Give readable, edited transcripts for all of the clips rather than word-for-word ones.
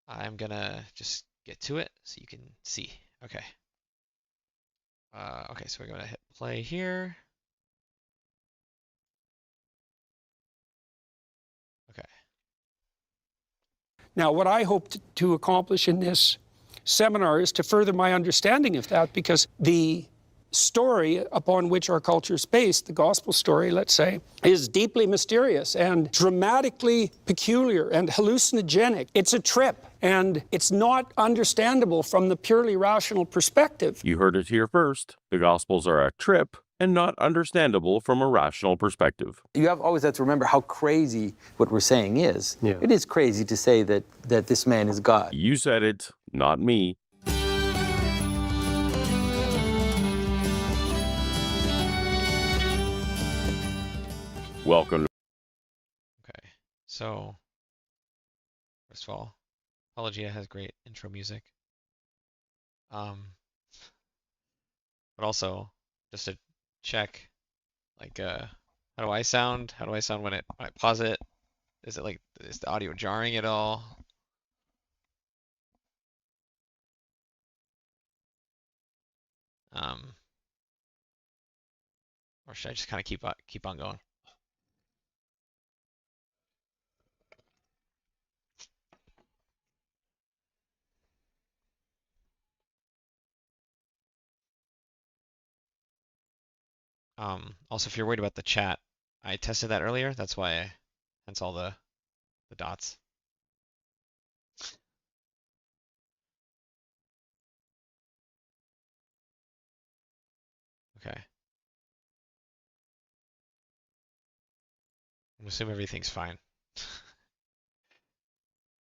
I'm gonna just get to it so you can see. Okay. Okay, so we're gonna hit play here. Okay. Now, what I hope to accomplish in this seminar is to further my understanding of that, because the story upon which our culture is based, the gospel story, let's say, is deeply mysterious and dramatically peculiar and hallucinogenic. It's a trip, and it's not understandable from the purely rational perspective. You heard it here first. The Gospels are a trip and not understandable from a rational perspective. You always have to remember how crazy what we're saying is. Yeah. It is crazy to say that this man is God. You said it, not me. Welcome. Okay. So, first of all, Paulogia has great intro music. But also, just to check, like, how do I sound? How do I sound when I pause it? Is it like, is the audio jarring at all? Or should I just kind of keep on going? Also, if you're worried about the chat, I tested that earlier. That's why, hence all the dots. Okay. I'm assuming everything's fine.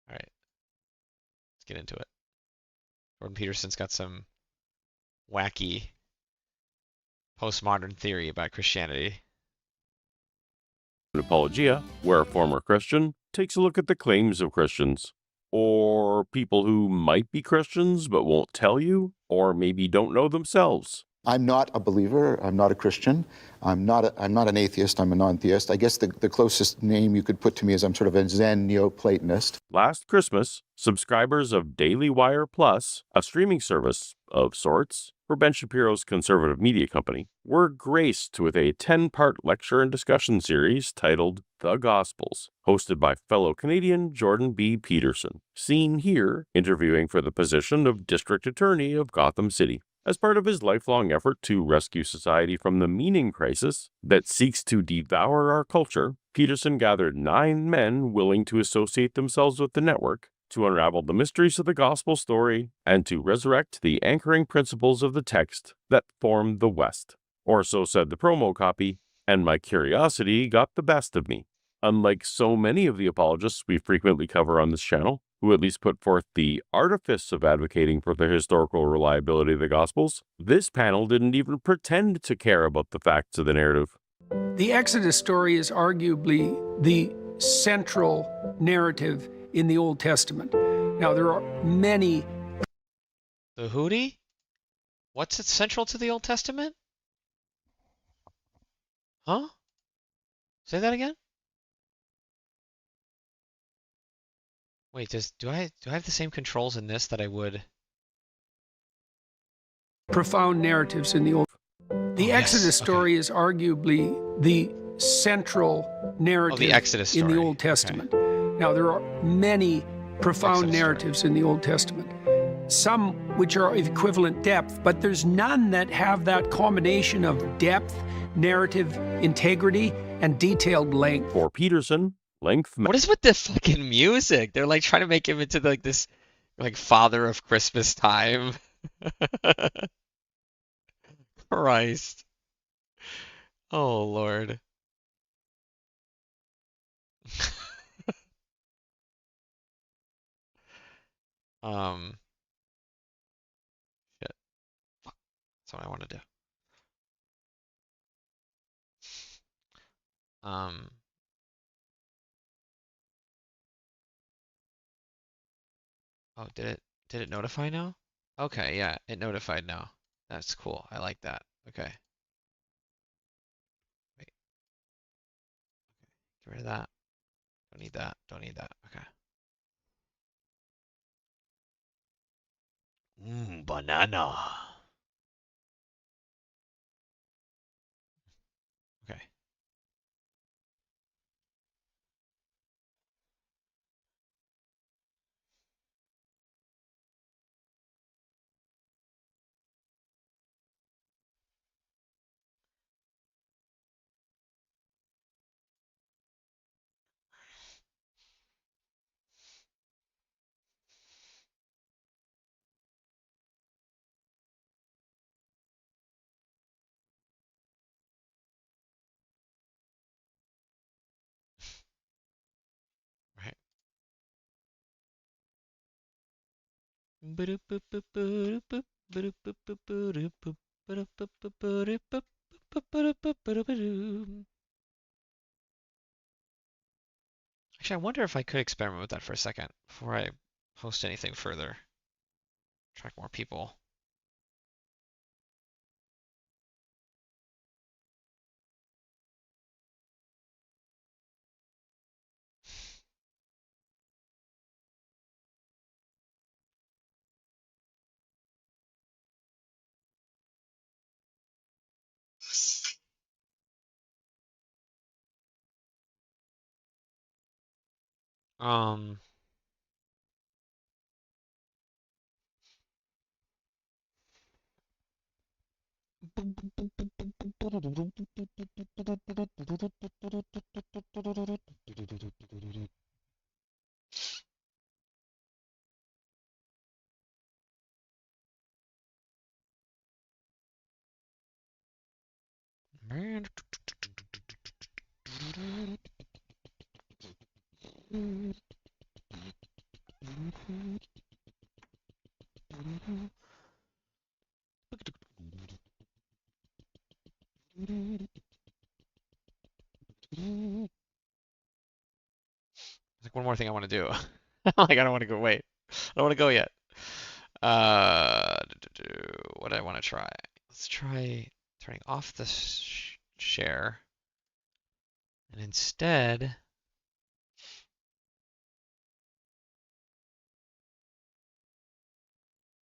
All right, let's get into it. Jordan Peterson's got some wacky postmodern theory about Christianity. Apologia, where a former Christian takes a look at the claims of Christians, or people who might be Christians but won't tell you, or maybe don't know themselves. I'm not a believer. I'm not a Christian. I'm not an atheist. I'm a non-theist. I guess the closest name you could put to me is I'm sort of a Zen Neoplatonist. Last Christmas, subscribers of Daily Wire Plus, a streaming service of sorts for Ben Shapiro's conservative media company, were graced with a 10-part lecture and discussion series titled The Gospels, hosted by fellow Canadian Jordan B. Peterson, seen here interviewing for the position of District Attorney of Gotham City. As part of his lifelong effort to rescue society from the meaning crisis that seeks to devour our culture, Peterson gathered 9 men willing to associate themselves with the network to unravel the mysteries of the gospel story and to resurrect the anchoring principles of the text that form the West. Or so said the promo copy, and my curiosity got the best of me. Unlike so many of the apologists we frequently cover on this channel, who at least put forth the artifice of advocating for the historical reliability of the Gospels, this panel didn't even pretend to care about the facts of the narrative. The Exodus story is arguably the central narrative in the Old Testament. Now, there are many. The Hootie? What's it central to the Old Testament? Huh? Say that again? Wait, do I have the same controls in this that I would? Profound narratives in the Old. The Exodus story is arguably the central narrative the Exodus story. in the Old Testament. Okay. Now, there are many profound narratives in the Old Testament, some which are of equivalent depth, but there's none that have that combination of depth, narrative integrity, and detailed length. For Peterson, length. What is with the fucking music? They're like trying to make him into like this, like father of Christmas time. Christ. Oh Lord. Shit. Fuck. That's what I want to do. Oh, did it notify now? Okay, yeah, it notified now. That's cool. I like that. Okay. Wait. Okay. Get rid of that. Don't need that. Don't need that. Okay. banana. Okay. Right. Actually, I wonder if I could experiment with that for a second before I post anything further. Attract more people. Um, Man. There's like one more thing I want to do. Like I don't want to go. Wait, I don't want to go yet. What do I want to try? Let's try turning off the share, and instead,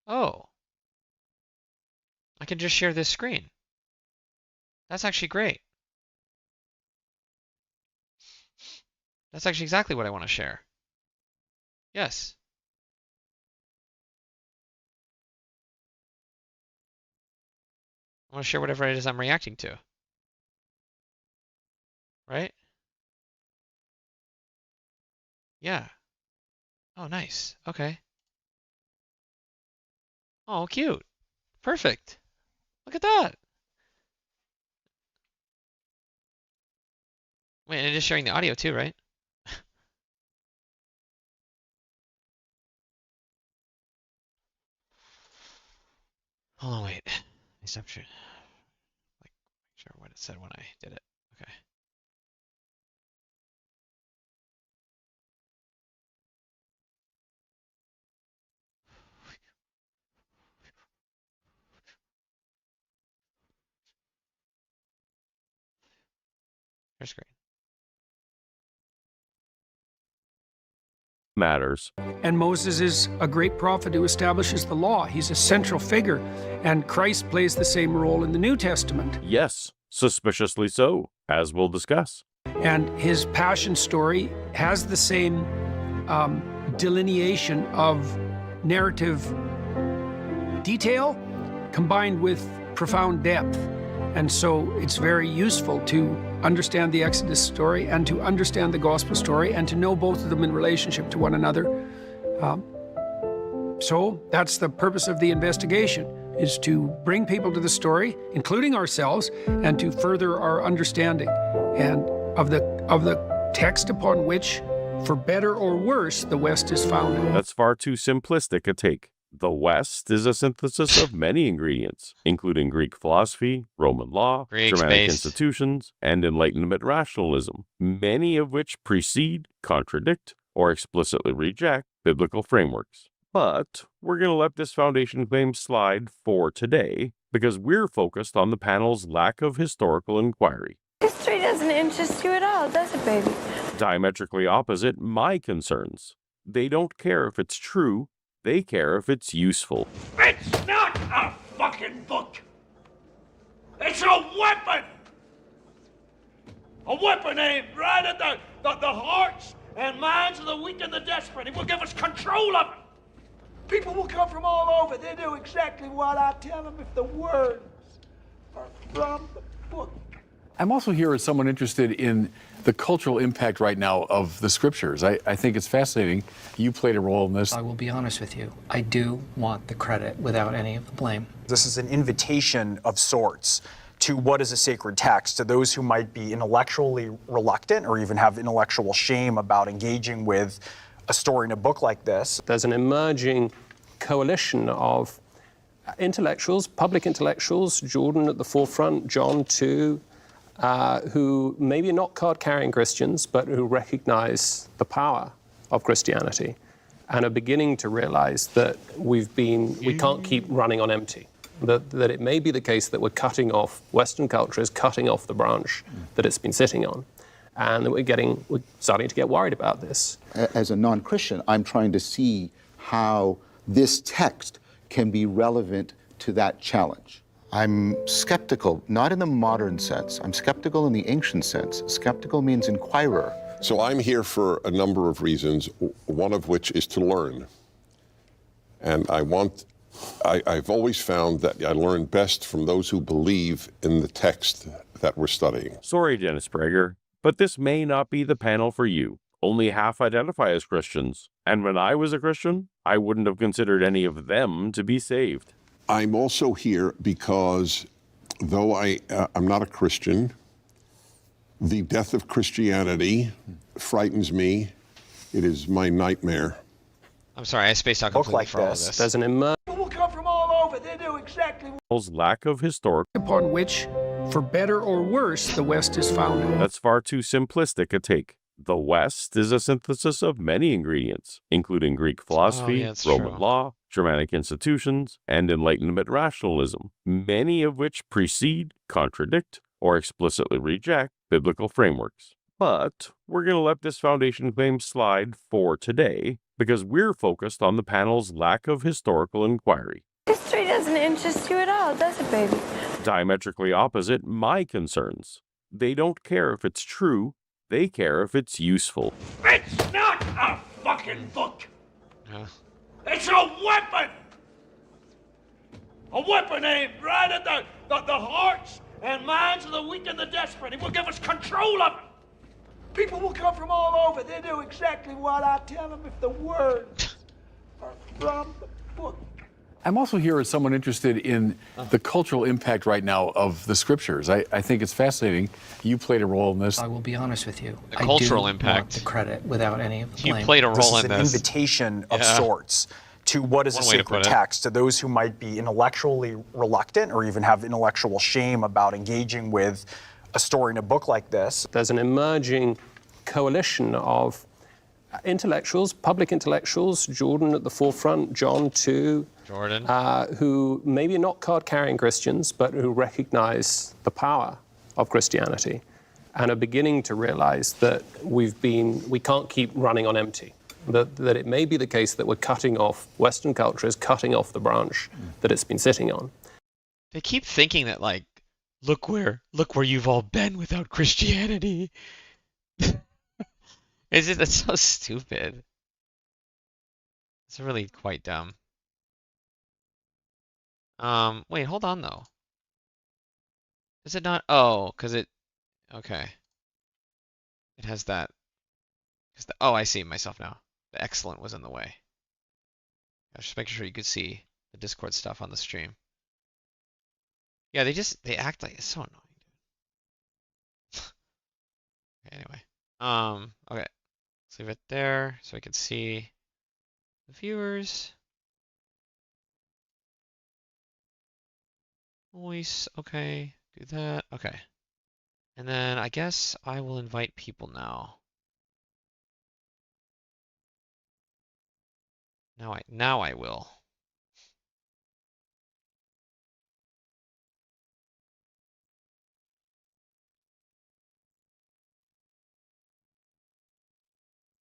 oh, I can just share this screen. That's actually great. That's actually exactly what I want to share. Yes. I want to share whatever it is I'm reacting to. Right? Yeah. Oh, nice. Okay. Oh, cute. Perfect. Look at that. Wait, and it is sharing the audio too, right? Hold on, wait. Exception. Like, make sure what it said when I did it. Okay. Share screen. Matters. And Moses is a great prophet who establishes the law. He's a central figure. And Christ plays the same role in the New Testament. Yes, suspiciously so, as we'll discuss. And his passion story has the same delineation of narrative detail combined with profound depth. And so it's very useful to understand the Exodus story and to understand the gospel story and to know both of them in relationship to one another. So that's the purpose of the investigation, is to bring people to the story, including ourselves, and to further our understanding and of the text upon which, for better or worse, the West is founded. That's far too simplistic a take. The West is a synthesis of many ingredients, including Greek philosophy, Roman law, Germanic institutions, and Enlightenment rationalism, many of which precede, contradict, or explicitly reject biblical frameworks. But we're going to let this foundation claim slide for today because we're focused on the panel's lack of historical inquiry. History doesn't interest you at all, does it, baby? Diametrically opposite my concerns. They don't care if it's true, they care if it's useful. It's not a fucking book. It's a weapon. A weapon aimed right at the hearts and minds of the weak and the desperate. It will give us control of it. People will come from all over. They do exactly what I tell them if the words are from the book. I'm also here as someone interested in the cultural impact right now of the scriptures. I think it's fascinating. You played a role in this. I will be honest with you. I do want the credit without any of the blame. This is an invitation of sorts to what is a sacred text, to those who might be intellectually reluctant or even have intellectual shame about engaging with a story in a book like this. There's an emerging coalition of intellectuals, public intellectuals, Jordan at the forefront, John too, who maybe are not card-carrying Christians, but who recognize the power of Christianity and are beginning to realize that we can't keep running on empty. That it may be the case that we're cutting off, Western culture is cutting off the branch that it's been sitting on, and that we're starting to get worried about this. As a non-Christian, I'm trying to see how this text can be relevant to that challenge. I'm skeptical, not in the modern sense. I'm skeptical in the ancient sense. Skeptical means inquirer. So I'm here for a number of reasons, one of which is to learn. And I've always found that I learn best from those who believe in the text that we're studying. Sorry, Dennis Prager, but this may not be the panel for you. Only half identify as Christians. And when I was a Christian, I wouldn't have considered any of them to be saved. I'm also here because, though I'm not a Christian, the death of Christianity frightens me. It is my nightmare. I'm sorry, I spaced out completely for all of this. There's an People will come from all over. They do exactly lack of historical upon which, for better or worse, the West is founded. That's far too simplistic a take. The West is a synthesis of many ingredients, including Greek philosophy, Roman law, Germanic institutions, and Enlightenment rationalism, many of which precede, contradict, or explicitly reject biblical frameworks. But we're going to let this foundation claim slide for today because we're focused on the panel's lack of historical inquiry. History doesn't interest you at all, does it, baby? Diametrically opposite my concerns. They don't care if it's true, they care if it's useful. It's not a fucking book. It's a weapon. A weapon aimed right at the hearts and minds of the weak and the desperate. It will give us control of it. People will come from all over. They do exactly what I tell them if the words are from the book. I'm also here as someone interested in the cultural impact right now of the scriptures. I think it's fascinating. You played a role in this. I will be honest with you. The cultural I do impact. want the credit without any of the blame. You played a role in This is an this. invitation of sorts to what is a One way to sacred put it. text, to those who might be intellectually reluctant or even have intellectual shame about engaging with a story in a book like this. There's an emerging coalition of intellectuals, public intellectuals, Jordan at the forefront, John too, Jordan. who maybe are not card-carrying Christians, but who recognize the power of Christianity and are beginning to realize that we can't keep running on empty. That it may be the case that we're cutting off, Western culture is cutting off the branch that it's been sitting on. They keep thinking that, like, look where you've all been without Christianity. That's so stupid. It's really quite dumb. Wait, hold on though. Is it not? Oh, okay. It has that. Oh, I see myself now. The excellent was in the way. I was just making sure you could see the Discord stuff on the stream. Yeah, they act like it's so annoying, dude. Okay, anyway. Okay. Let's leave it there so I can see the viewers. Voice, okay. Do that. Okay. And then I guess I will invite people now. Now I will.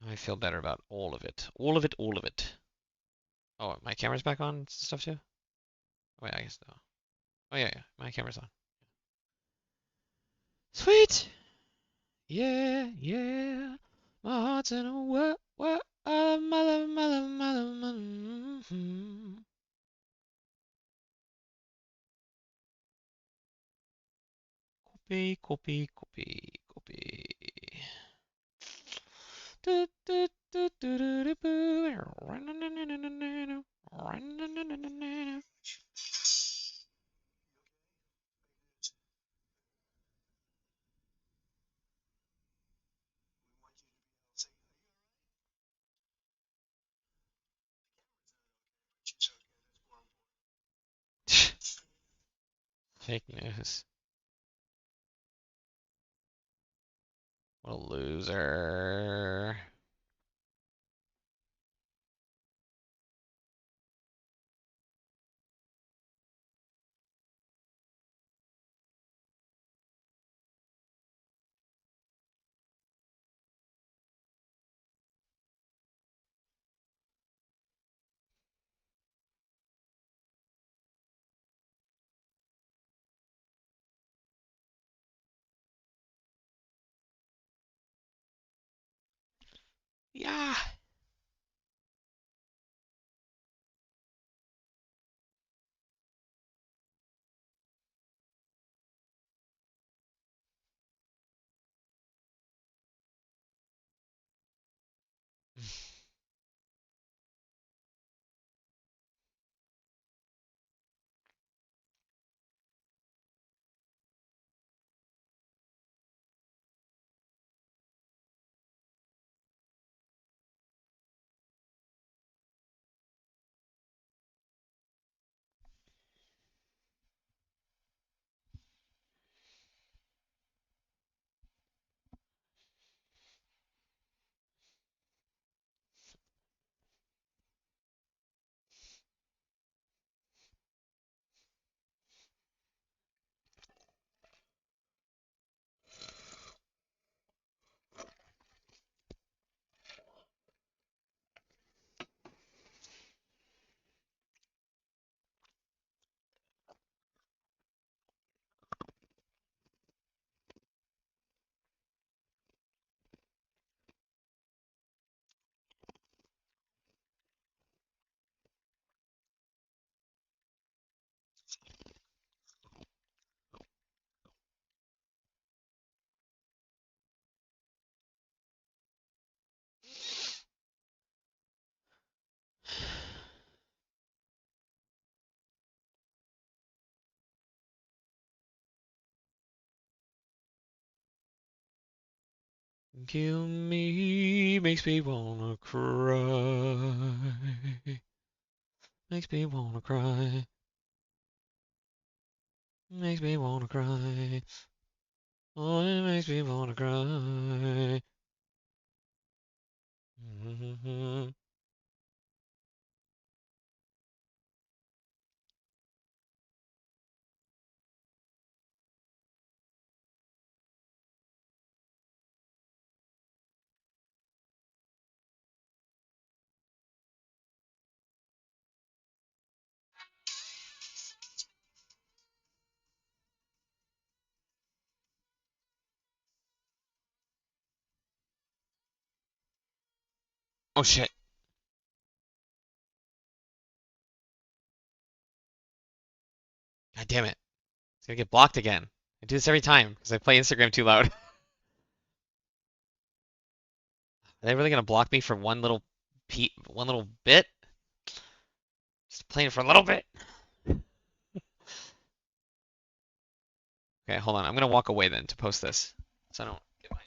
I feel better about all of it. All of it, all of it. Oh, my camera's back on and stuff too? Wait, I guess no. Oh yeah, yeah. My camera's on. Sweet. Yeah, yeah. My heart's in a what? I love my love, my love, my love, my love. Copy, copy, copy, copy. Do, do, do, do, do, do, boo. Fake news. What a loser. Yeah. Kill me, makes me wanna cry. Makes me wanna cry. Makes me wanna cry. Oh, it makes me wanna cry. Oh shit. God damn it. It's gonna get blocked again. I do this every time because I play Instagram too loud. Are they really gonna block me for one little bit? Just playing for a little bit. Okay, hold on. I'm gonna walk away then to post this, so I don't get my.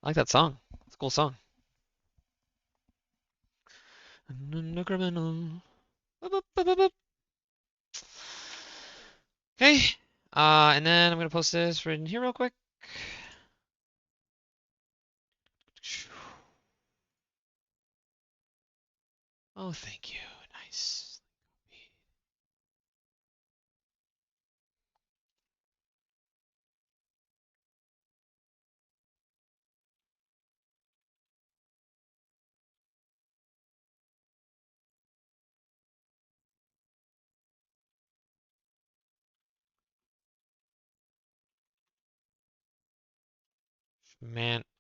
I like that song. It's a cool song. No criminal. Okay. And then I'm gonna post this right in here real quick. Oh, thank you. Nice.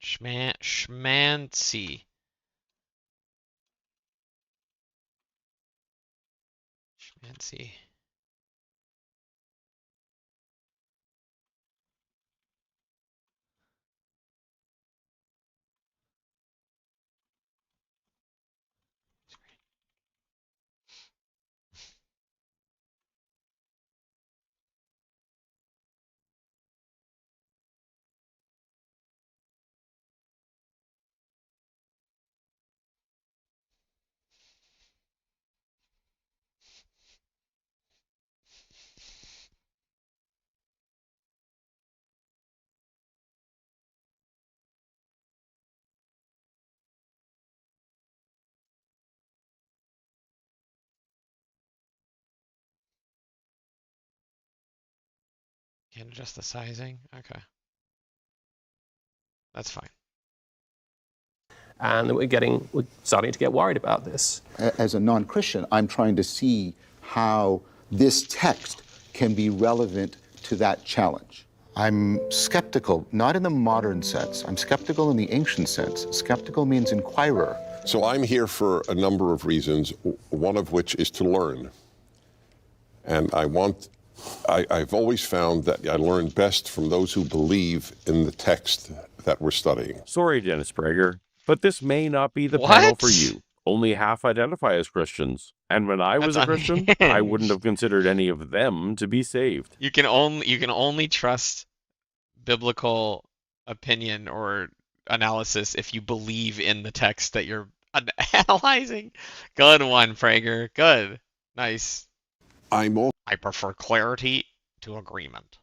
Schmancy. Schmancy. Can't adjust the sizing. Okay. That's fine. And we're starting to get worried about this. As a non-Christian, I'm trying to see how this text can be relevant to that challenge. I'm skeptical, not in the modern sense. I'm skeptical in the ancient sense. Skeptical means inquirer. So I'm here for a number of reasons, one of which is to learn. And I've always found that I learn best from those who believe in the text that we're studying. Sorry, Dennis Prager, but this may not be the panel for you. Only half identify as Christians. And when I was a Christian, I wouldn't have considered any of them to be saved. You can only trust biblical opinion or analysis if you believe in the text that you're analyzing. Good one, Prager. Good. Nice. I prefer clarity to agreement.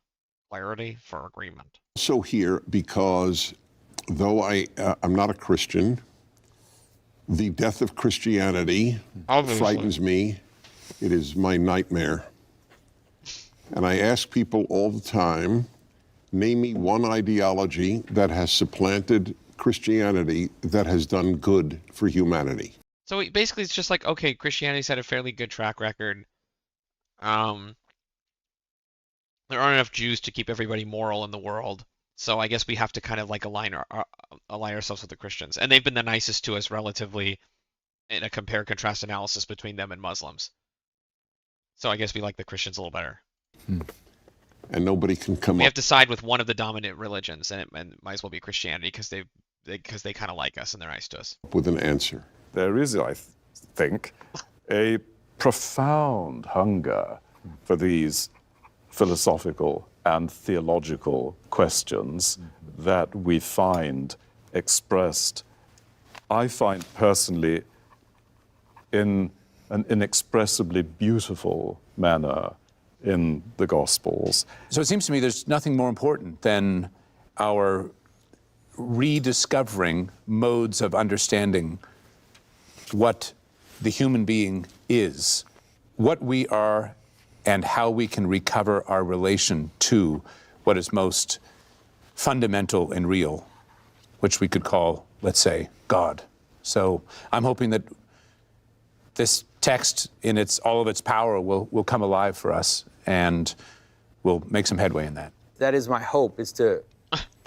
Clarity for agreement. Also here because though I'm not a Christian, the death of Christianity frightens me. It is my nightmare. And I ask people all the time, name me one ideology that has supplanted Christianity that has done good for humanity. So basically it's just like, okay, Christianity's had a fairly good track record. There aren't enough Jews to keep everybody moral in the world. So I guess we have to kind of like align ourselves with the Christians. And they've been the nicest to us relatively in a compare-contrast analysis between them and Muslims. So I guess we like the Christians a little better. And nobody can come We up have to side with one of the dominant religions, and it might as well be Christianity because they kind of like us and they're nice to us. with an answer. There is, I think, a profound hunger for these philosophical and theological questions that we find expressed, I find personally, in an inexpressibly beautiful manner in the Gospels. So it seems to me there's nothing more important than our rediscovering modes of understanding what the human being is, what we are, and how we can recover our relation to what is most fundamental and real, which we could call, let's say, God. So I'm hoping that this text in all of its power will come alive for us, and we'll make some headway in that. That is my hope, is to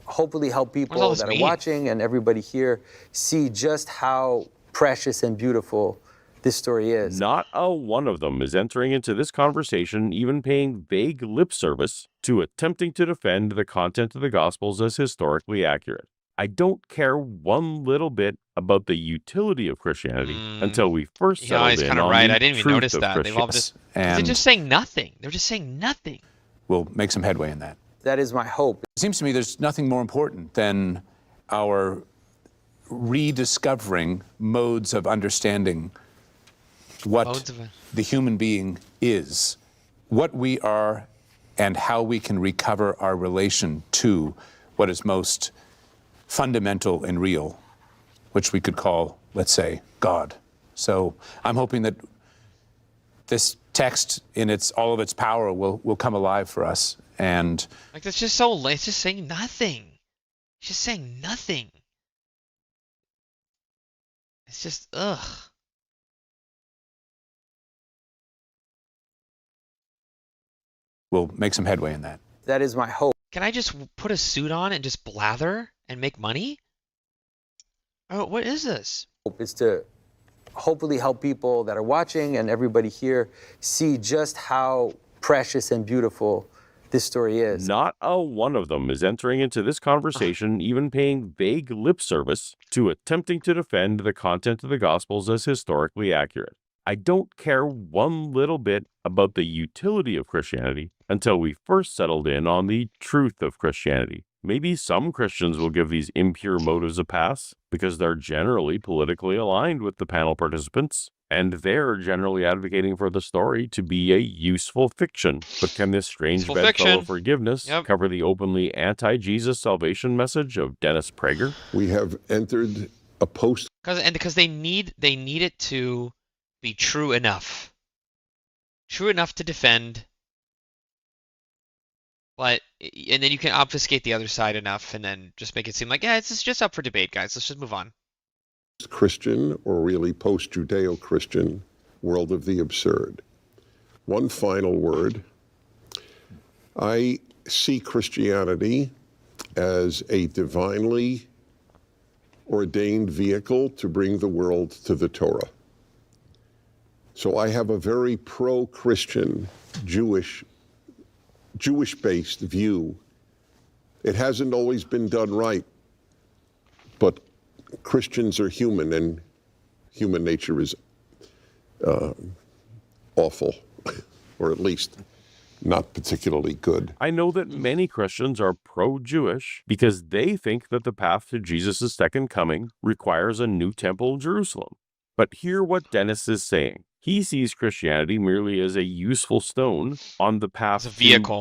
hopefully help people that are watching and everybody here see just how precious and beautiful this story is. Not a one of them is entering into this conversation even paying vague lip service to attempting to defend the content of the Gospels as historically accurate. I don't care one little bit about the utility of Christianity until we first settled he's in kind of on right. the I didn't even truth notice of that. They've all just they're And just saying nothing. They're just saying nothing. we'll make some headway in that. That is my hope. It seems to me there's nothing more important than our rediscovering modes of understanding what the human being is, what we are, and how we can recover our relation to what is most fundamental and real, which we could call, let's say, God. So I'm hoping that this text in all of its power will come alive for us. And Like, it's just saying nothing. It's just saying nothing. It's just, ugh. we'll make some headway in that. That is my hope. Can I just put a suit on and just blather and make money? Oh, what is this? It's to hopefully help people that are watching and everybody here see just how precious and beautiful this story is. Not a one of them is entering into this conversation, even paying vague lip service to attempting to defend the content of the Gospels as historically accurate. I don't care one little bit about the utility of Christianity until we first settled in on the truth of Christianity. Maybe some Christians will give these impure motives a pass because they're generally politically aligned with the panel participants, and they're generally advocating for the story to be a useful fiction. But can this strange bedfellow forgiveness cover the openly anti-Jesus salvation message of Dennis Prager? We have entered a post... Because they need it to be true enough to defend, but and then you can obfuscate the other side enough, and then just make it seem like, yeah, it's just up for debate, guys. Let's just move on. Christian, or really post-Judeo-Christian world of the absurd. One final word. I see Christianity as a divinely ordained vehicle to bring the world to the Torah. So I have a very pro-Christian, Jewish-based view. It hasn't always been done right, but Christians are human, and human nature is awful, or at least not particularly good. I know that many Christians are pro-Jewish because they think that the path to Jesus' second coming requires a new temple in Jerusalem. But hear what Dennis is saying. He sees Christianity merely as a useful stone on the path to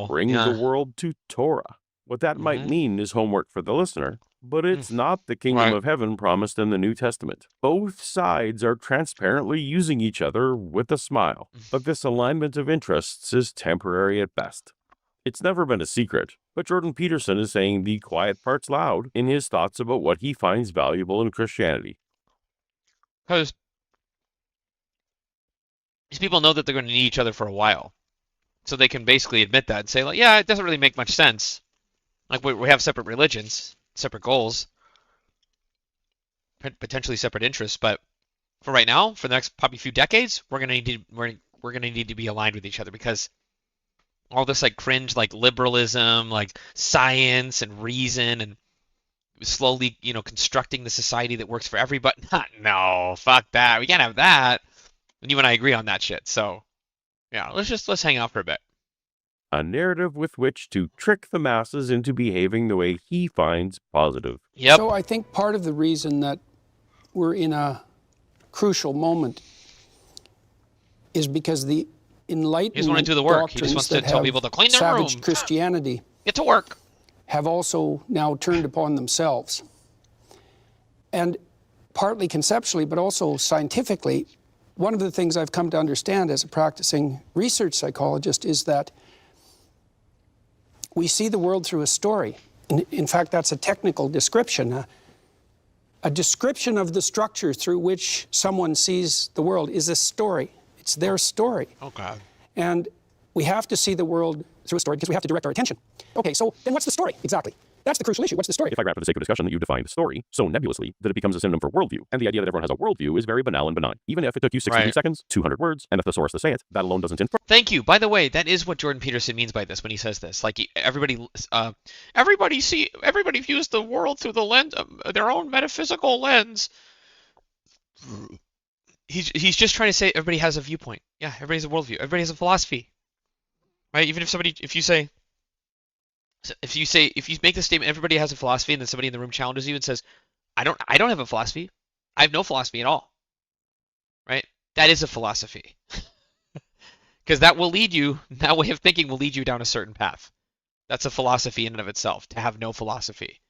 bring the world to Torah. What that might mean is homework for the listener, but it's not the kingdom of heaven promised in the New Testament. Both sides are transparently using each other with a smile, but this alignment of interests is temporary at best. It's never been a secret, but Jordan Peterson is saying the quiet parts loud in his thoughts about what he finds valuable in Christianity. Because these people know that they're going to need each other for a while. So they can basically admit that and say, like, yeah, it doesn't really make much sense. Like, we have separate religions, separate goals, potentially separate interests, but for right now, for the next probably few decades, we're going to need to be aligned with each other, because all this like cringe, like liberalism, like science and reason, and slowly, constructing the society that works for everybody. No, fuck that. We can't have that. And you and I agree on that shit. So, yeah, let's hang out for a bit. A narrative with which to trick the masses into behaving the way he finds positive. Yep. So I think part of the reason that we're in a crucial moment is because the Enlightenment He just want to do the work. He just wants to tell people to clean their room. Savage Christianity get to work. Have also now turned upon themselves. And partly conceptually, but also scientifically, one of the things I've come to understand as a practicing research psychologist is that we see the world through a story. In fact, that's a technical description. A description of the structure through which someone sees the world is a story. It's their story. Oh, God. And we have to see the world through a story because we have to direct our attention. Okay, so then what's the story exactly? That's the crucial issue. What's the story? If I grant for the sake of discussion that you defined story so nebulously that it becomes a synonym for worldview, and the idea that everyone has a worldview is very banal and benign, even if it took you 63 seconds, 200 words, and a thesaurus to say it, that alone doesn't infer. Thank you. By the way, that is what Jordan Peterson means by this when he says this. Like everybody views the world through the lens, their own metaphysical lens. He's just trying to say everybody has a viewpoint. Yeah, everybody has a worldview. Everybody has a philosophy, right? Even if you make the statement, everybody has a philosophy, and then somebody in the room challenges you and says, I don't have a philosophy. I have no philosophy at all. Right? That is a philosophy. Because that way of thinking will lead you down a certain path. That's a philosophy in and of itself, to have no philosophy.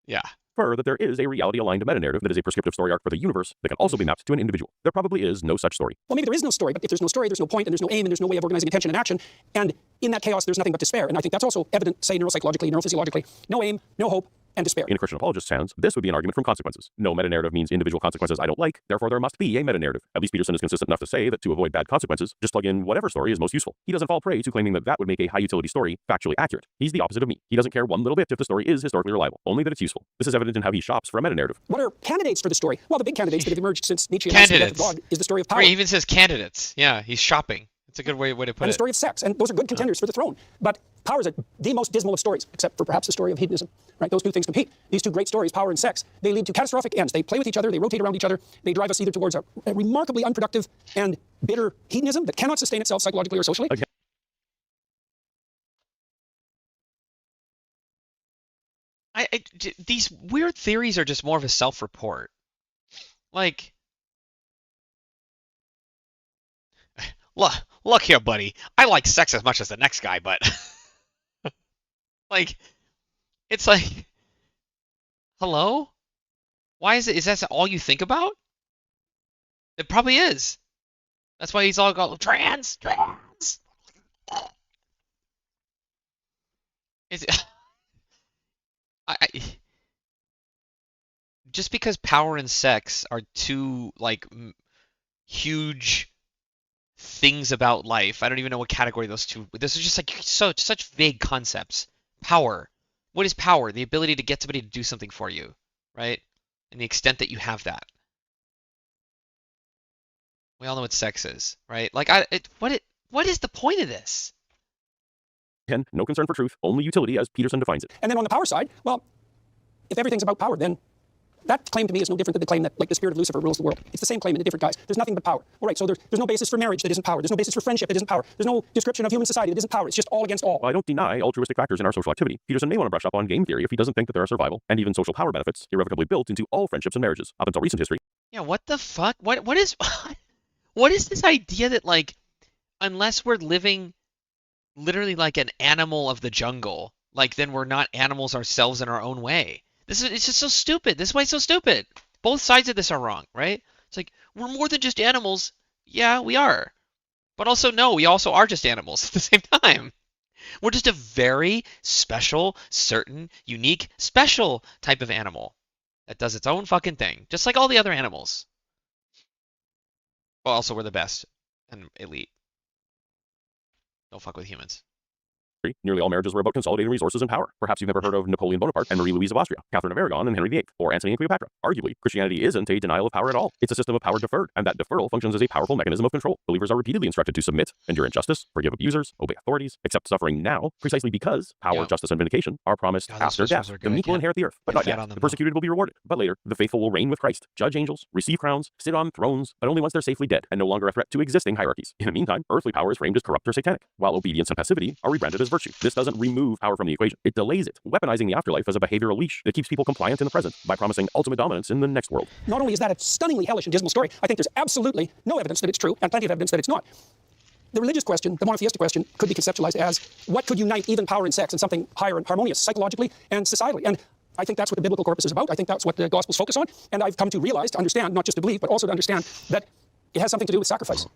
Yeah. That there is a reality-aligned meta-narrative that is a prescriptive story arc for the universe that can also be mapped to an individual. There probably is no such story. Well, maybe there is no story, but if there's no story, there's no point, and there's no aim, and there's no way of organizing attention and action. And in that chaos, there's nothing but despair. And I think that's also evident, say, neuropsychologically, neurophysiologically. No aim, no hope, and despair. In a Christian apologist's hands, this would be an argument from consequences. No meta-narrative means individual consequences I don't like, therefore there must be a meta-narrative. At least Peterson is consistent enough to say that to avoid bad consequences, just plug in whatever story is most useful. He doesn't fall prey to claiming that that would make a high-utility story factually accurate. He's the opposite of me. He doesn't care one little bit if the story is historically reliable, only that it's useful. This is evident in how he shops for a meta-narrative. What are candidates for the story? Well, the big candidates that have emerged since Nietzsche announced the death of God is the story of power. He even says candidates. Yeah, he's shopping. It's a good way to put it. And the story of sex, and those are good contenders for the throne. But power is the most dismal of stories, except for perhaps the story of hedonism. Right? Those two things compete. These two great stories, power and sex, they lead to catastrophic ends. They play with each other, they rotate around each other, they drive us either towards a remarkably unproductive and bitter hedonism that cannot sustain itself psychologically or socially. Okay. These weird theories are just more of a self-report. Like, look here, buddy. I like sex as much as the next guy, but like, it's like, hello? Why is it? Is that all you think about? It probably is. That's why he's all got trans. Is it? Just because power and sex are two like huge things about life, I don't even know what category those two. This is just like such vague concepts. Power. What is power? The ability to get somebody to do something for you, right? And the extent that you have that. We all know what sex is, right? Like, what is the point of this? Again, no concern for truth, only utility as Peterson defines it. And then on the power side, well, if everything's about power, then that claim to me is no different than the claim that, like, the spirit of Lucifer rules the world. It's the same claim in a different guise. There's nothing but power. All right, so there's no basis for marriage that isn't power. There's no basis for friendship that isn't power. There's no description of human society that isn't power. It's just all against all. While I don't deny altruistic factors in our social activity, Peterson may want to brush up on game theory if he doesn't think that there are survival and even social power benefits irrevocably built into all friendships and marriages. Up until recent history. Yeah, what the fuck? What is what is this idea that, like, unless we're living literally like an animal of the jungle, like, then we're not animals ourselves in our own way? It's just so stupid. This way is so stupid. Both sides of this are wrong, right? It's like, we're more than just animals. Yeah, we are. But also, no, we also are just animals at the same time. We're just a very special, certain, unique, special type of animal that does its own fucking thing, just like all the other animals. Well, also, we're the best and elite. Don't fuck with humans. Nearly all marriages were about consolidating resources and power. Perhaps you've never heard of Napoleon Bonaparte and Marie-Louise of Austria, Catherine of Aragon and Henry VIII, or Antony and Cleopatra. Arguably, Christianity isn't a denial of power at all. It's a system of power deferred, and that deferral functions as a powerful mechanism of control. Believers are repeatedly instructed to submit, endure injustice, forgive abusers, obey authorities, accept suffering now, precisely because power, justice, and vindication are promised after death. The meek will inherit the earth, but not yet. The persecuted will be rewarded, but later. The faithful will reign with Christ, judge angels, receive crowns, sit on thrones, but only once they're safely dead, and no longer a threat to existing hierarchies. In the meantime, earthly power is framed as corrupt or satanic, while obedience and passivity are rebranded as virtue. This doesn't remove power from the equation. It delays it, weaponizing the afterlife as a behavioral leash that keeps people compliant in the present by promising ultimate dominance in the next world. Not only is that a stunningly hellish and dismal story, I think there's absolutely no evidence that it's true, and plenty of evidence that it's not. The religious question, the monotheistic question, could be conceptualized as what could unite even power and sex in something higher and harmonious psychologically and societally. And I think that's what the biblical corpus is about. I think that's what the Gospels focus on. And I've come to realize, to understand, not just to believe, but also to understand that it has something to do with sacrifice.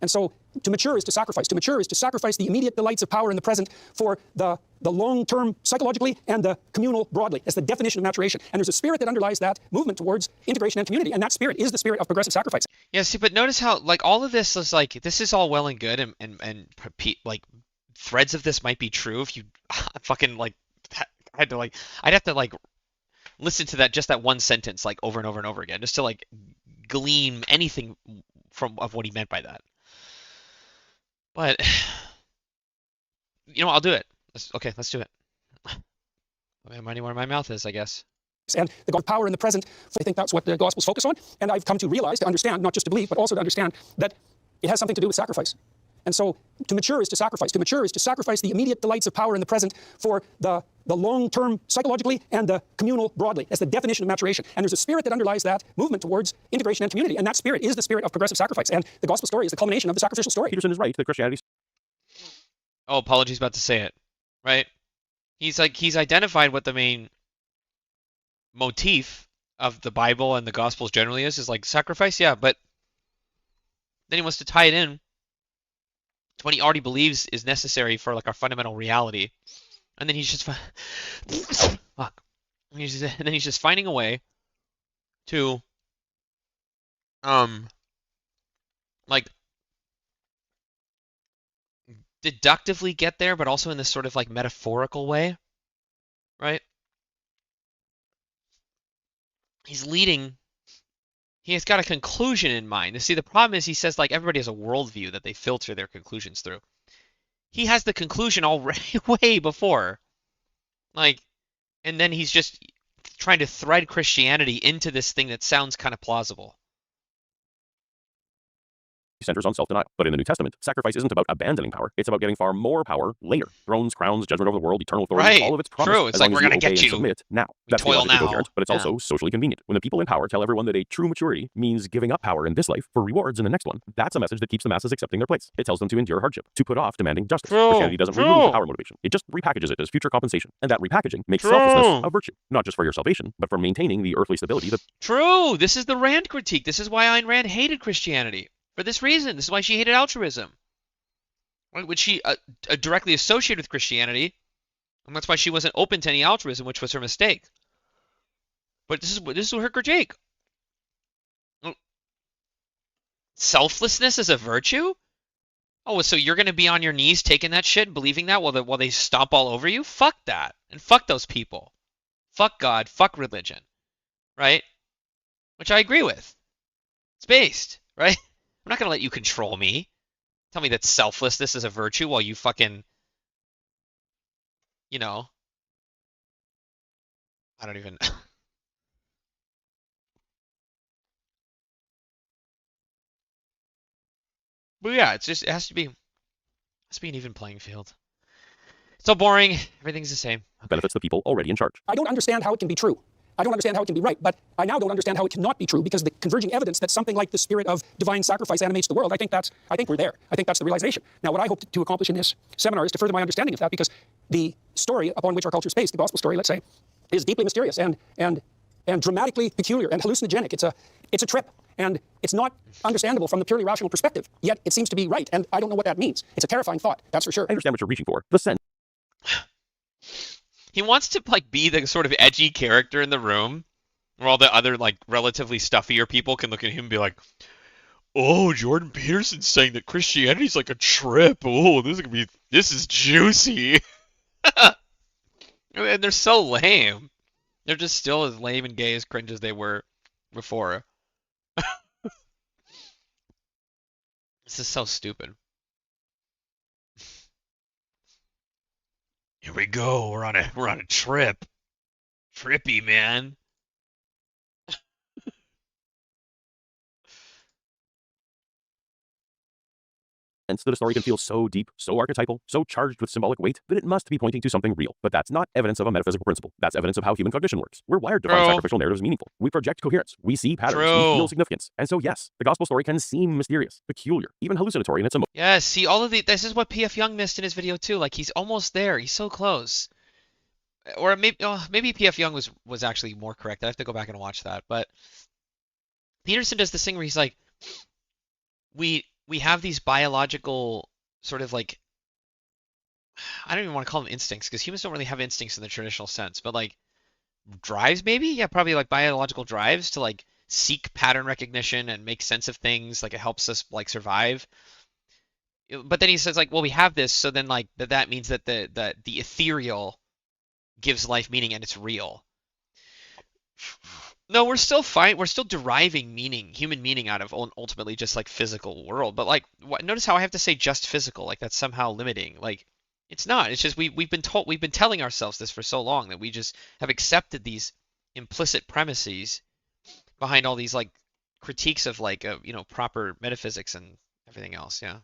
And so to mature is to sacrifice. To mature is to sacrifice the immediate delights of power in the present for the long-term psychologically and the communal broadly. That's the definition of maturation. And there's a spirit that underlies that movement towards integration and community. And that spirit is the spirit of progressive sacrifice. Yeah, see, but notice how, like, all of this is like, this is all well and good and like threads of this might be true if you fucking like had to like I'd have to like listen to that one sentence like over and over and over again just to like glean anything from of what he meant by that. But I'll do it. Let's do it. I'm minding where my mouth is, I guess. And the God power in the present, I think that's what the Gospels focus on. And I've come to realize, to understand, not just to believe, but also to understand that it has something to do with sacrifice. And so to mature is to sacrifice. To mature is to sacrifice the immediate delights of power in the present for the long-term psychologically and the communal broadly as the definition of maturation. And there's a spirit that underlies that movement towards integration and community. And that spirit is the spirit of progressive sacrifice. And the gospel story is the culmination of the sacrificial story. Peterson is right that Christianity... Oh, Paulogia's about to say it, right? He's identified what the main motif of the Bible and the Gospels generally is like sacrifice, yeah, but then he wants to tie it in to what he already believes is necessary for like our fundamental reality, and then he's just fuck, and then he's just finding a way to like deductively get there, but also in this sort of like metaphorical way, right? He has got a conclusion in mind. You see, the problem is he says like everybody has a worldview that they filter their conclusions through. He has the conclusion already way before. Like, and then he's just trying to thread Christianity into this thing that sounds kind of plausible. Centers on self-denial. But in the New Testament, sacrifice isn't about abandoning power. It's about getting far more power later. Thrones, crowns, judgment over the world, eternal authority, right. All of its promise. True. It's like we're going to get you. Submit now. That's theologically coherent, but it's also socially convenient. When the people in power tell everyone that a true maturity means giving up power in this life for rewards in the next one, that's a message that keeps the masses accepting their place. It tells them to endure hardship, to put off demanding justice. Christianity doesn't remove the power motivation. It just repackages it as future compensation. And that repackaging makes selflessness a virtue, not just for your salvation, but for maintaining the earthly stability that... True. This is the Rand critique. This is why Ayn Rand hated Christianity. For this reason, this is why she hated altruism, which she directly associated with Christianity, and that's why she wasn't open to any altruism, which was her mistake. But this is her critique. Selflessness is a virtue? Oh, so you're going to be on your knees taking that shit and believing that while they stomp all over you? Fuck that, and fuck those people. Fuck God, fuck religion, right? Which I agree with. It's based, right? I'm not going to let you control me. Tell me that selflessness is a virtue while you fucking, I don't even... But yeah, it has to be an even playing field. It's all boring. Everything's the same. Benefits the people already in charge. I don't understand how it can be true. I don't understand how it can be right, but I now don't understand how it cannot be true because the converging evidence that something like the spirit of divine sacrifice animates the world, I think we're there. I think that's the realization. Now, what I hope to accomplish in this seminar is to further my understanding of that, because the story upon which our culture is based, the gospel story, let's say, is deeply mysterious and dramatically peculiar and hallucinogenic. It's a trip, and it's not understandable from the purely rational perspective, yet it seems to be right, and I don't know what that means. It's a terrifying thought, that's for sure. I understand what you're reaching for. The sense. He wants to like be the sort of edgy character in the room where all the other like relatively stuffier people can look at him and be like, oh, Jordan Peterson's saying that Christianity's like a trip. Oh, this is juicy. And they're so lame. They're just still as lame and gay as cringe as they were before. This is so stupid. Here we go. We're on a trip. Trippy, man. That a story can feel so deep, so archetypal, so charged with symbolic weight that it must be pointing to something real. But that's not evidence of a metaphysical principle. That's evidence of how human cognition works. We're wired to find sacrificial narratives meaningful. We project coherence. We see patterns. We feel significance. And so, yes, the gospel story can seem mysterious, peculiar, even hallucinatory in its emotion. Yeah, see, this is what P.F. Young missed in his video too. Like, he's almost there. He's so close. Or maybe P.F. Young was actually more correct. I have to go back and watch that. But Peterson does this thing where he's like, we have these biological sort of like, I don't even want to call them instincts, because humans don't really have instincts in the traditional sense, but like drives maybe? Yeah, probably like biological drives to like seek pattern recognition and make sense of things. Like it helps us like survive. But then he says like, well, we have this, so then like that means that the ethereal gives life meaning and it's real. No, we're still fine. We're still deriving meaning, human meaning, out of ultimately just like physical world. But like, notice how I have to say just physical, like that's somehow limiting. Like, it's not. It's just we've been telling ourselves this for so long that we just have accepted these implicit premises behind all these like critiques of like proper metaphysics and everything else. Yeah.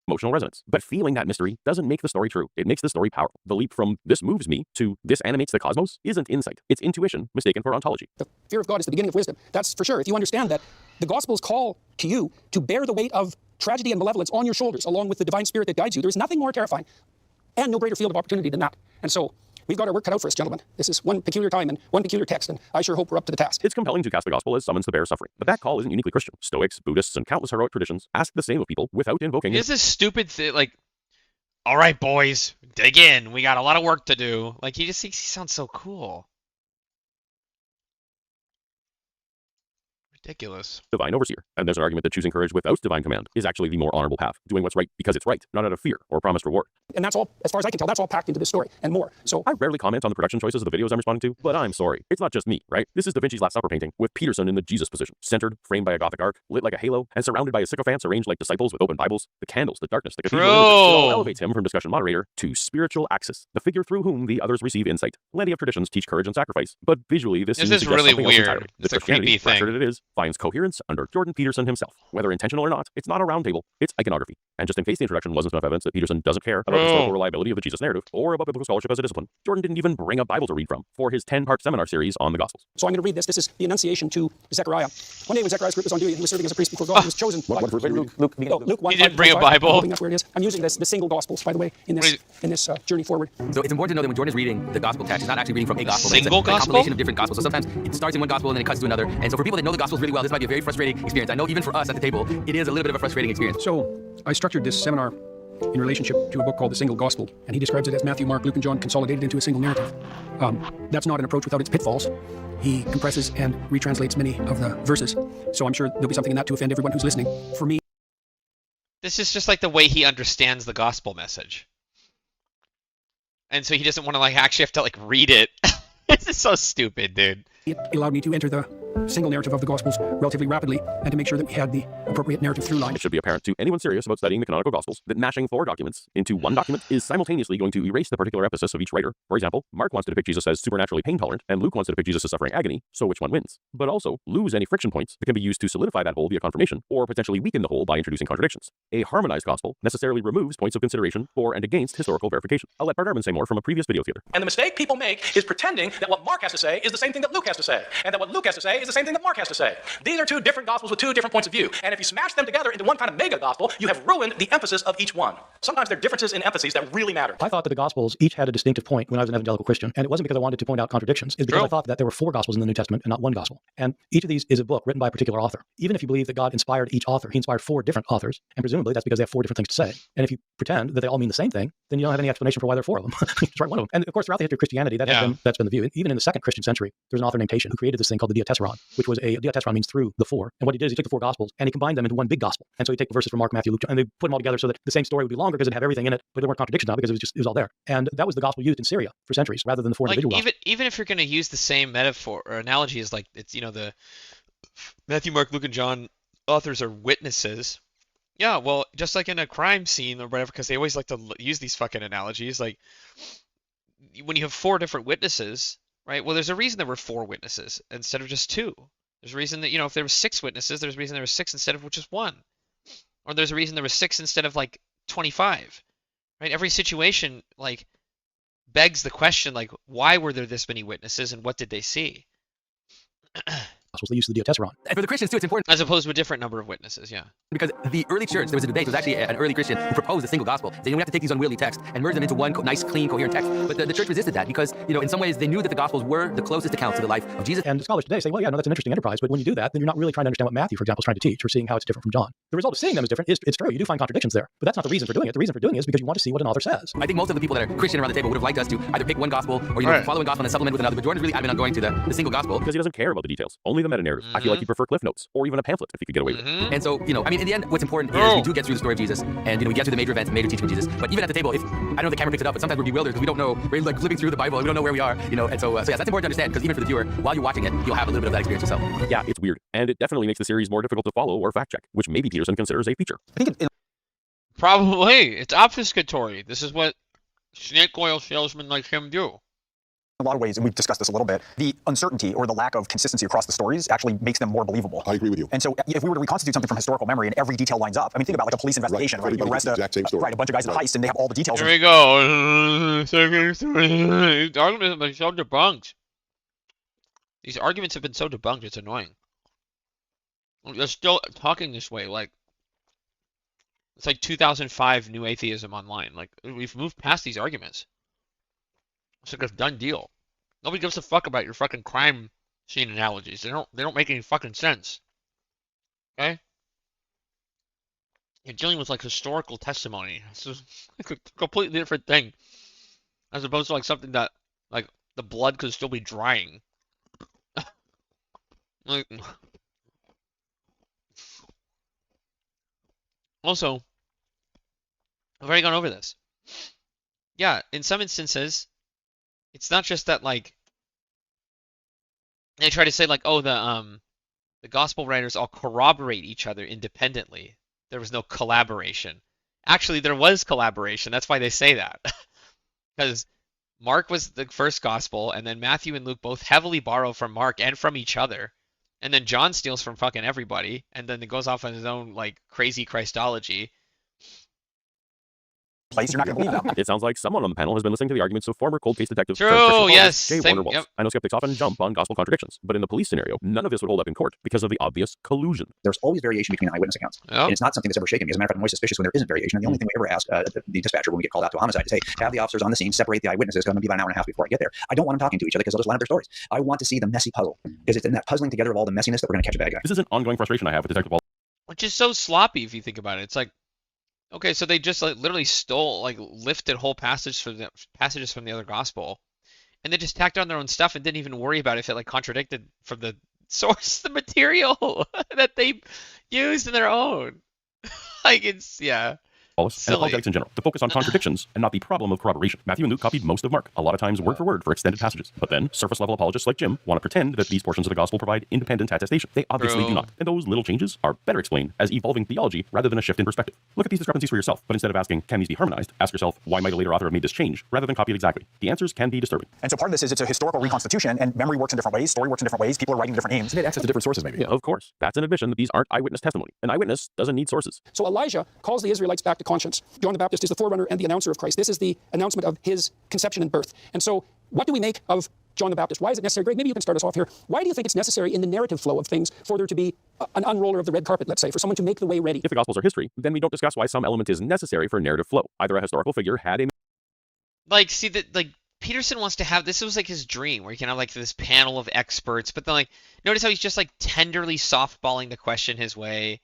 Emotional resonance. But feeling that mystery doesn't make the story true. It makes the story powerful. The leap from this moves me to this animates the cosmos isn't insight. It's intuition mistaken for ontology. The fear of God is the beginning of wisdom. That's for sure. If you understand that the Gospels call to you to bear the weight of tragedy and malevolence on your shoulders, along with the divine spirit that guides you, there's nothing more terrifying and no greater field of opportunity than that. And so we've got our work cut out for us, gentlemen. This is one peculiar time and one peculiar text, and I sure hope we're up to the task. It's compelling to cast the gospel as summons to bear suffering. But that call isn't uniquely Christian. Stoics, Buddhists, and countless heroic traditions ask the same of people without invoking... Is this stupid thing, like, all right, boys, dig in. We got a lot of work to do. Like, he sounds so cool. Ridiculous. Divine overseer. And there's an argument that choosing courage without divine command is actually the more honorable path. Doing what's right because it's right, not out of fear or promised reward. And that's all, as far as I can tell, that's all packed into this story and more. So I rarely comment on the production choices of the videos I'm responding to, but I'm sorry. It's not just me, right? This is Da Vinci's Last Supper painting with Peterson in the Jesus position, centered, framed by a Gothic arc, lit like a halo, and surrounded by his sycophants arranged like disciples with open Bibles. The candles, the darkness, the cathedral images, it all elevates him from discussion moderator to spiritual axis, the figure through whom the others receive insight. Plenty of traditions teach courage and sacrifice, but visually this is really weird. It's a creepy thing. It is finds coherence under Jordan Peterson himself. Whether intentional or not, it's not a round table, it's iconography. And just in case the introduction wasn't enough evidence that Peterson doesn't care about the historical reliability of the Jesus narrative or about biblical scholarship as a discipline, Jordan didn't even bring a Bible to read from for his 10-part seminar series on the Gospels. So I'm going to read this. This is the Annunciation to Zechariah. One day when Zechariah's group was on duty, he was serving as a priest before God. He was chosen. Luke 1. He didn't bring a Bible. I think that's where it is. I'm using the single Gospels, by the way, in this journey forward. So it's important to know that when Jordan is reading the Gospel text, he's not actually reading from a Gospel. Single Gospel? A compilation of different Gospels. So sometimes it starts in one Gospel and then it cuts to another. And so for people that know the Gospels really well, this might be a very frustrating experience. I know even for us at the table, it is a little bit of a frustrating experience. So I structured this seminar in relationship to a book called The Single Gospel, and he describes it as Matthew, Mark, Luke, and John consolidated into a single narrative. That's not an approach without its pitfalls. He compresses and retranslates many of the verses, so I'm sure there'll be something in that to offend everyone who's listening. For me, this is just like the way he understands the gospel message, and so he doesn't want to like actually have to like read it. This is so stupid, dude. It allowed me to enter the single narrative of the Gospels relatively rapidly and to make sure that we had the appropriate narrative through line. It should be apparent to anyone serious about studying the canonical Gospels that mashing 4 documents into one document is simultaneously going to erase the particular emphasis of each writer. For example, Mark wants to depict Jesus as supernaturally pain-tolerant, and Luke wants to depict Jesus as suffering agony, so which one wins? But also lose any friction points that can be used to solidify that whole via confirmation, or potentially weaken the whole by introducing contradictions. A harmonized Gospel necessarily removes points of consideration for and against historical verification. I'll let Bart Ehrman say more from a previous video theater. And the mistake people make is pretending that what Mark has to say is the same thing that Luke has to say, and that what Luke has to say is the same thing that Mark has to say. These are 2 different Gospels with 2 different points of view, and if you smash them together into one kind of mega Gospel, you have ruined the emphasis of each one. Sometimes there are differences in emphases that really matter. I thought that the Gospels each had a distinctive point when I was an evangelical Christian, and it wasn't because I wanted to point out contradictions. It's because I thought that there were 4 Gospels in the New Testament and not one Gospel. And each of these is a book written by a particular author. Even if you believe that God inspired each author, he inspired 4 different authors, and presumably that's because they have 4 different things to say. And if you pretend that they all mean the same thing, then you don't have any explanation for why there are 4 of them. Just write one of them. And of course, throughout the history of Christianity, that's been the view. And even in the second Christian century, there's an author named Tatian who created this thing called the Diatessaron, which was Diatessaron means through the 4. And what he did is he took the 4 Gospels and he combined them into one big Gospel. And so he take the verses from Mark, Matthew, Luke, and they put them all together so that the same story would be longer because it'd have everything in it, but there weren't contradictions now because it was all there. And that was the Gospel used in Syria for centuries rather than the 4 individual Gospels. Even if you're going to use the same metaphor or analogy as like it's the Matthew, Mark, Luke, and John authors are witnesses. Yeah, well, just like in a crime scene or whatever, because they always like to use these fucking analogies. Like when you have 4 different witnesses, right? Well, there's a reason there were 4 witnesses instead of just 2. There's a reason that, if there were 6 witnesses, there's a reason there were 6 instead of just 1. Or there's a reason there was 6 instead of like 25, right? Every situation like begs the question, like, why were there this many witnesses and what did they see? They use the Diatessaron. And for the Christians too, it's important. As opposed to a different number of witnesses, yeah. Because the early church, there was a debate. There was actually an early Christian who proposed a single gospel. Saying we have to take these unwieldy texts and merge them into one nice, clean, coherent text. But the church resisted that because, in some ways they knew that the gospels were the closest accounts of the life of Jesus. And scholars today say, well, yeah, no, that's an interesting enterprise. But when you do that, then you're not really trying to understand what Matthew, for example, is trying to teach or seeing how it's different from John. The result of seeing them as different is it's true. You do find contradictions there. But that's not the reason for doing it. The reason for doing it is because you want to see what an author says. I think most of the people that are Christian around the table would have liked us to either pick one gospel or follow one gospel and supplement with another. But Jordan's really adamant on going to the single gospel. Because he doesn't care about the details. Only the the meta-narrative. I feel like he'd prefer Cliff Notes, or even a pamphlet if he could get away with it. And so, you know, I mean, in the end, what's important is we do get through the story of Jesus, and, you know, we get through the major events and major teaching of Jesus. But even at the table, if I don't know if the camera picks it up, but sometimes we're bewildered because we don't know. We're like flipping through the Bible and we don't know where we are, you know. And so, so yeah, that's important to understand, because even for the viewer, while you're watching it, you'll have a little bit of that experience yourself. Yeah, it's weird, and it definitely makes the series more difficult to follow or fact check, which maybe Peterson considers a feature. Probably. It's obfuscatory. This is what snake oil salesmen like him do. In a lot of ways, and we've discussed this a little bit, the uncertainty or the lack of consistency across the stories actually makes them more believable. I agree with you. And so if we were to reconstitute something from historical memory and every detail lines up, I mean, think about like a police investigation, right? You arrest a bunch of guys in a heist and they have all the details. Here we go. These arguments have been so debunked. These arguments have been so debunked, it's annoying. They're still talking this way, like it's like 2005 New Atheism Online. Like, we've moved past these arguments. It's like a done deal. Nobody gives a fuck about your fucking crime scene analogies. They don't make any fucking sense. Okay? You're dealing with like historical testimony. It's just like a completely different thing. As opposed to like something that like the blood could still be drying. Like, also, I've already gone over this. Yeah, in some instances, it's not just that like they try to say like, oh, the gospel writers all corroborate each other independently. There was no collaboration. Actually, there was collaboration. That's why they say that. Because Mark was the first gospel, and then Matthew and Luke both heavily borrow from Mark and from each other. And then John steals from fucking everybody, and then it goes off on his own like crazy Christology. Place, you're not going to believe them. It sounds like someone on the panel has been listening to the arguments of former cold case detective True, yes. Jay Warner Waltz. I know skeptics often jump on gospel contradictions, but in the police scenario, none of this would hold up in court because of the obvious collusion. There's always variation between eyewitness accounts. And it's not something that's ever shaken me. As a matter of fact, I'm always suspicious when there isn't variation. And the only thing we ever ask the dispatcher when we get called out to a homicide is, hey, have the officers on the scene separate the eyewitnesses. It's going to be about an hour and a half before I get there. I don't want them talking to each other because they'll just line up their stories. I want to see the messy puzzle, because it's in that puzzling together of all the messiness that we're going to catch a bad guy. This is an ongoing frustration I have with Detective Paul. Which is so sloppy if you think about it. It's like, okay, so they just like literally stole, like lifted whole passages from the other gospel, and they just tacked on their own stuff and didn't even worry about if it like contradicted from the source, the material that they used in their own. Like, it's, yeah. And apologetics in general, to focus on contradictions and not the problem of corroboration. Matthew and Luke copied most of Mark, a lot of times word for word for extended passages. But then, surface-level apologists like Jim want to pretend that these portions of the gospel provide independent attestation. They obviously do not. And those little changes are better explained as evolving theology rather than a shift in perspective. Look at these discrepancies for yourself, but instead of asking, can these be harmonized, ask yourself, why might a later author have made this change, rather than copy it exactly. The answers can be disturbing. And so part of this is it's a historical reconstitution, and memory works in different ways, story works in different ways, people are writing different names. They access to different sources, maybe. Yeah, of course. That's an admission that these aren't eyewitness testimony. An eyewitness doesn't need sources. So Elijah calls the Israelites back to conscience. John the Baptist is the forerunner and the announcer of Christ. This is the announcement of his conception and birth. And so what do we make of John the Baptist? Why is it necessary? Greg, maybe you can start us off here. Why do you think it's necessary in the narrative flow of things for there to be an unroller of the red carpet, let's say, for someone to make the way ready? If the Gospels are history, then we don't discuss why some element is necessary for narrative flow. Either a historical figure had a... Like, see, that, like, Peterson wants to have, this was like his dream, where he can have like this panel of experts, but then like, notice how he's just like tenderly softballing the question his way.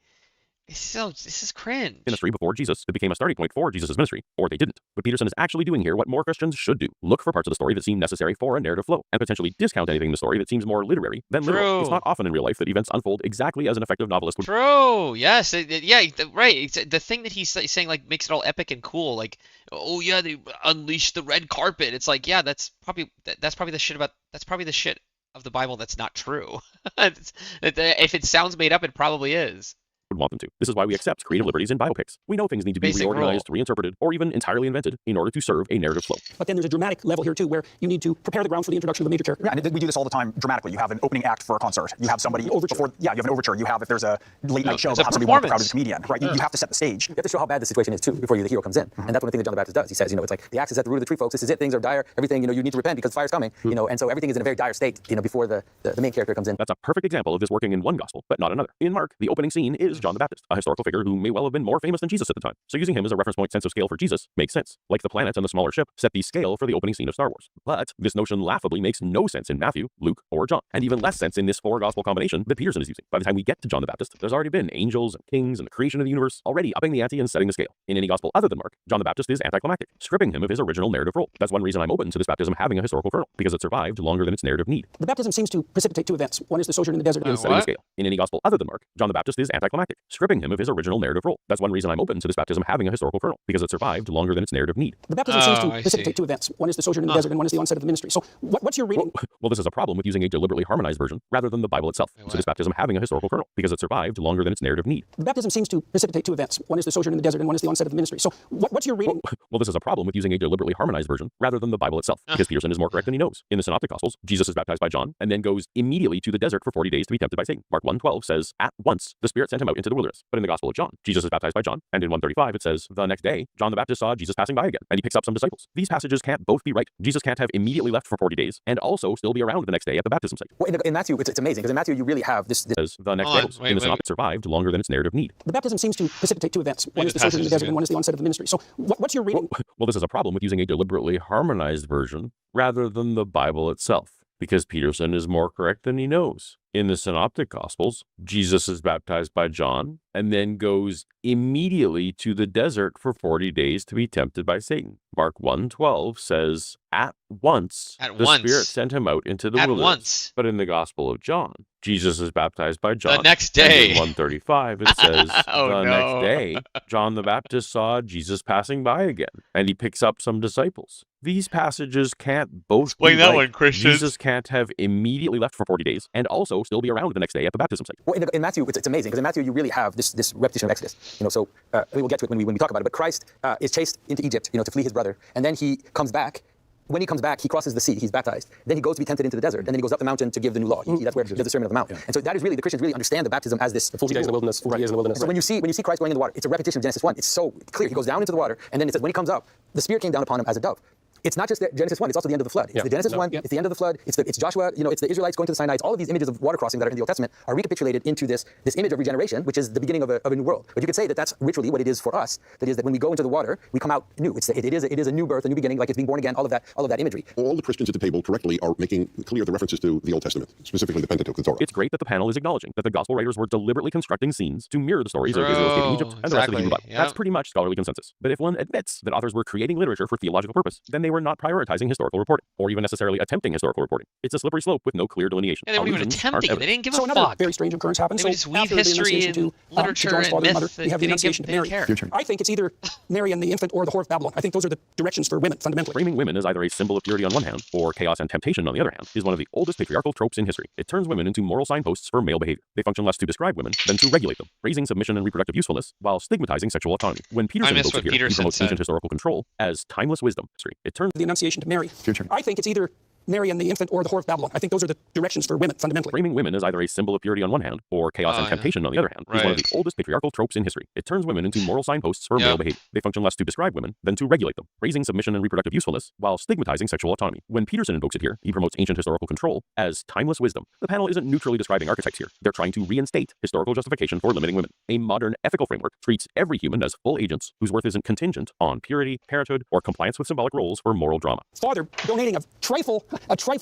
This is cringe. Ministry before Jesus, it became a starting point for Jesus' ministry, or they didn't. But Peterson is actually doing here what more Christians should do. Look for parts of the story that seem necessary for a narrative flow, and potentially discount anything in the story that seems more literary than literal. It's not often in real life that events unfold exactly as an effective novelist would. True, yes, yeah, right. It's, the thing that he's saying like makes it all epic and cool, like, oh yeah, they unleashed the red carpet. It's like, yeah, that's probably the shit of the Bible that's not true. If it sounds made up, it probably is. Would want them to. This is why we accept creative liberties in biopics. We know things need to be reorganized, reinterpreted, or even entirely invented in order to serve a narrative flow. But then there's a dramatic level here too, where you need to prepare the ground for the introduction of a major character. Yeah, and we do this all the time dramatically. You have an opening act for a concert. You have somebody before. Yeah, you have an overture. You have, if there's a late night show, you'll have somebody warm up the crowd as a comedian. Right? You have to set the stage. You have to show how bad the situation is too before the hero comes in. And that's one thing that John the Baptist does. He says, it's like the axe is at the root of the tree, folks. This is it. Things are dire. Everything, you need to repent because fire's coming. And so everything is in a very dire state. Before the main character comes in. That's a perfect example of this working in one gospel, but not another. In Mark, the opening scene is is John the Baptist, a historical figure who may well have been more famous than Jesus at the time. So using him as a reference point sense of scale for Jesus makes sense. Like the planet and the smaller ship set the scale for the opening scene of Star Wars. But this notion laughably makes no sense in Matthew, Luke, or John, and even less sense in this four-gospel combination that Peterson is using. By the time we get to John the Baptist, there's already been angels and kings and the creation of the universe already upping the ante and setting the scale. In any gospel other than Mark, John the Baptist is anticlimactic, stripping him of his original narrative role. That's one reason I'm open to this baptism having a historical kernel, because it survived longer than its narrative need. The baptism seems to precipitate two events. One is the sojourn in the desert. And setting the scale. In any gospel other than Mark, John the Baptist is anticlimactic, stripping him of his original narrative role. That's one reason I'm open to this baptism having a historical kernel, because it survived longer than its narrative need. The baptism seems to precipitate two events. One is the sojourn in the desert, and one is the onset of the ministry. So what's your reading? Well, this is a problem with using a deliberately harmonized version rather than the Bible itself. So this baptism having a historical kernel, because it survived longer than its narrative need. The baptism seems to precipitate two events. One is the sojourn in the desert, and one is the onset of the ministry. So what's your reading? Well, this is a problem with using a deliberately harmonized version rather than the Bible itself, because Peterson is more correct than he knows. In the Synoptic Gospels, Jesus is baptized by John and then goes immediately to the desert for 40 days to be tempted by Satan. Mark 1:12 says, at once the Spirit sent him out into the wilderness. But in the Gospel of John, Jesus is baptized by John, and in 1:35 it says, the next day, John the Baptist saw Jesus passing by again, and he picks up some disciples. These passages can't both be right. Jesus can't have immediately left for 40 days and also still be around the next day at the baptism site. Well, in Matthew, it's amazing, because in Matthew you really have this says, the next day, in the Synoptic survived longer than its narrative need. The baptism seems to precipitate two events. One is the sojourn in the desert, and one is the onset of the ministry. So what's your reading? Well, this is a problem with using a deliberately harmonized version rather than the Bible itself, because Peterson is more correct than he knows. In the Synoptic Gospels, Jesus is baptized by John and then goes immediately to the desert for 40 days to be tempted by Satan. Mark 1:12 says, at once the Spirit sent him out into the wilderness. But in the Gospel of John, Jesus is baptized by John. The next day. And in 1:35 it says, next day, John the Baptist saw Jesus passing by again, and he picks up some disciples. These passages can't both explain be that right. one, Christian. Jesus can't have immediately left for 40 days and also still be around the next day at the baptism site. Well, in Matthew, it's amazing, because in Matthew you really have this repetition of Exodus. So we will get to it when we talk about it. But Christ is chased into Egypt, to flee his brother, and then he comes back. When he comes back, he crosses the sea. He's baptized. Then he goes to be tempted into the desert. And then he goes up the mountain to give the new law. That's where he does the Sermon on the Mount. Yeah. And so that is really, the Christians really understand the baptism as this. 40 days in the wilderness, 40 years in the wilderness. So when you see Christ going in the water, it's a repetition of Genesis 1. It's so clear. He goes down into the water, and then it says when he comes up, the Spirit came down upon him as a dove. It's not just Genesis 1, it's also the end of the flood. It's the Genesis 1, it's the end of the flood, it's Joshua, it's the Israelites going to the Sinai. All of these images of water crossing that are in the Old Testament are recapitulated into this image of regeneration, which is the beginning of a new world. But you could say that that's ritually what it is for us. That is that when we go into the water, we come out new. It is a new birth, a new beginning, like it's being born again, all of that imagery. All the Christians at the table correctly are making clear the references to the Old Testament, specifically the Pentateuch, the Torah. It's great that the panel is acknowledging that the gospel writers were deliberately constructing scenes to mirror the stories of Israel escaping Egypt and the rest of the Hebrew Bible. That's pretty much scholarly consensus. But if one admits that authors were creating literature for theological purpose, then they were not prioritizing historical reporting, or even necessarily attempting historical reporting. It's a slippery slope with no clear delineation. Yeah, they weren't even attempting it. They didn't give a fuck. Another very strange occurrence happened. They would just weave history and literature John's father and mother, myth. we have the Annunciation to Mary. I think it's either Mary and the infant or the Whore of Babylon. I think those are the directions for women, fundamentally. Framing women as either a symbol of purity on one hand, or chaos and temptation on the other hand, is one of the oldest patriarchal tropes in history. It turns women into moral signposts for male behavior. They function less to describe women than to regulate them, raising submission and reproductive usefulness while stigmatizing sexual autonomy. When Peterson invokes it here, he promotes ancient historical control as timeless wisdom. It turns the Annunciation to Mary. I think it's either Mary and the infant or the Whore of Babylon. I think those are the directions for women, fundamentally. Framing women as either a symbol of purity on one hand, or chaos and temptation on the other hand, is one of the oldest patriarchal tropes in history. It turns women into moral signposts for male behavior. They function less to describe women than to regulate them, raising submission and reproductive usefulness while stigmatizing sexual autonomy. When Peterson invokes it here, he promotes ancient historical control as timeless wisdom. The panel isn't neutrally describing archetypes here. They're trying to reinstate historical justification for limiting women. A modern ethical framework treats every human as full agents whose worth isn't contingent on purity, parenthood, or compliance with symbolic roles for moral drama. Father donating a trifle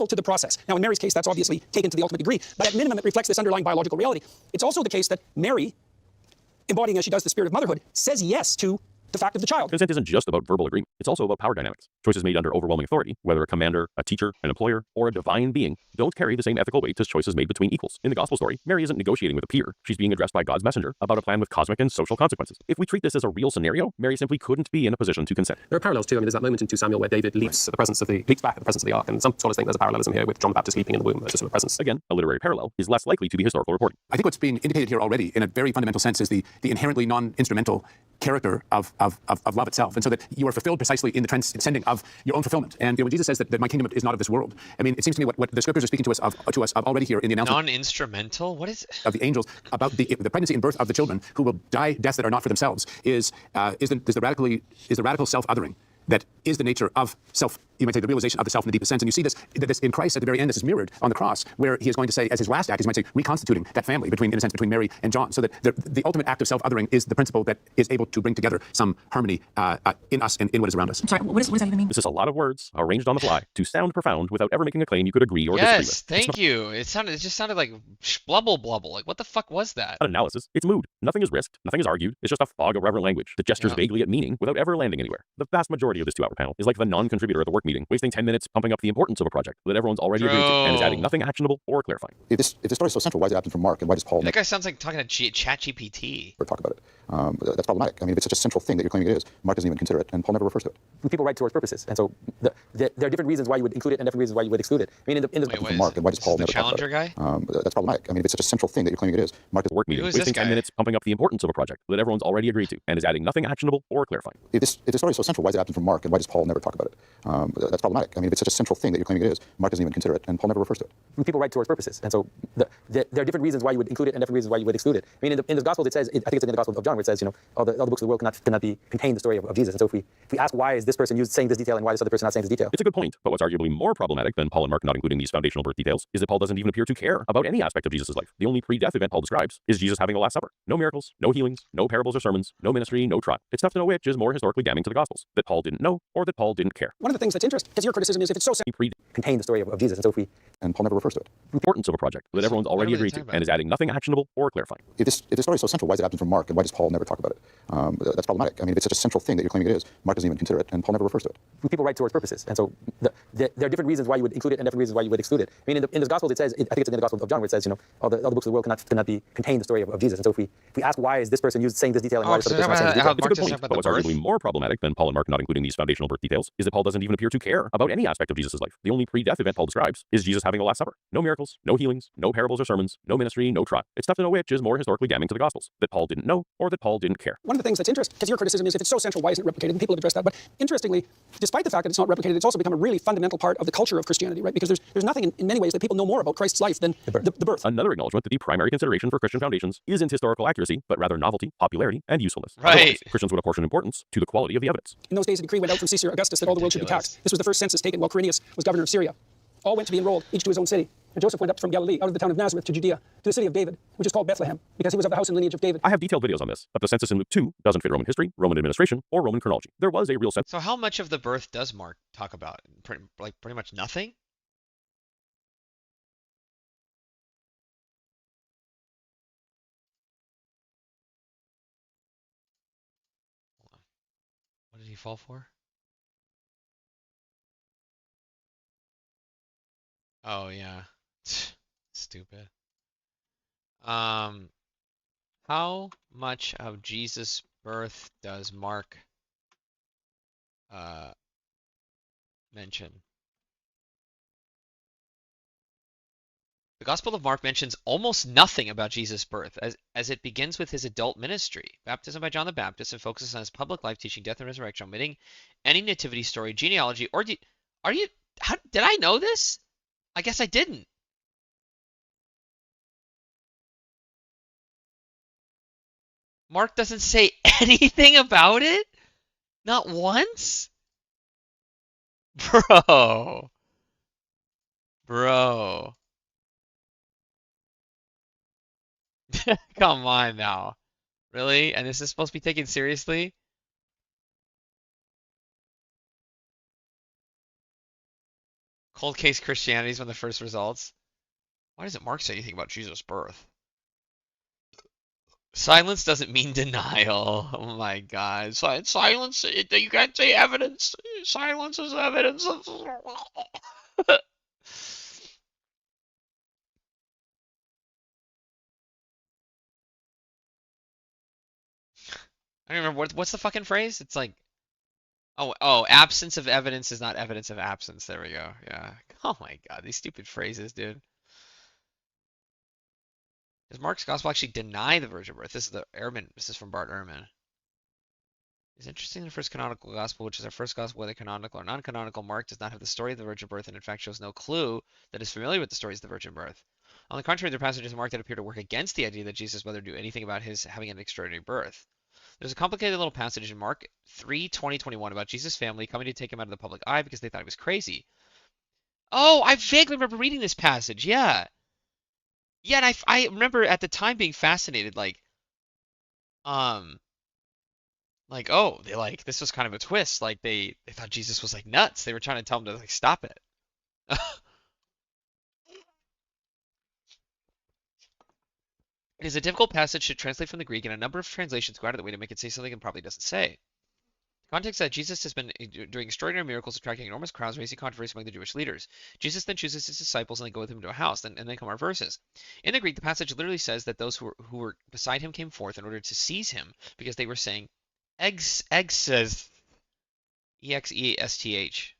to the process. Now, in Mary's case, that's obviously taken to the ultimate degree, but at minimum, it reflects this underlying biological reality. It's also the case that Mary, embodying as she does the spirit of motherhood, says yes to the fact of the child. Consent isn't just about verbal agreement. It's also about power dynamics. Choices made under overwhelming authority, whether a commander, a teacher, an employer, or a divine being, don't carry the same ethical weight as choices made between equals. In the gospel story, Mary isn't negotiating with a peer. She's being addressed by God's messenger about a plan with cosmic and social consequences. If we treat this as a real scenario, Mary simply couldn't be in a position to consent. There are parallels too. There's that moment in 2 Samuel where David leaps back at the presence of the ark, and some scholars think there's a parallelism here with John the Baptist leaping in the womb versus in the presence. Again, a literary parallel is less likely to be historical reporting. I think what's being indicated here already, in a very fundamental sense, is the inherently non-instrumental character of love itself. And so that you are fulfilled precisely in the transcending of your own fulfillment. And when Jesus says that my kingdom is not of this world, I mean, it seems to me what the scriptures are speaking to us of already here in the announcement. Non-instrumental? What is it? Of the angels about the pregnancy and birth of the children who will die deaths that are not for themselves is the radical self-othering that is the nature of you might say, the realization of the self in the deepest sense. And you see this in Christ at the very end. This is mirrored on the cross, where he is going to say, as his last act, he might say, reconstituting that family in a sense, between Mary and John, so that the ultimate act of self-othering is the principle that is able to bring together some harmony in us and in what is around us. I'm sorry, what does that even mean? This is a lot of words arranged on the fly to sound profound without ever making a claim you could agree or disagree with. Yes, thank you. It just sounded like blubble blubble. Like what the fuck was that? Not analysis. It's mood. Nothing is risked. Nothing is argued. It's just a fog of reverent language that gestures vaguely at meaning without ever landing anywhere. The vast majority of this 2-hour panel is like the non-contributor at the work meeting, wasting 10 minutes pumping up the importance of a project that everyone's already agreed to and is adding nothing actionable or clarifying. If this story is so central, why is it absent from Mark, and why does Paul? That guy sounds like talking to ChatGPT. Talk about it. That's problematic. I mean, if it's such a central thing that you're claiming it is, Mark doesn't even consider it, and Paul never refers to it. People write towards purposes, and so there are different reasons why you would include it and different reasons why you would exclude it. I mean, in this from Mark, and why does Paul never talk about Challenger it? guy? That's problematic. I mean, if it's such a central thing that you're claiming it is, Mark doesn't work meeting, wasting 10 minutes pumping up the importance of a project that everyone's already agreed to and is adding nothing actionable or clarifying. If this story is so central, why is it absent from Mark, and why does Paul never talk about it? That's problematic. I mean, if it's such a central thing that you're claiming it is, Mark doesn't even consider it, and Paul never refers to it. People write towards purposes, and so there are different reasons why you would include it and different reasons why you would exclude it. I mean, in the Gospels it says, I think it's in the Gospel of John, where it says, all the books of the world cannot contain the story of Jesus. And so if we ask why is this person saying this detail and why is this other person not saying this detail? It's a good point, but what's arguably more problematic than Paul and Mark not including these foundational birth details is that Paul doesn't even appear to care about any aspect of Jesus' life. The only pre-death event Paul describes is Jesus having the Last Supper. No miracles, no healings, no parables or sermons, no ministry, no trial. It's tough to know which is more historically damning to the Gospels, that Paul didn't know or that Paul didn't care. One of the things that's interesting, because your criticism is if it's so central, contain the story of Jesus. And so and Paul never refers to it. Importance of a project that everyone's already agreed to and is adding nothing actionable or clarifying. If this story is so central, why is it absent from Mark, and why does Paul never talk about it? That's problematic. I mean, if it's such a central thing that you're claiming it is, Mark doesn't even consider it, and Paul never refers to it. People write towards purposes, and so there are different reasons why you would include it and different reasons why you would exclude it. I mean, in the Gospels it says, I think it's in the Gospel of John, where it says, all the books of the world cannot contain the story of Jesus. And so if we ask why is this person saying this detail and why is this other person not saying this detail? It's a good point, but what's arguably more problematic than Paul and Mark not including these foundational birth details is that Paul doesn't even appear to care about any aspect of Jesus' life. The only pre-death event Paul describes is Jesus having the Last Supper. No miracles, no healings, no parables or sermons, no ministry, no trial. It's tough to know which is more historically damning to the Gospels, that Paul didn't know or that Paul didn't care. One of the things that's interesting, because your criticism is if it's so central, why isn't it replicated? And people have addressed that. But interestingly, despite the fact that it's not replicated, it's also become a really fundamental part of the culture of Christianity, right? Because there's nothing in many ways that people know more about Christ's life than the birth. Another acknowledgement that the primary consideration for Christian foundations isn't historical accuracy, but rather novelty, popularity, and usefulness. Right. Otherwise, Christians would apportion importance to the quality of the evidence. In those days, a decree went out from Caesar Augustus that all the world should be taxed. This was the first census taken while Quirinius was governor of Syria. All went to be enrolled, each to his own city. And Joseph went up from Galilee, out of the town of Nazareth to Judea, to the city of David, which is called Bethlehem, because he was of the house and lineage of David. I have detailed videos on this, but the census in Luke 2 doesn't fit Roman history, Roman administration, or Roman chronology. There was a real census. So how much of the birth does Mark talk about? Pretty much nothing? Hold on. What did he fall for? Oh yeah. Stupid. How much of Jesus' birth does Mark mention? The Gospel of Mark mentions almost nothing about Jesus' birth, as it begins with his adult ministry, baptism by John the Baptist, and focuses on his public life, teaching death and resurrection, omitting any nativity story, genealogy, or did I know this? I guess I didn't. Mark doesn't say anything about it? Not once? Bro. Come on now. Really? And this is supposed to be taken seriously? Cold case Christianity is one of the first results. Why doesn't Mark say anything about Jesus' birth? Silence doesn't mean denial. Oh my God. Silence, you can't say evidence. Silence is evidence of... I don't remember what's the fucking phrase? It's like, oh, absence of evidence is not evidence of absence. There we go. Yeah. Oh my God, these stupid phrases, dude. Does Mark's gospel actually deny the virgin birth? This is from Bart Ehrman. It's interesting the first canonical gospel, which is our first gospel, whether canonical or non-canonical, Mark does not have the story of the virgin birth and in fact shows no clue that is familiar with the stories of the virgin birth. On the contrary, there are passages in Mark that appear to work against the idea that Jesus' mother knew anything about his having an extraordinary birth. There's a complicated little passage in Mark 3:20-21 about Jesus' family coming to take him out of the public eye because they thought he was crazy. Oh, I vaguely remember reading this passage. Yeah. Yeah, and I remember at the time being fascinated, um, oh, they this was kind of a twist. Like they thought Jesus was like nuts. They were trying to tell him to like stop it. It is a difficult passage to translate from the Greek, and a number of translations go out of the way to make it say something it probably doesn't say. Context that Jesus has been doing extraordinary miracles, attracting enormous crowds, raising controversy among the Jewish leaders. Jesus then chooses his disciples and they go with him to a house, and then come our verses. In the Greek, the passage literally says that those who were beside him came forth in order to seize him because they were saying, Exesth, E-X-E-S-T-H.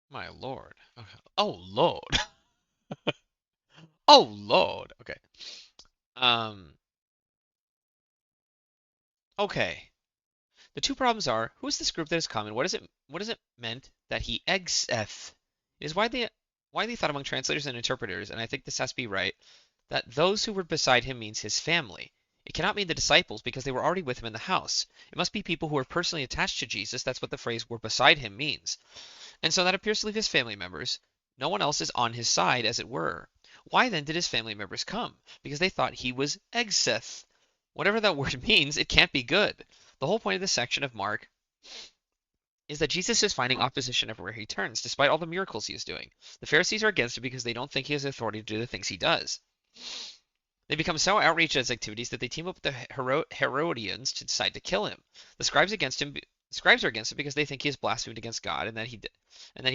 My lord. Okay. Oh lord. Oh lord. Okay. Okay. The two problems are, who is this group that has come, and what is it meant that he exeth? It is widely thought among translators and interpreters, and I think this has to be right, that those who were beside him means his family. It cannot mean the disciples because they were already with him in the house. It must be people who are personally attached to Jesus. That's what the phrase were beside him means. And so that appears to leave his family members. No one else is on his side, as it were. Why then did his family members come? Because they thought he was exeth. Whatever that word means, it can't be good. The whole point of this section of Mark is that Jesus is finding opposition everywhere he turns, despite all the miracles he is doing. The Pharisees are against him because they don't think he has authority to do the things he does. They become so outraged at his activities that they team up with the Herodians to decide to kill him. The scribes are against him because they think he has blasphemed against God, and that he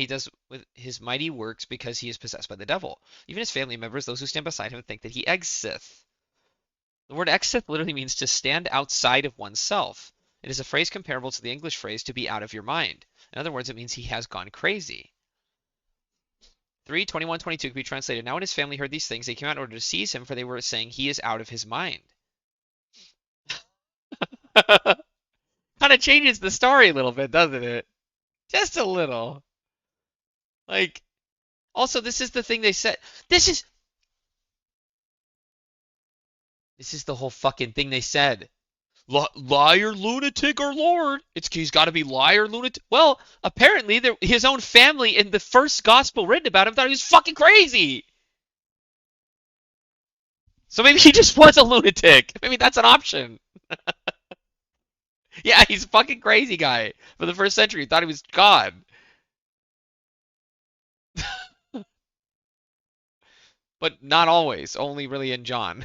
does with his mighty works because he is possessed by the devil. Even his family members, those who stand beside him, think that he exeth. The word exeth literally means to stand outside of oneself. It is a phrase comparable to the English phrase to be out of your mind. In other words, it means he has gone crazy. 3:21-22 could be translated, now when his family heard these things, they came out in order to seize him, for they were saying he is out of his mind. Kind of changes the story a little bit, doesn't it? Just a little. Also, this is the thing they said. This is the whole fucking thing they said. Liar, lunatic, or Lord. He's got to be liar, lunatic. Well, apparently his own family in the first gospel written about him thought he was fucking crazy. So maybe he just was a lunatic. Maybe that's an option. Yeah, he's a fucking crazy guy for the first century. He thought he was God. But not always. Only really in John.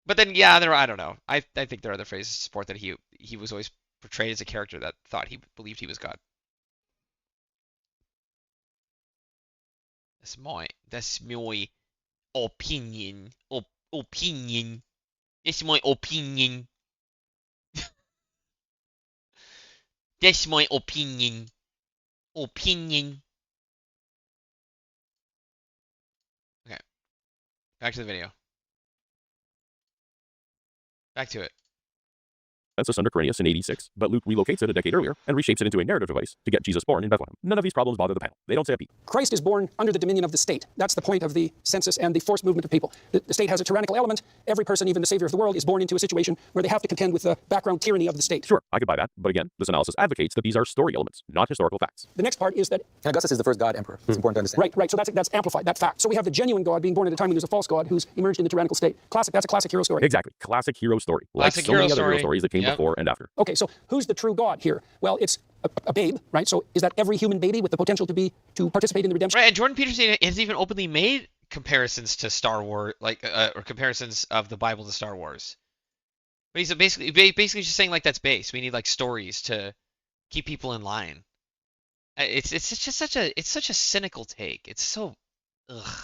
But then, yeah, I don't know. I think there are other phrases to support that he was always portrayed as a character that thought he believed he was God. That's my opinion. Opinion. That's my opinion. That's my opinion. Opinion. Okay. Back to the video. Back to it. Census under Quirinius in 86, but Luke relocates it a decade earlier and reshapes it into a narrative device to get Jesus born in Bethlehem. None of these problems bother the panel. They don't say a peep. Christ is born under the dominion of the state. That's the point of the census and the forced movement of people. The state has a tyrannical element. Every person, even the savior of the world, is born into a situation where they have to contend with the background tyranny of the state. Sure, I could buy that, but again, this analysis advocates that these are story elements, not historical facts. The next part is that Augustus is the first God emperor. It's important to understand. Right. So that's amplified, that fact. So we have the genuine God being born at a time when there's a false God who's emerged in the tyrannical state. That's a classic hero story. Exactly. Classic hero story. Classic like so many other hero stories that came before and after. Okay, so who's the true God here? Well, it's a babe, right? So is that every human baby with the potential to participate in the redemption? Right, and Jordan Peterson has even openly made comparisons to Star Wars, or comparisons of the Bible to Star Wars. But he's basically just saying that's base. We need stories to keep people in line. It's just such a cynical take. It's so ugh.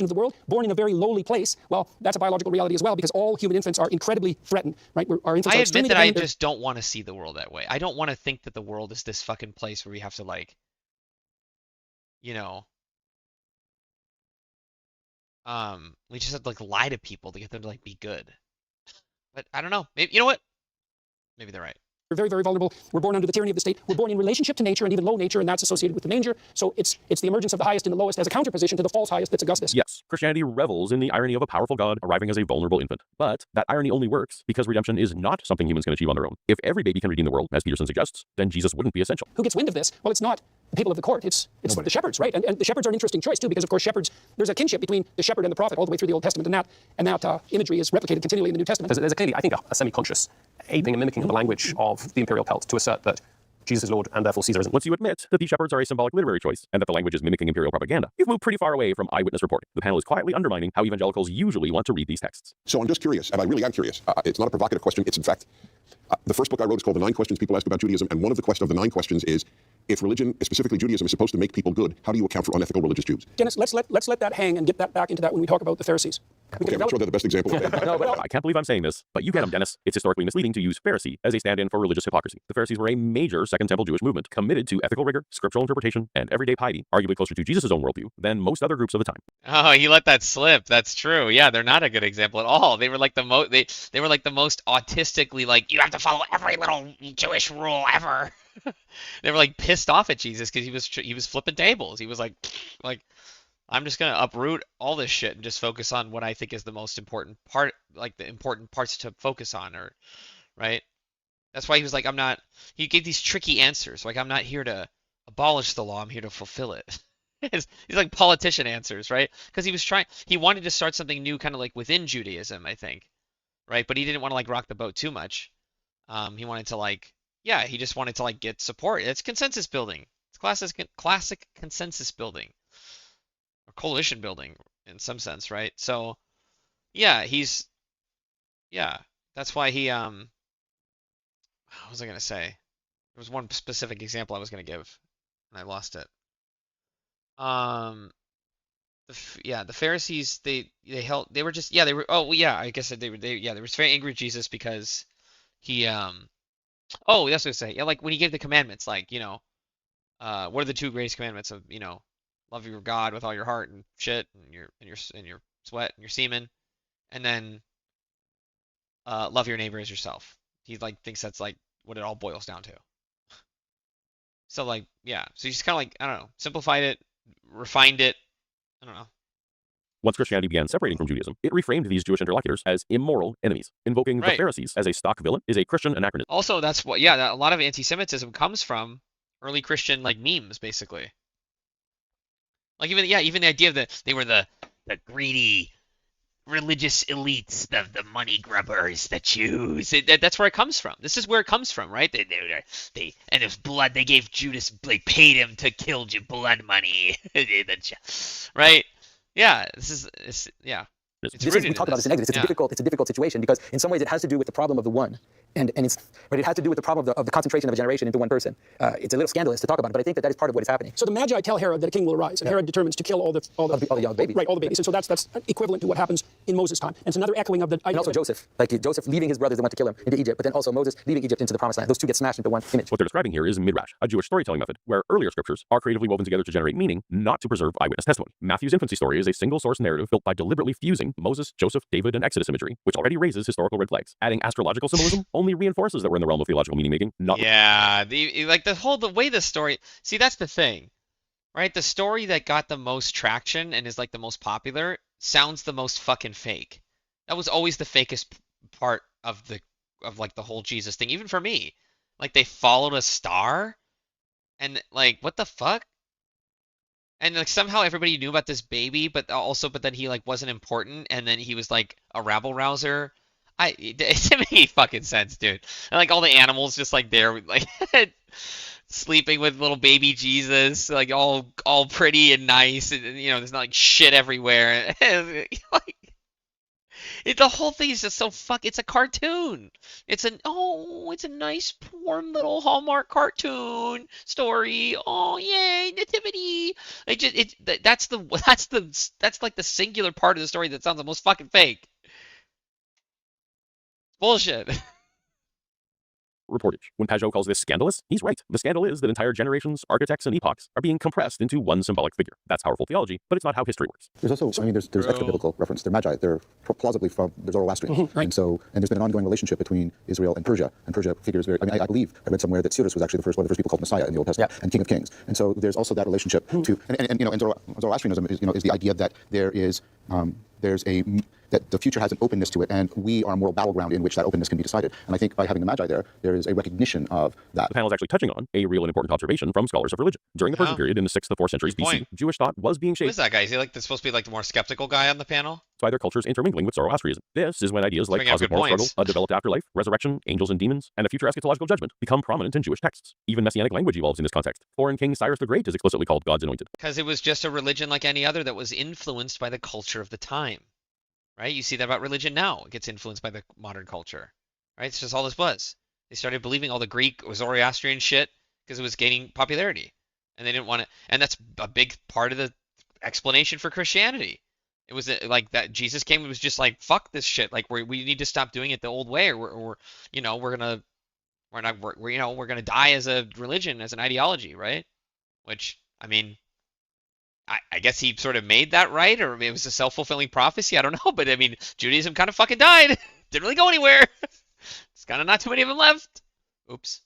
Of the world, born in a very lowly place. Well, that's a biological reality as well, because all human infants are incredibly threatened, right? Our infants I are admit that I just don't want to see the world that way. I don't want to think that the world is this fucking place where we have to We just had to like lie to people to get them to like be good. But I don't know. Maybe you know what? Maybe they're right. We're very, very vulnerable. We're born under the tyranny of the state. We're born in relationship to nature and even low nature, and that's associated with the manger. So it's the emergence of the highest and the lowest as a counterposition to the false highest that's Augustus. Yes, Christianity revels in the irony of a powerful God arriving as a vulnerable infant. But that irony only works because redemption is not something humans can achieve on their own. If every baby can redeem the world, as Peterson suggests, then Jesus wouldn't be essential. Who gets wind of this? Well, it's not the people of the court. It's the shepherds, right? And the shepherds are an interesting choice too, because of course shepherds, there's a kinship between the shepherd and the prophet all the way through the Old Testament, and that imagery is replicated continually in the New Testament. There's clearly, I think, a semi-conscious aping and mimicking of the language of the imperial cult to assert that Jesus is Lord and therefore Caesar isn't. Once you admit that these shepherds are a symbolic literary choice and that the language is mimicking imperial propaganda, you've moved pretty far away from eyewitness reporting. The panel is quietly undermining how evangelicals usually want to read these texts. So I'm just curious, and I really am curious. It's not a provocative question. It's in fact, the first book I wrote is called The 9 Questions People Ask About Judaism, and one of the 9 questions is, if religion, specifically Judaism, is supposed to make people good, how do you account for unethical religious Jews? Dennis, let's let that hang and get that back into that when we talk about the Pharisees. Okay, I'm not sure they're the best example of that. No, but I can't believe I'm saying this, but you get them, Dennis. It's historically misleading to use Pharisee as a stand-in for religious hypocrisy. The Pharisees were a major Second Temple Jewish movement committed to ethical rigor, scriptural interpretation, and everyday piety, arguably closer to Jesus' own worldview than most other groups of the time. Oh, you let that slip. That's true. Yeah, they're not a good example at all. They were like the they were like the most autistically like you have to follow every little Jewish rule ever. They were like pissed off at Jesus because he was flipping tables. He was like I'm just gonna uproot all this shit and just focus on what I think is the most important part, like the important parts to focus on, or right. That's why he was like, he gave these tricky answers. Like, I'm not here to abolish the law. I'm here to fulfill it. He's like politician answers, right? Because he wanted to start something new kind of like within Judaism, I think, right? But he didn't want to like rock the boat too much. He wanted to he just wanted to like get support. It's consensus building. It's classic consensus building or coalition building in some sense, right? So, yeah, that's why he, what was I going to say? There was one specific example I was going to give, and I lost it. The Pharisees, they were just, they were, I guess they were very angry with Jesus because he, that's what I was going to say. Yeah, like when he gave the commandments, like, what are the 2 greatest commandments of, love your God with all your heart and shit, and your sweat and your semen, and then love your neighbor as yourself. He like thinks that's like what it all boils down to. So like, yeah, so he's kind of like, I don't know, simplified it, refined it. I don't know. Once Christianity began separating from Judaism, it reframed these Jewish interlocutors as immoral enemies. Invoking the Pharisees as a stock villain is a Christian anachronism. Also, that's what, a lot of anti-Semitism comes from early Christian like memes, basically. Like even the idea of they were the greedy religious elites, the money grubbers, the Jews. That's where it comes from. This is where it comes from, right? They and it was blood. They gave Judas, they paid him to kill you, blood money, right? Yeah, it's we talked about this in Exodus. It's a difficult situation because in some ways it has to do with the problem of the one, but it has to do with the problem of the concentration of a generation into one person. It's a little scandalous to talk about it, but I think that is part of what is happening. So the Magi tell Herod that a king will arise, and Herod determines to kill all the babies. Right, all the babies. And so that's equivalent to what happens in Moses' time. And it's another echoing of the idea. And also Joseph, Joseph leaving his brothers that went to kill him into Egypt, but then also Moses leaving Egypt into the Promised Land. Those two get smashed into one image. What they're describing here is midrash, a Jewish storytelling method where earlier scriptures are creatively woven together to generate meaning, not to preserve eyewitness testimony. Matthew's infancy story is a single source narrative built by deliberately fusing Moses, Joseph, David, and Exodus imagery, which already raises historical red flags. Adding astrological symbolism only reinforces that we're in the realm of theological meaning making, not the way the story. See, that's the thing, right? The story that got the most traction and is like the most popular sounds the most fucking fake. That was always the fakest part of the whole Jesus thing, even for me. Like they followed a star, and like what the fuck? And like somehow everybody knew about this baby, but then he like wasn't important, and then he was like a rabble rouser. It didn't make fucking sense, dude. And like all the animals just like there, like sleeping with little baby Jesus, like all pretty and nice, and there's not like shit everywhere. Like the whole thing is just so it's a cartoon. It's a nice warm little Hallmark cartoon story. Oh yay, nativity. That's like the singular part of the story that sounds the most fucking fake. Bullshit. reportage. When Pajot calls this scandalous, he's right. The scandal is that entire generations, architects, and epochs are being compressed into one symbolic figure. That's powerful theology, but it's not how history works. There's also, I mean, there's extra biblical reference. They're magi. They're plausibly from the Zoroastrians, and so there's been an ongoing relationship between Israel and Persia figures very. I mean, I believe I read somewhere that Cyrus was actually one of the first people called Messiah in the Old Testament and King of Kings, and so there's also that relationship to, and you know, and Zoroastrianism is the idea that that the future has an openness to it, and we are a moral battleground in which that openness can be decided. And I think by having the Magi there is a recognition of that. The panel is actually touching on a real and important observation from scholars of religion. During the Persian period in the 6th to 4th centuries BC, Jewish thought was being shaped. Who is that guy? Is he like supposed to be like the more skeptical guy on the panel? By their cultures intermingling with Zoroastrianism. This is when ideas like cosmic moral struggle, a developed afterlife, resurrection, angels and demons, and a future eschatological judgment become prominent in Jewish texts. Even messianic language evolves in this context. Foreign King Cyrus the Great is explicitly called God's anointed. Because it was just a religion like any other that was influenced by the culture of the time. Right? You see that about religion now. It gets influenced by the modern culture. Right? It's just all this was. They started believing all the Greek or Zoroastrian shit because it was gaining popularity. And they didn't want to. And that's a big part of the explanation for Christianity. It was like that Jesus came and was just like, fuck this shit. Like we need to stop doing it the old way, or you know, we're gonna die as a religion, as an ideology, right? Which, I mean, I guess he sort of made that right, or it was a self-fulfilling prophecy. I don't know, but I mean, Judaism kind of fucking died. Didn't really go anywhere. It's kind of not too many of them left. Oops.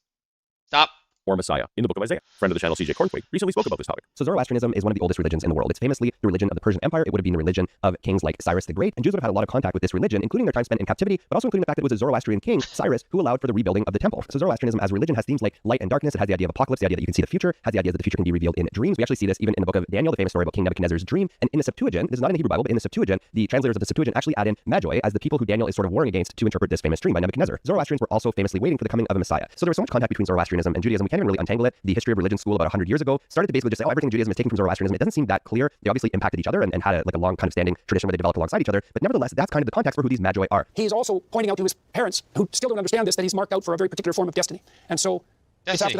Stop. Or Messiah in the book of Isaiah. Friend of the channel, CJ Cornquake, recently spoke about this topic. So Zoroastrianism is one of the oldest religions in the world. It's famously the religion of the Persian Empire. It would have been the religion of kings like Cyrus the Great, and Jews would have had a lot of contact with this religion, including their time spent in captivity, but also including the fact that it was a Zoroastrian king, Cyrus, who allowed for the rebuilding of the temple. So Zoroastrianism as a religion has themes like light and darkness. It has the idea of apocalypse, the idea that you can see the future, has the idea that the future can be revealed in dreams. We actually see this even in the book of Daniel, the famous story about King Nebuchadnezzar's dream. And in the Septuagint, this is not in the Hebrew Bible, but in the Septuagint, the translators of the Septuagint actually add in Magi as the people who Daniel is sort of warring against to interpret this famous dream by Nebuchadnezzar. Zoroastrians were also famously waiting for the coming of a Messiah. So there was so much contact between Zoroastrianism and Judaism, we can't even really untangle it. The history of religion school about 100 years ago started to basically just say, oh, everything in Judaism is taken from Zoroastrianism. It doesn't seem that clear. They obviously impacted each other and had a long kind of standing tradition where they developed alongside each other. But nevertheless, that's kind of the context for who these Magi are. He's also pointing out to his parents, who still don't understand this, that he's marked out for a very particular form of destiny. And so it's after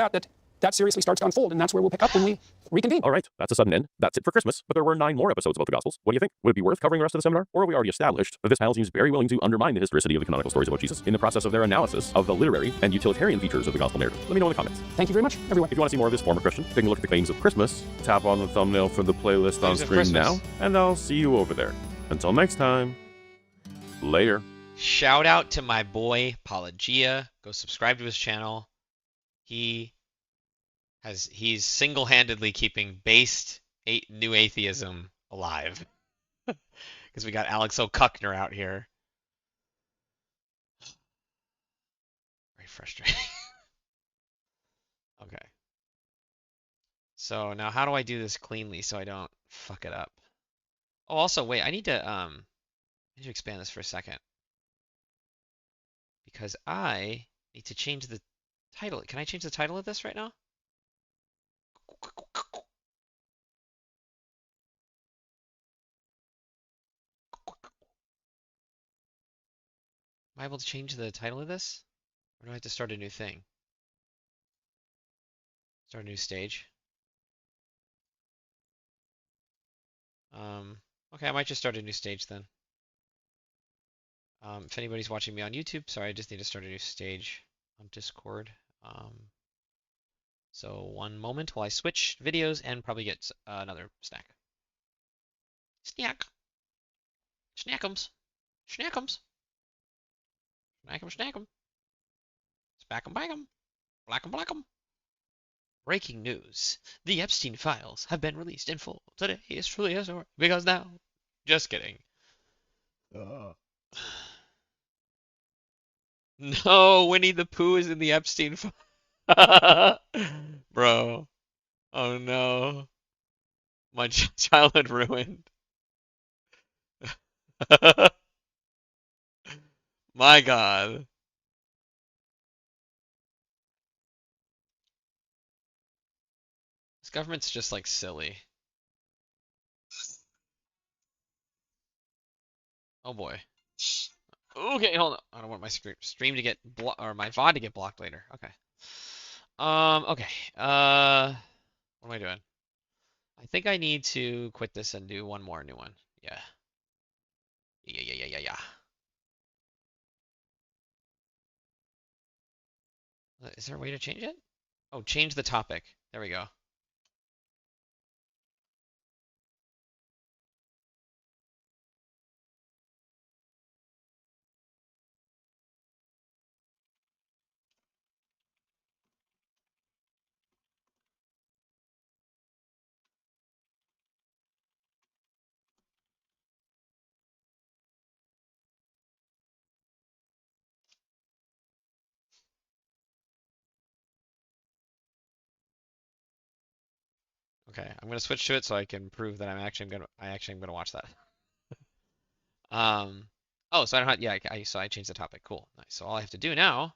that seriously starts to unfold, and that's where we'll pick up when we reconvene. All right, that's a sudden end. That's it for Christmas, but there were 9 more episodes about the Gospels. What do you think? Would it be worth covering the rest of the seminar, or are we already established that this panel seems very willing to undermine the historicity of the canonical stories about Jesus in the process of their analysis of the literary and utilitarian features of the Gospel narrative? Let me know in the comments. Thank you very much, everyone. If you want to see more of this former Christian, taking a look at the claims of Christmas, tap on the thumbnail for the playlist on screen now, and I'll see you over there. Until next time, later. Shout out to my boy Paulogia. Go subscribe to his channel. He's single-handedly keeping based new atheism alive. Because we got Alex O'Cuckner out here. Very frustrating. Okay. So now how do I do this cleanly so I don't fuck it up? Oh, also wait, I need to expand this for a second. Because I need to change the title. Can I change the title of this right now? Am I able to change the title of this? Or do I have to start a new thing? Start a new stage? Okay, I might just start a new stage then. If anybody's watching me on YouTube, sorry, I just need to start a new stage on Discord. So one moment while I switch videos and probably get another snack. Snack. Snackums. Snackums. Snack'em, snack'em. Spack'em, back'em. Black'em, black'em. Breaking news. The Epstein files have been released in full. Today is truly a story. Because now. Just kidding. No, Winnie the Pooh is in the Epstein file. Bro. Oh no. My childhood ruined. My God. This government's just like silly. Oh boy. Okay, hold on. I don't want my stream to get or my VOD to get blocked later. Okay. Okay. What am I doing? I think I need to quit this and do one more new one. Yeah. Yeah. Is there a way to change it? Oh, change the topic. There we go. Okay, I'm gonna switch to it so I can prove that I actually am gonna watch that. Oh, so I don't have, yeah, so I changed the topic. Cool, nice. So all I have to do now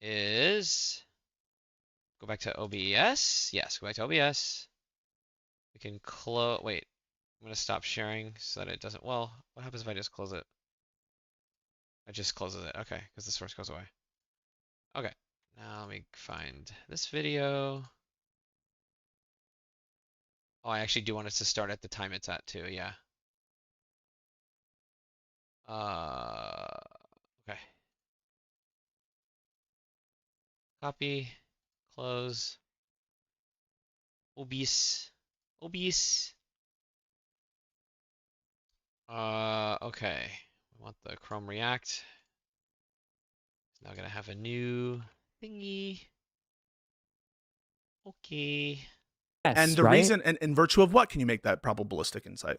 is go back to OBS. Yes, go back to OBS. We can close. Wait, I'm gonna stop sharing so that it doesn't. Well, what happens if I just close it? It just closes it. Okay, because the source goes away. Okay, now let me find this video. Oh, I actually do want it to start at the time it's at too. Yeah. Okay. Copy, close, obese, obese. Okay. We want the Chrome React. It's now gonna have a new thingy. Okay. And the reason, and in virtue of what can you make that probabilistic insight?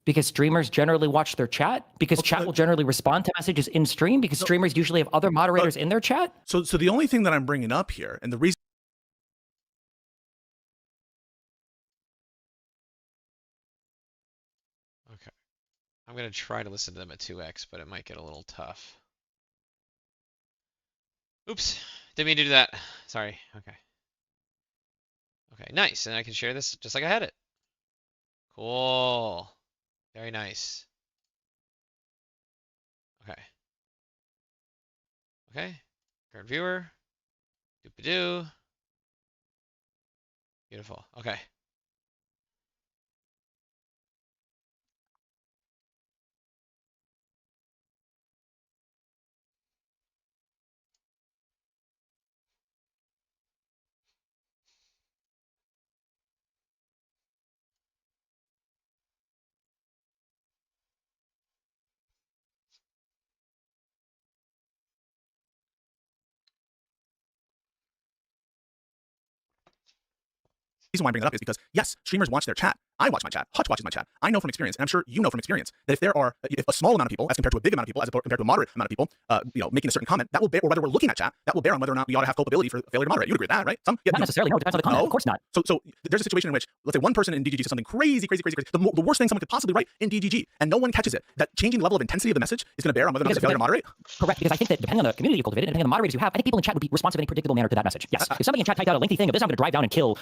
Because streamers generally watch their chat, because chat will generally respond to messages in stream, because streamers usually have other moderators in their chat. So the only thing that I'm bringing up here, and the reason. Okay. I'm gonna try to listen to them at 2x, but it might get a little tough. Oops, didn't mean to do that. Sorry. Okay. Okay, nice. And I can share this just like I had it. Cool. Very nice. Okay. Okay. Current viewer. Doop-a-doo. Beautiful. Okay. The reason why I bring it up is because, yes, streamers watch their chat. I watch my chat. Hutch watches my chat. I know from experience, and I'm sure you know from experience, that if a small amount of people, as compared to a big amount of people, as compared to a moderate amount of people, making a certain comment, that will bear, or whether we're looking at chat, that will bear on whether or not we ought to have culpability for failure to moderate. You agree with that, right? Not necessarily. No, it depends on the comment. No? Of course not. So there's a situation in which, let's say, one person in DGG says something crazy. The worst thing someone could possibly write in DGG, and no one catches it. That changing the level of intensity of the message is going to bear on whether or not it's a failure to moderate. Correct, because I think that depending on the community you cultivated, and depending on the moderators you have, I think people in chat would be responsive in a predictable manner to that message. Yes. If somebody in chat typed out a lengthy thing of this, I'm going to drive down and kill,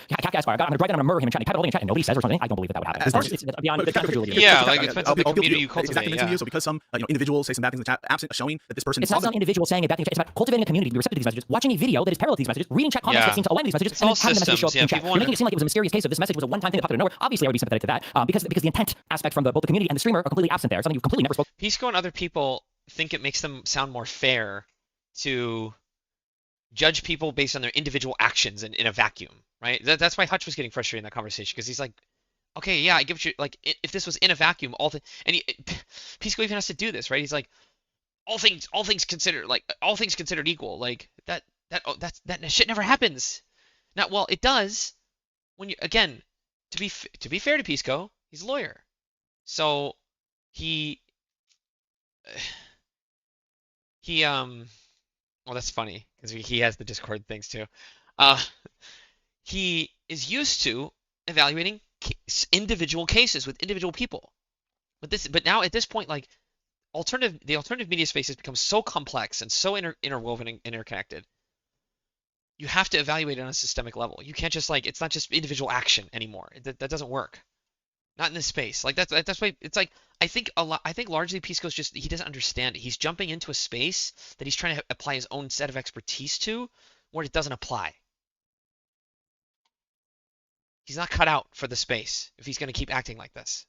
Kafka Aspire. I'm going to drive down and murder him in chat. And he typed it all in chat, and nobody says or something. I don't believe that would happen. It's beyond the credulity. Yeah, like it depends on the community you cultivate. Yeah. So because some individuals say some bad things in the chat, absent showing that this person. It's not some individual saying a bad thing. It's about cultivating a community to be receptive to these messages, watching a video that is parallel to these messages, reading chat comments that seem to align with these messages, and having the messages show up in chat. You're making it seem like it was a mysterious case of this message was a one-time thing that popped out of nowhere. Obviously, I would be sympathetic to that because the intent aspect from both the community and the streamer are completely absent there. Something you completely never spoke. Pisco and other people think it makes them sound more fair to judge people based on their individual actions in a vacuum, right? That's why Hutch was getting frustrated in that conversation, because he's like, okay, yeah, I give you, like, if this was in a vacuum, Pisco even has to do this, right? He's like, all things considered, like, all things considered equal, like, that shit never happens. Now, well, it does when you, again, to be fair to Pisco, he's a lawyer, so well, that's funny because he has the Discord things too. He is used to evaluating individual cases with individual people, but now at this point, like, the alternative media space has become so complex and so interwoven and interconnected. You have to evaluate it on a systemic level. You can't just, like, it's not just individual action anymore. That doesn't work. Not in this space. Like, that's why it's like, I think largely Pisco's just, he doesn't understand it. He's jumping into a space that he's trying to apply his own set of expertise to, where it doesn't apply. He's not cut out for the space if he's going to keep acting like this.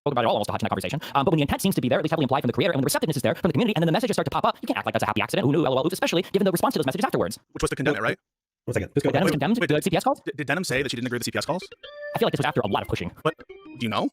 about it all almost to hotch in that conversation. But when the intent seems to be there, at least heavily implied from the creator, and when the receptiveness is there from the community, and then the messages start to pop up, you can't act like that's a happy accident. Who knew? LOL. Especially given the response to those messages afterwards. Which was to condemn it, right? One second. Denham condemned the CPS calls? Did Denham say that she didn't agree with the CPS calls? I feel like this was after a lot of pushing. But do you know?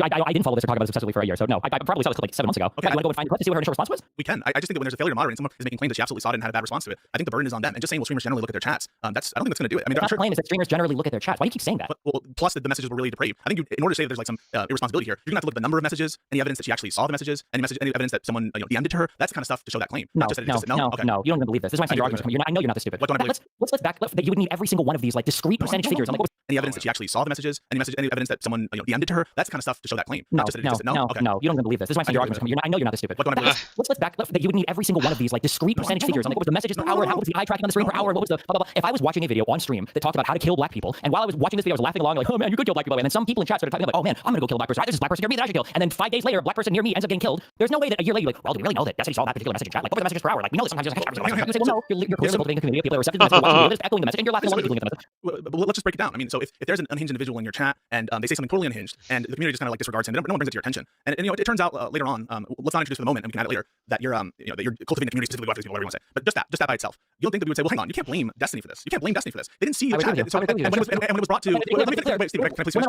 I didn't follow this or talk about this obsessively for a year, so no. I probably saw this clip like 7 months ago. Okay, You want to go and find the clip to see what her initial response was? We can. I just think that when there's a failure to moderate and someone is making claims that she absolutely saw it and had a bad response to it, I think the burden is on them. And just saying, well, streamers generally look at their chats, I don't think that's going to do it. I mean, the claim is that streamers generally look at their chats. Why do you keep saying that? Well, plus that the messages were really depraved. I think in order to say that there's like some irresponsibility here, you're going to have to look at the number of messages, any evidence that she actually saw the messages, any evidence that someone DM'd it to her. That's the kind of stuff to show that claim. No, Not just no. You don't even believe this. This is why I'm saying your argument's coming. I know you're not this stupid. What don't I believe? Let's back. That you would need every single one of these like discrete percentage figures. I'm like, any evidence that she actually saw the messages, any evidence that someone DM'd it to her. That's the kind of stuff to show that claim. No, Not just that it just no, okay. no. You don't even believe this. This is why I'm saying your argument's coming. I know you're not this stupid. What don't I believe? Let's back. That you would need every single one of these like discrete percentage figures. I'm like, what was the messages per hour? How was the eye tracking on the stream per hour? And what was the blah blah blah? If I was watching a video on stream that talked about how to kill black people, and while I was watching this video, I was laughing along like, oh man, you could kill black people, and then some people in chat started typing like, oh man, I'm gonna go kill a black person. This is a black person near me that I should kill. And then 5 days later, a black person near me ends up getting killed. There's no way that a year later you're like, well, do we really know that Destiny saw that particular message in chat? Like, what were the messages per hour? Like, we know that sometimes there's you say, well, no, you're clearly cultivating a community of people that are receptive to the message, watching, just echoing the message, and you're laughing along at the message. But let's just break it down. I mean, so if there's an unhinged individual in your chat and they say something totally unhinged, and the community just kind of like disregards him, no one brings it to your attention, and it turns out later on, let's not introduce for the moment, and we can add it later, that you're that you're cultivating a community specifically about these people, whatever you want to say. But just that by itself, you don't think that we would say, well, hang on, you can't blame Destiny for this. You can't blame Destiny for this. They didn't see your chat. And when it was brought to, let me clear. Wait, Steve, can I please finish?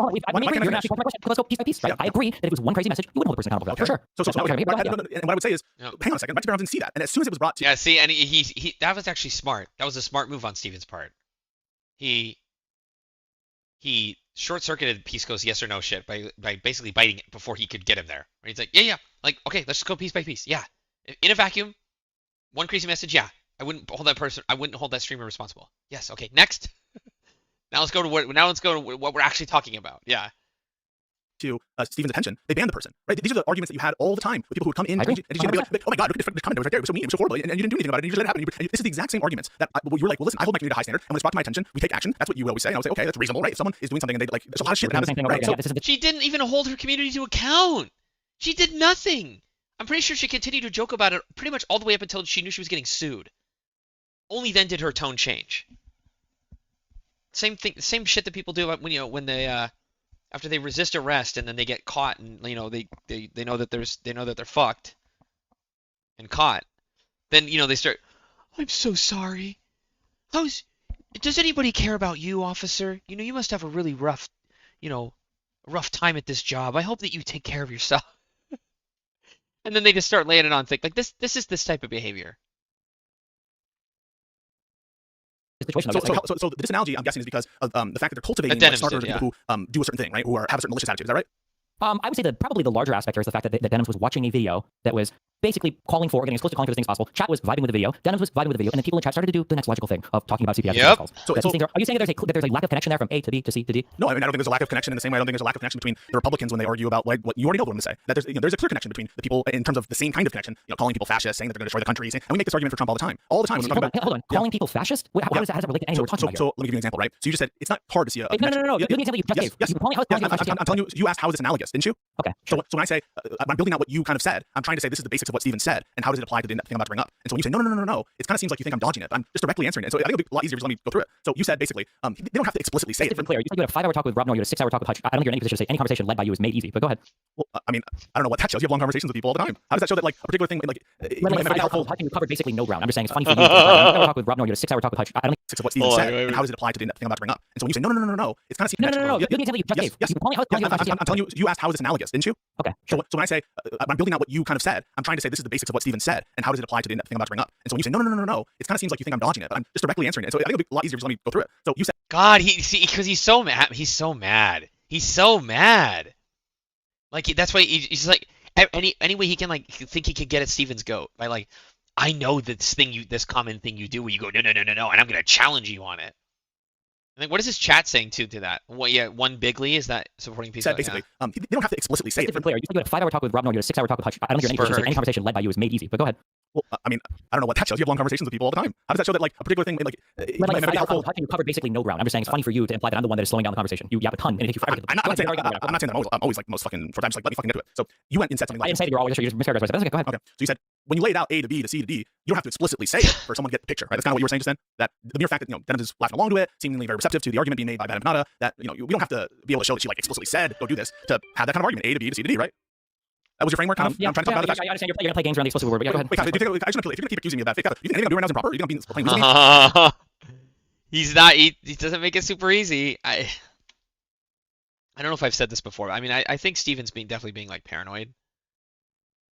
Let's go piece by piece, right? I agree that if it was one crazy message, you wouldn't hold the person accountable for that. For sure. And what I would say is, hang on a second, Brett Brown didn't see that, and as soon as it was brought to, yeah, see, and he that was actually smart. That was a smart move on Steven's part. He short-circuited Pisco's yes or no shit by basically biting it before he could get him there. He's like, yeah, like, okay, let's just go piece by piece. Yeah, in a vacuum, one crazy message. Yeah, I wouldn't hold that streamer responsible. Yes, okay, next. Now let's go to what we're actually talking about. Yeah. To Steven's attention, they banned the person. Right? These are the arguments that you had all the time with people who would come in and be like, oh my god, look at this comment that was right there. It was so mean. It was so horrible, and you didn't do anything about it. And you just let it happen. This is the exact same arguments that you were like, well, listen, I hold my community to high standard, and when it's brought to my attention, we take action. That's what you would always say. And I would say, okay, that's reasonable, right? If someone is doing something and they like, there's a lot of shit that happens. Right? So, she didn't even hold her community to account. She did nothing. I'm pretty sure she continued to joke about it pretty much all the way up until she knew she was getting sued. Only then did her tone change. Same thing, same shit that people do when they after they resist arrest and then they get caught and they know that they're fucked and caught. Then they start, I'm so sorry. Does anybody care about you, officer? You must have a really rough time at this job. I hope that you take care of yourself. And then they just start laying it on thick. Like this is this type of behavior. So this analogy, I'm guessing, is because of the fact that they're cultivating starters of people who do a certain thing, right? Who have a certain malicious attitude. Is that right? I would say that probably the larger aspect here is the fact that Denhams was watching a video that was basically calling for, or getting as close to calling for as things possible. Chat was vibing with the video. Denhams was vibing with the video, and then people in chat started to do the next logical thing of talking about CPS. Yep. So are you saying that there's a lack of connection there from A to B to C to D? No, I mean, I don't think there's a lack of connection in the same way I don't think there's a lack of connection between the Republicans when they argue about what you already know what I'm going to say. That there's a clear connection between the people in terms of the same kind of connection. Calling people fascists, saying that they're going to destroy the country. And we make this argument for Trump all the time. Hold on. Calling people fascist? How does that relate to anything we're talking about here? So let me give you an example, right? So you just said it's not hard to see a No. Give me an example you just gave. Yes. I'm telling you. You asked how is this analogous, didn't you? Okay. So when I say I'm building out what you kind of said, I'm trying to say this is the basics of what Steven said, and how does it apply to the thing I'm about to bring up? And so when you say no, it kind of seems like you think I'm dodging it. I'm just directly answering it. So I think it'll be a lot easier if you let me go through it. So you said basically, they don't have to explicitly say it. Clear. You said you had a 5-hour talk with Rob Noah, you had a 6-hour talk with Hutch. I don't think you're in any position to say any conversation led by you is made easy. But go ahead. Well, I mean, I don't know what that shows. You have long conversations with people all the time. How does that show that like a particular thing like helpful? Hutch, you covered basically no ground. I'm just saying it's funny for you. 5-hour talk with Rob Noah, you had a 6-hour talk with Hutch. I don't think six of what Steven said, and how does it apply to the thing I'm about to bring up? And so when you say no, it's kind of no. Give me an example you just gave. Yes. I'm telling you. You asked how is this analogous, didn't you? Okay. So when I say I'm building out what you kind of said, I'm trying to say this is the basics of what Steven said, and how does it apply to the thing I'm about to bring up? And so when you say no, it kind of seems like you think I'm dodging it, but I'm just directly answering it. So I think it'll be a lot easier if you let me go through it. So you said, God, because he's so mad. He's so mad. Like that's why he's like any way he can like think he can get at Steven's goat by like, I know this common thing you do where you go no, and I'm gonna challenge you on it. Like, what is his chat saying to that? One Bigley is that supporting Pisco? Said basically, they don't have to explicitly say it. Clear. You said you had a 5-hour talk with Rob Noah, you had a 6-hour talk with Hutch. I don't think you're in any position to say any conversation led by you is made easy. But go ahead. Well, I mean, I don't know what that shows. You have long conversations with people all the time. How does that show that like a particular thing like might be helpful? You covered basically no ground. I'm just saying it's funny for you to imply that I'm the one that is slowing down the conversation. You yap a ton and it takes you forever. I'm not saying that. I'm always like most fucking for time. Just like let me fucking get to it. So you went and said something like, I didn't say that you're always. You just mischaracterized. That's okay. Go ahead. Okay. So you said when you lay it out A to B to C to D, you don't have to explicitly say it for someone to get the picture, right? That's kind of what you were saying just then. That the mere fact that Denham is laughing along to it, seemingly very receptive to the argument being made by Bad Empanada, that we don't have to be able to show that she like explicitly said go do this to have that kind of argument A to B to C to D, right? That was your framework, kind of. I'm trying to talk about it. I understand you're gonna play games around the explicit word, but yeah, go ahead. Wait, if you're gonna keep accusing me of bad faith, do you think anything I'm doing right now is improper? Are you gonna be playing loose with me? He's not. He doesn't make it super easy. I don't know if I've said this before. I mean, I think Steven's definitely being like paranoid,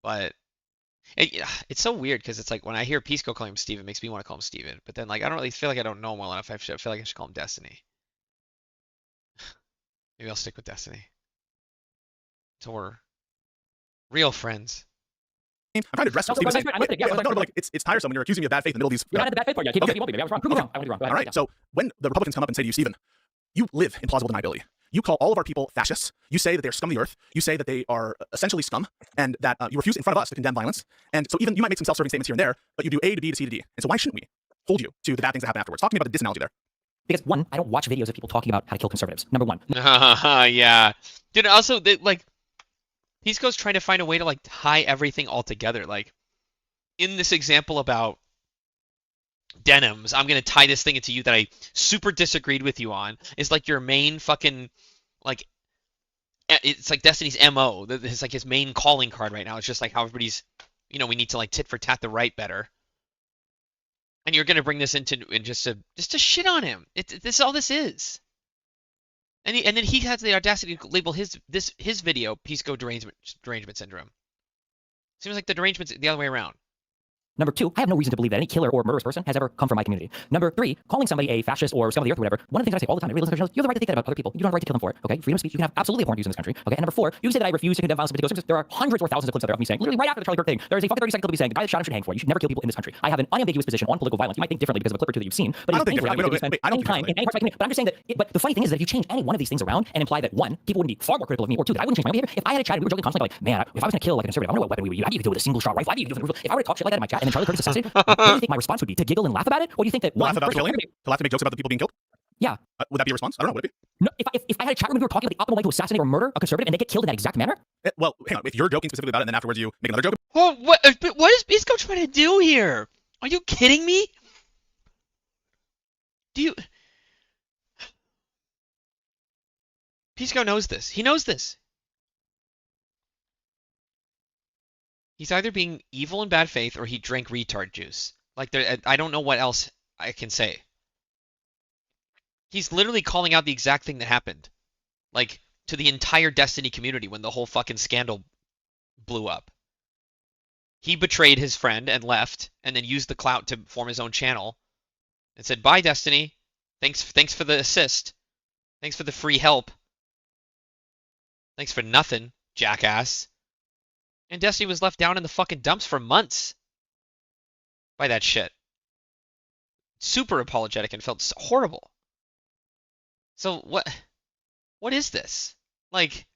but it's so weird because it's like when I hear Pisco call him Steven, it makes me want to call him Steven. But then like I don't really feel like I don't know him well enough. I feel like I should call him Destiny. Maybe I'll stick with Destiny. So we're real friends. I'm trying to address what Steven saying. No, but it's tiresome when you're accusing me of bad faith in the middle of these. You're not at the bad faith part yet. Okay. You won't be. I was wrong. Prove me wrong. I want to be wrong. Go ahead. All right. So when the Republicans come up and say to you, Steven, you live in plausible deniability. You call all of our people fascists. You say that they're scum of the earth. You say that they are essentially scum, and that you refuse in front of us to condemn violence. And so even you might make some self-serving statements here and there, but you do A to B to C to D. And so why shouldn't we hold you to the bad things that happen afterwards? Talk to me about the disanalogy there. Because one, I don't watch videos of people talking about how to kill conservatives. Number one. Yeah, dude. Also, like, Pisco's trying to find a way to like tie everything all together. Like, in this example about Denham's, I'm gonna tie this thing into you that I super disagreed with you on. Is like your main fucking like. It's like Destiny's MO. It's like his main calling card right now. It's just like how everybody's, we need to like tit for tat the right better. And you're gonna bring this into and just to shit on him. This is all this is. And then he has the audacity to label his video Pisco derangement syndrome. Seems like the derangement's the other way around. Number two, I have no reason to believe that any killer or murderous person has ever come from my community. Number three, calling somebody a fascist or scum of the earth or whatever. One of the things I say all the time, everybody listens to you have the right to think that about other people. You don't have the right to kill them for it. Okay, freedom of speech. You can have absolutely abhorrent views in this country. Okay, and number four, you say that I refuse to condemn violence in particular. There are hundreds or thousands of clips out there of me saying, literally right after the Charlie Kirk thing, there is a fucking 30-second clip of me saying the guy that shot him should hang for it. You should never kill people in this country. I have an unambiguous position on political violence. You might think differently because of a clip or two that you've seen, but I don't think differently. I don't think differently. But I'm just saying that. But the funny thing is that if you change any one of these things around and imply that one, people wouldn't be far more critical of me, or two, that I wouldn't change my behavior. If I had a chat and we were joking constantly like, man, if I was gonna kill like a conservative, I wonder what weapon we would use. How do you do it with a single shot rifle? How do you do it? If I were to talk shit like that in my chat and then Charlie Kirk is assassinated, what do you think my response would be? To giggle and laugh about it? Or do you think that laugh about killing? To laugh to make jokes about the people being killed? Yeah. Would that be a response? I don't know. Would it be? No. If I had a chat room and we were talking about the optimal way to assassinate or murder a conservative and they get killed in that exact manner? Well, hang on. If you're joking specifically about it and then afterwards you make another joke. Oh, what is Pisco trying to do here? Are you kidding me? Pisco knows this. He knows this. He's either being evil and bad faith or he drank retard juice. Like, I don't know what else I can say. He's literally calling out the exact thing that happened. Like, to the entire Destiny community when the whole fucking scandal blew up. He betrayed his friend and left, and then used the clout to form his own channel. And said, bye, Destiny. Thanks for the assist. Thanks for the free help. Thanks for nothing, jackass. And Destiny was left down in the fucking dumps for months by that shit. Super apologetic and felt horrible. So what is this? Like,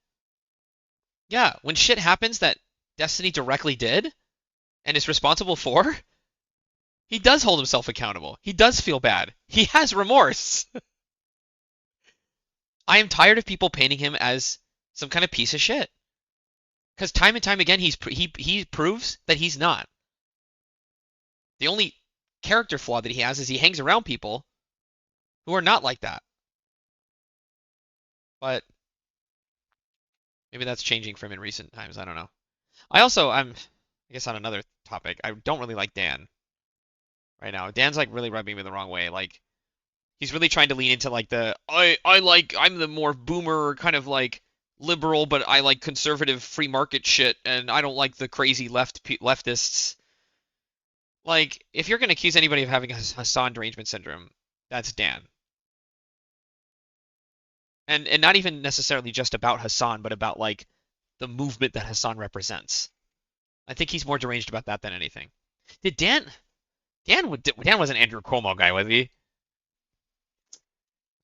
yeah, when shit happens that Destiny directly did and is responsible for, he does hold himself accountable. He does feel bad. He has remorse. I am tired of people painting him as some kind of piece of shit. Because time and time again, he proves that he's not. The only character flaw that he has is he hangs around people who are not like that. But maybe that's changing for him in recent times. I don't know. I guess on another topic, I don't really like Dan right now. Dan's like really rubbing me the wrong way. Like, he's really trying to lean into like I'm the more boomer kind of like liberal, but I like conservative free market shit, and I don't like the crazy leftists. Like, if you're going to accuse anybody of having Hassan derangement syndrome, that's Dan. And not even necessarily just about Hassan, but about like the movement that Hassan represents. I think he's more deranged about that than anything. Did Dan was an Andrew Cuomo guy, was he?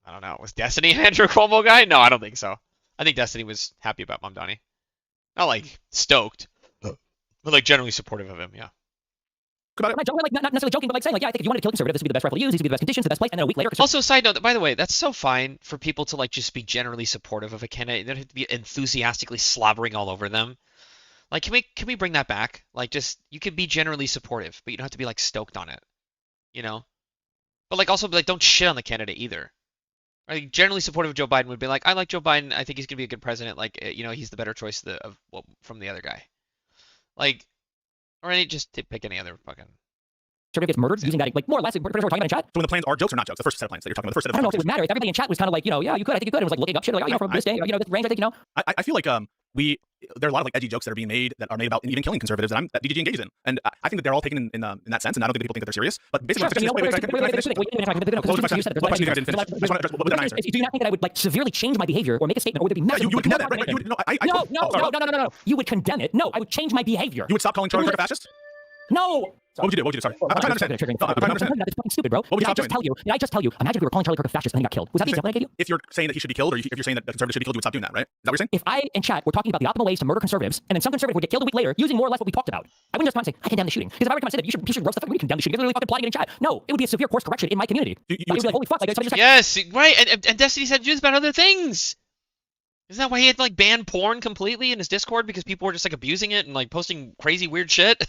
I don't know. Was Destiny an Andrew Cuomo guy? No, I don't think so. I think Destiny was happy about Mamdani. Not like stoked, but like generally supportive of him, yeah. Not necessarily joking, but like saying, like, yeah, I think if you wanted to kill conservative, this would be the best rifle to use, these would be the best conditions, the best place, and then a week later... Also, side note, by the way, that's so fine for people to like just be generally supportive of a candidate. They don't have to be enthusiastically slobbering all over them. Like, can we bring that back? Like, just you could be generally supportive, but you don't have to be like stoked on it, you know? But like also like don't shit on the candidate either. Like, generally supportive of Joe Biden would be like, I like Joe Biden. I think he's gonna be a good president. Like, you know, he's the better choice from the other guy. Like, or just pick any other fucking. Gets murdered using that, like, more or less, we're talking about in chat. So when the plans are jokes or not jokes, the first set of plans that you're talking about, the first set of I don't know if it would matter if everybody in chat was kind of like, you know, yeah, you could, I think you could. It was like looking up shit, like, oh, you know, from this day, you know, this range, I think, you know. I feel like there are a lot of like edgy jokes that are being made that are made about even killing conservatives that DGG engages in, and I think that they're all taken in that sense, and I don't think that people think that they're serious. But basically, do you not think that I would like severely change my behavior or make a statement, or would there be massive? You would condemn that, right? No. You would condemn it. No, I would change my behavior. You would stop calling Charlie Kirk a fascist? No. What would you do? Sorry. I'm trying to understand. That's fucking stupid, bro. Did I just tell you? Imagine if we were calling Charlie Kirk a fascist and he got killed. Was that the example I gave you? If you're saying that he should be killed, or if you're saying that conservatives should be killed, you would stop doing that, right? Is that what you're saying? If I in chat were talking about the optimal ways to murder conservatives, and then some conservative would get killed a week later using more or less what we talked about, I wouldn't just come and say, I condemn the shooting. Because if I were to come and say that you should roast the fucking, we condemn the shooting, because they're really fucking plotting it in chat. No, it would be a severe course correction in my community. Like, it would be like, holy fuck, like somebody just yes, right, and Destiny said just about other things. Isn't that why he had to like ban porn completely in his Discord, because people were just like abusing it and like posting crazy weird shit?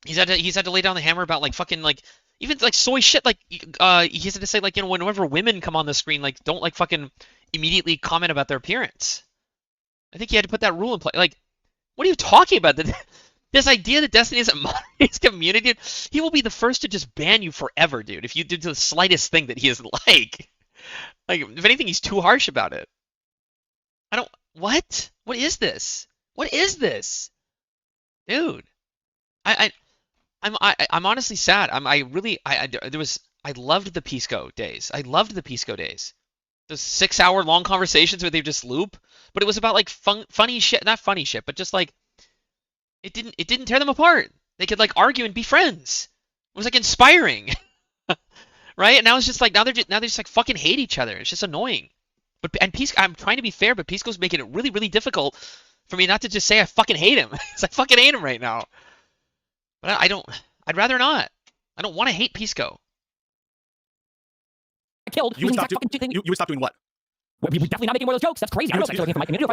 He's had to lay down the hammer about like fucking like even like soy shit, like he's had to say like, you know, whenever women come on the screen, like don't like fucking immediately comment about their appearance. I think he had to put that rule in place. Like, what are you talking about? This idea that Destiny isn't monitoring his community, dude, he will be the first to just ban you forever, dude, if you do the slightest thing that he isn't like. Like, if anything, he's too harsh about it. What? What is this? What is this? Dude. I'm honestly sad. I loved the Pisco days. Those 6-hour long conversations where they just loop, but it was about like funny shit, not funny shit, but just like it didn't tear them apart. They could like argue and be friends. It was like inspiring, right? And now it's just like now they just like fucking hate each other. It's just annoying. Pisco, I'm trying to be fair, but Pisco's making it really, really difficult for me not to just say I fucking hate him, because I fucking hate him right now. But I'd rather not. I don't want to hate Pisco. Killed. You would stop doing what? Well, we would definitely not making more of those jokes. That's crazy. I don't know if you're looking for my community.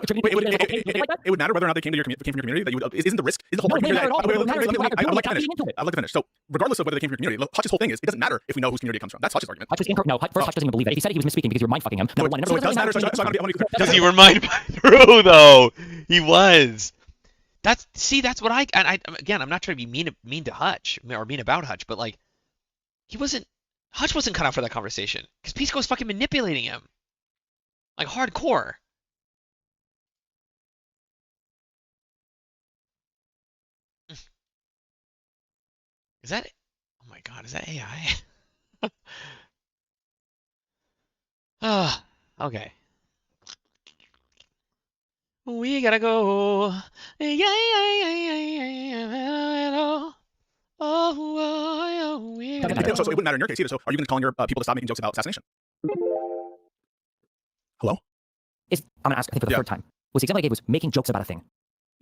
It would matter whether or not they came to your community. Isn't the risk? Is the whole point? I would like to finish. So, regardless of whether they came from your community, Hutch's whole thing is it doesn't matter if we know whose community it comes from. That's Hutch's argument. First Hutch doesn't even believe that. He said he was misspeaking because you were mind fucking him. Number one. So it does matter. Because you were mind through though. He was. That's what again, I'm not trying to be mean to Hutch or mean about Hutch, but like Hutch wasn't cut out for that conversation because Pisco was fucking manipulating him. Like hardcore. Is that? Oh my God! Is that AI? Okay. We gotta go. Yeah. Oh, we gotta go. So it wouldn't matter in your case either. So are you going to call your people to stop making jokes about assassination? Hello? I'm going to ask, I think for the third time. Was the example I gave was making jokes about a thing?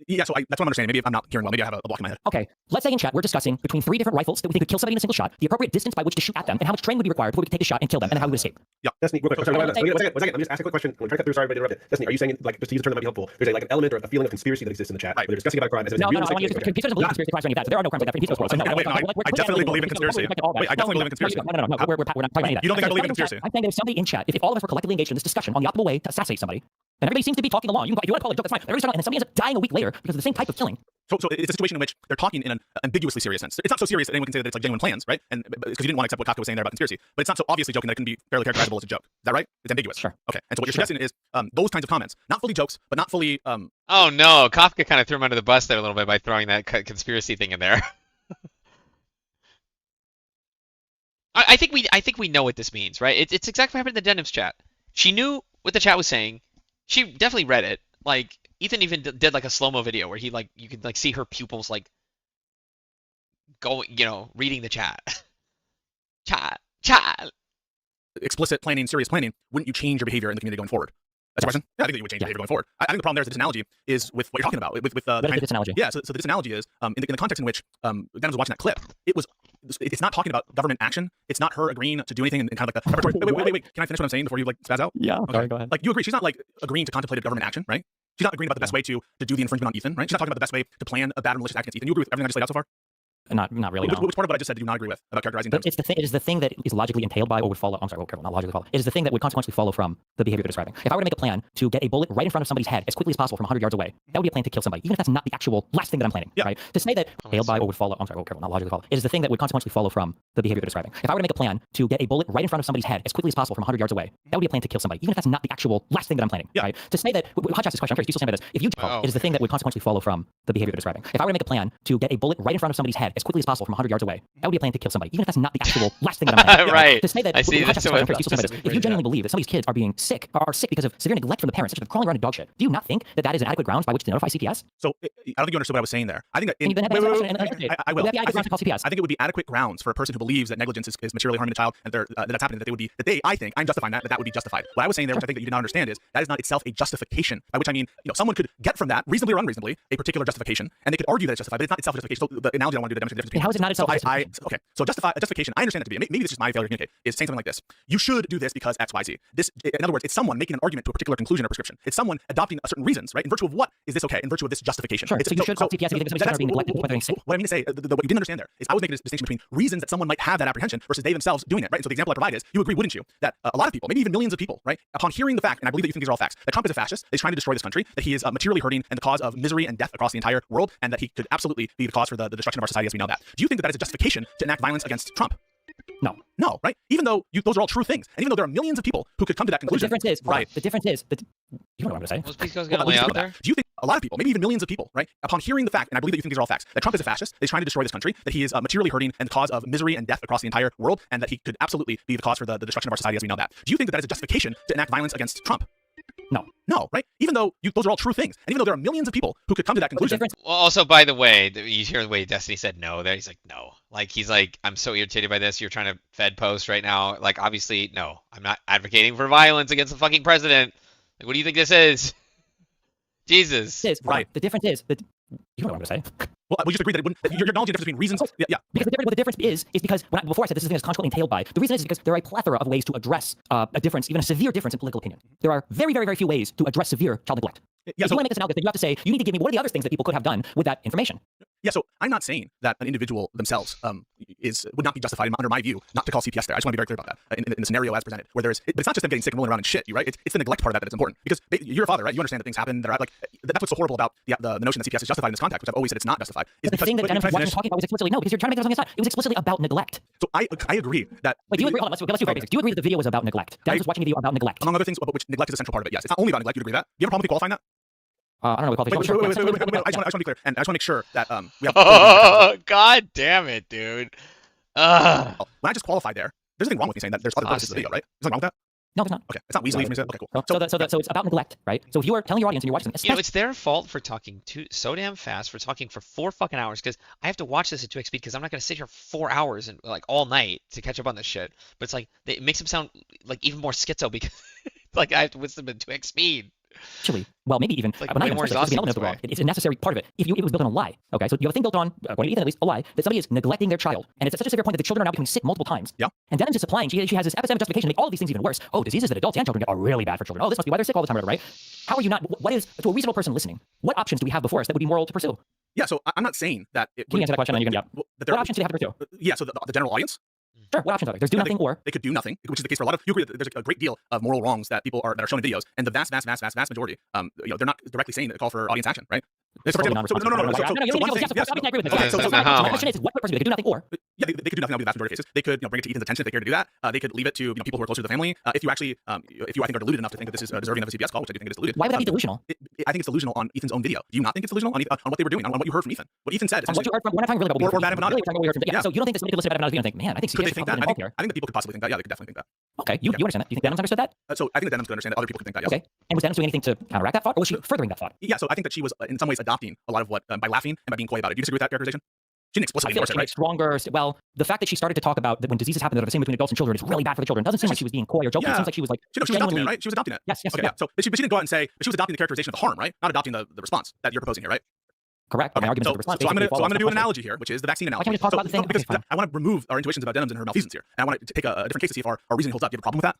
Yeah, so that's what I'm understanding. Maybe if I'm not hearing well, maybe I have a block in my head. Okay, let's say in chat we're discussing between 3 different rifles that we think could kill somebody in a single shot, the appropriate distance by which to shoot at them, and how much training would be required before we could take a shot and kill them, and how we would escape. Yeah. Destiny, real quick. Sorry, one second. Let me just ask a quick question. I'm trying to cut through. Sorry, I interrupted. Destiny, are you saying, like, just to use a term that might be helpful, there's like an element or a feeling of conspiracy that exists in the chat? Right. Where they're discussing about a crime. No, I want you to. Pisco doesn't believe in conspiracy crimes or any of that. So there are no crimes like that in Pisco's world. So no, I definitely believe in conspiracy. Wait, I definitely believe in conspiracy. No. We're not talking about any of that. You don't think I believe in conspiracy? I'm saying that if somebody in chat, if all of us were collectively engaged in this discussion on the optimal way to assassinate somebody, and everybody seems to be talking along, if you want to call it a joke, that's fine. Everybody's talking, and then somebody ends up dying a week later because of the same type of killing. So it's a situation in which they're talking in an ambiguously serious sense. It's not so serious that anyone can say that it's like genuine plans, right? And because you didn't want to accept what Kafka was saying there about conspiracy, but it's not so obviously joking that it can be fairly characterizable as a joke. Is that right? It's ambiguous. Sure. Okay. And so what you're suggesting is those kinds of comments, not fully jokes, but not fully. Oh no, Kafka kind of threw him under the bus there a little bit by throwing that conspiracy thing in there. I think we know what this means, right? It's exactly what happened in the Denims chat. She knew what the chat was saying. She definitely read it. Like Ethan even did like a slow-mo video where he like you could like see her pupils like going, reading the chat. Chat. Explicit planning, serious planning. Wouldn't you change your behavior in the community going forward? That's a question. Yeah, I think that you would change your behavior going forward. I think the problem there is the disanalogy is with what you're talking about. With the disanalogy? Yeah. So the disanalogy is in the context in which Dan was watching that clip. It was it's not talking about government action. It's not her agreeing to do anything in kind of like the preparatory. Wait. Can I finish what I'm saying before you like spaz out? Yeah. Okay. Go ahead. Like you agree, she's not like agreeing to contemplated government action, right? She's not agreeing about the best way to do the infringement on Ethan, right? She's not talking about the best way to plan a bad and malicious act against Ethan. You agree with everything I just laid out so far? Not really. No. Which part of what I just said do you not agree with about characterizing them? But it is the thing that is logically entailed by or would follow. I'm sorry, careful, not logically follow. It is the thing that would consequently follow from the behavior you're describing. If I were to make a plan to get a bullet right in front of somebody's head as quickly as possible from 100 yards away, that would be a plan to kill somebody, even if that's not the actual last thing that I'm planning. Right? To say that entailed by or would follow. I'm sorry, careful, not logically follow. It is the thing that would consequently follow from the behavior you're describing. If I were to make a plan to get a bullet right in front of somebody's head as quickly as possible from 100 yards away, that would be a plan to kill somebody, even if that's not the actual last thing that I'm planning. Right? To say that, Hotshot's this question. I'm curious. Do you still stand by this? If you, it is the thing that would consequently follow from the behavior you're describing. If I were to make a plan to get a bullet right in front of somebody's head as quickly as possible from 100 yards away, that would be a plan to kill somebody, even if that's not the actual last thing that I'm planning. Right. To say that, I see Hotshot's this question. I'm curious. Do you still stand by this? If you genuinely believe that somebody's kids are being sick, are sick because of severe neglect from the parents, such as crawling around in dog shit, do you not think that that is an adequate grounds by which to notify CPS? So I don't think you understood what I was saying there. I think that I will. Would that be adequate grounds to call CPS? I think it would be adequate grounds for a person who believes that negligence is materially harming the child and that's happening. I think I'm justifying that would be justified. What I was saying there, which I think that you did not understand, is that is not itself a justification. By which I mean, someone could get from that reasonably or unreasonably a particular justification, and they could argue that it's justified, but it's not itself a justification. So the analogy I want to do to demonstrate the difference between. How is it not itself? Okay. So a justification. I understand that to be. Maybe this is my failure to communicate. Is saying something like this: you should do this because X, Y, Z. This, in other words, it's someone making an argument to a particular conclusion or prescription. It's someone adopting a certain reasons, right? In virtue of what is this okay? In virtue of this justification. Sure. So you should call CPS if you think somebody's children are being neglected. What I mean to say, what you didn't understand there is I was making a distinction between reasons that someone might have that apprehension versus they themselves doing it, right? And so the example I provide is, you agree, wouldn't you, that a lot of people, maybe even millions of people, right, upon hearing the fact, and I believe that you think these are all facts, that Trump is a fascist, that he's trying to destroy this country, that he is materially hurting and the cause of misery and death across the entire world, and that he could absolutely be the cause for the destruction of our society as we know that. Do you think that that is a justification to enact violence against Trump? No, right? Even though those are all true things, and even though there are millions of people who could come to that conclusion. The difference is, right? The difference is that you know what I'm going to say. Was Pisco's going to lay out there? Do you think a lot of people, maybe even millions of people, right, upon hearing the fact, and I believe that you think these are all facts, that Trump is a fascist, that he's trying to destroy this country, that he is materially hurting and the cause of misery and death across the entire world, and that he could absolutely be the cause for the destruction of our society as we know that. Do you think that that is a justification to enact violence against Trump? No, right? Even though those are all true things, and even though there are millions of people who could come to that conclusion. Well, also, by the way, you hear the way Destiny said no there. He's like, no. Like, he's like, I'm so irritated by this. You're trying to Fed post right now. Like, obviously, no. I'm not advocating for violence against the fucking president. Like, what do you think this is? Jesus. Right. The difference is that you know what I'm going to say. Well, we just agreed that it wouldn't. You're acknowledging the difference between reasons. Yeah. Because what the difference is because before I said this thing is consequently entailed by. The reason is because there are a plethora of ways to address a difference, even a severe difference in political opinion. There are very, very, very few ways to address severe child neglect. If you want to make this analogous, then you have to say you need to give me what are the other things that people could have done with that information. Yeah, so I'm not saying that an individual themselves would not be justified under my view not to call CPS there. I just want to be very clear about that in the scenario as presented, where but it's not just them getting sick and rolling around in shit, right? It's the neglect part of that that's important because you're a father, right? You understand that things happen that are like that's what's so horrible about the notion that CPS is justified in this context, which I've always said it's not justified. The thing that Dennis was talking about was explicitly no, because you're trying to make something aside. It was explicitly about neglect. So I agree that. Wait, do you agree? Hold on, let's do very basics. Do you agree that the video was about neglect? Dennis was watching a video about neglect, among other things, but which neglect is a central part of it. Yes, it's not only about neglect. You agree with that? Do you have a problem with me qualifying that? I don't know what qualification. Wait. I just want to be clear, and I just want to make sure that we have. God damn it, dude. When I just qualified there, there's nothing wrong with me saying that there's other purposes of the video, right? There's nothing wrong with that? No, there's not. Okay, it's not weaselly for me to say. Okay, cool. So it's about neglect, right? So if you are telling your audience and you're watching something, it's their fault for talking so damn fast, for talking for 4 fucking hours, because I have to watch this at 2x speed because I'm not gonna sit here for 4 hours and like all night to catch up on this shit. But it's like it makes them sound like even more schizo because like I have to listen at 2x speed. Actually, well, maybe even like not even an element of the law. It's a necessary part of it. If it was built on a lie, okay, so you have a thing built on, according to Ethan at least, a lie that somebody is neglecting their child, and it's at such a severe point that the children are now becoming sick multiple times. Yeah. And Denham's just applying. She has this epistemic justification to make all of these things even worse. Oh, diseases that adults and children get are really bad for children. Oh, this must be why they're sick all the time, right? How are you not? What is to a reasonable person listening? What options do we have before us that would be moral to pursue? Yeah, so I'm not saying that. Can you answer that question? And you can. What options do they have to pursue? Yeah, so the general audience. Sure. What options are there? There's do nothing or they could do nothing, which is the case for a lot of. You agree that there's a great deal of moral wrongs that people are shown in videos, and the vast majority, they're not directly saying that call for audience action, right? No. So one thing. I agree with this. So my question is, what person they could do nothing or? Yeah, they could do nothing. That would be the vast majority of cases. They could bring it to Ethan's attention if they care to do that. They could leave it to people who are closer to the family. If you actually, if you I think are deluded enough to think that this is deserving of a CPS call, which I do think it is deluded. Why would that be delusional? I think it's delusional on Ethan's own video. Do you not think it's delusional on what they were doing, on what you heard from Ethan? What Ethan said. On what you heard from, we're not talking really about or bad empanadas. Yeah. So you don't think that somebody could listen to bad empanadas and think, man, I think CPS is that? I think that people could possibly think that. Yeah, they could definitely think that. Okay, you understand that? Do you think Denham's understood that? So I think that Denham's could understand that. Other people could think that. Yes. Okay. And was Denham doing anything to counteract that thought, or was she furthering that thought? Yeah. So I think that she was in some ways adopting a lot of what by laughing and by being coy about it. Do you disagree with that characterization? She didn't explicitly endorse it, right? Stronger. Well, the fact that she started to talk about that when diseases happen that are the same between adults and children is really bad for the children doesn't seem like she was being coy or joking. It seems like she was like she was adopting it, right? She was adopting it. Yes. Okay, yeah. So, but she didn't go out and say. But she was adopting the characterization of the harm, right? Not adopting the response that you're proposing here, right? Correct. Okay. My argument is So, the response. so I'm basically going to do an follows analogy here, which is the vaccine analogy. Why can't we just talk about the thing? Because Okay, fine. I want to remove our intuitions about denims and her malfeasance here, and I want to take a different case to see if our reasoning holds up. Do you have a problem with that?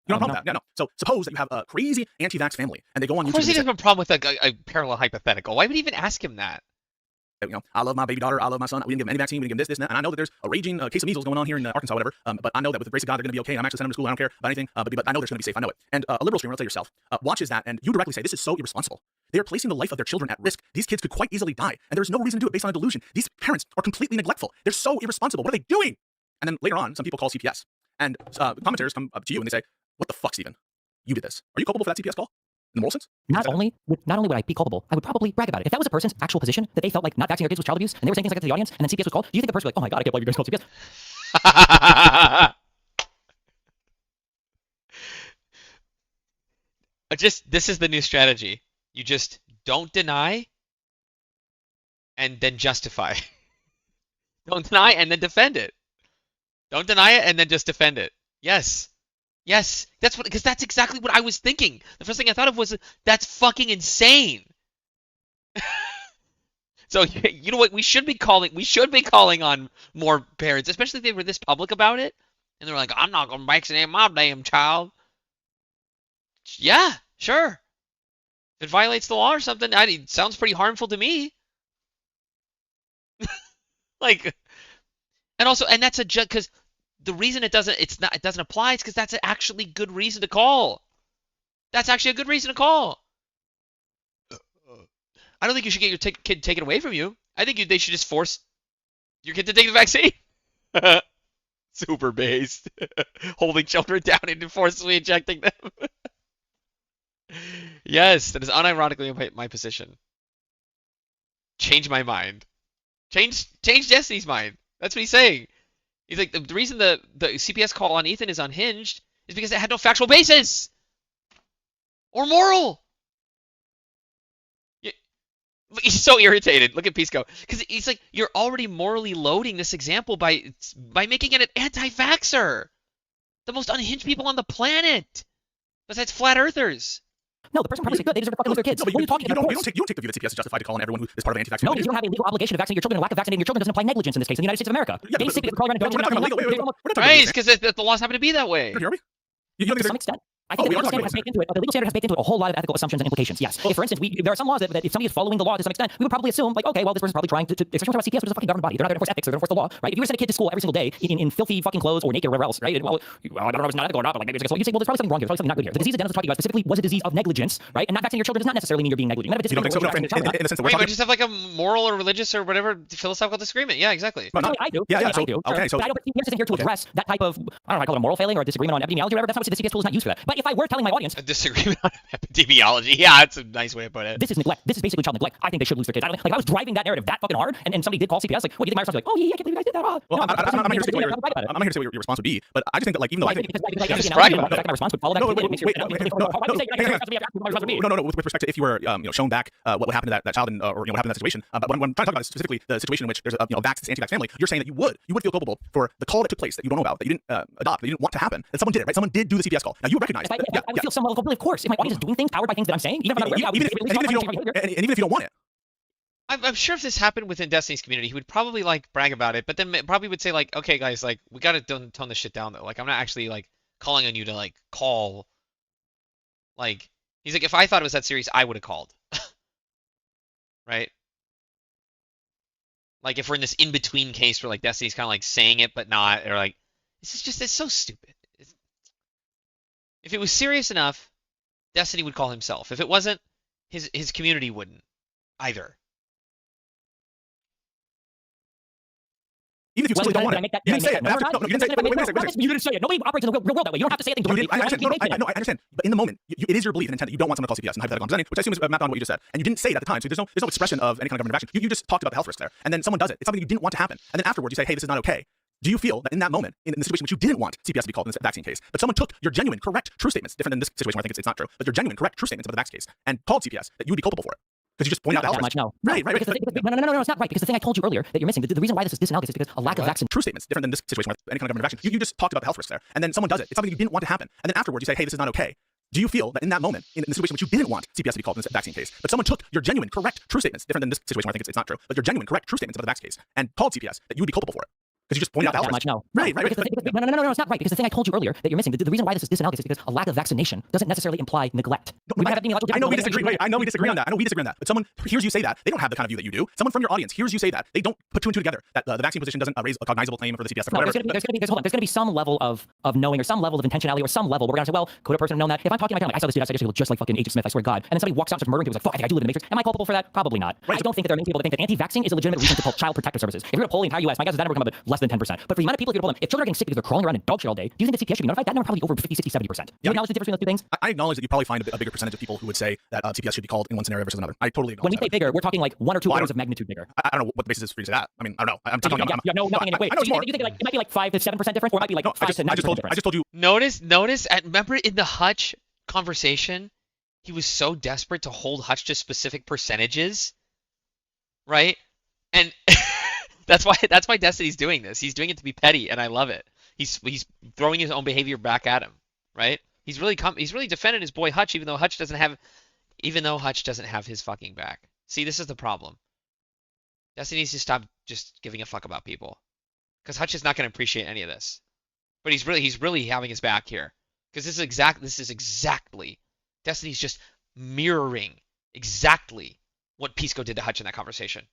You don't have a problem with that? Yeah, no. So suppose that you have a crazy anti-vax family, and they go on YouTube. Of course, he doesn't have a problem with a parallel hypothetical. Why would he even ask him that? You know, I love my baby daughter. I love my son. We didn't give him any vaccine. We didn't give him this, and that. And I know that there's a raging case of measles going on here in Arkansas, whatever. But I know that with the grace of God, they're going to be okay. And I'm actually sending them to school. I don't care about anything. But I know they're going to be safe. I know it. And a liberal streamer, let's say yourself, watches that, and you directly say, this is so irresponsible. They are placing the life of their children at risk. These kids could quite easily die. And there's no reason to do it based on a delusion. These parents are completely neglectful. They're so irresponsible. What are they doing? And then later on, some people call CPS. And commentators come up to you and they say, what the fuck, Stephen? You did this. Are you culpable for that CPS call? In the moral sense? Not only would I be culpable, I would probably brag about it. If that was a person's actual position, that they felt like not vaccinating their kids was child abuse, and they were saying things like that to the audience, and then CPS was called, do you think the person would be like, oh my God, I can't believe you guys called CPS? This is the new strategy. You just don't deny and then justify. Don't deny and then defend it. Don't deny it and then just defend it. Yes. Yes, because that's exactly what I was thinking. The first thing I thought of was, that's fucking insane. So you know what? We should be calling on more parents, especially if they were this public about it, and they're like, I'm not gonna vaccinate my damn child. Yeah, sure. If it violates the law or something, it sounds pretty harmful to me. Like, and that's because the reason it doesn't apply is because that's an actually good reason to call. That's actually a good reason to call. I don't think you should get your kid taken away from you. I think they should just force your kid to take the vaccine. Super based. Holding children down and forcibly injecting them. Yes, that is unironically my position. Change my mind. Change Jesse's mind. That's what he's saying. He's like, the reason the CPS call on Ethan is unhinged is because it had no factual basis or moral. He's so irritated. Look at Pisco, because he's like, you're already morally loading this example by making it an anti-vaxxer, the most unhinged people on the planet, besides flat earthers. No, the person probably said, good, they deserve to fucking lose their kids. No, but what are you talking about? You don't take the view that CPS is justified to call on everyone who is part of anti-vax. No, because you don't have a legal obligation to vaccinate your children, and lack of vaccinating your children doesn't apply negligence in this case in the United States of America. Yeah, basically, calling around Right, because the laws happen to be that way. To some extent. I think the legal standard has baked into it. The legal standard has baked into it a whole lot of ethical assumptions and implications. Yes. If, for instance, there are some laws that if somebody is following the law to some extent, we would probably assume, like, okay, well, this person's probably trying to especially about CPS, which is a fucking government body. They're not going to enforce ethics. They're going to enforce the law, right? If you were to send a kid to school every single day in filthy fucking clothes or naked or whatever else, right? Well, I don't know if it's not ethical or not, but like maybe it's against the law. You say, well, there's probably something wrong here. There's probably something not good here. The disease that Dennis was talking about specifically was a disease of negligence, right? And not vaccinating your children does not necessarily mean you're being negligent. You don't think so? No, in the sense that we're talking... just have like a moral or religious or whatever philosophical disagreement. Yeah, exactly. No, I do. Yeah, I do. Okay, so but I don't think CPS isn't here to address that type of, I don't know, I call it a moral failing or a disagreement on epidemiology or whatever. That's not what the CPS tool is not used for that. But if I were telling my audience a disagreement on epidemiology, yeah, that's a nice way to put it. This is neglect. This is basically child neglect. I think they should lose their kids. Like, if I was driving that narrative that fucking hard, and somebody did call CPS, like, what do you think my response would be? Like, oh yeah, I can't believe you guys did that. Well, I'm not here to say what your response would be, but I just think that, like, even though I think my response would follow that. No. With respect to if you were shown back what would happen to that child and or what happened in that situation, but when I'm trying to talk about specifically the situation in which there's a anti-vax family, you're saying that you would feel culpable for the call that took place that you don't know about, that you didn't adopt, that you didn't want to happen, that someone did it, right? Someone did do the CPS call. Now you recognize. I would feel some level of culpability, of course. If my audience is doing things powered by things that I'm saying, even if you don't want it. I'm sure if this happened within Destiny's community, he would probably like brag about it, but then probably would say like, okay guys, like we gotta tone this shit down though. Like I'm not actually like calling on you to like call. Like he's like, if I thought it was that serious, I would have called. Right? Like if we're in this in-between case where like Destiny's kind of like saying it but not, or like it's so stupid. If it was serious enough, Destiny would call himself. If it wasn't, his community wouldn't either. Even if you don't want it. You didn't say it. You didn't say it. Nobody operates in the real world that way. You don't have to say anything directly. I understand. But in the moment, it is your belief and intent that you don't want someone to call CPS and hypothetical I'm presenting, which I assume is mapped on what you just said. And you didn't say it at the time, so there's no expression of any kind of government action. You just talked about the health risk there. And then someone does it. It's something you didn't want to happen. And then afterwards you say, hey, this is not okay. Do you feel that in that moment, in the situation which you didn't want CPS to be called in this vaccine case, but someone took your genuine, correct, true statements, different than this situation where I think it's not true, but your genuine, correct, true statements about the vaccine case, and called CPS, that you would be culpable for it? Because you just pointed out the health risk. No. Right. No, it's not right. Because the thing I told you earlier that you're missing, the reason why this is disanalogous is because a lack of vaccine. True statements, different than this situation where any kind of government action. You just talked about the health risk there. And then someone does it. It's something you didn't want to happen. And then afterwards you say, hey, this is not okay. Do you feel that in that moment, in the situation which you didn't want CPS to be called in this vaccine case, but someone took your genuine, correct, true statements, different than this situation where I think it's not true, but your genuine, correct, true statements about the vaccine case, and called CPS, that you would be culpable for it? Because you just pointed out that much, no. Right. No, it's not right. Because the thing I told you earlier that you're missing, the reason why this is disanalogous is because a lack of vaccination doesn't necessarily imply neglect. I know we disagree. Wait, I know we disagree on that. But someone hears you say that. They don't have the kind of view that you do. Someone from your audience hears you say that. They don't put two and two together. That the vaccine position doesn't raise a cognizable claim for the CPS. No, there's going to be some level of knowing or some level of intentionality or some level where we're going to say, well, could a person have known that? If I'm talking to my friend, like, I saw this dude outside yesterday just like fucking Agent Smith, I swear to God. And then somebody walks out and starts murdering people. He's like, fuck, I do live in the Matrix. Am I culpable for that? Probably not. Right. I don't think that there are many people that think that anti-vaccine is a legitimate reason to pull child protective services. If you're going to poll the entire U.S., my guess is that number would come up at less than 10%. But for the amount of people you're going to poll them, if children are getting sick because they're crawling around in dog shit all day, do you think the CPS should be notified? That number probably over 50, 60, 70%. Do you acknowledge the difference between those two things? I acknowledge that you probably find a bigger percentage of people who would say that CPS should be called in one scenario versus another. I totally acknowledge When we say bigger, we're talking like 1 or 2 orders of magnitude bigger. I don't know what the basis is for you to say that. I mean, I don't know. I'm telling you. Nothing in it. Wait, I know it's more. You think it might be like 5 to 7% difference, or it might be like 5 to 9% difference? I just told you. Notice, remember in the Hutch conversation, he was so desperate to hold Hutch to specific percentages, right? And that's why Destiny's doing this. He's doing it to be petty, and I love it. He's throwing his own behavior back at him, right? He's really defended his boy Hutch, even though Hutch doesn't have his fucking back. See, this is the problem. Destiny needs to stop just giving a fuck about people, because Hutch is not going to appreciate any of this. But he's really having his back here, because this is exactly Destiny's just mirroring exactly what Pisco did to Hutch in that conversation.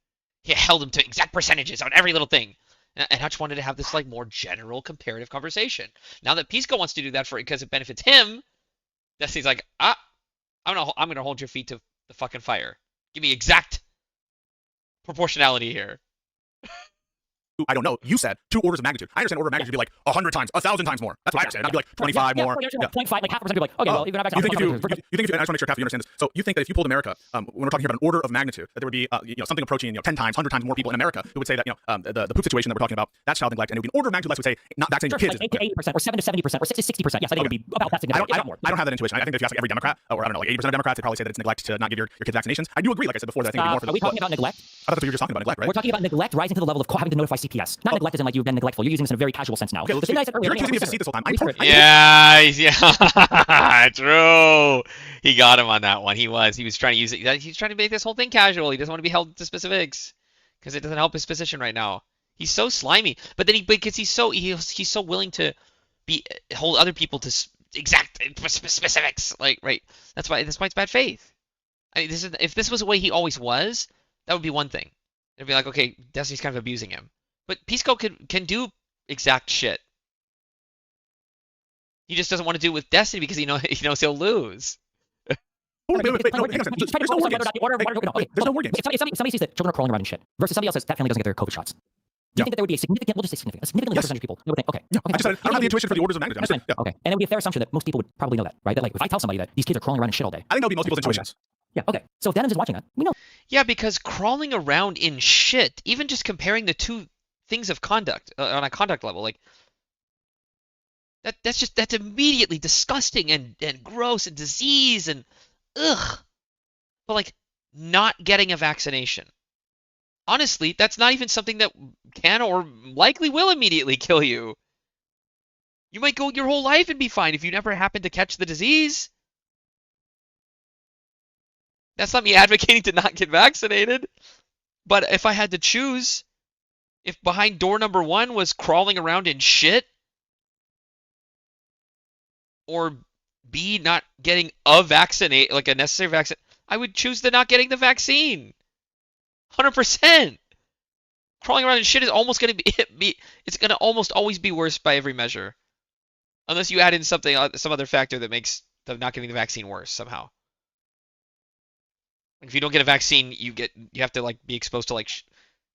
He held him to exact percentages on every little thing. And Hutch wanted to have this like more general comparative conversation. Now that Pisco wants to do that because it benefits him, Destiny's like, I'm gonna hold your feet to the fucking fire. Give me exact proportionality here. I don't know. You said 2 orders of magnitude. I understand order of magnitude would be like 100 times, 1,000 times more. That's what I understand. I'd be like 25 more. 0.5, like 0.5% people like, okay, well, even if you think if you, I just want to make sure, Kathy, you understand this. So you think that if you pulled America, when we're talking here about an order of magnitude, that there would be something approaching 10 times, 100 times more people in America who would say that the poop situation that we're talking about, that's child neglect, and it would be an order of magnitude less would say not vaccinating your kids. Like 8 to 80%, or 7 to 70%, or 6 to 60%. Yes, I think it would be about that significant. I don't have that intuition. I think that if you ask like every Democrat, or I don't know, like 80% of Democrats, they probably say that it's neglect to not give your kids vaccinations. I do agree, like I said before, that I think it would be more for the. Are we talking about neglect? I thought that's what you were just talking about, neglect, right? We're talking about neglect rising to the level of having to notify CPS. Not neglect as in like you've been neglectful. You're using this in a very casual sense now. Okay, the thing I said earlier, you're accusing me of deceit this whole time. Yeah, true. He got him on that one. He was trying to use it. He's trying to make this whole thing casual. He doesn't want to be held to specifics because it doesn't help his position right now. He's so slimy, but then because he's so willing to hold other people to exact specifics. Like, right? That's why it's bad faith. I mean, if this was the way he always was, that would be one thing. It'd be like, okay, Destiny's kind of abusing him. But Pisco can do exact shit. He just doesn't want to do it with Destiny because he knows he'll lose. Wait, no, hang on a second. There's no war games. There's no war games. If somebody sees that children are crawling around in shit, versus somebody else says that family doesn't get their COVID shots. Do you think that there would be a significantly large percentage of people that would think, okay. I don't have the intuition for the orders of magnitude. Okay. And it would be a fair assumption that most people would probably know that, right? That like if I tell somebody that these kids are crawling around in shit all day. I think that would be most people's intuitions. Yeah, okay. So if Denham's is watching that, we know. Yeah, because crawling around in shit, even just comparing the two things of conduct on a conduct level, like that's immediately disgusting and gross and disease and ugh. But like not getting a vaccination, honestly, that's not even something that can or likely will immediately kill you. You might go your whole life and be fine if you never happen to catch the disease. That's not me advocating to not get vaccinated. But if I had to choose, if behind door number 1 was crawling around in shit, or B, not getting a necessary vaccine, I would choose the not getting the vaccine. 100%. Crawling around in shit is almost going to be it's going to almost always be worse by every measure. Unless you add in some other factor that makes the not getting the vaccine worse somehow. If you don't get a vaccine, you have to like be exposed to like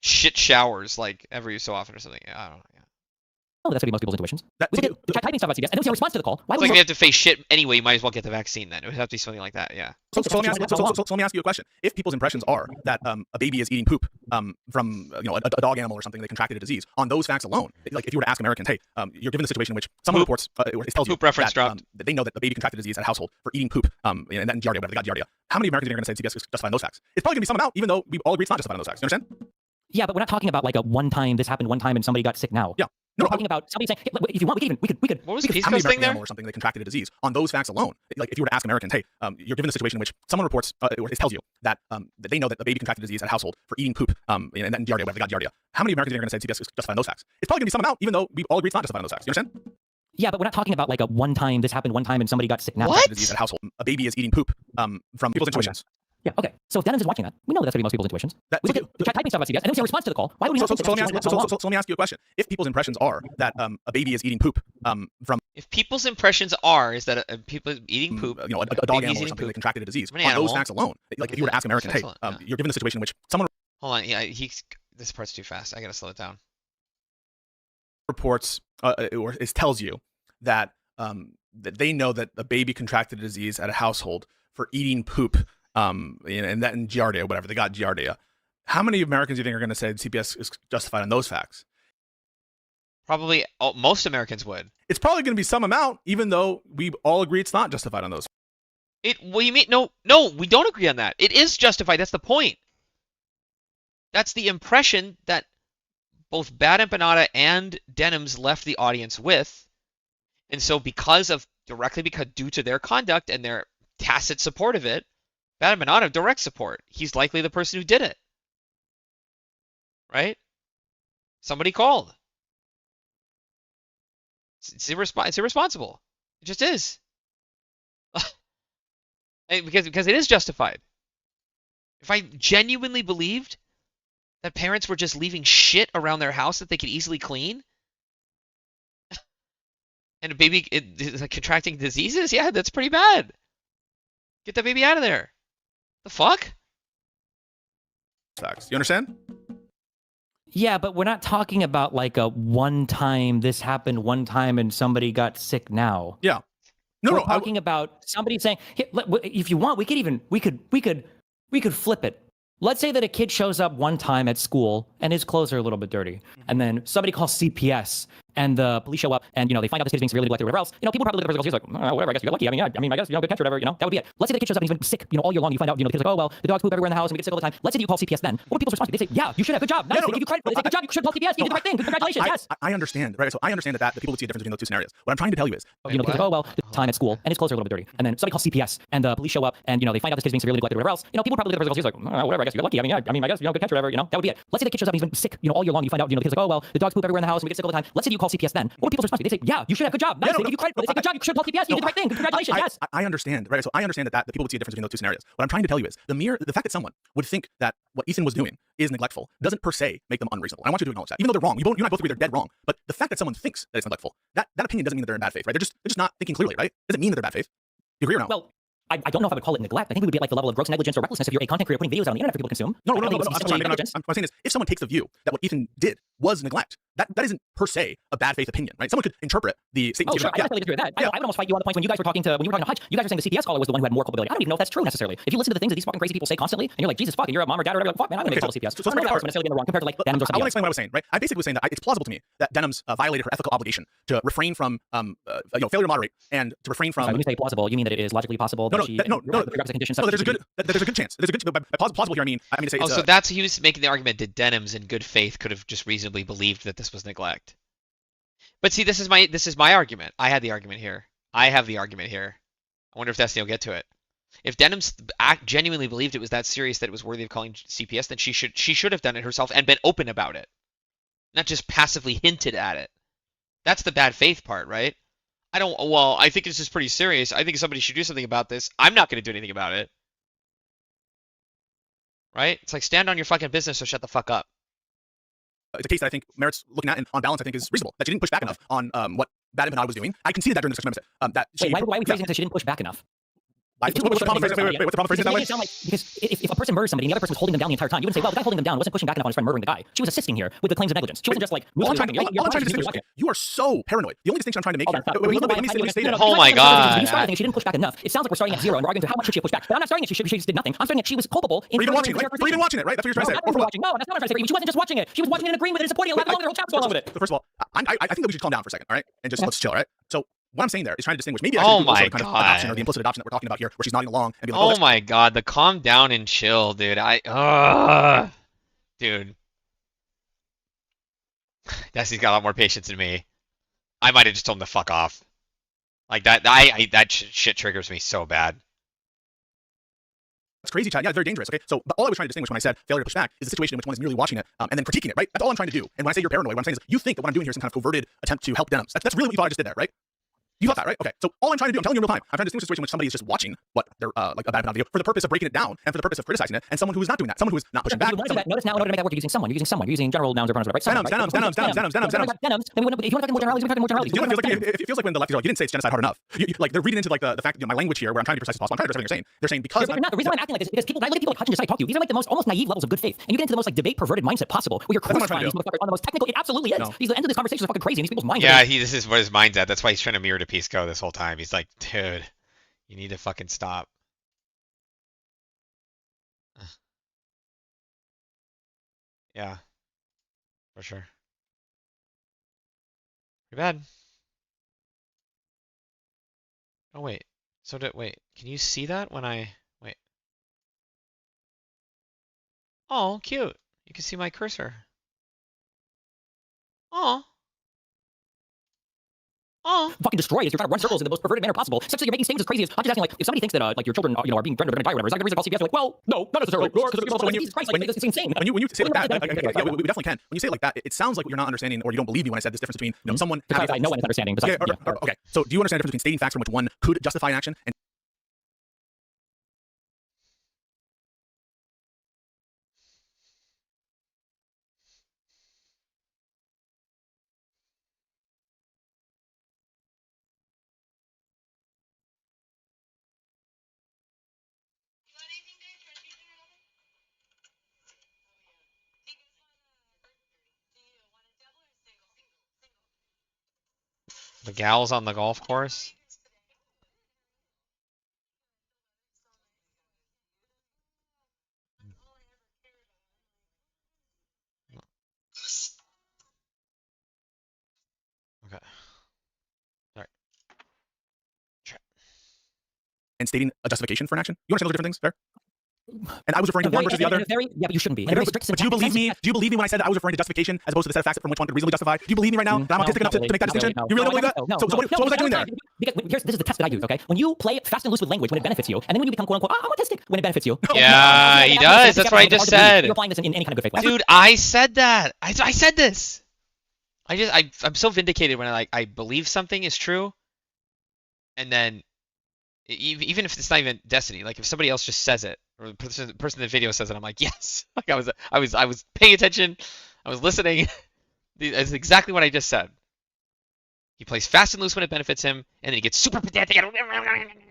shit showers like every so often or something. I don't know. Yeah. Oh, that's going to be most people's intuitions. We try typing stuff about CBS. I don't see a response to the call. It's like if you have to face shit anyway, you might as well get the vaccine then. It would have to be something like that, yeah. So let me ask you a question. If people's impressions are that a baby is eating poop from a dog animal or something, they contracted a disease, on those facts alone, like if you were to ask Americans, hey, you're given a situation in which someone reports, it tells you that they know that the baby contracted a disease at a household for eating poop, and then giardia, whatever, they got giardia. How many Americans are going to say CBS is justifying those facts? It's probably going to be some amount, even though we all agree it's not justifying those facts. You understand? Yeah, but we're not talking about like a one time, this happened one time and somebody got sick now. Yeah. We're talking about somebody saying, hey, look, if you want, we could. What was we could, Pisco's How many thing American there? animal or something that contracted a disease on those facts alone? Like if you were to ask Americans, hey, you're given a situation in which someone reports or tells you that that they know that a baby contracted a disease at a household for eating poop, and then giardia, whatever they got giardia. How many Americans are going to say CPS is justified on those facts? It's probably going to be some amount, even though we all agree it's not justified on those facts. You understand? Yeah, but we're not talking about like a one time, this happened one time and somebody got sick now. What? Disease at a household. A baby is eating poop from people's intuitions. Yeah, okay. So if Denham's is watching that, we know that's going to be most people's intuitions. We look at typing stuff about CBS, and then we see a response to the call. Why would we So let me ask you a question. If people's impressions are that a baby is eating poop from If people's impressions are is that people eating poop, a dog animal or something that contracted a disease, on those facts alone, like if you were to ask Americans, hey, you're given a situation in which someone hold on, yeah, this part's too fast. I gotta slow it down. reports or tells you that that they know that a baby contracted a disease at a household for eating poop, and that in giardia, whatever they got giardia. How many Americans do you think are going to say CPS is justified on those facts? Probably most Americans would. It's probably going to be some amount, even though we all agree it's not justified on those. What do you mean? No, we don't agree on that. It is justified. That's the point. That's the impression that both Bad Empanada and Denham's left the audience with. And so directly because due to their conduct and their tacit support of it, Bad Empanada direct support. He's likely the person who did it. Right? Somebody called. It's irresponsible. It just is. Because it is justified. If I genuinely believed that parents were just leaving shit around their house that they could easily clean, and a baby is contracting diseases, yeah, that's pretty bad. Get that baby out of there. The fuck? Facts. You understand? Yeah, but we're not talking about like a one time, this happened one time and somebody got sick now. Yeah. We're talking about somebody saying, hey, if you want, we could flip it. Let's say that a kid shows up one time at school and his clothes are a little bit dirty, and then somebody calls CPS and the police show up and they find out this kid's being severely neglected or whatever else. People probably look at the results like, whatever, I guess you got lucky. I guess good catch or whatever. That would be it. Let's say the kid shows up and he's been sick, all year long. You find out, the kid's like, oh well, the dogs poop everywhere in the house and we get sick all the time. Let's say that you call CPS then. What are people's response? They say, yeah, you should have. Good job. Nice. They give you credit. They say, good job. You should call CPS. You did the right thing. Congratulations. Yes. I understand, right? So I understand that the people would see a difference between those two scenarios. What I'm trying to tell you is, the kid's like, oh well, the time at school and his clothes are a little bit dirty, and then somebody calls CPS and the police show up and they find out this kid's being severely neglected or whatever else. People probably look at the results like, whatever, I guess you got lucky. I guess good catch or whatever. That would be it. Let's say the kid shows up and he's been sick, all year long. You find out, the kid's like, oh well, the dogs poop everywhere in the house and we get sick all the time. Let's say you call CPS then. What are people's response? They say, yeah, you should have. Good job. Nice. They give you credit. They say, good job. You should call CPS. You did the right thing. Congratulations. Yes. I understand, right? So I understand that the people would see a difference between those two scenarios. What I'm trying to tell you is the fact that someone would think that what Ethan was doing is neglectful doesn't per se make them unreasonable. I want you to acknowledge that, even though they're wrong. You and I both agree they're dead wrong. But the fact that someone thinks that it's neglectful, that opinion doesn't mean that they're in bad faith, right? They're just not thinking clearly, right? Doesn't mean that they're bad faith. Do you agree or no? Well, I don't know if I would call it neglect. I think we would be at like the level of gross negligence or recklessness if you're a content creator putting videos out on the internet for people to consume. No. I'm saying is, if someone takes the view that what Ethan did was neglect, that isn't per se a bad faith opinion, right? Someone could interpret the statement. Oh, sure. I definitely disagree with that. I would almost fight you on the points when you guys were talking to Hutch. You guys were saying the CPS caller was the one who had more culpability. I don't even know if that's true necessarily. If you listen to the things that these fucking crazy people say constantly, and you're like, Jesus fuck, and you're a mom or dad or whatever, like, fuck man, I'm gonna call CPS. So I'm not that person necessarily in the wrong compared to like Denham's or somebody else. I want to explain what I was saying, right? I basically was saying that it's plausible to me that Denham's violated her ethical obligation to refrain from failure to moderate and to refrain from. When you say plausible, you mean that it is logically possible? No. There's a good chance. By plausible here, I mean to say. So that's he was making the argument that Denham's in good faith could have just reasonably believed that this was neglect. But see, this is my argument. I had the argument here. I have the argument here. I wonder if Destiny will get to it. If Denham's genuinely believed it was that serious that it was worthy of calling CPS, then she should have done it herself and been open about it, not just passively hinted at it. That's the bad faith part, right? I think this is pretty serious. I think somebody should do something about this. I'm not going to do anything about it. Right? It's like stand on your fucking business or shut the fuck up. It's a case that I think merits looking at, and on balance, I think is reasonable. That she didn't push back enough on what Bad Empanada was doing. I conceded that during the discussion. Why are we phrasing it that she didn't push back enough? What's the problem phrasing that way? Because if a person murders somebody and the other person was holding them down the entire time, you wouldn't say, well, the guy holding them down wasn't pushing back enough on his friend murdering the guy. She was assisting here with the claims of negligence. She wasn't just like. All I'm trying to distinguish. You are so paranoid. The only distinction I'm trying to make here. Let me say that. Oh my god. She didn't push back enough. It sounds like we're starting at zero and we're arguing to how much should she have pushed back. But I'm not starting at she just did nothing. I'm starting at she was culpable. For even watching it, right? That's what you're trying to say. No, that's not what I'm trying to say. She wasn't just watching it. She was watching it and agreeing with it and supporting it. Their whole chat's going on with it. First of all, I think that we should calm down for a second, all right? And just let's chill, all right? So what I'm saying there is trying to distinguish maybe oh my kind of adoption or the implicit adoption that we're talking about here, where she's nodding along and being like, oh my god, the calm down and chill, dude. Dude. Destiny's got a lot more patience than me. I might have just told him to fuck off. Like that, that shit triggers me so bad. That's crazy, Chad. Yeah, it's very dangerous. Okay, so but all I was trying to distinguish when I said failure to push back is the situation in which one is merely watching it and then critiquing it, right? That's all I'm trying to do. And when I say you're paranoid, what I'm saying is you think that what I'm doing here is some kind of coverted attempt to help denims. That's really what you thought I just did there, right? You thought that, right? Okay. So all I'm trying to do, I'm telling you in real time, I'm trying to distinguish a situation in which somebody is just watching what they're like a bad video for the purpose of breaking it down and for the purpose of criticizing it, and someone who is not doing that, someone who is not pushing back. Notice now, in order to make that work, you're using someone. You're using general nouns or pronouns, right? Denims. Then if you want to talk more generalities, it feels like when the left is like, you didn't say it's genocide hard enough. Like they're reading into like the fact, my language here, where I'm trying to be precise as possible. I'm trying to address everything you're saying. They're saying because the reason why I'm acting like this is because people, I look at people like Hutch and Josiah talk to you. These are like the most almost naive levels of good faith, and you get into the most like debate perverted mindset possible, where you're crucifying these motherfuckers on the most technical. It absolutely is. The end of this conversation is fucking crazy, and these people's minds. Yeah, this is what his mind's at. That's why he's trying to mirror to Pisco this whole time. He's like, dude, you need to fucking stop. Yeah, for sure. Pretty bad. Oh wait. Wait. Can you see that when I wait? Oh, cute. You can see my cursor. Oh. Fucking destroy it. You're trying to run circles in the most perverted manner possible, such that you're making statements as crazy as Hutch is asking, like, if somebody thinks that like your children, are being threatened or gonna die or whatever, is that a reason to call CPS? You're like, well, no, not necessarily. It's insane. When you say it like that, yeah, we definitely can. When you say it like that, it sounds like you're not understanding or you don't believe me when I said this difference between someone. Because I know when it's understanding. Okay. So do you understand the difference between stating facts from which one could justify an action and The gals on the golf course? Okay. All right. and stating a justification for an action? You understand those different things? Fair? And I was referring to one versus the other. Yeah, but you shouldn't be. But do you believe me? Do you believe me when I said I was referring to justification as opposed to the set of facts from which one could reasonably justify? Do you believe me right now that I'm autistic enough to make that distinction? You really don't believe that? So what was I doing there? Because this is the test that I use, okay? When you play fast and loose with language when it benefits you, and then when you become quote unquote, I'm autistic when it benefits you. Yeah, he does. That's what I just said. You're applying this in any kind of good faith. Dude, I said that. I said this. I'm so vindicated when I believe something is true, and then even if it's not even destiny, like if somebody else just says it, or the person in the video says it, I'm like, yes. Like I was paying attention, I was listening. That's exactly what I just said. He plays fast and loose when it benefits him, and then he gets super pedantic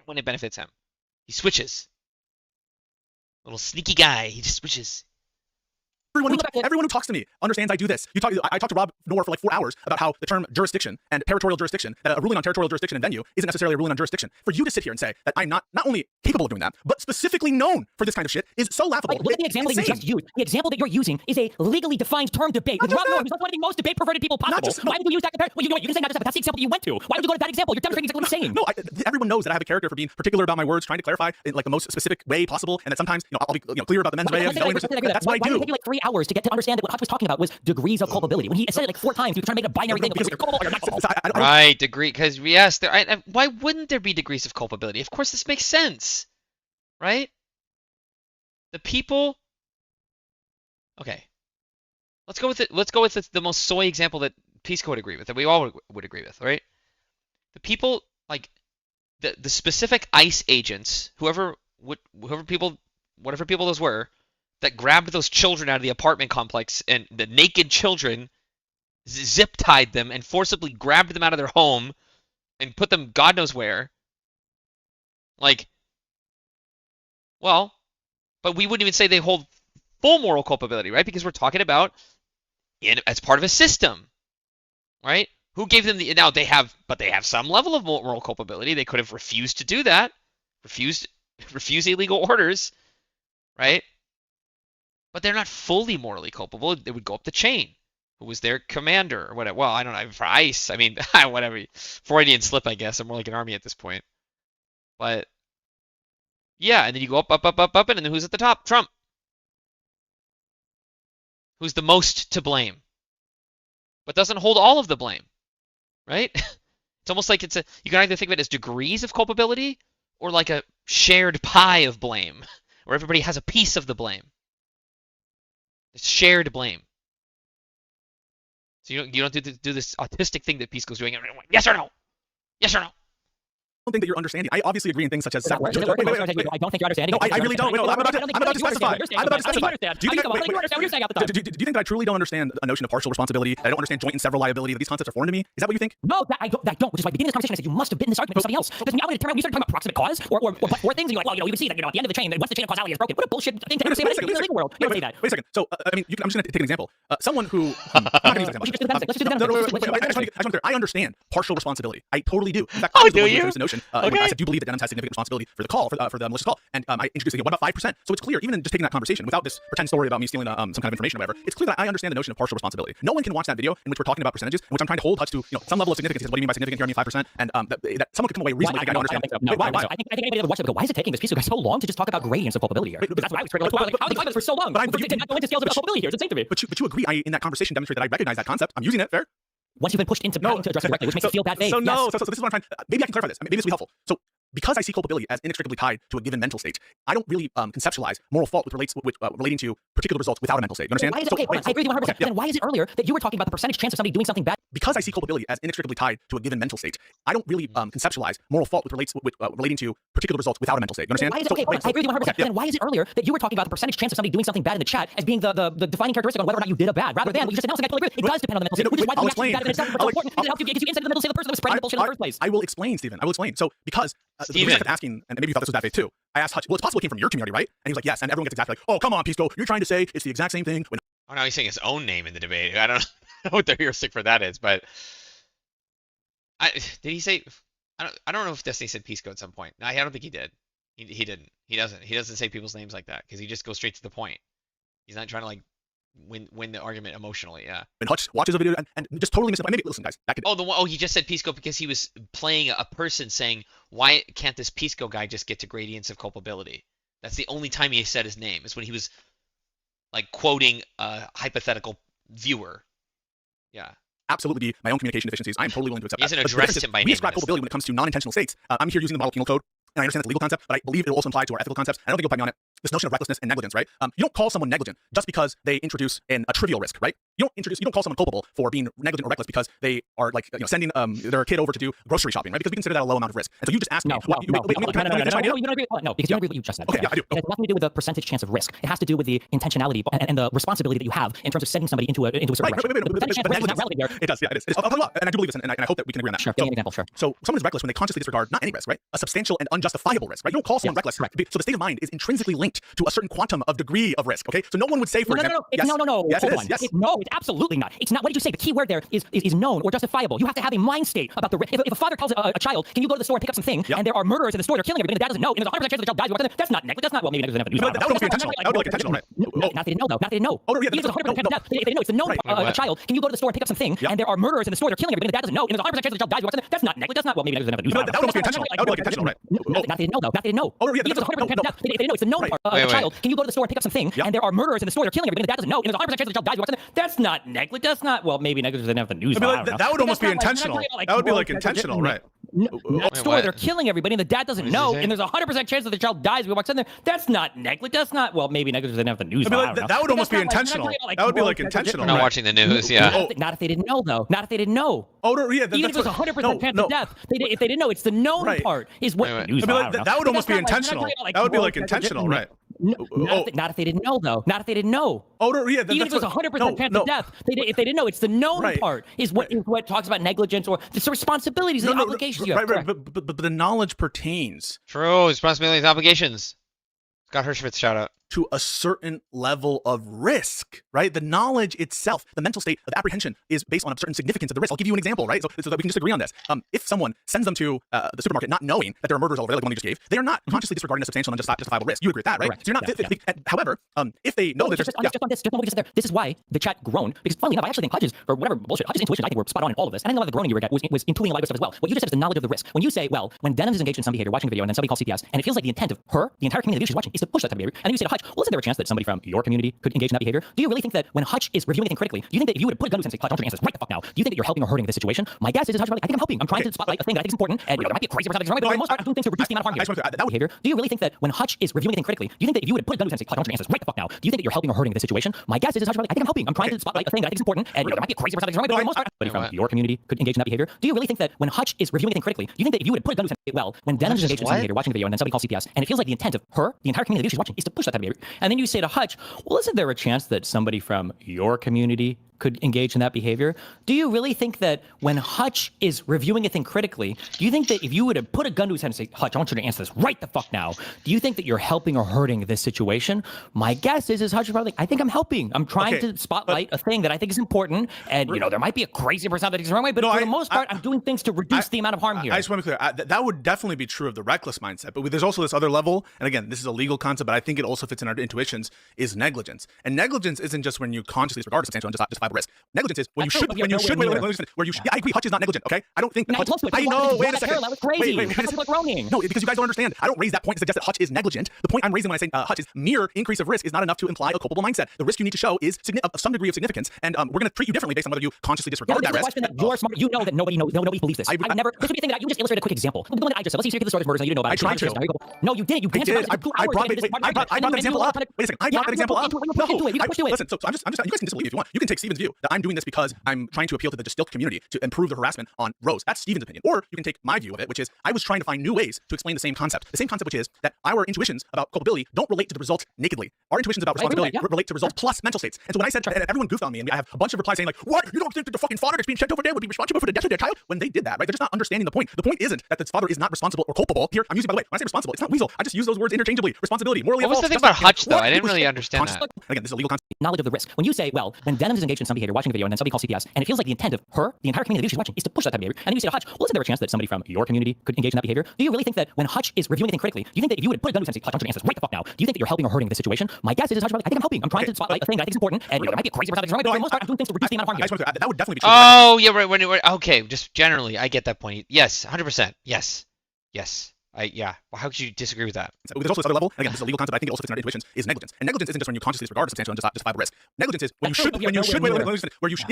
when it benefits him. He switches. Little sneaky guy. He just switches. Everyone who talks to me understands I do this. I talked to Rob Noor for like 4 hours about how the term jurisdiction and territorial jurisdiction, that a ruling on territorial jurisdiction and venue isn't necessarily a ruling on jurisdiction. For you to sit here and say that I'm not only capable of doing that, but specifically known for this kind of shit is so laughable. Look at the example that you just used. The example that you're using is a legally defined term debate with Rob Noor, who's one of the most debate perverted people possible. Why would you use that compared? Well, you know what? You can say not just that, but that's the example that you went to. Why would you go to that example? You're demonstrating exactly what I'm saying. No, everyone knows that I have a character for being particular about my words, trying to clarify in like the most specific way possible, and that sometimes I'll be clear about the mens rea. That's what I do. Why did it take you like 3 hours to get to understand that what Hutch was talking about was degrees of culpability? When he said it like 4 times, he was trying to make a binary thing. You're culpable or you're not culpable. Right, degree. Because yes, why wouldn't there be degrees of culpability? Of course, this makes sense, right? The people. Okay, let's go with it. Let's go with the most soy example that Pisco would agree with, that we all would agree with, right? The people, like the specific ICE agents, whatever people those were, that grabbed those children out of the apartment complex, and the naked children, zip tied them and forcibly grabbed them out of their home and put them God knows where. Like, well, but we wouldn't even say they hold full moral culpability, right? Because we're talking about as part of a system, right? Who gave them now they have some level of moral culpability. They could have refused to do that, refuse illegal orders, right? But they're not fully morally culpable. They would go up the chain. Who was their commander or whatever? Well, I don't know. For ICE, I mean, whatever. Freudian slip, I guess. I'm more like an army at this point. But yeah, and then you go up, and then who's at the top? Trump. Who's the most to blame? but doesn't hold all of the blame, right? It's almost like you can either think of it as degrees of culpability or like a shared pie of blame, where everybody has a piece of the blame. It's shared blame. So you don't do this autistic thing that Pisco's doing. Yes or no? Yes or no? I don't think that you're understanding. I obviously agree in things such as. I don't think you're understanding. No, I really don't. Wait, I'm about to specify. I'm about to specify. Do you think that I truly don't understand a notion of partial responsibility? I don't understand joint and several liability. That these concepts are foreign to me. Is that what you think? No, I don't. Which is why beginning this conversation, I said you must have been in this argument with somebody else. Because when you started talking about proximate cause or but things, and you're like, well, you can see that at the end of the chain, once the chain of causality is broken. What a bullshit thing to ever say about anything in the legal world. You don't say that. Wait a second. So I mean, I'm just going to take an example. Someone who I'm not going to use that example. I understand partial responsibility. I totally do. In fact, I do you? The notion. I said, do you believe that Denham has significant responsibility for the call, for the malicious call? And I introduced again, what about 5%? So it's clear, even in just taking that conversation, without this pretend story about me stealing some kind of information or whatever, it's clear that I understand the notion of partial responsibility. No one can watch that video in which we're talking about percentages, in which I'm trying to hold touch to some level of significance. What do you mean by significant? Here I mean 5%, and that someone could come away reasonably. I don't understand. Why? I think anybody that watched it would go, why is it taking this piece of so long to just talk about gradients of culpability here? That's what I was trying to like, how are the for so long? But did not go into scales of culpability here. It's insane to me. But you agree? I in that conversation demonstrate that I recognize that concept. I'm using it. Fair. Once you've been pushed into to address it directly, which makes it feel bad faith. So no. So this is what I'm trying. Maybe I can clarify this. Maybe this will be helpful. So because I see culpability as inextricably tied to a given mental state, I don't really conceptualize moral fault relating to particular results without a mental state. You understand? Why is it, I agree with you 100%. Then why is it earlier that you were talking about the percentage chance of somebody doing something bad? Because I see culpability as inextricably tied to a given mental state, I don't really conceptualize moral fault relating to particular results without a mental state. You understand? Why is it, I agree with you 100%. Then why is it earlier that you were talking about the percentage chance of somebody doing something bad in the chat as being the defining characteristic on whether or not you did a bad, rather than what you just announced? I totally agree. It does depend on the mental state, which is why the reaction bad in itself is so important, because it helps you gives you insight into the mental state of the person that was spreading the bullshit in the first place. I will explain, Stephen. I will explain. So because the reason I kept asking, and maybe you thought this was bad faith too, I asked Hutch, well, it's possible it came from your community, right? And he was like, yes. And everyone gets exactly like, oh, come on, Pisco, you're trying to say it's the exact same thing. Oh, now he's saying his own name in the debate. I don't know what the heuristic for that is, but did he say? I don't know if Destiny said Pisco at some point. No, I don't think he did. He didn't. He doesn't. He doesn't say people's names like that because he just goes straight to the point. He's not trying to like win the argument emotionally. Yeah. When Hutch watches a video and just totally misses. Maybe listen, guys. He just said Pisco because he was playing a person saying, why can't this Pisco guy just get to gradients of culpability? That's the only time he said his name, is when he was like quoting a hypothetical viewer. Yeah. Absolutely be my own communication deficiencies. I am totally willing to accept that. He hasn't addressed him by name. We describe culpability when it comes to non-intentional states. I'm here using the model penal code, and I understand it's a legal concept, but I believe it will also apply to our ethical concepts. I don't think you'll find me on it. This notion of recklessness and negligence, right? You don't call someone negligent just because they introduce a trivial risk, right? You don't call someone culpable for being negligent or reckless because they are like sending their kid over to do grocery shopping, right? Because we consider that a low amount of risk. And so you just asked me. No, because you don't agree with what you just said. Okay, yeah, I do. It has nothing to do with the percentage chance of risk. It has to do with the intentionality and the responsibility that you have in terms of sending somebody into a certain direction. The percentage chance of risk is not relevant there. It does, yeah, it is. And I do believe this, and I hope that we can agree on that. Sure, give me an example, sure. So someone is reckless when they consciously disregard not any risk, right? A substantial and unjustifiable risk, right? You don't call someone reckless. Correct. So the state of mind is intrinsically linked to a certain quantum of degree of risk, okay? So no one would say, for example... No. Yes, it is. Yes. No, it's absolutely not. It's not. What did you say? The key word there is known or justifiable. You have to have a mind state about the risk. If a father tells a child, can you go to the store and pick up something, and there are murderers in the store, they're killing everybody, and the dad doesn't know, and there's a 100% chance the child dies, that's not negligent. That's not, well, maybe negligent. That would almost be intentional. That would be like intentional, right? Not they didn't know, though. Not they didn't know. Oh, yeah, even if it's 100% chance of death, they didn't know. It's a known child. Can you go to the store and pick up something, and there are murderers in the store, they're killing everybody, and the dad doesn't know, and there's a 100% chance the child dies, that's not negligent. That's not, well, maybe negligent. That would almost be intentional. That would be like intentional, right? Not they didn't know, though. Not they didn't know. Oh, yeah, even if it's 100% chance of death, they didn't know. It's a known child. Can you go to the store and pick up something, and there are murderers in the store, they're killing everybody, and the dad doesn't know, and there's a 100% chance the child dies, that's not negligent. That's not, well, maybe negligence doesn't have the news. That would almost be intentional. That would be like intentional, right? Store, they're killing everybody, and the dad doesn't know, and there's a 100% chance that the child dies. We walk in there. That's not negligent. That's not, well, maybe negligence doesn't have the news. That would almost be intentional. That would be like intentional. We're not watching the news, yeah. Not if they didn't know, though. Not if they didn't know. Oh, no, yeah. Even if there's a 100% chance of death, if they didn't know, it's the known part is what the news. That would almost be intentional. That would be like intentional, right? Not if they didn't know, though. Not if they didn't know. Oh, no, yeah. Even if there's a 100% chance of death, if they didn't know, it's the known part is what talks about negligence or the responsibilities and the obligations you have. Right. But the knowledge pertains. True. Responsibilities and obligations. Scott Hirschfitz, shout out. To a certain level of risk, right? The knowledge itself, the mental state of apprehension is based on a certain significance of the risk. I'll give you an example, right? So that we can just agree on this. If someone sends them to the supermarket not knowing that there are murders over there, like one you just gave, they are not consciously disregarding a substantial and justifiable risk. You agree with that, right? Correct. So you're not. However, if they know that there's... Just on this, this is why the chat groaned, because funnily enough, I actually think Hutch's, or whatever bullshit, Hutch's intuition, I think we're spot on in all of this. And I think a lot of the groaning you were getting was intuiting a lot of stuff as well. What you just said is the knowledge of the risk. When you say, well, when Denham is engaged in some behavior, watching a video, and then somebody calls CPS, and it feels like the intent of her, the entire community that she's watching, is to push that type of behavior, and then you say to Hutch, Hutch, well, isn't there a chance that somebody from your community could engage in that behavior? Do you really think that when Hutch is reviewing anything critically, do you think that if you would have put a gun to his head and say, Hutch, I want you to answer this right the fuck now, do you think that you're helping or hurting this situation? My guess is Hutch, I think I'm helping. I'm trying to spotlight a thing that I think is important, and there might be a crazy person that's wrong, but for the most part, I'm doing things to reduce the amount of harm here. That behavior. Do you really think that when Hutch is reviewing anything critically, do you think that if you would have put a gun to his head and say, Hutch, I want you to answer this right the fuck now, do you think that you're helping or hurting this situation? My guess is Hutch, I think I'm helping. I'm trying to spotlight a thing that I think is important, and there might be a crazy person that's wrong, but for the most part, somebody from your community could engage in that behavior. Do you really think that when Hutch is reviewing anything critically, do you think that if you would have put a gun to his head, well, when Denham's engaged in some behavior, watching a video, and then somebody calls CPS, and it feels like the intent of her, the entire community that she's watching, is to push that type of behavior, and then you say to Hutch, well, isn't there a chance that somebody from your community could engage in that behavior? Do you really think that when Hutch is reviewing a thing critically, do you think that if you would have put a gun to his head and say, Hutch, I want you to answer this right the fuck now, do you think that you're helping or hurting this situation? My guess is Hutch is probably, I think I'm helping. I'm trying to spotlight a thing that I think is important, and there might be a crazy person that is the wrong way, but for the most part, I'm doing things to reduce the amount of harm here. I just want to be clear. That would definitely be true of the reckless mindset, but there's also this other level, and again, this is a legal concept, but I think it also fits in our intuitions, is negligence. And negligence isn't just when you consciously disregard a substantial and justifiable risk. Negligence is when you should, yeah, I agree, Hutch is not negligent, okay? I don't think that Hutch, I know, wait a second. Wait. No, because you guys don't understand. I don't raise that point to suggest that Hutch is negligent. The point I'm raising when I say Hutch is mere increase of risk is not enough to imply a culpable mindset. The risk you need to show is of some degree of significance, and we're going to treat you differently based on whether you consciously disregard that risk. That you're smart. You know that nobody believes this. I've never. This would be a thing that you just illustrated a quick example. The one that I just said. Let's say you get the story of murders and you didn't know about it. I tried to. No, you didn't. You did. I brought that example up. Wait a second. I brought that example up. No. Listen. So I'm just. You guys can disagree if you want. You can take Stephen's view that I'm doing this because I'm trying to appeal to the distilled community to improve the harassment on Rose. That's Stephen's opinion. Or you can take my view of it, which is I was trying to find new ways to explain the same concept. The same concept, which is that our intuitions about culpability don't relate to the result nakedly. Our intuitions about responsibility relate to results plus mental states. And so when I said, and everyone goofed on me, and I have a bunch of replies saying like, what? You don't think that the fucking father that's being sent over there would be responsible for the death of their child? When they did that, right? They're just not understanding the point. The point isn't that the father is not responsible or culpable. Here, I'm using, by the way, when I say responsible, it's not weasel. I just use those words interchangeably. Responsibility, morally at fault. What was the thing about Hutch, though? I didn't really understand that. Again, this is a legal concept. Knowledge of the risk. When you say, well, when Denham is engaged in some behavior, watching a video, and then somebody calls CPS, and it feels like the intent of her, the entire community that she's watching, is to push that type of behavior, and then you say to Hutch, well, isn't there a chance that somebody from your community could engage in that behavior? Do you really think that when Hutch is reviewing anything critically, do you think that if you would have put a gun to his head and say, Hutch, I want you to answer this right the fuck now, do you think that you're helping or hurting this situation? My guess is Hutch, I think I'm helping. I'm trying to spotlight a thing that I think is important, and there might be a crazy person that's wrong, but for the most part, I'm doing things to reduce the amount of harm here. That would definitely be true. Oh, yeah, right. Okay, just generally, I get that point. Yes, 100%. Yes. Yeah. Well, how could you disagree with that? There's also this other level, and again, this is a legal concept, I think it also fits in our intuitions, is negligence. And negligence isn't just when you consciously disregard a substantial and justifiable risk. Negligence is when you should, yeah,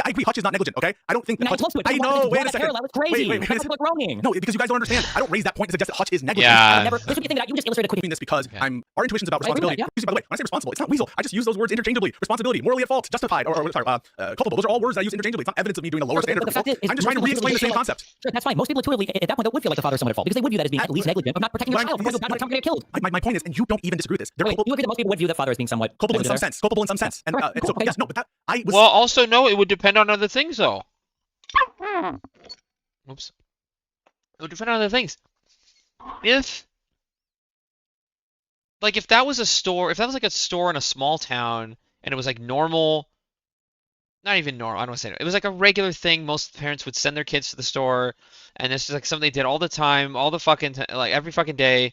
I agree, Hutch is not negligent, okay? I don't think that Hutch, I know, wait a second. Wait. No, because you guys don't understand. I don't raise that point to suggest that Hutch is negligent. Yeah. This would be a thing that you just illustrated quickly. This because our intuitions about responsibility. By the way, when I say responsible, it's not weasel. I just use those words interchangeably. Responsibility, morally at fault, justified, or culpable. Those are all words that I use interchangeably. It's not evidence of me doing a lower standard. I'm just trying to re-explain the same concept. Sure, that's fine. Most people intuitively at that point would feel like the father is somewhat at fault because they would view that as being at least negligent of not protecting your child from bad outcome getting killed. My point is, and you don't even disagree with this. You agree that most people would view that father as being somewhat culpable in some sense. Culpable in some sense. And so yes, no, but that I was. Well, also no, it would depend on other things though. Oops. It would depend on other things. If that was a store, if that was like a store in a small town and it was like normal, not even normal, I don't want to say it. It was like a regular thing. Most parents would send their kids to the store, and this is like something they did all the time, all the fucking like every fucking day.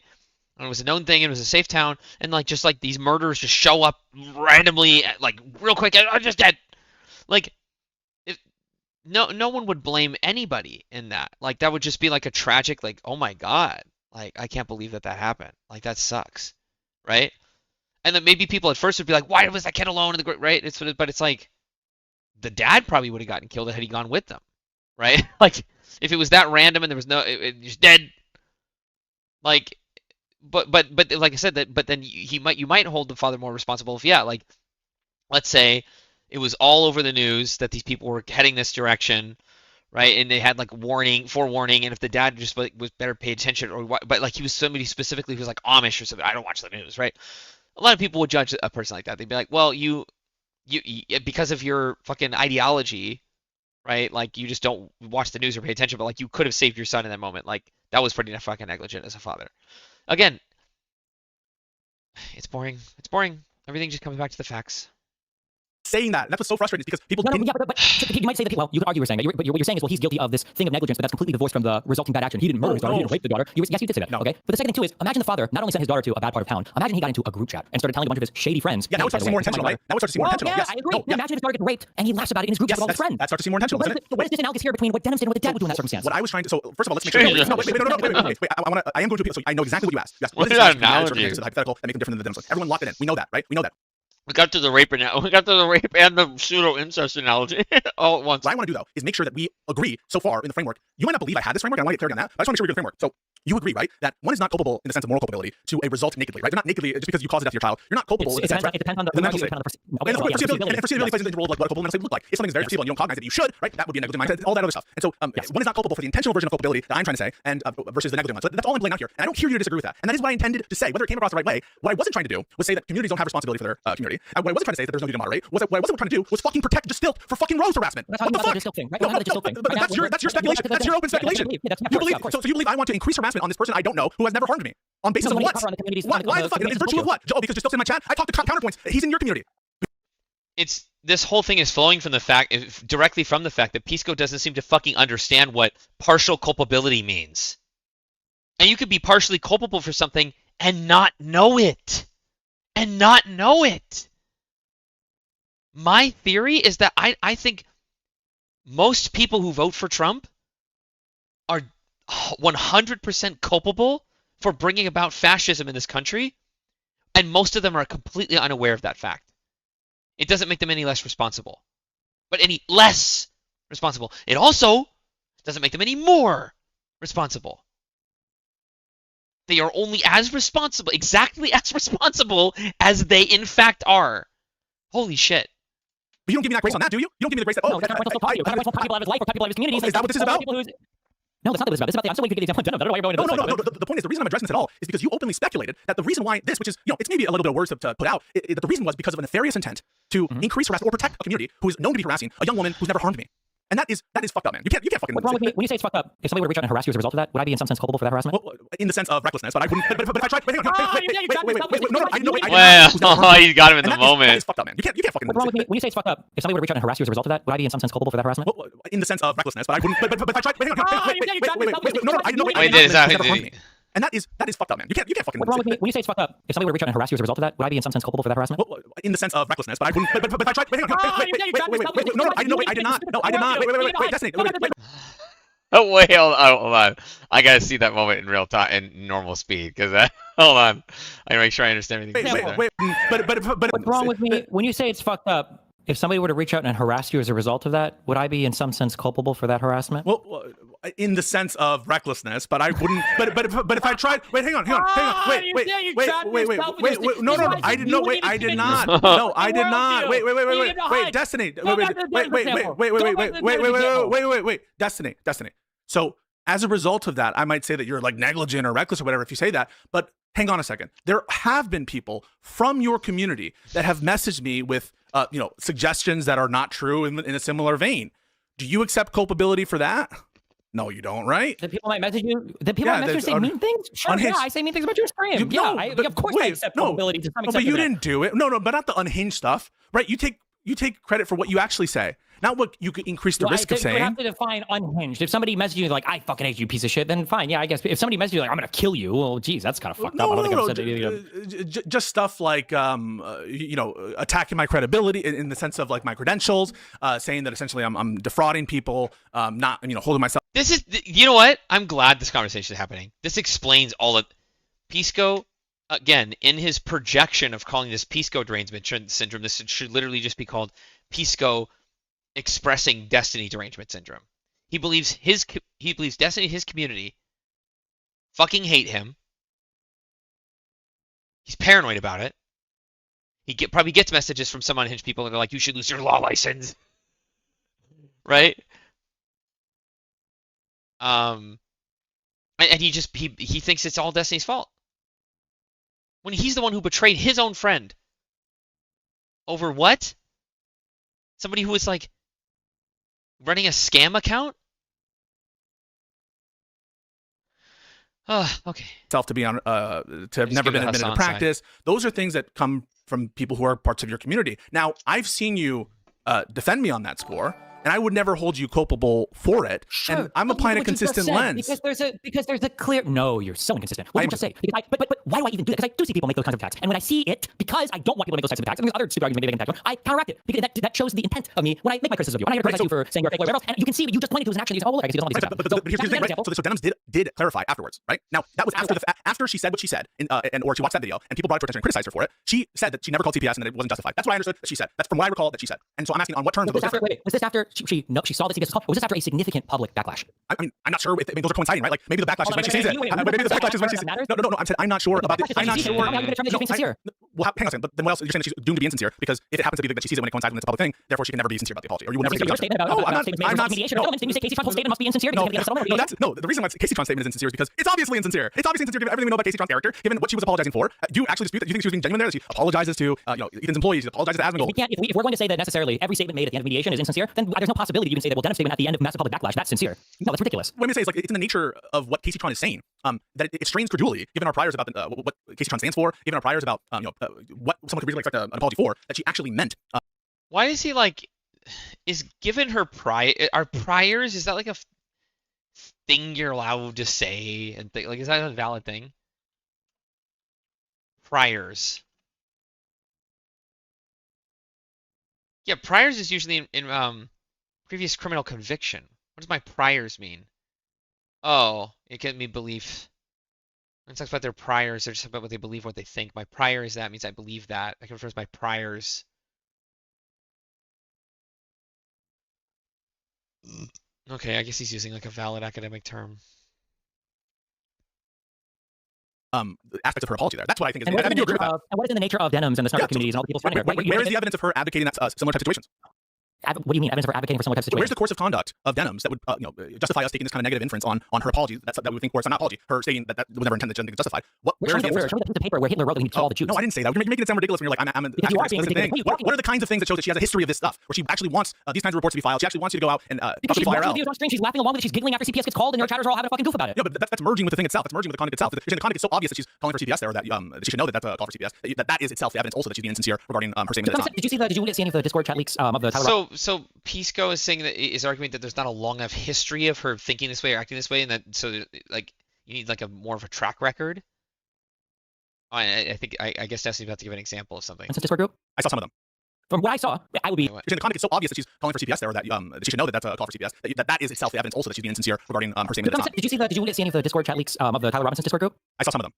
And it was a known thing. It was a safe town, and like just like these murderers just show up randomly, like real quick. I'm just dead. Like, no one would blame anybody in that. Like that would just be like a tragic, like, oh my god, like I can't believe that happened. Like that sucks, right? And then maybe people at first would be like, why was that kid alone in the right? But it's like the dad probably would have gotten killed had he gone with them, right? Like if it was that random and there was no, it was dead. Like, but like I said, but then you might hold the father more responsible if like let's say it was all over the news that these people were heading this direction, right? And they had like forewarning, and if the dad just was better pay attention or what, but like he was somebody specifically who was like Amish or something. I don't watch the news, right? A lot of people would judge a person like that. They'd be like, well, you because of your fucking ideology, right? Like you just don't watch the news or pay attention, but like you could have saved your son in that moment. Like that was pretty fucking negligent as a father. Again, it's boring. Everything just comes back to the facts. saying that. And that's what's so frustrating is because people didn't. You might say that. Well, you could argue you're saying that. But what you're saying is, well, he's guilty of this thing of negligence, but that's completely divorced from the resulting bad action. He didn't murder his daughter. He didn't rape the daughter. Yes, you did say that. No. Okay. But the second thing too is, imagine the father not only sent his daughter to a bad part of town. Imagine he got into a group chat and started telling a bunch of his shady friends. Yeah, that would start to seem more intentional, right? That would start to seem more intentional. Yes. I agree. No, yeah. Imagine if his daughter gets raped and he laughs about it in his group chat with all his friends. That starts to seem more intentional, doesn't it? What is this analogous here between what Denham did and what the dad would do in that circumstance? What I was trying to. So first of all, let's make sure. Wait. I am going to appeal. So I know exactly what you asked. What is that analogy? The hypothetical that makes them different than the Denham. Everyone locked it in. We know that, right? We know that. We got to the rape and the pseudo incest analogy all at once. What I want to do though is make sure that we agree so far in the framework. You might not believe I had this framework. I want to get clarity on that. But I just want to make sure we get the framework. So you agree, right, that one is not culpable in the sense of moral culpability to a result nakedly, right? They're not nakedly just because you caused the death to your child. You're not culpable in the sense, right? It depends on the mental state. And foreseeability plays into the role of like what a culpable mental state would look like. If something's very foreseeable and you don't cognize that you should, right? That would be a negligent mindset. All that other stuff. And so one is not culpable for the intentional version of culpability that I'm trying to say, and versus the negligent one. So that's all I'm laying out here. And I don't hear you disagree with that. And that is what I intended to say. Whether it came across the right way, what I wasn't trying to do was say that communities don't have responsibility for their community. And what I wasn't trying to say is that there's no duty to moderate. What I wasn't trying to do was fucking protect Distilt for fucking Rose harassment. What the fuck? But that's your speculation. That's your open speculation. You believe so you believe I want to increase harassment on this person I don't know who has never harmed me on basis of what? Why the fuck? In virtue of what? Oh, because Distilt's in my chat. I talked to counterpoints. He's in your community. It's this whole thing is flowing from the fact, directly from the fact that Pisco doesn't seem to fucking understand what partial culpability means. And you could be partially culpable for something and not know it. My theory is that I think most people who vote for Trump are 100% culpable for bringing about fascism in this country, and most of them are completely unaware of that fact. It doesn't make them any less responsible, but any less responsible. It also doesn't make them any more responsible. They are only as responsible, exactly as responsible as they in fact are. Holy shit. But you don't give me that grace on that, do you? You don't give me the grace that, no, that's not people of his life or people of his community. Is that what this is about? No, that's not what it's about. It's about I'm still waiting for you to get the example. I don't know why you're going into this. No. The point is, the reason I'm addressing this at all is because you openly speculated that the reason why this, which is, it's maybe a little bit of words to put out, that the reason was because of a nefarious intent to increase harassment or protect a community who is known to be harassing a young woman who's never harmed me. And that is fucked up, man. You can't fucking. What's wrong with me? When you say it's fucked up, if somebody were to reach out and harass you as a result of that, would I be in some sense culpable for that harassment? Well, in the sense of recklessness, but I wouldn't. But if I tried, wait, no, I know. Well, you got him in the moment. That is fucked up, man. You can't fucking. What's wrong with me? When you say it's fucked up, if somebody were to reach out and harass you as a result of that, would I be in some sense culpable for that harassment? Well, in the sense of recklessness, but I wouldn't. But if I tried, wait, no, I know. And that is fucked up, man. You can't fucking. What's wrong with me? When you say it's fucked up, if somebody were to reach out and harass you as a result of that, would I be in some sense culpable for that harassment? Well, in the sense of recklessness, but I wouldn't. But if I tried, wait, no, I did not. No, I did not. Wait, Destiny. Oh wait, hold on. I gotta see that moment in real time, in normal speed, because hold on. I make sure I understand everything. Wait. But what's wrong with me? When you say it's fucked up, if somebody were to reach out and harass you as a result of that, would I be in some sense culpable for that harassment? Well, in the sense of recklessness, but I wouldn't. But if I tried, hang on. Wait. No, I did not. I did not. No, I did not. Wait, Destiny. Wait, Destiny. So as a result of that, I might say that you're like negligent or reckless or whatever if you say that. But hang on a second. There have been people from your community that have messaged me with suggestions that are not true in a similar vein. Do you accept culpability for that? No, you don't, right? The people might message you. The people might message you say mean things. Sure, yeah, I say mean things about your stream. Of course I accept culpability to some extent. But you didn't do it. No, but not the unhinged stuff, right? You take credit for what you actually say, not what you could increase the risk of saying. You have to define unhinged. If somebody messages you like, I fucking hate you, piece of shit, then fine. Yeah, I guess. If somebody messages you like, I'm going to kill you, well, geez, that's kind of fucked up. I don't think I've said anything. Just stuff like, attacking my credibility in the sense of like my credentials, saying that essentially I'm defrauding people, not, holding myself. This is, you know what? I'm glad this conversation is happening. This explains all of Pisco. Again, in his projection of calling this Pisco derangement syndrome, this should literally just be called Pisco expressing destiny derangement syndrome. He believes Destiny, his community, fucking hate him. He's paranoid about it. He probably gets messages from some unhinged people that are like, you should lose your law license. Right? And he thinks it's all Destiny's fault. When he's the one who betrayed his own friend. Over what? Somebody who was like running a scam account? Okay. Self to be on to have never been admitted to practice. Those are things that come from people who are parts of your community. Now, I've seen you defend me on that score, and I would never hold you culpable for it. Sure. And I'm applying a consistent lens. Because there's a clear. No, you're so inconsistent. What did you just say? But why do I even do that? Because I do see people make those kinds of attacks, and when I see it, because I don't want people to make those types of attacks, and there's other stupid arguments making attacks, I counteract it because that shows the intent of me when I make my criticism of you. When I criticize you for saying you're a fake whatever else, and you can see you just pointed to his action. You say, oh, well, I can see there's all these But here's the thing, right? So Denims did clarify afterwards, right? Now that was after she said what she said, or she watched that video, and people brought it to her attention and criticized her for it. She said that she never called CPS and that it wasn't justified. That's what I understood that she said. That's from what I recall that she said. And so I'm asking on what terms. Was this after she saw the CPS call? Or was this after a significant public backlash? I mean, I'm not sure. I mean, those are coinciding, right? Like maybe the backlash is when she sees it. Maybe the backlash is when she sees it. No. I'm not sure about it. I'm not sure. How are you going to determine that she's being sincere? Well, hang on a second. But then what else? You're saying that she's doomed to be insincere because if it happens to be that she sees it when it coincides when it's a public thing, therefore she can never be sincere about the apology, or you will never. Your statement about I'm not mediation. No, you say Casey Tron's whole statement must be insincere because no. The reason why Casey Tron's statement is insincere is because it's obviously insincere. It's obviously insincere given everything we know about Casey Tron's character, given what she was apologizing for. Do you actually dispute that? Do you think she was being genuine there? That she apologizes to Ethan's employees, she apologizes to Asmongold. If we're going to say that necessarily every statement made at the end of mediation is insincere, then there's no possibility you can say that Denham's statement at the end of massive public backlash that's sincere. No, that's ridiculous. What I'm going to say is like it's in the nature of what Casey Tron is saying. That it strains credulity, given our priors about what Casey Tron stands for, given our priors about what someone could reasonably expect an apology for, that she actually meant. Why is he like? Is given her our priors? Is that like a thing you're allowed to say and like is that a valid thing? Priors. Yeah, priors is usually in previous criminal conviction. What does my priors mean? Oh, it can mean belief. When it talks about their priors, they're just about what they believe, what they think. My prior is that means I believe that. I can refer to my priors. Okay, I guess he's using like a valid academic term. Aspects of her apology there. That's what I think is. And what is in the nature of Denham's and the snark communities and all the people surrounding her? Where is the evidence of her advocating that similar type of situations? What do you mean evidence of her advocating for similar types of situations? Where's the course of conduct of Denham's that would justify us taking this kind of negative inference on her apology? That we would think, course, not apology. Her stating that was never intended to be justified. Where is the evidence? Show me the piece of paper where Hitler wrote that he needed to kill all the Jews. No, I didn't say that. You're making it sound ridiculous when you're like, I'm thing. What are the kinds of things that show that she has a history of this stuff, where she actually wants these kinds of reports to be filed? She actually wants you to go out and because she's watching videos on stream, she's laughing along with it, she's giggling after CPS gets called, and your chatters are all having a fucking goof about it. Yeah, but that's merging with the thing itself. That's merging with the conduct itself. You're saying the conduct is so obvious that she's calling for CPS there, or that she should know that that's a call for CPS. That is itself the evidence also that she's being insincere regarding her statement. Did you see any of the Discord chat leaks of the Tyler? So Pisco is saying that is arguing that there's not a long enough history of her thinking this way or acting this way, and that so like you need like a more of a track record. I think I guess Destiny's about to give an example of something. Discord group? I saw some of them. From what I saw, I would be. You're saying the conduct is so obvious that she's calling for CPS there, or that she should know that that's a call for CPS. That is itself the evidence also that she's being insincere regarding her statement. Did you see any of the Discord chat leaks of the Tyler Robinson Discord group? I saw some of them.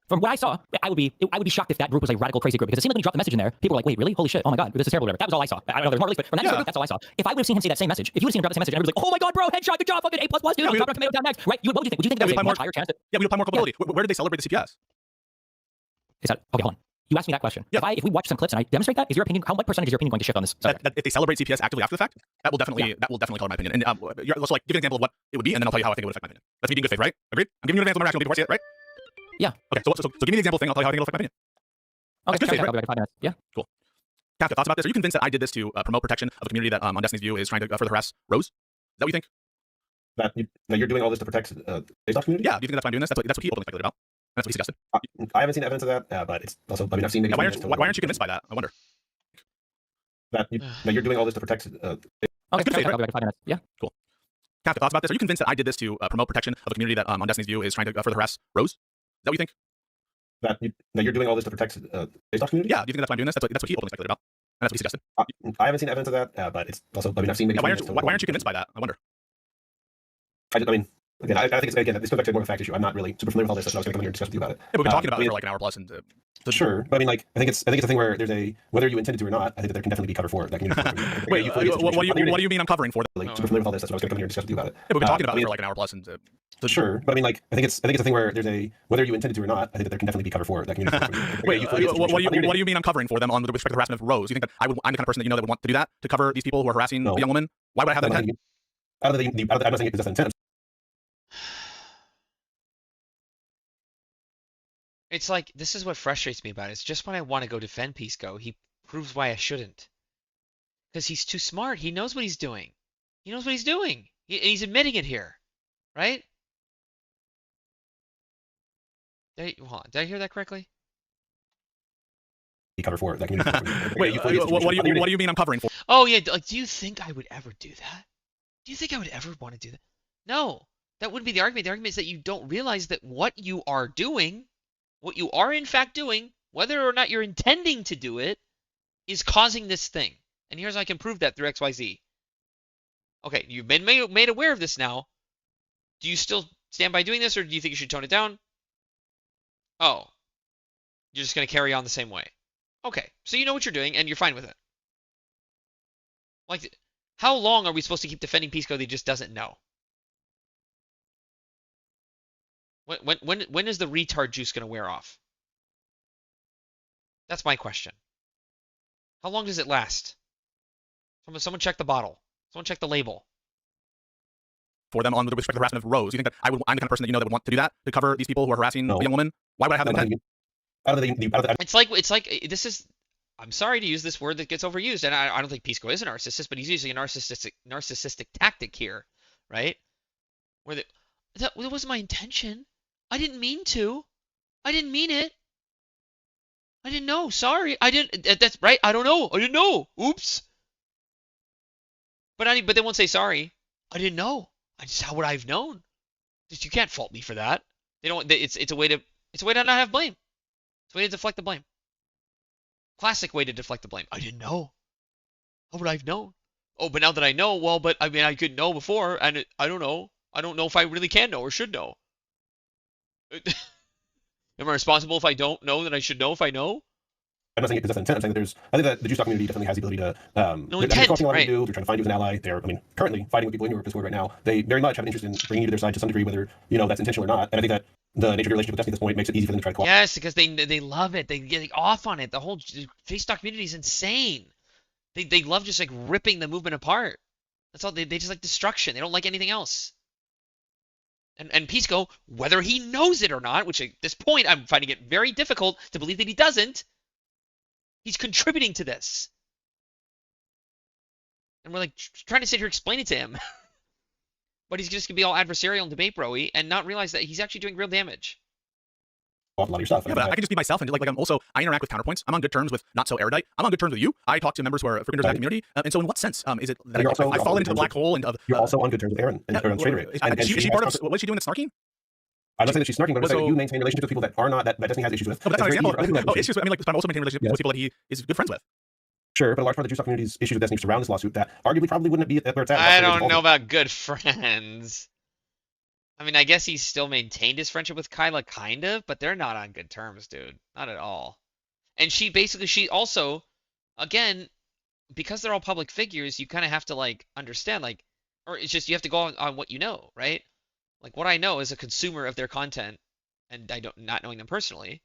From what I saw, I would be shocked if that group was a radical crazy group, because it seemed like when you dropped the message in there, people were like, wait, really? Holy shit, oh my god, this is terrible, whatever. That was all I saw. I don't know, there's more released, but from that group, that's all I saw. If I would have seen him say that same message, if you would have seen him drop the same message, and everybody was like, oh my god, bro, headshot, good job, fucking A++, dude, I'm dropping tomato down next, right? What would you think? Would you think there was a much higher chance that... Yeah, we would apply more culpability. Where did they celebrate the CPS? Okay, hold on. You asked me that question. Yeah. If we watch some clips and I demonstrate that, is your opinion, what percentage is your opinion going to shift on this subject? That if they celebrate CPS actively after the fact, that will definitely color my opinion. And let's like give an example of what it would be, and then I'll tell you how I think it would affect my opinion. That's me being good faith, right? Agreed? I'm giving you an example of my rational before I see it, right? Yeah. Okay, so give me the example thing, I'll tell you how I think it'll affect my opinion. Okay, good faith, right? I'll be back in 5 minutes. Yeah. Cool. Kafka, thoughts about this? Are you convinced that I did this to promote protection of a community that, on Destiny's view, is trying to further harass Rose? Is that what you think? That you're doing all this to protect the Based community? Yeah, do you think that's why I'm doing this? That's what he openly speculated about. That's what he suggested. I haven't seen evidence of that, but it's also, I mean, I've seen... Why aren't you convinced by that? I wonder. That you're doing all this to protect... Okay, good faith, right? I'll be back in 5 minutes. Yeah. Cool. Kafka, thoughts about this? Are you convinced that I did this to promote protection of a community that, on Destiny's view, is trying to further harass Rose? Is that what you think? That you're doing all this to protect the community? Yeah, do you think that's why I'm doing this? That's what he openly speculated about. And that's what he suggested. I haven't seen evidence of that, but it's also, I mean, I've seen... Why aren't you convinced by that? I wonder. I mean, again, I think it's, again, this goes back to more of a fact issue. I'm not really super familiar with all this, so I was going to come here and discuss with you about it. Yeah, we've been talking about it for like an hour plus. And sure, but I mean, like, I think it's a thing where there's whether you intended to or not, I think that there can definitely be cover for that community. Wait, what do you mean I'm covering for? Like, super familiar with all this, that's what I was going to come here and discuss with you about it. Yeah, we've been talking about it for like an hour plus. And sure, but I mean, like, I think it's a thing where there's whether you intended to or not, I think that there can definitely be cover for that community. Wait, what do you mean I'm covering for them on with respect to the harassment of Rose? You think that I'm the kind of person that that would want to do that, to cover these people who are harassing the young woman? Why would I have that intent? I'm not saying you possess intent. It's like, this is what frustrates me about it. It's just when I want to go defend Pisco, he proves why I shouldn't. Because he's too smart. He knows what he's doing. He knows what he's doing. And he's admitting it here. Right? Did I hear that correctly? cover for that community. Wait, what do you mean I'm covering for? Oh yeah, like do you think I would ever do that? Do you think I would ever want to do that? No, that wouldn't be the argument. The argument is that you don't realize that what you are doing, what you are in fact doing, whether or not you're intending to do it, is causing this thing. And here's how I can prove that through XYZ. Okay, you've been made aware of this now. Do you still stand by doing this, or do you think you should tone it down? Oh, you're just going to carry on the same way. Okay, so you know what you're doing, and you're fine with it. Like, how long are we supposed to keep defending Pisco that he just doesn't know? When is the retard juice going to wear off? That's my question. How long does it last? Someone check the bottle. Someone check the label. For them on with respect to the harassment of Rose, you think that I'm the kind of person that that would want to do that to cover these people who are harassing a young woman? Why would I have that intent? It's like this is. I'm sorry to use this word that gets overused, and I don't think Pisco is a narcissist, but he's using a narcissistic tactic here, right? Where that wasn't my intention. I didn't mean to. I didn't mean it. I didn't know. Sorry. I didn't. That's right. I don't know. I didn't know. Oops. But they won't say sorry. I didn't know. How would I have known? Just you can't fault me for that. They don't. It's a way to not have blame. It's a way to deflect the blame. Classic way to deflect the blame. I didn't know. How would I have known? Oh, but now that I know, well, but I mean, I could know before, and I don't know. I don't know if I really can know or should know. Am I responsible if I don't know that I should know if I know? I'm not saying it possesses intent. I'm saying that I think that the Jewish community definitely has the ability to. No intent, right? They're trying to find you as an ally. They're, currently fighting with people in Europe Discord right now. They very much have an interest in bringing you to their side to some degree, whether that's intentional or not. And I think that the nature of your relationship with Destiny at this point makes it easy for them to try to cooperate. Yes, because they love it. They get off on it. The whole face talk community is insane. They love just like ripping the movement apart. That's all. They just like destruction. They don't like anything else. And Pisco, whether he knows it or not, which at this point I'm finding it very difficult to believe that he doesn't, he's contributing to this. And we're like trying to sit here explaining to him. But he's just going to be all adversarial and debate bro-y and not realize that he's actually doing real damage. A lot of your stuff. Yeah, but I can just be myself, and I'm also, I interact with counterpoints. I'm on good terms with not so erudite. I'm on good terms with you. I talk to members who are frequenters of that community. And so in what sense is it that I fall into the black hole and of... You're also on good terms with Aaron and Straight is she part of... What is she doing that's snarky? I'm not saying that she's snarking, but I'm saying that you maintain relationships with people that are not, that Destiny has issues with. No, but that's not an example. Issues, but I'm also maintaining relationships with people that he is good friends with. Sure, but a large part of the Jewish community's issues with Destiny surround this lawsuit that arguably probably wouldn't be where it's at. I don't know about good friends. I mean, I guess he's still maintained his friendship with Kyla, kind of, but they're not on good terms, dude. Not at all. And she also, again, because they're all public figures, you kind of have to, like, understand, like, or it's just you have to go on what you know, right? Like, what I know as a consumer of their content, and not knowing them personally,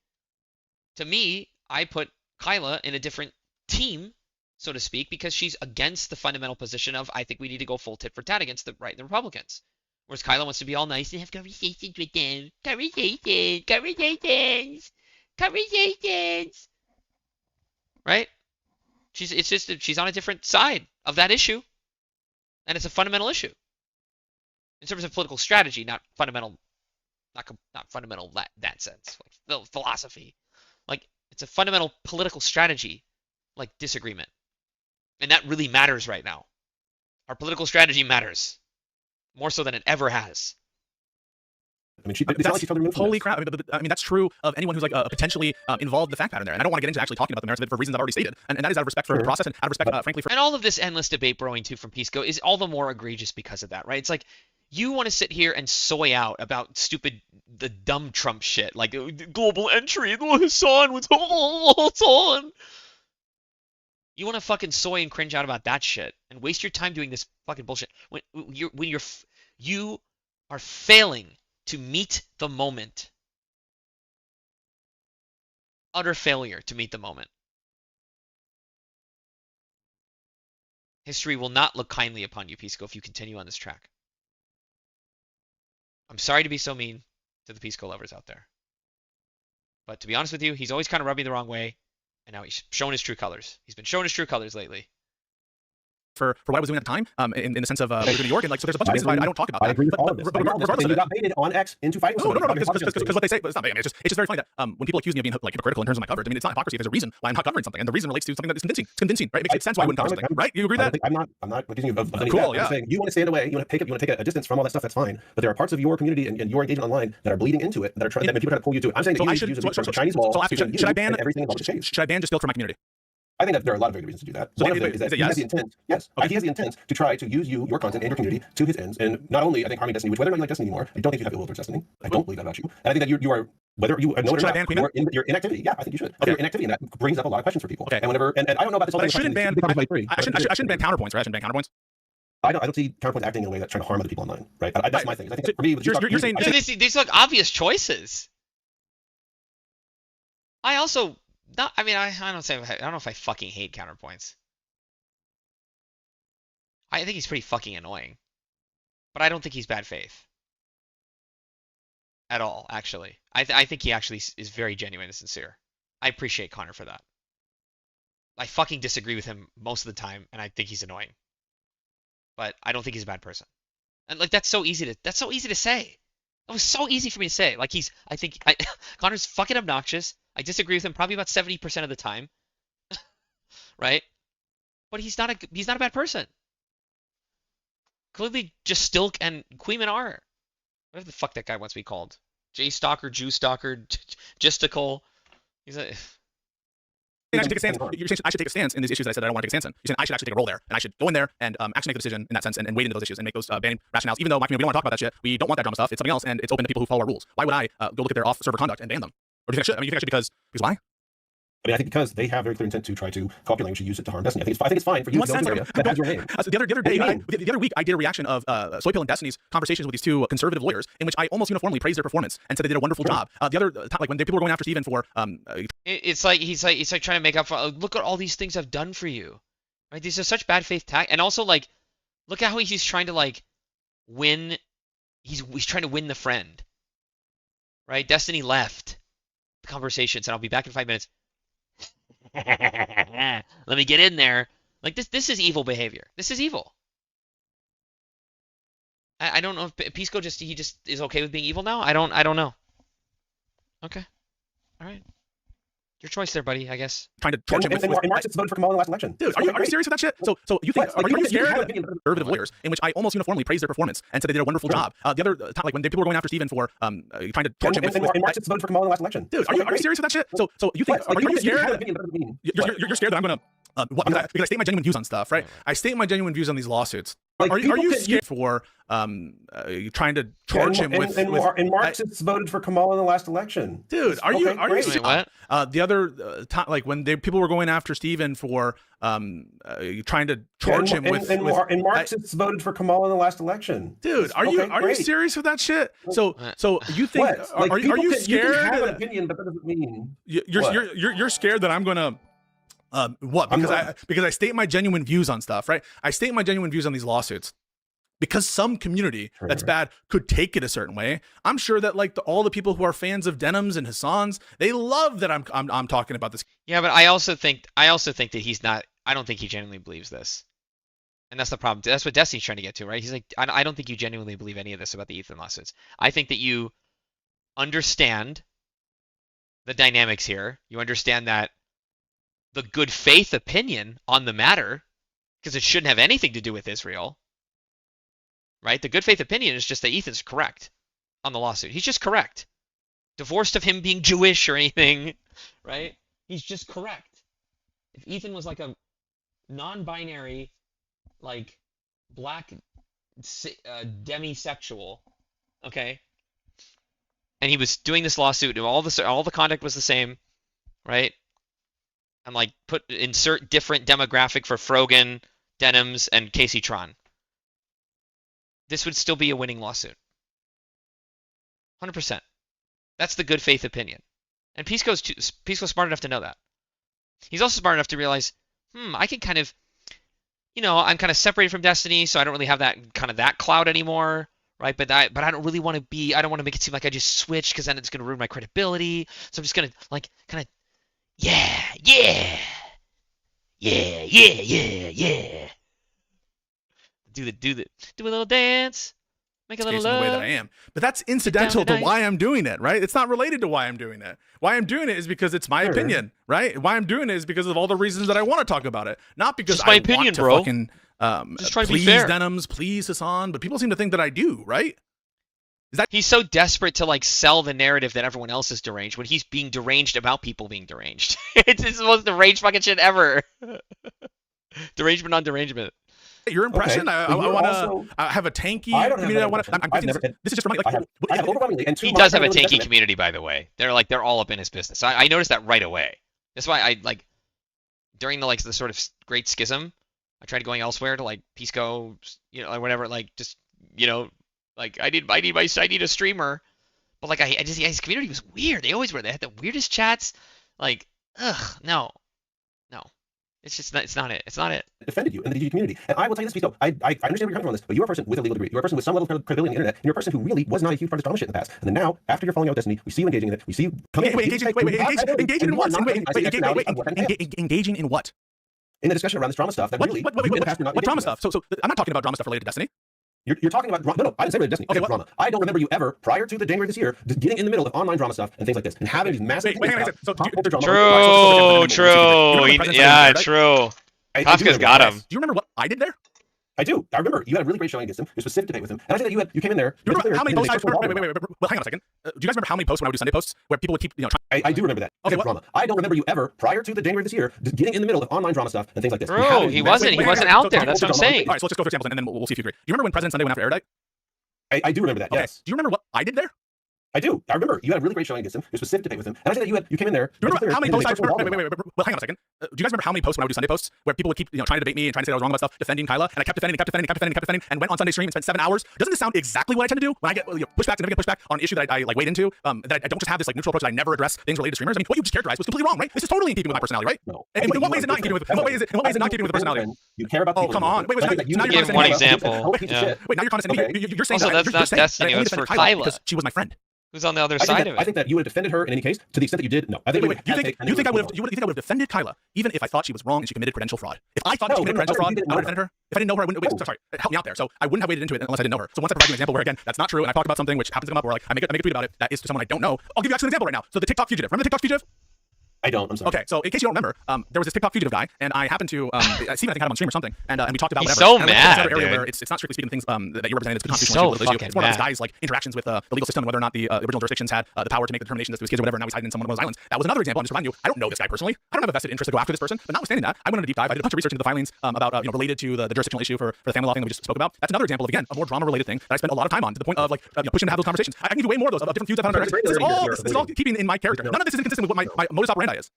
to me, I put Kyla in a different team, so to speak, because she's against the fundamental position of, I think we need to go full tit for tat against the Republicans. Whereas Kyla wants to be all nice and have conversations with them. Conversations. Right? She's on a different side of that issue. And it's a fundamental issue. In terms of political strategy, not fundamental, not fundamental that sense. Like philosophy. Like, it's a fundamental political strategy, like disagreement. And that really matters right now. Our political strategy matters. More so than it ever has. I mean, that's holy crap. I mean, that's true of anyone who's like potentially involved in the fact pattern there. And I don't want to get into actually talking about the merits of it for reasons I've already stated. And that is out of respect for the process and out of respect, frankly, for... And all of this endless debate brewing too from Pisco is all the more egregious because of that, right? It's like, you want to sit here and soy out about the dumb Trump shit, like global entry, Hassan was Hassan. You want to fucking soy and cringe out about that shit and waste your time doing this fucking bullshit when you are failing to meet the moment. Utter failure to meet the moment. History will not look kindly upon you, Pisco, if you continue on this track. I'm sorry to be so mean to the Pisco lovers out there. But to be honest with you, he's always kind of rubbed me the wrong way. And now he's shown his true colors. He's been showing his true colors lately. for what I was doing at the time, in the sense of living in New York, and like so there's a bunch of reasons why I don't talk about that. I agree with all of this. Regardless of and it, you got baited on X into fighting. No, because what they say, but it's not. I mean, it's just very funny that when people accuse me of being like hypocritical in terms of my coverage, I mean, it's not hypocrisy. There's a reason why I'm not covering something, and the reason relates to something that is convincing. It's convincing, right? It makes sense why I wouldn't cover something, right? You agree with that? I'm not accusing you of any cool. of that. Yeah. I'm saying you want to stand away. You want to take a distance from all that stuff. That's fine. But there are parts of your community and your engagement online that are bleeding into it. That are trying. That people try to pull you to it. I'm saying that you should use a Chinese wall. Should I ban everything about the change? Should I ban just built for my community? I think that there are a lot of very good reasons to do that. So one of them is that he has the intent. Yes, he has the intent to try to use your content and your community to his ends, and not only I think harming Destiny, which whether or not you like Destiny anymore, I don't think you have ill will towards Destiny. I don't believe that about you, and I think that you are whether you know it or not, your inactivity. Yeah, I think you should. Your inactivity in that brings up a lot of questions for people. Okay. And whenever and I don't know about this whole thing. I shouldn't ban counterpoints, right? I shouldn't ban counterpoints. I don't see counterpoints acting in a way that's trying to harm other people online, right? That's my thing. I think for me, you're saying these look obvious choices. I also. No, I mean, I don't know if I fucking hate counterpoints. I think he's pretty fucking annoying. But I don't think he's bad faith. At all, actually. I think he actually is very genuine and sincere. I appreciate Connor for that. I fucking disagree with him most of the time, and I think he's annoying. But I don't think he's a bad person. And like that's so easy to say. It was so easy for me to say. Like Connor's fucking obnoxious. I disagree with him probably about 70% of the time. Right? But he's not a bad person. Clearly just Stilk and Queeman are. Whatever the fuck that guy wants to be called. J Stalker, Jew Stalker, Gisticle. He's a I should take a stance. You're saying I should take a stance in these issues that I said I don't want to take a stance in. You're saying I should actually take a role there, and I should go in there and actually make a decision in that sense and wade into those issues and make those banning rationales. Even though my community, we don't want to talk about that shit. We don't want that drama stuff. It's something else, and it's open to people who follow our rules. Why would I go look at their off-server conduct and ban them? Or do you think I should? I mean, you think I should because why? I mean, I think because they have very clear intent to try to copy language and use it to harm Destiny. I think it's fine for you to go to an area that has your name. The other week, I did a reaction of Soypill and Destiny's conversations with these two conservative lawyers, in which I almost uniformly praised their performance and said they did a wonderful job. The other time, like when people were going after Steven for, it's like he's trying to make up for. Look at all these things I've done for you, right? These are such bad faith tactics, and also like, look at how he's trying to like win. He's trying to win the friend, right? Destiny left the conversation, said I'll be back in 5 minutes. Let me get in there. Like this is evil behavior. This is evil. I don't know if Pisco he just is okay with being evil now. I don't know. Okay. All right. Your choice there, buddy, I guess. Trying to torch him with Marxists voted for Kamala in the last election. Dude, are you serious with that shit? So you think are you scared of conservative lawyers in which I almost uniformly praised their performance and said they did a wonderful job? The other time, like when people were going after Steven for trying to torch him with Marxists voted for Kamala in the last election. Dude, are you serious with that shit? So you think are you scared? You're scared that I'm gonna because I state my genuine views on stuff, right? I state my genuine views on these lawsuits. Are you scared for trying to charge him with? And Marxists voted for Kamala in the last election. Dude, are you what? The other time, like when people were going after Steven for trying to charge him with. And Marxists voted for Kamala in the last election. Dude, are you serious with that shit? So you think are you scared? You can have an opinion, but that doesn't mean you're scared that I'm gonna. What? Because I state my genuine views on stuff, right? I state my genuine views on these lawsuits because some community that's bad could take it a certain way. I'm sure that like all the people who are fans of Denims and Hassan's, they love that I'm talking about this. Yeah, but I also think that he's not. I don't think he genuinely believes this, and that's the problem. That's what Destiny's trying to get to, right? He's like, I don't think you genuinely believe any of this about the Ethan lawsuits. I think that you understand the dynamics here. You understand that. The good faith opinion on the matter, because it shouldn't have anything to do with Israel, right? The good faith opinion is just that Ethan's correct on the lawsuit. He's just correct. Divorced of him being Jewish or anything, right? He's just correct. If Ethan was like a non-binary, like black demisexual, okay, and he was doing this lawsuit and all the conduct was the same, right? And like insert different demographic for Frogan, Denims, and Casey Tron. This would still be a winning lawsuit. 100%. That's the good faith opinion. And Pisco's smart enough to know that. He's also smart enough to realize, I can kind of, I'm kind of separated from Destiny, so I don't really have that cloud anymore, right? But I don't really want to I don't want to make it seem like I just switched because then it's going to ruin my credibility. So I'm just going to like kind of. Yeah. do a little dance, make a little in the love. way that I am. But that's incidental to why I'm doing it, right? It's not related to why I'm doing it. Why I'm doing it is because it's my opinion, right? Why I'm doing it is because of all the reasons that I want to talk about it, not because Just my I opinion, want to bro. fucking Just try to be please fair. Denims, please Hassan. But people seem to think that I do, right? He's so desperate to like sell the narrative that everyone else is deranged when he's being deranged about people being deranged. It's the most deranged fucking shit ever. Derangement on derangement. Your impression? Okay, I but you're want also- to have a tanky I don't have community. that I want impression. to. I've never- This is just from like. I have overwhelmingly, and to He my does have a credibility tanky testament- community, by the way. They're all up in his business. I noticed that right away. That's why I like during the sort of Great Schism, I tried going elsewhere to like Pisco, or whatever. Like just like I need a streamer, but like I just his community was weird. They always were. They had the weirdest chats. Like no. It's just not. It's not it. It's not it. Defended you in the DG community. And I will tell you this, Pisco, I understand where you're coming from on this, but you're a person with a legal degree. You're a person with some level of credibility on the internet, and you're a person who really was not a huge part of this drama shit in the past. And then now, after you're falling out with Destiny, we see you engaging in it. We see you coming Engaging in what? Engaging in what? In the discussion around this drama stuff that really what drama stuff? So I'm not talking about drama stuff related to Destiny. You're talking about drama. No, I didn't say related to Destiny. Okay, drama. I don't remember you ever, prior to the January this year, getting in the middle of online drama stuff and things like this, and having these massive. True. Yeah, true. Kafka's got him. Do you remember what I did there? I do. I remember you had a really great showing against him. You're specific debate with him, and I think that you came in there. Do you remember how many posts? Wait, hang on a second. Do you guys remember how many posts when I would do Sunday posts where people would keep trying? I do remember that. Okay, drama. I don't remember you ever, prior to the January this year, getting in the middle of online drama stuff and things like this. Bro, he wasn't out there. That's what I'm saying. All right, so let's just go through examples and then we'll see if you agree. Do you remember when President Sunday went after Erudite? I do remember that. Okay. Yes. Do you remember what I did there? I do. I remember you had a really great showing against him. You're specific debate with him, and I think that you came in there. Do you remember how many posts? Well, hang on a second. Do you guys remember how many posts when I would do Sunday posts where people would keep trying to debate me and trying to say I was wrong about stuff, defending Kyla, and I kept defending, and went on Sunday stream and spent 7 hours? Doesn't this sound exactly what I tend to do when I get pushback, significant pushback on an issue that I like wade into? That I don't just have this like neutral approach that I never address things related to streamers. I mean, what you just characterized was completely wrong, right? This is totally in keeping with my personality, right? No. In what way is it not in keeping with? In what way is it not keeping with the personality? You care about. Oh, come on. Wait, you give one example. Wait, now you're condescending me. You're saying also, that's not Destiny. That's for Kyla because she was my friend. Who's on the other side of it? I think that you would have defended her in any case, to the extent that you did. No, I think you think I would have defended Kyla even if I thought she was wrong and she committed credential fraud? If I thought she committed credential fraud, I would have defended her. If I didn't know her, I wouldn't. Sorry, help me out there. So I wouldn't have waded into it unless I didn't know her. So once I provide you an example where again that's not true, and I talked about something which happens to come up, where like I make a tweet about it that is to someone I don't know, I'll give you actually an example right now. So the TikTok fugitive. Remember the TikTok fugitive? I don't. I'm sorry. Okay, so in case you don't remember, there was this TikTok fugitive guy, and I happened to Steven, I think, had him on stream or something, and we talked about He's whatever. so and mad, another area dude. where it's not strictly speaking things that you're representing. It's He's constitutional so issue. It's more about this fucking guy's like interactions with the legal system and whether or not the original jurisdictions had the power to make the determinations as to his kids or whatever. And now he's hiding in some one of those islands. That was another example. I'm just reminding you, I don't know this guy personally. I don't have a vested interest to go after this person. But notwithstanding that, I went on a deep dive. I did a bunch of research into the filings about related to the jurisdictional issue for the family law thing that we just spoke about. That's another example of again a more drama related thing that I spent a lot of time on to the point of like pushing to have those conversations. I can give you way more of those of different feuds I've found. This is all keeping in my character. None of this is inconsistent with what my modus operandi is.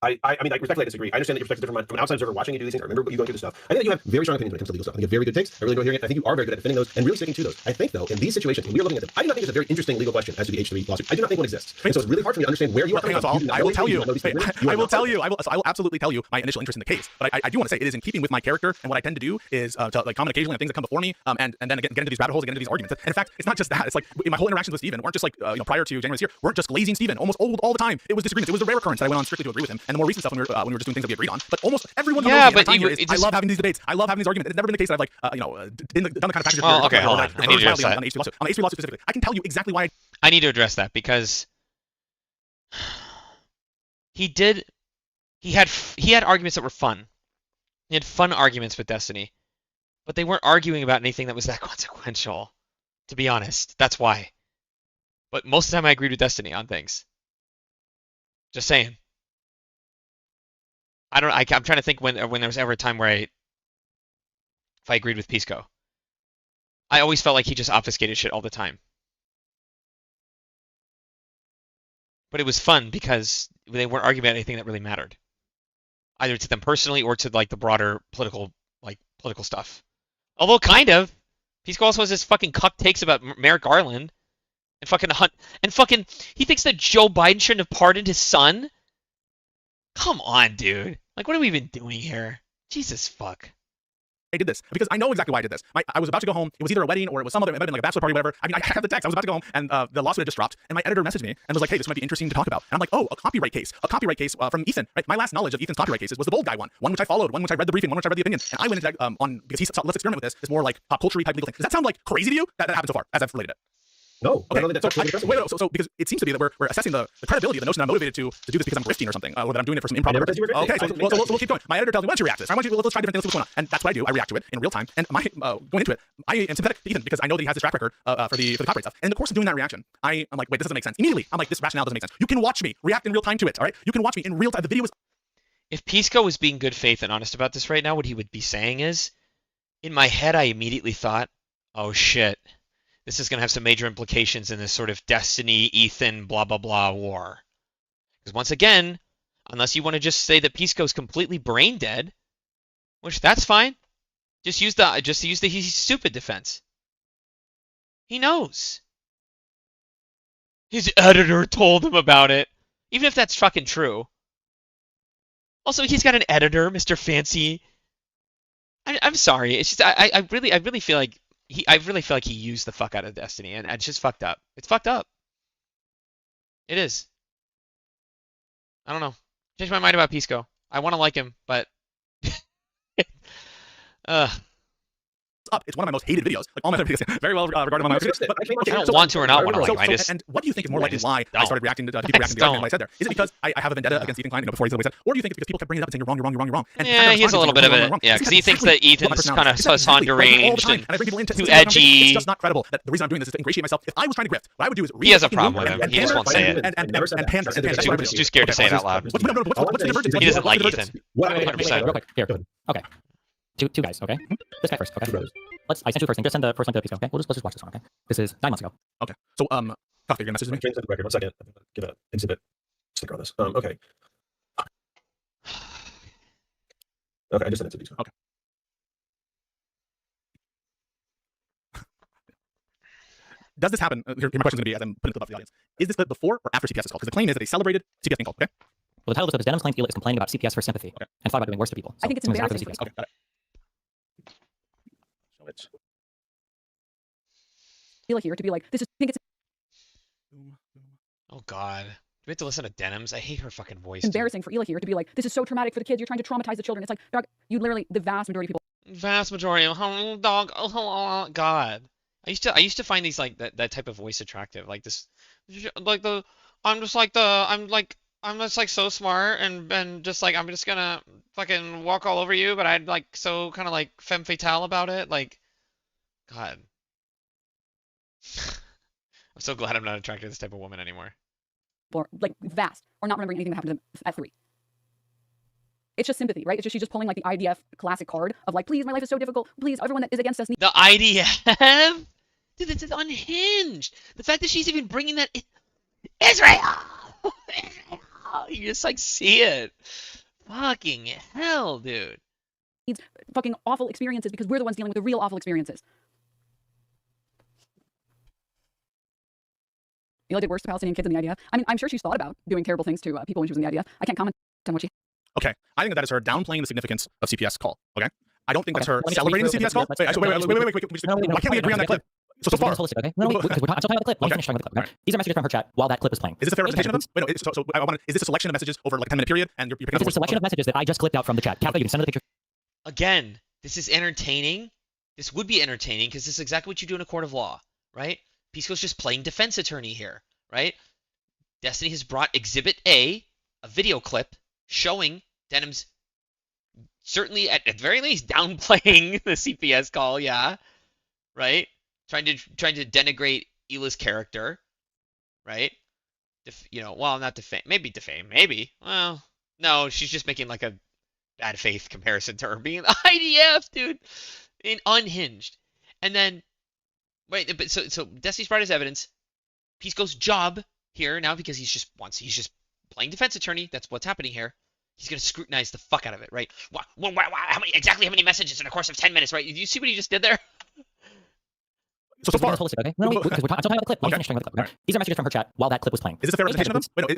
I mean, I respectfully disagree. I understand that your perspective from an outside observer watching you do these things. I remember you going through this stuff. I think that you have very strong opinions when it comes to legal stuff. I think you have very good takes. I really enjoy hearing it. I think you are very good at defending those and really sticking to those. I think, though, in these situations, when we are looking at them, I do not think it's a very interesting legal question as to the H3 lawsuit. I do not think one exists. And so it's really hard for me to understand where you are coming from. I will tell you. I will absolutely tell you my initial interest in the case. But I do want to say it is in keeping with my character, and what I tend to do is to like comment occasionally on things that come before me, and then get into these rabbit holes, and get into these arguments. And in fact, it's not just that. It's like in my whole interactions with Steven weren't just like prior to January this year, weren't just glazing Steven almost all the time. It was disagreements. It was a rare occurrence that I went on strictly to agree with him. And the more recent stuff when we were just doing things that we agreed on. But almost everyone who knows me at the time here is, I love having these debates. I love having these arguments. It's never been the case that I've like done the kind of package. Well, okay, hold on. I need to address that. On the H3 lawsuit specifically, I can tell you exactly why. I need to address that because he had arguments that were fun. He had fun arguments with Destiny, but they weren't arguing about anything that was that consequential. To be honest, that's why. But most of the time, I agreed with Destiny on things. Just saying. I'm trying to think when there was ever a time where if I agreed with Pisco. I always felt like he just obfuscated shit all the time. But it was fun because they weren't arguing about anything that really mattered, either to them personally or to like the broader political stuff. Although kind of, Pisco also has his fucking cuck takes about Merrick Garland and fucking he thinks that Joe Biden shouldn't have pardoned his son. Come on, dude. Like, what are we even doing here? Jesus fuck. I did this because I know exactly why I did this. I was about to go home. It was either a wedding or it was some other, it might have been like a bachelor party, whatever. I mean, I have the text. I was about to go home and the lawsuit had just dropped and my editor messaged me and was like, hey, this might be interesting to talk about. And I'm like, oh, a copyright case from Ethan, right? My last knowledge of Ethan's copyright cases was the Bold Guy one which I followed, one which I read the briefing, one which I read the opinion. And I went into that because he said, let's experiment with this. It's more like pop culture type legal thing. Does that sound like crazy to you? That happened so far as I've related it. No. Okay. So because it seems to be that we're assessing the credibility of the notion that I'm motivated to do this because I'm grifting or something, or that I'm doing it for some improper purpose. Okay, so we'll keep going. My editor tells me, why don't you react to this? Let's try different things, let's see what's going on. And that's what I do. I react to it in real time. And going into it, I am sympathetic to Ethan because I know that he has this track record for the copyright stuff. And in the course of doing that reaction, I'm like, wait, this doesn't make sense. Immediately, I'm like, this rationale doesn't make sense. You can watch me react in real time to it, all right? You can watch me in real time. The video is... If Pisco was being good faith and honest about this right now, what he would be saying is, in my head, I immediately thought, oh shit, this is going to have some major implications in this sort of Destiny, Ethan, blah, blah, blah war. Because once again, unless you want to just say that Pisco's completely brain dead, which that's fine, just use the he's stupid defense. He knows. His editor told him about it. Even if that's fucking true. Also, he's got an editor, Mr. Fancy. I'm sorry. It's just I really feel like he used the fuck out of Destiny, and it's just fucked up. It's fucked up. It is. I don't know. Changed my mind about Pisco. I want to like him, but It's one of my most hated videos. Like all my other videos, very well regarded among my videos. But, I don't want to or not want to like him. And what do you think is more likely why I started reacting to people reacting to the argument when I said there? Is it because I have a vendetta against Ethan Klein, before he said what he said, or do you think it's because people kept bringing it up and saying you're wrong? And yeah, he has a little bit of it. Yeah, because he thinks that Ethan's kind of deranged and too edgy. It's just not credible. That the reason I'm doing this is to ingratiate myself. If I was trying to grift, what I would do is he has a problem with him. He just won't say it. And pander. He's too scared to say it out loud. What's the divergence? He doesn't like Ethan. 100%. Real quick, here. Okay. Two guys, okay? This guy first, okay? I sent you the first thing. Just send the first link to the Pisco, okay? Let's just watch this one, okay? This is 9 months ago. Okay. So, Coffee, you're gonna message me? Change the record. 1 second. Give an exhibit sticker on this. Okay. Okay, I just sent it to you. Okay. Does this happen? Here my question is going to be, as I'm putting it up for the audience. Is this before or after CPS is called? Because the claim is that they celebrated CPS being called, okay? Well, the title of this clip is Denham's claim Felix is complaining about CPS for sympathy and thought about doing worse to people. So I think it's embarrassing. Okay, got it. Show it. Feel here to be like, this is, I think it's Oh God. Do we have to listen to Denham's? I hate her fucking voice. embarrassing for Ela here to be like, this is so traumatic for the kids. You're trying to traumatize the children. It's like, dog, you literally, the vast majority of people. Vast majority of dog. Oh God. I used to find these like that type of voice attractive. Like this, like I'm just like so smart and just like I'm just gonna fucking walk all over you, but I'd like so kind of like femme fatale about it. Like, God. I'm so glad I'm not attracted to this type of woman anymore. Or like vast, or not remembering anything that happened to them at 3. It's just sympathy, right? It's just she's just pulling like the IDF classic card of like, please, my life is so difficult. Please, everyone that is against us. The IDF, dude, this is unhinged. The fact that she's even bringing that Israel, you just like see it. Fucking hell, dude. It's fucking awful experiences because we're the ones dealing with the real awful experiences. Ela did worse to Palestinian kids in the IDF. I mean, I'm sure she's thought about doing terrible things to people when she was in the IDF. I can't comment on what she... Okay, I think that is her downplaying the significance of CPS call, okay? I don't think that's her celebrating the CPS call. Wait. Why can't we agree on that clip? So far. Okay? No, I'm still talking about the clip. Let me finish talking about the clip, okay? These are messages from her chat while that clip was playing. Is this a fair representation of them? Wait, no, so I want to, is this a selection of messages over like a 10-minute period? And you're picking up This is a selection of messages that I just clipped out from the chat. Kathy, you can send her the picture. Again, this is entertaining. This would be entertaining because this is exactly what you do in a court of law, right? Pisco's just playing defense attorney here, right? Destiny has brought Exhibit A, a video clip showing Denham's certainly at the very least downplaying the CPS call, yeah, right? Trying to denigrate Ela's character, right? Well, not defame, maybe defame, maybe. Well, no, she's just making like a bad faith comparison to her being the IDF, dude, unhinged. And then, wait, but so Destiny's brought his evidence. Pisco's job here now, because he's just playing defense attorney. That's what's happening here. He's gonna scrutinize the fuck out of it, right? How many messages in the course of 10 minutes, right? You see what he just did there? So far. Okay? No, because I'm talking about the clip. Let me finish talking about the clip. Okay? These are messages from her chat while that clip was playing. Is this a fair representation of them? Wait,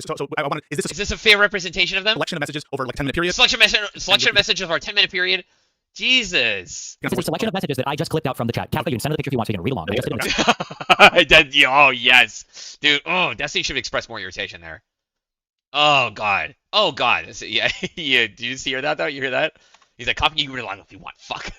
is this a fair representation of them? Selection of messages over like a 10-minute period? Selection of message over a 10-minute period Jesus. This is a selection of messages that I just clipped out from the chat. Catholic, you can send her the picture if you want so you can read along. I just did Oh, yes. Dude, oh, Destiny should express more irritation there. Oh, God. Oh, God. Yeah, yeah. Do you hear that, though? You hear that? He's like, copy you read along if you want. Fuck.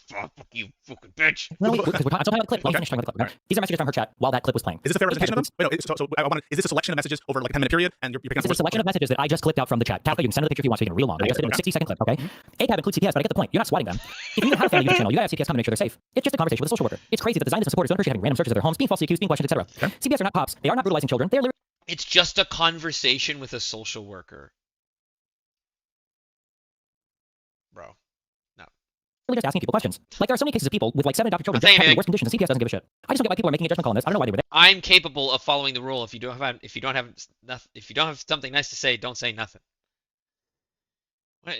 Fuck you, fucking bitch. No, wait, because I'm talking about the clip. Let me finish talking about the clip. Okay? These are messages from her chat while that clip was playing. Is this a fair representation of them? Wait, no, so I want is this a selection of messages over like a 10-minute period? And you're picking up This is a selection of messages that I just clipped out from the chat. Catholic, you can send her the picture if you want so you can read along. I just did a 60-second clip, okay? ACAB includes CPS, but I get the point. You're not swatting them. If you even have a family YouTube channel, you gotta have CPS come and make sure they're safe. It's just a conversation with a social worker. It's crazy that the Zionists and supporters don't appreciate having random searches of their homes, being falsely accused, being questioned, etc. CPS are not cops. They are not brutalizing children. They're literally... It's just a conversation with a social worker. Bro. just asking people questions. Like there are so many cases of people with like 7 adopted children just having the worst conditions, and CPS doesn't give a shit. I just don't get why people are making a judgment call on this. I don't know why they were there. I'm capable of following the rule. If you don't have something nice to say, don't say nothing.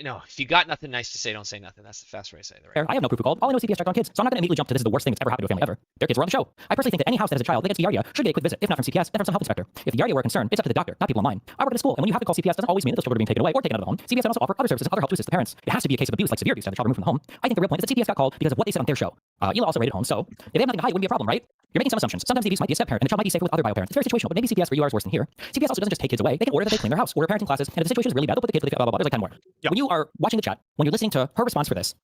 No, if you got nothing nice to say, don't say nothing. That's the fast way to say it. Right? I have no proof of called. All I know is CPS checked on kids, so I'm not going to immediately jump to this is the worst thing that's ever happened to a family ever. Their kids were on the show. I personally think that any house that has a child that gets Giardia should get a quick visit, if not from CPS, then from some health inspector. If Giardia were a concern, it's up to the doctor, not people online. I work at a school, and when you have to call CPS, doesn't always mean that those children are being taken away or taken out of the home. CPS can also offer other services and other help to assist the parents. It has to be a case of abuse, like severe abuse, to have the child removed from the home. I think the real point is that CPS got called because of what they said on their show. Ela also rated home, so if they have nothing to hide, it wouldn't be a problem, right? You're making some assumptions. Sometimes the abuse might be a step parent, and the child might be safer with other bio parents. It's very situational, but maybe CPS for you are worse than here. CPS also doesn't just take kids away. They can order that they clean their house, order parenting classes, and if the situation is really bad, they'll put the kid with blah, blah, blah. There's like 10 more. Yep. When you are watching the chat, when you're listening to her response for this,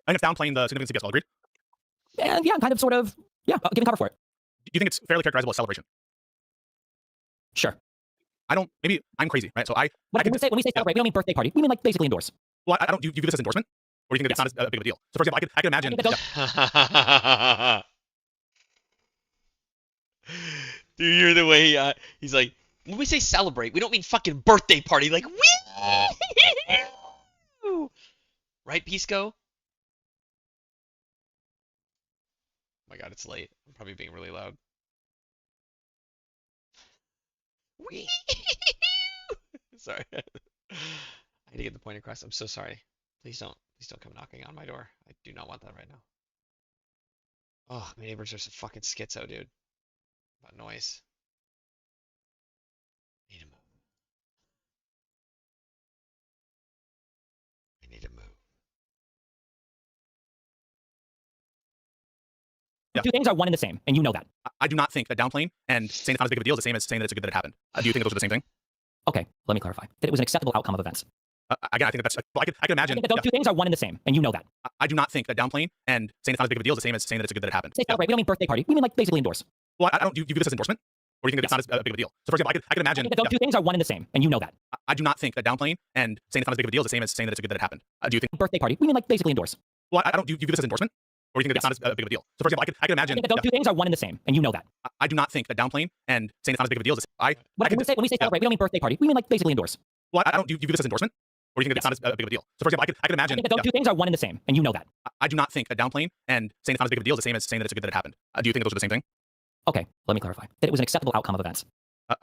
I think it's downplaying the significance of CPS, all agreed? And yeah, kind of, sort of, yeah, giving cover for it. Do you think it's fairly characterizable as celebration? Sure. I don't, maybe I'm crazy, right? So when we say celebrate, we don't mean birthday party. We mean like basically endorse. Well, I don't, do you view this as endorsement? Or do you think it's not as big of a deal? So for example, I could imagine. Do you hear the way he's like, when we say celebrate, we don't mean fucking birthday party. Like, woo! Right, Pisco? Oh my god, it's late. I'm probably being really loud. Sorry. I had to get the point across. I'm so sorry. Please don't come knocking on my door. I do not want that right now. Oh, my neighbors are some fucking schizo, dude. About noise. Need to move. I need to move. Yeah. Two things are one and the same, and you know that. I do not think that downplaying and saying it's not as big of a deal is the same as saying that it's good that it happened. Do you think those are the same thing? Okay, let me clarify. That it was an acceptable outcome of events. Again, I think that's. I can imagine. Those two things are one and the same, and you know that. I do not think that downplaying and saying it's not as big of a deal is the same as saying that it's good that it happened. Say celebrate. We don't mean birthday party. We mean like basically endorse. Well, I don't. Do you view this as endorsement, or do you think that it's not as big of a deal? So, for example, I can imagine. Those two things are one and the same, and you know that. I do not think that downplaying and saying it's not as big of a deal is the same as saying that it's good that it happened. Do you think birthday party? We mean like basically endorse. Well, I don't. Do you view this as endorsement, or do you think that it's not as big of a deal? So, for example, I can imagine. Those two things are one and the same, and you know that. I do not think that downplaying and saying it's not as big of a deal is. When we say celebrate, we don't mean birthday party. We mean like basically endorse. Well, I don't. Do you view this as endorsement, or do you think that it's not as big of a deal? So, for example, I can imagine. Those two things are one and the same, and you know that. I do not think that downplaying and saying it's not as big of a deal is the same as saying that it's good that it happened. Do you think those are the same thing? Okay, let me clarify. That it was an acceptable outcome of events.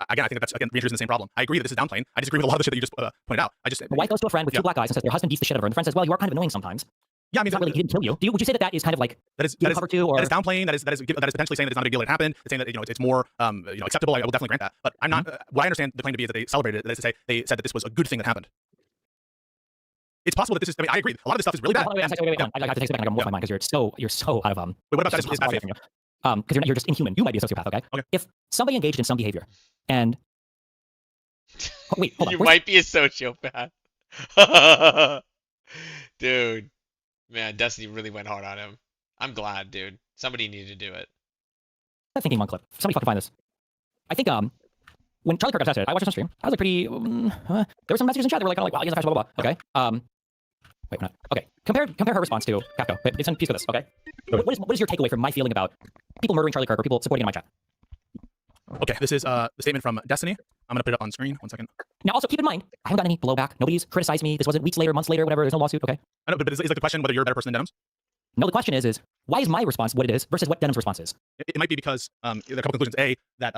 Again, I think that's reintroducing the same problem. I agree that this is downplaying. I disagree with a lot of the shit that you just pointed out. A wife goes to a friend with 2 black guys and says their husband beats the shit out of her, and the friend says, "Well, you are kind of annoying sometimes." Yeah, I mean, not really. He didn't kill you. Would you say that is kind of like that is cover too, or that is downplaying? That is potentially saying that it's not a big deal that it happened. It's saying that it's more acceptable. I will definitely grant that. But I'm not. What I understand the claim to be is that they celebrated it. That is to say, they said that this was a good thing that happened. It's possible that this is. I mean, I agree. A lot of this stuff is really bad. Wait, I have to take it back. I'm off my mind because you're so out of Wait, what about that? Is bad faith? Because you're just inhuman. You might be a sociopath. Okay. If somebody engaged in some behavior, and wait, hold on. You might be a sociopath. Dude, man, Destiny really went hard on him. I'm glad, dude. Somebody needed to do it. I'm thinking one clip. Somebody fucking find this. I think when Charlie Kirk got tested, I watched it on stream. I was like pretty. There were some messages in chat that were like, wow, he's a fascist, blah, blah, blah. Okay. Wait, not. Okay. Compare her response to Capco. Wait, it's in piece with this. Okay. What is your takeaway from my feeling about people murdering Charlie Kirk or people supporting in my chat? Okay, this is the statement from Destiny. I'm gonna put it up on screen. 1 second. Now, also keep in mind, I haven't gotten any blowback. Nobody's criticized me. This wasn't weeks later, months later, whatever. There's no lawsuit. Okay. I know, but is like the question whether you're a better person than Denham's? No, the question is why is my response what it is versus what Denham's response is? It might be because there are a couple conclusions. A, that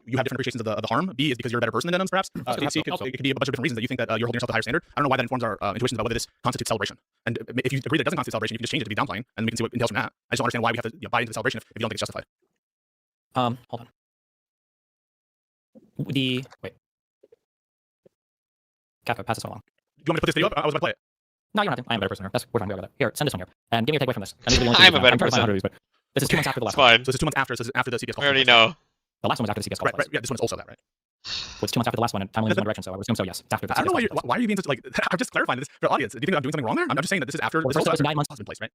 you have different appreciations of the harm. B, is because you're a better person than Denham's, perhaps. C, it could be a bunch of different reasons that you think that you're holding yourself to a higher standard. I don't know why that informs our intuitions about whether this constitutes celebration. And if you agree that it doesn't constitute celebration, you can just change it to be downplaying, and we can see what entails from that. I just don't understand why we have to buy into the celebration if you don't think it's justified. Hold on. Wait. Capco, pass this along. Do you want me to put this video up? I was about to play it. No, you don't have to. I am a better person. We're fine. We're good. Here, send this one here. And give me your takeaway from this. And this is I'm a better person. but this is 2 months after the last Fine. one. So this is 2 months after. So this is after the CPS call. I already know. The last one was after the CPS call. Right. Yeah. This one is also that, right? Well, it's 2 months after the last one, and time moves in one direction, so I would assume so, yes. It's after the I don't know CPS why are you being such like. I'm just clarifying this for the audience. Do you think I'm doing something wrong there? I'm just saying that this is after. Well, this first also it was 9 months. has been placed, right?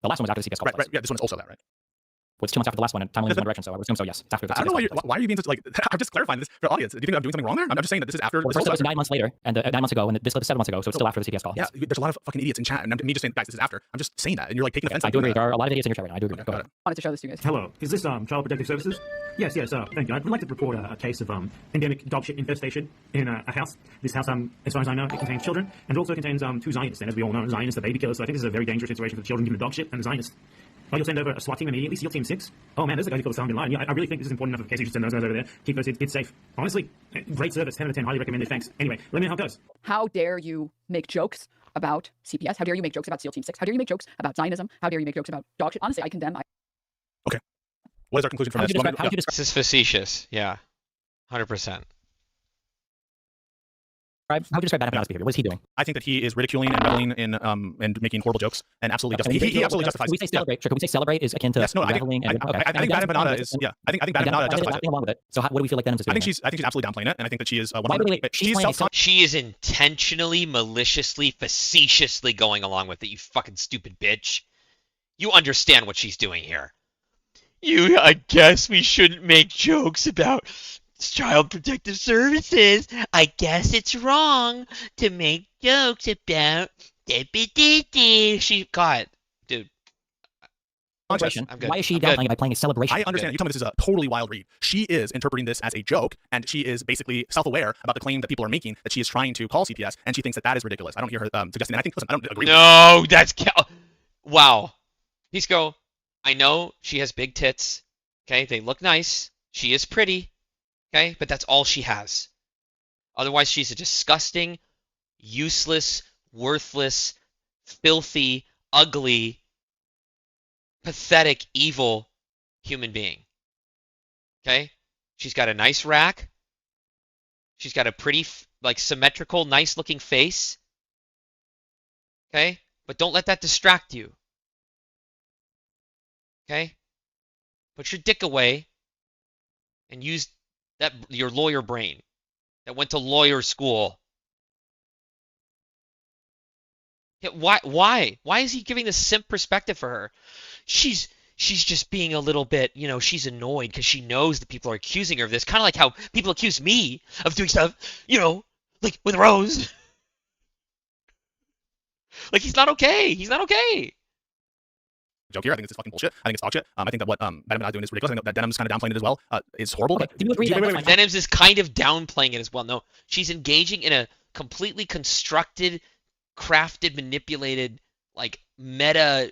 The last one was after the CPS call. Right. Yeah. This one is also that, right? Well, it's 2 months after the last one, and time moves in one direction, so I would assume so, yes. It's after the I don't know CPS why are you being such like. I'm just clarifying this for the audience. Do you think I'm doing something wrong there? I'm just saying that this is after. Well, this first it also was 9 months later, and 9 months ago, and this was 7 months ago, so it's still after the CPS call. Yeah, there's a lot of fucking idiots in chat, and me just saying, guys, this is after. I'm just saying that, and you're like taking offense. I do agree. There are a lot of idiots in your chat right now. I do agree. Go ahead. Wanted to show this to you guys. Hello, is this Child Protective Services? Yes, thank you. I'd like to report a case of endemic dog shit infestation in a house. This house, as far as I know, it contains children, and it also contains 2 Zionists, and as we all know, Zionists are baby killers, so I think this is a very dangerous situation for the children given the dog shit and the Zionists. Oh, you'll send over a SWAT team immediately, SEAL Team 6? Oh man, there's a guy who called Osama bin Laden. Yeah, I really think this is important enough of a case. You should send those guys over there. Keep those kids safe. Honestly, great service, 10 out of 10, highly recommended, thanks. Anyway, let me know how it goes. How dare you make jokes about CPS? How dare you make jokes about SEAL Team 6? How dare you make jokes about Zionism? How dare you make jokes about dog shit? Honestly, I condemn. Okay. What is our conclusion from this? This is facetious. Yeah. 100%. How would you describe Bad Apple behavior? What is he doing? I think that he is ridiculing and reveling in and making horrible jokes and absolutely he absolutely justifies. Can we say celebrate? Sure, can we say celebrate is akin to reveling? I think Bad Empanada is I think Bad Empanada justifies it. Along with it. So what do we feel like Denim is doing? I think she's absolutely downplaying it, and I think that she is. She is intentionally, maliciously, facetiously going along with it. You fucking stupid bitch. You understand what she's doing here. I guess we shouldn't make jokes about Child Protective Services. I guess it's wrong to make jokes about God, dude. Why is she downplaying it by playing a celebration? I understand. You tell me this is a totally wild read. She is interpreting this as a joke, and she is basically self-aware about the claim that people are making that she is trying to call CPS, and she thinks that is ridiculous. I don't hear her suggesting that. I think, listen, I don't agree. No, that's wow. Pisco, I know she has big tits. Okay, they look nice. She is pretty. Okay, but that's all she has. Otherwise, she's a disgusting, useless, worthless, filthy, ugly, pathetic, evil human being. Okay? She's got a nice rack. She's got a pretty, symmetrical, nice-looking face. Okay? But don't let that distract you. Okay? Put your dick away and use your lawyer brain that went to lawyer school. Yeah, why is he giving this simp perspective for her? She's just being a little bit, she's annoyed because she knows that people are accusing her of this, kind of like how people accuse me of doing stuff, like with Rose. Like, he's not okay. Joke here. I think this is fucking bullshit. I think it's dog shit. I think that what Bad Empanada doing is ridiculous. I think that Denim's kind of downplaying it as well. It's horrible. Okay. Do you agree that Denims is kind of downplaying it as well. No, she's engaging in a completely constructed, crafted, manipulated, meta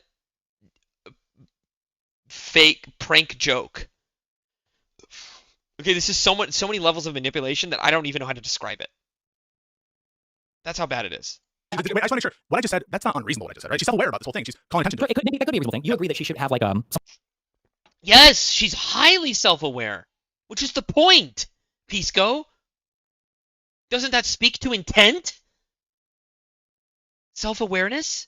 fake prank joke. Okay, this is so many levels of manipulation that I don't even know how to describe it. That's how bad it is. I just want to make sure what I just said, that's not unreasonable what I just said, right? She's self-aware about this whole thing. She's calling attention to it. That could be a reasonable thing. You agree that she should have Yes, she's highly self-aware, which is the point, Pisco. Doesn't that speak to intent? Self-awareness?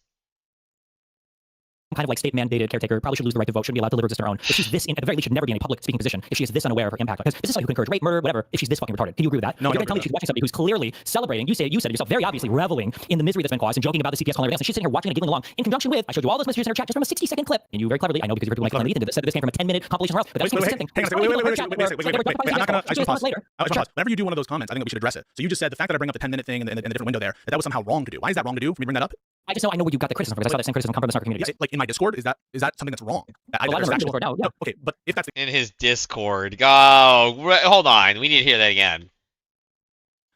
kind of state-mandated caretaker, probably should lose the right to vote, shouldn't be allowed to live or exist on her own. If she's this, at the very least, should never be in a public speaking position. If she is this unaware of her impact, because this is somebody who can encourage rape, murder, whatever. If she's this fucking retarded, can you agree with that? No, you're going to tell me she's watching somebody who's clearly celebrating. You said it yourself, very obviously reveling in the misery that's been caused and joking about the CPS calling everything else. And she's sitting here watching and giggling along in conjunction with. I showed you all those messages in her chat just from a 60-second clip, and you very cleverly, I know because you're people like Ethan, said that this came from a 10-minute compilation somewhere else. But that's the same thing. Whenever you do one of those comments, I think that we should address it. So you just said the fact that I bring up the 10-minute thing and the different window there, that was somehow wrong to do. Why is that wrong to do? Can we bring that up? I just know I know where you got the criticism from. I saw that same criticism come from the snark community. Like in my Discord, is that something that's wrong? Discord now, yeah. Okay, but if that's in his Discord, hold on, we need to hear that again.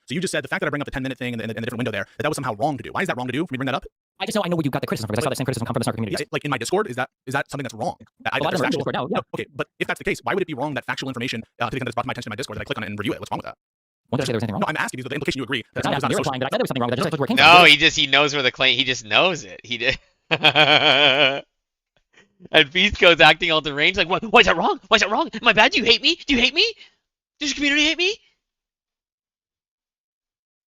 So you just said the fact that I bring up the 10-minute thing and the different window there, that was somehow wrong to do. Why is that wrong to do? Can we bring that up? I just know I know where you got the criticism from. I saw that same criticism come from the snark community. Like in my Discord, is that something that's wrong? Discord now, yeah. Okay, but if that's the case, why would it be wrong that factual information to the extent that's brought to my attention in my Discord that I click on it and review it? What's wrong with that? When did I say there was anything wrong? No, I'm asking you the implication you agree. That it's not replying, but I said there was something wrong. That just where it came from. No, he knows where the claim. He just knows it. He did. And Pisco's acting all deranged. Like, what? Why is that wrong? Why is that wrong? Am I bad? Do you hate me? Do you hate me? Does your community hate me?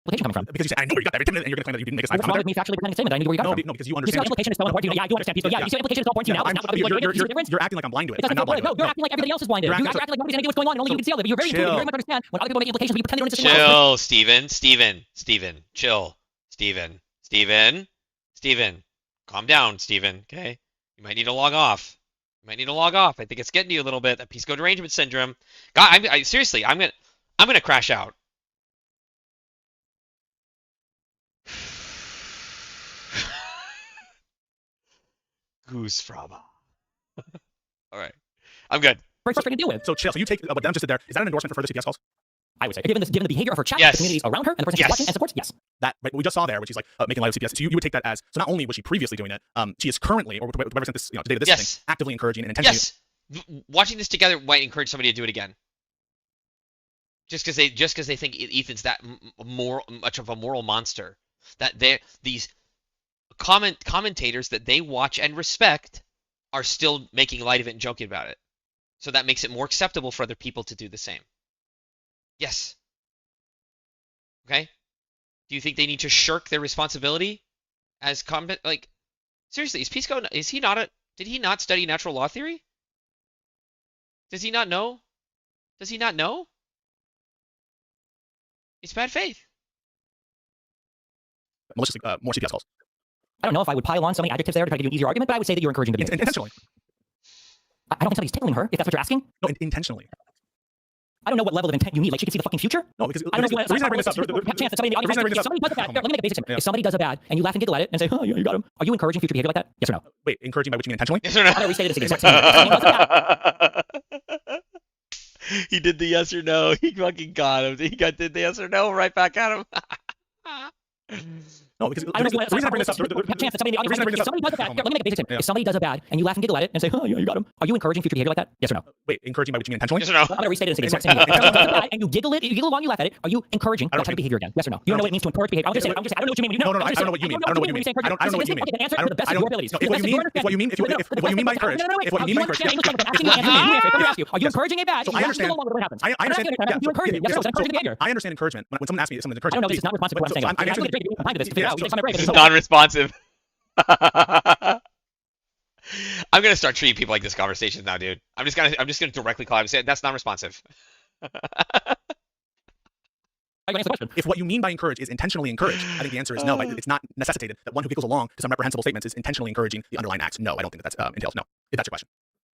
implication coming from? Because you said, I know you got that every 10 minutes, and you're going to claim that you didn't make a science What's wrong comment with me factually presenting a statement? I knew where you got it from. No, because you You see understand. how implication is so important to you? Yeah, I do understand Pisco. Yeah, you see how implication is so important to you now? It's not You're acting like I'm blind to it. It I'm not blind to it. No, you're acting like everybody else is blind to it. You're acting like nobody's gonna idea what's going on, and only you can see all of it. You're very intuitive. You very much understand when other people make implications, but you pretend they don't understand. Chill, Steven. Chill. Steven. Calm down, Steven, okay? You might need to log off. I think it's getting to you a little bit. That Pisco derangement syndrome. God, seriously, I'm gonna crash out. Goose fraba. All right, I'm good. Very frustrating to deal with. So chill. So you take what Dem just did there. Is that an endorsement for further CPS calls? I would say, given the behavior of her chat, Yes. the communities around her, and the person she's watching and supports, yes. That right, what we just saw there, which is like making light of CPS. So you would take that as, so not only was she previously doing it, she is currently, or whatever sent this, today to this Yes. thing, actively encouraging and intentionally. Yes. Watching this together might encourage somebody to do it again. Just because they think Ethan's that much of a moral monster, that these commentators that they watch and respect are still making light of it and joking about it. So that makes it more acceptable for other people to do the same. Yes. Okay? Do you think they need to shirk their responsibility as combat? Like, seriously, is Pisco, did he not study natural law theory? Does he not know? It's bad faith. Maliciously, more CPS calls. I don't know if I would pile on so many adjectives there to try to do an easier argument, but I would say that you're encouraging the behavior. Intentionally. I don't think somebody's tickling her, if that's what you're asking. No, intentionally. I don't know what level of intent you need. Like, she can see the fucking future? No, because I don't know the reason I bring this up, chance that somebody in the audience, if somebody does a bad, let me make it basic. If somebody does a bad and you laugh and giggle at it and say, oh, yeah, you got him, are you encouraging future behavior like that? Yes or no? Wait, encouraging by which you mean intentionally? Yes or no? I thought we stated this exact same thing. He did the yes or no. He fucking got him. Did the yes or no right back at him. No, because I don't know the reason I bring this up. Chance that somebody in the audience, if somebody does a bad, let me make it basic. If somebody does a bad and you laugh and giggle at it and say, oh, yeah, you got him, are you encouraging future behavior like that? Yes or no? Wait, encouraging by which you mean intentionally? Yes or no? I'm going to restate it and say the exact same thing. If somebody does a bad and you giggle along, you laugh at it, are you encouraging that type of behavior again? Yes or no? You don't know what it means to encourage behavior. I'm just saying, I don't know what you mean. No, I don't know what you mean. I don't know what you mean. I don't know what you mean. Okay, answer to the best of your abilities. If what you mean by encourage, if what you mean by encourage, are you encouraging a bad? So I understand. What happens? I understand. You encourage it. Yes or no? Encouraging behavior. I understand encouragement. When someone asks me something encouraging. I don't know. This is not responsive to what I'm saying. I'm actually behind this. It's non-responsive. I'm gonna start treating people like this conversation now, dude. I'm just gonna directly call him and say that's non-responsive. If what you mean by encourage is intentionally encourage, I think the answer is no. It's not necessitated that one who giggles along to some reprehensible statements is intentionally encouraging the underlying acts. No, I don't think that entails. No, if that's your question.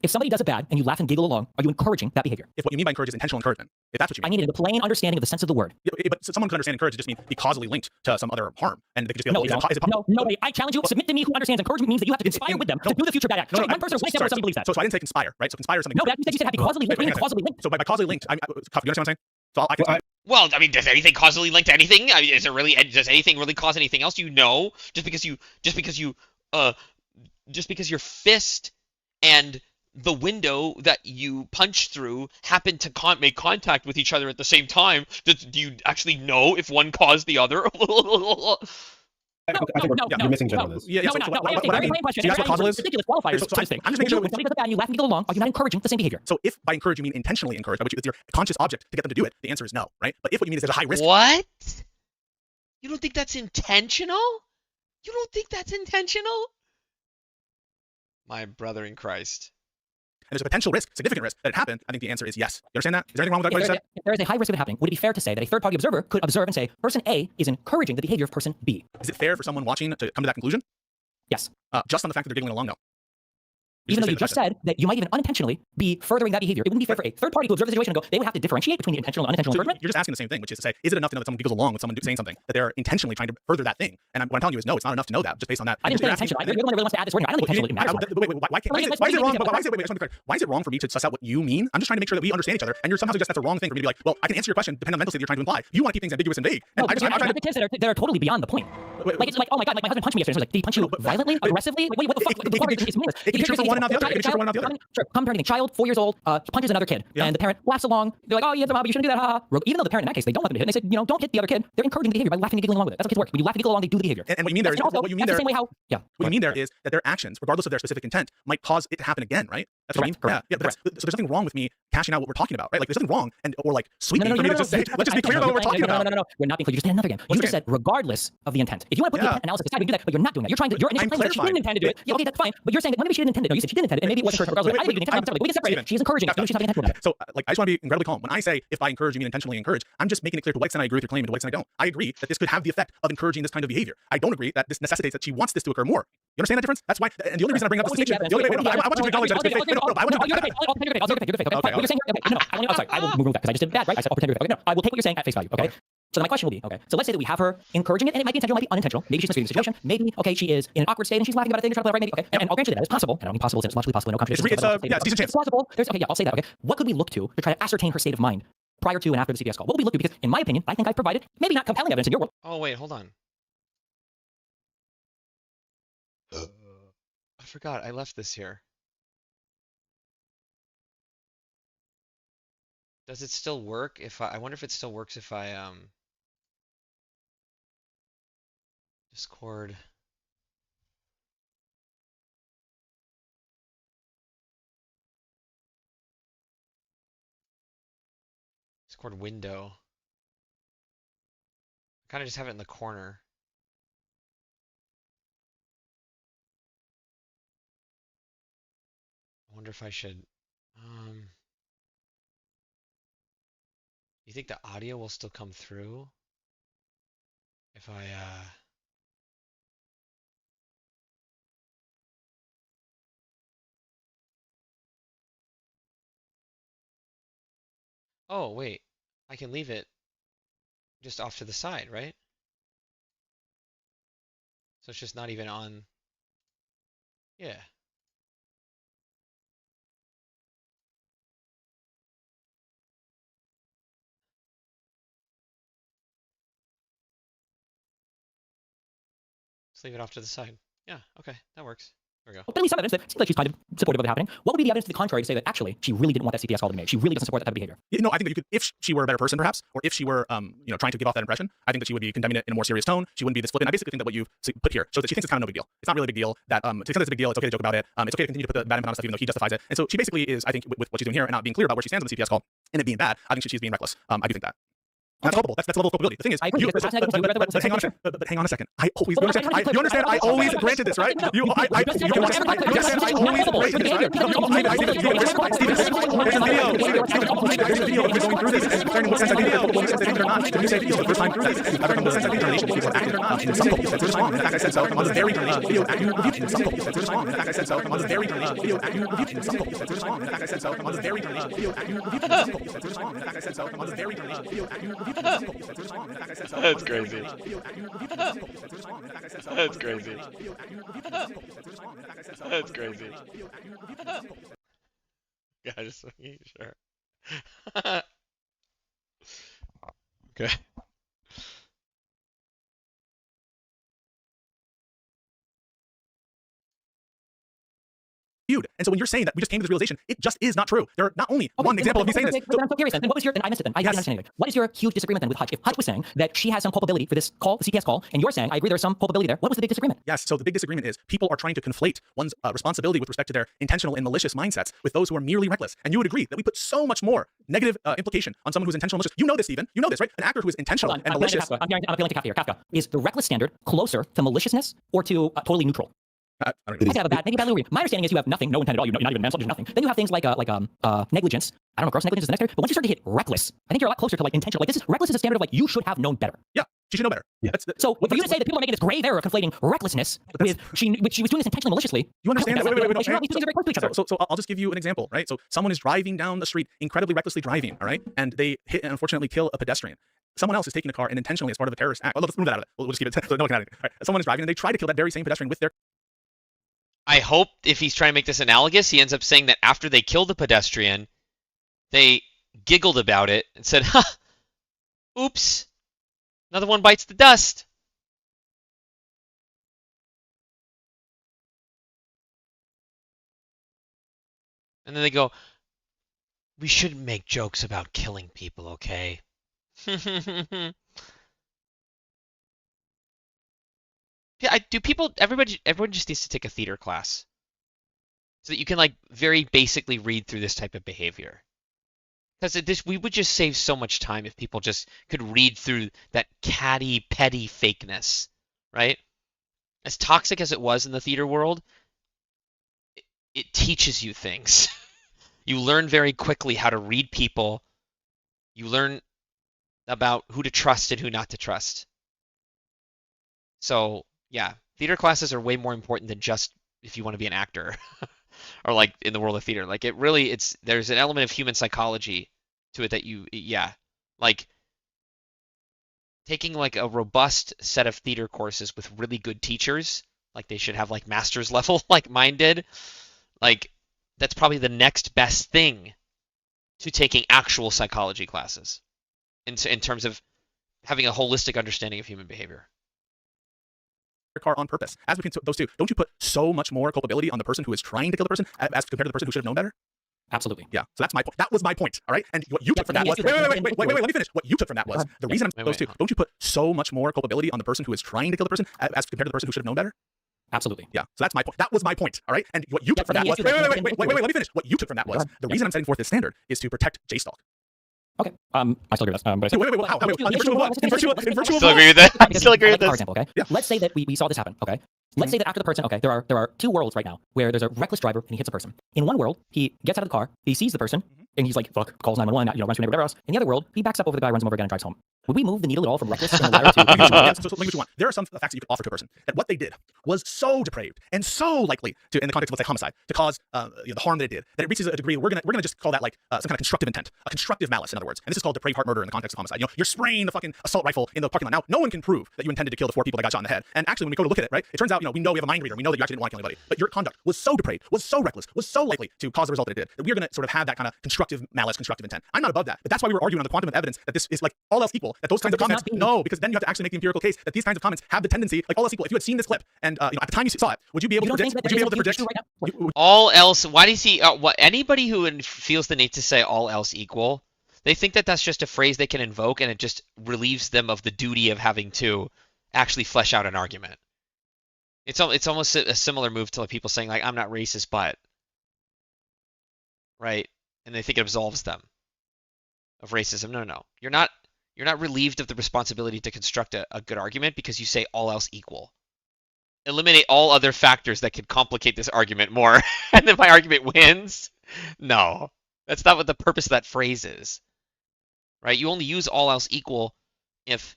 If somebody does a bad and you laugh and giggle along, are you encouraging that behavior? If what you mean by encourage is intentional encouragement, if that's what you mean. I need a plain understanding of the sense of the word. Yeah, but someone could understand encourage to just mean be causally linked to some other harm, and they could just be like, no, nobody. I challenge you. Submit to me who understands encouragement means that you have to conspire with them to do the future bad act. One person is somebody believes that. So I didn't say conspire, right? So conspire is something. No, but you said have to be causally linked. Causally linked. So by causally linked, Cuff, you understand what I'm saying? So I can. Well, I mean, does anything causally link to anything? I mean, does anything really cause anything else? Just because your fist and the window that you punch through happen to make contact with each other at the same time, do you actually know if one caused the other? I think you're missing general on this. No, we're not. That's what causal is? Ridiculous qualifiers. I'm just making sure. When somebody does a bad and you laugh and giggle along, are you not encouraging the same behavior? So if by encourage you mean intentionally encourage, by which it's your conscious object to get them to do it, the answer is no, right? But if what you mean is there's a high risk. What? You don't think that's intentional? My brother in Christ. And there's a potential risk, significant risk, that it happened, I think the answer is yes. You understand that? Is there anything wrong with what I said? If there is a high risk of it happening, would it be fair to say that a third-party observer could observe and say, person A is encouraging the behavior of person B? Is it fair for someone watching to come to that conclusion? Yes. Just on the fact that they're giggling along, no. Even though you just said that you might even unintentionally be furthering that behavior. It wouldn't be fair for a third party to observe the situation and go, they would have to differentiate between the intentional and unintentional encouragement. You're just asking the same thing, which is to say, is it enough to know that someone giggles along with someone saying something, that they're intentionally trying to further that thing? And what I'm telling you is no, it's not enough to know that, just based on that. I didn't say intentional. You're the one that really wants to add this word. I don't think intentionally matters. Why is it wrong for me to suss out what you mean? I'm just trying to make sure that we understand each other, and you're somehow suggesting that's a wrong thing for me to be like, well, I can answer your question depending on the mental state that you're trying to imply. You want to keep things ambiguous and vague. No, that are totally beyond the point. Like, it's like, oh my God, like my husband punched me yesterday. Like, did he punch you violently, aggressively? Like, what the fuck? It can be true for one and not the other. It can be true for one and not the other. Sure, common parenting. Child, 4 years old, punches another kid, and the parent laughs along. They're like, oh, you had some hobby, you shouldn't do that, haha. Even though the parent in that case, they don't let them hit, and they said, don't hit the other kid. They're encouraging the behavior by laughing and giggling along with it. That's how kids work. When you laugh and giggle along, they do the behavior. And what you mean there is, what you mean there is that their actions, regardless of their specific intent, might cause it to happen again, right? That's what I mean. Correct. Yeah. So there's nothing wrong with me cashing out what we're talking about, right? Like there's nothing wrong or like sweeping for me to just say, let's just be clear about what we're talking about. No. We're not being clear. You just did another again. You just said regardless of the intent. If you want to put the intent analysis aside, we can do that, but you're not doing that. You're trying to. Your initial claim is that she didn't intend to do it. Yeah, okay, that's fine. But you're saying that maybe she didn't intend it. No, you said she didn't intend it, and maybe it wasn't her regardless. I think you didn't intend it. We can separate it. She's encouraging it. Maybe she's not being intentional about it. So like I just want to be incredibly calm. When I say if by encourage you mean intentionally encourage, I'm just making it clear to what extent I agree with your claim and to what extent I don't. I agree that this could have the effect of encouraging this kind of behavior. I don't agree that this necessitates that she wants this to occur more. You understand that difference? That's why. And the only reason I bring up this distinction, the only way, I want you to acknowledge that it's good faith. No, I want you to. You're saying, I'm sorry, I will remove that because I just did bad, right? I said, I'll pretend you're good faith. Okay, no, I will take what you're saying at face value, okay? So then my question will be, okay, so let's say that we have her encouraging it, and it might be intentional, it might be unintentional. Maybe she's misreading the situation. Maybe, okay, she is in an awkward state and she's laughing about a thing, trying to play right, maybe, okay. And I'll grant you that it's possible. And I don't mean possible, it's logically possible, no contradiction. It's decent chance. It's possible. Okay, yeah, I'll say that, okay. What could we look to try to ascertain her state of mind prior to and after the CPS call? What would we look to? Because in my opinion, I think I've provided maybe not compelling evidence in your world. Oh, wait, hold on. I forgot, I left this here. Does it still work if I wonder if it still works if I, Discord. Discord window. I kind of just have it in the corner. I wonder if I should, you think the audio will still come through if I, oh, wait, I can leave it just off to the side, right? So it's just not even on, yeah. Just leave it off to the side. Yeah, okay, that works. There we go. But at least some evidence that seems like she's kind of supportive of it happening. What would be the evidence to the contrary to say that actually she really didn't want that CPS call to be made? She really doesn't support that type of behavior. You know, I think that you could, if she were a better person, perhaps, or if she were, trying to give off that impression, I think that she would be condemning it in a more serious tone. She wouldn't be this flippant. I basically think that what you've put here shows that she thinks it's kind of no big deal. It's not really a big deal. That to the extent it's a big deal, it's okay to joke about it. It's okay to continue to put the bad input on stuff even though he justifies it. And so she basically is, I think, with what she's doing here and not being clear about where she stands on the CPS call and it being bad, I think she's being reckless. I do think that. That's culpable. That's a level of culpability. The thing is, but hang on a second. I always you understand. I always granted this, right? You understand. I always granted this, right? There's a video of me going through this and determining what sense I think or not. When you say video the first time through this, I've come to the sense I think termination people are acting or not. In some cases, that's wrong. In fact, I said so. On the very termination video, you reviewed. In some cases, that's wrong. In fact, I said so. On the very termination video, you reviewed. In some cases, that's wrong. In fact, I said so. On the very termination video, you reviewed. In some cases, that's wrong. In fact, I said so. On the very termination video, you reviewed. That's crazy. That's crazy. That's crazy. Yeah, just making sure. Okay. And so when you're saying that we just came to this realization, it just is not true. There are not only one example of me saying this. I'm so curious then. What was your, then I missed it then. I didn't understand anything. What is your huge disagreement then with Hutch? If Hutch was saying that she has some culpability for this call, the CPS call, and you're saying, I agree there's some culpability there, what was the big disagreement? Yes, so the big disagreement is people are trying to conflate one's responsibility with respect to their intentional and malicious mindsets with those who are merely reckless. And you would agree that we put so much more negative implication on someone who's intentional and malicious. You know this, Stephen. You know this, right? An actor who is intentional and malicious. I'm appealing to Kafka here. Kafka, is the reckless standard closer to maliciousness or to totally neutral? I could have a bad, maybe a bad little. My understanding is you have nothing, no intent at all. You're not even manslaughter, nothing. Then you have things like negligence. I don't know, gross negligence is the next area. But once you start to hit reckless, I think you're a lot closer to like intentional. Like this is reckless is a standard of like you should have known better. Yeah, she should know better. Yeah. So for you to say that people are making this grave error of conflating recklessness with she was doing this intentionally maliciously. You understand that? Wait. So I'll just give you an example, right? So someone is driving down the street, incredibly recklessly driving, all right, and they hit and unfortunately kill a pedestrian. Someone else is taking a car and intentionally as part of a terrorist act. Well, let's move that out of it. We'll just keep it. So no one can add anything. Right. Someone is driving and they try to kill that very same pedestrian with their. I hope if he's trying to make this analogous, he ends up saying that after they killed the pedestrian, they giggled about it and said, "Ha, oops, another one bites the dust." And then they go, "We shouldn't make jokes about killing people, okay?" Yeah, everyone just needs to take a theater class so that you can like very basically read through this type of behavior. Because we would just save so much time if people just could read through that catty, petty fakeness, right? As toxic as it was in the theater world, it teaches you things. You learn very quickly how to read people. You learn about who to trust and who not to trust. So, yeah, theater classes are way more important than just if you want to be an actor or like in the world of theater. Like there's an element of human psychology to it that like taking like a robust set of theater courses with really good teachers, like they should have like master's level like mine did. Like that's probably the next best thing to taking actual psychology classes in terms of having a holistic understanding of human behavior. Car on purpose. As between those two, don't you put so much more culpability on the person who is trying to kill the person as compared to the person who should have known better? Absolutely. Yeah. So that's my point. That was my point. All right. And what you took from that was wait. Let me finish. What you took from that was the reason I'm those two. Don't you put so much more culpability on the person who is trying to kill the person as compared to the person who should have known better? Absolutely. Yeah. So that's my point. That was my point. All right. And what you took from that was wait. Let me finish. What you took from that was the reason I'm setting forth this standard is to protect JStalk. Okay. I still agree with that. But wait. How? In virtue of what? In virtue of still agree with that. I still agree with this. For example, okay. Yeah. Let's say that we saw this happen. Okay. Let's say that after the person, okay, there are two worlds right now where there's a reckless driver and he hits a person. In one world, he gets out of the car, he sees the person, and he's like, fuck, calls 911, runs to a neighbor, whatever else. In the other world, he backs up over the guy, runs him over again, and drives home. Would we move the needle at all from reckless in the latter to? Yes, so let me what you want. There are some facts that you could offer to a person that what they did was so depraved and so likely to, in the context of let's say homicide, to cause the harm that it did, that it reaches a degree we're gonna just call that like some kind of constructive intent, a constructive malice, in other words. And this is called depraved heart murder in the context of homicide. You're spraying the fucking assault rifle in the parking lot. Now, no one can prove that you intended to kill the 4 people that got shot in the head. And actually, when we go to look at it, right, it turns out we know we have a mind reader. We know that you actually didn't want to kill anybody, but your conduct was so depraved, was so reckless, was so likely to cause the result that it did, that we're gonna sort of have that kind of constructive malice, constructive intent. I'm not above that, but that's why we were arguing on the quantum of evidence that this is like all else equal, that those kinds of comments. No, because then you have to actually make the empirical case that these kinds of comments have the tendency, like all else equal. If you had seen this clip and at the time you saw it, would you be able to predict? Would you be able to predict? All else. Why does he? Anybody who feels the need to say all else equal, they think that that's just a phrase they can invoke, and it just relieves them of the duty of having to actually flesh out an argument. It's almost a similar move to like people saying like I'm not racist, but right, and they think it absolves them of racism. No, you're not. You're not relieved of the responsibility to construct a good argument because you say all else equal. Eliminate all other factors that could complicate this argument more, and then my argument wins? No. That's not what the purpose of that phrase is. Right? You only use all else equal if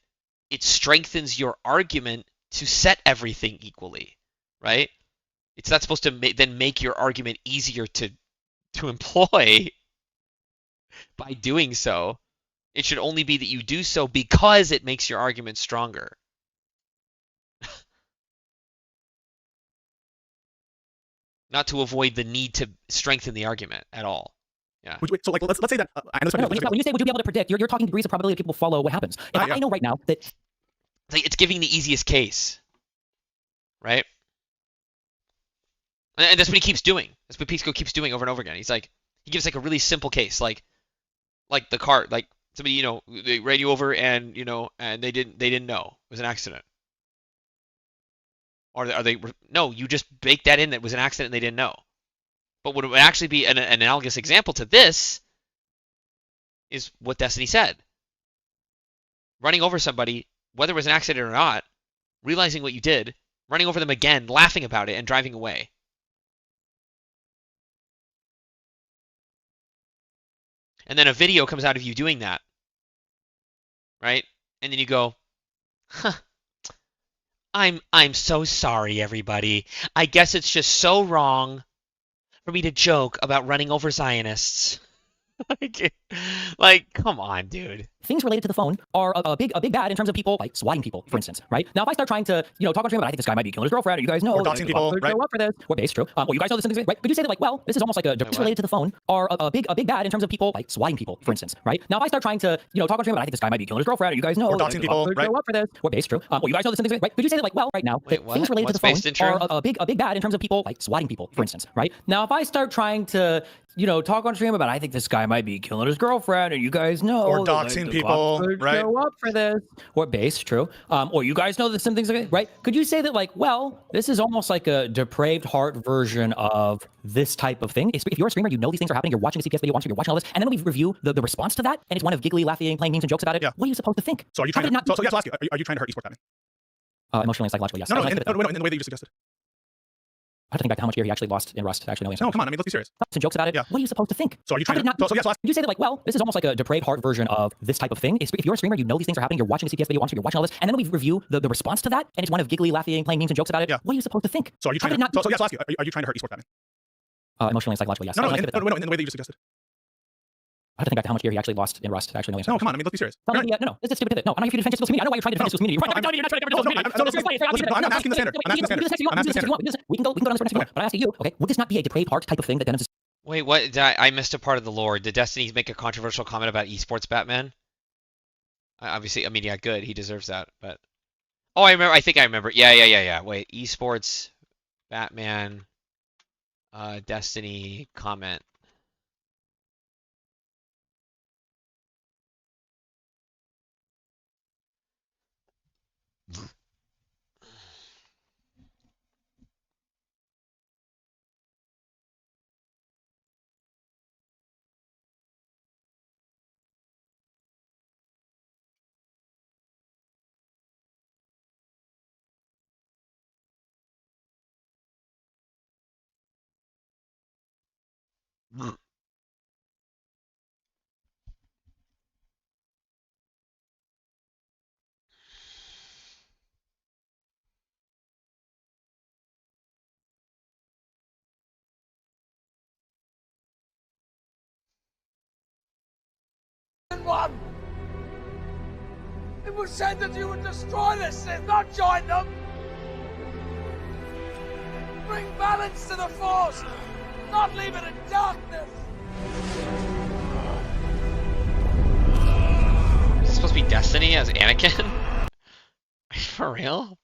it strengthens your argument to set everything equally. Right? It's not supposed to then make your argument easier to employ by doing so. It should only be that you do so because it makes your argument stronger. Not to avoid the need to strengthen the argument at all. Yeah. So like let's say that I know when you say would you be able to predict, you're talking degrees of probability that people follow what happens. If I know right now that it's giving the easiest case, right? And that's what he keeps doing. That's what Pisco keeps doing over and over again. He's like, he gives like a really simple case, like the car, like somebody, they ran you over and, and they didn't know it was an accident. Or are they, no, you just baked that in that it was an accident and they didn't know. But what would actually be an analogous example to this is what Destiny said. Running over somebody, whether it was an accident or not, realizing what you did, running over them again, laughing about it, and driving away. And then a video comes out of you doing that, right? And then you go, huh, I'm so sorry, everybody. I guess it's just so wrong for me to joke about running over Zionists. Like, come on, dude. Things related to the phone are a big bad in terms of people like swatting people, for instance, right? Now, if I start trying to, talk on stream about I think this guy might be killing his girlfriend, or you guys know, or doxing people, right? Show up for this. Or base, true. Well, you guys know this, right? But you say that like, well, this is almost like things related to the phone are a big bad in terms of people like swatting people, for instance, right? Now, if I start trying to, talk on stream about I think this guy might be killing his girlfriend, or you guys know, or doxing people, right? Show up for this. Or base, true. Well, you guys know this, right? But you say that like, well, right now, things related to the phone are a big bad in terms of people like swatting people, for instance, right? Now, if I start trying to, talk on stream about, I think this guy might be killing his girlfriend, and you guys know. Or that, doxing the people, cops would right? show up for this. Or base, true. Or you guys know that some things are, right? Could you say that, like, well, this is almost like a depraved heart version of this type of thing? If you're a streamer, you know these things are happening, you're watching a CPS video, you're watching all this, and then we review the response to that, and it's one of giggly, laughing, playing memes and jokes about it. Yeah. What are you supposed to think? So are you trying to, so yes, I'll ask you, are you trying to hurt esports Batman? Emotionally and psychologically, yes. No, in the way that you just suggested. I have to think back to how much gear he actually lost in Rust to actually know. No, come on. I mean, let's be serious. Some jokes about it. Yeah. What are you supposed to think? So are you trying to? So yes, you say that, like, well, this is almost like a depraved heart version of this type of thing. If you're a streamer, you know these things are happening, you're watching a CPS video, you're watching all this, and then we review the response to that, and it's one of giggly, laughing, playing memes and jokes about it. Yeah. What are you supposed to think? So are you trying to? So yes, I'll ask you, are you trying to hurt esports Batman? Emotionally and psychologically, yes. No, in the way that you just suggested. I have to think back to how much gear he actually lost in Rust to actually know. No, come on. I mean, let's be serious. No, it's a stupid pivot. No, I'm not here to defend your social media. I know why you're trying to defend your social media. You're not trying to defend your social media. I'm asking the standard. I'm asking the standard. We can go on this for next week. But I'm asking you, okay, would this not be a depraved heart type of thing that Dennis is? Wait, what? I missed a part of the lore. Did Destiny make a controversial comment about esports Batman? Obviously, I mean, yeah, good. He deserves that. But oh, I remember. I think I remember. Yeah. Wait, esports Batman, Destiny comment. One. It was said that you would destroy the Sith, not join them. Bring balance to the Force, not leave it in darkness. Is this supposed to be Destiny as Anakin? For real?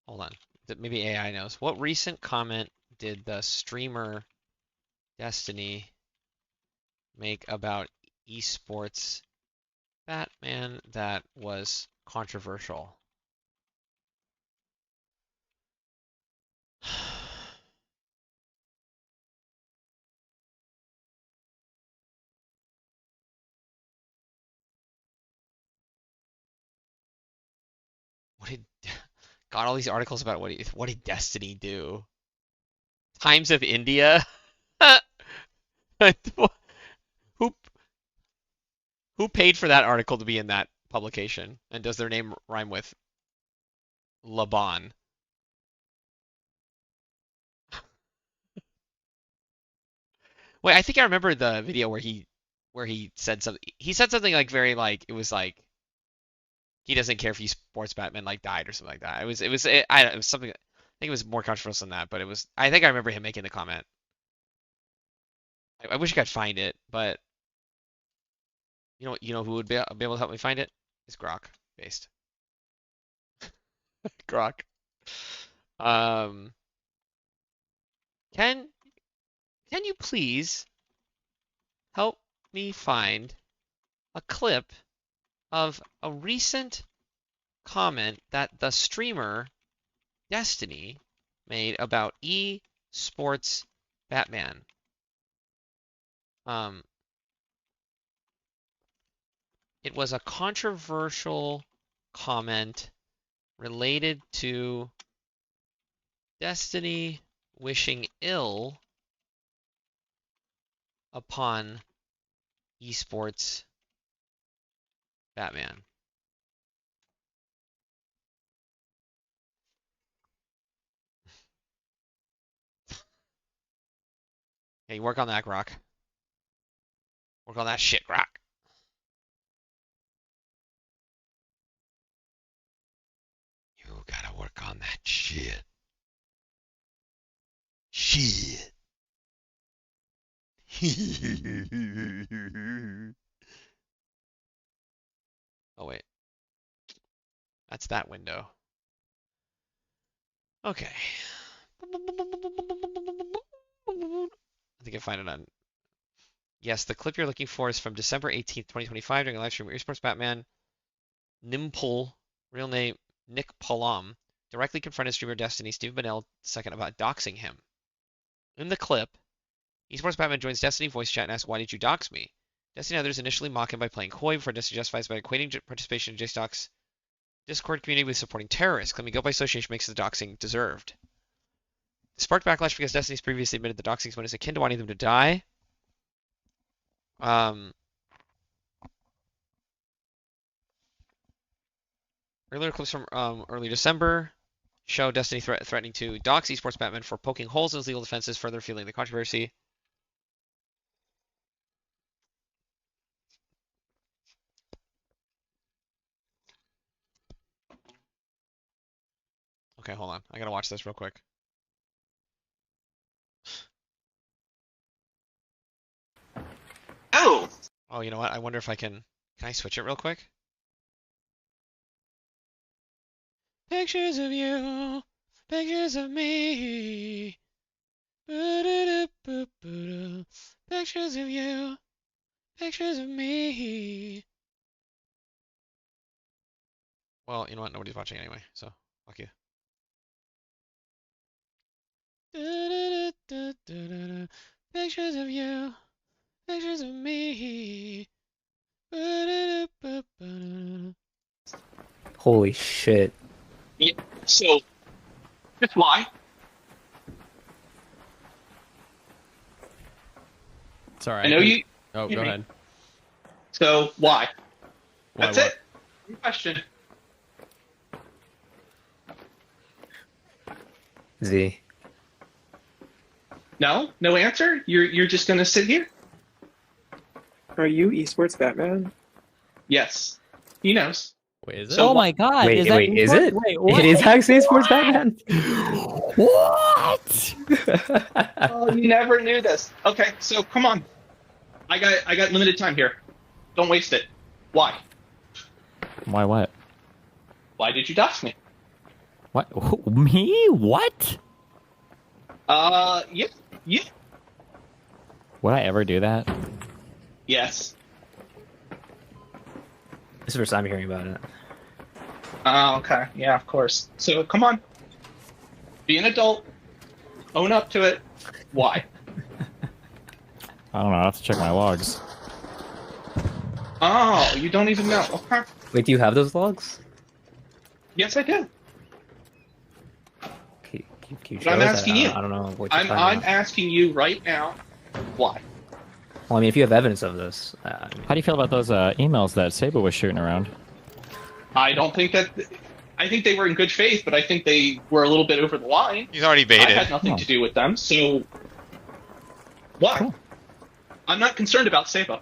Hold on. Maybe AI knows. What recent comment did the streamer Destiny make about esports Batman that was controversial? What did got all these articles about what did Destiny do? Times of India? who who paid for that article to be in that publication? And does their name rhyme with Laban? Wait, I think I remember the video where he said something. He said something like very like it was like he doesn't care if esports Batman like died or something like that. It was I don't know, it was something. I think it was more controversial than that, but it was. I think I remember him making the comment. I wish I could find it, but you know who would be able to help me find it? Is Grok based. Grok. Can you please help me find a clip of a recent comment that the streamer Destiny made about esports Batman? It was a controversial comment related to Destiny wishing ill upon esports Batman. Hey, work on that, Grok. Work on that shit, Grok. You gotta work on that shit. Shit. Oh, wait. That's that window. Okay. I think I find it on. Yes, the clip you're looking for is from December 18th, 2025, during a live stream of Esports Batman. Nimpul, real name Nick Palam, directly confronted streamer Destiny Steve Bennell II about doxing him. In the clip, Esports Batman joins Destiny voice chat and asks, "Why did you dox me?" Destiny and others initially mock him by playing coy before Destiny justifies by equating participation in JSTOC's Discord community with supporting terrorists, claiming guilt by association makes the doxing deserved. This sparked backlash because Destiny's previously admitted the doxing is akin to wanting them to die. Earlier clips from early December show Destiny threatening to dox Esports Batman for poking holes in his legal defenses, further fueling the controversy. Okay, hold on. I gotta watch this real quick. Oh! Oh, you know what? I wonder if I can... Can I switch it real quick? Pictures of you, pictures of me. Pictures of you, pictures of me. Well, you know what? Nobody's watching anyway, so fuck you. Pictures of you, pictures of me. Holy shit. Yeah, so, just why? Sorry. I know you. Oh, go ahead. So, why? Why That's what? it. Good question. Z. No? No answer? You're just gonna sit here? Are you Esports Batman? Yes. He knows. Wait, is it? So oh my god. Wait, is it? It is actually Esports Batman? What? Oh, you never knew this. Okay, so come on. I got limited time here. Don't waste it. Why? Why what? Why did you dox me? What? Me? What? Yeah. Yeah. Would I ever do that? Yes. This is the first time hearing about it. Okay. Yeah, of course. So come on. Be an adult. Own up to it. Why? I don't know. I have to check my logs. Oh, you don't even know. Okay. Wait, do you have those logs? Yes, I do. Can you But show I'm us? asking you. I don't know what you're I'm talking about. asking you right now. Why? Well, I mean, if you have evidence of this. How do you feel about those emails that Sabo was shooting around? I don't think that. I think they were in good faith, but I think they were a little bit over the line. He's already baited. I had nothing to do with them, so why? Cool. I'm not concerned about Sabo.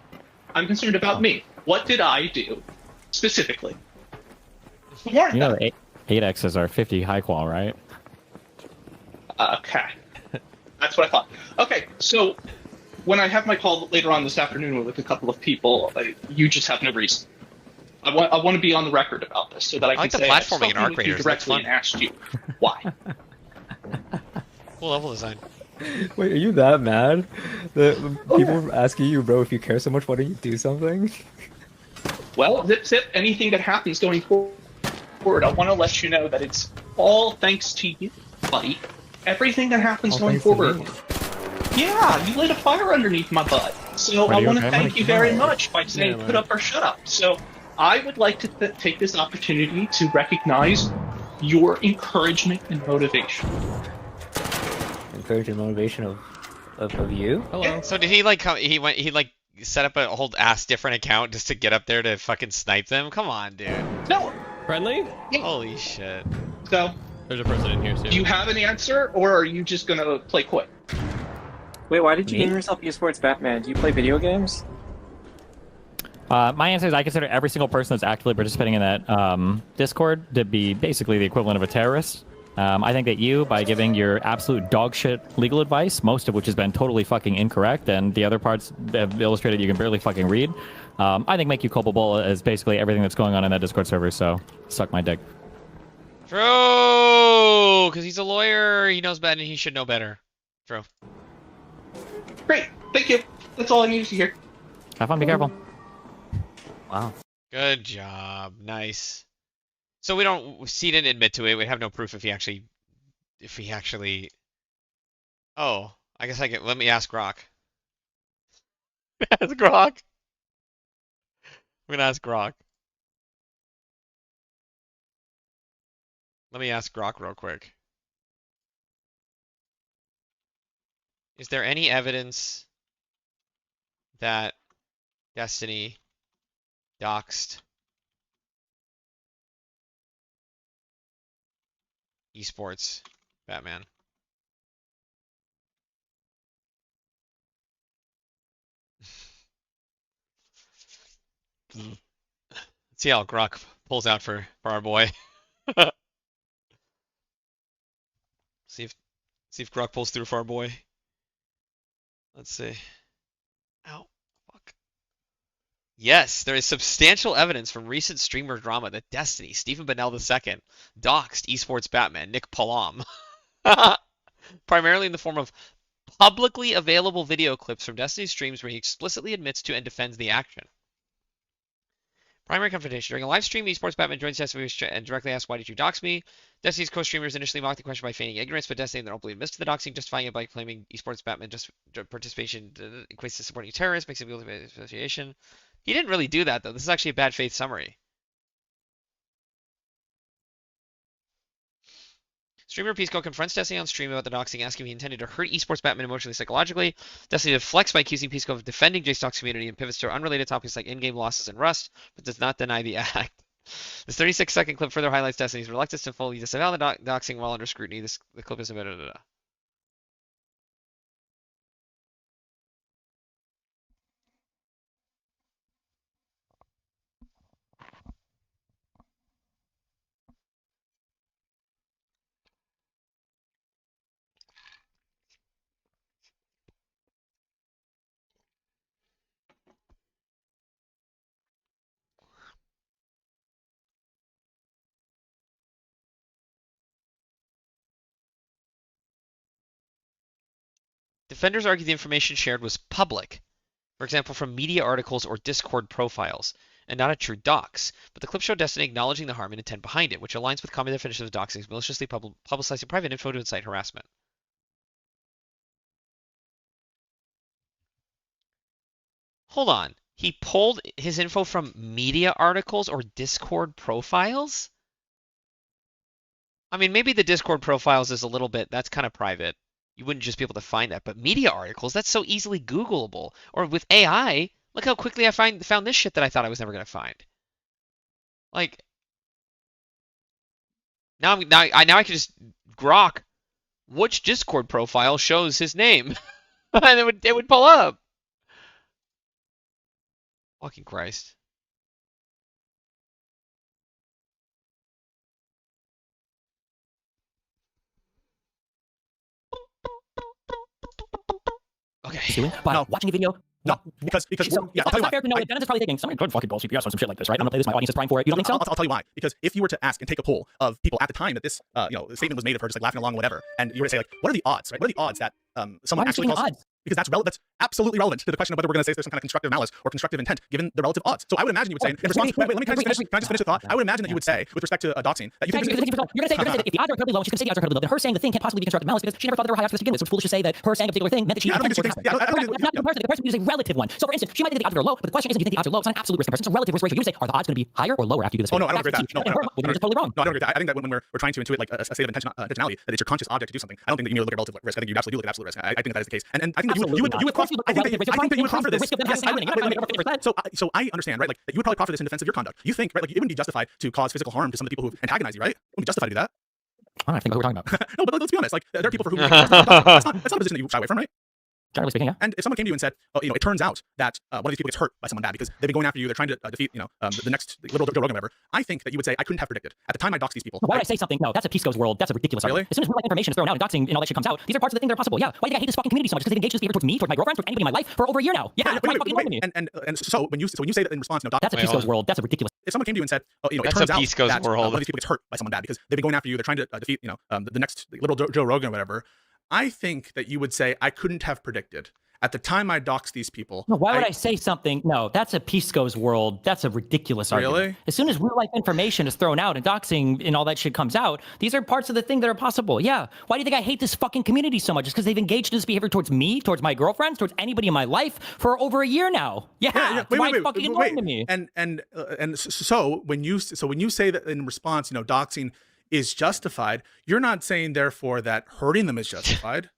I'm concerned about me. What did I do specifically? You know, 8Xs are 50 high qual, right? Okay, that's what I thought. Okay, so when I have my call later on this afternoon with a couple of people, you just have no reason. I want to be on the record about this so that I can like the say platforming in I've Arc spoken with you Raiders, that's directly fun. and asked you why. Cool level design. Wait, are you that mad? That people are asking you, bro, if you care so much, why don't you do something? Well, zip, anything that happens going forward, I want to let you know that it's all thanks to you, buddy. Everything that happens going forward. Yeah, you lit a fire underneath my butt. So Are I you want to okay? thank you very much by saying Yeah, put man. up or shut up. So I would like to take this opportunity to recognize your encouragement and motivation. Encouraging motivation of you? Hello. So did he like come? He like set up a whole ass different account just to get up there to fucking snipe them? Come on, dude. No. Friendly? Holy shit. So there's a person in here too. do you have an answer, or are you just gonna play quick? Wait, why did you Me? name yourself Esports Batman? Do you play video games? My answer is I consider every single person that's actively participating in that Discord to be basically the equivalent of a terrorist. I think that you, by giving your absolute dogshit legal advice, most of which has been totally fucking incorrect, and the other parts have illustrated you can barely fucking read, I think make you culpable as basically everything that's going on in that Discord server, so suck my dick. True, because he's a lawyer. He knows better, and he should know better. True. Great, thank you. That's all I needed to hear. Have fun. Be careful. Wow. Good job. Nice. So we don't. He didn't admit to it. We have no proof if he actually. Oh, I guess I get. Let me ask Grok. Ask Grok. I'm gonna ask Grok. Let me ask Grok real quick. Is there any evidence that Destiny doxed esports Batman? Let's see how Grok pulls out for our boy. see if Grok pulls through for our boy. Let's see. Ow. Fuck. Yes, there is substantial evidence from recent streamer drama that Destiny, Stephen Bennell II, doxed esports Batman, Nick Palom. Primarily in the form of publicly available video clips from Destiny streams where he explicitly admits to and defends the action. Primary confrontation. During a live stream, esports Batman joins Destiny and directly asks, "Why did you dox me?" Destiny's co-streamers initially mocked the question by feigning ignorance, but Destiny then openly admits to the doxing, justifying it by claiming esports Batman just participation equates to supporting terrorists, makes it illegal association. He didn't really do that, though. This is actually a bad faith summary. Streamer Pisco confronts Destiny on stream about the doxing, asking if he intended to hurt esports Batman emotionally, psychologically. Destiny deflects by accusing Pisco of defending JSTOX community and pivots to unrelated topics like in-game losses and Rust, but does not deny the act. This 36-second clip further highlights Destiny's reluctance to fully disavow the doxing while under scrutiny. The clip is about Defenders argue the information shared was public, for example, from media articles or Discord profiles, and not a true dox. But the clip showed Destiny acknowledging the harm and intent behind it, which aligns with common definitions of doxing, maliciously publicizing private info to incite harassment. Hold on. He pulled his info from media articles or Discord profiles? I mean, maybe the Discord profiles is a little bit, that's kind of private. You wouldn't just be able to find that. But media articles, that's so easily Googleable. Or with AI, look how quickly I found this shit that I thought I was never going to find. Like, now I can just grok which Discord profile shows his name. And it would pull up. Fucking Christ. Okay. But watching a video. No, because so, yeah, I'll tell you why. Fair to know that Dennis is probably thinking, somebody could fucking ball CPS on some shit like this, right? I'm gonna play this. My audience is prime for it. You don't think so? I'll tell you why. Because if you were to ask and take a poll of people at the time that this, statement was made of her, just like laughing along, whatever, and you were to say like, what are the odds, right? What are the odds that someone actually calls? Odds? Because that's absolutely relevant to the question of whether we're going to say there's some kind of constructive malice or constructive intent, given the relative odds. So I would imagine you would say, in response, wait, let me can I just finish the thought? I would imagine that you would say, with respect to doxing, that you think you're going to say that if the odds are incredibly low, she's going to say the odds are incredibly low, then her saying the thing can't possibly be constructive malice because she never thought there were high odds to begin with. So it's foolish to say that her saying a particular thing meant that she intended for it to happen. That's not the comparison. The comparison is a relative one. So for instance, she might think the odds are low, but the question isn't, do you think the odds are low? It's not an absolute risk comparison. It's a relative risk ratio. You say, are the odds going to be higher or lower after you do this? Oh no, I don't agree with that. No, you're just totally wrong. No, I don't agree with that. I think that when we're trying to intuit like a state of intentionality, that it's your conscious object to do something. I don't think that you need to look at relative risk. I think you absolutely do look at absolute risk. I think that is the case. And I think that you would proffer this. So I understand, right? Like that you would probably proffer this in defense of your conduct. You think, right? Like it wouldn't be justified to cause physical harm to some of the people who antagonize you, right? It wouldn't be justified to do that. I don't think what we're talking about. No, but let's be honest. Like there are people for whom that's not a position that you shy away from, right? Generally speaking, yeah. And if someone came to you and said, oh, it turns out that one of these people gets hurt by someone bad because they've been going after you, they're trying to defeat, the next liberal Joe Rogan, whatever. I think that you would say, I couldn't have predicted. At the time I doxed these people. Why would I say something? No, that's a Pisco's world. That's a ridiculous argument. As soon as real information is thrown out and doxing and all that shit comes out, these are parts of the thing that are possible. Yeah. Why do you think I hate this fucking community so much? Because they've engaged this behavior towards me, towards my girlfriend, towards anybody in my life for over a year now. Yeah. And so when you say that in response, no, that's a Pisco's world. That's a ridiculous. if someone came to you and said, oh, it That's turns a out Pisco's that world. one of these people gets hurt by someone bad because they've been going after you, they're trying to defeat, the next little Joe Rogan or whatever, I think that you would say, I couldn't have predicted. At the time I doxed these people. No, why would I say something? No, that's a Pisco's world. That's a ridiculous argument. Really? As soon as real life information is thrown out and doxing and all that shit comes out, these are parts of the thing that are possible. Yeah. Why do you think I hate this fucking community so much? It's because they've engaged in this behavior towards me, towards my girlfriends, towards anybody in my life for over a year now. Yeah. Wait, fucking annoying to me. And so when you say that in response, doxing is justified, you're not saying therefore that hurting them is justified.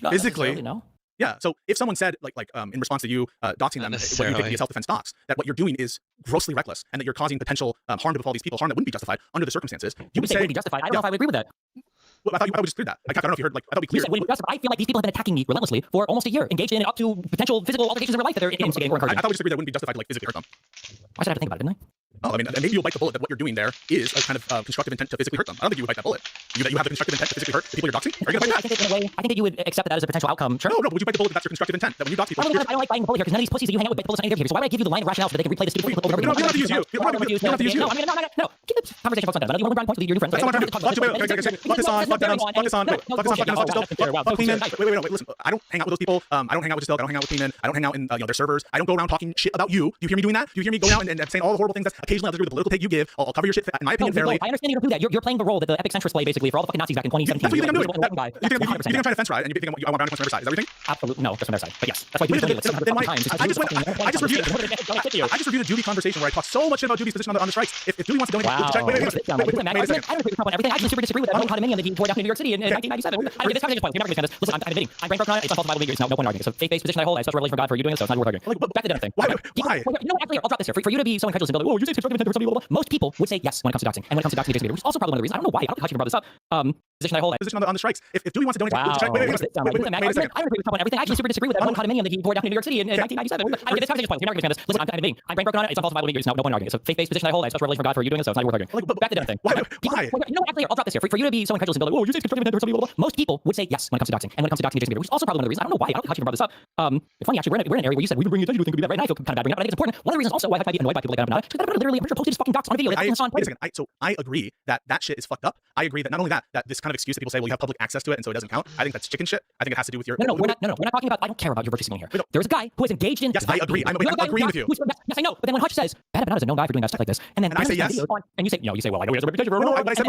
Not physically, no. Yeah. So if someone said, in response to you doxing them, what you think would be a self-defense dox, that what you're doing is grossly reckless and that you're causing potential harm to befall these people, harm that wouldn't be justified under the circumstances, you would say it wouldn't be justified. I don't know if I would agree with that. Well, I thought we just cleared that. I don't know if you heard. I thought we cleared. I feel like these people have been attacking me relentlessly for almost a year, engaged in up to potential physical altercations in their life that they're instigating or encouraging. I thought we just agreed that wouldn't be justified to physically hurt them. I should have to think about it, didn't I? Oh, I mean, maybe you'll bite the bullet that what you're doing there is a kind of constructive intent to physically hurt them. I don't think you would bite that bullet. You have the constructive intent to physically hurt the people you're doxing? Are you going to bite that? I think that you would accept that as a potential outcome. Sure. No, but would you bite the bullet if that's your constructive intent? That when you dox people, I don't like biting the bullet here because none of these pussies that you hang out with bite the bullets on any of their behavior. So why would I give you the line of rationale so that they can replay this stupid clip over and over again? You don't have to use you. You don't have to use you. No. Keep the conversation focused on that. You want to point to your new friends. That's what I'm trying to do. Fuck this on. Wait, listen. I don't hang out with those people. I don't hang out with Distilk. I don't hang out with Clean. I don't hang out in their servers. I don't go around talking shit about you. Do you hear me doing that? Do you hear me going out and saying all the horrible things that occasionally I'll disagree with the political take you give? I'll cover your shit, in my opinion, fairly. I understand you don't do that. You're playing the role that the epic centrist played basically for all the fucking Nazis back in 2017. That's what you think I'm doing. You think I'm trying to fence ride and you think I want to bounty points on their side. Is that what you think? Absolutely. No, just on their side. But yes, that's why you I just reviewed a Doobie conversation where I talked so much shit about Doobie's position on the strikes. If Doobie wants to donate, wait a second. I don't agree with everything. I actually super disagree with that condominium that he tore down in New York City in 1997. I don't get this conversation point. You're never going to understand this. Listen, I'm admitting. I'm brain broken on it. It's not false Bible. It's no point arguing. So faith-based position I hold. I have such revelation from God for you doing this, so it's not worth arguing. Back to the other thing. Why? You know what? Actually, I'll drop this here. For you to be so incredulous and be like, oh, you say it's constructive intent for some people. Most people would say yes when it comes to doxing, and when it comes to doxing against which is also probably one of the reasons. I don't know why. I don't know how you brought this up. Position I hold. Position on the strikes. If Doobie wants to donate, wait a second. I don't agree with everything. I actually super disagree with that one condominium that he tore down in New York City in 1997. I don't get this conversation point. You're never going to understand this. Listen, I'm admitting. I'm brain broken on it. It's not false Bible. It's no point arguing. So faith-based position I hold. I have such revelation from God for you doing this, so it's not worth arguing. Back to the other thing. Why? You know what? Actually, I'll drop this here. For you to be so incredulous and be like, oh, you say it's constructive intent for some people. Most people would say yes when it comes to doxing, and when it comes to doxing against which is also probably one of the reasons. I don't know why. I don't know how you brought this up. It's funny actually. We're in an area where you said we've been bringing attention to things that be that right now. I feel kind of bad bringing it up. I think it's important. One of the reasons also why I might be annoyed by people like that. Literally, I'm sure posted his fucking dox on a video. Wait a second. So I agree that shit is fucked up. I agree that not only that this kind of excuse that people say, well, you have public access to it, and so it doesn't count. I think that's chicken shit. I think it has to do with your. No, we're not talking about. I don't care about your virtue signaling here. There's a guy who is engaged in. Yes, I agree. I'm agreeing with you. Yes, I know. But then when Hutch says Bad Banana is a known guy for doing that stuff like this, and then I say yes, and you say no, you say well, I know he has a reputation for. No, I said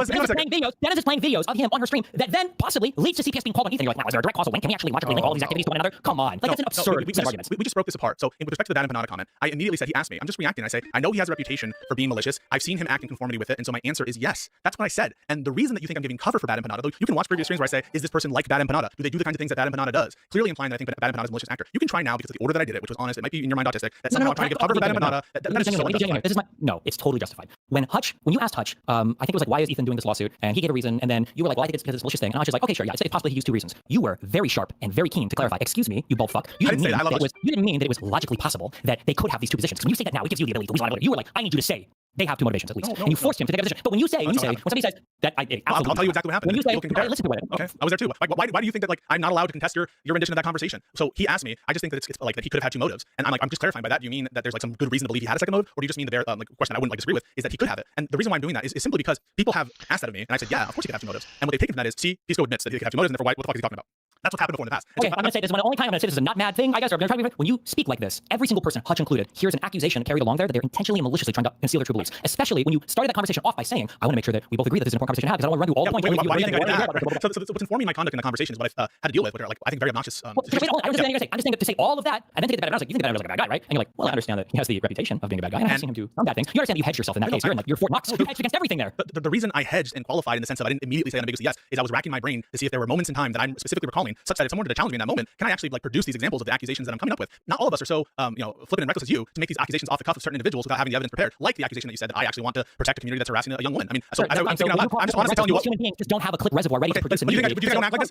Dennis is playing videos of him on her stream that then possibly leads to CPS being called on Ethan. You're like, now is there a direct causal link? Can we actually logically link all these activities to one another? Come on, like that's an absurd set of arguments. We just broke this apart. So with respect to the Bad Empanada comment, I immediately said he asked me. I'm just reacting. I say I know he has a reputation for being malicious. I've seen him act in conformity with it, and so my answer is yes. That's what I said. And the reason that you think I'm giving cover for Bad Empanada, though, you can watch previous streams where I say, is this person like Bad Empanada? Do they do the kinds of things that Bad Empanada does? Clearly implying that I think Bad Empanada is a malicious actor. You can try now because of the order that I did it, which was honest. It might be in your mind autistic. That somehow I'm trying to give cover for Bad Empanada. That is so unjustified. This is no, it's totally justified. When you asked Hutch, I think it was like, why is Ethan doing this lawsuit? And he gave a reason, and then you were like, well, I think it's because it's a malicious thing. And Hutch is like, okay, sure, yeah, I said possibly he used two reasons. You were very sharp and very keen to clarify. Excuse me, you bald fuck. You didn't mean that it was logically possible that they could have these two positions. When you say that now, it gives you the ability to reason. You were like, I need you to say they have two motivations at least, and you forced him to take a position. But when you say, when somebody says that, I'll tell you exactly what happened. When you say, listen to it. Okay, I was there too. Like, why do you think that like I'm not allowed to contest your rendition of that conversation? So he asked me. I just think that it's like that he could have had two motives, and I'm just clarifying by that. Do you mean that there's like some good reason to believe he had a second motive, or do you just mean that like a question I wouldn't like disagree with is that he could have it? And the reason why I'm doing that is simply because people have asked that of me, and I said, yeah, of course he could have two motives. And what they've taken from that is, see, Pisco admits that he could have two motives, and therefore what the fuck is he talking about? That's what's happened before in the past. Okay, I'm going to say this. The only time I'm going to say this is a not mad thing, I guess, or I'm trying to be when you speak like this, every single person, Hutch included, hears an accusation carried along there that they're intentionally and maliciously trying to conceal their true beliefs. Especially when you started that conversation off by saying, I want to make sure that we both agree that this is an important conversation to have because I don't want to run through all the points. Why do you think I did that? So what's informing my conduct in the conversation is what I've had to deal with, which are like I think very obnoxious. I'm just saying to say all of that, and then to get the bad guy. You think the bad guy's like a bad guy, right? And you're like, well, I understand that he has the reputation of being a bad guy, and I've seen him do some bad things. You understand that you hedged yourself in that case. You're Fort Knox. You hedged against everything there. The reason I hedged and qualified in the sense of I didn't immediately say unambiguously yes is I was racking my brain to see if there were moments in time that I'm specifically recalling, such that if someone were to challenge me in that moment, can I actually like produce these examples of the accusations that I'm coming up with? Not all of us are so flippant and reckless as you to make these accusations off the cuff of certain individuals without having the evidence prepared, like the accusation that you said that I actually want to protect a community that's harassing a young woman. I mean, so I'm thinking out loud. I'm just honestly telling you what human beings just don't have a clip reservoir ready to produce. But you think I don't act like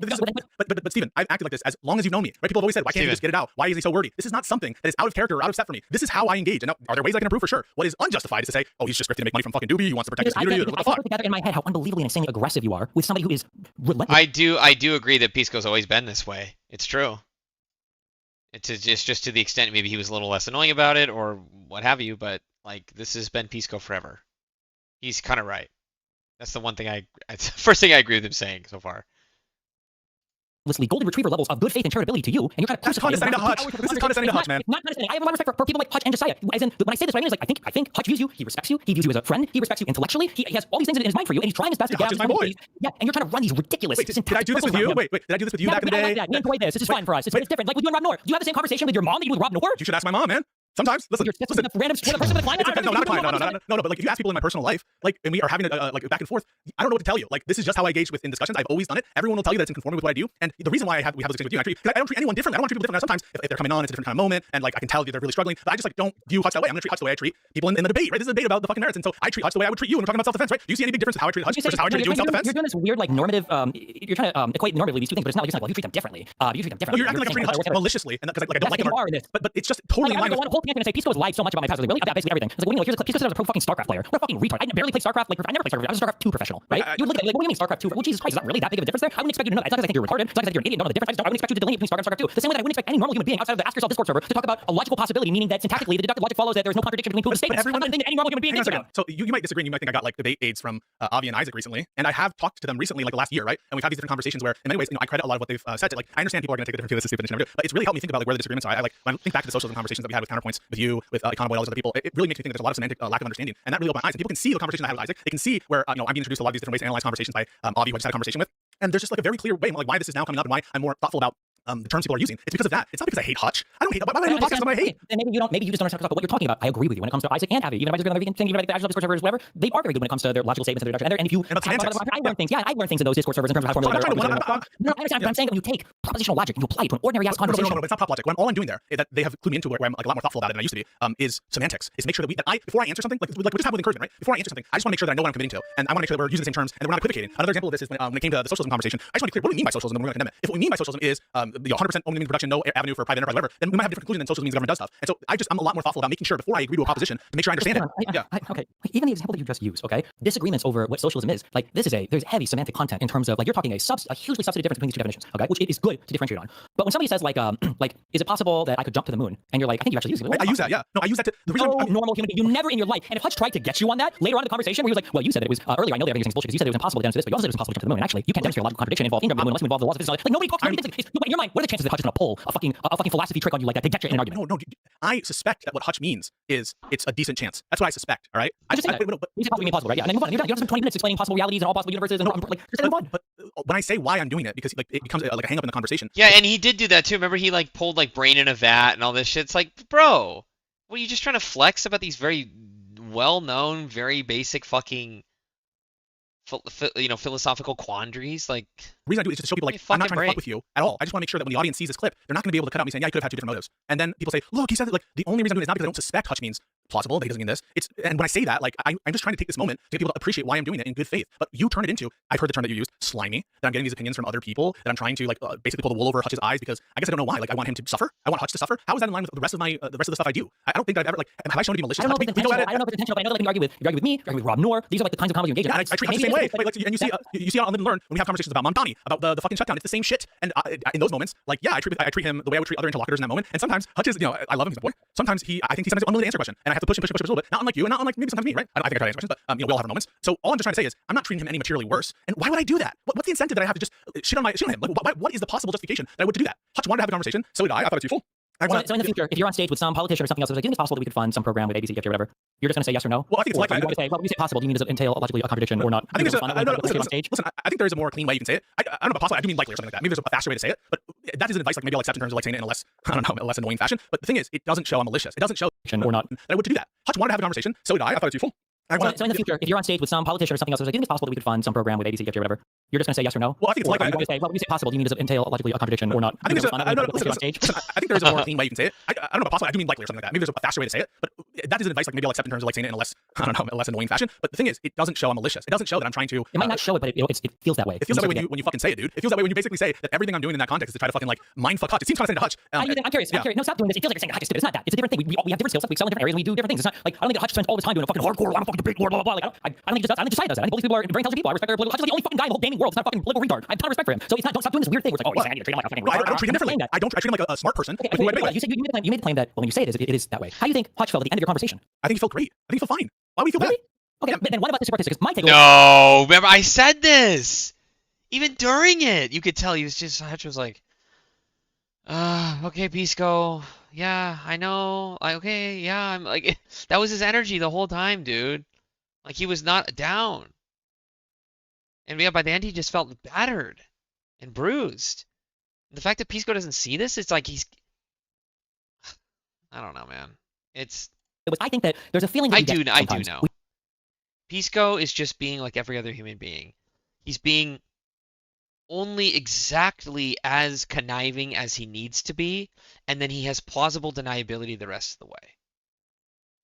this? But Stephen, I've acted like this as long as you've known me. Right? People have always said, why can't you just get it out? Why is he so wordy? This is not something that is out of character or out of step for me. This is how I engage. And now, are there ways I can improve? For sure. What is unjustified is to say, oh, he's just scripted to make money from fucking Doobie. He wants to protect his community. What the fuck? I put together in my head how unbelievably and insanely aggressive you are with somebody who is relentless. I do agree that Pisco's always been this way. It's true. It's just to the extent maybe he was a little less annoying about it or what have you, but Like, this has been Pisco forever. He's kind of right. That's the one thing first thing I agree with him saying so far. Golden retriever levels of good faith and charitability to you, and you're trying to That's condescending to Hutch. This is condescending to Hutch, man. Not condescending. I have a lot of respect for people like Hutch and Josiah. As in, when I say this, what I mean is like, I think Hutch views you. He respects you. He views you as a friend. He respects you intellectually. He has all these things in his mind for you, and he's trying his best to get Hutch is my boy. Yeah, and you're trying to run these ridiculous. Wait, did I do this with you? Wait, did I do this with you back in the day? We enjoy this. This is fun for us. It's different. Like with you and Rob Noor. Do you have the same conversation with your mom that you do with Rob Noor? You should ask my mom, man. Sometimes, listen. With a random person with a client? No, not a client. No. But like, if you ask people in my personal life, like, and we are having like back and forth, I don't know what to tell you. Like, this is just how I engage in discussions. I've always done it. Everyone will tell you that it's in conformity with what I do. And the reason why we have this exchange with you, actually, because I don't treat anyone different. I don't want to treat people different. Sometimes if they're coming on, it's a different kind of moment, and like I can tell they're really struggling. But I just like don't view Hutch that way. I'm gonna treat Hutch the way I treat people in the debate. Right? This is a debate about the fucking merits, and so I treat Hutch the way I would treat you when we're talking about self-defense. Right? Do you see any big difference in how I treat Hutch versus how I treat you in self-defense? You're doing this weird like normative. You're trying to equate normatively these two things, but it's not like well, you treat them differently. You treat them differently. Well, you're acting like I'm treating Hutch maliciously, and because like I don't like him. But it's just totally in line with. I whole thing and say Pisco lied so much about my past. Really, about basically everything. It's like, well, here's a clip. Pisco said I was a pro fucking StarCraft player. What a fucking retard. I barely played StarCraft. Like I never played StarCraft. I was a StarCraft 2 professional, right? You would look at it like, what do you mean StarCraft 2? Well, Jesus Christ, is that really that big of a difference there? I wouldn't expect you to know that. It's not because I think you're retarded. It's not because I think you're an idiot. Don't know the difference. I wouldn't expect you to delineate between StarCraft and StarCraft 2. The same way that I wouldn't expect any normal human being outside of the Ask Yourself Discord server to talk about a logical possibility, meaning that syntactically the deductive logic follows that there is no contradiction between two statements. I don't think any normal human being thinks about. So you might disagree, and you might think I got like debate aids from Avi and Isaac recently, and I have talked to them recently, like last year, right? And we've had these different conversations where, in many ways, I credit a lot of what they've said. Like, I understand people are going to take a different view. This is stupid, and but it's really helped me think about like where the disagreements are. I like when I think back to the socialism conversations that we had with Counterpoints, with you, with Econoboy, all those other people. It really makes me think that there's a lot of semantic lack of understanding, and that really opened my eyes. And people can see the conversation I had with Isaac. They can see where I'm being introduced to a lot of these different ways to analyze conversations by Avi, who I just had a conversation with. And there's just like a very clear way, like why this is now coming up and why I'm more thoughtful about the terms people are using. It's because of that. It's not because I hate Hutch. I don't hate. Why would I do a podcast about I hate? And maybe you just don't understand what you're talking about. I agree with you when it comes to Isaac and Avi. Even if I disagree on everything, even like the Discord servers, whatever, they are very good when it comes to their logical statements and their deduction. And if you, I learn things. Yeah, I learn things in those Discord servers in terms of how formulating. No, I understand. But I'm saying that when you take propositional logic and you apply it to an ordinary ass conversation. No, it's not prop logic. All I'm doing there is that they have clued me into where I'm like a lot more thoughtful about it than I used to be. Is semantics. Is make sure that before I answer something, like we just have with encouragement, right? Before I answer something, I just want to make sure that I know what I'm committing to, and I want to make sure that we're using the same terms and that we're not equivocating. Another example of this is when it came to the socialism conversation. I just want to be clear. What do we mean by socialism? And we're going to condemn it. If what we mean by socialism is 100% only means production, no avenue for private enterprise, whatever, then we might have a different conclusion than socialism means government does stuff. And so I'm a lot more thoughtful about making sure before I agree to a proposition to make sure I understand it. Okay. Even the example that you just used, okay, disagreements over what socialism is, like there's heavy semantic content in terms of like you're talking a hugely substantive difference between these two definitions, okay, which it is good to differentiate on. But when somebody says like is it possible that I could jump to the moon? And you're like, I think you actually use it. I use that, yeah. No, I use that to the reason normal human being. You never in your life. And if Hutch tried to get you on that later on in the conversation, where he was like, well, you said it was earlier. I know that everything's bullshit because you said it was impossible to answer this, but you also said it was impossible to jump to the moon. And actually, you can't demonstrate a logical contradiction involving the moon unless we involve the laws of physics. Like nobody talks. In your mind, what are the chances that Hutch is going to pull a fucking philosophy trick on you like that to get you in an argument? No. I suspect that what Hutch means is it's a decent chance. That's what I suspect. All right. You say possible mean possible, right? Yeah. And then move on. You don't spend 20 minutes explaining possible realities and all possible universes and like just move on. But when I say why I'm doing it, because like it becomes like a hang up in the conversation. Yeah, and he did do that too. Remember, he like pulled like brain in a vat and all this shit. It's like, bro, what are you just trying to flex about these very well-known, very basic fucking philosophical quandaries? Like, the reason I do it is just to show people like I'm not trying to fuck with you at all. I just want to make sure that when the audience sees this clip, they're not going to be able to cut out me saying, yeah, you could have had two different motives. And then people say, look, he said that like the only reason I'm doing it is not because I don't suspect Hutch means plausible, that he doesn't mean this. And when I say that, like I'm just trying to take this moment to get people to appreciate why I'm doing it in good faith. But you turn it into, I've heard the term that you used, slimy, that I'm getting these opinions from other people, that I'm trying to like basically pull the wool over Hutch's eyes because I guess I don't know why. Like I want him to suffer. I want Hutch to suffer. How is that in line with the rest of the stuff I do? I don't think that I've ever like have I shown to be malicious? I don't know if it's intentional, but I know that you argue with me, you argue with Rob Noor. These are like the kinds of conversations you engage in. I treat Hutch the same way. Like, and you see on Live and Learn when we have conversations about Mamdani, about the fucking shutdown. It's the same shit. And in those moments, like yeah, I treat him the way I would treat other interlocutors in that moment. And sometimes Hutch is, I love him, he's my boy. Sometimes I think he's sometimes unwilling to answer a question, and I have to push him a little bit. Not unlike you, and not unlike maybe sometimes me, right? I think I try to answer questions, but we all have our moments. So all I'm just trying to say is I'm not treating him any materially worse. And why would I do that? What's the incentive that I have to just shit on him? Like, what is the possible justification that I would to do that? Hutch wanted to have a conversation, so did I. I thought it's useful. So in the future, if you're on stage with some politician or something else, it's like, do you think it's possible that we could fund some program with ABC, or whatever? You're just going to say yes or no? Well, I think it's likely. When you say possible, do you mean does it entail logically a contradiction or not? I think there's listen, I think there is a more clean way you can say it. I don't know about possible. I do mean likely or something like that. Maybe there's a faster way to say it, but that is an advice like maybe I'll accept in terms of like saying it in a less, a less annoying fashion. But the thing is, it doesn't show I'm malicious. It doesn't show or not that I would to do that. Hutch wanted to have a conversation, so did I. I thought it's useful. So in the future, if you're on stage with some politician or something else, it's like, do you think it's possible that we could fund some program with ABC, or whatever? You're just going to say yes or no? Well, I think it's likely. When you say possible, do you mean does it entail logically a contradiction or not? I think I think there's a more clean way you can say it. I don't know about possible. I do mean likely or something like that. Maybe there's a faster way to say it, but that is an advice like maybe I'll accept in terms of like saying it in a less, a less annoying fashion. But the thing is, it doesn't show I'm malicious. It doesn't show that I'm trying to. It might not show it, but it feels that way. It feels that way when you fucking say it, dude. It feels that way when you basically say that everything I'm doing in that context is to try to fucking like mindfuck Hutch. It seems kind of saying to Hutch. I'm curious. No, stop doing this. It feels like you're saying Hutch is stupid. It's not that. It's a different thing. We have different skill sets. We excel in different areas. And we do different things. It's not like I don't think that Hutch spends all his time doing a fucking hardcore. I'm a fucking debate lord. Blah blah blah. Like I don't think he just does. I don't think Josiah does that. I think both these people are very intelligent people. I respect their political. Hutch is the only fucking guy in the whole gaming world. It's not a fucking political retard. I have a ton of respect for him. So it's not, don't stop doing this weird thing where it's like, oh, I need to treat him like a fucking retard. I don't treat him differently. I treat him like a smart person. Okay, you made the claim that, well, when you say it is that way. How do you think Hutch felt at the end of your conversation? I think he felt great. I think he felt fine. Why would he feel bad? Okay, but then what about this part? Because my take. No, remember I said this. Even during it, you could tell he was just, Hutch was like, okay, Pisco. Yeah, I know. Okay, yeah, I'm like, that was his energy the whole time, dude. Like, he was not down. And yeah, by the end, he just felt battered and bruised. The fact that Pisco doesn't see this, it's like he's, I don't know, man. I think that there's a feeling that I do know. Pisco is just being like every other human being. He's being only exactly as conniving as he needs to be, and then he has plausible deniability the rest of the way.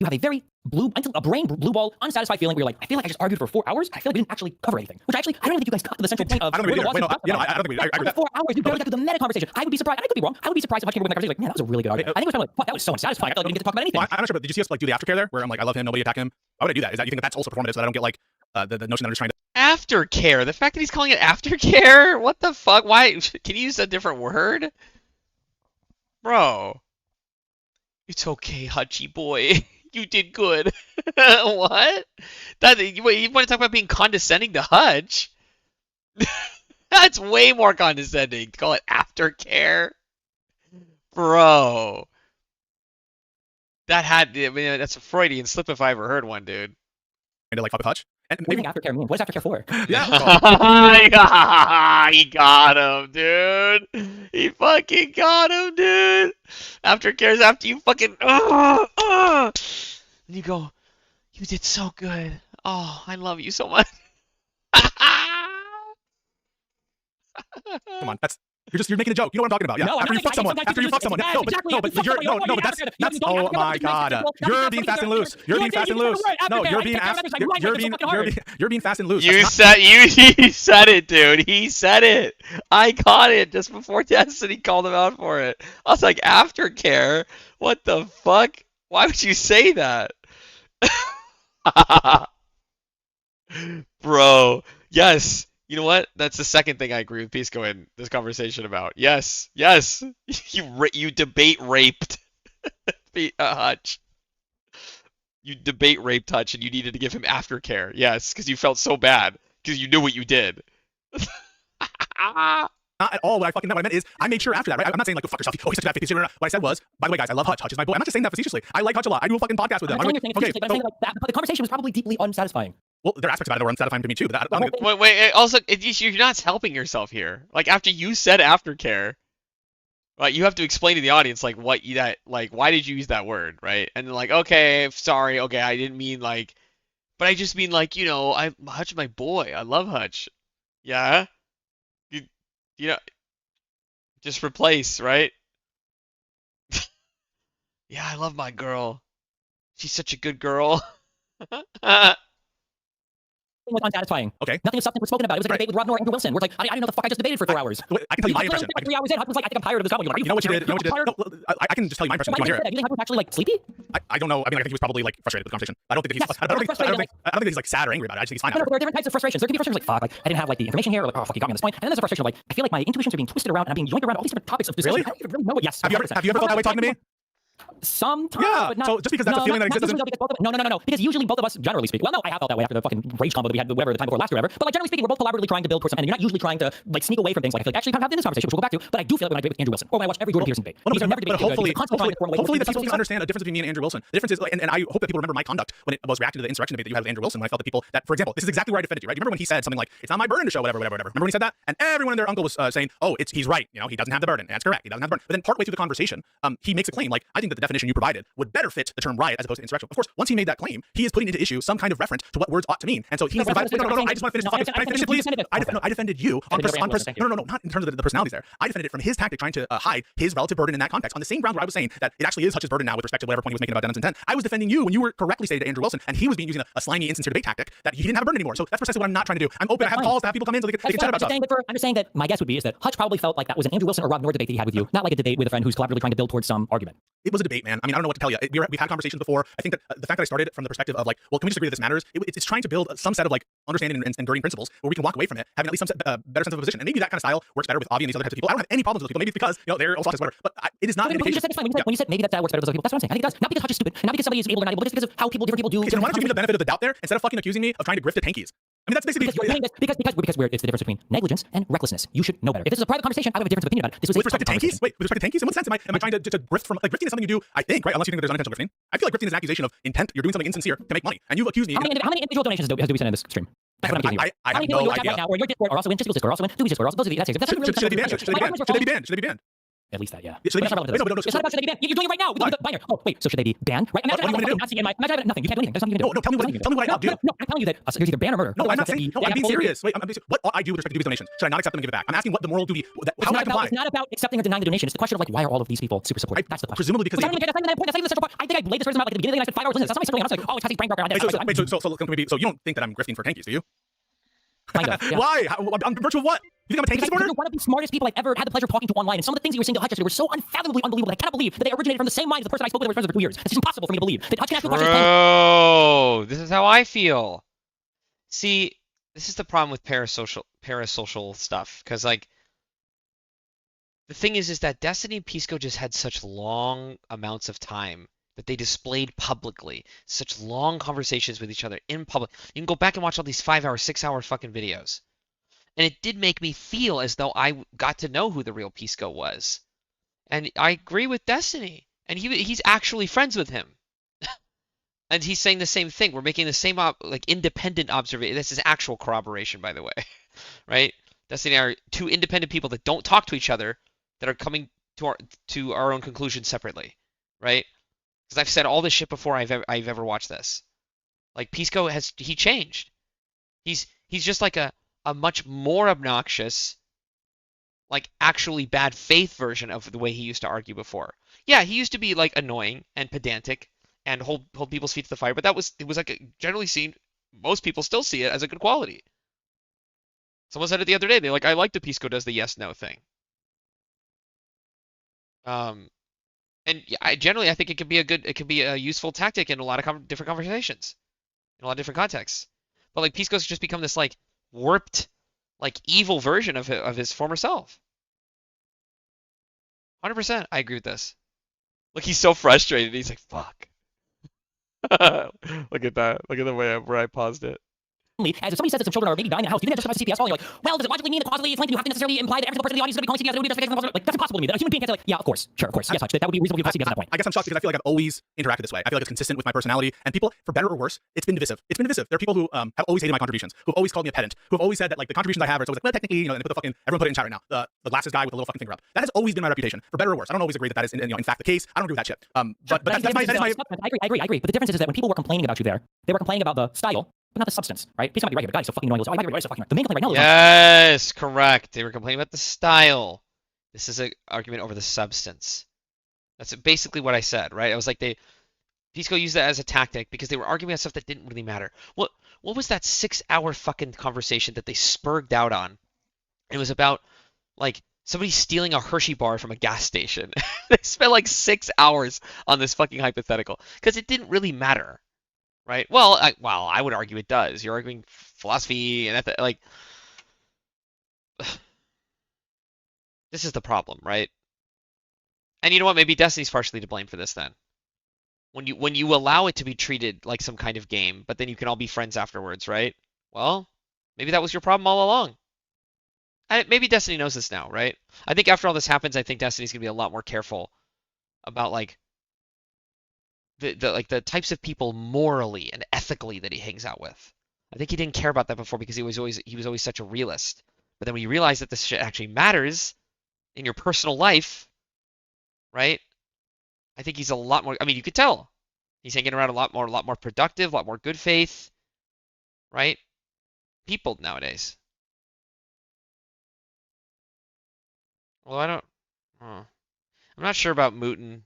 You have a very brain blue ball, unsatisfied feeling where you're like, I feel like I just argued for 4 hours. I feel like we didn't actually cover anything. Which actually, I don't think you guys got to the central point of. I don't think we did. I don't think we did. I agree with that. 4 hours, you barely got to the meta conversation. I would be surprised, and I could be wrong. I would be surprised if Hutch came over in that conversation like, man, that was a really good argument. I think it was probably like, fuck, that was so unsatisfying. I feel like we didn't get to talk about anything. Well, I'm not sure, but did you see us like do the aftercare there, where I'm like, I love him, nobody attack him? Why would I do that? Is that you think that's also performative, so that I don't get like the notion that I'm just trying to. Aftercare. The fact that he's calling it aftercare. What the fuck? Why? Can you use a different word, bro? It's okay, Hutchy boy. You did good. What? You want to talk about being condescending to Hutch? That's way more condescending. To call it aftercare, bro. I mean, that's a Freudian slip if I ever heard one, dude. And like fuck with Hutch. And what do you think aftercare mean? What is aftercare for? Yeah. He got him, dude. He fucking got him, dude. Aftercare is after you fucking. And you go, you did so good. Oh, I love you so much. Come on, you're making a joke. You know what I'm talking about? Yeah. No, after you fuck someone. After you fuck someone. No, but that's. Oh my god. You're being fast and loose. You're being fast and loose. No, you're being fast and loose. You said it, dude. He said it. I caught it just before Destiny called him out for it. I was like, aftercare? What the fuck? Why would you say that? Bro, yes. You know what? That's the second thing I agree with Pisco in this conversation about. Yes. You debate raped Hutch. You debate raped Hutch, and you needed to give him aftercare. Yes, because you felt so bad because you knew what you did. Not at all. What I meant is, I made sure after that, right? I'm not saying like, go fuck yourself. Oh, he's such a bad face. What I said was, by the way, guys, I love Hutch. Hutch is my boy. I'm not just saying that facetiously. I like Hutch a lot. I do a fucking podcast with him. I'm but the conversation was probably deeply unsatisfying. Well, there are aspects about it that were unsatisfying to me too. But wait. Also, you're not helping yourself here. Like after you said aftercare, right? You have to explain to the audience like why did you use that word, right? And then like, okay, sorry, okay, I didn't mean like, but I just mean like, you know, Hutch is my boy. I love Hutch. Yeah. You know. Just replace, right? Yeah, I love my girl. She's such a good girl. Was unsatisfying. Okay. Nothing of substance was spoken about. It was like a debate with Rob Noor and Andrew Wilson. Where it's like, I didn't know the fuck I just debated for 4 hours. I can tell you my impression. Like 3 hours in, Hutch was like, I think I'm tired of this album. You know what you did? No, I can just tell you my impression. You think Hutch was actually like sleepy? I don't know. I mean, I think he was probably like frustrated with the conversation. I don't think that he's like sad or angry about it. I just think he's fine. There are different types of frustrations. There could be frustrations like, fuck, like I didn't have like the information here, or like, oh fuck, you got me on this point. And then there's a frustration of like, I feel like my intuitions are being twisted around and I'm being yoinked around all these different topics of discussion. Really? I don't even really know what. Yes. Have you ever felt that way talking to me? Sometimes, yeah, but not, so just because that's a feeling that exists doesn't... No. Because usually both of us, generally speaking, well, no, I have felt that way after the fucking rage combo that we had, whatever, the time before last year, whatever. But like generally speaking, we're both collaboratively trying to build towards something. You're not usually trying to like sneak away from things. Like I feel like actually kind of have in this conversation, which we'll go back to. But I do feel it when I debate with Andrew Wilson, or when I watch every Jordan Peterson debate. But hopefully the people can understand the difference between me and Andrew Wilson. The difference is, and I hope that people remember my conduct when it was reacting to the insurrection debate that you had with Andrew Wilson. When I felt that people that, for example, this is exactly where I defended you, right? You remember when he said something like, "It's not my burden to show whatever." Remember when he said that? And everyone and their uncle was saying, "Oh, he's right. You know, he doesn't have the burden." And that's correct. He doesn't have the burden. But then partway through the conversation, he makes a claim like, "I think that the definition you provided would better fit the term riot as opposed to insurrection." Of course, once he made that claim, he is putting into issue some kind of reference to what words ought to mean. And so he needs to I just want to finish. Can I finish it, please? I defended you on not in terms of the personalities there. I defended it from his tactic trying to hide his relative burden in that context on the same ground where I was saying that it actually is Hutch's burden now with respect to whatever point he was making about Denham's intent. I was defending you when you were correctly stated to Andrew Wilson, and he was using a slimy, insincere debate tactic that he didn't have a burden anymore. So that's precisely what I'm not trying to do. I'm open. I have calls to have people come in so they can chat about stuff. I'm just saying that my guess would be is that Hutch probably felt like that was an Andrew Wilson or Rob Noor debate that he had with you, not like a debate with a friend who's collaboratively trying to build towards some argument. was a debate, man. I mean, I don't know what to tell you. We've had conversations before. I think that the fact that I started from the perspective of like, well, can we just agree that this matters? It's trying to build some set of like understanding and guiding principles where we can walk away from it having at least some better sense of a position. And maybe that kind of style works better with Avi and these other types of people. I don't have any problems with those people. Maybe it's because they're also whatever. But it is not an indication. When you said maybe that works better with other people, that's what I'm saying. I think it does. Not because Hutch is stupid, not because somebody is able or not able, but just because of how different people do. Okay, so why don't you give me the benefit of the doubt there instead of fucking accusing me of trying to grift at tankies? I mean, that's basically because you're doing this because it's the difference between negligence and recklessness. You should know better. If this is a private conversation, I would have a difference of opinion about it. This was with respect to tankies? Wait, with respect to tankies? In what sense am I trying to grift from like grifting is something you do, I think, right? Unless you think that there's unintentional grifting. I feel like grifting is an accusation of intent. You're doing something insincere to make money. And you've accused me. How many individual donations do we send in this stream? I have no idea. Right now, or your Discord, or also in Discord, or also in Doobie's Discord, or also those of you. Should they be banned? Should they be banned? Should they be banned? At least that, yeah. It's not about should they be banned. You're doing it right now with the binary. Oh, wait. So should they be banned? Right? Imagine what are you going to do? Imagine I have nothing. You can't do anything. There's nothing you can do. No, tell me what I do. No, I'm telling you that here's either ban or murder. No, I'm not saying. No, I'm being serious. Wait, what ought I do with respect to Doobie's donations? Should I not accept them and give it back? I'm asking what the moral duty. How do I comply? It's not about accepting or denying the donation. It's the question of like, why are all of these people super supportive? That's the question. Presumably because that's not even the point. That's not even the central part. I think I laid this reason out like at the beginning. I spent 5 hours listening. That's not my story. I'm not like, oh, it's Hutch's prank broker. So you don't think that I'm grifting for tankies, do you? Kind of, yeah. Why? On virtue of what? You think I'm a tanky supporter? You're one of the smartest people I've ever had the pleasure of talking to online, and some of the things you were saying to Hutch yesterday were so unfathomably unbelievable that I cannot believe that they originated from the same mind as the person I spoke with for 2 years. It's just impossible for me to believe that Hutch can ask me questions. Bro, this is how I feel. See, this is the problem with parasocial stuff, because like the thing is that Destiny and Pisco just had such long amounts of time that they displayed publicly, such long conversations with each other in public. You can go back and watch all these 5-hour, 6-hour fucking videos. And it did make me feel as though I got to know who the real Pisco was. And I agree with Destiny. And he's actually friends with him. And he's saying the same thing. We're making the same independent observation. This is actual corroboration, by the way. Right? Destiny and I are 2 independent people that don't talk to each other that are coming to our own conclusions separately. Right? Because I've said all this shit before I've ever watched this. Like Pisco he changed. He's just like a much more obnoxious, like actually bad faith version of the way he used to argue before. Yeah, he used to be like annoying and pedantic and hold people's feet to the fire, but it was like generally seen. Most people still see it as a good quality. Someone said it the other day. They're like, I like the Pisco does the yes no thing. And yeah, I think it can be a useful tactic in a lot of different conversations, in a lot of different contexts. But like Pisco's just become this like warped, like evil version of his former self. 100%, I agree with this. Look, he's so frustrated. He's like, "Fuck." Look at that. Look at the way where I paused it. As if somebody says that some children are maybe dying in a house, you think that justifies CPS following, you're like, well, does it logically mean that causally it's linked? You have to necessarily imply that every single person in the audience is going to be calling CPS and doing like, that's impossible to me. That a human being can say like, yeah, of course, sure, of course, yes, Hutch, that would be reasonable to CPS at that point. I guess I'm shocked because I feel like I've always interacted this way. I feel like it's consistent with my personality, and people, for better or worse, it's been divisive. It's been divisive. There are people who have always hated my contributions, who have always called me a pedant, who have always said that like the contributions I have are always like, well, technically, and put the fucking everyone put it in chat right now. The glasses guy with the little fucking finger up. That has always been my reputation, for better or worse. I don't always agree that is in fact the case. I don't agree with that shit. But that's my. I agree. But the difference is that when people were complaining about you there, they were complaining about the style, but not the substance, right? Please might be right here, but God, he's so fucking annoying. Oh, I might be right, so fucking right. The main complaint right now is yes, correct. They were complaining about the style. This is an argument over the substance. That's basically what I said, right? I was like, Pisco used that as a tactic because they were arguing about stuff that didn't really matter. What was that 6-hour fucking conversation that they spurged out on? It was about like somebody stealing a Hershey bar from a gas station. They spent like 6 hours on this fucking hypothetical because it didn't really matter. Right? Well, I would argue it does. You're arguing philosophy and like this is the problem, right? And you know what? Maybe Destiny's partially to blame for this then. When you allow it to be treated like some kind of game, but then you can all be friends afterwards, right? Well, maybe that was your problem all along. Maybe Destiny knows this now, right? I think after all this happens, I think Destiny's gonna be a lot more careful about like the types of people morally and ethically that he hangs out with. I think he didn't care about that before because he was always such a realist. But then when you realize that this shit actually matters in your personal life, right? I think he's a lot more. I mean, you could tell he's hanging around a lot more productive, a lot more good faith, right? People nowadays. Well, I'm not sure about Mootin.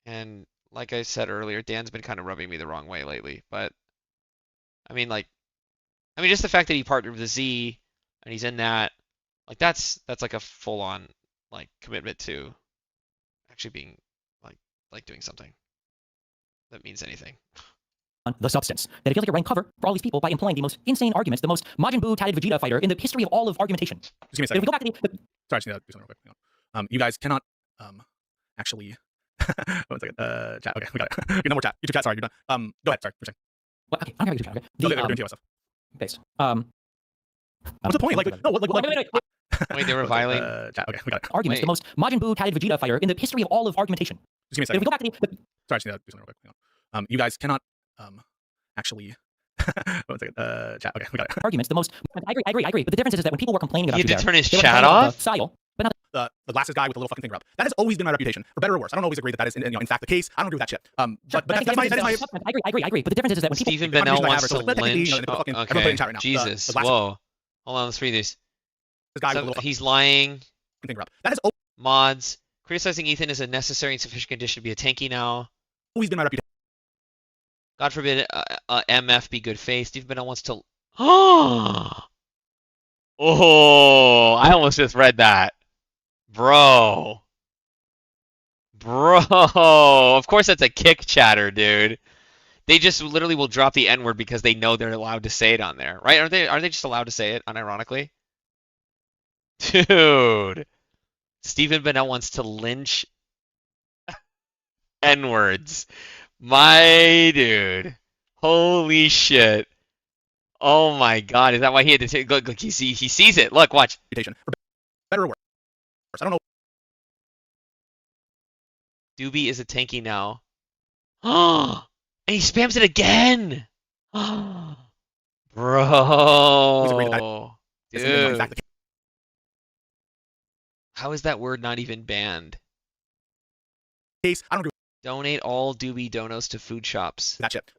And like I said earlier, Dan's been kind of rubbing me the wrong way lately. But I mean, just the fact that he partnered with the Z and he's in that, like that's like a full-on like commitment to actually being like doing something that means anything. The substance. That it feels like you're running cover for all these people by employing the most insane arguments, the most Majin Buu tatted Vegeta fighter in the history of all of argumentation. Just give me a second. If we go back to the Sorry, just need to do something real quick. You guys cannot actually. One second. Chat. Okay, we got it. No more chat. YouTube chat. Sorry, you're done. Go ahead. Sorry. For a second. Well, okay, I don't have YouTube chat. Okay. No, they're doing TOS stuff. Based. What's the point? Like, no, wait. Wait, they were violating. Chat. Okay, we got it. Arguments, the most Majin Buu tatted Vegeta fighter in the history of all of argumentation. Just give me a If second. we go back to the Sorry, just need to do something real quick. You guys cannot actually. One second. Chat. Okay, we got it. Arguments, the most. I agree. But the difference is that when people were complaining about He had to turn his they were chat complaining about off? the style, but not the glasses guy with the little fucking finger up. That has always been my reputation, for better or worse. I don't always agree that is in fact the case. I don't agree with that shit. But that is my. I agree. But the difference is that when people. Stephen Bennell wants to lynch. Okay. Right now. Jesus. Whoa. Hold on. Let's read these. This guy So he's lying. Finger up. That has Mods. Criticizing Ethan is a necessary and sufficient condition to be a tanky now. always been my reputation. God forbid MF be good faith. Stephen Bennell wants to. Oh, I almost just read that. Bro. Of course that's a kick chatter, dude. They just literally will drop the N-word because they know they're allowed to say it on there, right? Are they just allowed to say it unironically? Dude. Stephen Bennell wants to lynch N-words. My dude. Holy shit. Oh my god, is that why he had to take look he sees it. Look, watch. Reputation. For better or worse. I don't know. Doobie is a tanky now. And he spams it again. Bro. Dude. How is that word not even banned? Case. I don't agree. Donate all Doobie donos to food shops. That shit.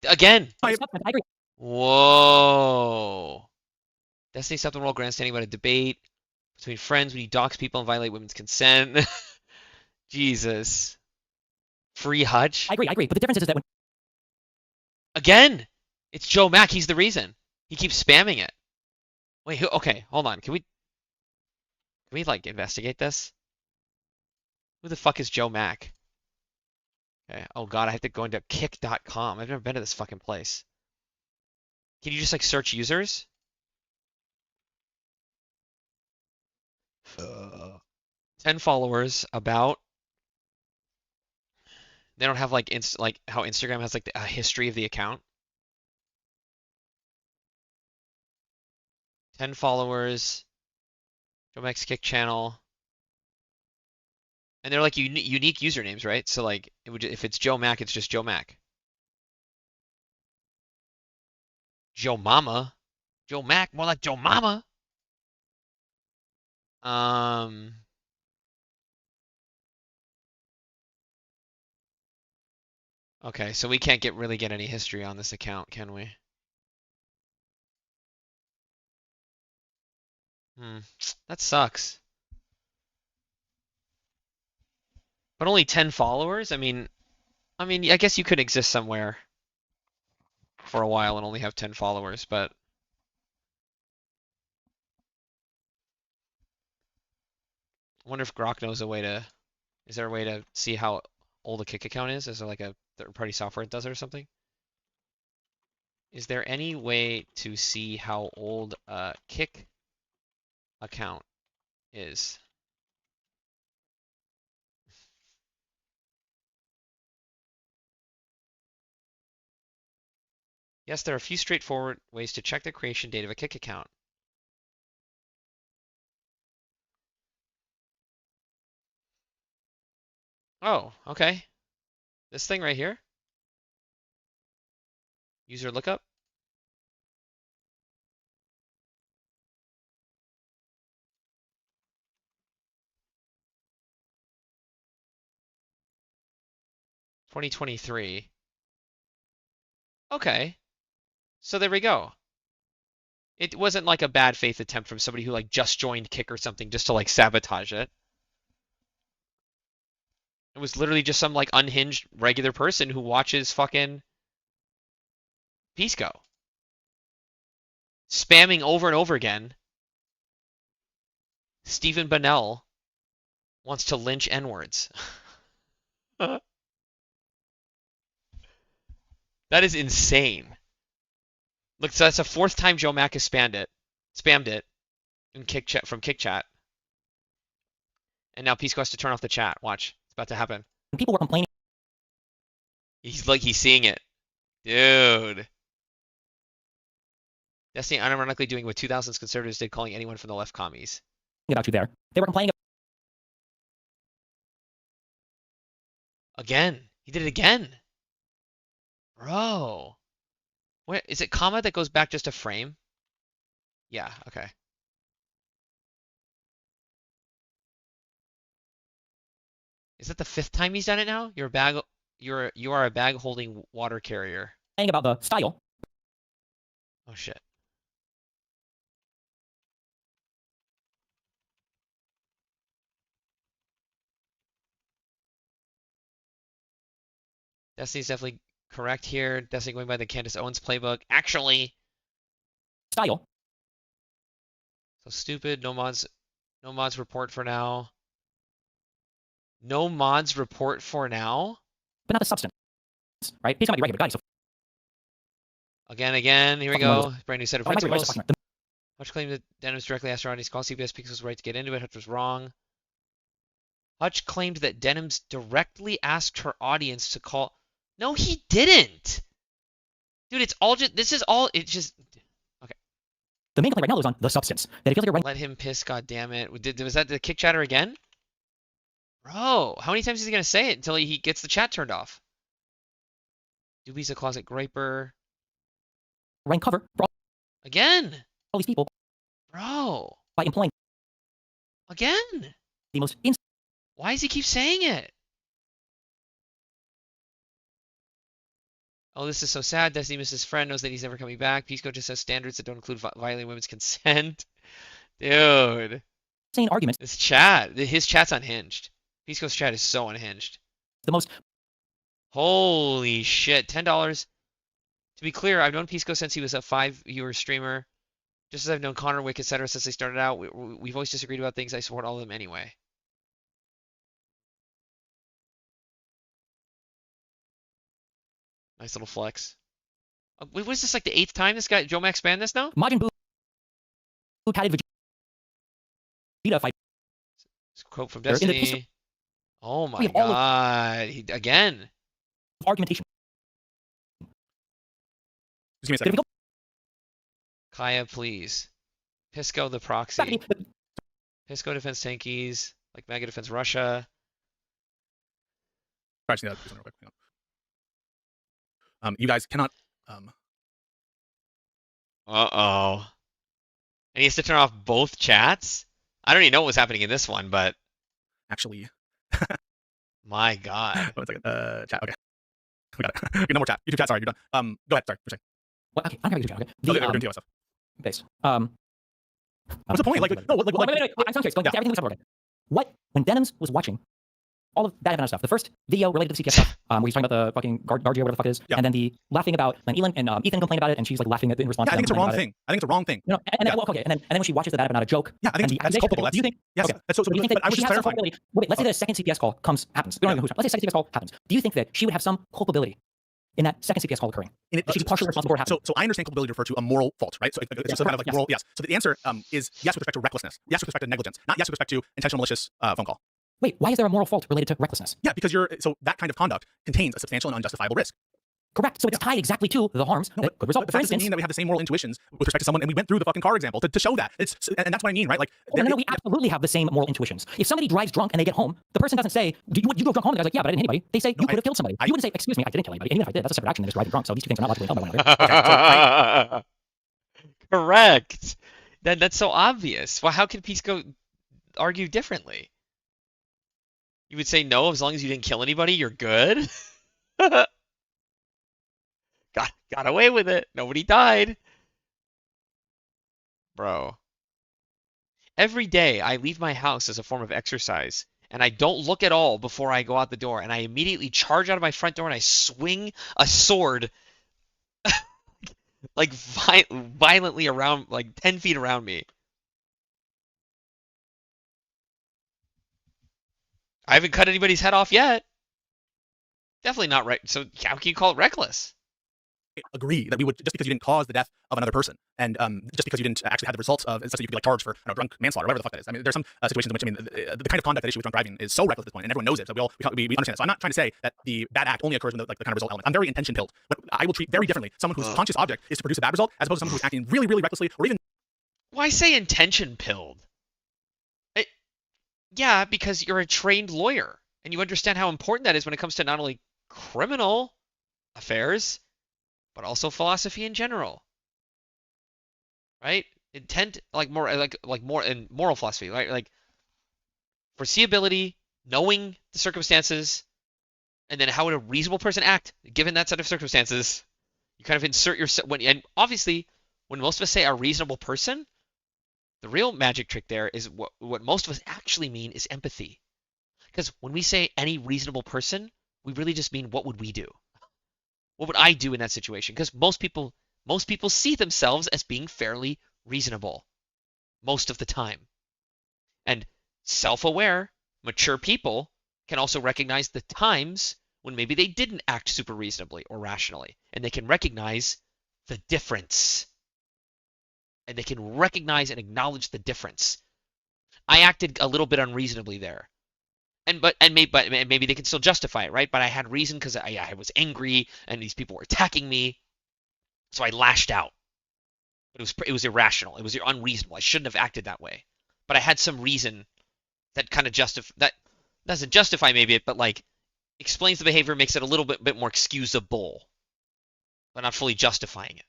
Again. I agree. Whoa. Destiny stopped the world grandstanding about a debate between friends when you dox people and violate women's consent. Jesus. Free Hutch. I agree. But the difference is that when. Again. It's Joe Mack. He's the reason. He keeps spamming it. Wait, okay, hold on. Can we like investigate this? Who the fuck is Joe Mack? Okay. Oh god, I have to go into kick.com. I've never been to this fucking place. Can you just like search users? 10 followers, about. They don't have like like how Instagram has like a history of the account. 10 followers. Joe Mack's Kick channel. And they're like unique usernames, right? So like if it's Joe Mack, it's just Joe Mack. Joe Mama. Joe Mack, more like Joe Mama. Okay, so we can't really get any history on this account, can we? That sucks. But only 10 followers? I mean, I guess you could exist somewhere for a while and only have 10 followers, but I wonder if Grok knows a way to. Is there a way to see how old a Kick account is? Is there like a third-party software that does it or something? Is there any way to see how old a Kick account is? Yes, there are a few straightforward ways to check the creation date of a Kick account. Oh, okay. This thing right here. User lookup. (2023). Okay. So there we go. It wasn't like a bad faith attempt from somebody who like just joined Kick or something just to like sabotage it. It was literally just some like unhinged regular person who watches fucking Pisco. Spamming over and over again Stephen Bonnell wants to lynch N-words. That is insane. Look, so that's the fourth time Joe Mack has spammed it in from KickChat. And now Pisco has to turn off the chat. Watch. It's about to happen. People were complaining. He's seeing it. Dude. Destiny unironically doing what 2000s conservatives did, calling anyone from the left commies. About you there. They were complaining. Again. He did it again. Bro. Where is it comma that goes back just a frame? Yeah, okay. Is that the fifth time he's done it now? You are a bag holding water carrier. Saying about the style. Oh shit. Destiny's definitely correct here. Destiny going by the Candace Owens playbook. Actually. Style. So stupid. No mods report for now. No mods report for now? But not the substance. Right? He's might be right here, but guys. So Again. Here we go. Brand new set of principles. Right, Hutch claimed that Denham's directly asked Ronnie's call. CBS Pixels was right to get into it. Hutch was wrong. Hutch claimed that Denham's directly asked her audience to call. No, he didn't. Dude, it's all just. This is all. It's just. Okay. The main complaint right now is on the substance. That it feels like you're running. Let him piss. God damn it. Was that the kick chatter again? Bro, how many times is he gonna say it until he gets the chat turned off? Doobie's a closet graper. Rank cover. Bro. Again. All these people. Bro. By employing. Again. The most. Why does he keep saying it? Oh, this is so sad. Destiny misses his friend, knows that he's never coming back. Pisco just has standards that don't include violating women's consent. Dude. Insane argument. His chat's unhinged. Pisco's chat is so unhinged. The most. Holy shit. $10. To be clear, I've known Pisco since he was a 5-viewer streamer. Just as I've known Connor, Wick, etc. since they started out. We've always disagreed about things. I support all of them anyway. Nice little flex. What is this, like the 8th time this guy, Joe Max, banned this now? Majin Buu. Who tatted Vegeta fight. Quote from Destiny. Oh my god. Again. Argumentation. Just give me a second. Kaya, please. Pisco the proxy. Pisco defends tankies. Like Mega defends Russia. Real quick. You guys cannot. Uh-oh. And he has to turn off both chats? I don't even know what was happening in this one, but... Actually... My god. One second. Chat, okay. We got it. No more chat. YouTube chat, sorry, you're done. Go ahead, sorry. Well, okay, I'm going to YouTube chat, okay. We're doing TO stuff. Based. What's the point? Wait, I'm curious. Going back to everything we talked about. What? When Denims was watching all of that kind of stuff, the first video related to the CPS stuff, where he's talking about the fucking Guardia, whatever the fuck it is, and then the laughing about when Elon and Ethan complained about it, and she's like laughing at it in response. Yeah, I think it's a wrong thing. I think it's a wrong thing. No, and then, okay, and then when she watches that, not a joke. Yeah, I think that's culpable. Do you think? Yes. Okay. So do you think that I was she just has some clarifying. culpability? Wait, let's say the second CPS call happens. We don't know who's. Let's say second CPS call happens. Do you think that she would have some culpability in that second CPS call occurring? She'd be partially responsible for it happening. So I understand culpability to refer to a moral fault, right? So it's just kind of like moral. Yes. So the answer is yes with respect to recklessness, yes with respect to negligence, not yes with respect to intentional malicious phone call. Wait, why is there a moral fault related to recklessness? Yeah, because that kind of conduct contains a substantial and unjustifiable risk. Correct. So it's tied exactly to the harms that could result. But that doesn't mean that we have the same moral intuitions with respect to someone, and we went through the fucking car example to show that. And that's what I mean, right? Like, no, we absolutely have the same moral intuitions. If somebody drives drunk and they get home, the person doesn't say, you drove drunk home? The guy's like, yeah, but I didn't hit anybody. They say, you could have killed somebody. You wouldn't say, excuse me, I didn't kill anybody. And even if I did, that's a separate action than just driving drunk. So these two things are not logically held by one another. Correct. That's so obvious. Well, how can Pisco argue differently? You would say no, as long as you didn't kill anybody, you're good? Got away with it. Nobody died. Bro. Every day I leave my house as a form of exercise, and I don't look at all before I go out the door, and I immediately charge out of my front door and I swing a sword like violently around, like 10 feet around me. I haven't cut anybody's head off yet. Definitely not right. So how can you call it reckless? Agree that we would, just because you didn't cause the death of another person, and just because you didn't actually have the results of, such that you could be like charged for drunk manslaughter, whatever the fuck that is. I mean, there's some situations in which, I mean, the kind of conduct that issue with drunk driving is so reckless at this point, and everyone knows it. So we understand that. So I'm not trying to say that the bad act only occurs when the kind of result element. I'm very intention pilled. But I will treat very differently someone whose conscious object is to produce a bad result, as opposed to someone who's acting really, really recklessly, or even. Why say intention pilled? Yeah, because you're a trained lawyer and you understand how important that is when it comes to not only criminal affairs, but also philosophy in general. Right? Intent, like more in moral philosophy, right? Like foreseeability, knowing the circumstances, and then how would a reasonable person act given that set of circumstances? You kind of insert yourself and obviously when most of us say a reasonable person, the real magic trick there is what most of us actually mean is empathy. Because when we say any reasonable person, we really just mean what would we do? What would I do in that situation? Because most people see themselves as being fairly reasonable most of the time. And self-aware, mature people can also recognize the times when maybe they didn't act super reasonably or rationally. And they can recognize the difference. And they can recognize and acknowledge the difference. I acted a little bit unreasonably there. Maybe they can still justify it, right? But I had reason because I was angry and these people were attacking me. So I lashed out. But it was irrational. It was unreasonable. I shouldn't have acted that way. But I had some reason that kind of that doesn't justify maybe it, but like explains the behavior, makes it a little bit more excusable, but not fully justifying it.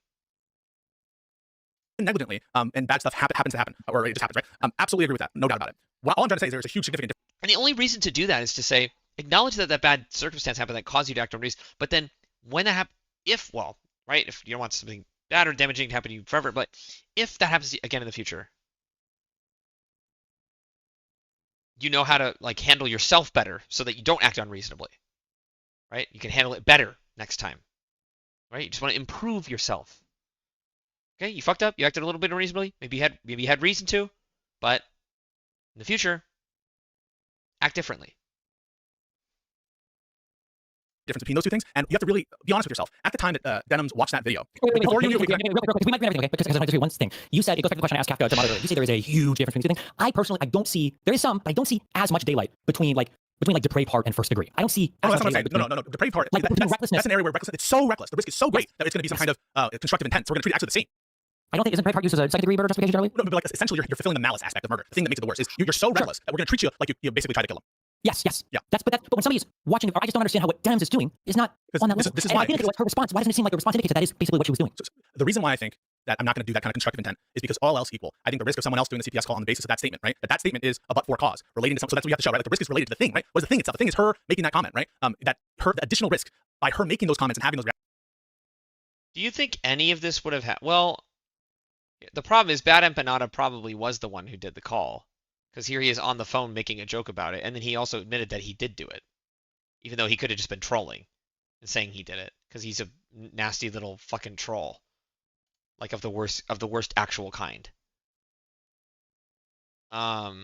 Negligently, and bad stuff happens to happen, or it just happens, right? Absolutely agree with that. No doubt about it. All I'm trying to say is there's a huge significant difference. And the only reason to do that is to say, acknowledge that bad circumstance happened that caused you to act on reason, but then when that happens, if you don't want something bad or damaging to happen to you forever, but if that happens again in the future, you know how to like handle yourself better so that you don't act unreasonably, right? You can handle it better next time, right? You just want to improve yourself. Okay, you fucked up. You acted a little bit unreasonably. Maybe you had reason to, but in the future, act differently. Difference between those two things, and you have to really be honest with yourself. At the time that Denham's watched that video, real quick, because we might be everything, okay? Because I want to do one thing. You said, it goes back to the question I asked Kafka to monitor. You say there is a huge difference between the two things. I personally, I don't see, there is some, but I don't see as much daylight between depraved part and first degree. I don't see. Oh, that's what I'm saying. No. Depraved part. Like, that's an area where recklessness. It's so reckless. The risk is so great that it's going to be some kind of constructive intent. So we're going to treat it actually the same. I don't think isn't depraved part used as a second degree murder justification generally. No, but like essentially you're fulfilling the malice aspect of murder. The thing that makes it the worst is you're so reckless that we're going to treat you like you basically tried to kill him. Yes. Yeah. But when somebody is watching, I just don't understand how what Denham's is doing is not on that level. This is why. I think her response. Why doesn't it seem like the response indicates that is basically what she was doing? So the reason why I think that I'm not going to do that kind of constructive intent is because all else equal, I think the risk of someone else doing the CPS call on the basis of that statement, right? That statement is a but-for cause relating to something. So that's what you have to show, right? Like the risk is related to the thing, right? What is the thing itself? The thing is her making that comment, right? The additional risk by her making those comments and having those. Do you think any of this would have had? Well, the problem is Bad Empanada probably was the one who did the call. Because here he is on the phone making a joke about it, and then he also admitted that he did do it, even though he could have just been trolling and saying he did it, because he's a nasty little fucking troll, like of the worst actual kind. Fuck.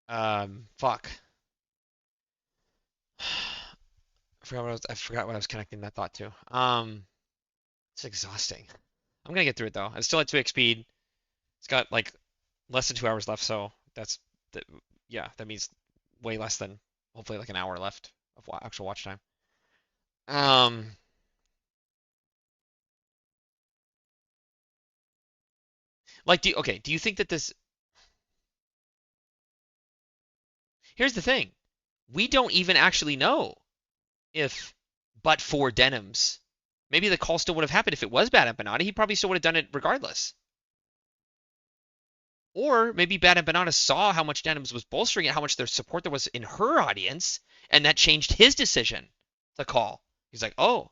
I forgot what I was connecting that thought to. It's exhausting. I'm gonna get through it though. I'm still at 2x speed. It's got like less than 2 hours left, so yeah, that means way less than hopefully like an hour left of actual watch time. Like, do you think that this? Here's the thing: we don't even actually know if, but for Denham's. Maybe the call still would have happened if it was Bad Empanada. He probably still would have done it regardless. Or maybe Bad Empanada saw how much Denham's was bolstering it, how much their support there was in her audience, and that changed his decision to call. He's like, oh,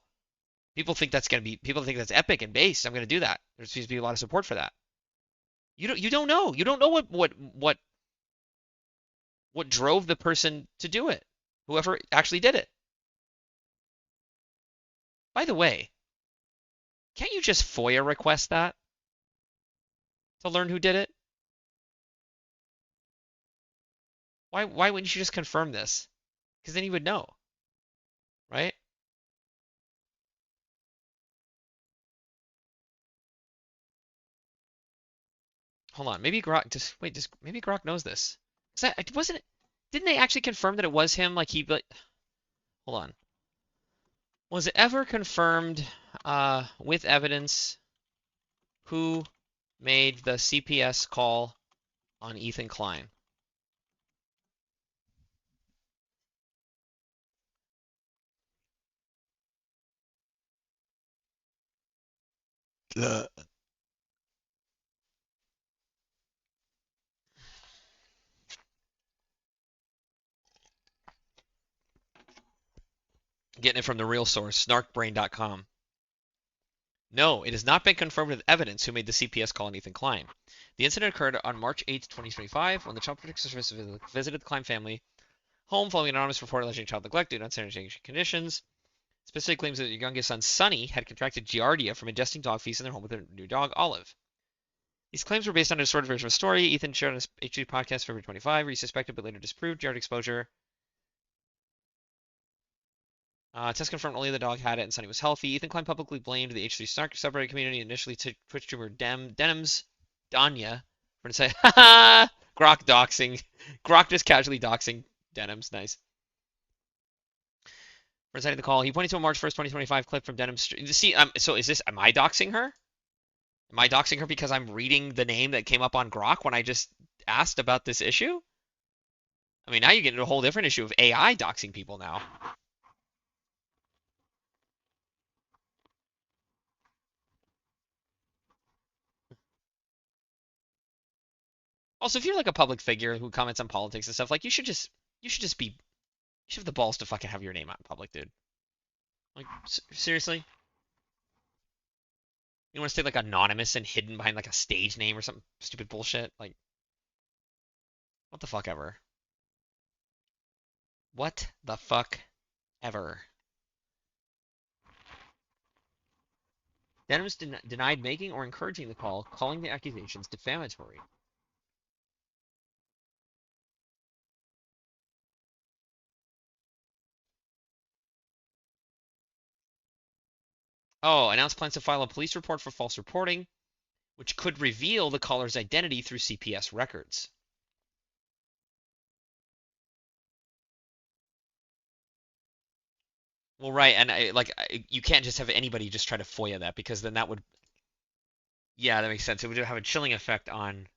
people think that's epic and based. I'm going to do that. There seems to be a lot of support for that. You don't know. You don't know what drove the person to do it. Whoever actually did it. By the way, can't you just FOIA request that? to learn who did it? Why wouldn't you just confirm this? Because then you would know, right? Hold on, maybe Grok maybe Grok knows this. Didn't they actually confirm that it was him? Like hold on. Was it ever confirmed with evidence who made the CPS call on Ethan Klein? Getting it from the real source, snarkbrain.com. No, it has not been confirmed with evidence who made the CPS call on Ethan Klein. The incident occurred on March 8, 2025, when the Child Protective Service visited the Klein family home following an anonymous report alleging child neglect due to unsanitary conditions. Specific claims that your youngest son, Sonny, had contracted Giardia from ingesting dog feces in their home with their new dog, Olive. These claims were based on a distorted version of a story Ethan shared on his HD podcast February 25, where he suspected but later disproved Giardia exposure. Test confirmed only the dog had it and Sonny was healthy. Ethan Klein publicly blamed the H3 Snark subreddit community, initially Twitch streamer Denims Danya for to say, haha, Grok doxing. Grok just casually doxing Denims. Nice. For inciting the call, he pointed to a March 1st, 2025 clip from Denims. See, so am I doxing her? Am I doxing her because I'm reading the name that came up on Grok when I just asked about this issue? I mean, now you get into a whole different issue of AI doxing people now. Also, if you're like a public figure who comments on politics and stuff, like you should have the balls to fucking have your name out in public, dude. Like, seriously? You want to stay like anonymous and hidden behind like a stage name or some stupid bullshit? Like, what the fuck ever? What the fuck ever? Denims denied making or encouraging the call, calling the accusations defamatory. Oh, announced plans to file a police report for false reporting, which could reveal the caller's identity through CPS records. Well, right, and you can't just have anybody just try to FOIA that, because then that would, yeah, that makes sense. It would have a chilling effect on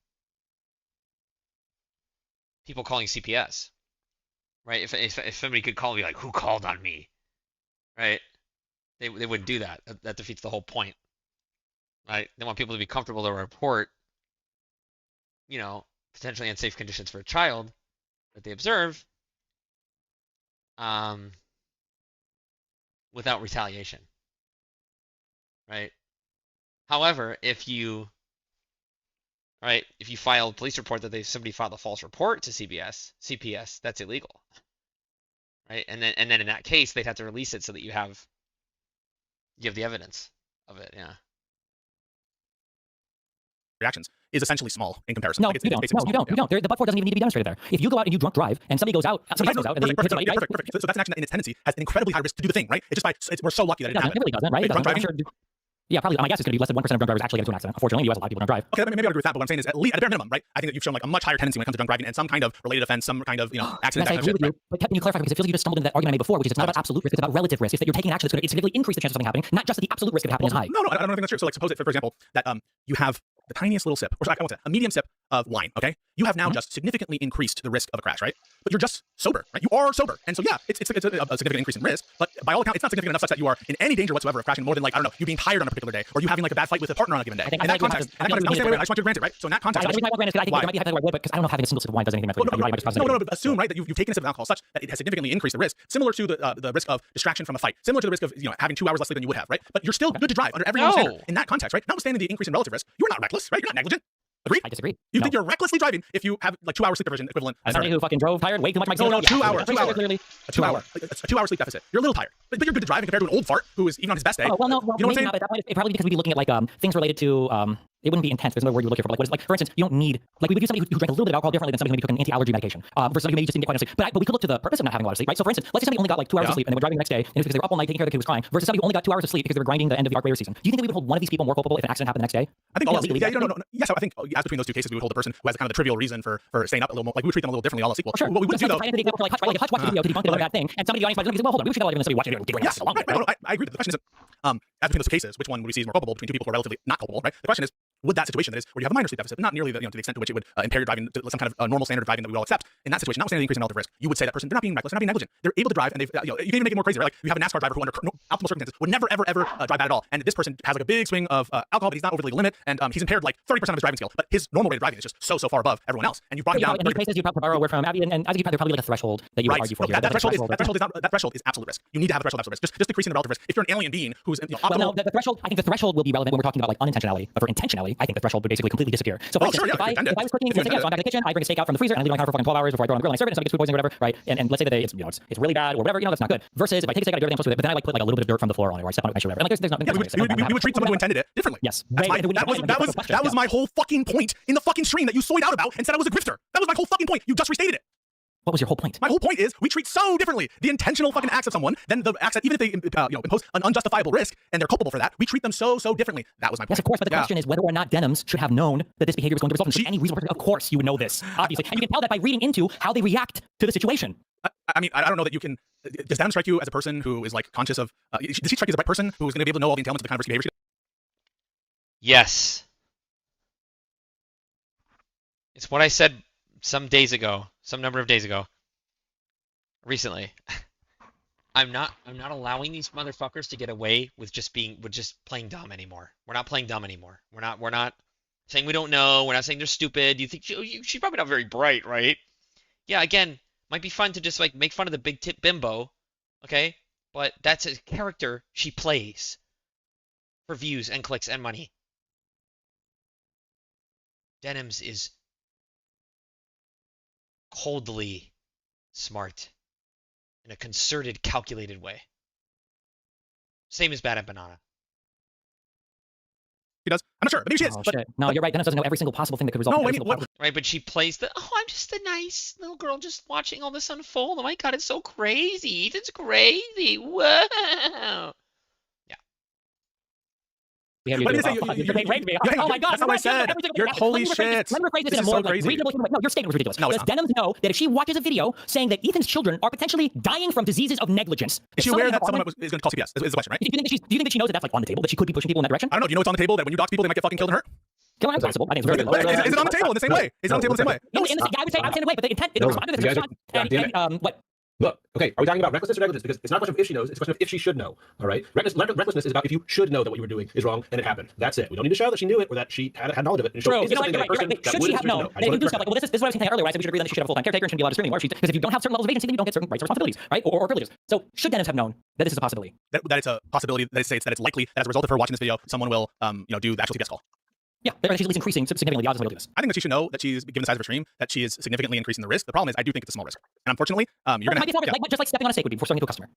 people calling CPS, right? If somebody could call and be like, who called on me, right? They wouldn't do that. That defeats the whole point, right? They want people to be comfortable to report, you know, potentially unsafe conditions for a child that they observe, without retaliation, right? However, if you file a police report that somebody filed a false report to CPS, that's illegal, right? And then in that case, they'd have to release it so that you have the evidence of it, yeah. Reactions is essentially small in comparison. No, you don't. You don't. The but-for doesn't even need to be demonstrated there. If you go out and you drunk drive, and somebody goes out, and they hit somebody, right? Perfect. So that's an action that in its tendency has an incredibly high risk to do the thing, right? We're so lucky that it didn't happen. It really doesn't, right? Drunk driving? Yeah, probably. My guess is going to be less than 1% of drunk drivers actually get into an accident. Unfortunately, in the US, a lot of people don't drive. Okay, maybe I'll agree with that, but what I'm saying is at a bare minimum, right? I think that you've shown like a much higher tendency when it comes to drunk driving and some kind of related offense, some kind of, accident. Yes, I agree with you. But can you clarify, because it feels like you just stumbled into that argument I made before, which is it's not about absolute risk, it's about relative risk. It's that you're taking action that's going to significantly increase the chance of something happening, not just that the absolute risk of it happening is high. No, I don't think that's true. So like suppose that, for example, that you have the tiniest little sip, or I won't say, a medium sip of wine, okay? You have now just significantly increased the risk of a crash, right? But you're just sober, right? You are sober. And so, yeah, it's a significant increase in risk, but by all accounts, it's not significant enough such that you are in any danger whatsoever of crashing more than, like, I don't know, you being tired on a particular day, or you having, like, a bad fight with a partner on a given day. In that context, I just want you to grant it, right? So in that context... I think there might be hypothetical, because I don't know if having a single sip of wine does anything. No, but assume, right, that you've taken a sip of alcohol such that it has significantly increased the risk, similar to the risk of distraction from a fight, similar to the risk of, having 2 hours less sleep than you would have, right? But you're still good to drive under every standard. In that context, right? Notwithstanding the increase in relative risk, you're not reckless, right? You're not negligent. Agreed? I disagree. You think you're recklessly driving if you have like 2 hours sleep deprivation equivalent? As somebody who fucking drove tired way too much. No, 2 hours. 2 hours. Clearly. A 2 hour sleep deficit. You're a little tired, but you're good to drive compared to an old fart who is even on his best day. Oh well, no, you know what I'm saying? Not at that point. It probably because we'd be looking at like things related to It wouldn't be intense. There's no word you would look for. Like, what is, like, for instance, you don't need, like, we would view somebody who drank a little bit of alcohol differently than somebody who maybe took an anti-allergy medication. Versus somebody who maybe just didn't get quite enough sleep. But we could look to the purpose of not having a lot of sleep, right? So for instance, let's say somebody only got like 2 hours of sleep and they were driving the next day, and it was because they were up all night taking care of the kid who was crying, versus somebody who only got 2 hours of sleep because they were grinding the end of the arc racer season. Do you think that we would hold one of these people more culpable if an accident happened the next day? I think all else, yeah, no. Yes, I think as between those two cases, we would hold the person who has kind of the trivial reason for staying up a little more. Like we would treat them a little differently, all else equal. Sure. What we wouldn't do though. Like Hutch watched the video to debunk it as a bad thing, and somebody in the audience might look and say, well, hold on, we should have somebody watching it doing this along with it. I agree. The question isn't as between those two cases, which one would we see is more culpable between two people who are relatively not culpable, right? The question is, would that situation that is where you have a minor sleep deficit, but not nearly the, to the extent to which it would impair your driving to some kind of normal standard of driving that we all accept, in that situation, notwithstanding the increase in relative risk, you would say that person, they're not being reckless, they're not being negligent, they're able to drive, and they've you can even make it more crazy, right? Like you have a NASCAR driver who under optimal circumstances would never ever drive bad at all, and this person has like a big swing of alcohol, but he's not over the legal limit, and he's impaired like 30% of his driving skill, but his normal rate of driving is just so far above everyone else, and you brought him down. In these cases, you probably borrow a word from Abby, and as you there's probably like a threshold that you would argue for. That threshold is absolute risk. You need to have a threshold of absolute risk. Just decreasing the relative risk. If you're an alien being who's optimal. Well, no, the threshold. I think the threshold will be relevant when we're talking about like unintentionality, but for intentionality, I think the threshold would basically completely disappear. So, for instance, if I was cooking, so I'm back in the kitchen, I bring a steak out from the freezer and I leave it on the counter for fucking 12 hours before I throw it on the grill and I serve it, and somebody gets food poisoning or whatever, right? And let's say that it's really bad or whatever, that's not good. Versus if I take a steak out, I do everything else with it, but then I like put like a little bit of dirt from the floor on it, or I step on it, or whatever. And like there's not. We would treat someone who intended it differently. Yes. That was my whole fucking point in the fucking stream that you soyed out about and said I was a grifter. That was my whole fucking point. You just restated it. What was your whole point? My whole point is we treat so differently the intentional fucking acts of someone than the acts that even if they impose an unjustifiable risk and they're culpable for that, we treat them so differently. That was my point. Yes, of course, but the question is whether or not Denims should have known that this behavior was going to result in any reasonable person. Of course you would know this, obviously. And you can tell that by reading into how they react to the situation. I mean, I don't know that you can. Does Denim strike you as a person who is like conscious of? Does he strike you as the right person who is going to be able to know all the entailments of the kind of risky behavior? Yes. It's what I said some number of days ago. Recently. I'm not allowing these motherfuckers to get away with just playing dumb anymore. We're not playing dumb anymore. We're not saying we don't know. We're not saying they're stupid. You think she's probably not very bright, right? Yeah, again, might be fun to just like make fun of the big tip bimbo, okay? But that's a character she plays for views and clicks and money. Denims is coldly smart in a concerted, calculated way. Same as Bad at Banana. She does. I'm not sure, but maybe she is. Oh, shit. No, you're right. Dennis doesn't know every single possible thing that could result. Right, but she plays the, I'm just a nice little girl just watching all this unfold. Oh my god, it's so crazy. It's crazy. Whoa. Oh my god! That's not what I said. You're holy shit. Let me rephrase this in a more reasonable human way. No, your statement was ridiculous. No, does Denims know that if she watches a video saying that Ethan's children are potentially dying from diseases of negligence, is she aware that someone is going to call CPS? Is the question, right? Do you think that she knows that that's like on the table, that she could be pushing people in that direction? I don't know. Do you know it's on the table that when you dox people, they might get fucking killed and hurt? Come on, possible. I think it's very good. Is it on the table in the same way? Is it on the table in the same way? No, I would say in the way, but the intent is respond to this response. What? Look, okay, are we talking about recklessness or negligence? Because it's not a question of if she knows, it's a question of if she should know, all right? Recklessness is about if you should know that what you were doing is wrong and it happened. That's it. We don't need to show that she knew it or that she had knowledge of it. True. You know what, you're right. Should she have known? They do stuff like, well, this is what I was saying earlier, where I said we should agree that she should have a full-time caretaker and shouldn't be allowed to stream anymore. Because if you don't have certain levels of agency, then you don't get certain rights or responsibilities, right? Or privileges. So should Denims have known that this is a possibility? That it's a possibility, that it's likely that as a result of her watching this video, someone will do the actual CPS call. Yeah, she's at least increasing significantly the odds of this. I think that she should know that she's, given the size of her stream, that she is significantly increasing the risk. The problem is, I do think it's a small risk. And unfortunately, you're going to... Just like stepping on a steak would be before selling to a customer.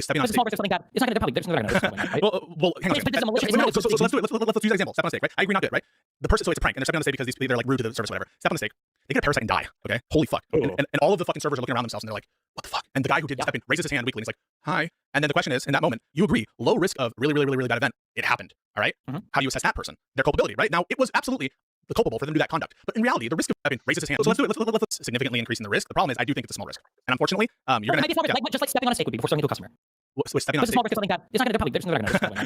Stepping on a steak. Small risk of something bad. It's not going to probably... Right? Well, hang on. So let's do it. Let's use that example. Step on a steak, right? I agree, not good, right? The person, so it's a prank, and they're stepping on a steak because they're like rude to the service or whatever. Step on a steak. They get a parasite and die, okay? Holy fuck. And all of the fucking servers are looking around themselves and they're like, what the fuck? And the guy who did step in raises his hand weakly and he's like, hi. And then the question is, in that moment, you agree, low risk of really bad event. It happened, all right? How do you assess that person? Their culpability, right? Now, it was absolutely culpable for them to do that conduct. But in reality, the risk of raises his hand. So let's do it. Let's significantly increasing the risk. The problem is, I do think it's a small risk. And unfortunately, you're going to... Just like stepping on a steak would be before selling to a customer. So stepping on a steak. Small risk of something bad. It's not going to probably...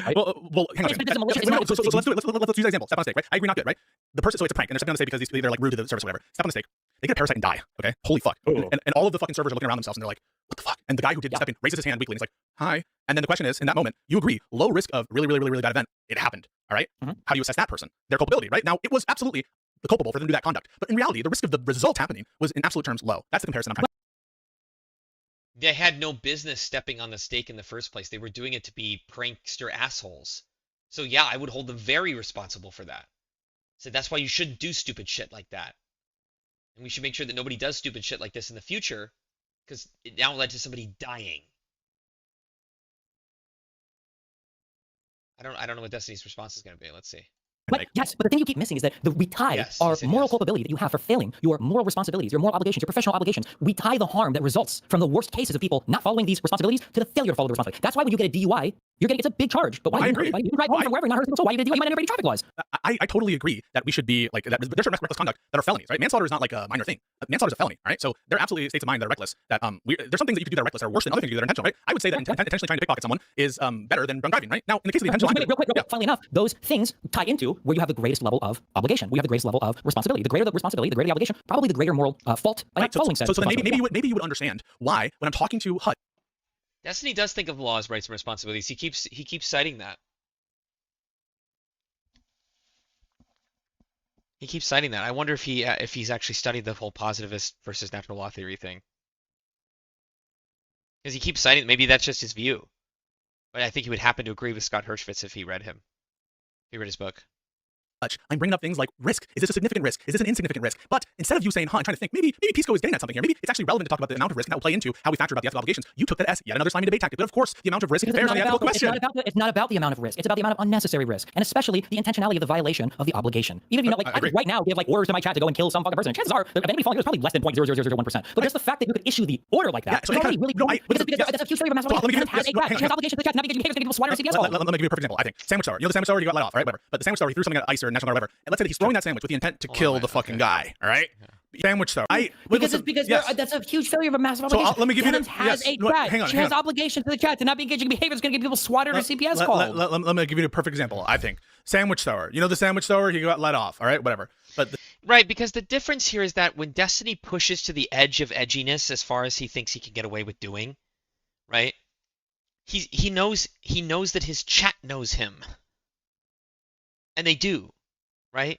Right? Well, hang on. So let's do it. Let's use that example. Step on a steak, right? I agree, not good, right? The person, so it's a prank, and they're stepping on a steak because they're like rude to the service or whatever. Step on a steak. They get a parasite and die, okay? Holy fuck. And all of the fucking servers are looking around themselves and they're like, what the fuck? And the guy who did step in raises his hand weakly and he's like, hi. And then the question is, in that moment, you agree, low risk of really bad event. It happened, all right? How do you assess that person? Their culpability, right? Now, it was absolutely culpable for them to do that conduct. But in reality, the risk of the result happening was in absolute terms low. That's the comparison I'm trying to... They had no business stepping on the steak in the first place. They were doing it to be prankster assholes. So yeah, I would hold them very responsible for that. So that's why you shouldn't do stupid shit like that. And we should make sure that nobody does stupid shit like this in the future, because it now led to somebody dying. I don't know what Destiny's response is going to be. Let's see. But yes, but the thing you keep missing is that we tie our moral culpability that you have for failing, your moral responsibilities, your moral obligations, your professional obligations. We tie the harm that results from the worst cases of people not following these responsibilities to the failure to follow the responsibility. That's why when you get a DUI, it's a big charge. But why? I agree. You can drive home from wherever, not hurt a single soul. Why you get a DUI? You might not break traffic laws. I totally agree that we should be like that. There's certain reckless conduct that are felonies, right? Manslaughter is not like a minor thing. Manslaughter is a felony, right? So there are absolutely states of mind that are reckless. That there's some things that you could do that are reckless that are worse than other things you do that are intentional, right? I would say that intentionally trying to pickpocket someone is better than drunk driving, right? Now, in the case of the intentional, real quick. Funnily enough, those things tie into where you have the greatest level of obligation. We have the greatest level of responsibility. The greater the responsibility, the greater the obligation, probably the greater moral fault by not following said. So then maybe you would understand why when I'm talking to HUD. Destiny does think of laws, rights, and responsibilities. He keeps citing that. He keeps citing that. I wonder if he's actually studied the whole positivist versus natural law theory thing. Because he keeps citing, maybe that's just his view. But I think he would happen to agree with Scott Hirschfitz if he read him. If he read his book. I'm bringing up things like risk. Is this a significant risk? Is this an insignificant risk? But instead of you saying, I'm trying to think, maybe Pisco is getting at something here. Maybe it's actually relevant to talk about the amount of risk, and that will play into how we factor about the ethical obligations. You took that as yet another slimy debate tactic. But of course, the amount of risk bears on the ethical question. It's not about the amount of risk. It's about the amount of unnecessary risk, and especially the intentionality of the violation of the obligation. Even if you know, I right now give orders to my chat to go and kill some fucking person. And chances are, if anybody following it, it's probably less than 0.00001%. But just the fact that you could issue the order like that, because that's a huge failure of mass obligation. Has a chat. She has obligation to the chat. Not because behavior is going to give people swat or CPS call. Let me give you a perfect example. I think sandwich thrower. You know the sandwich thrower, you got let off, right? Whatever. But the sandwich thrower, he threw something at ICE or National Guard or whatever. And let's say that he's throwing that sandwich with the intent to kill the fucking guy. All right. Sandwich thrower. Because that's a huge failure of a massive obligation. So let me give you has a chat. She has obligation to the chat to not be engaging in behavior that's going to give people swatted or CPS called. Let me give you a perfect example. I think sandwich thrower. You know the sandwich thrower, he got let off. All right, whatever. But right, because the difference here is that when Destiny pushes to the edge of edginess as far as he thinks he can get away with doing, right? He knows that his chat knows him, and they do, right?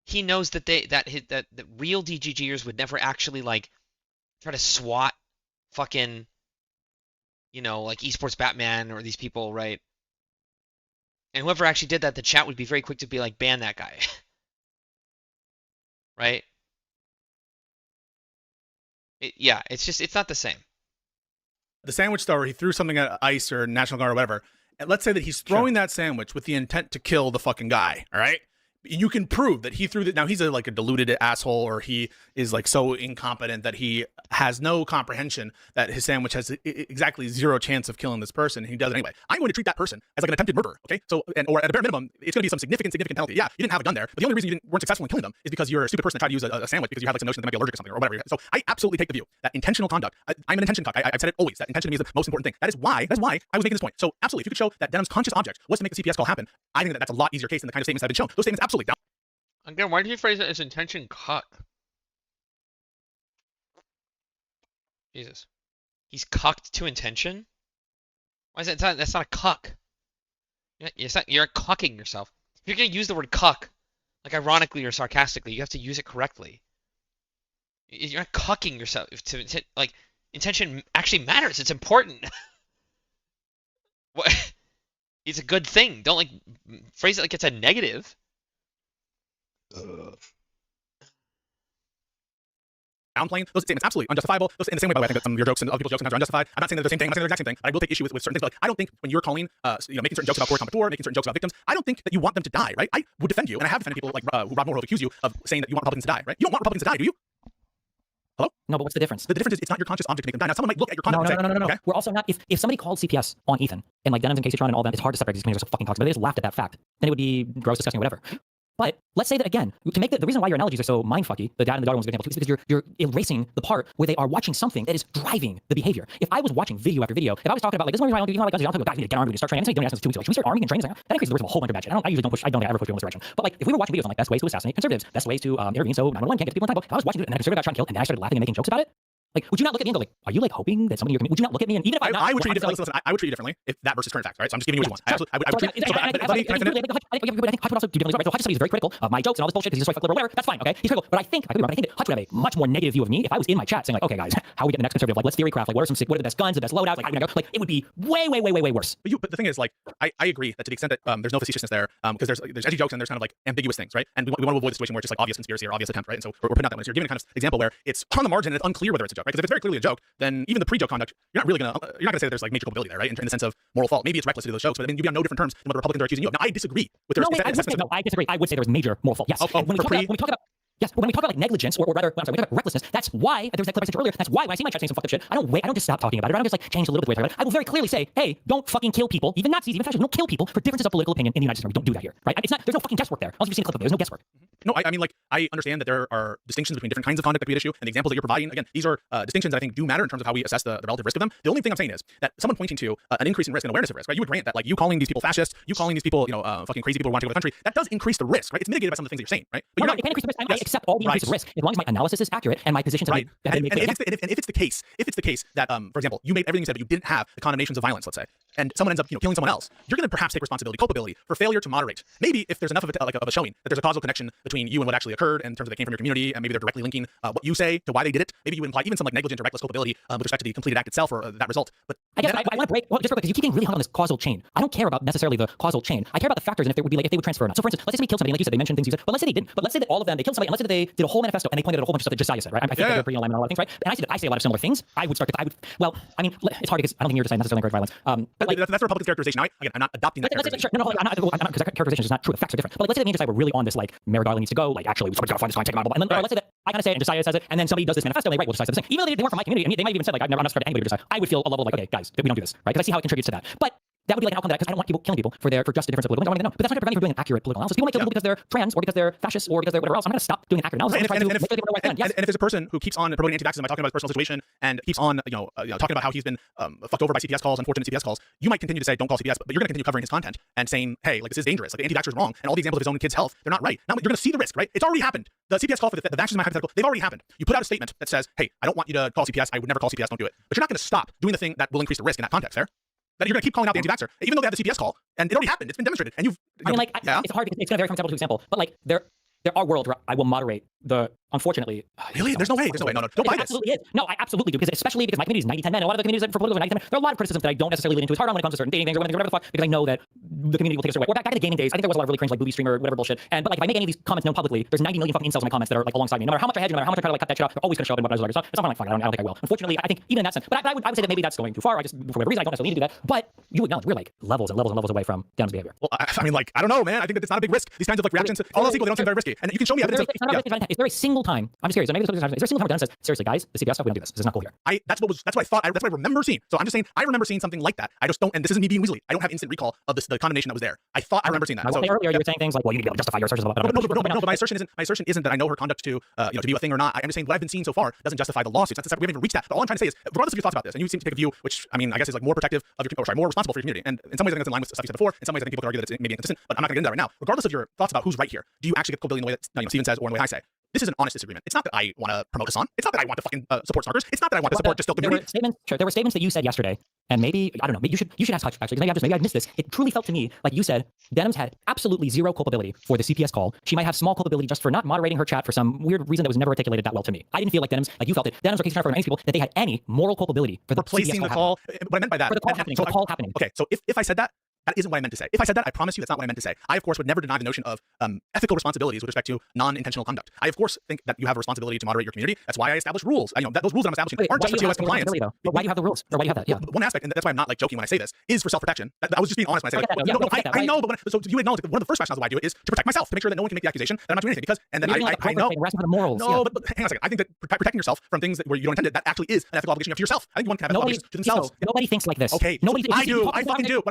He knows that that real DGGers would never actually like try to swat fucking, like esports Batman or these people, right? And whoever actually did that, the chat would be very quick to be like, ban that guy. Right? It's not the same. The sandwich thrower, he threw something at ICE or National Guard or whatever. And let's say that he's throwing that sandwich with the intent to kill the fucking guy, all right? You can prove that he threw that. Now he's like a deluded asshole, or he is like so incompetent that he has no comprehension that his sandwich has exactly zero chance of killing this person. He does it anyway. I'm going to treat that person as like an attempted murderer. Okay, so or at a bare minimum, it's going to be some significant penalty. Yeah, you didn't have a gun there, but the only reason you weren't successful in killing them is because you're a stupid person that tried to use a sandwich because you had like some notion that they might be allergic to something or whatever. So I absolutely take the view that intentional conduct. I'm an intention cuck. I've said it always. That intention to me is the most important thing. That's why I was making this point. So absolutely, if you could show that Denham's conscious object was to make the CPS call happen, I think that's a lot easier case than the kind of statements that have been shown. Those statements absolutely. Now, again, why did you phrase it as intention cuck? Jesus. He's cucked to intention? Why is that? That's not a cuck. You're cucking yourself. If you're going to use the word cuck, like ironically or sarcastically, you have to use it correctly. You're not cucking yourself. Like, intention actually matters. It's important. What? It's a good thing. Don't like phrase it like it's a negative. Downplaying those statements absolutely unjustifiable. Those, in the same way, by the way, I think that some of your jokes and other people's jokes sometimes are unjustified. I'm not saying they're the same thing. I'm not saying they're the exact same thing. But I will take issue with certain things. But like, I don't think when you're calling, making certain jokes about Corey Competour, making certain jokes about victims, I don't think that you want them to die, right? I would defend you, and I have defended people like who Rob Moore who accuse you of saying that you want Republicans to die, right? You don't want Republicans to die, do you? Hello? No, but what's the difference? The difference is it's not your conscious object to make them die. Now, someone might look at your conduct and say, no. Okay? We're also not. If somebody called CPS on Ethan and like Denham's and Casey Tron and all that, it's hard to separate these communities are so fucking toxic. But they just laughed at that fact. Then it would be gross, disgusting, whatever. But let's say that again, to make the reason why your analogies are so mindfucky, the dad and the dog one's a good example too, is because you're erasing the part where they are watching something that is driving the behavior. If I was watching video after video, if I was talking about like this is why I don't do, like guys, I don't guys need to get armed, we need to start training. I'm saying don't ask us 2 weeks ago. Should we start arming and training? That increases the risk of a whole bunch of bad shit. I usually don't push. I don't ever push people in this direction. But like if we were watching videos on like best ways to assassinate conservatives, best ways to intervene so 911 can't get to people in time. If I was watching it and then a conservative got shot and killed, and then I started laughing and making jokes about it. Like, would you not look at me and go like, are you like hoping that somebody in your community? Would you not look at me and even if I would treat you differently? Listen, I would treat you differently if that versus current facts, right? So I'm just giving you what you want. I would treat. I think Hutch would also do differently. So Hutch is very critical of my jokes and all this bullshit because he's just like whatever. That's fine, okay? He's critical, but I think that Hutch would have a much more negative view of me if I was in my chat saying like, okay guys, how are we get the next conservative? Like, let's theory craft. Like, what are the best guns, the best loadouts? Like, how are we gonna go? Like, it would be way worse. But the thing is, like, I agree that to the extent that there's no facetiousnness there, because there's edgy jokes and there's kind of like ambiguous things, right? And we want to avoid the situation where it's just like obvious conspiracy or obvious attempt, right? And so we're putting out that one. So you're giving a kind of example where it's on the margin and it's unclear whether it's a joke. joke, right? Because if it's very clearly a joke, then even the pre-joke conduct, you're not gonna say that there's like major culpability there, right? In the sense of moral fault. Maybe it's reckless to do those jokes, but I mean, you'd be on no different terms than what the Republicans are accusing you of. Now, I disagree with their assessment. No, I disagree. I would say there was major moral fault. Yes. When we talk about yes, but when we talk about like negligence, or rather, I'm sorry, when we talk about recklessness, that's why there was that clip I sent you earlier. That's why when I see my chat saying some fucked up shit, I don't just stop talking about it. I don't just like change a little bit the way I talk about it. I will very clearly say, hey, don't fucking kill people, even Nazis, even fascists. Don't kill people for differences of political opinion in the United States. Don't do that here, right? It's not. There's no fucking guesswork there. I'll just see a clip of it. There's no guesswork. No, I mean, like, I understand that there are distinctions between different kinds of conduct that could be at issue, and the examples that you're providing, again, these are distinctions that I think do matter in terms of how we assess the relative risk of them. The only thing I'm saying is that someone pointing to an increase in risk and awareness of risk, right? You would grant that, like, you calling these people fascists, you calling these people, fucking crazy people who want to take over the country, that does increase the risk, right? It's mitigated by some of the things that you're saying, right? But it can increase the risk. I accept all the increase of risk as long as my analysis is accurate and my positions have been made. And if it's the case that, for example, you made everything you said, but you didn't have the condemnations of violence, let's say, and someone ends up, killing someone else, you're going to perhaps take culpability for failure to moderate. Maybe if there's enough of a showing that there's a causal connection between you and what actually occurred in terms of they came from your community, and maybe they're directly linking what you say to why they did it. Maybe you would imply even some like negligent or reckless culpability with respect to the completed act itself or that result. But I guess I want to break just real quick because you keep getting really hung on this causal chain. I don't care about necessarily the causal chain. I care about the factors and if they would transfer or not. So for instance, let's say somebody killed somebody, like you said, they mentioned things you said, but let's say they didn't. But let's say that all of them they killed somebody, and let's say that they did a whole manifesto and they pointed at a whole bunch of stuff that Josiah said, right? I think they're pretty aligned on a lot of things, right? And I say a lot of similar things. Well, I mean, it's hard because I don't think you're deciding necessarily encourage violence. But like, that's Republican characterization. I'm not adopting that characterization. I'm not because that characterization is not true. The facts are different. But like, let's say that me and Josiah were really on this, like, Merrick Garland needs to go. Like, actually, somebody's got to find this guy, take him out. And then let's say that I kind of say it and Josiah says it, and then somebody does this manifesto and they write, well, Josiah said the same. Even though they weren't from my community, and they might even said, like, I'm not subscribed to anybody to Josiah. I would feel a level like, okay, guys, we don't do this, right? Because I see how it contributes to that. But that would be like an outcome because I don't want people killing people for just a difference of political. I want to know, but that's not going to prevent me from doing an accurate political analysis. People might kill people because they're trans or because they're fascists or because they're whatever else. I'm going to stop doing an accurate analysis. And if there's a person who keeps on promoting anti-vaxxism by talking about his personal situation and keeps on, talking about how he's been fucked over by CPS calls, unfortunate CPS calls, you might continue to say don't call CPS, but you're going to continue covering his content and saying, hey, like this is dangerous, like the anti-vaxxer is wrong, and all the examples of his own kids' health, they're not right. Now you're going to see the risk, right? It's already happened. The CPS call for the vaccines, my hypothetical, they've already happened. You put out a statement that says, hey, I don't want you to call CPS. I would never call CPS. Don't do it. But you're not going to stop doing the thing that will increase the risk in that context, fair? That you're going to keep calling out the anti-vaxxer, even though they have the CPS call, and it already happened. It's been demonstrated, and it's hard because it's going to vary from example to example. But like there are worlds where I will moderate the. Unfortunately, really, there's no way. No, don't buy this. Absolutely is. No, I absolutely do because especially because my community is 90-10 men. A lot of the communities for political 90-10 men. There are a lot of criticisms that I don't necessarily lean into as hard on when it comes to certain dating things or whatever the fuck because I know that the community will take us away. Or back in the gaming days, I think there was a lot of really cringe like booby streamer whatever bullshit. But like if I make any of these comments known publicly, there's 90 million fucking incels in my comments that are like alongside me. No matter how much I hedge, no matter how much I try to like cut that shit out, they're always going to show up in what I was like. So it's not like fuck. I don't think I will. Unfortunately, I think even in that sense. But I would say that maybe that's going too far. I just for whatever reason I don't necessarily need to do that. But you acknowledge we're like levels and levels and levels away from Denham's behavior. Well, I mean, like I don't know, man. I think that it's not a big risk. These kinds of like reactions, all else equal, they don't seem very risky. And you can show me evidence. Is there a single time? I'm just curious. Maybe is there a single time where Denham says, seriously, guys, the CPS stuff, we don't do this. This is not cool here. That's what I thought. That's what I remember seeing. So I'm just saying, I remember seeing something like that. I just don't, and this isn't me being weaselly. I don't have instant recall of the condemnation that was there. I thought I remember seeing that. Earlier you were saying things like, well, you need to be able to justify your assertions. No, but my assertion isn't that I know her conduct to be a thing or not. I'm just saying what I've been seeing so far doesn't justify the lawsuits. We haven't even reached that. But all I'm trying to say is, regardless of your thoughts about this, and you seem to take a view which I mean, I guess is like more protective of your, more responsible for your community. And in some ways, I think that's in line with stuff you said before. In some ways, I think people could argue that it's maybe inconsistent. But I'm not going to get into that right now. Regardless of your thoughts about who's right here, do you actually get culpability in the way that Steven says or in the way I say? This is an honest disagreement. It's not that I want to promote Hassan. It's not that I want to fucking support stalkers. It's not that I want to support just the community. There were statements that you said yesterday, and maybe I don't know. Maybe you should ask Hutch actually. Maybe I missed this. It truly felt to me like you said Denham's had absolutely zero culpability for the CPS call. She might have small culpability just for not moderating her chat for some weird reason that was never articulated that well to me. I didn't feel like Denham's like you felt it. Denham's or Casey for many people that they had any moral culpability for the replacing CPS the call. What I meant by that for the call happening. For the call happening. Okay, so if I said that. That isn't what I meant to say. If I said that, I promise you that's not what I meant to say. I, of course, would never deny the notion of ethical responsibilities with respect to non-intentional conduct. I, of course, think that you have a responsibility to moderate your community. That's why I established rules. Those rules that I'm establishing aren't just for TOS compliance. But why do you have the rules? Or why do you have that? Yeah. One aspect, and that's why I'm not like joking when I say this, is for self-protection. I was just being honest when I say like, I know, but so you acknowledge that one of the first rationales why I do it is to protect myself, to make sure that no one can make the accusation that I'm not doing anything. Because, and then I know. No, but hang on a second. I think that protecting yourself from things where you don't intend it, that actually is an ethical obligation you have to yourself. I think one can have ethical obligations to themselves. Nobody thinks like this. Okay, I do. I fucking do.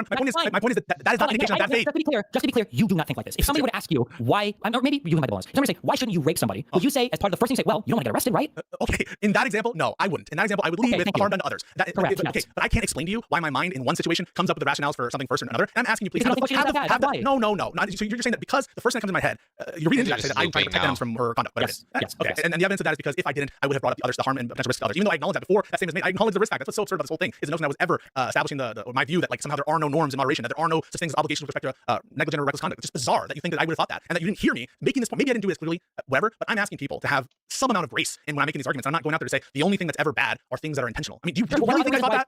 My point is that is not indication of bad faith. Just to be clear, you do not think like this. If somebody would ask you why, or maybe you might be honest. If somebody say, why shouldn't you rape somebody? Would you say, as part of the first thing you say, well, you don't want to get arrested, right? Okay, in that example, no, I wouldn't. In that example, I would lead with harm done to others. Correct. Okay, but I can't explain to you why my mind in one situation comes up with the rationales for something first and another. And I'm asking you, please, have that. No. So you're just saying that because the first thing that comes in my head, you're reading into that to say that I'm trying to protect them from her conduct. Yes. Okay. And the evidence of that is because if I didn't, I would have brought up the others, the harm and potential risk to others. Even though I acknowledge that before that statement was made, I acknowledge the risk factor. That's what's so absurd about this whole thing is the notion I was ever establishing my view that like somehow there are no norms in moderation, that there are no such things as obligations with respect to negligent or reckless conduct. It's just bizarre that you think that I would have thought that and that you didn't hear me making this point. Maybe I didn't do it as clearly, whatever, but I'm asking people to have some amount of grace in when I'm making these arguments. I'm not going out there to say the only thing that's ever bad are things that are intentional. I mean, do you really think I thought that?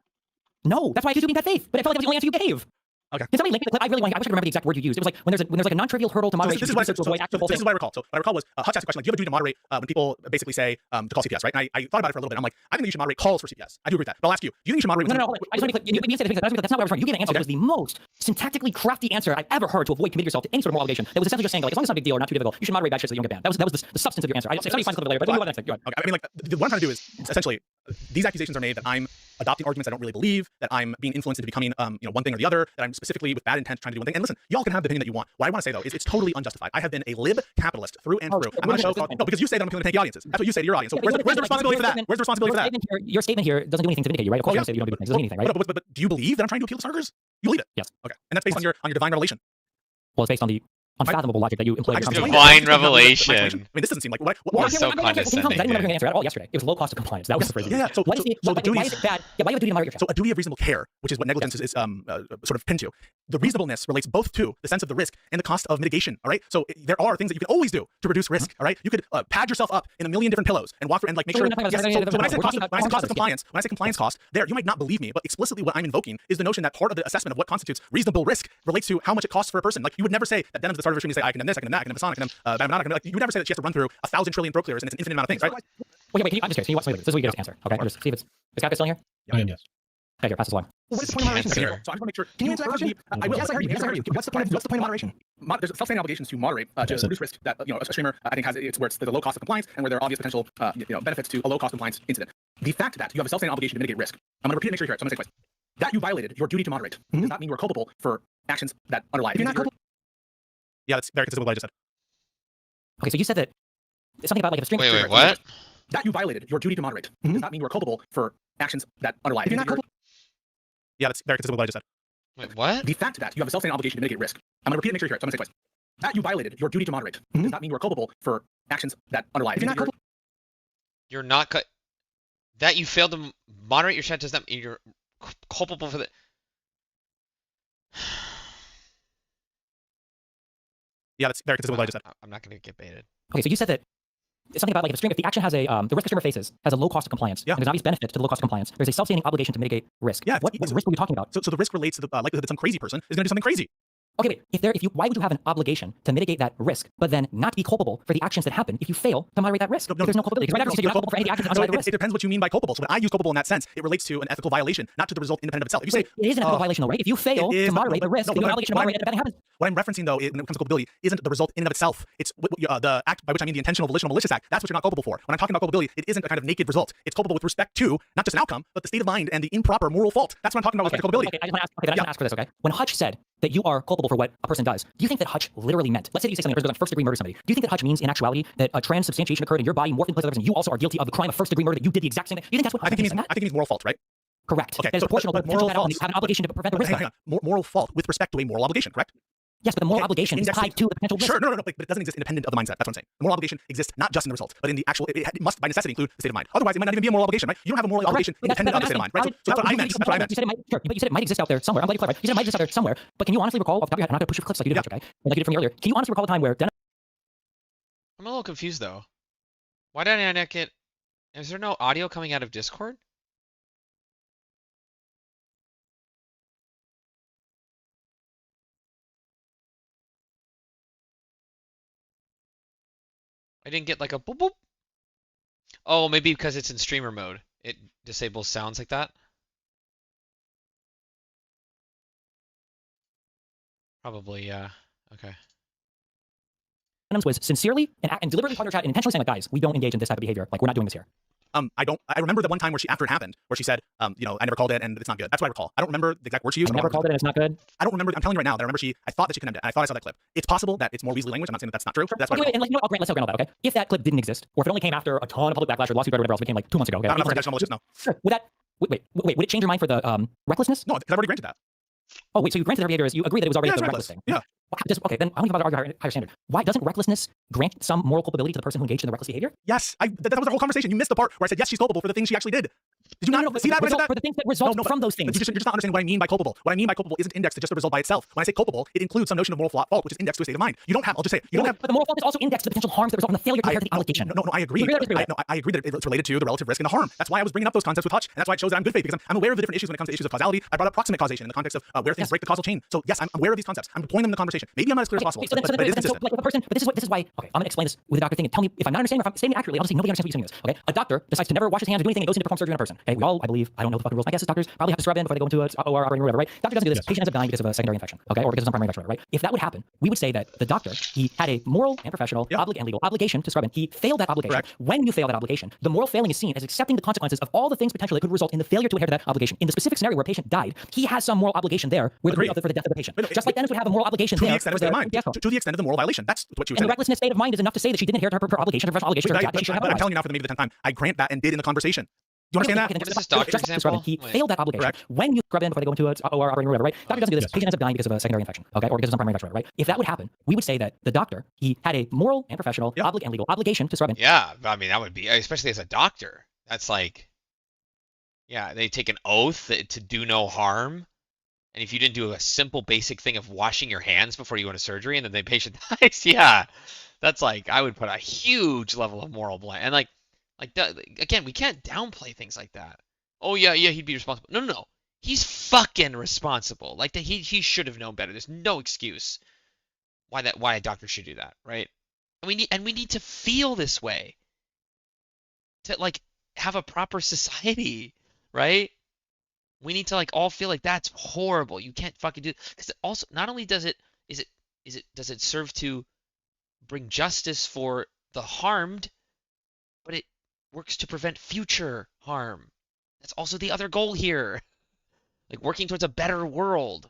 No, that's why I accuse you of being bad faith. But I felt like that was the only answer you gave. Okay. Can somebody link me the clip? I really want. I wish I could remember the exact word you used. It was like when there's like a non-trivial hurdle to moderation. This is what I said. This is what I recall. So what I recall was Hutch asked a question like, "Do you have a duty to moderate when people basically say to call CPS?" Right? And I thought about it for a little bit. I'm like, I think you should moderate calls for CPS. I do agree with that. But I'll ask you, do you think you should moderate? No. I just want to be clear. You said that's not what I was trying. You gave an answer that was the most syntactically crafty answer I've ever heard to avoid committing yourself to any sort of moral obligation. That was essentially just saying like, as long as it's not a big deal or not too difficult, you should moderate bad shit so you don't get banned. That was the substance of your answer. Somebody finds the clip later, but we move on to the next thing. Go ahead. Okay. I mean, like what I'm trying to do is essentially these accusations are made that I'm adopting arguments I don't really believe, that I'm being influenced into becoming one thing or the other, that I'm specifically with bad intent trying to do one thing. And listen, y'all can have the opinion that you want. What I want to say though is it's totally unjustified. I have been a lib capitalist through and through. I'm going to show no, because you say that I'm appealing to tanky audiences. That's what you say to your audience. So where's the responsibility for that? Where's the responsibility for that? Your statement here doesn't do anything to vindicate you, right? Of course, you say you don't do things. It doesn't mean anything, right? But do you believe that I'm trying to appeal to starters? You believe it? Yes. Okay. And that's based on your divine revelation. Well, it's based on the unfathomable logic that you employ. Divine revelation. I mean, this doesn't seem like what so condescending. I didn't remember the answer at all yesterday. It was low cost of compliance. That was the phrase. Yeah. So why is it bad? Yeah, why you have a duty to moderate your chat? So a duty of reasonable care, which is what negligence is sort of pinned to. The reasonableness relates both to the sense of the risk and the cost of mitigation. All right. So there are things that you can always do to reduce risk. All right. You could pad yourself up in a million different pillows and walk through and like make sure. Yes, so when I say cost of compliance, when I say compliance cost, there you might not believe me, but explicitly what I'm invoking is the notion that part of the assessment of what constitutes reasonable risk relates to how much it costs for a person. Like you would never say that Denham's the start of a stream. You say I can this, I can that, I can Masonic, I can like you would never say that she has to run through 1,000 trillion throat clears and it's an infinite amount of things, right? Wait, can you? I'm just curious. Can you watch something? This is what you get to answer. Okay, I'll just see if it's. Is Kafka still in here? I am, yes. Okay, here, pass this along. What is the point of moderation here? So I just want to make sure. Can you answer that question? I will. Yes, I heard you. What's the point of moderation? There's self-standing obligations to moderate to reduce risk that a streamer I think has it's where there's a low cost of compliance and where there are obvious potential benefits to a low cost compliance incident. The fact that you have a self-standing obligation to mitigate risk. I'm going to repeat it, make sure you hear it. So I'm going to say twice. That you violated your duty to moderate does not mean you are culpable for actions that underlie. If you're not culpable. Yeah, that's very consistent with what I just said. Okay, so you said that something about like if a streamer. Wait, what? That you violated your duty to moderate does not mean you are culpable for actions that underlie. If you're not culpable. Yeah, that's very consistent with what I just said. Wait, what? The fact that you have a self-standing obligation to mitigate risk. I'm going to repeat it, make sure you hear it. So I'm going to say it twice. That you violated your duty to moderate does not mean you are culpable for actions that underlie. If you're not culpable. You're not that you failed to moderate your chat does not mean you're culpable for the. Yeah, that's very consistent with what I just said. I'm not going to get baited. Okay, so you said that something about like if the action has a the risk the streamer faces has a low cost of compliance. Yeah. And there's an obvious benefit to the low cost of compliance. There's a self-standing obligation to mitigate risk. Yeah. What risk are we talking about? So the risk relates to the likelihood that some crazy person is going to do something crazy. Okay, wait. Why would you have an obligation to mitigate that risk, but then not be culpable for the actions that happen if you fail to moderate that risk? If there's no culpability. Because right now you said you're not culpable for any actions that underlie the risk. It depends what you mean by culpable. So when I use culpable in that sense, it relates to an ethical violation, not to the result independent of itself. If you say it is an ethical violation, though, right? If you fail to moderate the risk, you have an obligation to moderate it, and happens. What I'm referencing though, when it comes to culpability, isn't the result in and of itself. It's the act by which I mean the intentional, volitional, malicious act. That's what you're not culpable for. When I'm talking about culpability, it isn't a kind of naked result. It's culpable with respect to not just an outcome, but the state of mind and the improper moral fault. That's what I'm talking about with culpability. Okay, I just want to ask for this. Okay, when Hutch said that you are culpable for what a person does, do you think that Hutch literally meant? Let's say that you say something, a person goes on first degree murder somebody. Do you think that Hutch means in actuality that a transubstantiation occurred in your body, morphed in place of others, and you also are guilty of the crime of first degree murder? That you did the exact same thing. Do you think that's what Hutch means? I think it means moral fault, right? Correct. Okay, that is proportional to moral fault. You have an obligation to prevent the risk. Hang on. Moral fault with respect to a moral obligation, correct? Yes, but the moral obligation is tied to the potential risk. Sure, no, but it doesn't exist independent of the mindset. That's what I'm saying. The moral obligation exists not just in the result, but in the actual. It must by necessity include the state of mind. Otherwise, it might not even be a moral obligation, right? You don't have a moral obligation independent of the state of mind, right? So that's what I meant. That's what I meant. You said it might, sure, but you said it might exist out there somewhere. I'm glad you clarified. You said it might exist out there somewhere. But can you honestly recall off the top of your head? I'm not going to push your clips like you did, okay? Like you did from earlier. Can you honestly recall a time where I'm a little confused though. Why did I not get? Is there no audio coming out of Discord? I didn't get like a boop boop. Oh, maybe because it's in streamer mode. It disables sounds like that. Probably, yeah. Okay. was sincerely and deliberately part of her chat and intentionally saying like, guys, we don't engage in this type of behavior. Like, we're not doing this here. I remember the one time where after it happened, where she said, I never called it and it's not good. That's what I recall. I don't remember the exact words she used. I never called it and it's not good. I don't remember. I'm telling you right now that I thought that she condemned it. And I thought I saw that clip. It's possible that it's more Weasley language. I'm not saying that that's not true. That's what and like, I'll grant, let's grant all that, okay? If that clip didn't exist, or if it only came after a ton of public backlash or lawsuit or whatever else, it came like 2 months ago, okay? I'm not for intentional malicious, no. Sure. Would it change your mind for the recklessness? No, because I've already granted that. Oh, wait, so you granted her behavior as you agree that it was already the reckless thing? Yeah. Okay, then I'm going to argue higher standard. Why doesn't recklessness grant some moral culpability to the person who engaged in the reckless behavior? Yes, that was the whole conversation. You missed the part where I said, yes, she's culpable for the things she actually did. Did you not see that? For the things that result from those things. You're just not understanding what I mean by culpable. What I mean by culpable isn't indexed to just the result by itself. When I say culpable, it includes some notion of moral fault, which is indexed to a state of mind. You don't have. I'll just say you don't have. But the moral fault is also indexed to the potential harms that result from the failure to adhere to the obligation. No, I agree. I agree that it's related to the relative risk and the harm. That's why I was bringing up those concepts with Hutch, and that's why it shows that I'm good faith because I'm aware of the different issues when it comes to issues of causality. I brought up proximate causation in the context of where things break the causal chain. So yes, I'm aware of these concepts. I'm deploying them in the conversation. Maybe I'm not as clear as possible, but it is consistent. But this is why. Okay, I'm gonna explain this with a doctor thing and tell me if I'm not understanding or if I'm saying it accurately. I'll just say nobody understands what you're saying. Okay, a doctor decides to never wash his hands or do anything and goes into perform surgery on a person. Okay, we all, I believe, I don't know the fucking rules. My guess is doctors probably have to scrub in before they go into a OR operating room or whatever, right? Doctor doesn't do this. Patient ends up dying because of a secondary infection. Okay, or because of some primary infection, right? If that would happen, we would say that the doctor, he had a moral and professional and legal obligation to scrub in. He failed that obligation. Correct. When you fail that obligation, the moral failing is seen as accepting the consequences of all the things potentially that could result in the failure to adhere to that obligation. In the specific scenario where a patient died, he has some moral obligation there with for the death of the patient. Just like Dennis would have a moral obligation to there. The extent of state of mind. To the extent of the moral violation. That's what you said. And the recklessness state of mind is enough to say that she didn't adhere to her obligation, her professional obligation. But I'm telling you now for the maybe the 10th time, I grant that and did in the conversation. Do you understand that? This is doctor example. He failed that obligation. Correct. When you scrub in before they go into an OR operating room or whatever, right? Doctor doesn't do this. Patient ends up dying because of a secondary infection. Okay, or because of some primary infection, right? If that would happen, we would say that the doctor, he had a moral and professional and legal obligation to scrub in. Yeah, I mean that would be, especially as a doctor. That's like, yeah, they take an oath to do no harm. And if you didn't do a simple basic thing of washing your hands before you go into surgery and then the patient dies, yeah, that's like, I would put a huge level of moral blame. And like again, we can't downplay things like that. Oh yeah, he'd be responsible. No, he's fucking responsible. Like that, he should have known better. There's no excuse why a doctor should do that, right? And we need to feel this way to like have a proper society, right? We need to like all feel like that's horrible. You can't fucking do it. Because also, not only does it serve to bring justice for the harmed, but it works to prevent future harm. That's also the other goal here. Like working towards a better world.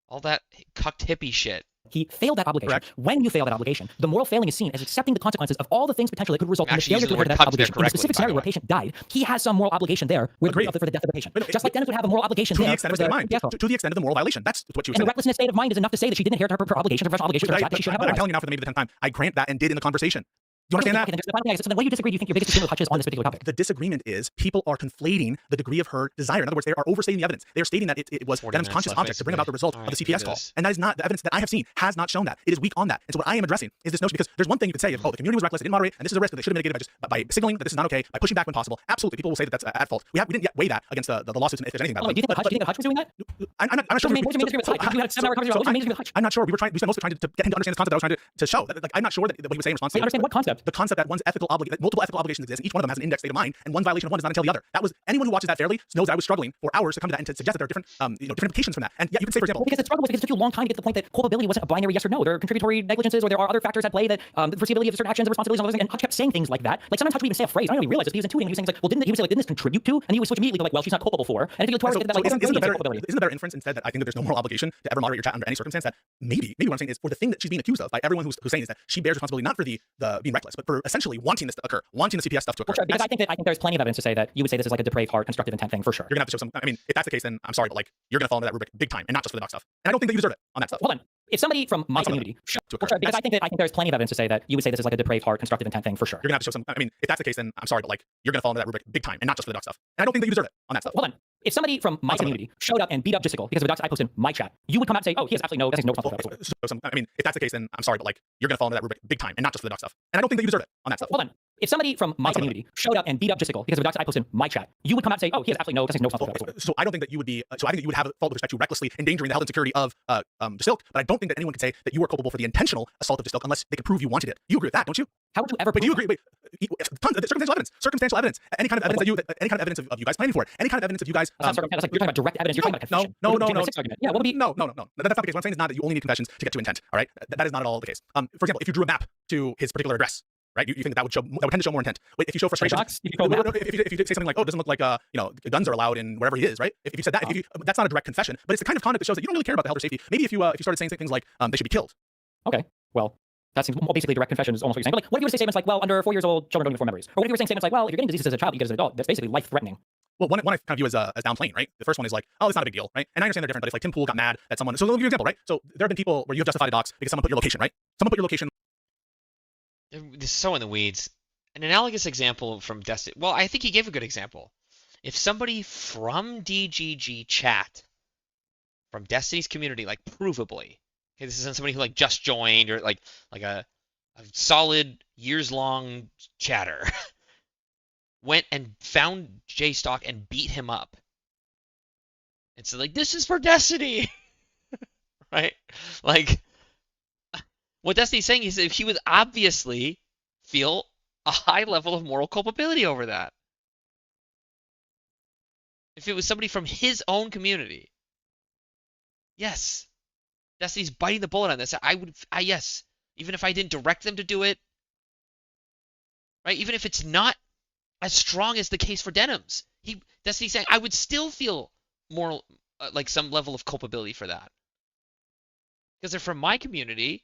All that cucked hippie shit. He failed that obligation. Correct. When you fail that obligation, the moral failing is seen as accepting the consequences of all the things potentially that could result in the failure to adhere to that obligation. In the specific scenario where a patient died, he has some moral obligation there for the death of the patient. Just like Dennis would have a moral obligation there to the extent of the moral violation. That's what you said. And the recklessness state of mind is enough to say that she didn't adhere to her obligation, her professional obligation. But I'm telling you now for the maybe the 10th time, I grant that and did in the conversation. Do you understand that? So then when you disagree, do you think your biggest disagreement with Hutch is on this particular topic? The disagreement is people are conflating the degree of her desire. In other words, they are overstating the evidence. They are stating that it was Denham's conscious object to bring about the result of the CPS call. And that is not, the evidence that I have seen has not shown that. It is weak on that. And so what I am addressing is this notion, because there's one thing you could say, the community was reckless, they didn't moderate, and this is a risk that they should have mitigated by signaling that this is not okay, by pushing back when possible. Absolutely, people will say that that's at fault. We didn't yet weigh that against the lawsuits and if there's anything about it. Do you think Hutch was doing that? I'm not sure. I'm not sure. We spent most of the time to get him to understand this concept that I was trying to show. I'm not sure that what he was saying in response to understand what concept? The concept that multiple ethical obligations exist, and each one of them has an index state of mind, and one violation of one does not entail the other. That was anyone who watches that fairly knows that I was struggling for hours to come to that and to suggest that there are different, different implications from that. And yet you could say, for example, because the struggle was because it took you a long time to get to the point that culpability wasn't a binary yes or no. There are contributory negligences, or there are other factors at play that the foreseeability of certain actions and responsibilities and all those things. And Hutch kept saying things like that. Like sometimes Hutch would even say a phrase. I don't really realize this. He was intuiting. He was saying like, well, didn't this contribute to? And he would switch immediately to like, well, she's not culpable for. And if you look that, like, isn't the better inference instead that I think that there's no moral obligation to ever moderate your chat under any circumstance? That maybe what I'm saying is for the thing that she's being accused of by everyone who's saying is that she bears responsibility not for the being reckless, but for essentially wanting this to occur, wanting the CPS stuff to occur. Because I think there's plenty of evidence to say that you would say this is like a depraved heart, constructive intent thing for sure. You're gonna have to show some. I mean, if that's the case, then I'm sorry, but like you're gonna fall into that rubric big time, and not just for the doc stuff. And I don't think that you deserve it on that stuff. Hold on. If somebody from my community, because I think there's plenty of evidence to say that you would say this is like a depraved heart, constructive intent thing for sure. You're gonna have to show some. I mean, if that's the case, then I'm sorry, but like you're gonna fall into that rubric big time, and not just for the doc stuff. And I don't think that you deserve it on that stuff. Hold on. If somebody from my community showed up and beat up Jistical because of a docs I posted in my chat, you would come out and say, oh, he has absolutely no responsibility. I mean, if that's the case, then I'm sorry, but like you're gonna fall into that rubric big time, and not just for the doc stuff. And I don't think that you deserve it on that stuff. Hold on. If somebody from my community showed up and beat up Jistical because of a docs I posted in my chat, you would come out and say, oh, he has absolutely no responsibility. So I don't think that you would be. So I think that you would have a fault with respect to recklessly endangering the health and security of Distilk. But I don't think that anyone can say that you were culpable for the intentional assault of Distilk unless they can prove you wanted it. You agree with that, don't you? How would you ever? But do you agree? Wait, tons of circumstantial evidence, any kind of evidence of you guys planning for it, any kind of evidence of you guys. That's like, you're talking about direct evidence. You're talking about confession. No. Yeah, what would be? No. That's not the case. What I'm saying is not that you only need confessions to get to intent. All right, that is not at all the case. For example, if you drew a map to his particular address, right, you think that would tend to show more intent. Wait, if you show frustration, if you say something like, oh, it doesn't look like guns are allowed in wherever he is, right? If you said that, that's not a direct confession, but it's the kind of conduct that shows that you don't really care about the health or safety. Maybe if you started saying things like they should be killed. Okay, well. That seems basically direct confession is almost what you're saying. But like, what if you were to say statements like, well, under 4 years old, children don't even form memories? Or what if you were saying statements like, well, if you're getting diseases as a child, you get it as an adult, that's basically life-threatening. Well, one I kind of view as downplaying, right? The first one is like, oh, it's not a big deal, right? And I understand they're different, but if like Tim Pool got mad at someone, so let me give you an example, right? So there have been people where you have justified docs because someone put your location, right? Someone put your location. This is so in the weeds. an analogous example from Destiny. Well, I think he gave a good example. If somebody from DGG chat, from Destiny's community, like provably, okay, this isn't somebody who like just joined or like a solid years-long chatter, went and found J-Stock and beat him up. And so like, this is for Destiny, right? Like, what Destiny's saying is if he would obviously feel a high level of moral culpability over that. If it was somebody from his own community, yes, Destiny's biting the bullet on this. Yes, even if I didn't direct them to do it, right? Even if it's not as strong as the case for Denims, Destiny's saying I would still feel moral, like some level of culpability for that, because they're from my community.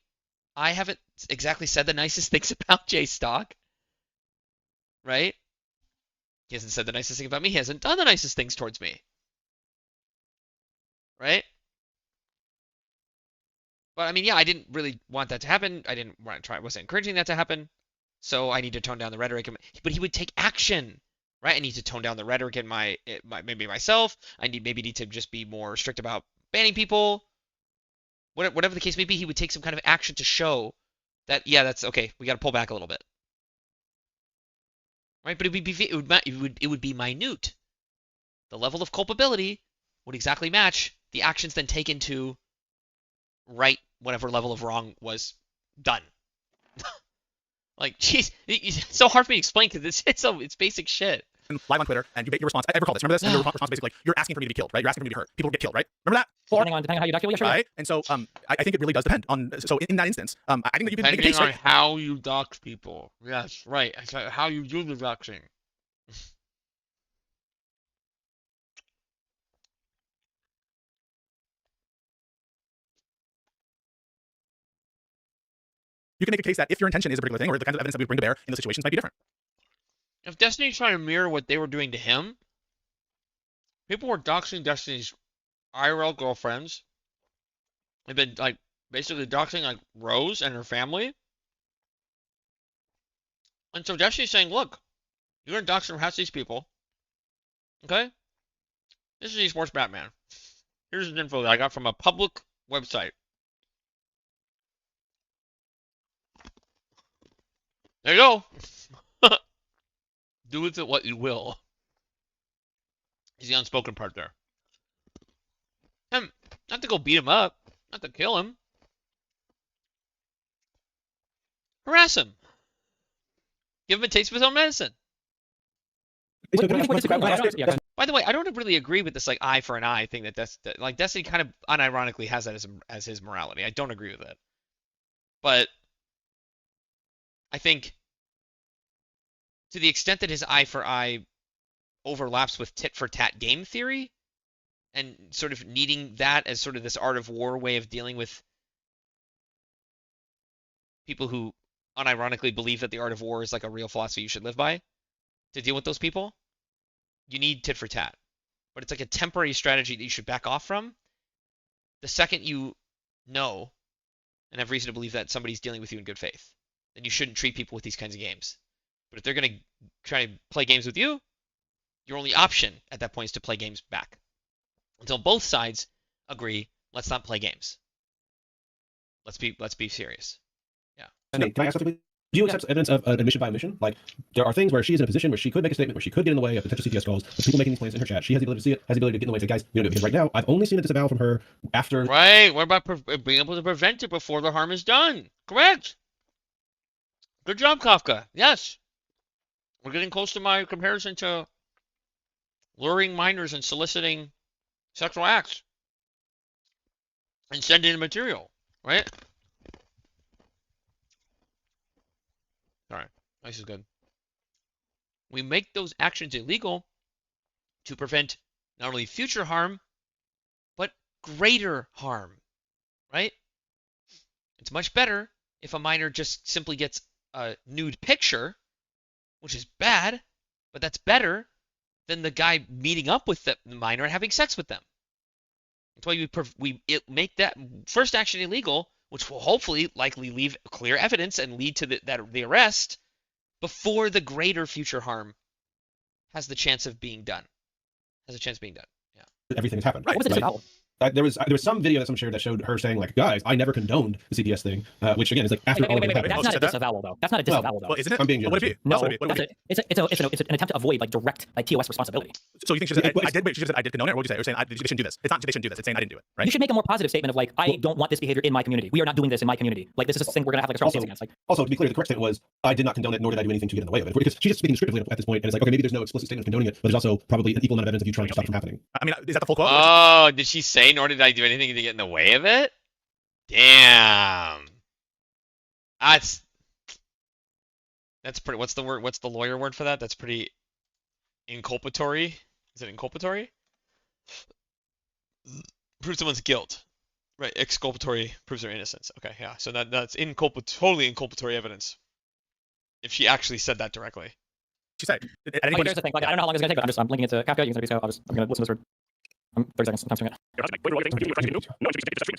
I haven't exactly said the nicest things about J-Stock, right? He hasn't said the nicest thing about me. He hasn't done the nicest things towards me. Right? But I mean, yeah, I didn't really want that to happen. I didn't want to try. I wasn't encouraging that to happen. So I need to tone down the rhetoric. But he would take action, right? I need to tone down the rhetoric in maybe myself. I maybe need to just be more strict about banning people. Whatever the case may be, he would take some kind of action to show that, yeah, that's okay. We got to pull back a little bit. Right, but it would be minute. The level of culpability would exactly match the actions then taken to right whatever level of wrong was done. Like, jeez, it's so hard for me to explain because it's basic shit. Live on Twitter, and you your response. I recall this. Remember this? And your response basically like, you're asking for me to be killed, right? You're asking for me to be hurt. People get killed, right? Remember that? Depending on how you dox people, yeah, sure. Right. And so I think it really does depend on. So in that instance, I think that you can make a case. Depending on how you dox people. Yes, right. How you do the doxing. You can make a case that if your intention is a particular thing, or the kind of evidence that we bring to bear in those situations might be different. If Destiny's trying to mirror what they were doing to him, people were doxing Destiny's IRL girlfriends. They've been like basically doxing like Rose and her family. And so Destiny's saying, look, you're gonna dox and harass these people. Okay? This is Esports Batman. Here's the info that I got from a public website. There you go. Do with it what you will. Is the unspoken part there. And not to go beat him up, not to kill him. Harass him. Give him a taste of his own medicine. By the way, I don't really agree with this like eye for an eye thing that like Destiny kind of unironically has that as his morality. I don't agree with it. But I think to the extent that his eye for eye overlaps with tit for tat game theory and sort of needing that as sort of this art of war way of dealing with people who unironically believe that the art of war is like a real philosophy you should live by, to deal with those people, you need tit for tat. But it's like a temporary strategy that you should back off from. The second you know and have reason to believe that somebody's dealing with you in good faith, then you shouldn't treat people with these kinds of games. But if they're going to try to play games with you, your only option at that point is to play games back. Until both sides agree, let's not play games. Let's be serious. Yeah. Can I ask something? Do you accept evidence of admission by omission? Like, there are things where she is in a position where she could make a statement, where she could get in the way of potential CTS calls, of people making these claims in her chat. She has the ability to see it, has the ability to get in the way and say, guys, we don't do it. Because right now, I've only seen a disavowal from her after... Right. What about being able to prevent it before the harm is done? Correct. Good job, Kafka. Yes. We're getting close to my comparison to luring minors and soliciting sexual acts and sending in material, right? All right, this is good. We make those actions illegal to prevent not only future harm, but greater harm, right? It's much better if a minor just simply gets a nude picture, which is bad, but that's better than the guy meeting up with the minor and having sex with them. That's why we make that first action illegal, which will hopefully likely leave clear evidence and lead to the arrest. before the greater future harm has the chance of being done. Has a chance of being done. Yeah. Everything has happened. Right. What was the disavowal? There was some video that someone shared that showed her saying like, guys, I never condoned the CPS thing, which again is like after all of it happened. That's not a disavowal though. That's not a disavowal though. Well, isn't it? I'm being No, generous. it's an attempt to avoid like direct like TOS responsibility. So you think she said I did? Wait, she said I did condone it, or what did you say? You're saying they shouldn't do this. It's not they shouldn't do this. It's saying I didn't do it, right? You should make a more positive statement of like, I don't want this behavior in my community. We are not doing this in my community. Like this is a thing we're gonna have like a strong stance against. Like also to be clear, the correct statement was I did not condone it, nor did I do anything to get in the way of it. Because she's just speaking descriptively at this point, and it's like okay, maybe there's no explicit statement of condoning it, but there's also probably an equal amount of evidence of you trying to stop it from happening. I mean, is that the full quote? Oh, did she say nor did I do anything to get in the way of it? Damn. That's pretty. What's the word? What's the lawyer word for that? That's pretty inculpatory. Is it inculpatory? Proves someone's guilt, right? Exculpatory proves their innocence. Okay, yeah. So that's totally inculpatory evidence. If she actually said that directly. She said. Here's the thing. Like, I don't know how long it's gonna take, but I'm linking it to Kafka. You can Pisco. I'm gonna listen to this for 30 seconds. I'm doing it.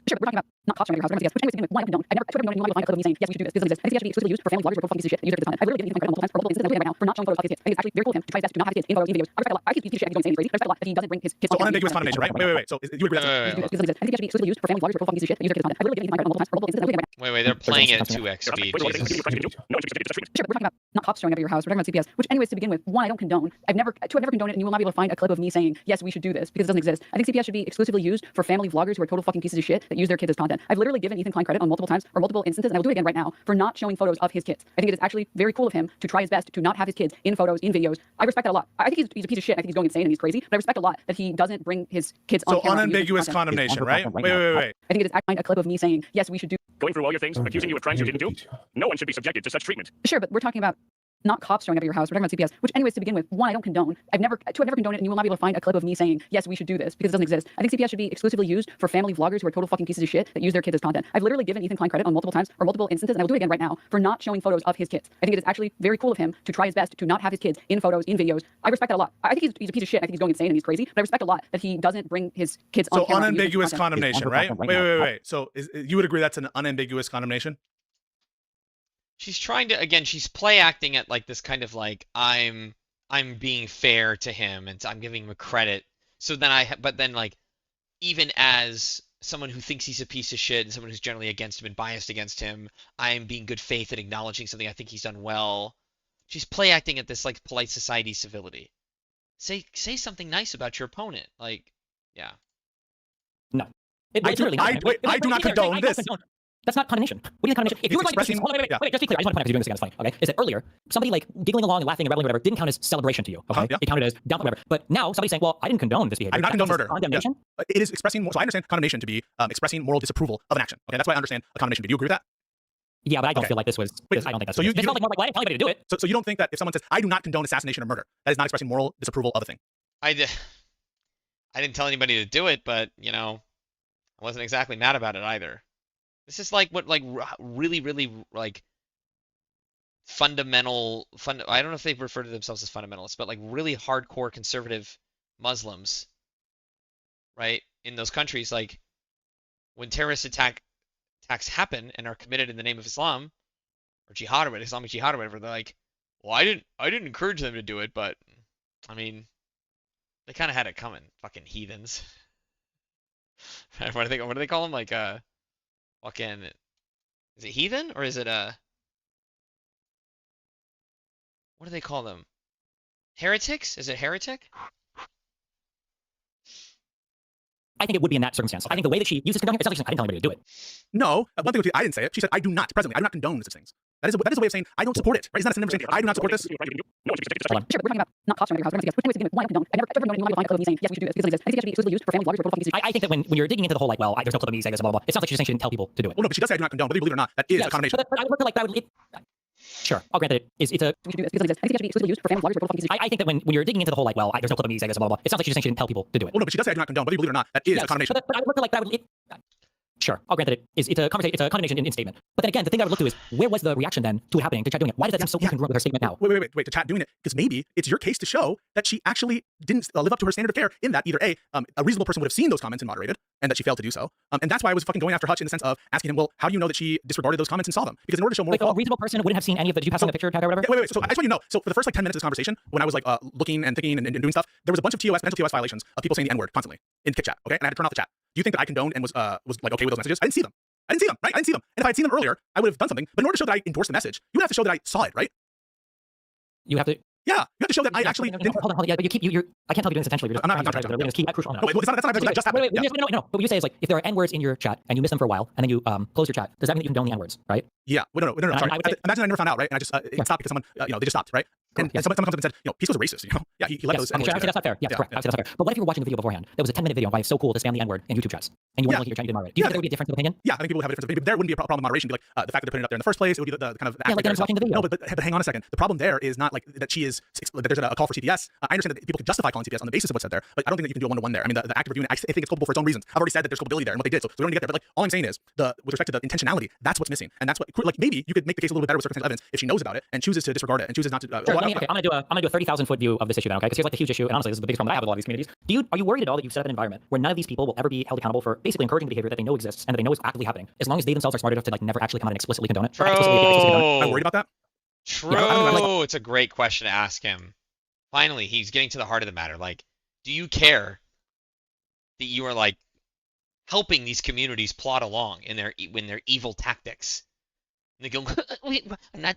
Sure, we're talking about not cops around your house. We're going to which anyways, to begin with, one, I don't condone. I've never condoned anyone find a clip of me saying, yes, we should do this. This doesn't exist. I think it should be exclusively used for family vloggers or fucking pieces of shit. User this content. I've literally given Ethan credit on multiple times, for multiple instances, including right now, for not showing photos of his kids. I think it's actually very cool of him to try his best to not have his kids in photos, in videos. I respect a lot. I think he's a piece of shit. I think he's going insane crazy. I respect a lot that he doesn't bring his kids. So unambiguous condemnation, right? Wait. So you agree with that? This doesn't exist. I think it should be exclusively used for family vloggers or fucking pieces of shit. User this content. I've literally given Ethan credit on multiple times, for multiple instances, including right now. Wait, they're playing it at 2x speed. Jesus. Sure, we're talking about not cops showing up at your house. We're talking about CPS, which anyways, to begin with, one, I don't condone. I've never condoned it, and you will not be able to find a clip of me saying, yes, we should do this, because it doesn't exist. I think CPS should be exclusively used for family vloggers who are total fucking pieces of shit that use their kids as content. I've literally given Ethan Klein credit on multiple times or multiple instances, and I will do it again right now, for not showing photos of his kids. I think it is actually very cool of him to try his best to not have his kids in photos, in videos. I respect that a lot. I think he's a piece of shit. I think he's going insane and he's crazy, but I respect a lot that he doesn't bring his kids on So camera. unambiguous condemnation, right? Wait. I think it is actually a clip of me saying, yes, we should do. Going through all your things, accusing you of crimes you didn't do. No one should be subjected to such treatment. Sure, but we're talking about not cops showing up at your house. We're talking about CPS, which anyways, to begin with, one, I don't condone. I've never condoned it, and you will not be able to find a clip of me saying, yes, we should do this, because it doesn't exist. I think CPS should be exclusively used for family vloggers who are total fucking pieces of shit that use their kids as content. I've literally given Ethan Klein credit on multiple times or multiple instances, and I will do it again right now, for not showing photos of his kids. I think it is actually very cool of him to try his best to not have his kids in photos, in videos. I respect that a lot. I think he's a piece of shit. I think he's going insane and he's crazy, but I respect a lot that he doesn't bring his kids on camera. So unambiguous condemnation, right? Wait. So you would agree that's an unambiguous condemnation? She's trying to, again, she's play acting at like this kind of like I'm being fair to him and I'm giving him a credit. So then but then like even as someone who thinks he's a piece of shit and someone who's generally against him and biased against him, I'm being good faith and acknowledging something I think he's done well. She's play acting at this like polite society civility. Say something nice about your opponent. Like, yeah. No. I do not condone this. That's not condemnation. What do you mean condemnation? If you were going to wait, just be clear. I just want to point out because you're doing this again. It's funny. Okay, is that earlier somebody like giggling along and laughing and reveling, whatever, didn't count as celebration to you. Okay, it counted as downplay, whatever. But now somebody's saying, well, I didn't condone this behavior. I did not condone murder. Condemnation. Yes. It is expressing. So I understand condemnation to be expressing moral disapproval of an action. Okay, that's why I understand a condemnation. Do you agree with that? Yeah, but I don't feel like this was. I don't think that's. So you felt like more like, well, I didn't tell anybody to do it. So you don't think that if someone says, I do not condone assassination or murder, that is not expressing moral disapproval of a thing? I didn't tell anybody to do it, but you know, I wasn't exactly mad about it either. This is like what like really like fundamental I don't know if they refer to themselves as fundamentalists, but like really hardcore conservative Muslims, right? In those countries, like when terrorist attacks happen and are committed in the name of Islam or jihad or Islamic jihad or whatever, they're like, well, I didn't encourage them to do it, but I mean, they kind of had it coming, fucking heathens. What do they call them? Like fucking, is it heathen or is it what do they call them? Heretics? Is it heretic? I think it would be in that circumstance. I think the way that she uses condone here, it's not like I didn't tell anybody to do it. No, one thing I didn't say it. She said, I do not condone such things. That is a way of saying I don't support it. Right? It's not a synonym of saying I do not support this. Sure, but we're talking about not cops around your house. We're talking about one, I don't condone. I've never condoned anyone find a clip of me saying, yes, we should do this, because it doesn't exist. I think that should be exclusively used for family vloggers or total fucking pieces. I think that when you're digging into the whole like, well, there's no clip of me saying this, blah blah blah. It's not like she's saying she didn't tell people to do it. Well, no, but she does say I do not condone. Whether you believe it or not, that is a condemnation. But I would look at like sure, I'll grant that it's a. We should do this, because it doesn't exist. I think that should be exclusively used for family vloggers or total fucking pieces. I think that when you're digging into the whole like, well, there's no clip of me saying this, blah blah blah. It's not like she's saying she didn't tell people to do it. Well, no, but she does say I do not condone. Whether you believe it or not, that is a condemnation. But I would look at like Sure, I'll grant that it's a conversation, it's a condemnation in statement. But then again, the thing I would look to is where was the reaction then to it happening, to chat doing it? Why does that seem so incongruent with her statement now? Wait, to chat doing it, because maybe it's your case to show that she actually didn't live up to her standard of care in that either a reasonable person would have seen those comments and moderated, and that she failed to do so. And that's why I was fucking going after Hutch in the sense of asking him, well, how do you know that she disregarded those comments and saw them? Because in order to show moral fault, a reasonable person wouldn't have seen any of the. Did you pass on the picture tag or whatever? Wait. So I just want you to know. So for the first like 10 minutes of this conversation, when I was like looking and thinking and doing stuff, there was a bunch of potential TOS violations of people saying the N-word constantly in Kick Chat. Okay, and I had to turn off the chat. Do you think that I condoned and was like okay with those messages? I didn't see them. Right? I didn't see them. And if I had seen them earlier, I would have done something. But in order to show that I endorsed the message, you would have to show that I saw it, right? You have to. Yeah, you have to show that I actually. Hold on. Yeah, but you're. I can't tell you doing this intentionally. I'm not trying to. Keep crucial. No, wait, that's not that just happened. No. But what you say is like, if there are N-words in your chat and you miss them for a while, and then you close your chat, does that mean that you condone the N-words, right? Yeah. No. Sorry. Imagine I never found out, right? And I just it stopped because someone, they just stopped, right? And someone comes up and said, Pisco's a racist, Yeah, he let those. Actually, that's not fair. Yeah, correct. That's not fair. But what if you were watching the video beforehand? There was a 10-minute video on why it's so cool to spam the N-word in YouTube chats, and you weren't looking at your chat, you didn't moderate. Do you think there would be a difference of opinion? Yeah, I think people would have a difference of opinion. But there wouldn't be a problem with moderation. Be like the fact that they're putting it up there in the first place. It would be the kind of like them watching the video. No, but hang on a second. The problem there is not like that she is. There's a call for CPS. I understand that people could justify calling CPS on the basis of what's said there, but I don't think that you can do a one-to-one there. I mean, the act of reviewing, I think it's culpable for its own reasons. I've already said that there's culpability there and what they did, so we don't need to get there. But like, all I'm saying is with respect to the intentionality, that's what's missing, and that's what like maybe you could make the case a little bit better with circumstantial evidence if she knows about it and chooses to disregard it and chooses not to. Sure, okay, I'm gonna do a 30,000-foot view of this issue then, okay? Because here's like the huge issue, and honestly, this is the biggest problem that I have with a lot of these communities. Are you worried at all that you've set up an environment where none of these people will ever be held accountable for basically encouraging behavior that they know exists and that they know is actively happening, as long as they themselves are smart enough to like never actually come out and explicitly condone it? True. I'm worried about that. True. It's a great question to ask him. Finally, he's getting to the heart of the matter. Like, do you care that you are like helping these communities plod along in their evil tactics? And they go, wait,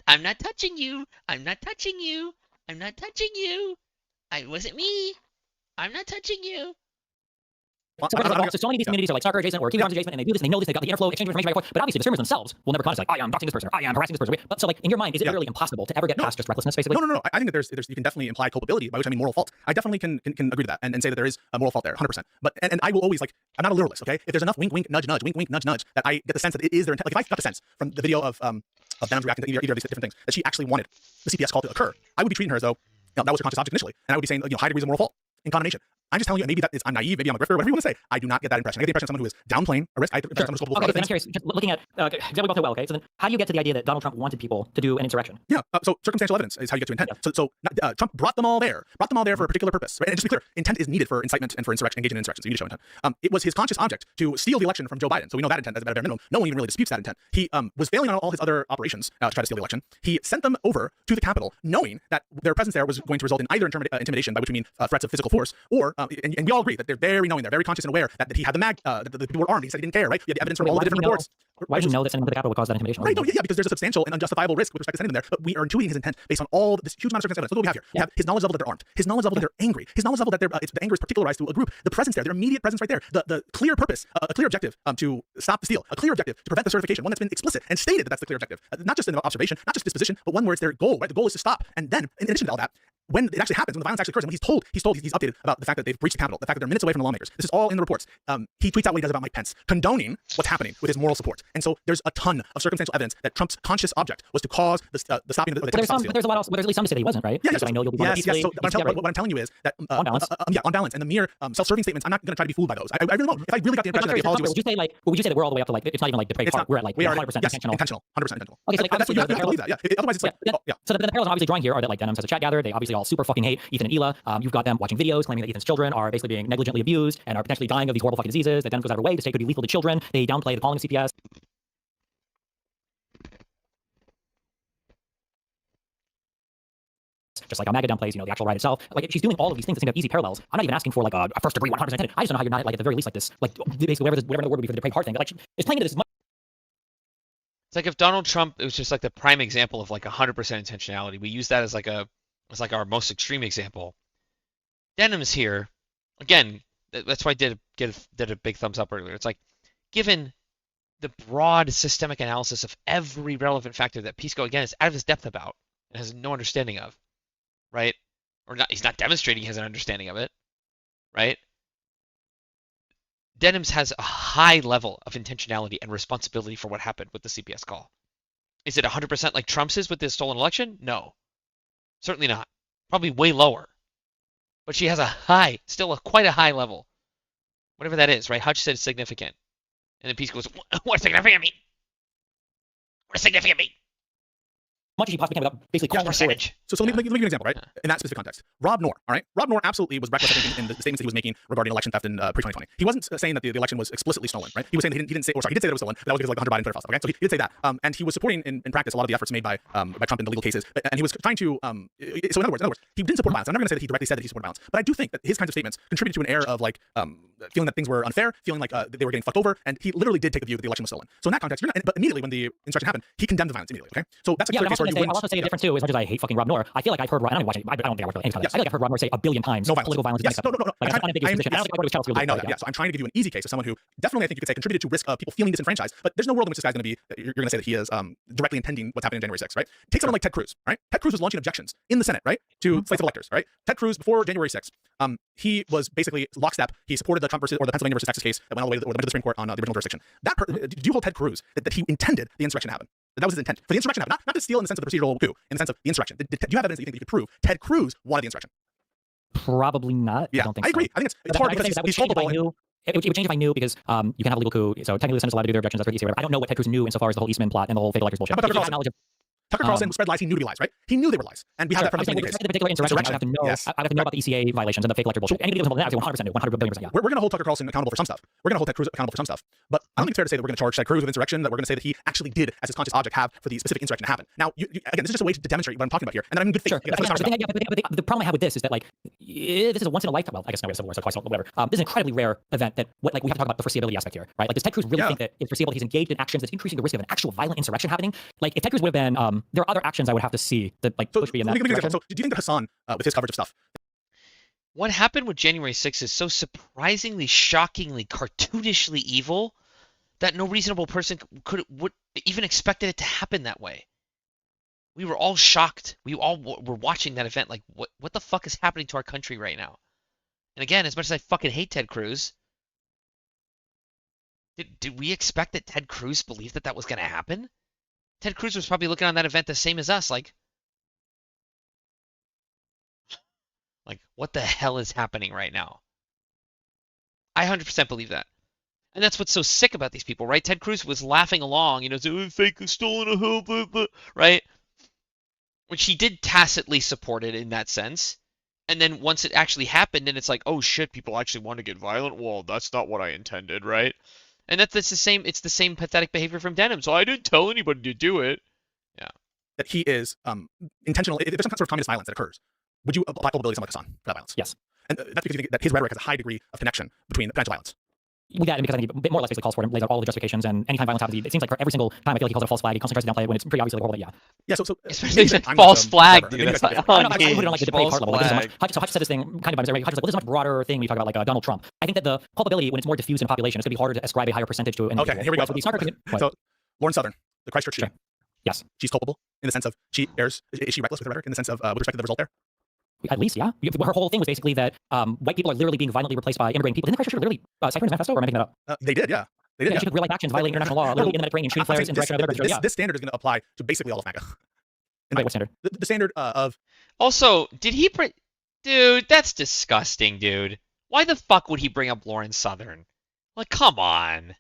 I'm not touching you. I'm not touching you. I'm not touching you. I wasn't me. I'm not touching you. So many of these communities are like soccer adjacent or TV adjacent, and they do this, and they know this, they've got the interflow, exchange of information back and forth, but obviously the streamers themselves will never comment like, I am doxing this person, or I am harassing this person. But so like in your mind, is it literally impossible to ever get past just recklessness, basically? No. I think that there's you can definitely imply culpability, by which I mean moral fault. I definitely can agree to that and say that there is a moral fault there, 100%. But and I will always like, I'm not a literalist, okay? If there's enough wink, wink, nudge, nudge, wink, wink, nudge, nudge, that I get the sense that it is their intent. Like if I got the sense from the video of Denham's reacting to either of these different things that she actually wanted the CPS call to occur, I would be treating her as though that was her conscious object initially, and I would be saying high degrees of moral fault in condemnation. I'm just telling you, maybe I'm naive, maybe I'm a grifter, whatever you want to say. I do not get that impression. I get the impression of someone who is downplaying a risk. I get the impression of someone who's culpable for other then I'm things. curious, just looking at example we both know well, okay? So then how do you get to the idea that Donald Trump wanted people to do an insurrection? Yeah, so circumstantial evidence is how you get to intent. Yeah. So Trump brought them all there for a particular purpose. Right? And just to be clear, intent is needed for incitement and for insurrection, engaging in insurrection. So you need to show intent. It was his conscious object to steal the election from Joe Biden. So we know that intent as a bare minimum. No one even really disputes that intent. He was failing on all his other operations to try to steal the election. He sent them over to the Capitol, knowing that their presence there was going to result in either intimidation, by which we mean threats of physical force, or and we all agree that they're very knowing, they're very conscious and aware that he had that the people were armed. He said he didn't care, right? You had evidence from all the different reports. Why do you know that sending them to the Capitol would cause that intimidation? Right, yeah, because there's a substantial and unjustifiable risk with respect to sending them there. But we are intuiting his intent based on all this huge amount of circumstantial evidence. Look what we have here. We have his knowledge level that they're armed, his knowledge level that they're angry, his knowledge level that the anger is particularized to a group, the presence there, their immediate presence right there, the clear purpose, a clear objective to stop the steal, a clear objective to prevent the certification, one that's been explicit and stated that that's the clear objective, not just an observation, not just disposition, but one where it's their goal, right? The goal is to stop. And then, in addition to all that, when it actually happens, when the violence actually occurs, and when he's updated about the fact that they've breached the Capitol, the fact that they're minutes away from the lawmakers. This is all in the reports. He tweets out what he does about Mike Pence, condoning what's happening with his moral support. And so there's a ton of circumstantial evidence that Trump's conscious object was to cause the stopping of the But there's a lot else. But there's at least some to say that he wasn't, right? Yeah, so I know you'll be yes. So what I'm telling you is that on balance, on balance, and the mere self-serving statements, I'm not going to try to be fooled by those. I really won't. If I really got the impression that the apology was, would you say that we're all the way up to like it's not even like depraved heart? We're at like 100% intentional. 100% intentional. Okay, so like that's what you have to believe that. Yeah. Otherwise, it's like So the parallels I'm obviously drawing here are that like Denham has a chat gatherer. They obviously all super fucking hate Ethan and Hila. You've got them watching videos claiming that Ethan's children are basically being negligently abused and are potentially dying of these horrible fucking diseases. That Denham goes out of her way to say could be lethal to children. They downplay the calling of CPS. Just like how MAGA downplays, the actual riot itself. Like she's doing all of these things that seem to have easy parallels. I'm not even asking for like a first degree 100% intent. I just don't know how you're not like at the very least like this, like basically whatever the word would be for the depraved heart thing. Like it's playing into this. It's like if Donald Trump, it was just like the prime example of like 100% intentionality. We use that as like our most extreme example. Denham's here, again. That's why I did a big thumbs up earlier. It's like, given the broad systemic analysis of every relevant factor that Pisco again is out of his depth about and has no understanding of, right? Or not, he's not demonstrating he has an understanding of it, right? Denham's has a high level of intentionality and responsibility for what happened with the CPS call. Is it 100% like Trump's is with this stolen election? No. Certainly not. Probably way lower. But she has a high, still quite a high level. Whatever that is, right? Hutch said significant. And then Pisco goes, "What's significant me? What's significant me?" Much as you possibly can without basically calling for it. So let me give you an example, right? In that specific context. Rob Noor, all right? Rob Noor absolutely was reckless, I think, in the statements that he was making regarding election theft in pre-2020. He wasn't saying that the election was explicitly stolen, right? He was saying that he didn't say, or sorry, he did say that it was stolen, but that was because like the Hunter Biden Twitter stuff, okay? So he did say that. And he was supporting in practice a lot of the efforts made by Trump in the legal cases. And he was trying to, so in other words, he didn't support violence. I'm never going to say that he directly said that he supported violence, but I do think that his kinds of statements contributed to an air of like feeling that things were unfair, feeling like they were getting fucked over, and he literally did take the view that the election was stolen. So in that context, but immediately when the insurrection happened, he condemned the violence immediately, okay? So that's a clear case where I'll also say a difference too, as much as I hate fucking Rob Noor, I feel like I've heard, I don't watch it, I don't think I watch any kind of this. I feel like I've heard Rob Noor say a billion times, political violence is No. like, that's unambiguous position. I don't think Rob Noor was child abuse. I know that, yeah. So I'm trying to give you an easy case of someone who definitely, I think you could say, contributed to risk of people feeling disenfranchised, but there's no world in which this guy's going to be, you're going to say that he is directly intending what's happening on January 6th, right? Take someone like Ted Cruz, right? Ted Cruz was launching objections in the Senate, right? To slates of electors, right? Ted Cruz, before January 6th, he was basically lockstep. He supported the Trump versus, or the Pennsylvania versus Texas case that went all the way to the Supreme Court on the original jurisdiction. Do you hold Ted Cruz that he intended the insurrection to happen? That was his intent. For the insurrection to happen. Not to steal in the sense of the procedural coup, in the sense of the insurrection. Do you have evidence that you think that you could prove Ted Cruz wanted the insurrection? Probably not. Yeah, I don't think I agree. so. I think it's hard because he's culpable. It would change if I knew, because you can have a legal coup. So technically the Senate's allowed to do their objections. That's pretty easy. I don't know what Ted Cruz knew insofar as the whole Eastman plot and the whole fake electors bullshit. How about Tucker Carlson? Tucker Carlson spread lies he knew to be lies, right? He knew they were lies. And we have that from the case. The particular insurrection, I would have to know, Yes. I would have to know about the ECA violations and the fake elector bullshit. Anybody who doesn't hold that, I would say 100% 100 billion %, yeah. We're going to hold Tucker Carlson accountable for some stuff. We're going to hold Ted Cruz accountable for some stuff. But I don't think it's fair to say that we're going to charge Ted Cruz with insurrection, that we're going to say that he actually did, as his conscious object, have for the specific insurrection to happen. Now, again, this is just a way to demonstrate what I'm talking about here. And that I'm in good faith. Sure. But the problem I have with this is that, like, this is a once in a lifetime. Well, I guess now we have Civil War, so twice, whatever. This is an incredibly rare event that, we have to talk about the foreseeability aspect here, right? Like, does Ted Cruz really think that it's foreseeable that he's engaged in actions that's increasing the risk of an actual violent insurrection happening? Like, if Ted Cruz would have been, there are other actions I would have to see that, like, push me in that direction. So, do you think that Hassan, with his coverage of stuff, what happened with January 6th is so surprisingly, shockingly, cartoonishly evil that no reasonable person would even expected it to happen that way. We were all shocked. We all were watching that event like, what the fuck is happening to our country right now? And again, as much as I fucking hate Ted Cruz, did we expect that Ted Cruz believed that that was going to happen? Ted Cruz was probably looking on that event the same as us, like, what the hell is happening right now? I 100% believe that. And that's what's so sick about these people, right? Ted Cruz was laughing along, saying, fake, stolen, a hill, blah, blah, right? Which he did tacitly support it in that sense. And then once it actually happened, and it's like, oh shit, people actually want to get violent? Well, that's not what I intended, right? And it's the same pathetic behavior from Denham. So I didn't tell anybody to do it. Yeah. That he is intentional, if there's some sort of communist violence that occurs, would you apply culpability to someone like Hassan for that violence? Yes. And that's because you think that his rhetoric has a high degree of connection between potential violence. With that, and because I think a bit more or less basically calls for it, lays out all the justifications, and anytime violence happens, it seems like for every single time I feel like he calls it a false flag, he constantly tries to downplay it when it's pretty obviously horrible. Yeah. Yeah. So especially false flag, dude. That's like, I don't like the debate part level. So Hutch said this thing kind of by mistake. Hutch said, well, this is a much broader thing when you talk about like Donald Trump. I think that the culpability, when it's more diffused in a population, it's going to be harder to ascribe a higher percentage to an individual. Okay, here we go. Right? So Lauren Southern, the Christchurch shooting. Yes. She's culpable in the sense of is she reckless with her rhetoric in the sense of with respect to the result there? At least, yeah. Her whole thing was basically that white people are literally being violently replaced by immigrating people. Didn't Christchurch literally cipher his manifesto, or am I making that up? They did, yeah. They did. Yeah, she took real life actions, violating international law, literally in the Mediterranean, shooting flares in direction of immigrants. This standard is going to apply to basically all of MAGA. Wait, what standard? The standard of. Also, did he dude, that's disgusting, dude. Why the fuck would he bring up Lauren Southern? Like, come on.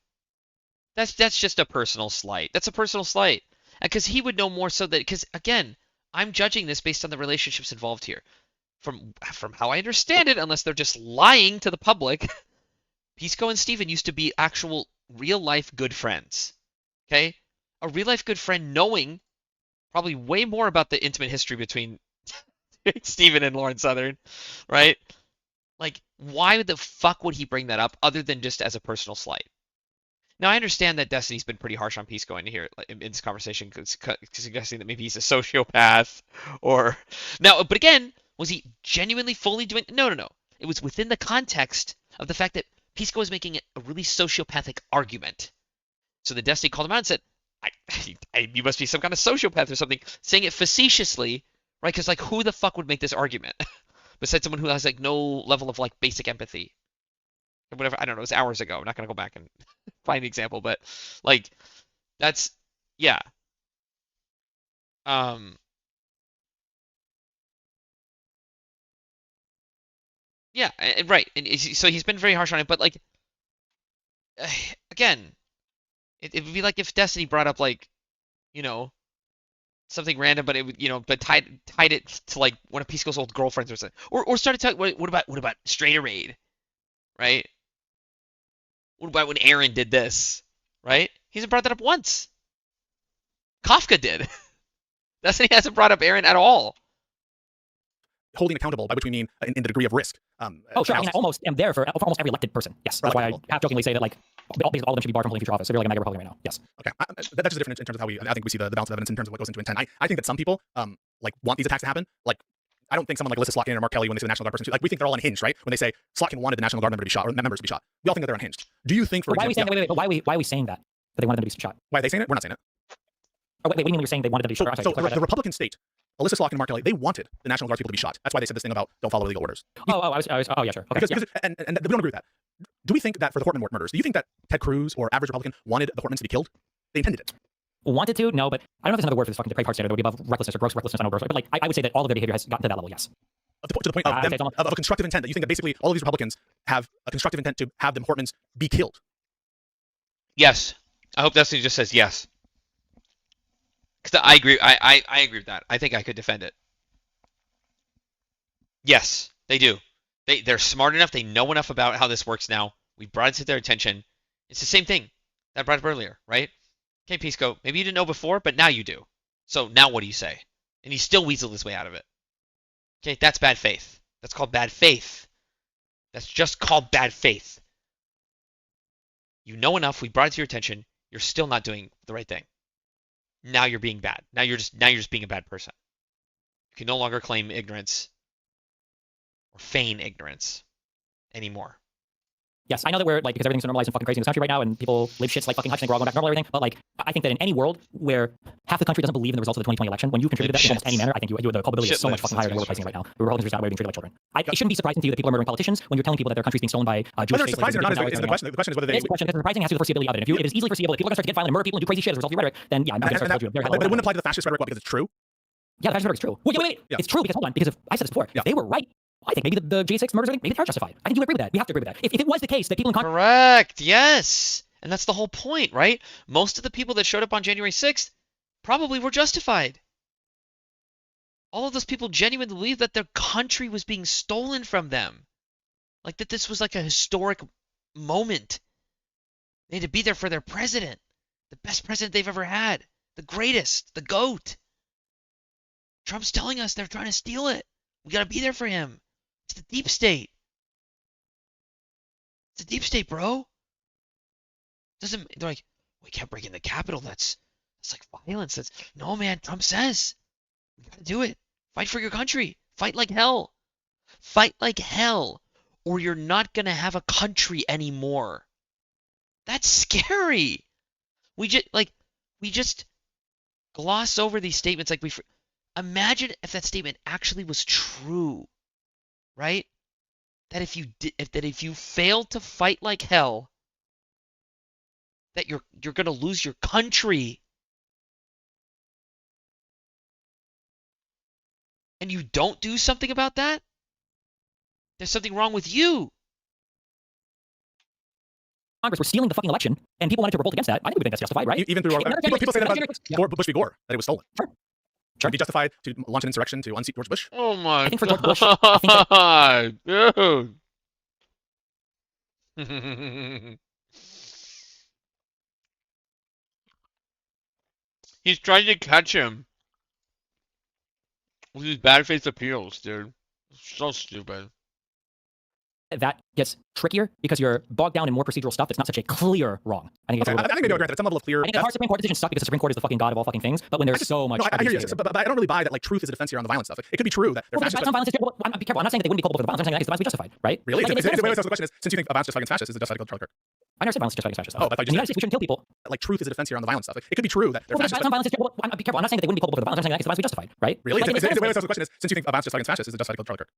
That's just a personal slight. That's a personal slight. Because he would know more so that, because again, I'm judging this based on the relationships involved here. From how I understand it, unless they're just lying to the public, Pisco and Steven used to be actual real-life good friends. Okay? A real-life good friend knowing probably way more about the intimate history between Steven and Lauren Southern, right? Like, why the fuck would he bring that up other than just as a personal slight? Now, I understand that Destiny's been pretty harsh on Pisco in here in this conversation, suggesting that maybe he's a sociopath or... Now, but again, was he genuinely fully doing... No. It was within the context of the fact that Pisco was making a really sociopathic argument. So the Destiny called him out and said, you must be some kind of sociopath or something, saying it facetiously, right? Because, like, who the fuck would make this argument? Besides someone who has, like, no level of, like, basic empathy. Or whatever, I don't know, it was hours ago. I'm not going to go back and find the example, but, like, that's... Yeah. Yeah, right. And so he's been very harsh on it, but like, again, It would be like if Destiny brought up like, you know, something random, but it would, you know, but tied it to like one of Pisco's old girlfriends or something, or started talking. What about Straight Raid, right? What about when Aaron did this, right? He hasn't brought that up once. Kafka did. Destiny hasn't brought up Aaron at all. Holding accountable, by which we mean in the degree of risk. Oh, sure. I mean, I almost am there for almost every elected person. Yes, that's why I half-jokingly say that like basically all of them should be barred from holding future office. So they're like a mega Republican right now. Yes. Okay, that's just different in terms of how I think we see the balance of evidence in terms of what goes into intent. I think that some people like want these attacks to happen. Like, I don't think someone like Alyssa Slotkin or Mark Kelly, when they say the National Guard person, like we think they're all unhinged, right? When they say Slotkin wanted the National Guard member to be shot or members to be shot, we all think that they're unhinged. Do you think, for why example, why are we saying that they wanted them to be shot? Why are they saying it? We're not saying it. Oh, wait, what do you mean you're saying they wanted them to be shot? So the Republican state, Alyssa Slotkin and Mark Kelly, they wanted the National Guard people to be shot. That's why they said this thing about don't follow illegal orders. Oh, yeah, sure. Okay, because and we don't agree with that. Do we think that for the Hortman murders, do you think that Ted Cruz or average Republican wanted the Hortmans to be killed? They intended it. Wanted to? No, but I don't know if there's another word for this fucking depraved standard that would be above recklessness or gross recklessness. I don't know, but like I would say that all of their behavior has gotten to that level. Yes. To the point of a constructive intent, that you think that basically all of these Republicans have a constructive intent to have the Hortmans be killed. Yes. I hope Destiny just says yes. Because I agree. I agree with that. I think I could defend it. Yes, they do. They're smart enough. They know enough about how this works now. We brought it to their attention. It's the same thing that I brought up earlier, right? Okay, Pisco, maybe you didn't know before, but now you do. So now what do you say? And he still weaseled his way out of it. Okay, that's bad faith. That's called bad faith. That's just called bad faith. You know enough. We brought it to your attention. You're still not doing the right thing. Now you're being bad. Now you're just being a bad person. You can no longer claim ignorance or feign ignorance anymore. Yes, I know that we're like, because everything's so normalized and fucking crazy in this country right now, and people live shits like fucking Hutch and we're all going back to normal and everything. But like, I think that in any world where half the country doesn't believe in the results of the 2020 election, when you contribute to that in almost any manner, I think the culpability is so much fucking higher than what we're placing right now. The Republicans are just out of the way being treated like children. It shouldn't be surprising to you that people are murdering politicians when you're telling people that their country's being stolen by Jewish states. Surprising or not isn't the question. The question is whether they. It's a question because surprising has to do with the foreseeability of it. If it is easily foreseeable that people are going to start to get violent and murder people and do crazy shit as a result of your rhetoric, then yeah, I'm going to start to you. But it wouldn't apply to the fascist rhetoric because it's true. Yeah, the fascist rhetoric is true. Wait. Yeah. It's true because hold on, because if I said this before, if they were right, I think maybe the J6 murders, maybe they are justified. I think you would agree with that. We have to agree with that. If it was the case that people in Correct. Yes. And that's the whole point, right? Most of the people that showed up on January 6th probably were justified. All of those people genuinely believed that their country was being stolen from them. Like that this was like a historic moment. They had to be there for their president. The best president they've ever had. The greatest. The GOAT. Trump's telling us they're trying to steal it. We got to be there for him. It's the deep state. It's the deep state, bro. They're like, we can't break in the Capitol. That's like violence. No, man. Trump says we got to do it. Fight for your country. Fight like hell. Fight like hell, or you're not gonna have a country anymore. That's scary. We just gloss over these statements like imagine if that statement actually was true, right? That if you fail to fight like hell, that you're going to lose your country. And you don't do something about that? There's something wrong with you. Congress were stealing the fucking election, and people wanted to revolt against that. I think we think that's justified, right? Even through people say that about Bush v. Gore, that it was stolen. Sure. Would it be justified to launch an insurrection to unseat George Bush? Oh my I think for George Bush, I think that, dude. He's trying to catch him with these bad faith appeals, dude. So stupid. That gets trickier because you're bogged down in more procedural stuff that's not such a clear wrong. I think maybe I'll grant that some level of clear. I think our Supreme Court decisions suck because the Supreme Court is the fucking god of all fucking things. But when there's so much, I hear you, but I don't really buy that like truth is a defense here on the violent stuff. It could be true that violence is be careful. I'm not saying that they wouldn't be culpable for the violence. I'm saying that the violence be justified, right? Really? The question is, since you think violence justified against fascists, is it justified against Charlie Kirk? I never said violence justified against fascists. Oh, I thought you said in the United States we shouldn't kill people. Like truth is a defense here on the violent stuff. It could be true that they're fascists. Violence is be careful. I'm not saying that they wouldn't be culpable for the violence. I'm saying that the violence be justified, right? Really? The question is, since you think violence justified against fascists, is it justified against Charlie Kirk?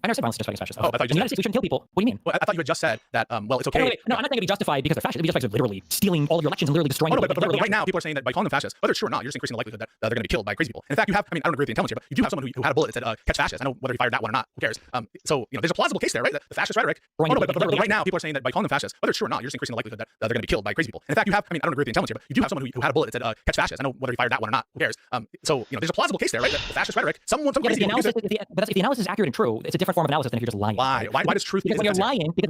I never said violence is justified against fascists. Oh, I thought you in the United States, we shouldn't kill people. What do you mean? Well, I thought you had just said that, well, it's okay. No, I'm not saying it'd be justified because they're fascists. It'd be justified because they're literally stealing all of your elections and literally destroying but literally right now, people are saying that by calling them fascists, whether it's true or not, you're just increasing the likelihood that they're going to be killed by crazy people. And in fact, you have, I mean, I don't agree with the intelligence here, but you do have someone who had a bullet that said, catch fascists. I know whether he fired that one or not, who cares? So, you know, there's a plausible case there, right? The fascist rhetoric. But right now, people are saying that by calling them fascists, whether it's true or not, you're just increasing the likelihood that they're going to be killed by crazy people. And in fact, you have, I mean, I don't agree with the intelligence here, but you do have someone who had a bullet that said, catch fascists. I know whether he fired that one or not, who cares? So, you know, there's a plausible case there, right? The fascist rhetoric. Some crazy people. But if the analysis is accurate and true, it's a different form of analysis than if you're just lying. Why does truth? Because when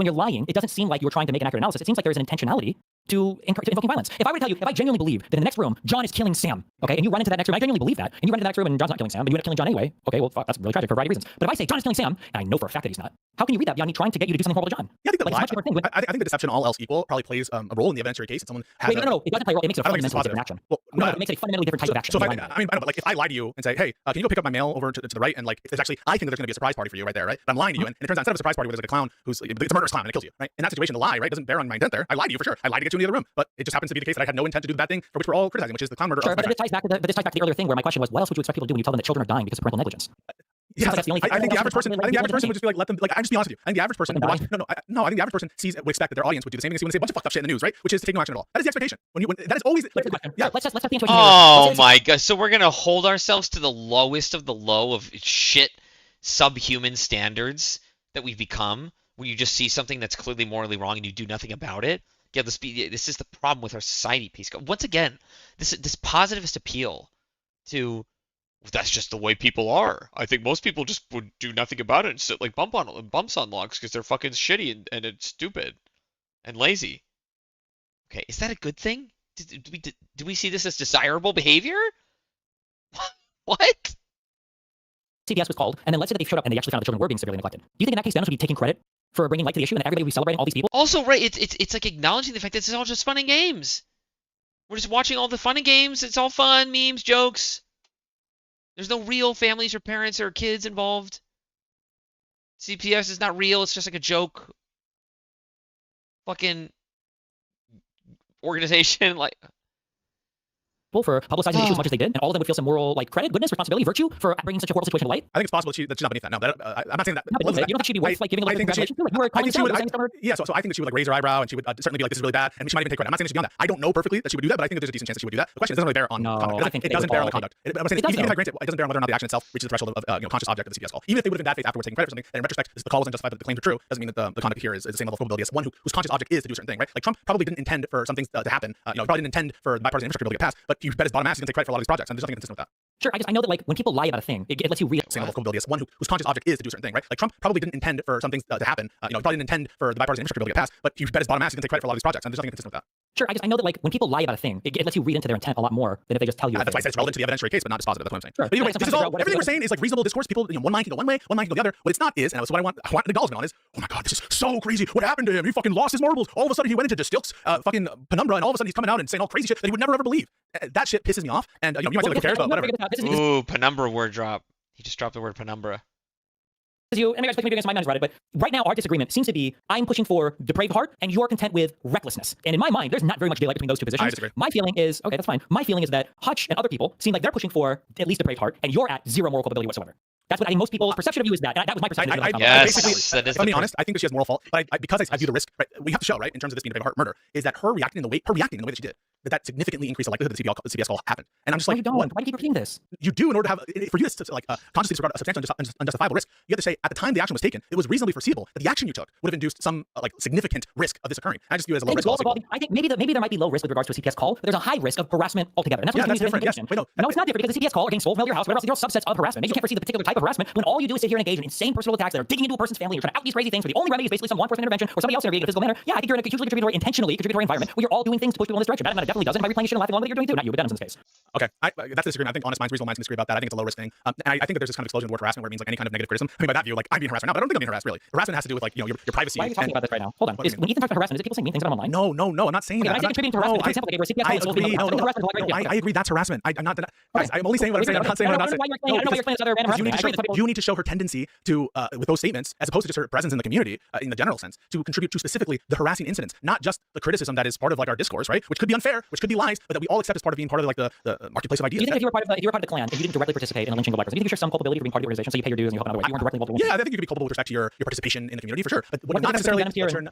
you're lying, it doesn't seem like you're trying to make an accurate analysis. It seems like there's an intentionality to invoking violence. If I were to tell you, if I genuinely believe that in the next room, John is killing Sam, okay, and you run into that next room, I genuinely believe that, and you run into the next room and John's not killing Sam, but you end up killing John anyway, okay, well, fuck, that's really tragic for a variety of reasons. But if I say John is killing Sam, and I know for a fact that he's not, how can you read that beyond me trying to get you to do something horrible to John? Yeah, I think like, it's a much different thing. I think the deception, all else equal, probably plays a role in the evidentiary case. That someone has no, it doesn't play a role. It makes it a fundamentally different action. Well, no, it makes it a fundamentally different type of action. So if I mean, I know, but like if I lie to you and say, hey, can you go pick up my mail over to the right, and like if there's actually, I think that there's going to be a surprise party for you right there, right? But I'm lying to you, and it turns out instead of a surprise party where there's like a clown who's it's a murderous clown and it kills you, right? In that situation, the lie, right, doesn't bear on my intent there. I lied to you for sure. I lied to get you in the other room, but it just happens to be the case that I had no intent to do the bad thing for which we're all criticizing, which is the clown murder. Sure, but this ties back to the earlier thing where my question was, what else would you expect people to do when you tell them that children are dying because of parental negligence? Yeah, I think the average person would just be like, let them. Like, I just be honest with you. I think the average person would watch. No. I think the average person would expect that their audience would do the same thing when they say a bunch of fucked up shit in the news, right? Which is to take no action at all. That is the expectation. When that is always. Yeah. Let's have the intuition. Oh my god! So we're gonna hold ourselves to the lowest of the low of shit, subhuman standards that we've become. When you just see something that's clearly morally wrong and you do nothing about it. Yeah, this is the problem with our society, Pisco. Once again, this positivist appeal to. That's just the way people are. I think most people just would do nothing about it and sit like bumps on logs because they're fucking shitty and it's stupid and lazy. Okay, is that a good thing? Do we see this as desirable behavior? What? CPS was called, and then let's say that they showed up and they actually found the children were being severely neglected. Do you think in that case, Dennis would be taking credit for bringing light to the issue and everybody would be celebrating all these people? Also, right, it's like acknowledging the fact that this is all just fun and games. We're just watching all the fun and games. It's all fun, memes, jokes. There's no real families or parents or kids involved. CPS is not real. It's just like a joke. Fucking organization, like. For publicizing the issue as much as they did, and all of them would feel some moral credit, goodness, responsibility, virtue for bringing such a horrible situation to light. I think it's possible that she's not beneath that. No, I'm not saying that. You don't think she'd be worth giving a little bit of congratulations? So I think that she would raise her eyebrow and she would certainly be like, this is really bad, and she might even take credit. I'm not saying that she's beyond that. I don't know perfectly that she would do that, but I think that there's a decent chance that she would do that. The question doesn't really bear on conduct. It doesn't bear on the conduct. I'm saying even if I grant it doesn't bear on whether or not the action itself reaches the threshold of conscious object of the CPS call. Even if they would have been bad faith afterwards taking credit for something, and in retrospect, the call wasn't justified, but the claims are true, doesn't mean that the conduct here is the same level of culpability as one whose conscious object is to do a certain thing, right? Like Trump probably didn't intend for some things to happen. Probably didn't intend for the bipartisan infrastructure bill to get passed, but you bet his bottom ass he's going to take credit for a lot of these projects, and there's nothing consistent with that. Sure, I know that when people lie about a thing, it lets you read same level of culpability as one whose conscious object is to do a certain thing, right? Like Trump probably didn't intend for some things to happen. Probably didn't intend for the bipartisan infrastructure bill to get passed, but you bet his bottom ass he's going to take credit for a lot of these projects, and there's nothing consistent with that. Sure, I know that when people lie about a thing, it lets you read into their intent a lot more than if they just tell you. That's why I said it's relevant to the evidentiary case, but not dispositive. That's what I'm saying. Sure. But either way, this is all, everything we're saying is like reasonable discourse. People, one mind can go one way, one mind can go the other. What it's not is, and so what I want the acknowledgement on is, oh my god, this is so crazy. What happened to him? He fucking lost his marbles. All of a sudden he went into Distilk's fucking penumbra, and all of a sudden he's coming out and saying all crazy shit that he would never ever believe. That shit pisses me off. And you might say like who cares, but whatever. Ooh, penumbra word drop. He just dropped the word penumbra. You, and maybe I expect me to be against my mind about it, but right now our disagreement seems to be I'm pushing for depraved heart and you're content with recklessness. And in my mind, there's not very much daylight between those two positions. I disagree. My feeling is, okay, that's fine. My feeling is that Hutch and other people seem like they're pushing for at least depraved heart and you're at zero moral culpability whatsoever. That's what I think most people's perception of you is that. And that was my perception. Yes, to be honest, I think that she has moral fault, but because I view the risk, right, we have to show, right, in terms of this being a depraved heart murder, is that her reacting in the way that she did, that significantly increased the likelihood that the CPS call happened. And I'm just like, you don't. Why do you keep repeating this? You do in order to have, for you to consciously disregard a substantial and unjustifiable risk, you have to say at the time the action was taken, it was reasonably foreseeable that the action you took would have induced some significant risk of this occurring. And I just view it as a low risk. I think maybe there might be low risk with regards to a CPS call, but there's a high risk of harassment altogether. And that's that's different. Yes. Wait, no, it's not different because the CPS call or getting stolen from your house, whatever else, there are subsets of harassment. Maybe you can't foresee the particular type of harassment when all you do is sit here and engage in insane personal attacks that are digging into a person's family. You're trying to out these crazy things where the only remedy is basically some law enforcement intervention or somebody else intervening in a physical manner. Yeah, I think you're in a hugely intentionally contributory environment where you're all doing things to push people in this direction. That definitely doesn't. By replaying shit and laughing along with it, you're doing too. Not you, but Dennis in this case. Okay, that's the disagreement. I think honest minds, reasonable minds can disagree about that. I think it's a low risk thing. And I think that there's this kind of explosion of the word harassment where it means like any kind of negative criticism. I mean, by that view, like I'm being harassed right now, but I don't think I'm being harassed really. Harassment has to do with your privacy. Why are you talking about this right now? Hold on. When Ethan talks about harassment, is it people saying mean things about him online? No, I'm not saying that. When I say contributing to harassment, for example, like a CPS call, I agree. That's harassment. I'm not. Guys, I'm only saying what I'm saying. I'm not saying what I'm not saying. You need to show her tendency to, with those statements, as opposed to just her presence in the community in the general sense, to contribute to specifically the harassing incidents, not just the criticism that is part of like our discourse, right? Which could be unfair there, which could be lies, but that we all accept as part of being part of like the marketplace of ideas. Do you think if you were part of the clan, if you didn't directly participate in the lynching of a black person, do you think you share some culpability for being part of the organization, so you pay your dues and you help in other ways? You weren't directly involved in Yeah, I think you could be culpable with respect to your participation in the community for sure, but not necessarily.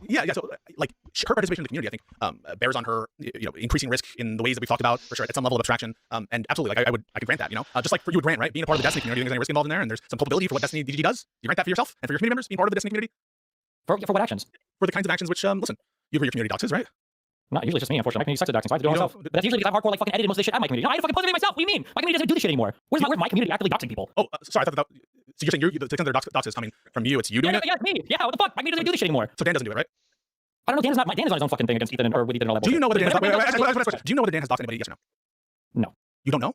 Yeah. So like her participation in the community, I think bears on her, increasing risk in the ways that we've talked about for sure at some level of abstraction. And absolutely, like I could grant that. Just like for you would grant, right? Being a part of the Destiny community, there's any risk involved in there, and there's some culpability for what Destiny DGG does. You grant that for yourself and for your community members being part of the Destiny community. For what actions? For the kinds of actions which, listen, you agree your community doxes, right? Not usually just me, unfortunately. My community sucks at doxing, so I have to do it myself. But that's usually because I've hardcore like fucking edited most of this shit out of my community. I had to fucking post it myself. What do you mean? My community doesn't do this shit anymore. Where's my community actively doxing people? Oh, sorry. I thought that. So you're saying the extent their doxes coming from you, it's you doing it? Yeah, me. Yeah, what the fuck? My community doesn't do this shit anymore. So Dan doesn't do it, right? I don't know. Dan is on his own fucking thing against Ethan or with Ethan and all that. Do you know whether Dan has? Wait, do you know whether Dan has doxed anybody? Yes or no? No. You don't know?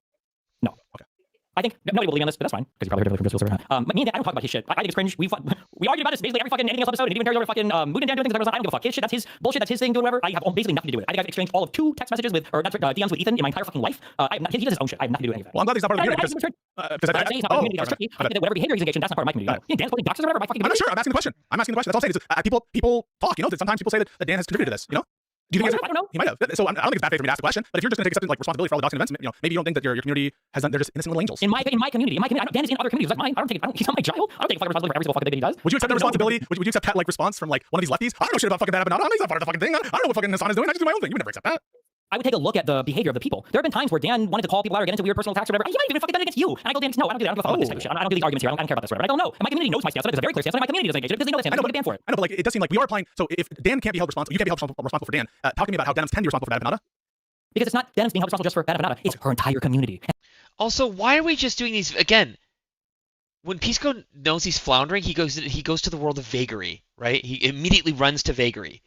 No. Okay. I think nobody will believe on this, but that's fine because you probably heard it from Bristol. But me and Dan, I don't talk about his shit. I think it's cringe. We argued about this basically every fucking anything else episode, and even over fucking Moon and Dan doing things. I don't give a fuck. His shit, that's his bullshit. That's his thing. Doing whatever. I have basically nothing to do with it. I think I've exchanged all of 2 text messages with, or DMs with Ethan in my entire fucking life. He does his own shit. I have nothing to do with any of that. Well, I'm glad he's not part of the community because I'm saying he's not part of the community. That's tricky. I think that whatever behavior he's engaged in, that's not part of my community. Dan's fucking doxes or whatever. My fucking. I'm not sure. I'm asking the question. That's all I'm saying. Is, people talk. That sometimes people say that Dan has contributed to this. Do you think I don't know. He might have. So I don't think it's bad faith for me to ask the question. But if you're just going to take acceptance, responsibility for all the doxing events, maybe you don't think that your community has done. They're just innocent little angels. In my community, Dan is in other communities like mine. He's not my child. I don't take fucking responsibility for every single fucking thing he does. Would you accept the responsibility? Would you accept that response from like one of these lefties? I don't know shit about fucking that, but he's not part of the fucking thing. I don't know what fucking Hassan is doing. I just do my own thing. You would never accept that. I would take a look at the behavior of the people. There have been times where Dan wanted to call people out or get into weird personal attacks or whatever. He might even fucking done it against you. And I go, Dan, no, I don't do that. I don't give a fuck about this type of shit. I don't do these arguments here. I don't care about this whatever. But I don't know. And my community knows my stance. It's a very clear stance. And my community doesn't engage it because they know this. I know, but Dan for it. I know, but like it does seem like we are applying. So if Dan can't be held responsible, you can't be held responsible for Dan. Talk to me about how Denham's can be responsible for Bad Panada. Because it's not Denham's being held responsible just for Bad Panada. It's her entire community. Also, why are we just doing these again? When Pisco knows he's floundering, he goes to the world of vagary, right? He immediately runs to vagary,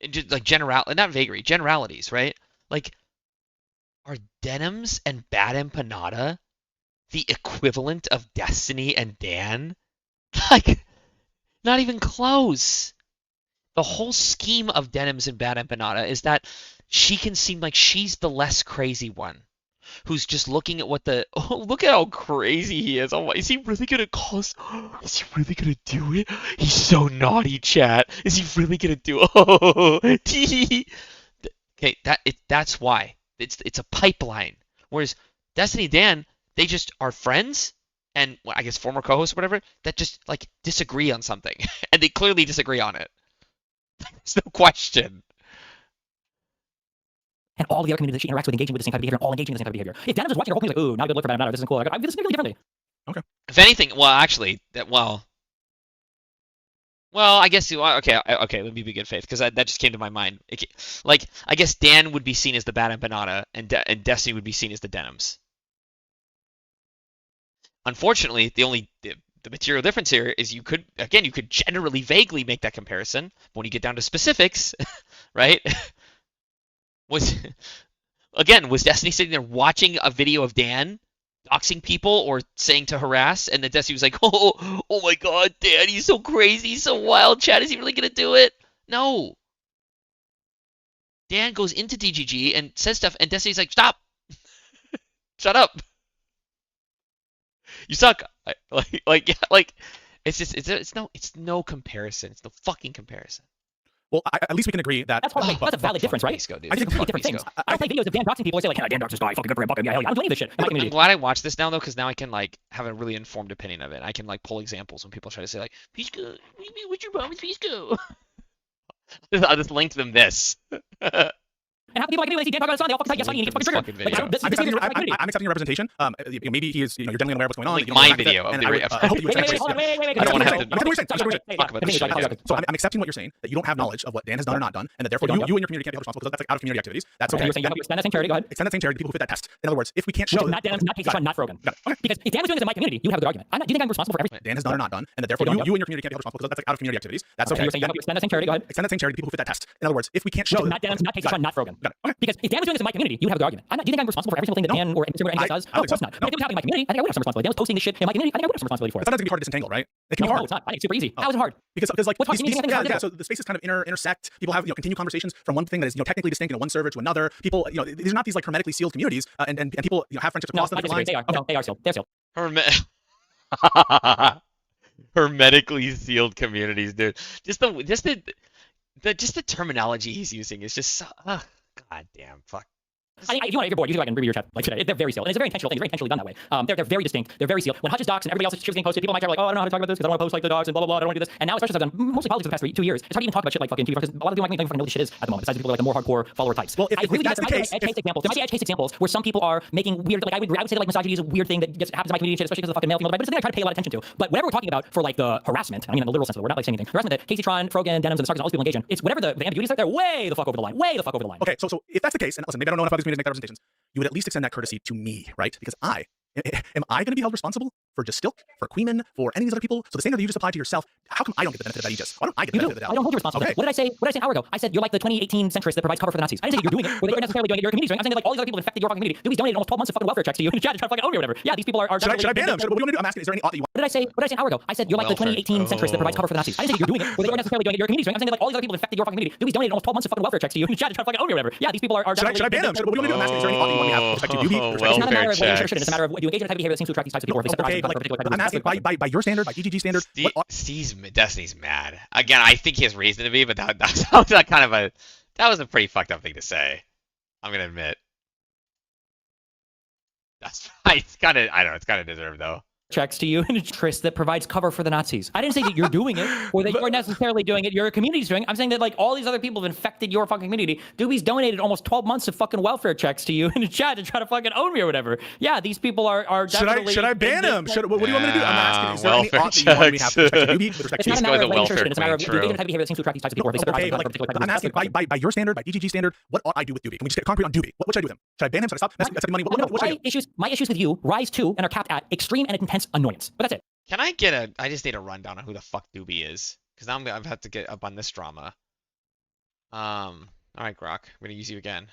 just like generalities, right? Like, are Denham's and Bad Empanada the equivalent of Destiny and Dan? Like, not even close. The whole scheme of Denham's and Bad Empanada is that she can seem like she's the less crazy one, who's just looking at look at how crazy he is. Oh, is he really gonna cause? Is he really gonna do it? He's so naughty, chat. Is he really gonna do it? Oh, okay, that's why. It's a pipeline. Whereas Destiny Dan, they just are friends and I guess former co-hosts or whatever that just like disagree on something, and they clearly disagree on it. There's no question. And all the other communities that she interacts with engaging with the same type of behavior and all engaging in the same type of behavior. If Dan was watching her whole thing like, ooh, not a good look for Bad Panada, this isn't cool. I view this completely differently. Okay. If anything, well, actually, I guess okay. Let me be good faith because that just came to my mind. Like, I guess Dan would be seen as the Bad Empanada, and Destiny would be seen as the Denhams. Unfortunately, the material difference here is you could generally vaguely make that comparison. But when you get down to specifics, right? Was Destiny sitting there watching a video of Dan doxing people or saying to harass, and then Destiny was like, oh my god, Dan, he's so crazy, he's so wild, Chad, is he really gonna do it? No. Dan goes into DGG and says stuff, and Destiny's like, stop. Shut up. You suck. It's no comparison. It's no fucking comparison. Well, at least we can agree that... That's a valid difference, right? Pisco, dude. I think completely different things. I don't play videos of Dan doxing people and say, like, can I Dan dox this guy? Fucking good for him. Fucking yeah, hell yeah. I don't do any of this shit. I'm glad I watched this now, though, because now I can, like, have a really informed opinion of it. I can, like, pull examples when people try to say, like, Pisco, what's your problem with Pisco? I'll just link them this. And how people like anyway see Dan talk about the sun, they all fucking type yes, funny, and he gets fucking triggered. I'm accepting your representation. Maybe he is, you're generally unaware of what's going on. Like my video of the I hope you accept. I don't want to have to talk about this shit. So I'm accepting what you're saying, that you don't have knowledge of what Dan has done or not done, and that therefore you and your community can't be held responsible because that's like out of community activities. That's okay. You're saying you extend that same charity, go ahead. Extend that same charity to people who fit that test. In other words, if we can't show not Denham's, not Casey, not Frogan. Because if Dan was doing this in my community, you have a good argument. Do you think I'm responsible for everything Dan has done or not done, and that therefore you and your community can't be held responsible because that's like out of community activities? That's okay. You're saying you extend that same charity, go ahead. Extend that same charity to people who fit that test. In other words, if we can't show not Denham's, not Casey, not Frogan. Because if Dan was doing this in my community, you have a good argument. Do you think I'm responsible for every single thing that Dan or any of us does? No, of course not. But if it was happening in my community, I think I would have some responsibility. Dan was posting this shit in my community, I think I would have some responsibility for it. It's not going to be hard to disentangle, right? It can be hard. No, it's not. I think it's super easy. How is it hard? Because like what's hard to me? So the spaces kind of intersect. People have continue conversations from one thing that is technically distinct in one server to another. People these are not these like hermetically sealed communities, and people have friendships across them. They are. No, they are sealed. They're sealed. Hermetically sealed communities, dude. Just the terminology he's using is just so, god damn, fuck. I think if you want, if you're bored, you can go back and review your chat like today. They're very sealed, and it's a very intentional thing. It's very intentionally done that way. They're very distinct. They're very sealed. When Hutch's docs and everybody else's shit was getting posted, people in my chat were like, oh, I don't know how to talk about this because I don't want to post like the docs and blah blah blah. I don't want to do this. And now, especially since I've done mostly politics for the past 2 years, it's hard to even talk about shit like fucking TV because a lot of people like me don't fucking know what this shit is at the moment. Besides the people who are like the more hardcore follower types. Well, if that's the case, edge case examples. There might be edge case examples where some people are making weird. Like I would say that like misogyny is a weird thing that happens in my community, especially because of the fucking male female divide. But it's something I try to pay a lot of attention to. But whatever we're talking about for like the harassment, I mean in the literal sense of the word, not like saying anything. Harassment that Casey Tron, Frogan, Denims, and the Sarkis and all these people engage in. It's whatever the ambiguities are. They're way the fuck over the line. Way the fuck over the line. Okay, so if that's the case, and listen, maybe I don't know enough about these communities to make that representations, you would at least extend that courtesy to me, right? Because am I going to be held responsible for Distilk, for Queeman, for any of these other people? So the standard that you just applied to yourself, how come I don't get the benefit of that Aegis? Why don't I get the benefit of that? I don't hold you responsible. Okay. What did I say? What did I say an hour ago? I said you're like the 2018 centrist that provides cover for the Nazis. I didn't say that you're doing it, or that you're necessarily doing it. Your community's doing it. I'm saying that like all these other people infected your fucking community. Dude, he's donated almost 12 months of fucking welfare checks to you and trying to fucking own you or whatever. Yeah, these people are. Should I ban them? What do you want to do? I'm asking. Is there any ought that you want? What did I say? What did I say an hour ago? I said you're like the 2018 centrist that provides cover for the Nazis. I didn't say that you're doing it, or that you're necessarily doing it. Your community's doing it. I'm saying that like all these other people infected your fucking community. Dude, he's donated almost 12 months of fucking welfare checks to you and trying to fucking own you or whatever. Yeah, these people are. Should I ban them? What do you want to do? I'm asking. Is there any ought that you want to have with respect to Doobie? It's not a matter of what you should. It's a matter of do you engage in a type of behavior that seems to attract these types of people. Or Okay, I'm asking by your standard, by DGG standard. Destiny's mad again. I think he has reason to be, but that sounds like that was a pretty fucked up thing to say. I'm gonna admit. That's fine. It's kind of, I don't know, it's kind of deserved though. Checks to you and Chris that provides cover for the Nazis. I didn't say that you're doing it or that you're necessarily doing it. Your community's doing it. I'm saying that like all these other people have infected your fucking community. Doobie's donated almost 12 months of fucking welfare checks to you in the chat to try to fucking own me or whatever. Yeah, these people are definitely. Should I ban them? What do you want me to do? I'm asking. Is there any ought that you want me to have with respect to Doobie? With respect to it's not a matter of welfare. It's a matter of do you engage in a type of behavior that seems to attract these types of people. Okay, I'm asking by your standard, by DGG standard, what ought I do with Doobie? Can we just get concrete on Doobie? What should I do with him? Should I ban him? Should I stop? That's money. What should I do? My issues with you rise to and are capped at extreme and intense annoyance. But that's it. Can I get I just need a rundown on who the fuck Doobie is. Because now I've had to get up on this drama. Alright, Grok. I'm gonna use you again.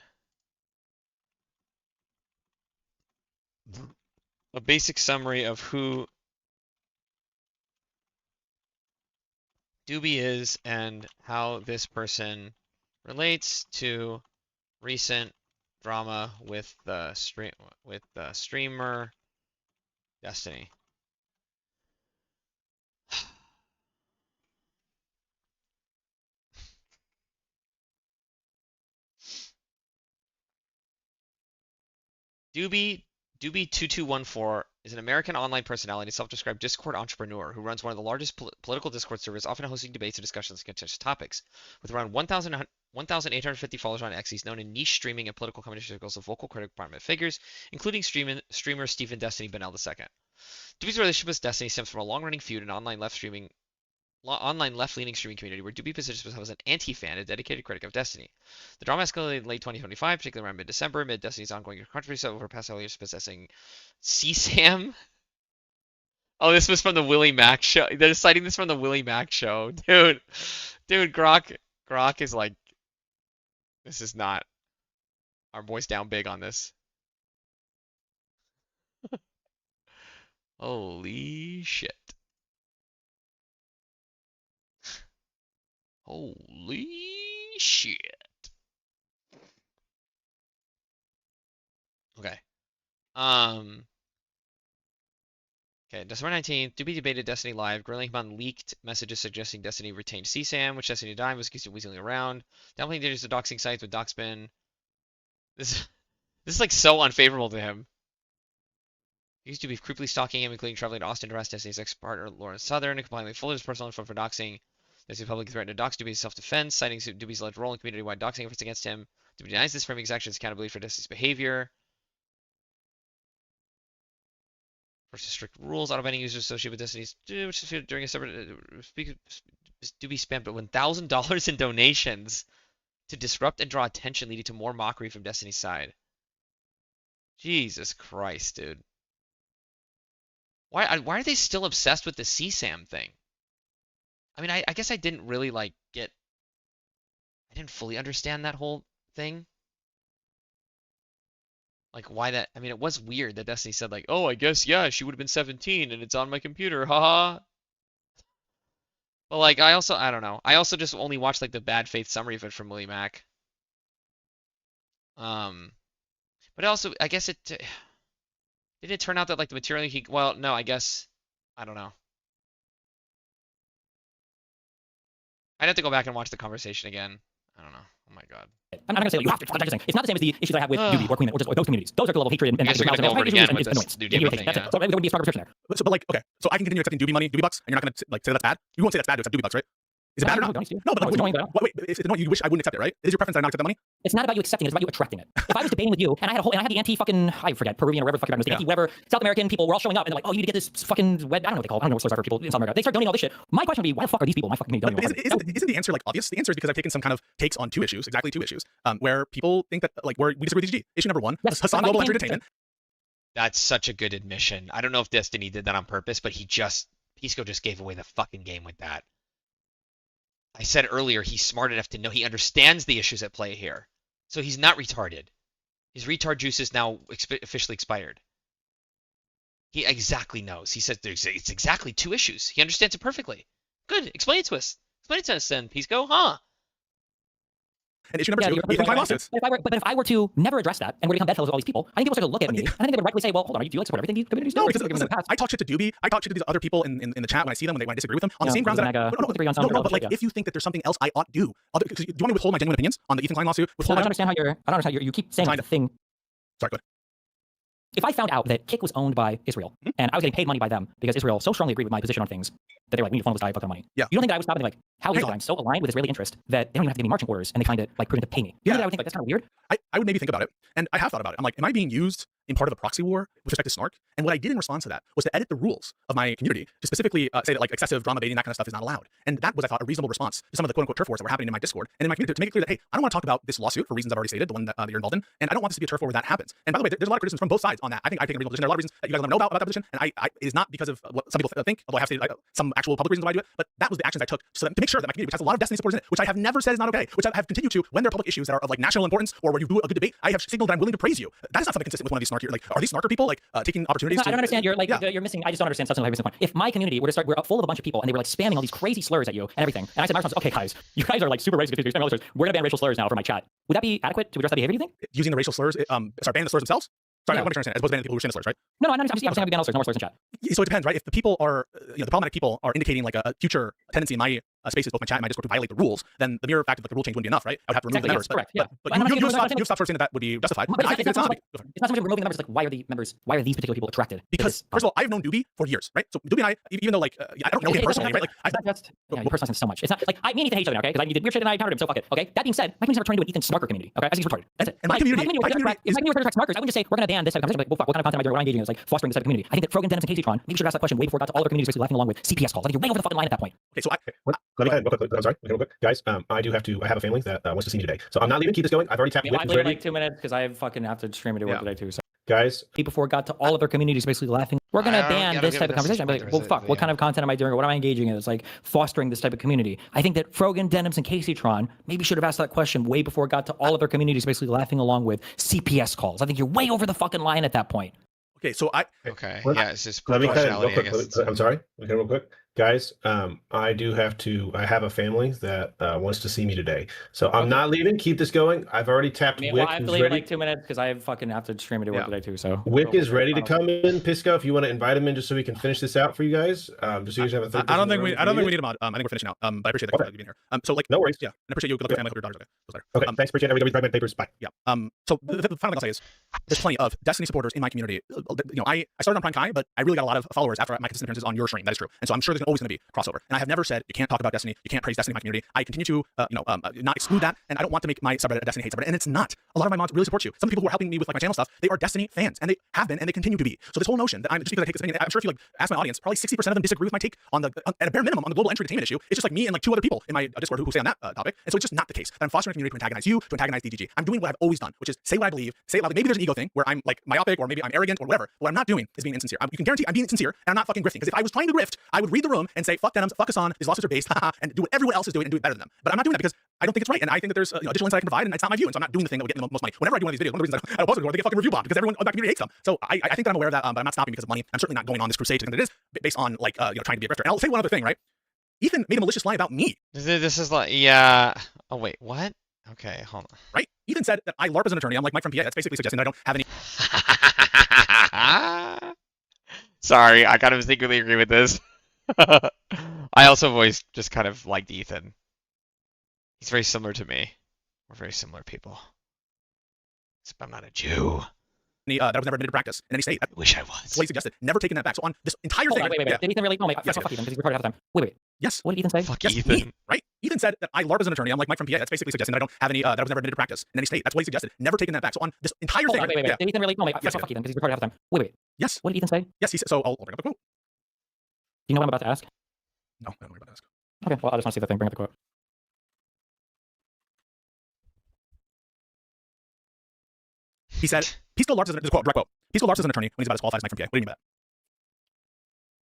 A basic summary of who Doobie is and how this person relates to recent drama with the streamer Destiny. Doobie2214 is an American online personality, self-described Discord entrepreneur who runs one of the largest political Discord servers, often hosting debates and discussions on contentious topics. With around 1,850 followers on X, he's known in niche streaming and political commentary circles of vocal critic prominent figures, including streamer Stephen Destiny Bennell II. Doobie's relationship with Destiny stems from a long-running feud in online left-leaning streaming community where Doobie positions himself as an anti-fan and dedicated critic of Destiny. The drama escalated in late 2025, particularly around mid-December, amid Destiny's ongoing controversy over past years possessing CSAM. Oh, this was from the Willie Mac show. They're citing this from the Willie Mac show. Dude, Grok is like, this is not, our boy's down big on this. Holy shit. Holy shit. Okay. Okay, December 19th, Doobie debated Destiny Live, grilling him on leaked messages suggesting Destiny retained CSAM, which Destiny denied, was accused of weaseling around, downplaying dangers of doxing sites with Doxbin. This is like so unfavorable to him. He used to be creepily stalking him, including traveling to Austin to arrest Destiny's ex-partner Lauren Southern and complying full of his personal info for doxing. Destiny publicly threatened to dox Doobie's self-defense, citing Doobie's alleged role in community-wide doxing efforts against him. Doobie denies this, framing his actions accountability for Destiny's behavior. Versus strict rules, auto-banning users associated with Destiny's, which is during a separate Doobie spammed $1,000 in donations to disrupt and draw attention, leading to more mockery from Destiny's side. Jesus Christ, dude. Why are they still obsessed with the CSAM thing? I mean, I guess I didn't really I didn't fully understand that whole thing. Like why that, I mean, it was weird that Destiny said like, oh, I guess, yeah, she would have been 17 and it's on my computer, haha. But like, I don't know. I also just only watched like the bad faith summary of it from Willie Mac. But also, I guess did it turn out that like the material well, no, I guess, I don't know. I'd have to go back and watch the conversation again. I don't know. Oh my god. I'm not going to say like, you have to. I'm just saying it's not the same as the issues I have with Newbie or Queen or just or those communities. Those are level hatred and I guess we're gonna go over it again with this Newbie thing. That's Yeah. it. So there would be a stronger prescription there. So, but like, okay, so I can continue accepting Doobie money, Doobie bucks, and you're not gonna like say that's bad. You won't say that's bad to accept Doobie bucks, right? Is it bad or not? No, but like, wait, if it's annoying, you wish I wouldn't accept it, right? It is your preference that I not accept the money? It's not about you accepting it, it's about you attracting it. If I was debating with you and I had the anti-fucking, I forget, Peruvian or whatever the fuck it was, the anti-whatever South American people were all showing up and they're like, oh, you need to get this fucking I don't know what they call it. I don't know what slurs are for people in South America. They start donating all this shit. My question would be, why the fuck are these people? My fucking But isn't the answer like obvious? The answer is because I've taken some kind of takes on two issues, where people think that like where we disagree with DG. Issue number one, Hassan Global Entry Entertainment. That's such a good admission. I don't know if Destiny did that on purpose, but Pisco just gave away the fucking game with that. I said earlier he's smart enough to know he understands the issues at play here. So he's not retarded. His retard juice is now officially expired. He exactly knows. He says it's exactly two issues. He understands it perfectly. Good. Explain it to us. Explain it to us then, Pisco, huh? And issue number two, you can find lawsuits. But if I were to never address that and were to become bedfellows with all these people, I think people start to look at me. I think they would rightfully say, well, hold on, do you like support everything these communities do? No, because listen, I talk shit to Doobie. I talk shit to these other people in the chat when I see them when I disagree with them on the same grounds that but like if you think that there's something else I ought to do, do you want me to withhold my genuine opinions on the Ethan Klein lawsuit? I don't understand how you keep saying the thing. Sorry, go ahead. If I found out that Kik was owned by Israel and I was getting paid money by them because Israel so strongly agreed with my position on things that they were like, we need to fund this guy, fuck their money. Yeah. You don't think that I would stop and be like, how is it that I'm so aligned with Israeli interest that they don't even have to give me marching orders and they find it like prudent to pay me? You know that I would think like that's kind of weird? I would maybe think about it, and I have thought about it. I'm like, am I being used in part of a proxy war with respect to Snark? And what I did in response to that was to edit the rules of my community to specifically say that like excessive drama baiting, that kind of stuff is not allowed. And that was, I thought, a reasonable response to some of the quote-unquote turf wars that were happening in my Discord and in my community to make it clear that, hey, I don't want to talk about this lawsuit for reasons I've already stated, the one that you're involved in, and I don't want this to be a turf war where that happens. And by the way, there's a lot of criticism from both sides on that. I think I've taken a reasonable position. There are a lot of reasons that you guys let me know about that position, and it is not because of what some people think, although I have stated some actual public reasons why I do it, but that was the actions I took to make sure that my community, which has a lot of Destiny supporters in it, which I have never said is not okay, which I have continued to when there are public issues that are of like national importance or where you do a good debate, I have signaled that I'm willing to praise you. That is not something consistent with one of these snarky, like, are these snarker people like taking opportunities? I don't understand. You're like you're missing. I just don't understand something like missing point. If my community were to start, we're full of a bunch of people and they were like spamming all these crazy slurs at you and everything, and I said, my response, okay, guys, you guys are like super racist. You're spamming all these slurs. We're gonna ban racial slurs now for my chat. Would that be adequate to address that behavior? Do you think? Using the racial slurs, banning the slurs themselves. Sorry, I want to understand. As opposed to banning people who are saying the slurs, right? No, I'm saying we ban all slurs. No more slurs in chat. So it depends, right? If the people are, the problematic people are indicating like a future tendency in my spaces, both my chat and my Discord, to violate the rules, then the mere fact that the rule change wouldn't be enough, right? I would have to remove the members. Correct. Yeah. But you've stopped saying that would be justified. But I think it's not. It's not so much removing the members. Like, why are the members? Why are these particular people attracted? Because first of all, I've known Doobie for years, right? So Doobie and I, even though like I don't know him personally, right? Like you personally so much. It's not like me and Ethan hate each other, okay? Because you did weird shit and I countered him. So fuck it. Okay. That being said, my community's never turned into an Ethan Snarker community. Okay, I think he's retarded. That's it. And my community was to attract Snarkers, I wouldn't just say we're gonna ban this type of conversation. Like, well, fuck, what kind of content am I doing? What am I engaging in? It's like fostering this type of community. I think that Frogan, Dennis, and Casey Tron maybe should have asked that question way before it got to all other communities basically laughing along with CPS calls. I think you're way over the fucking line at that point. Okay, so let me real quick. I'm sorry. Real quick, guys. I have a family that wants to see me today, so I'm not leaving. Keep this going. I've already tapped. I leave in like 2 minutes because I fucking have to stream and do work today too. So. Guys, before it got to all other communities basically laughing, we're gonna ban this type of conversation. I'm like, well, fuck, what kind of content am I doing or what am I engaging in? It's like fostering this type of community. I think that Frogan, Denims, and Casey Tron maybe should have asked that question way before it got to all other communities basically laughing along with CPS calls. I think you're way over the fucking line at that point. Okay, so it's just let me cut it real quick. I guess. I'm sorry. Okay, real quick. Guys, I have a family that wants to see me today. So I'm not leaving. Keep this going. I've already tapped Wick. I have to leave in like 2 minutes because I fucking have to stream and do work today too. So Wick is ready to come in. Pisco, if you want to invite him in just so we can finish this out for you guys. Just so you have a third. I don't think we need him on. I think we're finishing out. But I appreciate you being here. So like no worries. Yeah, and I appreciate you. Good luck with your daughters. Okay. Thanks. Appreciate everybody. Read my papers. Bye. Yeah. So the final thing I'll say is there's plenty of Destiny supporters in my community. I started on Prime Kai, but I really got a lot of followers after my consistent appearances on your stream. That is true. And so I'm sure there's always going to be crossover. And I have never said you can't talk about Destiny, you can't praise Destiny in my community. I continue to not exclude that, and I don't want to make my subreddit a Destiny hate subreddit. And it's not. A lot of my mods really support you. Some people who are helping me with like my channel stuff, they are Destiny fans, and they have been, and they continue to be. So this whole notion that I'm just because I take this opinion, I'm sure if you like ask my audience, probably 60% of them disagree with my take on at a bare minimum on the global entry detainment issue. It's just like me and like 2 other people in my Discord who say on that topic. And so it's just not the case that I'm fostering a community to antagonize you, to antagonize DGG. I'm doing what I've always done, which is say what I believe, say it loudly. Maybe there's an ego thing where I'm like myopic or maybe I'm arrogant or whatever. What I'm not doing is being insincere. You can guarantee I'm being sincere and I'm not fucking grifting. Because if I was trying to grift, I would read the room and say fuck Denims, fuck us on, these lawsuits are based, and do what everyone else is doing and do it better than them. But I'm not doing that because I don't think it's right, and I think that there's additional insight I can provide, and it's not my view, and so I'm not doing the thing that would get me the most money. Whenever I do one of these videos, one of the reasons I don't post anymore, they get fucking review bombed because everyone on that community hates them. So I think that I'm aware of that, but I'm not stopping because of money. I'm certainly not going on this crusade because it is based on like trying to be a grifter. And I'll say one other thing, right? Ethan made a malicious lie about me. This is like Oh wait, what? Okay, hold on. Right? Ethan said that I LARP as an attorney. I'm like Mike from PA. That's basically suggesting that I don't have any. Sorry, I kind of secretly agree with this. I also voiced just kind of liked Ethan. He's very similar to me. We're very similar people. Except I'm not a Jew. That was never admitted to practice in any state. I wish I was. That's what he suggested. Never taken that back. So on this entire thing. Wait. Did Ethan really? Oh my God. Fuck Ethan, because he's retarded half the time. Wait. Yes. What did Ethan say? Fuck yes, Ethan. Right? Ethan said that I LARP as an attorney. I'm like Mike from PA. That's basically suggesting that I don't have any, that was never admitted to practice in any state. That's what he suggested. Never taken that back. So on this entire thing. Wait. Did Ethan really? Oh my God. Fuck Ethan, because he's retarded half the time. Wait. Yes. What did Ethan say? Yes, he said, so I'll bring up the quote. Do you know what I'm about to ask? No, I don't know what I'm about to ask. Okay, well, I just want to see the thing. Bring up the quote. He said, Pisco LARPs as an, direct quote. Pisco LARPs as an attorney when he's about as qualified as Mike from PA. What do you mean by that?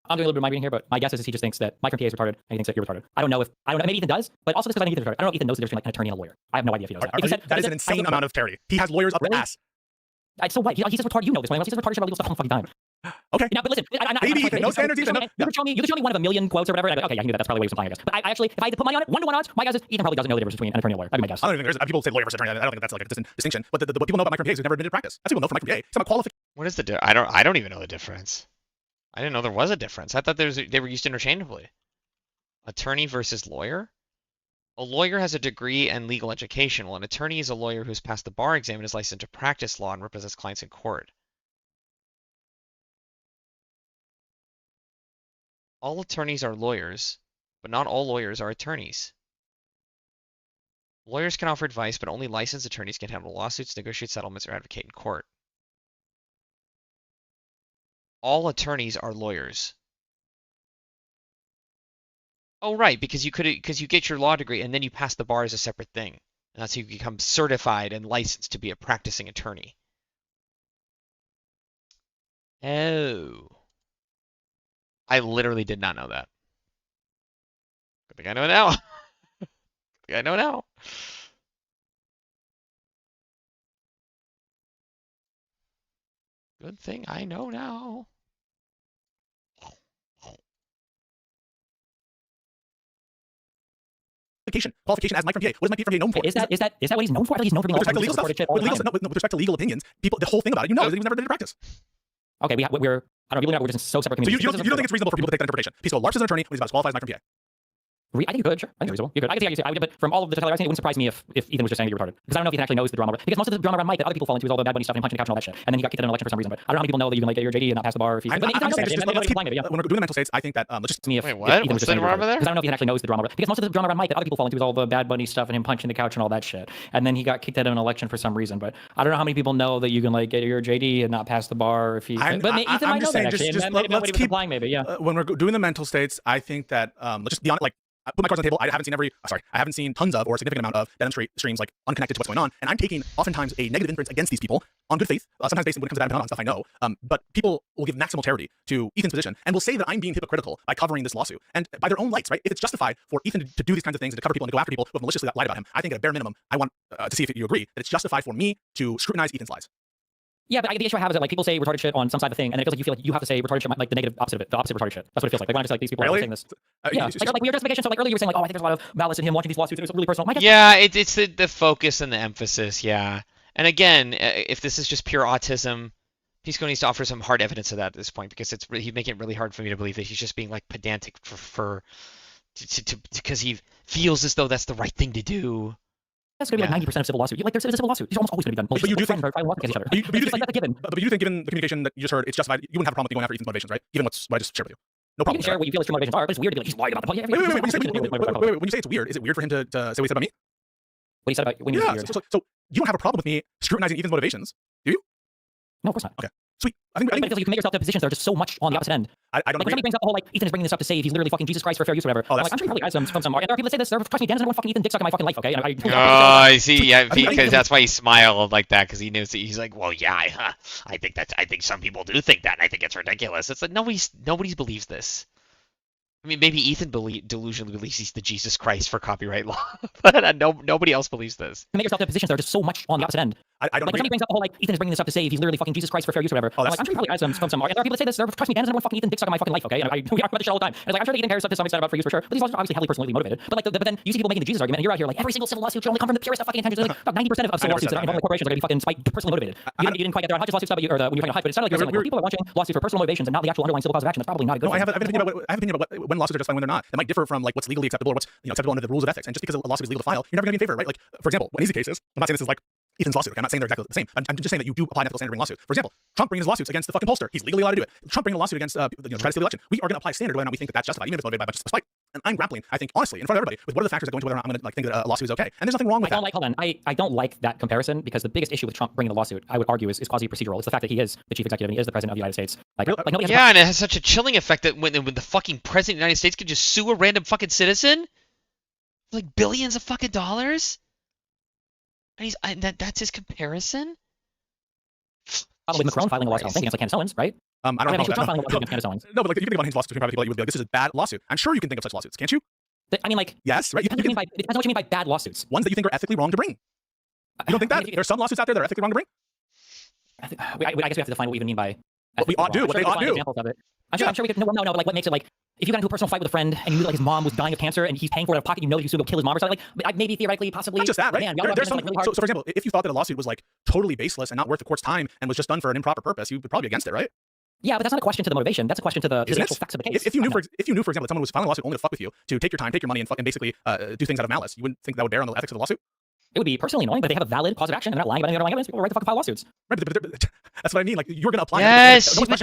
I'm doing a little bit of my reading here, but my guess is he just thinks that Mike from PA is retarded, and he thinks that you're retarded. I don't know. Maybe Ethan does, but also just because I think Ethan's retarded. I don't know if Ethan knows the difference between like an attorney and a lawyer. I have no idea if he knows that. That is an insane amount of clarity. He has lawyers up his ass. So what? He says retarded. You know this. When he says retarded shit about legal stuff all the fucking time. Okay. Now, but listen, Baby Ethan, no standards, Ethan. You can show me one of a million quotes or whatever. And I'd be like, okay, yeah, I can do that. That's probably what he was implying, I guess. But I actually, if I had to put money on it, 1-to-1 odds, my guess is Ethan probably doesn't know the difference between an attorney and a lawyer. That'd be my guess. I don't even think there's people say lawyer versus attorney. I don't think that's like a distinction. But what people know about Mike from PA is he's never admitted to practice. That's what people know from Mike from PA. It's about qualification. What is the difference? I don't even know the difference. I didn't know there was a difference. I thought they were used interchangeably. Attorney versus lawyer? A lawyer has a degree and legal education, while an attorney is a lawyer who's passed the bar exam and is licensed to practice law and represents clients in court. All attorneys are lawyers, but not all lawyers are attorneys. Lawyers can offer advice, but only licensed attorneys can handle lawsuits, negotiate settlements, or advocate in court. All attorneys are lawyers. Oh, right, because you get your law degree and then you pass the bar as a separate thing. And that's how you become certified and licensed to be a practicing attorney. Oh. I literally did not know that. Good thing I know now. Good thing I know now. Good thing I know now. Qualification as Mike from PA. What is Mike from PA known for? Is that what he's known for? I thought he's known for being with respect to legal stuff. With respect to legal opinions, people, the whole thing about it, is that he was never admitted to practice. Okay, we're I don't know, we're just in so separate communities. So you don't think it's reasonable for people to take that interpretation? Pisco LARPs as an attorney when he's about as qualified as Mike from PA. I think you could, sure. I think it's reasonable. You could. I can see how you say, but from all of the Tyler, I think it wouldn't surprise me if Ethan was just saying that you're retarded. Because I don't know if Ethan actually knows the drama. Because most of the drama around Mike that other people fall into is all the Bad Bunny stuff and punching the couch and all that shit. And then he got kicked out of an election for some reason. But I don't know how many people know that you can like get your JD and not pass the bar if he's. When we're doing the mental states, I think that Wait, what? What's the drama there? Because I don't know if he actually knows the drama. Because most of the drama around Mike that other people fall into is all the Bad Bunny stuff and him punching the couch and all that shit. And then he got kicked out of an election for some reason. But I don't know how many people know that you can like get your JD and not pass the bar if he. But Ethan might know that actually. Let's keep applying maybe. Yeah. When we're doing the mental states, I think that let's just be honest. Like, put my cards on the table. I haven't seen tons of or a significant amount of demonstrate streams like unconnected to what's going on, and I'm taking oftentimes a negative inference against these people on good faith. Sometimes based when it comes to bad on stuff I know. But people will give maximal charity to Ethan's position and will say that I'm being hypocritical by covering this lawsuit, and by their own lights, right? If it's justified for Ethan to do these kinds of things and to cover people and to go after people who have maliciously lied about him, I think at a bare minimum, I want to see if you agree that it's justified for me to scrutinize Ethan's lies. Yeah, but the issue I have is that like people say retarded shit on some side of the thing, and then it feels like you feel like you have to say retarded shit like the negative opposite of it, the opposite of retarded shit. That's what it feels like. Like when I'm just like these people are saying this. Yeah, like your justification. So like earlier you were saying like, oh, I think there's a lot of malice in him watching these lawsuits. It was really personal. Yeah, it's the focus and the emphasis. Yeah, and again, if this is just pure autism, Pisco needs to offer some hard evidence of that at this point, because he's making it really hard for me to believe that he's just being like pedantic because he feels as though that's the right thing to do. That's going to be like 90% of civil lawsuits. Like there's a civil lawsuit. These are almost always going to be done. But you do think each other. But you think given the communication that you just heard, it's justified. You wouldn't have a problem with me going after Ethan's motivations, right? Given what I just shared with you. No problem. You can share what you feel his true motivations are, but it's weird to be like he's lying about the Wait. When you say it's weird, is it weird for him to say what he said about me? What he said about when you weird. So you don't have a problem with me scrutinizing Ethan's motivations, do you? No, of course not. Okay. Sweet. I think you can make yourself to positions that are just so much on the opposite end. I don't like when somebody brings up the whole like Ethan is bringing this up to save, he's literally fucking Jesus Christ for fair use or whatever. I'm like, I'm sure he probably has some from some. There are people that say this. Trust me, Dan doesn't want fucking Ethan dick suck in my fucking life, okay? I see. Yeah, because that's why he smiled like that, because he knows that he's like, well, yeah, I think some people do think that, and I think it's ridiculous. It's like nobody believes this. I mean, maybe Ethan delusionally believes he's the Jesus Christ for copyright law, but nobody else believes this. You make yourself to positions that are just so much on the opposite end. I don't like when somebody brings up the whole like Ethan is bringing this up to save, he's literally fucking Jesus Christ for fair use or whatever. I'm like, I'm sure he probably has some argument. There are people that say this. Trust me, Dan doesn't want fucking Ethan dick suck in my fucking life, okay? And we talk about this shit all the time. And it's like, I'm sure that Ethan cares to some extent about fair use for sure. But these lawsuits are obviously heavily personally motivated. But like, but then you see people making the Jesus argument, and you're out here like every single civil lawsuit should only come from the purest of fucking intentions. Like about 90% of civil lawsuits that are involving corporations are going to be fucking personally motivated. You didn't quite get there on Hutch's lawsuits, but when you're trying to Hutch, but it sounded like you're saying like, people are launching lawsuits for personal motivations and not the actual underlying civil cause of action. That's probably not a good thing. I have an opinion about when lawsuits are justified and when they're not. That might differ from like what's legally acceptable or what's acceptable under the rules of ethics. And just because a lawsuit is legal to file, you're never going to be in favor, right? Like for example, one easy case is, I'm not saying this is like Ethan's lawsuit. Okay? I'm not saying they're exactly the same. I'm just saying that you do apply an ethical standard in lawsuit. For example, Trump bringing his lawsuits against the fucking pollster. He's legally allowed to do it. Trump bringing a lawsuit against try to steal the election. We are going to apply a standard whether or not we think that that's justified, even if it's motivated by a bunch of spite. And I'm grappling, I think, honestly, in front of everybody, with what are the factors that go into whether or not I'm going to like think that a lawsuit is okay. And there's nothing wrong with that. Hold on. I don't like that comparison because the biggest issue with Trump bringing the lawsuit, I would argue, is quasi-procedural. It's the fact that he is the chief executive and he is the president of the United States. Like nobody has and it has such a chilling effect that when the fucking president of the United States could just sue a random fucking citizen, like billions of fucking dollars, and that's his comparison. With Macron filing a lawsuit, against like Candace Owens, right? I don't know. Trump filing a lawsuit against Candace Owens. No, but like if you think about his lawsuits between private people, you would be like, this is a bad lawsuit. I'm sure you can think of such lawsuits, can't you? I mean, like, yes, right. It depends on what you mean by bad lawsuits. Ones that you think are ethically wrong to bring. You don't think that? There are some lawsuits out there that are ethically wrong to bring. I guess we have to define what we even mean by. What we ought do. What they ought do. Examples of it. I'm sure we could. No. But like, what makes it like? If you got into a personal fight with a friend and you knew that like his mom was dying of cancer and he's paying for it out of pocket, you know that he's going to kill his mom or something. Like maybe theoretically, possibly. Not just that, right? Man, there's some, so for example, if you thought that a lawsuit was like totally baseless and not worth the court's time and was just done for an improper purpose, you would probably be against it, right? Yeah, but that's not a question to the motivation. That's a question to the actual facts of the case. If you knew, for example, that someone was filing a lawsuit only to fuck with you, to take your time, take your money, and basically do things out of malice, you wouldn't think that would bear on the ethics of the lawsuit? It would be personally annoying, but they have a valid cause of action and they're not lying about any underlying evidence. People are right to fucking file lawsuits. Right, but that's what I mean. Like you're going to apply. Yes. Thank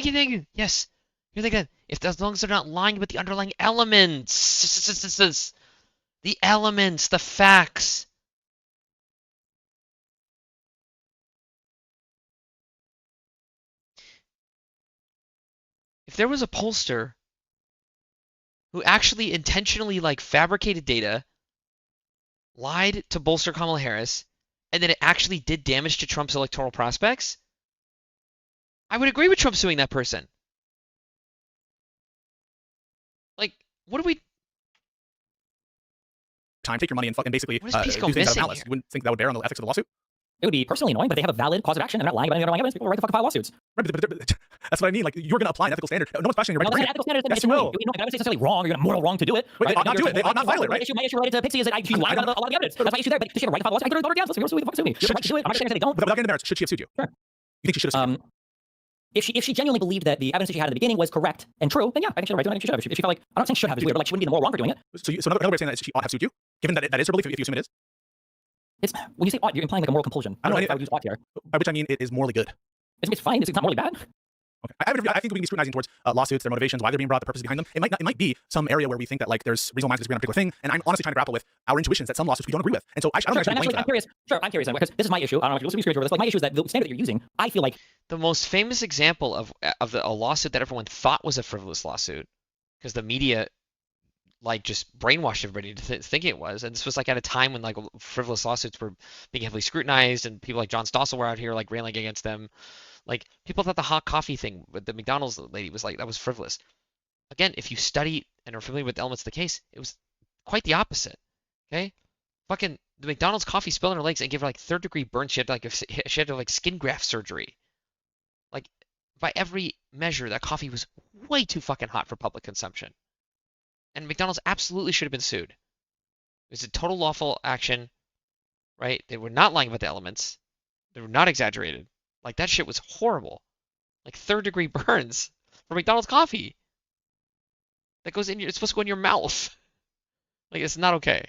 you. Yes. You're thinking as long as they're not lying about the underlying elements, the elements, the facts. If there was a pollster who actually intentionally like fabricated data, lied to bolster Kamala Harris, and then it actually did damage to Trump's electoral prospects, I would agree with Trump suing that person. Like, what do we... Time, take your money, and basically do things out of malice. You wouldn't think that would bear on the ethics of the lawsuit? It would be personally annoying, but they have a valid cause of action. They're not lying about any underlying evidence. People are right to fucking file lawsuits. Right, but that's what I mean. Like you're going to apply an ethical standard. No one's questioning your right to bring it. Ethical standard Yes, you will. I don't say it's necessarily wrong. You're going to moral wrong to do it. Wait, they ought not do it. They ought not file it, right? My issue related to Pixie is that she lied about a lot of the evidence. That's my issue there. But she had a right to file a lawsuit. I could have down. Let's sue me. She had a right to do it. I'm not saying they don't. Without getting into merits, should she have sued you? Sure. You think she should have sued you? If she genuinely believed that the evidence that she had at the beginning was correct and true, then yeah, I think she had a right to do it. I think she should have. If she felt like, I'm not saying she should have, it's weird, but like she wouldn't be the moral wrong for doing it. So another way of saying that is she ought to have sued you, given that that is her belief, if you assume it is? It's when you say ought, you're implying like a moral compulsion. I don't know if I would use ought here. By which I mean it is morally good. It's fine. It's not morally bad. Okay. I think we can be scrutinizing towards lawsuits, their motivations, why they're being brought, the purposes behind them. It might be some area where we think that like there's reasonable minds disagree on a particular thing, and I'm honestly trying to grapple with our intuitions that some lawsuits we don't agree with. And so I don't actually blame I'm curious. Sure, I'm curious because this is my issue. I don't know if you're listening to this. Like my issue is that the standard that you're using, I feel like the most famous example of a lawsuit that everyone thought was a frivolous lawsuit, because the media like just brainwashed everybody to thinking it was, and this was like at a time when like frivolous lawsuits were being heavily scrutinized, and people like John Stossel were out here like railing against them. Like, people thought the hot coffee thing with the McDonald's lady was like, that was frivolous. Again, if you study and are familiar with the elements of the case, it was quite the opposite. Okay? Fucking, the McDonald's coffee spilled on her legs and gave her like 3rd-degree burns. She had to have like skin graft surgery. Like, by every measure, that coffee was way too fucking hot for public consumption. And McDonald's absolutely should have been sued. It was a total lawful action, right? They were not lying about the elements. They were not exaggerated. Like, that shit was horrible. Like 3rd-degree burns for McDonald's coffee. That goes in it's supposed to go in your mouth. Like, it's not okay.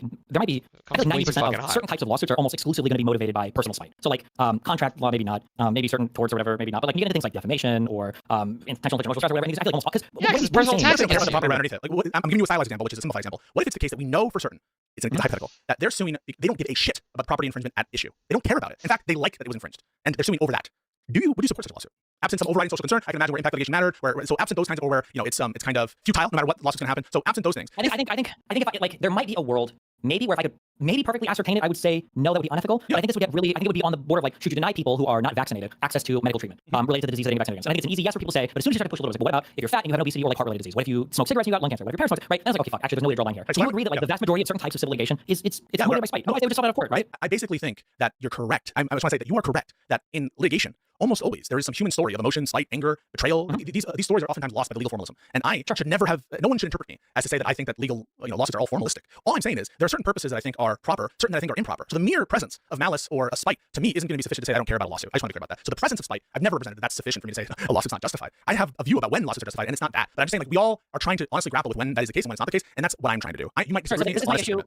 There might be, I think 90% of certain types of lawsuits are almost exclusively going to be motivated by personal spite. So like contract law, maybe not. Maybe certain torts or whatever, maybe not. But like you get into things like defamation or intentional emotional stress or whatever. I feel like almost because it's personal attacks against you. Like, I'm giving you a stylized example, which is a simplified example. What if it's the case that we know for certain, it's a hypothetical, that they're suing, they don't give a shit about property infringement at issue. They don't care about it. In fact, they like that it was infringed, and they're suing over that. Would you support such a lawsuit? Absent some overriding social concern, I can imagine where impact litigation mattered. So absent those kinds of, or where it's kind of futile, no matter what lawsuit's going to happen. So absent those things. I think if there might be a world maybe where if I could maybe perfectly ascertain it, I would say no, that would be unethical. But I think this would get really, I think it would be on the border of like, should you deny people who are not vaccinated access to medical treatment related to the disease that they're vaccinated against? And I think it's an easy yes where people say, but as soon as you start to push a little bit, but what about if you're fat and you have an obesity or like heart-related disease? What if you smoke cigarettes and you got lung cancer? What if your parents smoke? Right? And it's like, okay, fuck. Actually, there's no way to draw a line here. So you agree that like the vast majority of certain types of civil litigation is it's motivated by spite. Otherwise, they would just stop it out of court, right? I basically think that you're correct. I just want to say that you are correct. That in litigation, almost always there is some human story of emotion, spite, anger, betrayal. These stories are oftentimes lost by the legal formalism, and I should never have. No one should interpret me as to say that I think that legal lawsuits are all formalistic. All I'm saying is there are certain purposes that I think are proper, certain that I think are improper. So the mere presence of malice or a spite to me isn't going to be sufficient to say I don't care about a lawsuit. I just want to be clear about that. So the presence of spite, I've never represented that that's sufficient for me to say a lawsuit's not justified. I have a view about when lawsuits are justified, and it's not that. But I'm just saying like we all are trying to honestly grapple with when that is the case and when it's not the case, and that's what I'm trying to do. You might disagree with me. It's honest.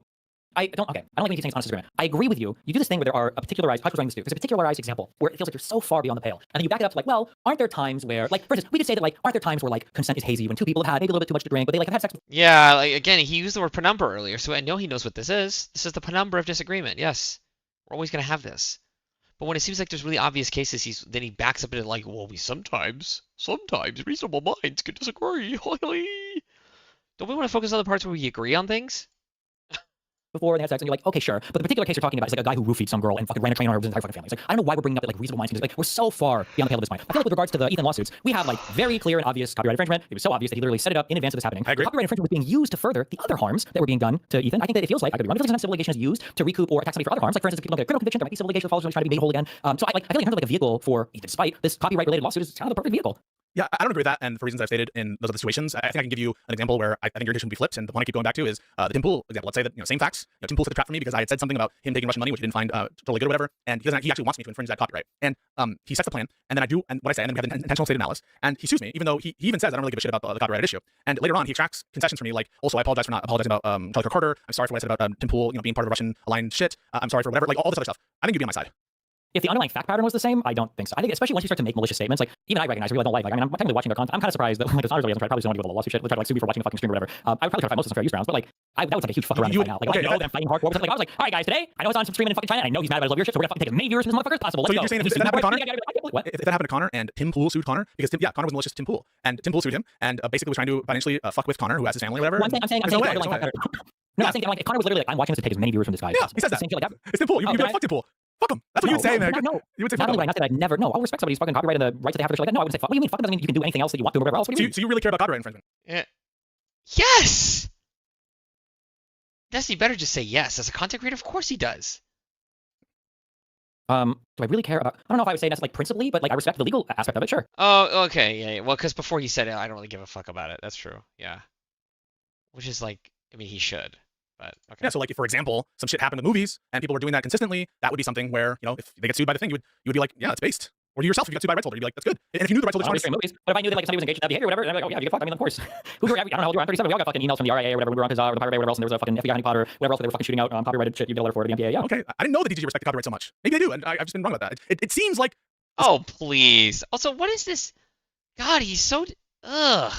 I don't like when you keep saying honest disagreement. I agree with you. You do this thing where there are a particularized, there's a particularized example where it feels like you're so far beyond the pale. And then you back it up to like, well, aren't there times where, like, for instance, we could say that like, aren't there times where like consent is hazy when two people have had maybe a little bit too much to drink, but they like have had sex. Yeah, like again, he used the word penumbra earlier, so I know he knows what this is. This is the penumbra of disagreement. Yes, we're always gonna have this. But when it seems like there's really obvious cases, then he backs up into like, well, we sometimes reasonable minds could disagree. Don't we want to focus on the parts where we agree on things? Before they had sex, and you're like, okay, sure. But the particular case you're talking about is like a guy who roofied some girl and fucking ran a train on her entire fucking family. It's like, I don't know why we're bringing up that like reasonable minds. Like, we're so far beyond the pale of this point. I feel like with regards to the Ethan lawsuits, we have like very clear and obvious copyright infringement. It was so obvious that he literally set it up in advance of this happening. I agree. The copyright infringement was being used to further the other harms that were being done to Ethan. I think that it feels like, I could be wrong, sometimes civil litigation is used to recoup or attack somebody for other harms. Like for instance, if people don't get a criminal conviction, there might be civil litigation that follows when trying to be made whole again. So I feel like in terms of like a vehicle for Ethan spite, this copyright-related lawsuit is kind of the perfect vehicle. Yeah, I don't agree with that, and for reasons I've stated in those other situations, I think I can give you an example where I think your decision would be flipped, and the one I keep going back to is the Tim Pool example. Let's say that, same facts, Tim Pool set the trap for me because I had said something about him taking Russian money, which he didn't find totally good or whatever, and he actually wants me to infringe that copyright. And he sets the plan, and then I do, and what I say, and then we have an intentional stated malice, and he sues me, even though he even says I don't really give a shit about the copyright issue. And later on, he extracts concessions from me, like, also, I apologize for not apologizing about Charlie Kirk Carter, I'm sorry for what I said about Tim Pool, being part of Russian aligned shit, I'm sorry for whatever, like all this other stuff. I think you'd be on my side. If the underlying fact pattern was the same, I don't think so. I think especially once you start to make malicious statements, like even I recognize, I really don't like. I mean, I'm technically watching their content. I'm kind of surprised that like the honestly doesn't probably don't want to go to the lawsuit shit. They try to like sue me for watching a fucking stream or whatever. I would probably clarify most of this fair use grounds, but like that would take a huge fuck around right now. Like I know them fighting hardcore. Like, I was like, all right guys, today I know it's on some streaming in fucking China, and I know he's mad about his love your shit, so we're gonna fucking take as many viewers from this motherfucker as possible. So you're saying if that happened to Connor, if that happened to Connor and Tim Pool sued Connor because Connor was malicious to Tim Pool, and Tim Pool sued him and basically was trying to financially fuck with Connor, who has his family or whatever. I'm saying no, I'm saying like if Connor was literally like, I'm watching this to take as many viewers from this guy. Yeah, he said that. It's Tim Pool. You'd be like, fuck Tim Pool. Fuck him. That's what you would say, man. No, you would say not fuck only him. not that I'd never. No, I'll respect somebody's fucking copyright and the rights that they have for shit like that. No, I wouldn't say fuck. What do you mean? Fuck doesn't mean you can do anything else that you want to whatever else. What do you mean? So you really care about copyright infringement? Yeah. Yes. Destiny better just say yes. As a content creator, of course he does. Do I really care about? I don't know if I would say that's like principally, but like I respect the legal aspect of it. Sure. Oh, okay, yeah. Well, because before he said it, I don't really give a fuck about it. That's true. Yeah. Which is like, I mean, he should. But okay. Yeah, so like if, for example, some shit happened in movies and people were doing that consistently, that would be something where, if they get sued by the thing, you would be like, yeah, it's based. Or you yourself, if you got sued by a rights holder, you'd be like, that's good. And if you knew the rights holder movies, but if I knew that like somebody was engaged in that behavior or whatever, then I'm like, oh yeah, you get fucked. I mean, of course. I don't know how old you are. I'm 37. We all got fucking emails from the RIA or whatever. We were on Kazaa or the Pirate Bay or whatever else, and there was a fucking FBI Honey Potter, whatever else they were fucking shooting out copyrighted shit. You get a letter for it, the MPA. Yeah. Okay, I didn't know that DGG respect the copyright so much. Maybe they do, and I've just been wrong about that. It seems like. Oh please. Also, what is this? God, he's so. Ugh.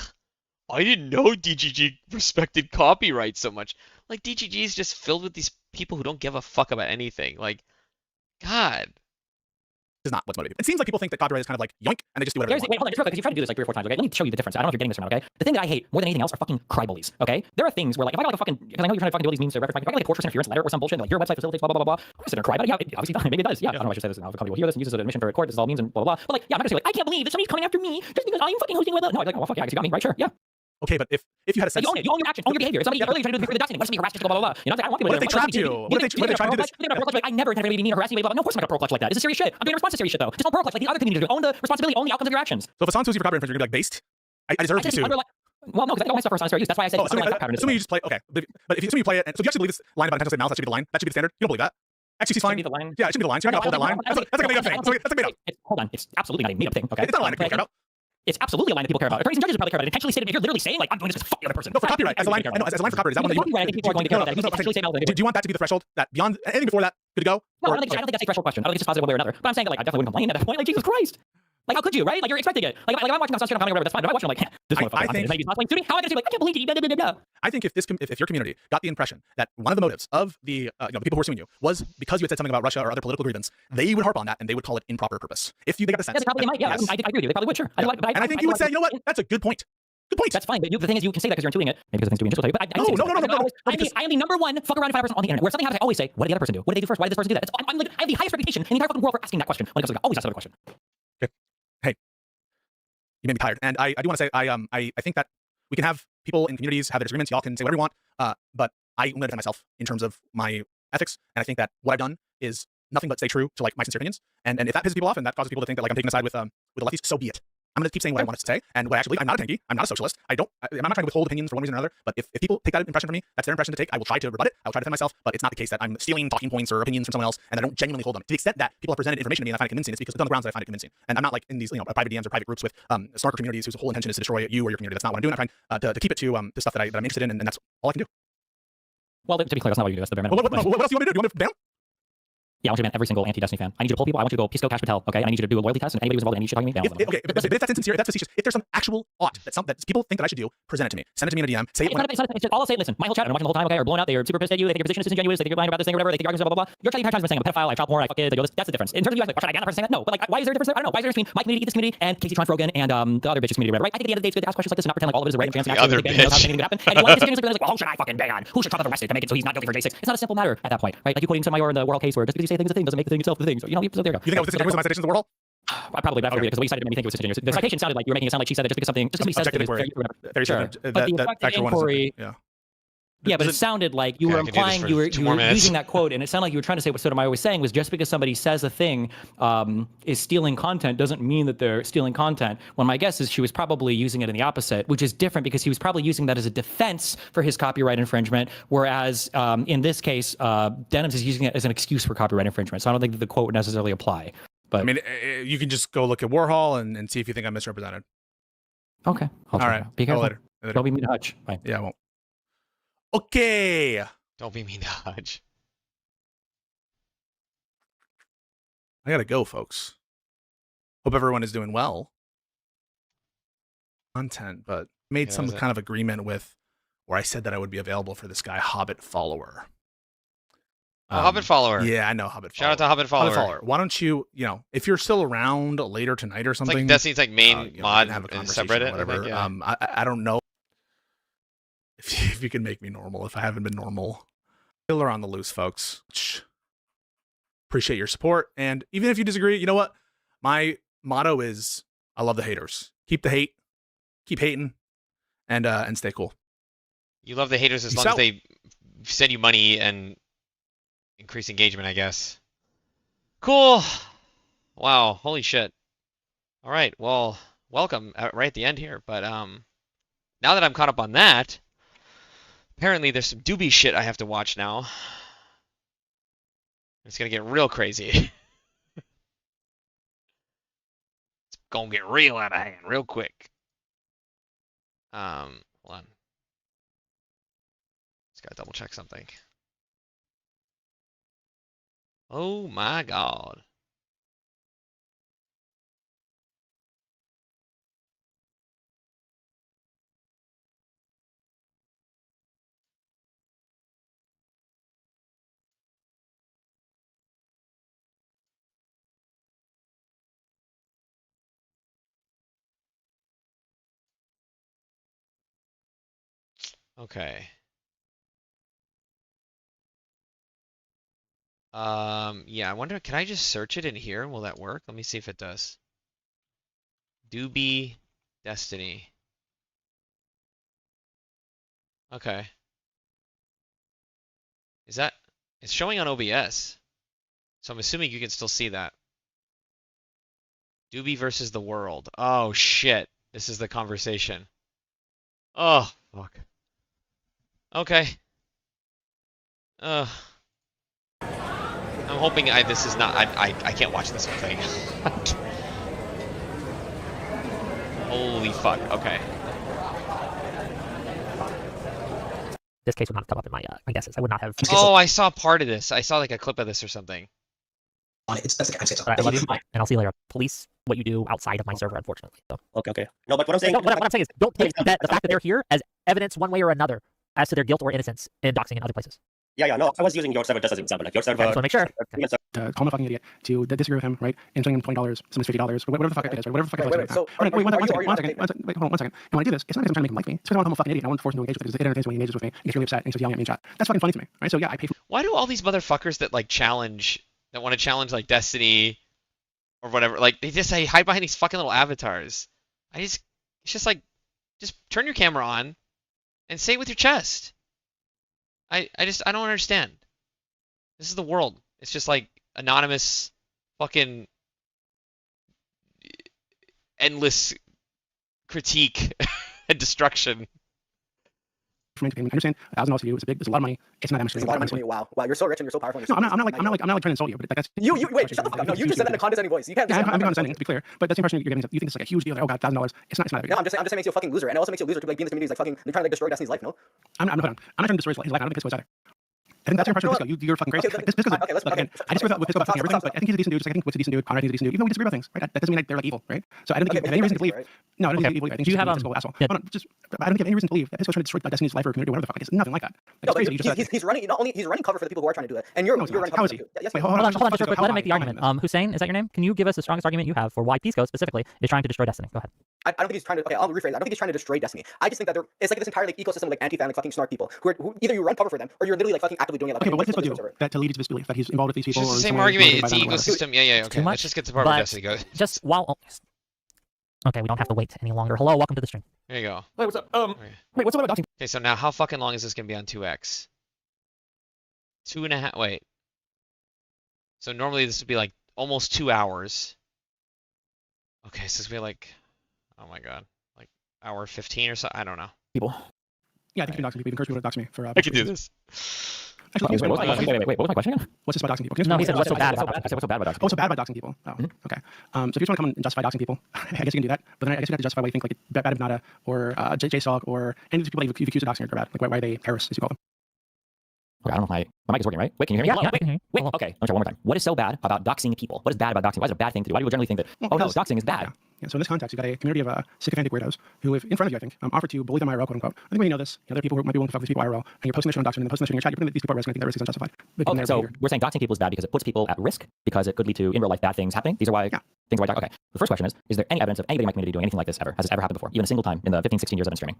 I didn't know DGG respected copyright so much. Like, DGG is just filled with these people who don't give a fuck about anything. Like, God. Is not what's motivated. It seems like people think that copyright is kind of like yoink, and they just do whatever they want. Wait, hold on, just real quick, because you tried to do this like 3 or 4 times, okay? Let me show you the difference. I don't know if you're getting this or not, okay? The thing that I hate more than anything else are fucking crybullies, okay? There are things where, like, if I got like a fucking, because I know you're trying to fucking do all these memes to reference, if I got like a court interference letter or some bullshit, and, like, your website facilitates blah, blah, blah, blah, I'm gonna sit there and cry about it. Yeah, it obviously does. Maybe it does. Yeah, I don't know if I should say this now. If a company will hear this and use this as an admission for a court, this is all means and blah, blah, blah. But, like, yeah, I'm not gonna say, like, I can't believe that somebody's coming after me just because I'm fucking hosting with it. No, I'd be like, oh, well, fuck yeah, I guess you got me, right? Sure, yeah. Okay, but if you had a sense, you own your actions, own your behavior. If somebody earlier tried to do the destiny, what's me harass, blah, blah, blah. You know, I want people. What if they trapped you? What if they tried to do this? I never had anybody mean or harass me. No, of course I'm not gonna pearl clutch like that. This is serious shit. I'm doing a response to serious shit though. Just don't pearl clutch like the other communities do. Own the responsibility, own the outcomes of your actions. So if a song sues you for copyright infringement, you're gonna be like, based? I deserve to be sued. Well, no, because I got my stuff for fair use. That's why I said assuming you just play. Okay, but if you play it, and so if you actually believe this line about intentional state malice, that should be the line. That should be the standard. You don't believe that? XQC's fine. Yeah, it should be the line. So you're not gonna hold that line. That's like a made up thing. That's like made up. Hold on, it's absolutely not a made up thing. Okay, it's not a line that people care about. It's absolutely a line that people care about. Attorneys and judges probably care about it. Intentionally stated, if you're literally saying like I'm doing this to fuck the other person. No, for copyright, as a line, I know, as a line for copyright, is that one that you? I think people are going to care about that. Do you want that to be the threshold? That beyond anything before that, good to go? No, I don't think that's a threshold question. I don't think it's just positive one way or another. But I'm saying that like I definitely wouldn't complain at that point. Like Jesus Christ. Like how could you, right? Like you're expecting it. Like if I'm watching on Sunshine or whatever, that's fine. But I'm watching like this motherfucker. Maybe he's not playing. How am I gonna say like I can't believe you? I think if your community got the impression that one of the motives of the the people who were suing you was because you had said something about Russia or other political grievance, they would harp on that and they would call it improper purpose. If they got the sense, yeah, they probably might. Yeah, I agree with you. They probably would. Sure. And I think you would say, you know what? That's a good point. Good point. That's fine, but the thing is, you can say that because you're intuiting it. Maybe because the thing's doing initial tell you. But I am the number one fuck around and find person on the internet. Where something happens, I always say, what did the other person do? What did they do first? Why did this person do that? I'm like, I have the highest reputation in the entire fucking world for asking that question. When it comes to always ask another question. Okay. Hey, you made me tired, and I do want to say I think that we can have people in communities have their disagreements. Y'all can say whatever you want, but I'm going to defend myself in terms of my ethics, and I think that what I've done is nothing but stay true to like my sincere opinions. And if that pisses people off and that causes people to think that like I'm taking a side with the lefties, so be it. I'm going to keep saying what I want to say and what I actually believe. I'm not a tanky. I'm not a socialist. I'm not trying to withhold opinions for one reason or another. But if people take that impression from me, that's their impression to take. I will try to rebut it. I will try to defend myself. But it's not the case that I'm stealing talking points or opinions from someone else and I don't genuinely hold them. To the extent that people have presented information to me and I find it convincing, it's because it's on the grounds that I find it convincing. And I'm not like in these private DMs or private groups with snarker communities whose whole intention is to destroy you or your community. That's not what I'm doing. I'm trying to keep it to stuff that I'm interested in, and that's all I can do. Well, to be clear, that's not what you do. That's the bare minimum. What else do you want me to do? Do you want me to ban? Yeah, I want you to ban every single anti-Destiny fan. I need you to pull people. I want you to go Pisco, Cash Patel, okay? And I need you to do a loyalty test, and anybody who's involved in any shit talking to me, ban them. Okay, but if that's insincere, if that's facetious, if there's some actual ought that people think that I should do, present it to me. Send it to me in a DM. Say it's just all I'll say. Listen, my whole chat, I'm watching the whole time, okay, or blowing out. They're super pissed at you. They think your position is disingenuous. They think you're lying about this thing or whatever. They think you're arguing blah blah blah. You're trying to been saying I'm a pedophile, I child porn, I fuck kids, I do this. That's the difference. In terms of you guys, like, should I ban that person saying that? No, but like, why is there a difference there? I don't know. Why is there between my community, this community, and Casey Tron Frogan and the other bitch's community, whatever, right? I think at the end of the day, it's good to ask questions like this and not pretend like all of it is a random chance and other actually anything could happen. And you want to disagree with like, well, who should I fucking ban? Who should Trump have arrested to make it so he's not guilty for J6? It's not a simple matter at that point, right? Like you quoting Sotomayor in the Warhol case where just because you say things a thing doesn't make the thing itself the thing. So there you go. You think I was disingenuous in my citations of Warhol? Probably, but I because the way you cited it made me think it was disingenuous. The citation sounded like you were making it sound like she said that just because somebody says Objective it inquiry. is sure. But the effective inquiry, yeah, but it sounded like you were implying you were using that quote, and it sounded like you were trying to say what Sotomayor was saying was just because somebody says a thing is stealing content doesn't mean that they're stealing content. When my guess is she was probably using it in the opposite, which is different because he was probably using that as a defense for his copyright infringement, whereas in this case, Denims is using it as an excuse for copyright infringement. So I don't think that the quote would necessarily apply. But I mean, you can just go look at Warhol and see if you think I'm misrepresented. Okay. All right. Be careful. Later. Don't be mean to Hutch. Bye. Yeah, I won't. Okay. Don't be mean to Hutch. I gotta go, folks. Hope everyone is doing well. Content, but made some kind of agreement with where I said that I would be available for this guy, Hobbit Follower. Hobbit Follower. Yeah, I know Hobbit Follower. Shout out to Hobbit Follower. Hobbit Follower. Why don't you, if you're still around later tonight or something. It's like Destiny's like main mod have a and conversation subreddit. or whatever. I think, yeah. I don't know if you can make me normal, if I haven't been normal. Still are on the loose, folks. Appreciate your support. And even if you disagree, you know what? My motto is I love the haters. Keep the hate, keep hating, and stay cool. You love the haters as long as they send you money and increase engagement, I guess. Cool. Wow. Holy shit. All right. Well, welcome right at the end here. But now that I'm caught up on that, apparently there's some doobie shit I have to watch now. It's gonna get real crazy. It's gonna get real out of hand real quick. Hold on. Just gotta double check something. Oh my god. Okay. Yeah, I wonder, can I just search it in here and will that work? Let me see if it does. Doobie Destiny. Okay. It's showing on OBS. So I'm assuming you can still see that. Doobie versus the world. Oh shit. This is the conversation. Oh, fuck. Okay. I'm hoping this is not. I can't watch this whole thing. Holy fuck. Okay. This case would not have come up in my guesses. I would not have. Oh, I saw part of this. I saw like a clip of this or something. I love you, and I'll see you later. Police what you do outside of my server, unfortunately. So. Okay. No, but what I'm saying, what I'm saying is, don't take the fact that they're here as evidence one way or another as to their guilt or innocence in doxing in other places. Yeah, no, I was using your server just as an example. Like your server. I just want to make sure. Call him a fucking idiot, to disagree with him, right? And telling him $20, sometimes $50, whatever the fuck it is, right? Whatever the fuck it is. Wait, so, wait, one second. Wait, hold on one second. And when I do this, it's not because I'm trying to make him like me. It's because I want to become a fucking idiot. I want to force him to engage with it because it entertains when he engages with me. He gets really upset and he starts yelling at me in chat. That's fucking funny to me, right? So yeah, I pay for. Why do all these motherfuckers that like that want to challenge like Destiny or whatever, like they just hide behind these fucking little avatars? It's just like, just turn your camera on and say it with your chest. I don't understand. This is the world. It's just like anonymous fucking endless critique and destruction. I understand $1,000 to you. It's a lot of money. It's not that much. It's a lot of money. Wow, you're so rich and you're so powerful. No, I'm not trying to insult you, but that's you. Wait, shut the fuck up. No, you just said that in a condescending voice. You can't. Yeah, I'm being condescending, to be clear. But that's the impression you're getting. You think it's like a huge deal. Like, oh god, $1,000. It's not. No, I'm just saying it makes you a fucking loser, and it also makes you a loser to like be in this community is like fucking. They're trying to like destroy Destiny's life. No, I'm not trying to destroy his life. I don't think Pisco is either. I think that's your impression of Pisco. You're fucking crazy. Again, I disagree with Pisco about fucking everything, but I think he's a decent dude. Just like I think Witt's a decent dude. Conrad's a decent dude. Even though we disagree about things, right? That doesn't mean like they're like evil, right? So I don't think you have any reason to believe. No, I don't think you have evil. I think he's a asshole. Hold on, I don't think you have any reason to believe that Pisco's trying to destroy Destiny's life or community or whatever the fuck. It's nothing like that. No, but he's running. Not only he's running cover for the people who are trying to do it, and you're running cover. Yes, hold on, just real quick. Let him make the argument. Hussein, is that your name? Can you give us the strongest argument you have for why Pisco specifically is trying to destroy Destiny? Go ahead. I don't think he's trying to. Okay, I'll rephrase. I don't think he's trying to destroy Destiny. I just think that it's like this entire like ecosystem of like anti-fan like fucking snark people who either you run cover for them or you're literally like fucking actively doing it. Like, okay, but what does Pisco do that to lead you to this belief that he's involved with these people? It's just the same argument. It's the ecosystem. Yeah. Okay, let's just get to the part where Destiny goes. Just while. Okay, we don't have to wait any longer. Hello, welcome to the stream. There you go. Hey, what's up? Wait, what's up about doxing? Okay, so now how fucking long is this gonna be on 2x? 2.5. Wait. So normally this would be like almost 2 hours. Okay, so it's gonna be like, oh my god, like hour 15 or so. I don't know. People. Yeah, I think you can dox people. You can encourage people to dox me for. I can do this. Actually, wait, what was my question again? What's this about doxing people? No, he said what's so bad about doxing. I said what's so bad about doxing. Oh, so bad about doxing people. Oh, okay. So if you just want to come and justify doxing people, I guess you can do that. But then I guess you have to justify why you think like bad of Nada or JSOG or any of these people that you've accused of doxing are bad. Like why are they terrorists, as you call them? Okay, I don't know if my mic is working, right? Wait, can you hear me? Yeah, we can hear you. Wait, okay. Let me try one more time. What is so bad about doxing people? What is bad about doxing? Why is it a bad thing to do? Why do people generally think that, oh no, doxing is bad? Yeah, so in this context, you've got a community of sycophantic weirdos who, if in front of you, I think, offered to bully them IRL, quote unquote. I think we know this. There are people who might be willing to fuck these people IRL, and you're posting this shit on doxing and posting this shit in your chat. You're putting these people at risk, and I think that risk is unjustified. Okay, so we're saying doxing people is bad because it puts people at risk, because it could lead to in real life bad things happening. These are why things are why. Okay, the first question is there any evidence of anybody in my community doing anything like this ever? Has this ever happened before? Even a single time in the 15, 16 years I've been streaming?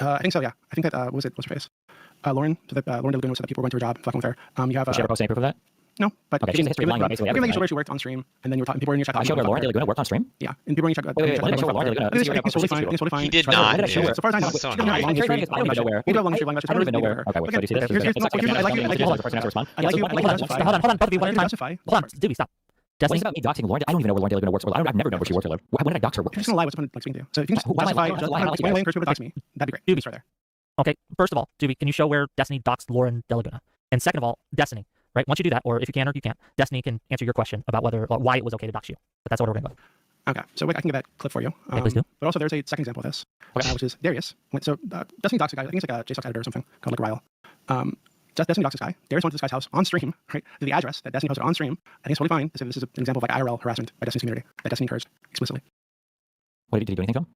I think so, yeah. I think that, what's her face? Lauren, Lauren Delaguna said that people went to her job, fucking with her. You have. Did she ever post any proof of that? No, but okay, she's a history of lying about basically everything. Like you showed where she worked on stream, and then you were talking. People were in your chat. I showed her Lauren Delaguna worked on stream. Yeah, and people were in your chat. Wait, let me show Lauren Delaguna. It's totally fine. It's totally fine. He did not. So far as I know, I don't even know where. Okay, wait. So do you see this? I like you. Hold on. Both of you, one at a time. Hold on, Doobie, stop. When it's about me doxing Lauren, I don't even know where Lauren Delaguna works. I've never known where she worked. When did I dox her? You're just gonna lie what's like speaking to you. So if you can just justify, encourage people to dox me, that'd be great. Doobie, right there. Okay, first of all, Doobie, can you show where Destiny doxed Lauren Delaguna? And second of all, Destiny, right? Once you do that, or if you can or you can't, Destiny can answer your question about why it was okay to dox you. But that's what we're going to go. Okay, so I can give that clip for you. Please do. But also, there's a second example of this, which is Darius. So Destiny doxed a guy. I think it's like a JSOC editor or something called like Ryle. Destiny doxed this guy. Darius went to this guy's house on stream, right? To the address that Destiny posted on stream. I think it's totally fine to say this is an example of like IRL harassment by Destiny's community that Destiny encouraged explicitly. What did he do anything to him?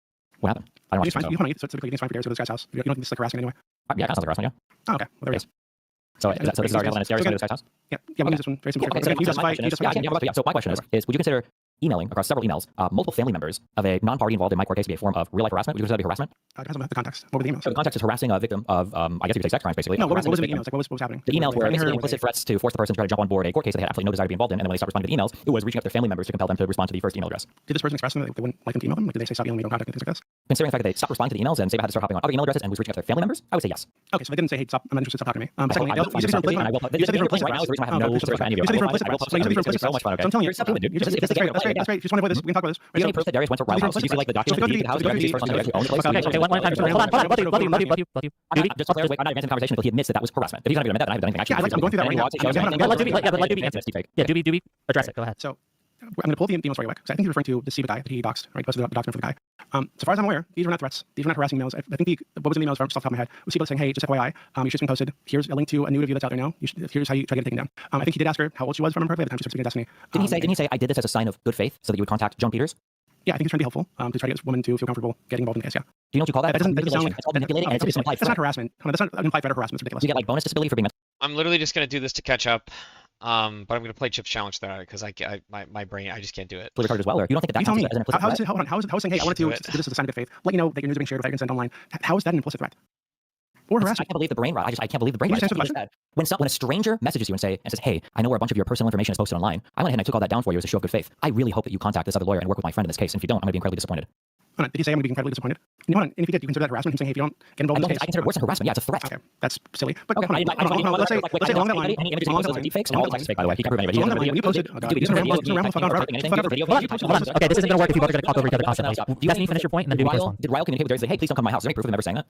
What happened? I don't know. You think it's fine for Darius to go to this guy's house. You don't think this is like harassment anyway? Yeah, that sounds like harassment, yeah. Oh, okay. Well, there it is. So this is our example, and it's Darius going to this guy's house? Yeah, we use this one. Very simple. So my question is, would you consider emailing across several emails multiple family members of a non-party involved in my court case to be a form of real life harassment? Would you consider that to be harassment? Depends on the context. What were the emails? So the context is harassing a victim of, I guess you could say sex crimes, basically. No, what was the emails? Like, what was happening? The emails were basically implicit threats to force the person to try to jump on board a court case that they had absolutely no desire to be involved in, and then when they stopped responding to the emails, it was reaching out to their family members to compel them to respond to the first email address. Did this person express them that they wouldn't like them to email them? Like, did they say stop emailing me, don't contact me, things like this? Considering the fact that they stopped responding to the emails and Saba had to start hopping on other email addresses and was reaching out to their family members, I would say yes. Okay, so they didn't say, hey, stop, I'm interested, stop talking to me. Secondly, you said these are implicit right now is the reason I have no support for any of you. So much fun, okay? I'm telling you, that's great. If you just want to avoid this, we can talk about this. Do you have any proof that Darius went to Ryle House? Did you see like the document of the house? Did you see first time actually owned the place? Okay, one time. Hold on, both of you. Just I'm not advancing the conversation until he admits that that was harassment. If he's not going to admit that, then I haven't done anything. I'm going through that right now. Let Doobie answer. Yeah, Doobie, address it. Go ahead. So I'm going to pull the emails for you quick. So I think he's referring to the Siva guy that he doxed, right? Posted the document for the guy. So far as I'm aware, these were not threats. These were not harassing emails. I think what was in the emails, off the top of my head, was Siva saying, hey, just FYI, your shit's been posted. Here's a link to a new review that's out there now. Here's how you try to get it taken down. I think he did ask her how old she was, if I remember correctly, at the time she started speaking to Destiny. Didn't he say I did this as a sign of good faith so that you would contact Joan Peters? Yeah, I think he's trying to be helpful to try to get this woman to feel comfortable getting involved in the case. Yeah. Do you know what you call that? That doesn't sound like manipulating. And it's implied. That's not harassment. That's not implied threat of harassment. It's ridiculous. You get like bonus disability for being. I'm literally just gonna do this to catch up. But I'm gonna play Chip's challenge that because my brain, I just can't do it. Fully retarded as well, or you don't think that You tell me. as an implicit How is threat? it? Hold on. How is saying, hey, I wanted to do this as a sign of good faith, let you know that your news is being shared without your consent online? How is that an implicit threat? Or I harassment? can't believe the brain rot. I can't believe the brain You rot. just answered the It's just bad. When a stranger messages you and says, hey, I know where a bunch of your personal information is posted online. I went ahead and I took all that down for you as a show of good faith. I really hope that you contact this other lawyer and work with my friend in this case. And if you don't, I'm gonna be incredibly disappointed. Hold on. Did he say I'm going to be incredibly disappointed? And hold on. And if you did, you consider that harassment? Him saying, hey, if you don't get involved in this case. I consider it worse than harassment. Yeah, it's a threat. Okay, that's silly. But okay, let's say along that line. Any images you posted are deepfakes, and all the text is fake, by the way. You can't prove any of it. When you posted, oh god, Okay, this isn't going to work if you both are going to talk over each other constantly. Do you guys need to finish your point and then do the Did Ryle communicate with Dre and say, hey, please don't come to my house? Is there any proof of him ever saying that?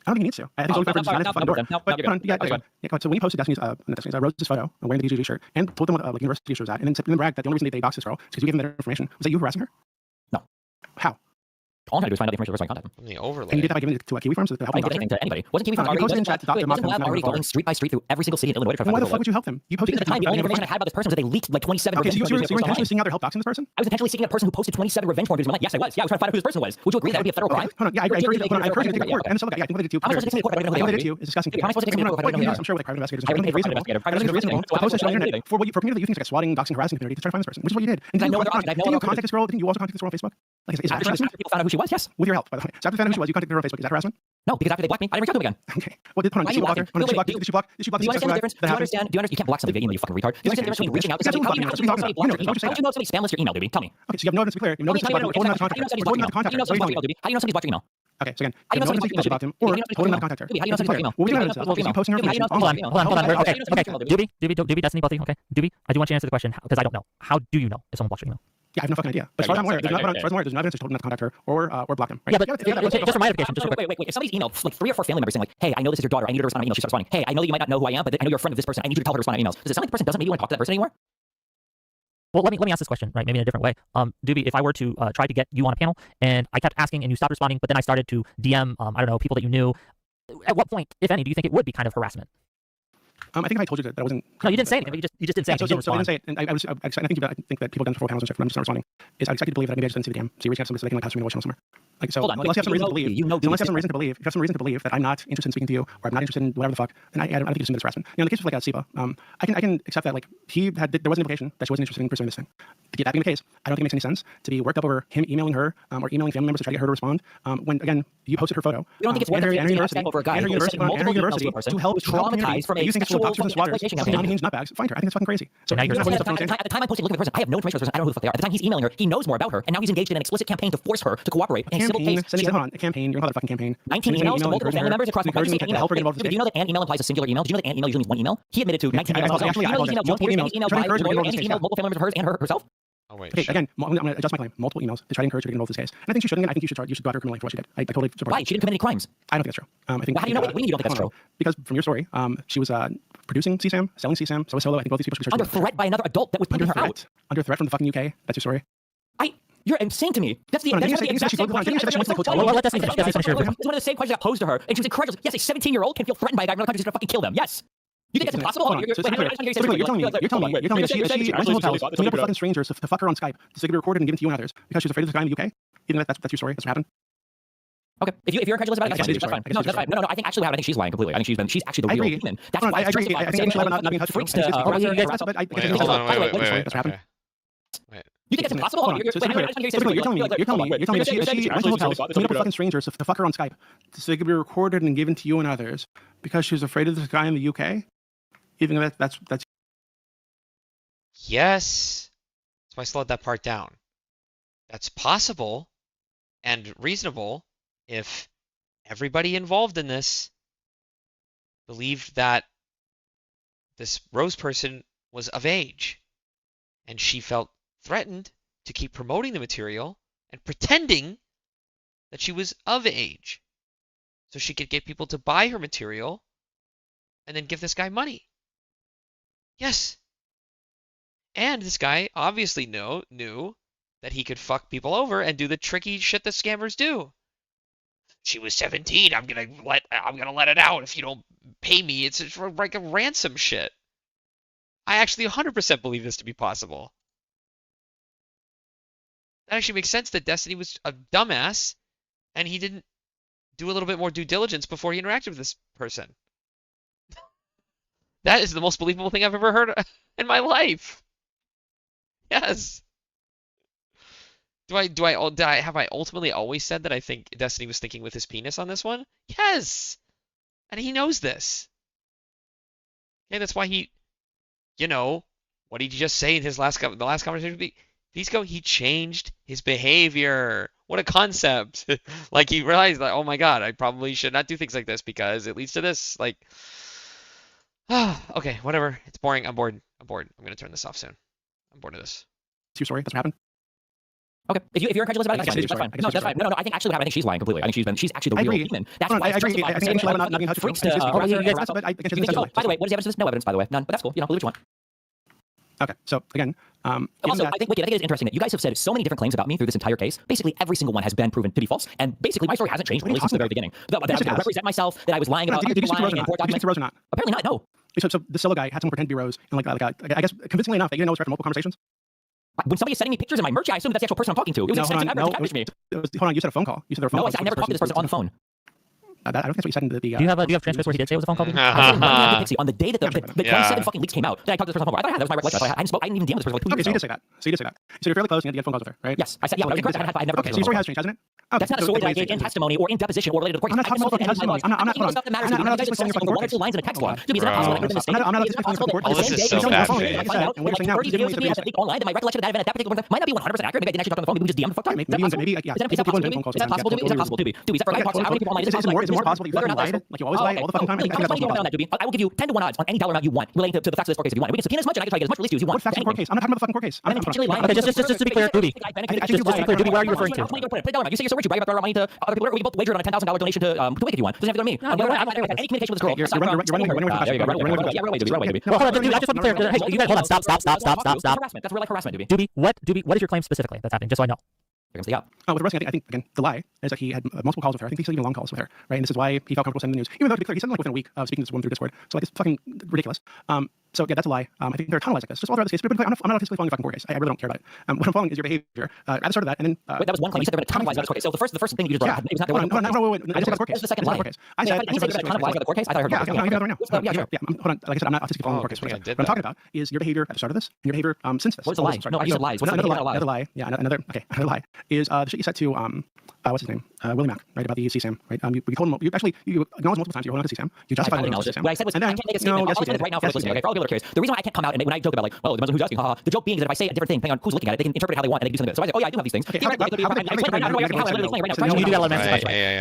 I don't think he needs to. I think it's always better to fucking door. But hold on, yeah, go ahead. So when he posted Rose's photo wearing the DGG shirt and told them what like university she was at, and then bragged that the only reason they doxed this girl is because you gave them that information, was that you harassing her? No. How? All I'm trying to do is find out the information of the person I contact them. The overlay. And you did that by giving it to Kiwi Farms to help them. I didn't give anything to anybody. Wasn't Kiwi Farms already? Wasn't Lab already going street by street through every single city in Illinois to try to Why find the fuck would you help them? You posted because at the time, the only information I had about this person was that they leaked like 27 okay, revenge so you were intentionally seeking out their help doxing this person? I was intentionally seeking a person who posted 27 revenge porn videos in my life. Yes, I was. Yeah, I was trying to find out who this person was. Would you agree that would be a federal crime? Hold on, yeah, I encourage you to take report. And so, yeah, I think what they did to you. How am I supposed to take report? I don't know who they are. It's disgusting. How am I supposed to take report? I'm sure with private investigators. I think it's reasonable to post this on the internet for a community that you think is like swatting, doxing, harassing community to try to find this person, which is what you did. And did you contact this girl? Didn't you also contact this girl on Facebook? Like, is that harassment? People found out who she was. Yes. With your help, by the way. So after they found out who she was, you contacted her on Facebook. Is that harassment? No, because after they blocked me, I didn't reach out to them again. Okay. Well, hold on. Did she block her? Did she block? Did she block? Do you understand the difference? Do you understand? You can't block somebody via email, you fucking retard. Do you understand the difference between reaching out to somebody? How do you know somebody blocked your email? How do you know somebody spam lists your email, Doobie? Tell me. Okay, so you have no evidence to be clear. You have no evidence to block him. How do you know somebody's blocked your email? How do you know somebody's blocked your email? Okay, so again, you have no evidence that you blocked him or told him not to contact her. How do you know somebody's blocked your email? What we do evidence of is you posting her information. Hold on. Okay. Doobie, Destiny, both of you. Okay. Doobie, I do want you to answer the question because I don't know. How do you know if someone blocked your email? Yeah, I have no fucking idea. But as far as I'm aware, there's no evidence that told him not to contact her or block him. Yeah, but just for my edification, just wait. If somebody's emailed like 3 or 4 family members saying like, hey, I know this is your daughter, I need her to respond to emails, she starts responding, hey, I know that you might not know who I am, but I know you're a friend of this person, I need you to tell her to respond to emails. Does it sound like the person doesn't maybe want to talk to that person anymore? Well, let me ask this question, right? Maybe in a different way. Doobie, if I were to try to get you on a panel and I kept asking and you stopped responding, but then I started to DM, I don't know, people that you knew, at what point, if any, do you think it would be kind of harassment? I think I told you that I wasn't. No, you didn't say anything. But you just didn't say anything. So I didn't say it, and I think that people done for panels and stuff, but I'm just not responding. I'm expected to believe that maybe I just didn't see the DM. So you're reaching out to somebody so they can like pass me a voice channel somewhere. Like so, unless you have some reason to believe, unless you have some reason to believe, if you have some reason to believe that I'm not interested in speaking to you, or I'm not interested in whatever the fuck, then I don't think it's harassment. You know, in the case of like Sipa, I can accept that like there was an implication that she wasn't interested in pursuing this thing. That being the case, I don't think it makes any sense to be worked up over him emailing her or emailing family members to try to get her to respond. When again you posted her photo. You don't think it's worth to help traumatized from a you think sexual exploitation unhinged nutbags. Find her. I think it's fucking crazy. So at the time I posted looking at the person, I have no information about the person. I don't know who the fuck they are. At the time he's emailing her, he knows more about her, and now he's engaged in an explicit campaign to force her to cooperate in a civil case. Hold on, a campaign. You're calling it a fucking campaign. 19 emails to multiple family members across the country. Do you know that an email implies a singular email? Do you know that an email usually means one email? He admitted to 19 emails. Do you know that multiple family members of hers and herself? Oh, wait. Okay, again, I'm going to adjust my claim. Multiple emails to try to encourage her to get involved in this case. And I think she shouldn't. I think you should go out her criminally for what she did. I totally support. Why? She didn't commit any crimes. I don't think that's true. I think. How do you know? What do you don't think that's true? Because from your story, she was producing CSAM, selling CSAM, so was Solo. I think both these people should be under threat by another adult that was putting her out. Under threat from the fucking UK. That's your story. You're insane to me. That's the exact same question. Let Destiny finish. It's one of the same questions I posed to her, and she was incredulous. Yes, a 17-year-old can feel threatened by a guy in another country who's going to fucking kill them. Yes. You think that's impossible? You're telling me that she went to hotels to meet up with fucking strangers to fuck her on Skype, so they could be recorded and given to you and others because she was afraid of this guy in the UK? Even that's your story. That's what happened. Okay, if you're incredulous about it, that's fine. No, that's fine. No, I think actually what happened, I think she's lying completely. I think she's actually the real demon. That's why I agree. I think she's not being freaks to harass her. Wait. You think it's impossible? You're telling me that she went to hotels to meet up with fucking strangers to fuck her on Skype, so they could be recorded and given to you and others because she was afraid of this guy in the UK. Even that's. Yes. That's why I slowed that part down. That's possible and reasonable if everybody involved in this believed that this Rose person was of age, and she felt threatened to keep promoting the material and pretending that she was of age so she could get people to buy her material and then give this guy money. Yes. And this guy obviously knew that he could fuck people over and do the tricky shit that scammers do. She was 17. I'm gonna let it out if you don't pay me. It's like a ransom shit. I actually 100% believe this to be possible. That actually makes sense that Destiny was a dumbass and he didn't do a little bit more due diligence before he interacted with this person. That is the most believable thing I've ever heard in my life. Yes. Have I ultimately always said that I think Destiny was thinking with his penis on this one? Yes. And he knows this. Okay, that's why he, what did he just say in the last conversation with Pisco? He changed his behavior. What a concept. Like he realized that, oh my God, I probably should not do things like this because it leads to this. Like, okay, whatever. It's boring. I'm bored. I'm going to turn this off soon. I'm bored of this. It's your story. That's what happened. Okay, if you're incredulous about it, that's fine. No, that's fine. No, I think actually what happened, I think she's lying completely. I think she's actually the real demon. That's why I agree. I think not being freaks to. By the way, what is the evidence of this? No evidence, by the way, none. But that's cool. Believe what you want. Okay, so again, also, I think it is interesting that you guys have said so many different claims about me through this entire case. Basically, every single one has been proven to be false, and basically, my story hasn't changed really since the very beginning. That I was going to represent myself, that I was lying about. Did you speak to Rose or not? Did you speak to Rose or not? Apparently not. No. So the solo guy had someone pretend to be Rose, and I guess convincingly enough that you didn't know it's from multiple conversations. When somebody is sending me pictures in my merch, I assume that's the actual person I'm talking to. It was extensive effort to catfish me. Hold on, you said a phone call. You said there were phone calls. I never talked to this person on the phone. I don't think that's what you said in the. Do you have transcripts where he did say it was a phone call? On the day that the 27 fucking leaks came out, then I talked to this person on the phone. I thought that was my recollection. I didn't even DM this person like 2 years ago. So you did say that. So you're fairly close, and you had phone calls with her, right? Yes, I said yeah. When I was in court, I never. Okay, so your story has changed, hasn't it? That's not a story that I gave in testimony or in deposition or related to court. I'm not talking about testimony. I'm not. Stuff that matters. I'm not discussing one or two lines in a text log. It's not possible that I made a mistake. I'm not It's possible that this is so bad. And what you're saying now, 30 videos of me that leaked online, that my recollection of that event at that particular point might not be 100% accurate. Maybe I didn't actually talk on the phone. Maybe we just DM'd the fuck up. Maybe yeah. Is that possible? Is that possible? Doobie, is that for how many people online? Is it more possible that you fucking lied? Like you always lie all the fucking time? I will give you 10 to 1 odds on any dollar amount you want relating to the facts of this court case if you want. We can subpoena as much and I can try to get as much release to you as you want. What facts of court case? I'm not talking about the fucking court case. I'm intentionally lying. Okay, just to be clear, Doobie. Just to be clear, Doobie, where are you referring to? You say you're so rich, you brag about throwing money to other people. We both wagered on a $10,000 donation to Wake if you want. Doesn't have to go to me. I'm not any communication with this girl. You're running away. Yeah, run away, Doobie. Hold on, Doobie, I just want to be clear. Hey, you guys, hold on. Stop. That's real life harassment, Doobie. Doobie, what is your claim specifically that's happening? Just so I know. With Rusty, I think again the lie is that he had multiple calls with her. I think he said even long calls with her, right? And this is why he felt comfortable sending the news. Even though to be clear, he sent them like within a week of speaking to this woman through Discord. So like it's fucking ridiculous. So yeah, that's a lie. I think there are a ton of lies like this. Just all throughout this case. But I'm not physically following the fucking court case. I really don't care about it. What I'm following is your behavior at the start of that, and then wait, that was one claim. You said there were a ton of lies about this court case. So the first thing you just brought up, it was not. No. I just got the court case. The second lie. I said you said there were a ton of lies about the court case. I thought I heard. Yeah, right now. Yeah, sure. Yeah, hold on. Like I said, I'm not physically following the court case. What I'm talking about is your behavior at the start of this, and your behavior since this. What's the lie? No, I said lies. What's another lie? Yeah, another lie is the shit you said to what's his name? Willie Mack, right, about the CSAM, right? You told him, you acknowledged multiple times you're holding on to CSAM. You justified it. What I said was, I can't make a statement. I'll explain it right now for listening, okay? For all people that are curious. The reason why I can't come out and when I joke about like, well, it depends on who's asking, haha. The joke being is that if I say a different thing, depending on who's looking at it, they can interpret it how they want and they can do something with it. So I say, oh yeah, I do have these things.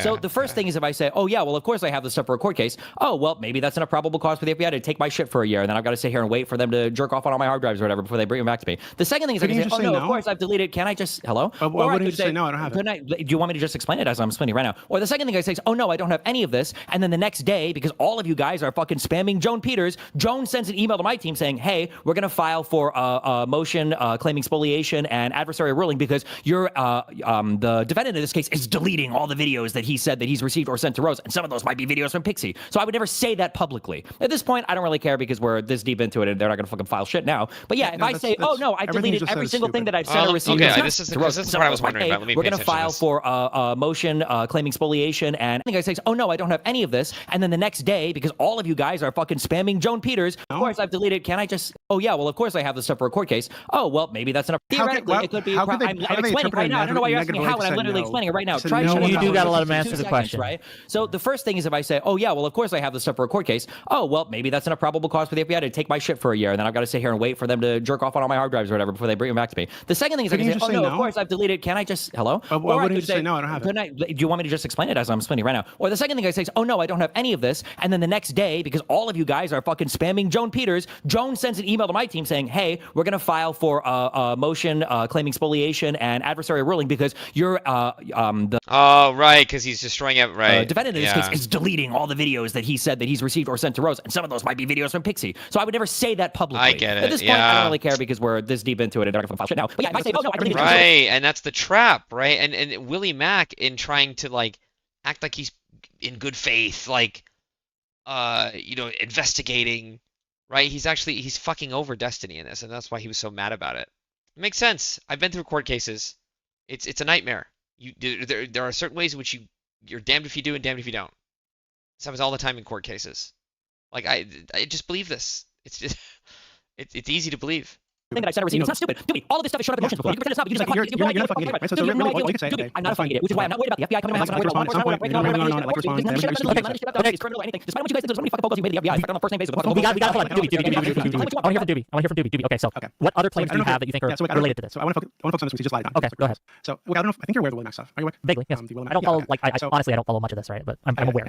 So the first thing is if I say, oh yeah, well of course I have this stuff for a court case. Oh well, maybe that's enough probable cause for the FBI to take my shit for a year, and then I've got to sit here and wait for them to jerk off on all my hard drives or whatever before they bring them back to me. The second thing is I can say, oh no, of course I've deleted. Can I just hello? Why wouldn't you say no? I don't have it. Do you want me to just explain it as I'm explaining right now? Or the second thing I say is, oh no, I don't have any of this. And then the next day, because all of you guys are fucking spamming Joan Peters, Joan sends an email to my team saying, hey, we're going to file for a motion claiming spoliation and adversarial ruling because you're the defendant in this case is deleting all the videos that he said that he's received or sent to Rose. And some of those might be videos from Pixie. So I would never say that publicly. At this point, I don't really care because we're this deep into it and they're not going to fucking file shit now. But yeah, if I say, oh no, I deleted every single thing that I've said or received. Okay, this is what I was wondering about. We're going to file for a motion claiming spoliation and I think I say, oh no, I don't have any of this. And then the next day, because all of you guys are fucking spamming Joan Peters, of course I've deleted. Can I just, oh yeah, well of course I have this stuff for a court case. Oh, well, maybe that's enough. Theoretically, it could be, I'm explaining right now. I don't know why you're asking me how, and I'm literally explaining it right now. You do got to let him answer the question. Right? So the first thing is if I say, oh yeah, well of course I have this stuff for a court case. Oh, well, maybe that's enough probable cause for the FBI to take my shit for a year, and then I've got to sit here and wait for them to jerk off on all my hard drives or whatever before they bring them back to me. The second thing is I can say, oh no, of course I've deleted. Can I just, hello? Why wouldn't you say no? I don't have it. Do you want me to just explain it as I'm explaining right now? Or the second thing I say is, oh no, I don't have any of this. And then the next day, because all of you guys are fucking spamming Joan Peters, Joan sends an email to my team saying, hey, we're going to file for a motion claiming spoliation and adversarial ruling because you're the right, because he's destroying it, right? Defendant in this case is deleting all the videos that he said that he's received or sent to Rose, and some of those might be videos from Pixie. So I would never say that publicly. I get it. At this point, I don't really care because we're this deep into it and they're going to file shit now. But yeah, if I say, oh no, I deleted right, and that's the trap, right? And Willie Mack in trying to like act like he's in good faith, like investigating, right? He's fucking over Destiny in this, and that's why he was so mad about it. It makes sense. I've been through court cases. It's a nightmare. There are certain ways in which you're damned if you do and damned if you don't. This happens all the time in court cases. Like I just believe this. It's just it's easy to believe. Thing that I said I received. It's not stupid. Dude, all of this stuff has shown up in motions before. You can pretend it's not, but you just like, you're not a fucking idiot, right? So you have really, no idea. what you could say, Dude, okay, I'm not a that's fucking idiot, which is why I'm not worried about the FBI coming to my house. I'm not worried about law enforcement. I like to respond. Okay, criminal or anything. Despite what you guys think, there's so many fucking phone calls you made to the FBI. In fact, on a first name basis. We got hold on. Doobie. I want to hear from Doobie. Okay, so what other claims do you have that you think are related to this? So I want to focus on this because he just lied on. Okay, go ahead. So I don't know. I think you're aware of the William stuff. Are you aware? Vaguely, yes. I don't follow honestly, I don't follow much of this, right? But I'm aware.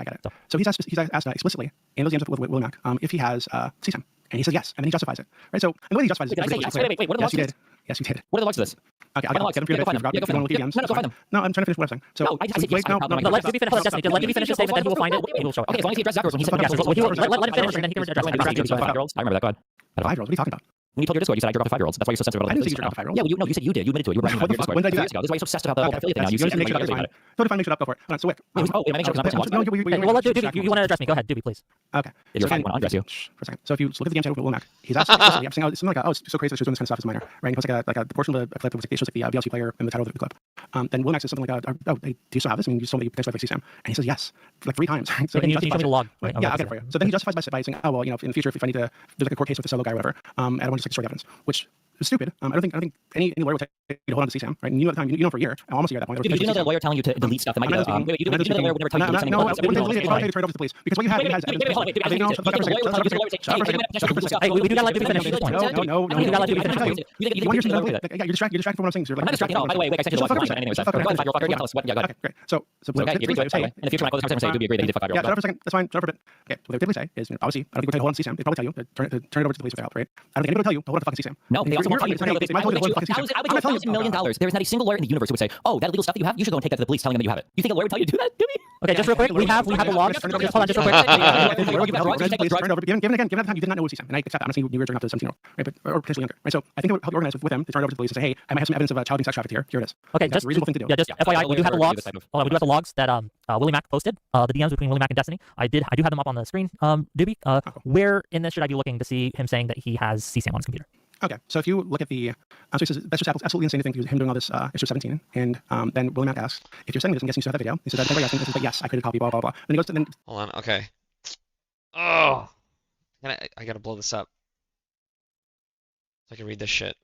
So he's asked explicitly in those DMs with William if he has CSAM, and he says yes, and then he justifies it, right? So and the way he justifies it. Wait. What are the logs to this? Yes, you did. What are the logs to this? Okay, I'll get them for you. Go find them. No, go find them. No, I'm trying to finish what I'm saying. So no, I said yes. No, let Doobie finish. Let Doobie finish his statement, then he will find it. He will show it. Okay, as long as he addresses afterwards when he said yes. Let him finish, and then he can address it. 5-year-olds. I remember that. Go ahead. 5-year-olds. What are you talking about? When you told your Discord, you said I jerk off to 5-year-olds. That's why you're so sensitive about I didn't say you jerk off to 5-years. Yeah, well, you said you did. You admitted to it. You were bragging about your Discord. When did I do that? Years ago. This is why you're so obsessed about the whole pedophilia thing now. You see it. So if I make shit up, go for it. So Wick. Wait, let me make sure because I'm missing one. Well, let Doobie. You want to address me? Go ahead, Doobie, please. Okay. You're fine. I want to address you. For a second. So if you look at the game chat with Will Mac, he's asked explicitly, I'm saying, something like, oh, it's so crazy that she's doing this kind of stuff as a minor, right? And he posts like a portion of the clip that shows like the VLC player in the title of the clip. Then Will Mac says something like, oh, do you still have this? I mean, you told me you potentially like CSAM. And he says yes, like 3 times. So can you show me the log? Yeah, I'll get it for you. So then he justifies by saying, oh, well, in the future, if I need to, there's like a court case with the solo guy or whatever, I don't want to just destroy evidence, which is stupid. I don't think any lawyer will take you to hold on to CSAM, right? And you know at the time, you know for a year, almost a year at that point. You do know that a lawyer telling you to delete stuff that might be. You know the lawyer would never tell you to delete something. No, I wouldn't delete it. I'd turn it over to the police because what you have is evidence. We do not let Doobie finish. No. We do not let Doobie finish. You're distracted from what I'm saying. I'm not distracted. By the way, I sent you the log. Anyway, go ahead, 5-year-old fucker. Yeah, tell us what. Yeah, go ahead. Okay, great. So okay, you agree to it. In the future, when I close the conversation, say Doobie agreed that he did fuck 5-year-olds. Yeah, for a second. That's fine. Shut up for a bit. Okay, what they typically say is, obviously, I don't think we're trying to hold on to CSAM. They probably tell you to turn it over to the police with their help, right? I don't think anybody will tell you to hold on to fucking CSAM. No, they also won't tell you to turn it over to the police. I would bet you $1,000 million. There's not a single lawyer in the universe who would say, oh, that illegal stuff that you have, you should go and take that to the police telling them that you have it. You think a lawyer would tell you to do that, Doobie? Okay, just real quick, we have a log. Just hold on, just real quick. Given at the time you did not know CSAM, and I accept that. I'm not saying you were jerking off to 17-year-old, right? Or potentially younger, right? So I think it would help organize with them to turn it over to the police and say, hey, I might have some evidence of child being sex trafficked here. Here it is. Okay, that's a reasonable thing to do. Yeah, just FYI, we do have the logs. We do have the logs that Willie Mac posted. The DMs between Willie Mac and Destiny. I do have them up on the screen. Doobie, where in this should I be looking to see him saying that he has CSAM on his computer? Okay, so if you look at the, so he says that's just absolutely insane to think him doing all this issue 17, and then William Mac asks if you're sending this, I'm guessing you still have that video. He says that's asking, but yes, I created a copy, blah blah blah. Then he goes to then. Hold on, okay. Oh, I gotta blow this up so I can read this shit.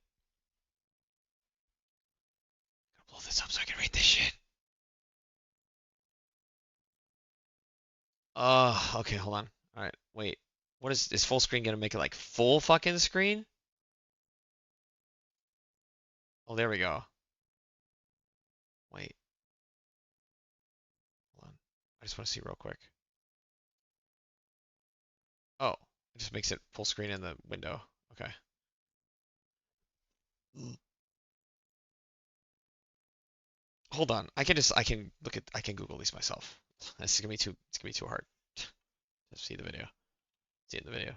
I gotta blow this up so I can read this shit. Okay, hold on. All right, wait. What is full screen gonna make it like full fucking screen? Oh, there we go. Wait. Hold on. I just want to see real quick. Oh, it just makes it full screen in the window. Okay. Hold on. I can Google these myself. This is gonna be too hard. Just see the video. See it in the video.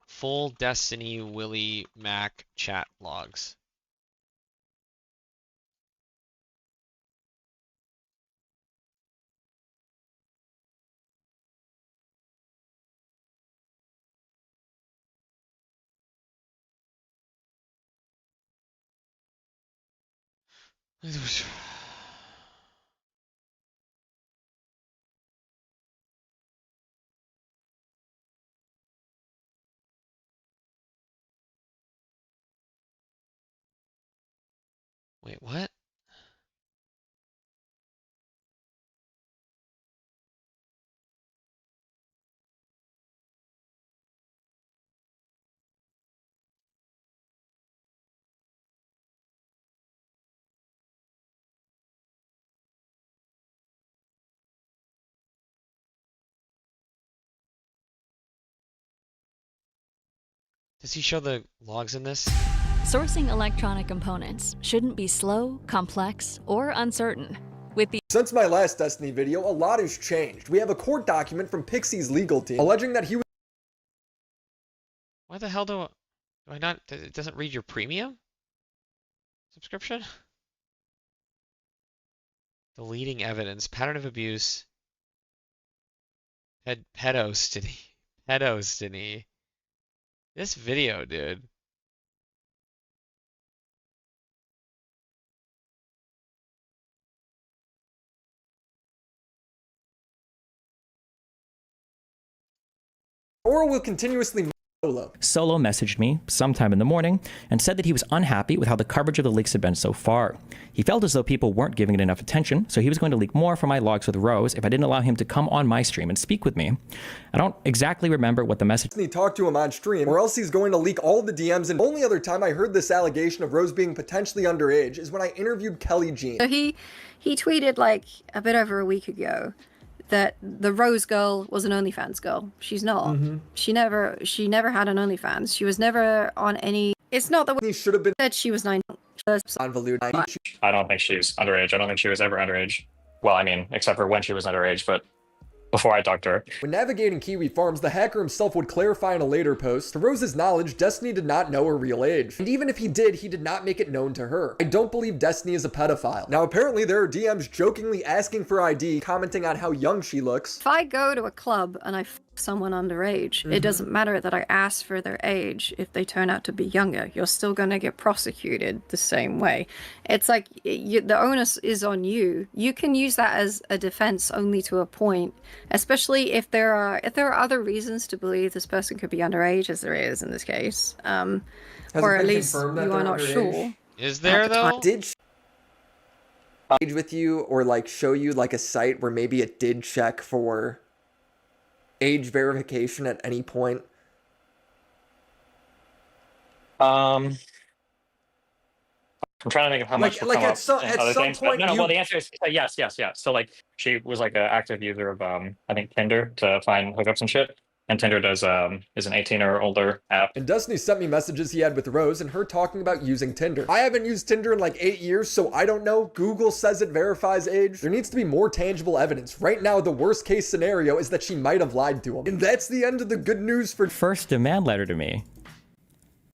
Full Destiny Willie Mac chat logs. Wait, what? Does he show the logs in this? Sourcing electronic components shouldn't be slow, complex, or uncertain. Since my last Destiny video, a lot has changed. We have a court document from Pixie's legal team alleging that he was. Why the hell do I not? It doesn't read your premium subscription? Deleting evidence, pattern of abuse, pedostiny. This video, dude. or will continuously Solo. Solo messaged me sometime in the morning and said that he was unhappy with how the coverage of the leaks had been so far. He felt as though people weren't giving it enough attention, so he was going to leak more from my logs with Rose if I didn't allow him to come on my stream and speak with me. I don't exactly remember what the message... He talked to him on stream, or else he's going to leak all the DMs, and the only other time I heard this allegation of Rose being potentially underage is when I interviewed Kelly Jean. So he tweeted like a bit over a week ago that the Rose girl was an OnlyFans girl. She's not. She never had an OnlyFans. She was never on any. It's not that he should have been said she was 9. I don't think she's underage. I don't think she was ever underage. Well, I mean, except for when she was underage, but before I talked to her. When navigating Kiwi Farms, the hacker himself would clarify in a later post, to Rose's knowledge, Destiny did not know her real age. And even if he did not make it known to her. I don't believe Destiny is a pedophile. Now, apparently there are DMs jokingly asking for ID, commenting on how young she looks. If I go to a club and I f someone underage, it doesn't matter that I ask for their age if they turn out to be younger. You're still going to get prosecuted the same way. It's like the onus is on you. You can use that as a defense only to a point, especially if there are other reasons to believe this person could be underage, as there is in this case, or at least you are not sure. Is there though? Did she age with you or like show you like a site where maybe it did check for age verification at any point? I'm trying to think of how much will come up in other things. But no, well, the answer is yes. So like she was like an active user of I think Tinder to find hookups and shit. And Tinder is an 18 or older app. And Destiny sent me messages he had with Rose and her talking about using Tinder. I haven't used Tinder in like 8 years, so I don't know. Google says it verifies age. There needs to be more tangible evidence. Right now, the worst case scenario is that she might have lied to him. And that's the end of the good news for first demand letter to me.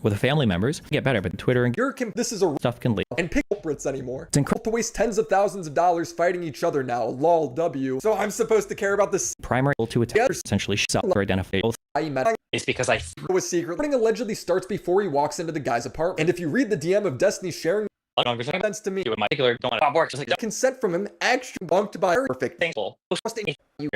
With the family members, get better, but Twitter and this is a stuff can leak. And pick culprits anymore. It's incredible to waste tens of thousands of dollars fighting each other now. Lol W. So I'm supposed to care about this primary to attack essentially self-identify both. It's because I was secret. Reporting allegedly starts before he walks into the guy's apartment. And if you read the DM of Destiny sharing sense to me, in my particular don't work. Just like consent from him actually bunked by perfect thankful. You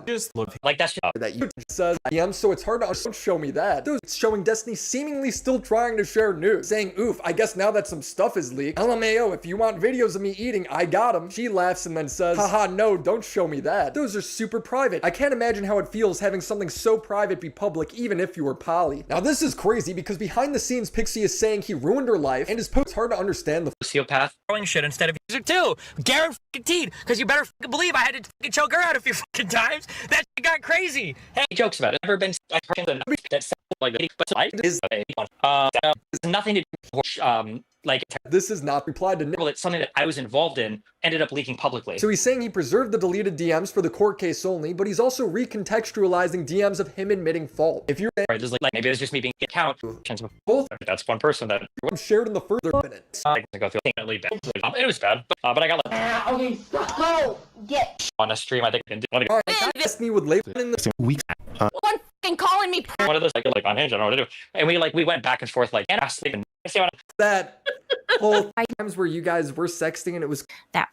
just look like that shit that you says DM, so it's hard to don't show me that. It's showing Destiny seemingly still trying to share news, saying, oof, I guess now that some stuff is leaked, LMAO, if you want videos of me eating, I got them. She laughs and then says, haha, no, don't show me that. Those are super private. I can't imagine how it feels having something so private be public, even if you were poly. Now this is crazy because behind the scenes, Pixie is saying he ruined her life, and his post hard to understand the sociopath throwing shit instead of user too. Guaranteed, because you better believe I had to choke her out a few fucking times. That shit got crazy. Hey, he jokes about it. Never been that like but I is nothing to do like this is not replied to Nick. It's something that I was involved in, ended up leaking publicly. So he's saying he preserved the deleted DMs for the court case only, but he's also recontextualizing DMs of him admitting fault. If you're right, just like maybe it's just me being account both. That's one person that shared in the further minutes. I go through it was bad, but I got like okay, so get on a stream. I think I did one Destiny would label in the weeks. One fucking calling me. One of those like on Hinge. I don't know what to do. And we went back and forth like and I see what that whole times where you guys were sexting and it was that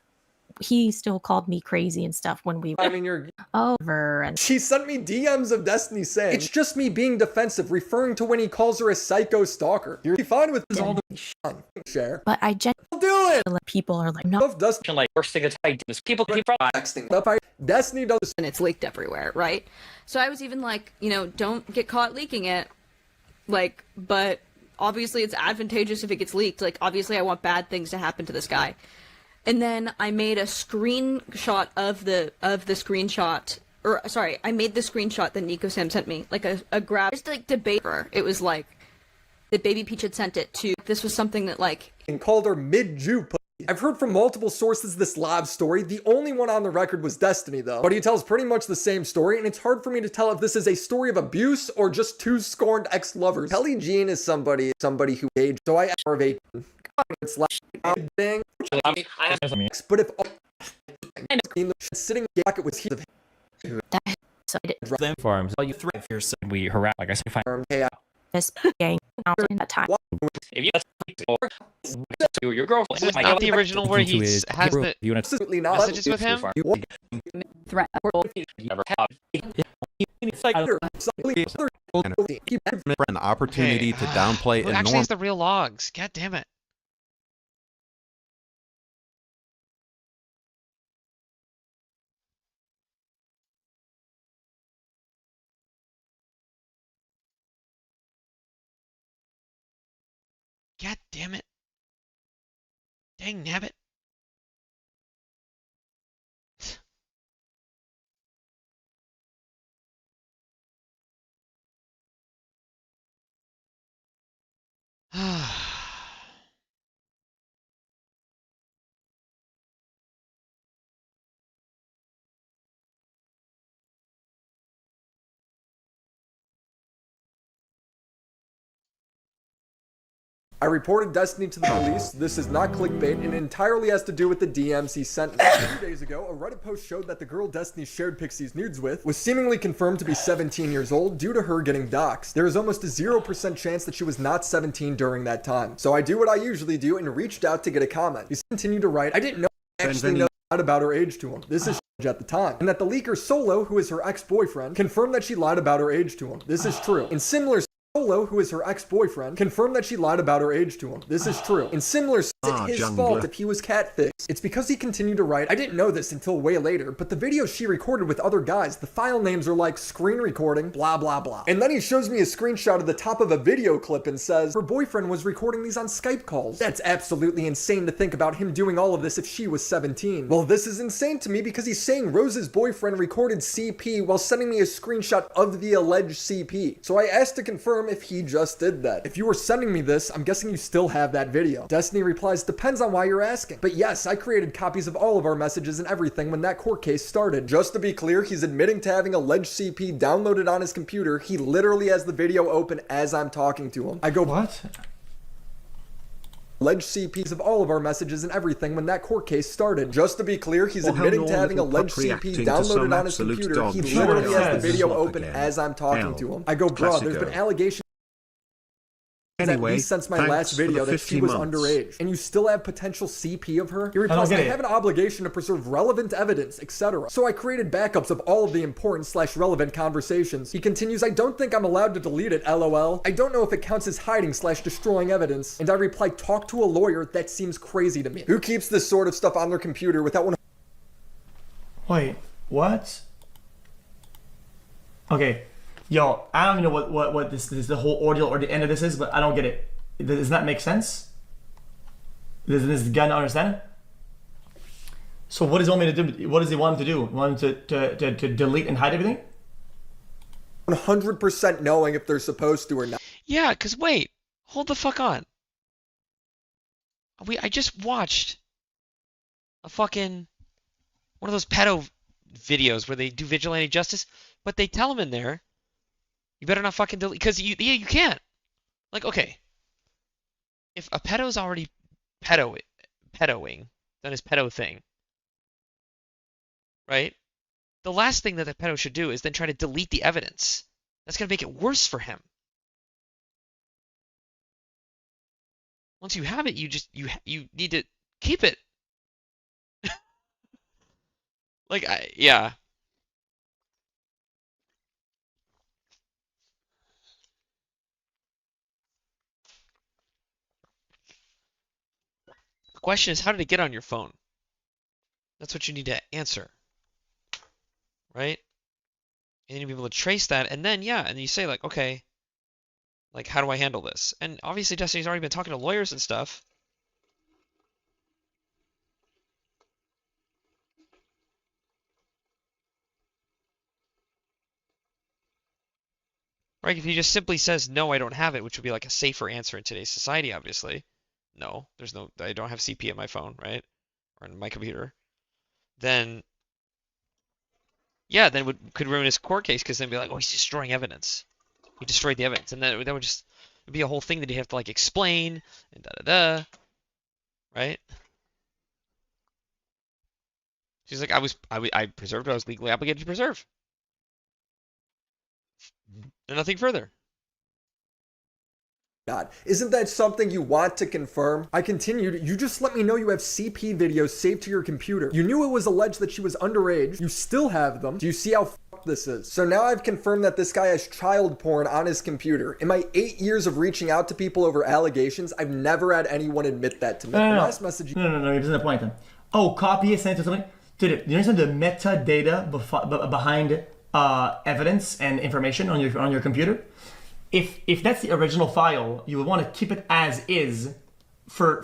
he still called me crazy and stuff when we I mean you're over and she sent me DMs of Destiny saying it's just me being defensive, referring to when he calls her a psycho stalker. You're fine with this all the share. But I do it. People are like no Dustin like worst thing that's I do people keep texting up Destiny does and it's leaked everywhere, right? So I was even like, don't get caught leaking it. Like, but obviously it's advantageous if it gets leaked. Like, obviously I want bad things to happen to this guy. And then I made a screenshot of the screenshot, or sorry, I made the screenshot that Nico Sam sent me, like a grab, just like debate. It was like that Baby Peach had sent it to. This was something that like and called her mid-Jew. I've heard from multiple sources this live story. The only one on the record was Destiny though, but he tells pretty much the same story, and it's hard for me to tell if this is a story of abuse or just two scorned ex-lovers. Kelly Jean is somebody who aged, so I more of a it's like thing. But if sitting back was he them farms, all you three we harass like I said find this gang in that time. If you your girlfriend this is not the original where he has the absolutely not messages with him. threat. Never have. It's like an opportunity to downplay Who and actually has the real logs? God damn it. God damn it. Dang nabbit. I reported Destiny to the police. This is not clickbait and entirely has to do with the DMs he sent me. 2 days ago, a Reddit post showed that the girl Destiny shared Pixie's nudes with was seemingly confirmed to be 17 years old due to her getting doxxed. There is almost a 0% chance that she was not 17 during that time. So I do what I usually do and reached out to get a comment. He continued to write, I didn't know actually know about her age to him. This is at the time. And that the leaker Solo, who is her ex-boyfriend, confirmed that she lied about her age to him. This is true. In similar Solo, who is her ex-boyfriend, confirmed that she lied about her age to him. This is true. In similar, it's his fault if he was catfixed. It's because he continued to write, I didn't know this until way later, but the videos she recorded with other guys, the file names are like screen recording, blah blah blah. And then he shows me a screenshot of the top of a video clip and says, her boyfriend was recording these on Skype calls. That's absolutely insane to think about him doing all of this if she was 17. Well, this is insane to me because he's saying Rose's boyfriend recorded CP while sending me a screenshot of the alleged CP. So I asked to confirm if he just did that. If you were sending me this, I'm guessing you still have that video. Destiny replies, depends on why you're asking. But yes, I created copies of all of our messages and everything when that court case started. Just to be clear, he's admitting to having alleged CP downloaded on his computer. He literally has the video open as I'm talking to him. I go, what? Alleged CPs of all of our messages and everything when that court case started. Just to be clear, he's admitting to having alleged CP downloaded on his computer. He literally has the video open as I'm talking to him. I go, bro, there's been allegations Anyway, at least since my last video that she was underage, and you still have potential CP of her? He replies, I have an obligation to preserve relevant evidence, etc. So I created backups of all of the important / relevant conversations. He continues, I don't think I'm allowed to delete it, lol. I don't know if it counts as hiding / destroying evidence. And I reply, talk to a lawyer, that seems crazy to me. Who keeps this sort of stuff on their computer without one? Wait, what? Okay. Yo, I don't even know what this the whole ordeal or the end of this is, but I don't get it. Does that make sense? Does the guy not understand it? So what does he want me to do? What does he want him to do? Want him to delete and hide everything? 100% knowing if they're supposed to or not. Yeah, because wait, hold the fuck on. I just watched a fucking one of those pedo videos where they do vigilante justice, but they tell him in there, you better not fucking delete, because you can't. Like, okay, if a pedo's already pedoing, done his pedo thing, right? The last thing that the pedo should do is then try to delete the evidence. That's gonna make it worse for him. Once you have it, you need to keep it. Like, yeah. The question is, how did it get on your phone? That's what you need to answer. Right? And you need to be able to trace that, and then, yeah, and you say, like, okay, like, how do I handle this? And obviously, Destiny's already been talking to lawyers and stuff. Right? If he just simply says, no, I don't have it, which would be like a safer answer in today's society, obviously. No, I don't have CP on my phone, right? Or on my computer. Then, yeah, then could ruin his court case, because then be like, oh, he's destroying evidence. He destroyed the evidence. And then that would just be a whole thing that he'd have to, like, explain, and da-da-da. Right? She's like, I preserved what I was legally obligated to preserve. And nothing further. God, isn't that something you want to confirm? I continued, you just let me know you have CP videos saved to your computer. You knew it was alleged that she was underage. You still have them. Do you see how this is. So now I've confirmed that this guy has child porn on his computer. In my 8 years of reaching out to people over allegations, I've never had anyone admit that to me. No, the last message. No, you're missing the point then. Oh, copy it, send it to something. Dude, you understand the metadata behind evidence and information on your computer? If that's the original file, you would want to keep it as is for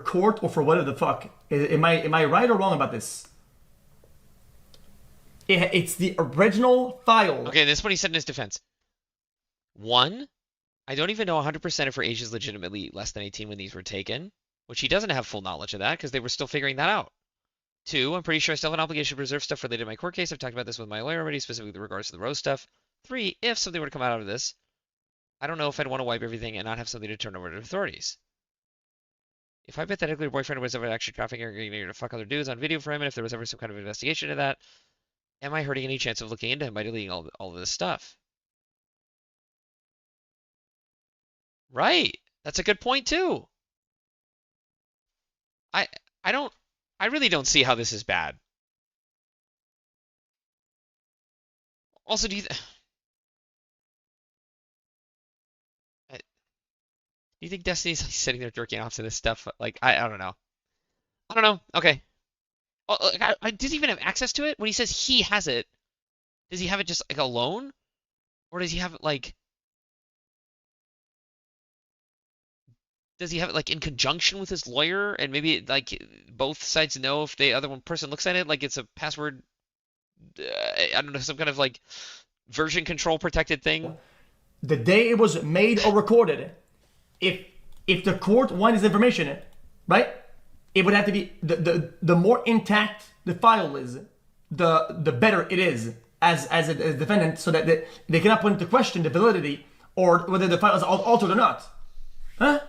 court or for whatever the fuck. Am I right or wrong about this? It's the original file. Okay, this is what he said in his defense. 1, I don't even know 100% if her age is legitimately less than 18 when these were taken, which he doesn't have full knowledge of that because they were still figuring that out. 2, I'm pretty sure I still have an obligation to preserve stuff related to my court case. I've talked about this with my lawyer already, specifically with regards to the Rose stuff. 3, if something were to come out of this, I don't know if I'd want to wipe everything and not have something to turn over to authorities. If hypothetically your boyfriend was ever actually trafficking or getting to fuck other dudes on video for him, and if there was ever some kind of investigation into that, am I hurting any chance of looking into him by deleting all of this stuff? Right. That's a good point too. I really don't see how this is bad. Also, do you think Destiny's like sitting there jerking off to this stuff? Like, I don't know. I don't know. Okay. Oh, does he even have access to it? When he says he has it, does he have it just like alone? Or does he have it like... Does he have it like in conjunction with his lawyer? And maybe like both sides know if the other one person looks at it, like it's a password... I don't know, some kind of like version control protected thing? The day it was made or recorded, if the court wanted this information, right, it would have to be the more intact the file is, the better it is as a defendant, so that they cannot put into question the validity or whether the file is altered or not. Huh?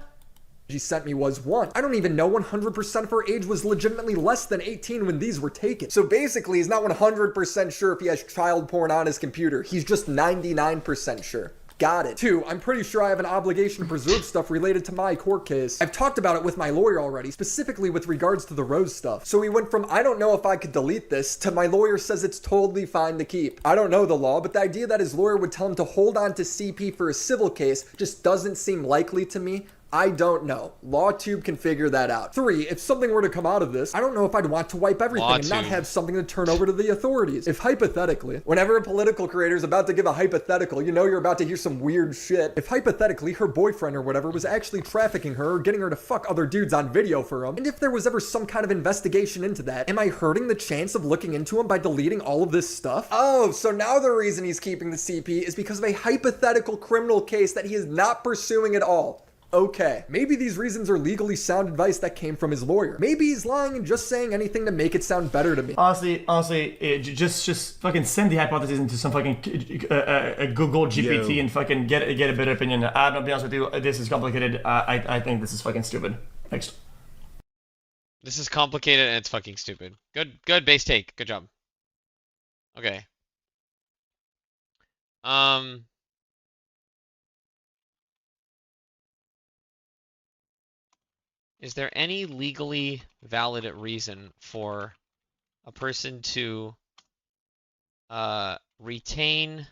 She sent me was 1. I don't even know 100% of her age was legitimately less than 18 when these were taken. So basically, he's not 100% sure if he has child porn on his computer. He's just 99% sure. Got it. 2, I'm pretty sure I have an obligation to preserve stuff related to my court case. I've talked about it with my lawyer already, specifically with regards to the Rose stuff. So we went from I don't know if I could delete this to my lawyer says it's totally fine to keep. I don't know the law, but the idea that his lawyer would tell him to hold on to CP for a civil case just doesn't seem likely to me. I don't know. LawTube can figure that out. 3, if something were to come out of this, I don't know if I'd want to wipe everything and not have something to turn over to the authorities. If hypothetically, whenever a political creator is about to give a hypothetical, you know you're about to hear some weird shit. If hypothetically her boyfriend or whatever was actually trafficking her or getting her to fuck other dudes on video for him, and if there was ever some kind of investigation into that, am I hurting the chance of looking into him by deleting all of this stuff? Oh, so now the reason he's keeping the CP is because of a hypothetical criminal case that he is not pursuing at all. Okay, maybe these reasons are legally sound advice that came from his lawyer. Maybe he's lying and just saying anything to make it sound better to me. Honestly, just fucking send the hypothesis into some fucking Google GPT and fucking get a better opinion. I'm gonna be honest with you, this is complicated. I think this is fucking stupid. Next. This is complicated and it's fucking stupid. Good base take. Good job. Okay. Is there any legally valid reason for a person to retain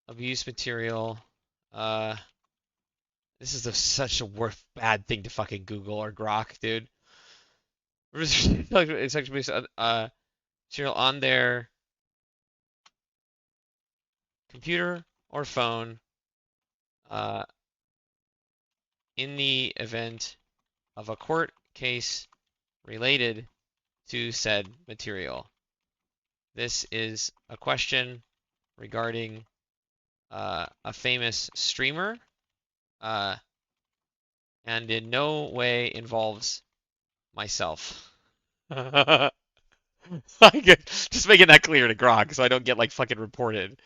abuse material? This is such a bad thing to fucking Google or Grok, dude. It's actually material on their computer or phone in the event of a court case related to said material. This is a question regarding a famous streamer and in no way involves myself. Just making that clear to Grok so I don't get like fucking reported.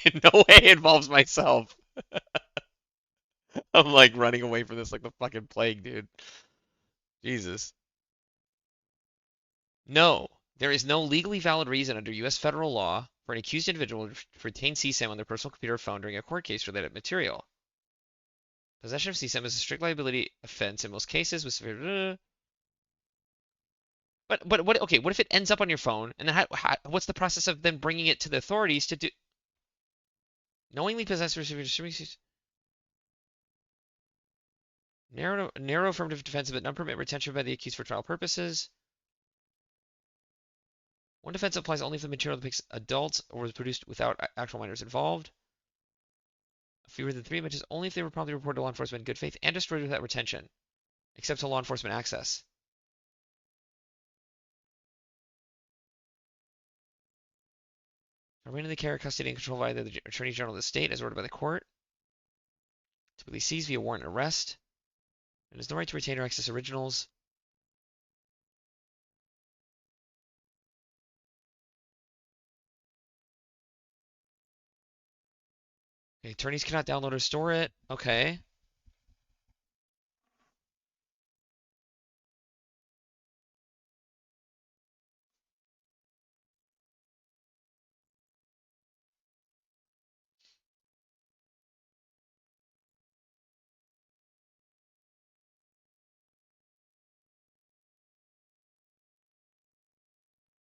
In no way involves myself. I'm like running away from this like the fucking plague, dude. Jesus. No, There is no legally valid reason under U.S. federal law for an accused individual to retain CSAM on their personal computer or phone during a court case related material. Possession of CSAM is a strict liability offense in most cases with severe... But what? Okay, what if it ends up on your phone, and then what's the process of then bringing it to the authorities to do? Knowingly possess or receive narrow affirmative defense but not permit retention by the accused for trial purposes. One defense applies only if the material depicts adults or was produced without actual minors involved. Fewer than 3 images only if they were promptly reported to law enforcement in good faith and destroyed without retention, except to law enforcement access. Remain in the care, custody, and control by the Attorney General of the state as ordered by the court. Typically seized via warrant and arrest. And has no right to retain or access originals. Okay, attorneys cannot download or store it. Okay.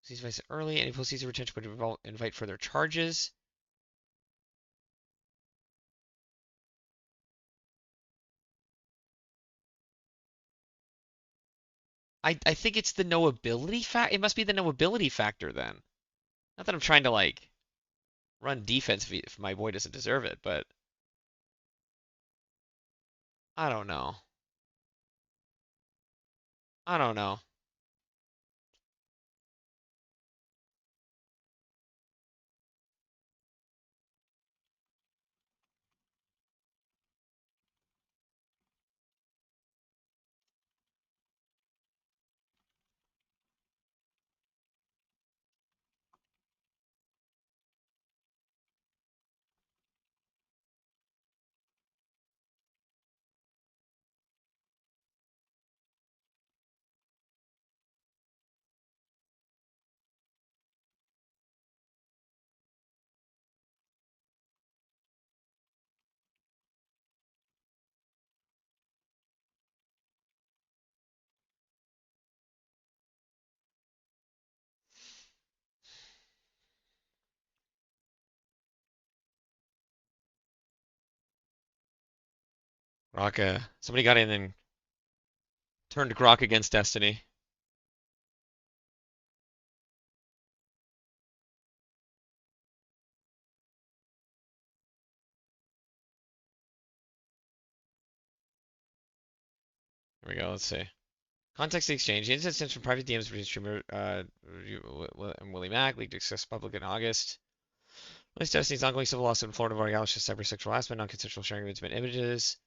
Seize device early. Any proceeds of retention would invite further charges. I think it's the knowability fact. It must be the knowability factor then. Not that I'm trying to like run defense if my boy doesn't deserve it, but I don't know. I don't know. Grok, somebody got in and turned Grok against Destiny. Here we go. Let's see. Context exchange. The instance from private DMs between streamer and Willie Mack leaked to access public in August. Released Destiny's ongoing civil lawsuit in Florida regarding cyber sexual harassment, non-consensual sharing of intimate images.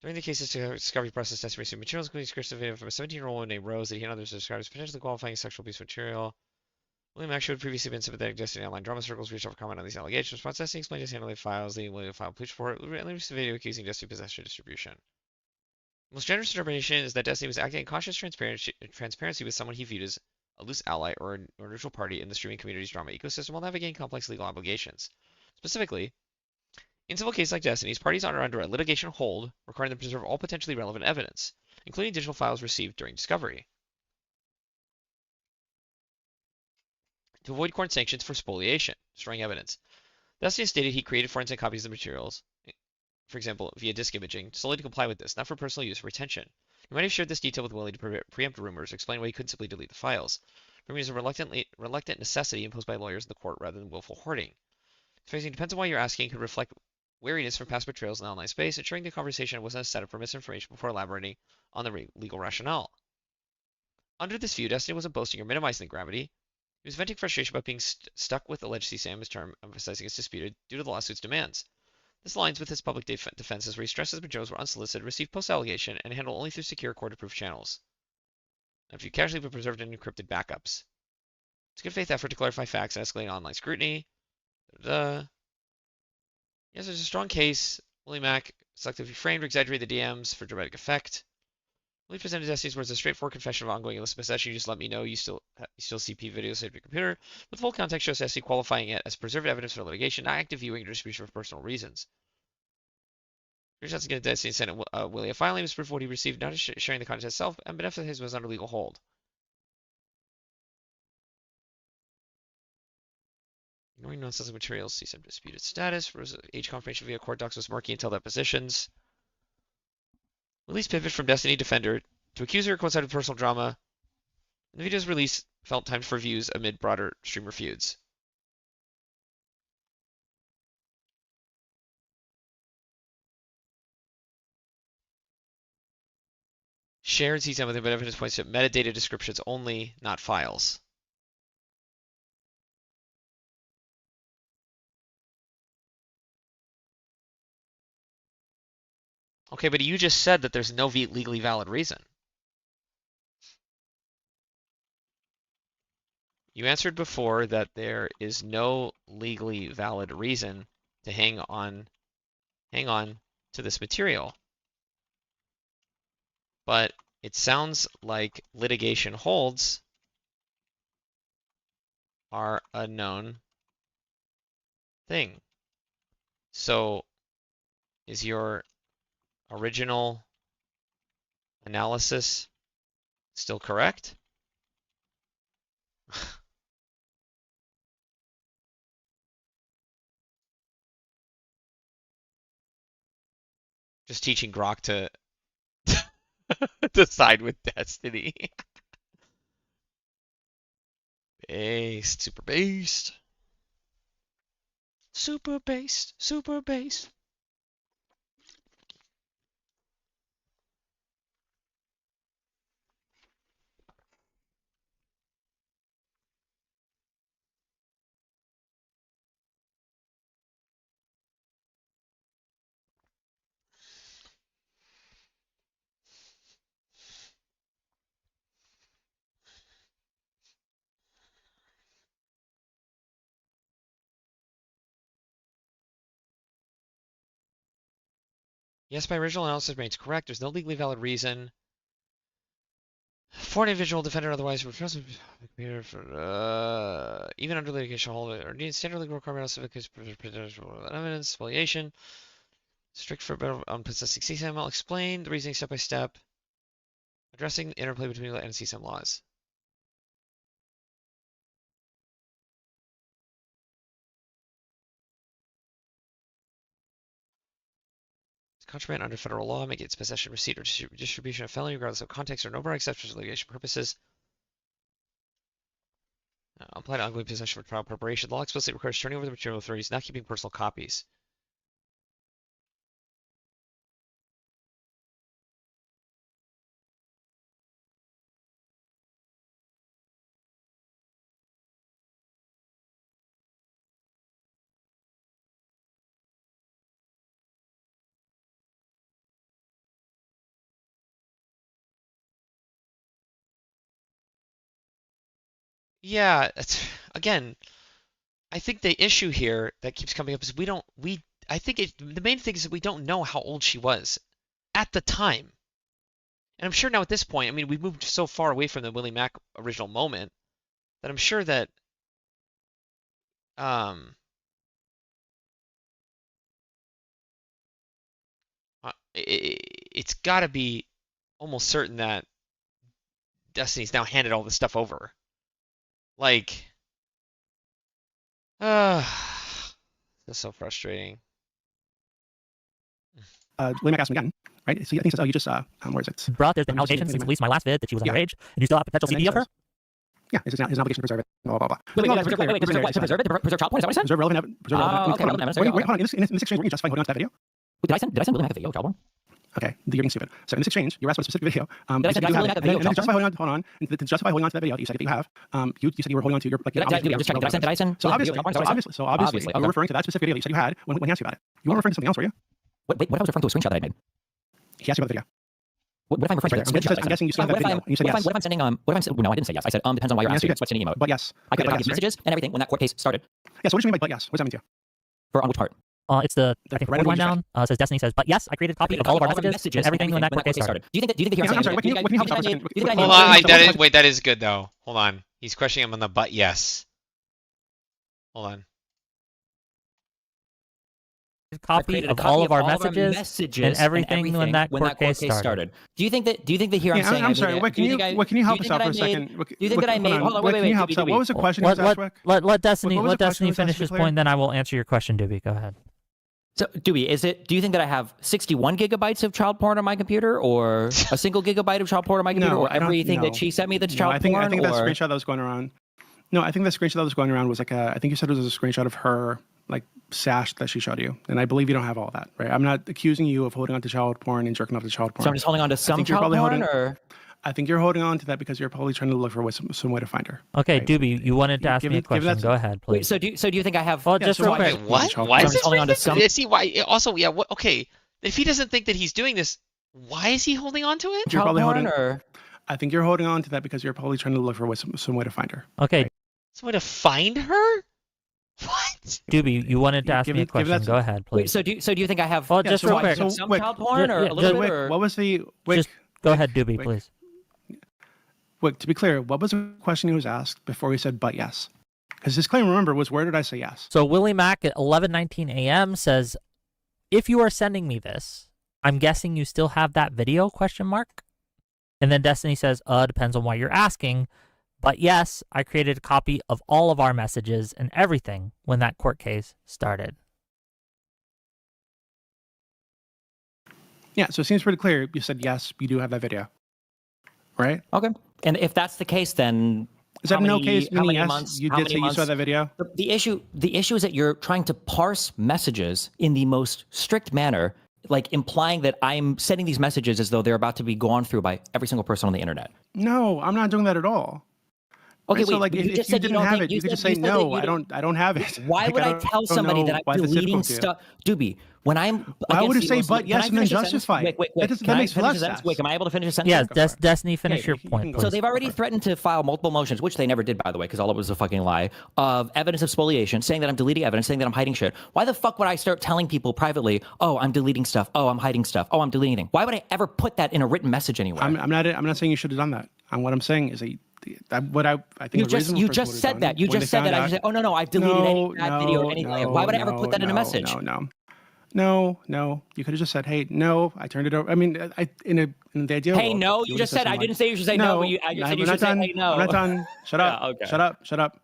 During the case's discovery process, Destiny received materials including scripts of video from a 17-year-old woman named Rose that he and others described as potentially qualifying sexual abuse material. William Mack had previously been sympathetic to Destiny online drama circles, reached out for comment on these allegations. Response Destiny explained his handling of files, leading William to file a police report, and released a video accusing Destiny of possession and distribution. The most generous interpretation is that Destiny was acting in cautious transparency with someone he viewed as a loose ally or a neutral party in the streaming community's drama ecosystem while navigating complex legal obligations. Specifically, in civil cases like Destiny's, parties are under a litigation hold, requiring them to preserve all potentially relevant evidence, including digital files received during discovery, to avoid court sanctions for spoliation, destroying evidence. Destiny stated he created forensic copies of the materials, for example, via disk imaging, solely to comply with this, not for personal use or retention. He might have shared this detail with Willie to preempt rumors, explain why he couldn't simply delete the files. For me, it is a reluctant necessity imposed by lawyers in the court rather than willful hoarding. Phrasing depends on why you're asking could reflect wariness from past betrayals in the online space, ensuring the conversation wasn't a setup for misinformation before elaborating on the legal rationale. Under this view, Destiny wasn't boasting or minimizing the gravity. He was venting frustration about being stuck with alleged CSAM, his term, emphasizing it's disputed due to the lawsuit's demands. This aligns with his public defenses where he stresses materials were unsolicited, received post-allegation, and handled only through secure court-approved channels. And if you casually but preserved in encrypted backups. It's a good faith effort to clarify facts and escalate online scrutiny. Yes, there's a strong case. Willie Mack selectively framed or exaggerated the DMs for dramatic effect. Willie presented Destiny's words as a straightforward confession of ongoing illicit possession. You just let me know you still see P videos saved to your computer. But the full context shows Destiny qualifying it as preserved evidence for litigation, not active viewing or distribution for personal reasons. Shots against Destiny sent Willie a filing as proof of what he received, not sharing the content itself, and benefit his was under legal hold. Ignoring non-sensitive materials, see some disputed status. Age confirmation via court docs was murky until depositions. Willie's pivot from Destiny Defender to accuser coincided with personal drama. And the video's release felt timed for views amid broader streamer feuds. Shared CSM with evidence points to metadata descriptions only, not files. Okay, but you just said that there's no legally valid reason. You answered before that there is no legally valid reason to hang on to this material. But it sounds like litigation holds are a known thing. So is your original analysis still correct? Just teaching Grok to to side with Destiny. Based, super based. Super based, super based. Yes, my original analysis remains correct. There's no legally valid reason for an individual defender otherwise even under litigation hold or needs standard legal requirements of evidence, spoliation, strict for on possessing CSAM. I'll explain the reasoning step by step, addressing the interplay between and CSAM laws. Contraband under federal law, make its possession, receipt, or distribution of felony, regardless of context or no broad exceptions for litigation purposes. Apply to ongoing possession for trial preparation. The law explicitly requires turning over the material to authorities, not keeping personal copies. Yeah, again, I think the issue here that keeps coming up is I think the main thing is that we don't know how old she was at the time. And I'm sure now at this point, I mean, we moved so far away from the Willie Mack original moment that I'm sure that it's got to be almost certain that Destiny's now handed all this stuff over. Like, that's so frustrating. Willie Mack asked him again, right? So I think he says, "Oh, you just where is it?" Brought there's been allegations since at least my last vid that she was underage, and you still have potential CD of her. Yeah, it's his obligation to preserve it. Blah blah blah. Preserve it. Preserve child porn. Is that what I said? Preserve relevant evidence. Okay, relevant evidence. Wait, hold on. In this exchange, were you justifying holding on to that video? Did I send Willie Mack a video of child porn? Okay, you're being stupid. So in this exchange, you were asked about a specific video. Did I send Willie Mack a video? And to justify holding on, hold on. And to justify holding on to that video, you said that you have. You said you were holding on to your like. Did I send? So obviously, you were referring to that specific video that you said you had when he asked you about it. You weren't referring to something else, were you? What if I was referring to a screenshot that I made? He asked you about the video. What if I'm referring to that? I'm guessing you still have that video. You said yes. What if I'm sending no, I didn't say yes. I said depends on why you're asking. What's in the emote? But yes. I could have copied messages and everything when that court case started. Yeah. So what do you mean by but yes? What does that mean to you? For on which part? It's the I think third line down. Says Destiny says, but yes, I created a copy of all of our messages and everything when that court case started. Do you think that here? I'm sorry. Can you help us out for a second? Hold on. That is good though. Hold on. He's questioning him on the but yes. Hold on. Copy of all of our messages and everything when that court case started. Do you think that here I'm saying? I'm sorry. Wait, can you help us out for a second? Do you think that I made? Hold on. Wait. Can you help us out? What was the question? Let Destiny finish his point, then I will answer your question, Doobie. Go ahead. So, Doobie, do you think that I have 61 gigabytes of child porn on my computer, or a single gigabyte of child porn on my computer, or everything that she sent me that's child porn? I think that screenshot that was going around. No, I think the screenshot that was going around was like I think you said it was a screenshot of her like sash that she showed you, and I believe you don't have all that, right? I'm not accusing you of holding on to child porn and jerking off to child porn. So I'm just holding on to some child porn, or I think you're holding on to that because you're probably trying to look for some way to find her. Okay, right? Doobie, you wanted to ask me a question. Go ahead, please. Wait, so do you think I have? Well, just real quick. What? Why is this holding on to some? See why? Also, yeah. What? Okay, if he doesn't think that he's doing this, why is he holding on to it? You're probably holding. I think you're holding on to that because you're probably trying to look for some way to find her. Okay. Right? Some way to find her? What? Doobie, you wanted to ask me a question. Go ahead, please. Wait, so do you think I have? Well, just real quick. Some child porn or a little bit? Or? What was the? Just go ahead, Doobie, please. Wait, to be clear, what was the question he was asked before he said but yes? Because his claim, remember, was where did I say yes? So Willie Mack at 11:19 a.m. says, if you are sending me this, I'm guessing you still have that video, ? And then Destiny says, depends on what you're asking. But yes, I created a copy of all of our messages and everything when that court case started. Yeah, so it seems pretty clear. You said yes, you do have that video. Right? Okay. And if that's the case, then is that no case? How many yes, months? You did say you saw that video. The issue is that you're trying to parse messages in the most strict manner, like implying that I'm sending these messages as though they're about to be gone through by every single person on the internet. No, I'm not doing that at all. Okay, right, so like if you didn't have it, you could just say no. I don't have it. Why would I tell somebody that I'm deleting stuff, Doobie? When I'm why would it say but yes and then justify? Wait. That makes less sense. Wait, am I able to finish a sentence? Yes, Destiny, finish your point, please. So they've already threatened to file multiple motions, which they never did, by the way, because all it was a fucking lie, of evidence of spoliation, saying that I'm deleting evidence, saying that I'm hiding shit. Why the fuck would I start telling people privately, oh, I'm deleting stuff, oh, I'm hiding stuff, oh, I'm deleting things? Why would I ever put that in a written message anywhere? I'm not saying you should have done that. And what I'm saying is what I think you just said that. You just said that. I just said, oh no, I've deleted any bad video or anything. Why would I ever put that in a message? No. You could have just said, "Hey, no, I turned it over." I mean, in the idea. Hey, no, you just said. I didn't say you should say no. But you said you should say, "Hey, no." I'm not done. Shut up. Yeah, okay. Shut up.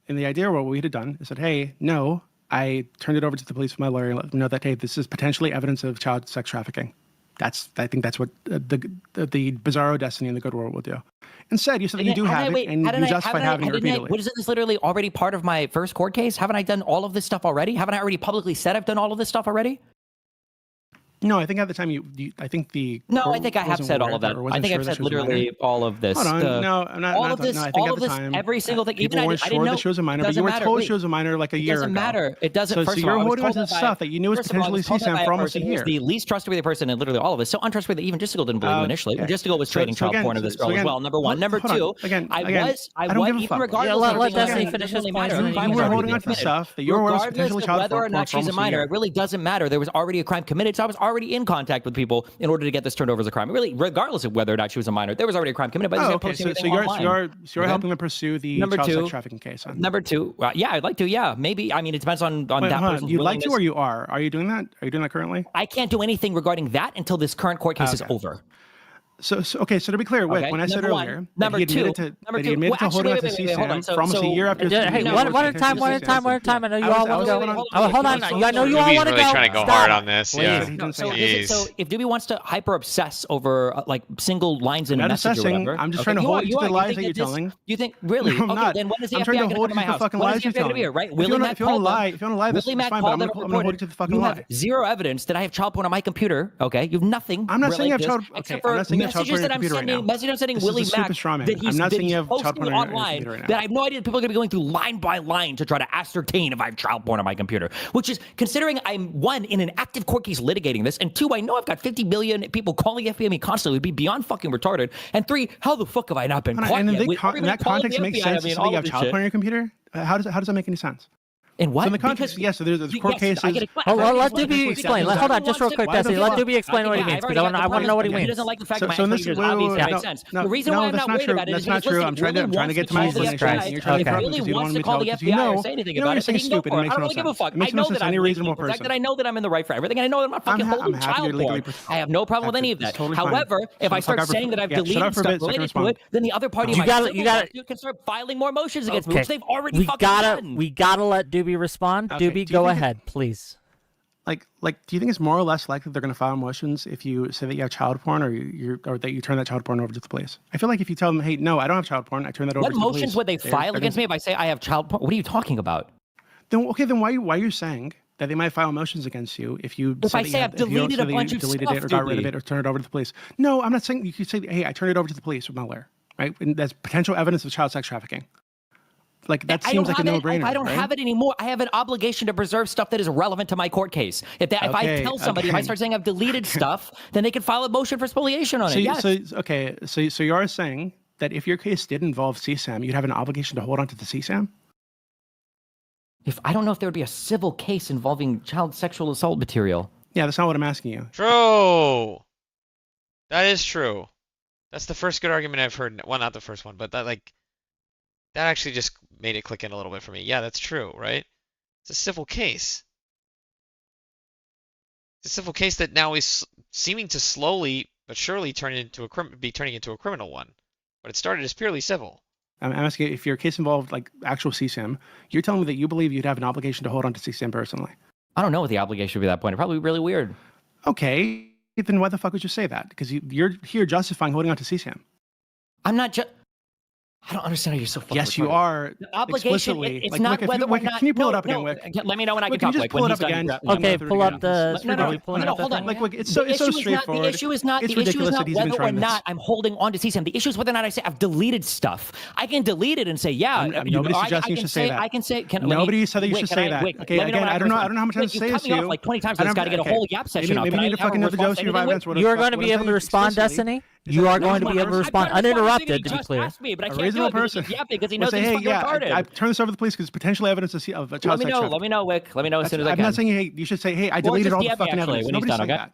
In the idea, what we had done is said, "Hey, no, I turned it over to the police with my lawyer and let them know that hey, this is potentially evidence of child sex trafficking." I think that's what the bizarro Destiny in the good world will do. Instead, you said that you do have it, and you justified having it repeatedly. What is this literally already part of my first court case? Haven't I done all of this stuff already? Haven't I already publicly said I've done all of this stuff already? No, I think at the time I think the I think I have said all of that. I think I've said literally all of this. Hold on, no, I'm not. All of this, no, I think all at the time, every single thing. People even weren't I sure didn't know that she was a minor, but you were told she was a minor like a year ago. It doesn't matter. It doesn't. So you're holding on to stuff that you knew was potentially CSAM for almost a year. The least trustworthy person in literally all of this. So untrustworthy that even Justical didn't believe him initially. Justical was trading child porn of this girl as well. Number one. Number two. I was even regardless. Let Destiny finish his point. You were holding on to stuff that you were potentially child porn for whether or not she's a minor, it really doesn't matter. There was already a crime committed, so I was already in contact with people in order to get this turned over as a crime. Really, regardless of whether or not she was a minor, there was already a crime committed. But so you're helping them pursue the child sex trafficking case. Number two, yeah, I'd like to. Yeah, maybe. I mean, it depends on that person's you'd like to, or you are? Are you doing that? Are you doing that currently? I can't do anything regarding that until this current court case is over. So to be clear, when I said earlier, he admitted to holding on to CSAM for almost a year after. Hey, one at a time. I know you all want to go. Hold on. I know you all want to go. Really trying to go hard on this. Yeah. So if Doobie wants to hyper obsess over like single lines in a message or whatever, I'm just trying to hold you to the lies that you're telling. You think really? Okay, then when is the FBI going to come to my house? Fucking lies you're telling. Right? Willie Mack called them. If you want to lie, that's fine. But I'm going to hold you to the fucking lie. You have zero evidence that I have child porn on my computer. Okay, you have nothing. I'm not saying you have child. Except for messages that I'm sending. Message I'm sending Willie Mack that he's posting online that I have no idea that people are going to be going through line by line to try to ascertain if I have child porn on my computer. Which is, considering I'm one, in an active court case litigating this, and two, I know I've got 50 million people calling the FBI me constantly, would be beyond fucking retarded, and three, how the fuck have I not been caught yet? In that context, it makes sense to say you have child porn on your computer? How does that make any sense? In what? So in the context, yes. So there's court cases. Let Doobie explain. Hold on, just real quick, Desi. Let Doobie explain what he means, because I want to know what he means. He doesn't like the fact So that my in this, obviously makes sense. The reason why I'm not worried about it is that's not true. I'm trying to get to my explanation. You're trying to interrupt because you don't want me to tell because you know you're saying stupid. It makes no sense. It makes no sense to any reasonable person. The fact that I know that I'm in the right for everything, and I know that I'm not fucking holding child porn. I have no problem with any of that. However, if I start saying that I've deleted stuff related to it, then the other party of my civil lawsuit can start filing more motions against me, which they've already fucking done. We gotta let Doobie respond. Doobie, go ahead, please. Like, do you think it's more or less likely they're going to file motions if you say that you have child porn, or that you turn that child porn over to the police? I feel like if you tell them, hey, no, I don't have child porn, I turn that over to the police. What motions would they file against me if I say I have child porn? What are you talking about? Then why are you saying that they might file motions against you if you if I say I've deleted a bunch of stuff, it or got rid of it or turn it over to the police? No, I'm not saying you could say, hey, I turned it over to the police with malware, right? And that's potential evidence of child sex trafficking. Like that seems like a no-brainer. I don't have it anymore. I have an obligation to preserve stuff that is relevant to my court case. If I tell somebody, if I start saying I've deleted stuff, then they could file a motion for spoliation on it. Yes. So you are saying that if your case did involve CSAM, you'd have an obligation to hold on to the CSAM? I don't know if there would be a civil case involving child sexual assault material. Yeah, that's not what I'm asking you. True. That is true. That's the first good argument I've heard. Well, not the first one, but that actually just made it click in a little bit for me. Yeah, that's true, right? It's a civil case. It's a civil case that now is seeming to slowly but surely turning into a criminal one. But it started as purely civil. I'm asking if your case involved like actual CSAM, you're telling me that you believe you'd have an obligation to hold on to CSAM personally. I don't know what the obligation would be at that point. It'd probably be really weird. Okay, then why the fuck would you say that? Because you're here justifying holding on to CSAM. I'm not just... I don't understand how you're so fucking Yes, you are. The obligation, explicitly. it's not whether or not... Can you pull it up again, Wick? Let me know when I can talk, Wick. Pull it up again. Okay, pull up the... No, hold on. It's so straightforward. The issue is not whether or not I'm holding on to CSAM. The issue is whether or not I say I've deleted stuff. I can delete it and say, yeah. Nobody's suggesting you should say that. I can say... Nobody said that you should say that. Okay, again, I don't know how much time to say this to you. You've cut me off like 20 times, so it's got to get a whole yap session out. Maybe you need to fucking know the dose of your violence. You are going to be able to respond, Destiny? You are going to be able to respond uninterrupted, to be clear. A reasonable person. Because he knows he's fucking retarded. I turn this over to the police because it's potentially evidence of child sex trafficking. Let me know, Wick. Let me know as soon as I can. I'm not saying, hey, you should say, hey, I deleted all the fucking evidence. Nobody's saying that.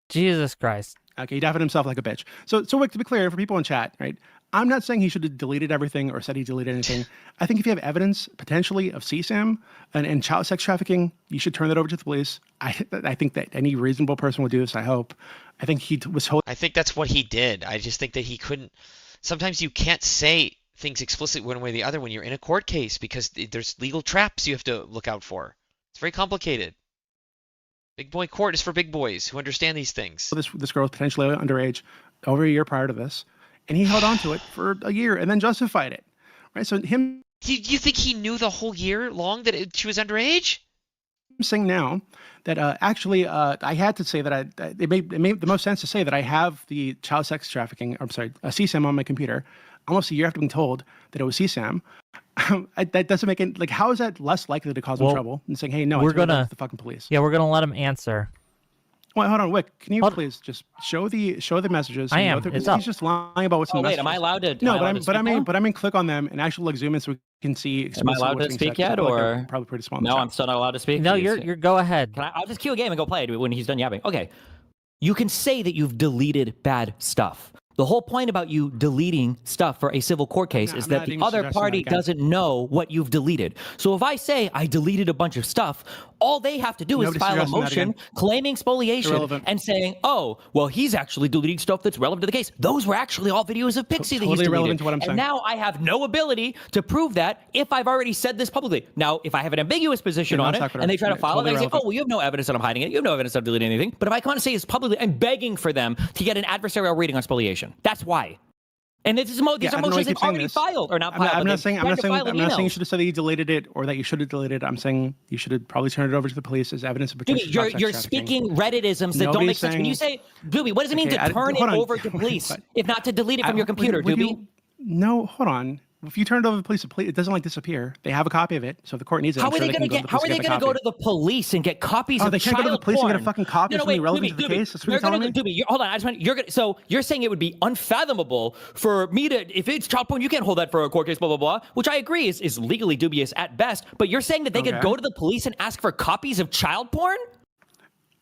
Jesus Christ. Okay, he defined himself like a bitch. So Wick, to be clear, for people in chat, right? I'm not saying he should have deleted everything or said he deleted anything. I think if you have evidence, potentially, of CSAM and child sex trafficking, you should turn that over to the police. I think that any reasonable person would do this, I hope. I think he was... I think that's what he did. I just think that he couldn't... Sometimes you can't say things explicitly one way or the other when you're in a court case because there's legal traps you have to look out for. It's very complicated. Big boy court is for big boys who understand these things. This girl was potentially underage over a year prior to this, and he held on to it for a year and then justified it. Right? So him... You think he knew the whole year long that she was underage? I'm saying now that actually I had to say that it made the most sense to say that I have the child sex trafficking, a CSAM on my computer almost a year after being told that it was CSAM. That doesn't make it, like, how is that less likely to cause him trouble than saying, hey, no, it's going to the fucking police? Yeah, we're going to let him answer. Well, hold on, Wick. Can you please just show the messages? I am. It's he's just lying about what's in the messages. Wait, am I allowed to? No, but I mean, click on them and actually zoom in so we can see. Am I allowed to speak yet, or probably pretty small? No, I'm still not allowed to speak. No, you're go ahead. I'll just cue a game and go play it when he's done yapping. Okay, you can say that you've deleted bad stuff. The whole point about you deleting stuff for a civil court case is that the other party doesn't know what you've deleted. So if I say I deleted a bunch of stuff, all they have to do is file a motion claiming spoliation and saying, oh, well, he's actually deleting stuff that's relevant to the case. Those were actually all videos of Pixie that he's deleted. Irrelevant to what I'm saying. And now I have no ability to prove that if I've already said this publicly. Now, if I have an ambiguous position on it and they try to file it, I say, oh, well, you have no evidence that I'm hiding it. You have no evidence that I'm deleting anything. But if I come and say this publicly, I'm begging for them to get an adversarial reading on spoliation. That's why. And these are motions they've already filed or not filed. I'm not saying you should have said that you deleted it or that you should have deleted it. I'm saying you should have probably turned it over to the police as evidence of potential child sex You're speaking Redditisms that don't make sense. When you say, Doobie, what does it mean to turn it over to police if not to delete it from your computer, Doobie? No, hold on. if you turn it over to the police, it doesn't like disappear. They have a copy of it, so if the court needs it. How are they going to get? How are they going to go to the police and get copies of they can't go to the child police porn? and get a fucking copy of something relevant to the case? That's what you're telling me? Hold on, so you're saying it would be unfathomable for me to, if it's child porn, you can't hold that for a court case, blah, blah, blah, which I agree is legally dubious at best, but you're saying that they could go to the police and ask for copies of child porn?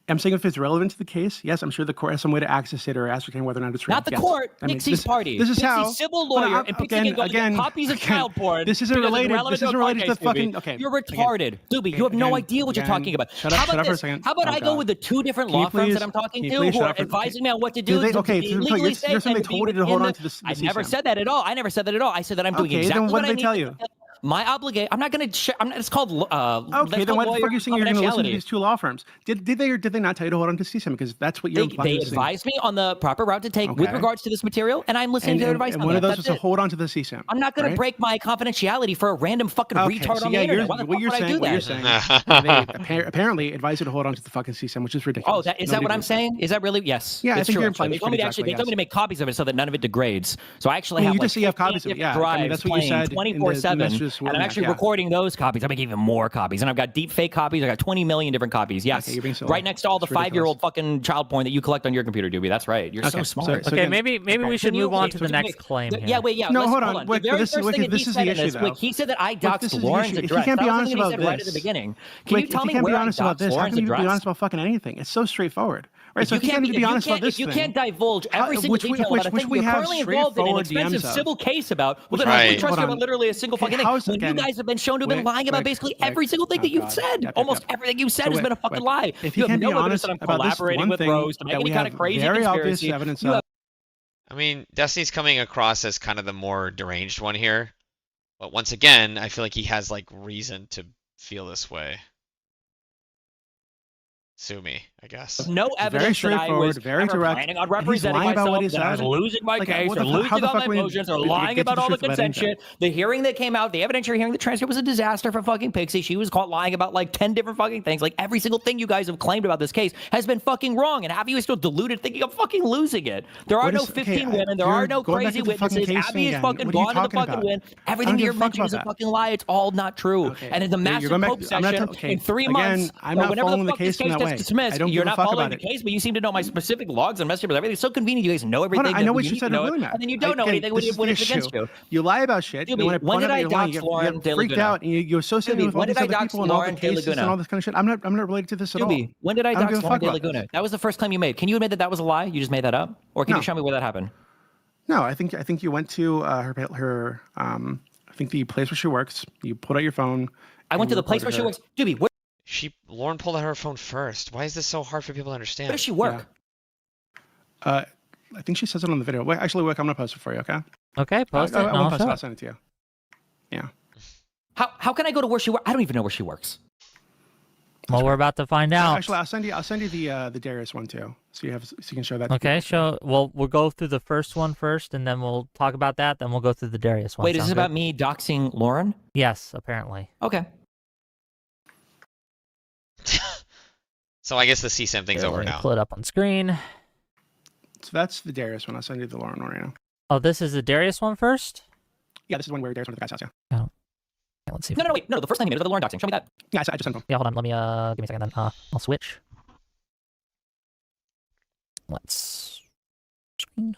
I'm saying if it's relevant to the case, yes, I'm sure the court has some way to access it or ascertain whether or not it's real. Not the court, Nixie's party. This is Nixie's how civil lawyer, and Pixie can go get copies of child porn. This isn't related. This isn't related to the fucking. Okay, you're retarded, Doobie. You have no idea what you're talking about. Shut up for a second. How about I go with the 2 different law firms that I'm talking to who are advising me on what to do? Okay, you're saying they told you to hold on to this. I never said that at all. I said that I'm doing exactly what I need. Okay, then what did they tell you? My obligation. I'm not going to share. It's called. Okay, then why the fuck are you saying you're going to listen to these 2 law firms? Did they or did they not tell you to hold on to CSIM? Because that's what you're implying. They advised me on the proper route to take with regards to this material, and I'm listening to their advice. And one of those was to hold on to the CSIM. I'm not going to break my confidentiality for a random fucking retard on the internet. What you're saying? They apparently advised you to hold on to the fucking CSIM, which is ridiculous. Oh, is that what I'm saying? Is that really? Yes. Yeah, I think you're implying. They told me to make copies of it so that none of it degrades. So I actually have. You just say you have copies of it. Yeah, that's what you said. 24/7, and I'm actually recording those copies. I'm making even more copies, and I've got deep fake copies. I got 20 million different copies. Yes, right next to all the 5-year-old fucking child porn that you collect on your computer, Doobie. That's right. You're so smart. Okay, maybe we should move on to the next claim. Yeah, wait, yeah. No, hold on. This is the issue, though. He said that I doxed Lauren's address. If you can't be honest about this, right at the beginning, can you tell me where I doxed Lauren's address? How can you be honest about fucking anything? It's so straightforward. Right, so if you can't be honest about this thing, if you can't divulge every single detail about a thing you're currently involved in an expensive civil case about, well, then I trust you about literally a single fucking thing. When you guys have been shown to have been lying about basically every single thing that you've said. Almost everything you've said has been a fucking lie. If you have no evidence that I'm collaborating with Rose to make any kind of crazy conspiracy. I mean, Destiny's coming across as kind of the more deranged one here, but once again, I feel like he has like reason to feel this way. Sue me, I guess. No evidence that I was ever planning on representing myself, that I was losing my case, or losing all my motions, or lying about all the consent shit. The hearing that came out, the evidentiary hearing, the transcript was a disaster for fucking Pixie. She was caught lying about like 10 different fucking things. Like every single thing you guys have claimed about this case has been fucking wrong, and Abby was still deluded thinking I'm fucking losing it. There are no 15 women, there are no crazy witnesses. Abby is fucking gone to the fucking win. Everything you're mentioning is a fucking lie. It's all not true. And in the massive Pope session in 3 months, whenever the fuck this case gets dismissed, you're not following the case, but you seem to know my specific logs and messages. Everything's so convenient. You guys know everything. I know what you said. Really and then you don't know anything when it's against you. You lie about shit. When did I dox Lauren De Laguna? Freaked out and you associate me with all these other people and all the cases and all this kind of shit. I'm not related to this at all. When did I dox Lauren De Laguna? That was the first claim you made. Can you admit that that was a lie? You just made that up, or can you show me where that happened? No, I think you went to her. I think the place where she works. You pulled out your phone. I went to the place where she works. Doobie, Lauren pulled out her phone first. Why is this so hard for people to understand? Where does she work? I think she says it on the video. Wait, actually, I'm gonna post it for you. Okay. Okay, post it. I'll send it to you. Yeah. How can I go to where she works? I don't even know where she works. Well, we're about to find out. Actually, I'll send you the Darius one too, so you can show that. Okay, we'll go through the first one first, and then we'll talk about that. Then we'll go through the Darius one. Wait, is this about me doxing Lauren? Yes, apparently. Okay. So I guess the CSIM thing's over now. Pull it up on screen. So that's the Darius one. I'll send you the Lauren one right now. Oh, this is the Darius one first? Yeah, this is one where Darius went to the guy's house, yeah. Oh. Okay, let's see. No, wait. No, the first time you made it was the Lauren doxing. Show me that. Yeah, I just sent them. Yeah, hold on. Let me, give me a second then. I'll switch. Let's screen.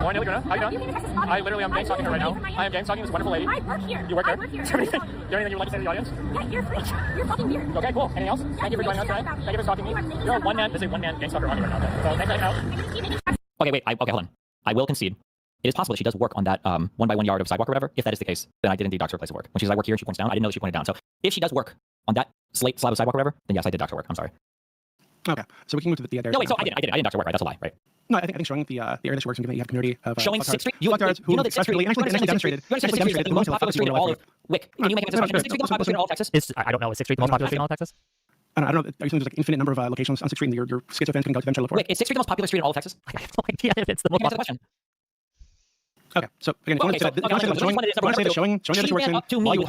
Morning, Laguna. How you doing? I literally am gang stalking her right now. I am gang stalking this wonderful lady. I work here. You work here? Is there anything you would like to say to the audience? Yeah, you're fucking weird. Okay, cool. Anything else? Thank you for joining us tonight. Thank you for stalking me. You're a one-man gang stalker on me right now. Okay. So thanks for hanging out. Okay, wait. Okay, hold on. I will concede. It is possible that she does work on that 1 by 1 yard of sidewalk or whatever. If that is the case, then I did indeed dox her place of work. When she says I work here and she points down, I didn't know that she pointed down. So if she does work on that slab of sidewalk or whatever, then yes, I did dox her work. I'm sorry. Okay, so we can move to the Darius. No, wait. So I didn't dox her work. Right? That's a lie, right? No, I think showing the area that she works in, given that you have a community of showing 6th Street. You know that 6th Street. Actually demonstrated. You understand 6th Street is the most popular street in all of Wick. Can you make a discussion? 6th Street the most popular street in all of Texas? I don't know. Is 6th Street the most popular street in all of Texas? I don't know. Are you saying there's like infinite number of locations on 6th Street and your schizo fans can go to eventually look for it? Wait, is 6th Street the most popular street in all of Texas? I have no idea if it's the most popular. Okay, so again, if you want to say that showing that she works in, she ran up to me with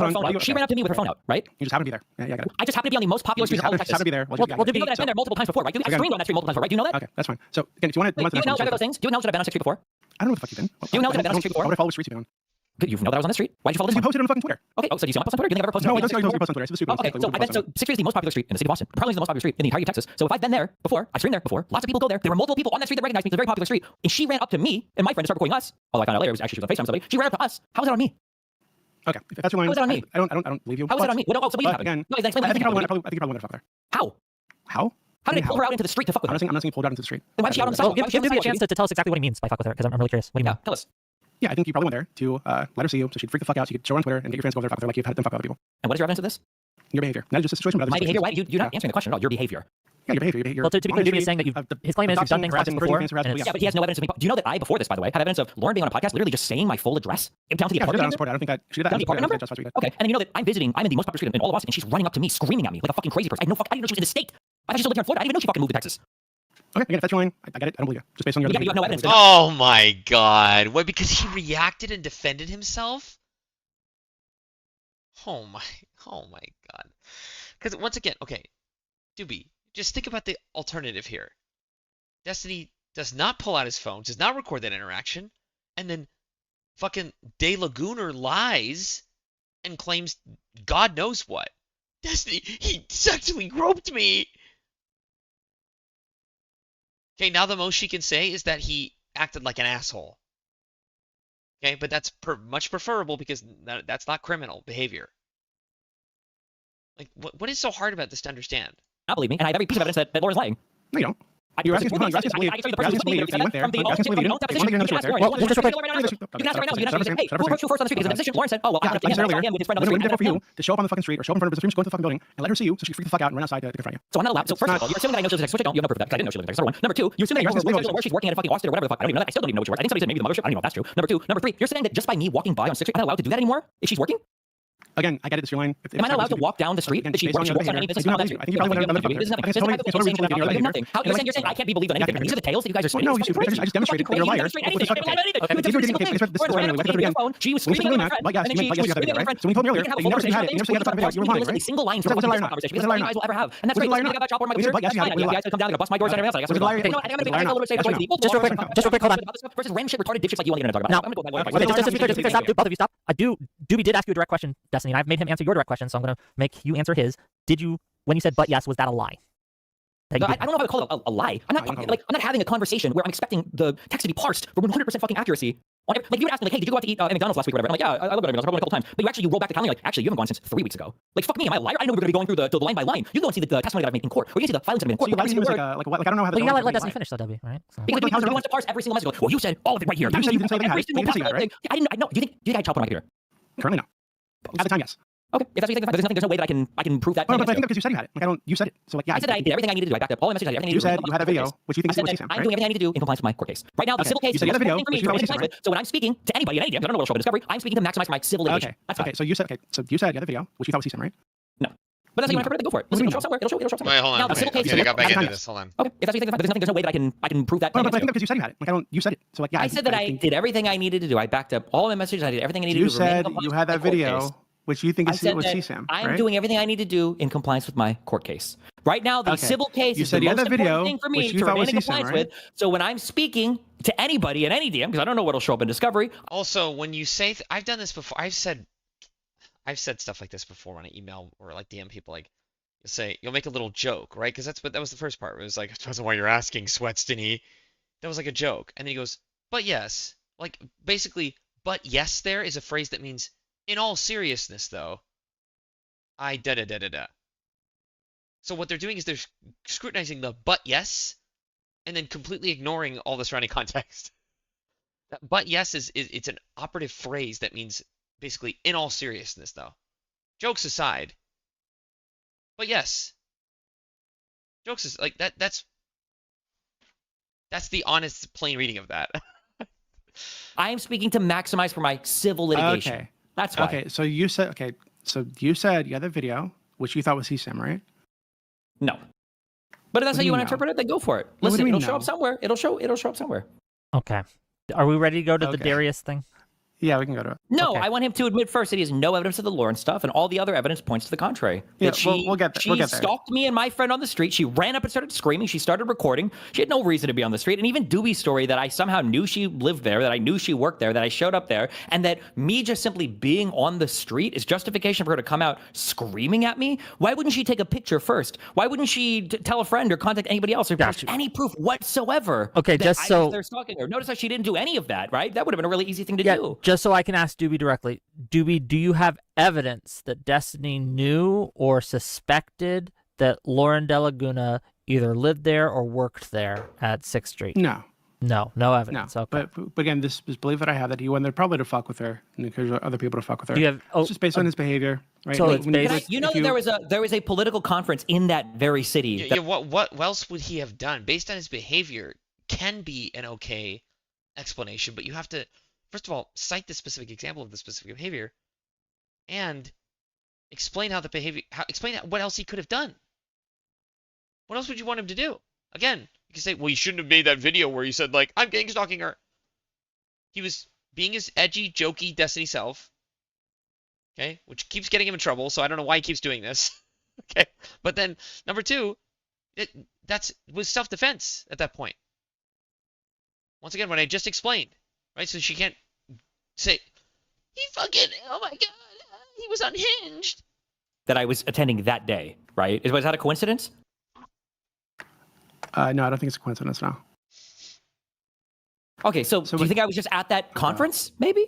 her phone out, right? You just happen to be there. Yeah, I got it. I just happen to be on the most popular street in all of Texas. Just happen to be there. Well, you know that I've been there multiple times before, right? I've streamed on that street multiple times before, right? Do you know that? Okay, that's fine. So again, if you want to do you acknowledge either of those things? Do you acknowledge that I've been on 6th Street before? I don't know what the fuck you've been. Do you acknowledge that I've been on 6th Street before? I would have followed the streets you've been on. You know that I was on the street. Why'd you follow this You one? posted it on fucking Twitter. Okay. Oh, so do you see my post on Twitter? You think I've ever posted No, on it doesn't Twitter? post on Twitter. It's super Okay, so I've been, so 6th Street is the most popular street in the city of Boston. Probably the most popular street in the entire Texas. So if I've been there before, I've streamed there before, lots of people go there. There were multiple people on that street that recognized me. It's a very popular street. And she ran up to me and my friend and started recording us. Although I found out later, it was actually she was on FaceTime with somebody. She ran up to us. How was that on me? Okay, if that's your line, How is that on me? I don't believe you. How is that on me? What else? Again, no, explain I think you probably want to fuck there. How? How? How did I pull her out into the street to fuck with her? I'm not saying pulled out into the street. Then why did she out on the Well, sidewalk? give me a chance to tell us exactly what he means by fuck with her, because I'm really curious. What do you mean? Tell us. Yeah, I think you probably went there to let her see you, so she'd freak the fuck out, so you could show her on Twitter and get your friends to go over there and fuck with her like you've had them fuck with other people. And what is your evidence of this? Your behavior. Not just a situation, but My behavior? Why? You're not answering the question at all. Your behavior. Yeah, your behavior. Well, to be clear, Jimmy is saying that his claim is you've done things like this before. Yeah, but he has no evidence of me. Do you know that I, before this, by the way, had evidence of Lauren being on a podcast, literally just saying my full address down to the apartment number? I don't think that she did that. Down to the apartment number? Okay, and then you know that I'm in the most popular street in all of Austin, and she's running up to me, screaming at me like a fucking crazy person. I didn't know she was in the state. I thought she still lived here in Florida. I didn't even know she fucking moved to Texas. Okay, again, if that's your line, I get it. I don't believe you. Just based on your. Yeah, but you have no evidence. Oh my god! What? Because he reacted and defended himself? Oh my god! Because once again, okay, Doobie, just think about the alternative here. Destiny does not pull out his phone, does not record that interaction, and then fucking De Lagooner lies and claims God knows what. Destiny, he sexually groped me. Okay, now the most she can say is that he acted like an asshole. Okay, but that's much preferable because that's not criminal behavior. Like, what is so hard about this to understand? Not believe me, and I have every piece of evidence that Lauren's lying. No, you don't. You're asking us to believe. You're asking us to believe that you went there. You're asking us to believe you didn't. Well, just real quick. You can ask her right now. You can ask her, hey, who approached you first on the street? Because in the decision, Lauren said, oh, well, I'm going to him with his friend on the street. For you to show up on the fucking street or show up in front of the stream, go into the fucking building and let her see you so she can freak the fuck out and run outside to confront you. So I'm not allowed. So first of all, you're assuming that I know she lives in Texas, which I don't. You have no proof of that because I didn't know she lived in Texas. Number one. Number two, you're assuming that where she's working at a fucking Austin or whatever the fuck. I don't even know that. I still don't even know where she works. I think somebody said maybe the mothership. I don't even know if that's true. Number two. Number three, you're saying that just by me walking by on 6th Street, I'm not allowed to do that anymore if she's working? Again, I get it. It's your line. Am I not allowed to walk down the street? If she walks on any business on that street? I think you probably went another. This is nothing. How you're saying I can't be believed on anything? These are the tales that you guys are spinning. No, I just demonstrated that you're a liar. She was screaming at my friend, and then she was screaming at my friend. So when you told me earlier that you never said you had it, you never said you had the fucking video, you were lying, right? A single line from this conversation because you guys will ever have, and that's great. You got that chop on my computer. That's fine. You guys come down and bust my doors and everything else. I guess I'm a little bit safe. Just real quick, hold on. Versus random shit retarded dipshits like you on the internet talk Now, about. okay, just to be clear, stop, both of you stop. Doobie did ask you a direct question, Destiny, and I've made him answer your direct question, so I'm gonna make you answer his. Did you, when you said but yes, was that a lie? No, I don't know if I would call it a lie. I'm not having a conversation where I'm expecting the text to be parsed for 100% fucking accuracy. Like you would ask me, like, hey, did you go out to eat at McDonald's last week or whatever? I'm like, yeah, I looked at McDonald's probably a couple times. But you roll back the calendar, like, actually, you haven't gone since 3 weeks ago. Like, fuck me, am I a liar? I know we're going to be going through the line by line. You can go and see the testimony that I've made in court, or you can see the filings that I've made in court. So you like I don't know how. But you gotta let Destiny finish, though, W, right? So. Because you want to parse every single message. Well, you said all of it right here. You said you didn't say that, right? I didn't. I know. Do you think I had child porn on my computer? Currently, no. At the time, yes. Okay, if that's what you think, there's no way that I can prove that. No, but I think because you said you had it. Like you said it. So like yeah. I said that I did everything I needed to do. I backed up all my messages. You said you had a video, which you think is I'm doing everything I need to do in compliance with my court case. Right now, the civil case is the most important thing for me. So when I'm speaking to anybody in any DM, I don't know what will show up in discovery. I'm speaking to maximize my civil litigation. Okay. So you said you had a video, which you thought was CSAM, right? No. But that's how you interpret it. Go for it. It'll show somewhere. It'll show somewhere. Wait, hold on. Now the civil case. I got back into this. Hold on. Okay, if that's what you think, there's no way that I can prove that. But I think because you said you had it. Like you said it. So like yeah. I said that I did everything I needed to do. I backed up all my messages. I did everything I needed to do. You said you had that video. Which you think was CSAM, right? I'm doing everything I need to do in compliance with my court case. Right now, the civil case is the most important thing for me to remain in compliance with. So when I'm speaking to anybody in any DM, because I don't know what'll show up in discovery. Also, when you say, I've done this before. I've said stuff like this before on an email or like DM people. Like you'll make a little joke, right? Because that was the first part. It was like, that's why you're asking, Sweats, didn't he? That was like a joke, and then he goes, but yes, like basically, but yes, there is a phrase that means. In all seriousness, though, I da-da-da-da-da. So what they're doing is they're scrutinizing the but yes, and then completely ignoring all the surrounding context. That but yes it's an operative phrase that means basically in all seriousness, though. Jokes aside. But yes. Jokes is like that's the honest, plain reading of that. I am speaking to maximize for my civil litigation. Okay. That's why. Okay, so you said you had the video, which you thought was CSAM, right? No. But if that's how you want to interpret it, then go for it. Listen, it'll show up somewhere. It'll show up somewhere. Okay. Are we ready to go to the Darius thing? Yeah, we can go to it. No, I want him to admit first that he has no evidence of the Lauren stuff, and all the other evidence points to the contrary. Yeah, That we'll get there. She We'll get there. stalked me and my friend on the street. She ran up and started screaming. She started recording. She had no reason to be on the street. And even Doobie's story that I somehow knew she lived there, that I knew she worked there, that I showed up there, and that me just simply being on the street is justification for her to come out screaming at me. Why wouldn't she take a picture first? Why wouldn't she tell a friend or contact anybody else or post any proof whatsoever? Okay, that just I so- was there stalking her. Notice how she didn't do any of that, right? That would have been a really easy thing to do. Just so I can ask Doobie directly, Doobie, do you have evidence that Destiny knew or suspected that Lauren De Laguna either lived there or worked there at 6th Street? No. No evidence. No. Okay. But again, this belief that I have that he went there probably to fuck with her and encourage other people to fuck with her. Do you have- it's just based on his behavior, right? So Like, it's when based- You know that there was a political conference in that very city. Yeah, what else would he have done based on his behavior? Can be an okay explanation, but you have to, first of all, cite the specific example of the specific behavior, and explain explain what else he could have done. What else would you want him to do? Again, you can say, well, you shouldn't have made that video where you said, like, I'm gang stalking her. He was being his edgy, jokey Destiny self, okay, which keeps getting him in trouble, so I don't know why he keeps doing this, okay? But then, number two, that was self-defense at that point. Once again, what I just explained, right? So she can't say, he fucking, oh my god, he was unhinged. That I was attending that day, right? Was that a coincidence? No, I don't think it's a coincidence now. Okay, so do you think I was just at that conference, maybe?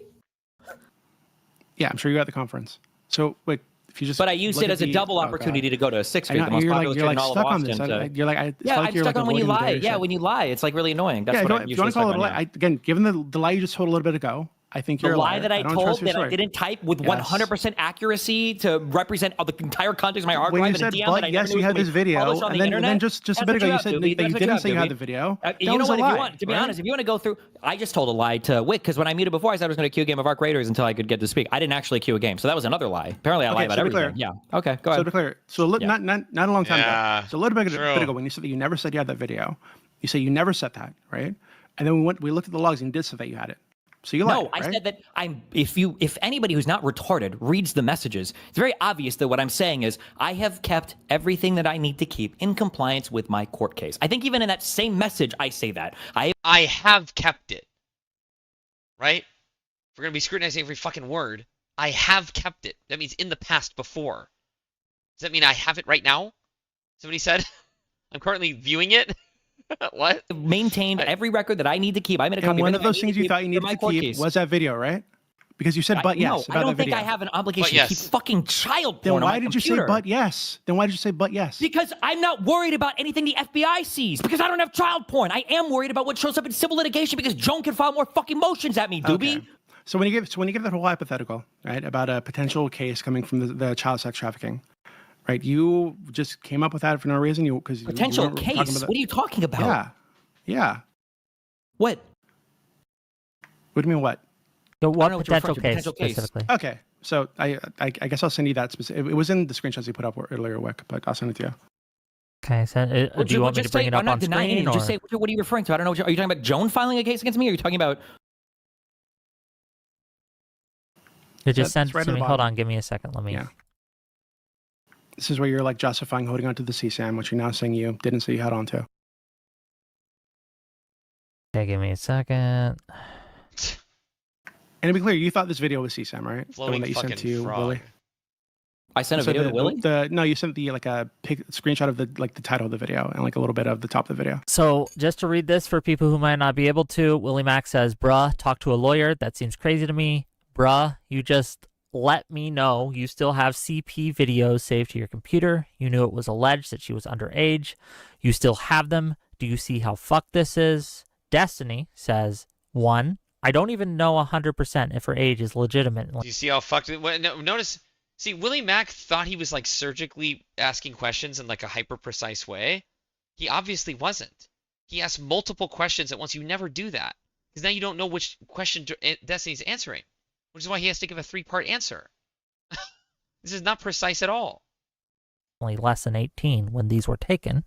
Yeah, I'm sure you were at the conference. So, wait, if you just. But I used look it at as a the- double oh, opportunity God. to go to 6th I Street, know, the most popular you're street in all stuck of on Boston. this. You're like, it's yeah, like I'm you're stuck like on when you avoiding the lie. very Yeah, shit. when you lie, it's like really annoying. That's Yeah, what if I'm you want to usually call it a stuck lie, on. again, given the lie you just told a little bit ago, I think The you're a lie liar. that I don't told trust your that I story. didn't type with Yes. 100% accuracy to represent the entire context of my hard When drive you and a said, DM but that I yes, never you knew had was this gonna be video, published on and the then internet. just a That's bit what ago you you have, said Doobie. that you That's what didn't have, say you had the Doobie. video. That You know was what? a If lie. you want, to be right? honest, if you want to go through, I just told a lie to Wick because when I muted before, I said I was going to queue a game of Arc Raiders until I could get to speak. I didn't actually queue a game, so that was another lie. Apparently, I lie about so to be everything. clear- Yeah. Okay. Go ahead. So to clear, Yeah. not a long time Yeah, ago. So a little bit true. ago, when you said that you never said you had that video, you say you never said that, right? And then we looked at the logs and you did say that you had it. So you lied, No, I right? said that if anybody who's not retarded reads the messages, it's very obvious that what I'm saying is I have kept everything that I need to keep in compliance with my court case. I think even in that same message, I say that. I have kept it. Right? If we're going to be scrutinizing every fucking word, I have kept it. That means in the past before. Does that mean I have it right now? Somebody said? I'm currently viewing it? What? maintained every record that I need to keep. I made a And copy one of of those things you thought you needed to keep was that video, right? Because you said but yes No, about I don't that think video. I have an obligation But yes. to keep fucking child Then porn on why my did you say computer. but yes? Then why did you say but yes? Because I'm not worried about anything the FBI sees. Because I don't have child porn. I am worried about what shows up in civil litigation because Joan can file more fucking motions at me, Doobie. Okay. So when you give that whole hypothetical, right, about a potential case coming from the child sex trafficking, right? You just came up with that for no reason. Potential case? What are you talking about? Yeah, yeah. What? What do you mean what? The I don't what know what you're potential referring case to, potential case. specifically? Okay, so I guess I'll send you that specific. It was in the screenshots you put up earlier, Wick, but I'll send it to you. Okay, so do you want me to bring it up I'm not on denying screen? anything. Just Or? say, what are you referring to? I don't know. Are you talking about Joan filing a case against me? Or are you talking about... You just sent It's right it to at the me. Hold bottom. on, give me a second. Let me. Yeah. This is where you're like justifying holding onto the CSAM, which you're now saying you didn't say you had on to. Okay, give me a second. And to be clear, you thought this video was CSAM, right? The one Floating that you sent fucking to frog. Willie. I sent a So video to Willie? No, you sent like a screenshot of the title of the video and like a little bit of the top of the video. So just to read this for people who might not be able to, Willie Mack says, "Bruh, talk to a lawyer. That seems crazy to me. Bruh, you just let me know you still have CP videos saved to your computer. You knew it was alleged that she was underage. You still have them. Do you see how fucked this is?" Destiny says, 1, I don't even know 100% if her age is legitimate. Do you see how fucked it? Notice, see, Willie Mack thought he was like surgically asking questions in like a hyper precise way. He obviously wasn't. He asked multiple questions at once. You never do that because now you don't know which question Destiny's answering, which is why he has to give a 3-part answer. This is not precise at all. Only less than 18 when these were taken.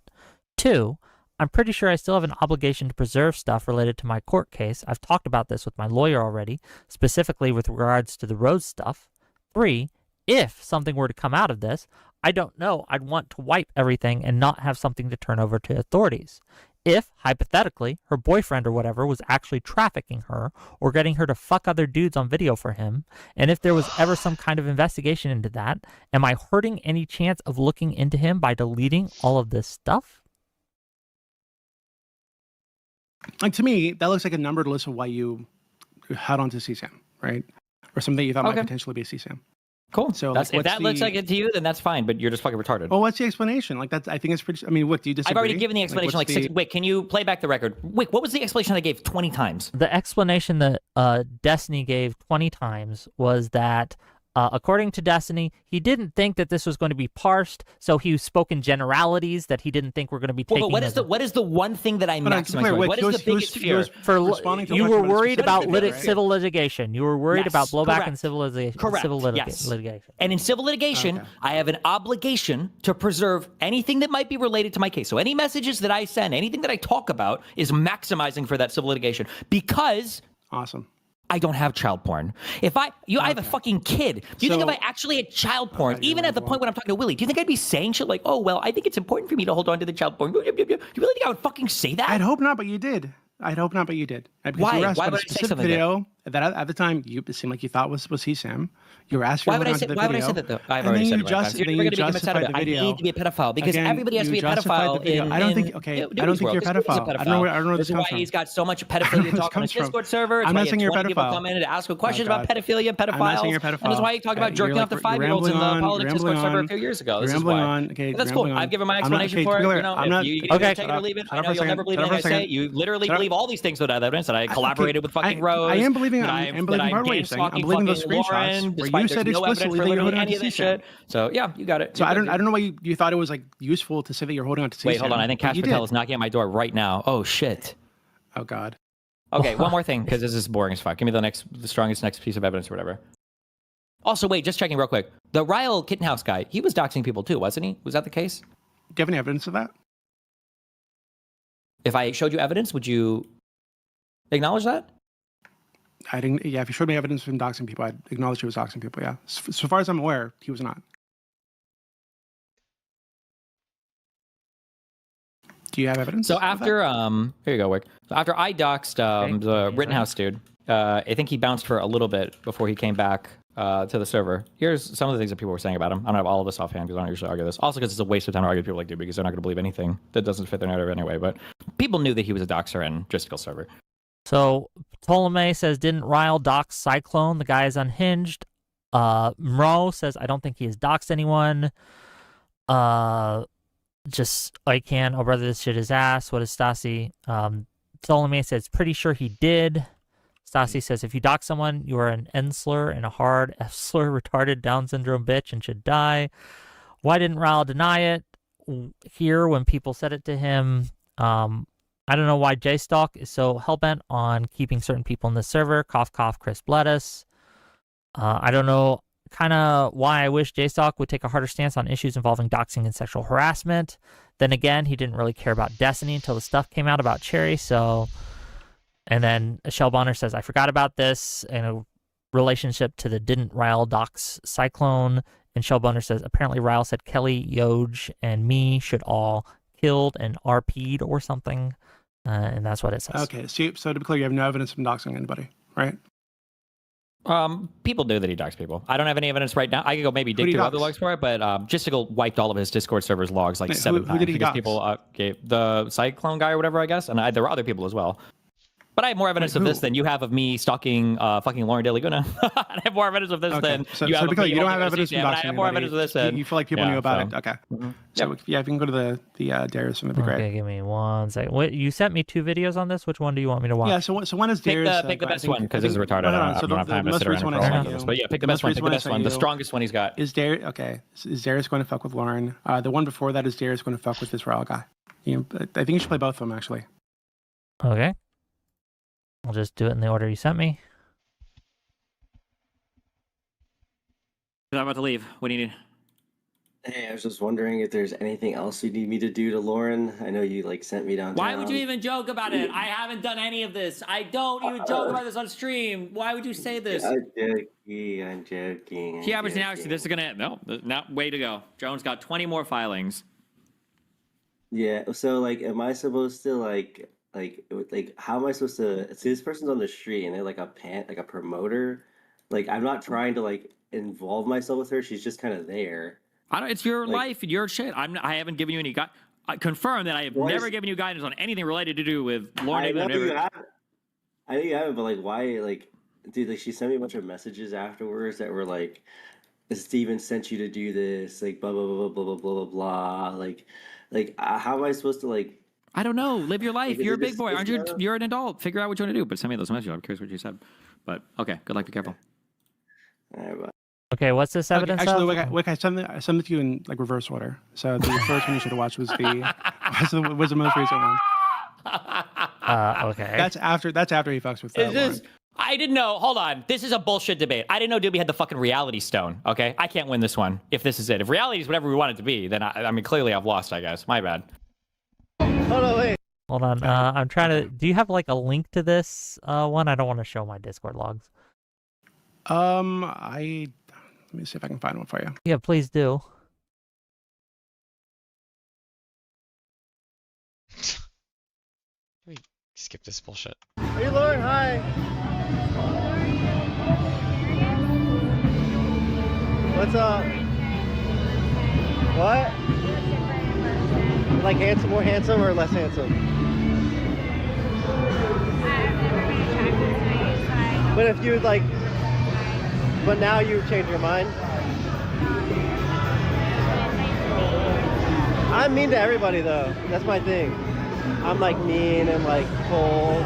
2, I'm pretty sure I still have an obligation to preserve stuff related to my court case. I've talked about this with my lawyer already, specifically with regards to the Rose stuff. 3, if something were to come out of this, I don't know, I'd want to wipe everything and not have something to turn over to authorities. If, hypothetically, her boyfriend or whatever was actually trafficking her or getting her to fuck other dudes on video for him, and if there was ever some kind of investigation into that, am I hurting any chance of looking into him by deleting all of this stuff? Like, to me, that looks like a numbered list of why you had on to CSAM, right? Or something you thought might potentially be CSAM. Cool. So That's, like, if that looks like it to you, then that's fine. But you're just fucking retarded. Well, what's the explanation? Like, that's, I think it's pretty. I mean, what do you disagree? I've already given the explanation like 6. Wait, can you play back the record? Wait, what was the explanation I gave 20 times? The explanation that Destiny gave 20 times was that, according to Destiny, he didn't think that this was going to be parsed, so he spoke in generalities that he didn't think were going to be taken. But what is the one thing that I maximized? What is the biggest fear? You were worried about civil litigation. You were worried about blowback in civil litigation. Correct. Litigation. And in civil litigation, I have an obligation to preserve anything that might be related to my case. So any messages that I send, anything that I talk about is maximizing for that civil litigation because I don't have child porn. If I have a fucking kid. Do you think if I actually had child porn, even at the point when I'm talking to Willie, do you think I'd be saying shit like, oh, well, I think it's important for me to hold on to the child porn? You really think I would fucking say that? I'd hope not, but you did. Because Why? you were asked Why about would a I say specific something video that at the time it seemed like you thought was CSAM. You were asked for Why would I say that though? I've already said it. You're never going to become a pedophile. I need to be a pedophile because everybody has to be a pedophile. I don't think you're a pedophile. I don't know where this comes from. This is why he's got so much pedophilia talk on his Discord server. I'm not saying you're a pedophile. People come in to ask questions about pedophilia, pedophiles. I'm not saying you're a pedophile. And that's why he talked about jerking off the 5-year-olds in the politics Discord server a few years ago. This is why. That's cool. I've given my explanation for it. You can take it or leave it. I know you'll never believe anything I say. You literally believe all these things without evidence that I collaborated with fucking Rose. I am believing part of what you're saying. I'm believing those screenshots where you said explicitly that you're holding on to CSAM. So yeah, you got it. So I don't know why you thought it was like useful to say that you're holding on to CSAM. Wait, hold on. I think Cash Patel is knocking at my door right now. Oh shit. Oh god. Okay, one more thing because this is boring as fuck. Give me the strongest next piece of evidence or whatever. Also, wait, just checking real quick. The Ryle Kittenhouse guy, he was doxing people too, wasn't he? Was that the case? Do you have any evidence of that? If I showed you evidence, would you acknowledge that? I didn't. Yeah, if you showed me evidence of him doxing people, I'd acknowledge he was doxing people. Yeah, so far as I'm aware, he was not. Do you have evidence? So after here you go, Wick. So after I doxed the Rittenhouse dude, I think he bounced for a little bit before he came back to the server. Here's some of the things that people were saying about him. I don't have all of this offhand because I don't usually argue this. Also because it's a waste of time to argue with people like dude because they're not going to believe anything that doesn't fit their narrative anyway. But people knew that he was a doxer and just skill server. So Ptolemy says, didn't Ryle dox Cyclone? The guy is unhinged. Mro says, I don't think he has doxed anyone. Just I can. Oh, brother, this shit is ass. What is Stasi? Ptolemy says, pretty sure he did. Stasi says, if you dox someone, you are an N slur and a hard F slur, retarded Down syndrome bitch and should die. Why didn't Ryle deny it here when people said it to him? I don't know why JStalk is so hellbent on keeping certain people in the server. Cough, cough, Chris Bledis. I don't know kind of why I wish JStalk would take a harder stance on issues involving doxing and sexual harassment. Then again, he didn't really care about Destiny until the stuff came out about Cherry. So, and then Shell Bonner says, I forgot about this in a relationship to the didn't Ryle dox Cyclone. And Shell Bonner says, apparently Ryle said Kelly, Yoj, and me should all killed and RP'd or something. And that's what it says. Okay, so to be clear, you have no evidence of doxing anybody, right? People knew that he doxed people. I don't have any evidence right now. I could go maybe dig through other logs for it, but Jistical wiped all of his Discord server's logs like 7 times. Who did he because dox? people gave the Cyclone guy or whatever, I guess, and there were other people as well. But I have more evidence of this than you have of me stalking fucking Lauren De Laguna. I have more evidence of this than you have. Because you don't have evidence of doxing I have more evidence of this than you feel like people knew about it. Okay. So yeah, if you can go to the Darius one, that'd be great. Okay, give me 1 second. Wait, you sent me 2 videos on this. Which one do you want me to watch? Yeah, so one is Darius. Pick the best one because this is retarded. I don't have time to sit around and crawl this. But yeah, pick the best one. Pick the best one. The strongest one he's got. Is Darius okay? Is Darius going to fuck with Lauren? The one before that is Darius going to fuck with this Ryle guy. I think you should play both of them actually. Okay. I'll just do it in the order you sent me. I'm about to leave. What do you need? Hey, I was just wondering if there's anything else you need me to do to Lauren. I know you like sent me downtown. Why would you even joke about it? I haven't done any of this. I don't even joke about this on stream. Why would you say this? I'm joking. Yeah, but now this is gonna way to go. Jones got 20 more filings. Yeah, so like, am I supposed to like how am I supposed to see this person's on the street and they're like a promoter? Like, I'm not trying to like involve myself with her. She's just kind of there. It's your life and your shit. I haven't given you any I confirm that I have never given you guidance on anything related to do with Lauren. I know you haven't, but like, why? Like, dude, like she sent me a bunch of messages afterwards that were like, "Steven sent you to do this," like blah blah blah blah blah blah blah blah. Like, how am I supposed to like? I don't know. Live your life. Like, You're a big boy, aren't you? You're an adult. Figure out what you want to do. But send me those messages. I'm curious what you said. But okay, good luck. Be careful. All right, bye. Okay, what's this evidence? Actually, I sent it to you in like reverse order. So the first one you should have watched was the most recent one. Okay. That's after he fucks with. Is this? I didn't know. Hold on. This is a bullshit debate. I didn't know Doobie had the fucking reality stone. Okay, I can't win this one. If this is it, if reality is whatever we want it to be, then I mean clearly I've lost. I guess. My bad. Hold on, wait. Hold on. I'm trying to. Do you have like a link to this one? I don't want to show my Discord logs. Let me see if I can find one for you. Yeah, please do. Can we skip this bullshit? Hey, Lauren, hi. What's up? What? Like handsome, more handsome, or less handsome? But if you would like, but now you change your mind. I'm mean to everybody though. That's my thing. I'm like mean and like cold,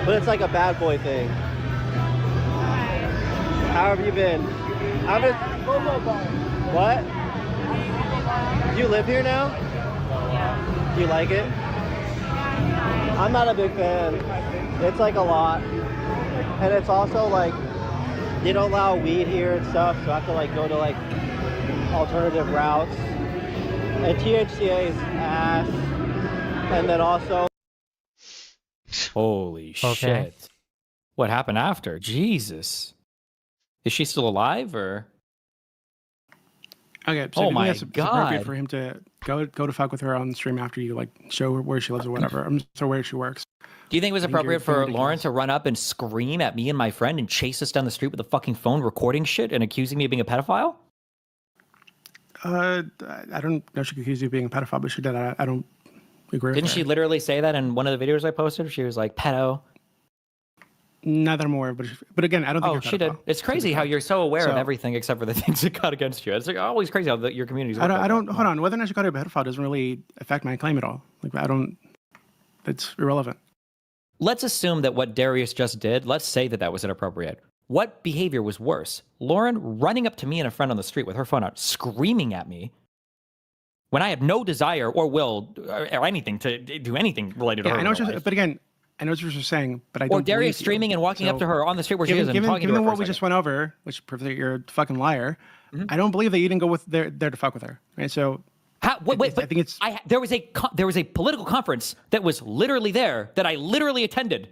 but it's like a bad boy thing. How have you been? What? Do you live here now? Do you like it? I'm not a big fan. It's like a lot, and it's also like they don't allow weed here and stuff, so I have to like go to like alternative routes. And THCA is ass. And then also, holy shit! What happened after? Jesus, is she still alive or? Okay, so oh I think my that's god! Appropriate for him to go to fuck with her on the stream after you like show her where she lives or whatever. or where she works. Do you think it was appropriate for Lauren to run up and scream at me and my friend and chase us down the street with a fucking phone recording shit and accusing me of being a pedophile? I don't know if she could accuse you of being a pedophile, but she did. I don't agree with Didn't her. she literally say that in one of the videos I posted? She was like, pedo. Neither more, but again, I don't think. Oh, she did. It's crazy how you're so aware of everything except for the things that got against you. It's like always crazy how your community's. I don't. Hold on. Whether or not she called her a pedophile doesn't really affect my claim at all. Like I don't. It's irrelevant. Let's assume that what Darius just did. Let's say that was inappropriate. What behavior was worse? Lauren running up to me and a friend on the street with her phone out, screaming at me, when I have no desire or will or anything to do anything related to her. I know, but again, I know what you're saying, but I don't. Or Darius streaming and walking up to her on the street where she is and talking to her. Given what we just went over, which proves that you're a fucking liar, I don't believe that you didn't go there to fuck with her. Right? So. Wait, I think it's. There was a political conference that was literally there that I literally attended.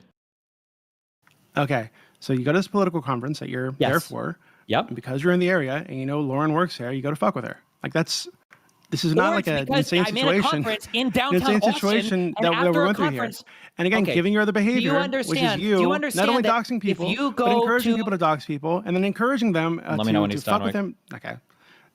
Okay, so you go to this political conference that you're there for. Yep. And because you're in the area and you know Lauren works there, you go to fuck with her. Like this is not like an insane situation. I'm in a conference in downtown insane Austin, situation and that we're going after through here. And again, giving her the behavior, which is you not only doxing people, but encouraging people to dox people, and then encouraging them to fuck with them. Okay.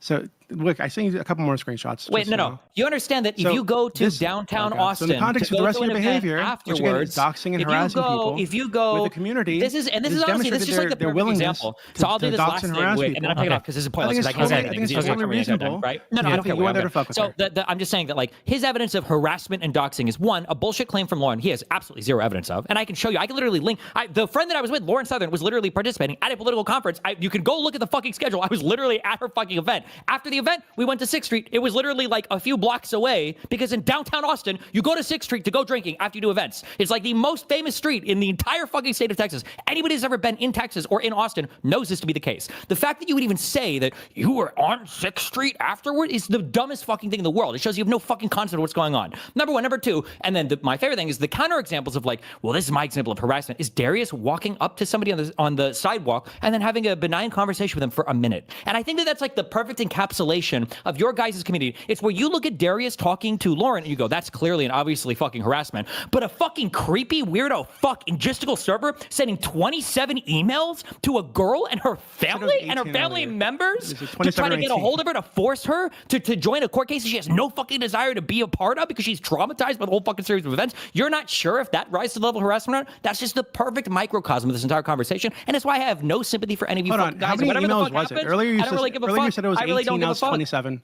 So, look, I sent you a couple more screenshots. Wait, no. You understand that if you go to downtown Austin, so in the context of the rest of your behavior, afterwards, which again is doxing and harassing people, if you go with the community, this is honestly, this is just like the perfect example. So I'll do this last thing, and then I'll take it off because this is pointless. I think it's totally reasonable, right? No, I don't care. So I'm just saying that like his evidence of harassment and doxing is one, a bullshit claim from Lauren. He has absolutely zero evidence of, and I can show you. I can literally link. The friend that I was with, Lauren Southern, was literally participating at a political conference. You can go look at the fucking schedule. I was literally at her fucking event. After the event, we went to 6th Street. It was literally like a few blocks away because in downtown Austin, you go to 6th Street to go drinking after you do events. It's like the most famous street in the entire fucking state of Texas. Anybody who's ever been in Texas or in Austin knows this to be the case. The fact that you would even say that you were on 6th Street afterward is the dumbest fucking thing in the world. It shows you have no fucking concept of what's going on. Number one. Number two, and then my favorite thing is the counter examples of like, well, this is my example of harassment, is Darius walking up to somebody on the sidewalk and then having a benign conversation with them for a minute. And I think that that's like the perfect encapsulation of your guys' community. It's where you look at Darius talking to Lauren and you go, that's clearly and obviously fucking harassment. But a fucking creepy, weirdo, logistical server sending 27 emails to a girl and her family and her family members to try to get a hold of her to force her to join a court case that she has no fucking desire to be a part of because she's traumatized by the whole fucking series of events. You're not sure if that rises to the level of harassment or not? That's just the perfect microcosm of this entire conversation. And it's why I have no sympathy for any of you fucking guys. How many Whatever emails the fuck was happens, it? Earlier you I don't really give a fuck. you said it was I really 18, don't now give a it's fuck. 27.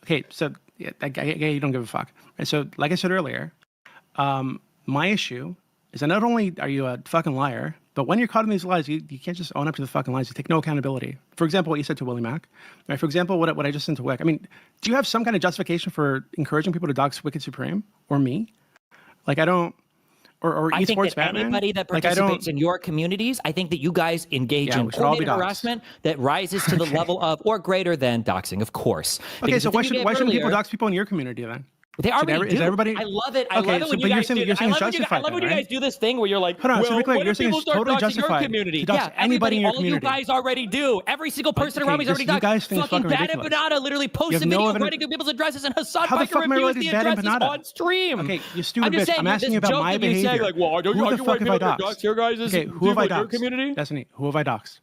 Okay, so yeah, you don't give a fuck. And so, like I said earlier, my issue is that not only are you a fucking liar, but when you're caught in these lies, you can't just own up to the fucking lies. You take no accountability. For example, what you said to Willie Mack. Right? For example, what I just sent to Wick. I mean, do you have some kind of justification for encouraging people to dox Wicked Supreme or me? Like, I don't... Or I think esports that Batman? anybody that Like, participates in your communities, I think that you guys engage in we should all be coordinated doxed. harassment that rises to the level of or greater than doxing, of course. Okay, Because so the why thing you shouldn't gave people earlier- dox people in your community then? They already do. Is everybody... I love it. I Okay, love it so when but you you're guys saying, do you're that. I saying love it's when justified, you right? guys do this thing where you're like, Hold on, well, so be clear, what you're if saying people it's start totally doxing your justified community? to dox Yeah, anybody in your all community. you guys already do. Every single person around me is already you guys doxed. think it's Fucking fucking Bad and ridiculous. Banana literally You posts have a no video evidence- writing people's addresses, and Hassan How the Biker fuck am I reviews related the to Bad and addresses Banana? on stream. Okay, you stupid I'm just bitch. saying, I'm you're asking you just about my joking. You say, behavior. like, well, Who the fuck have I doxed? dox your guys? Okay, who have I your doxed? community? Destiny, who have I doxed?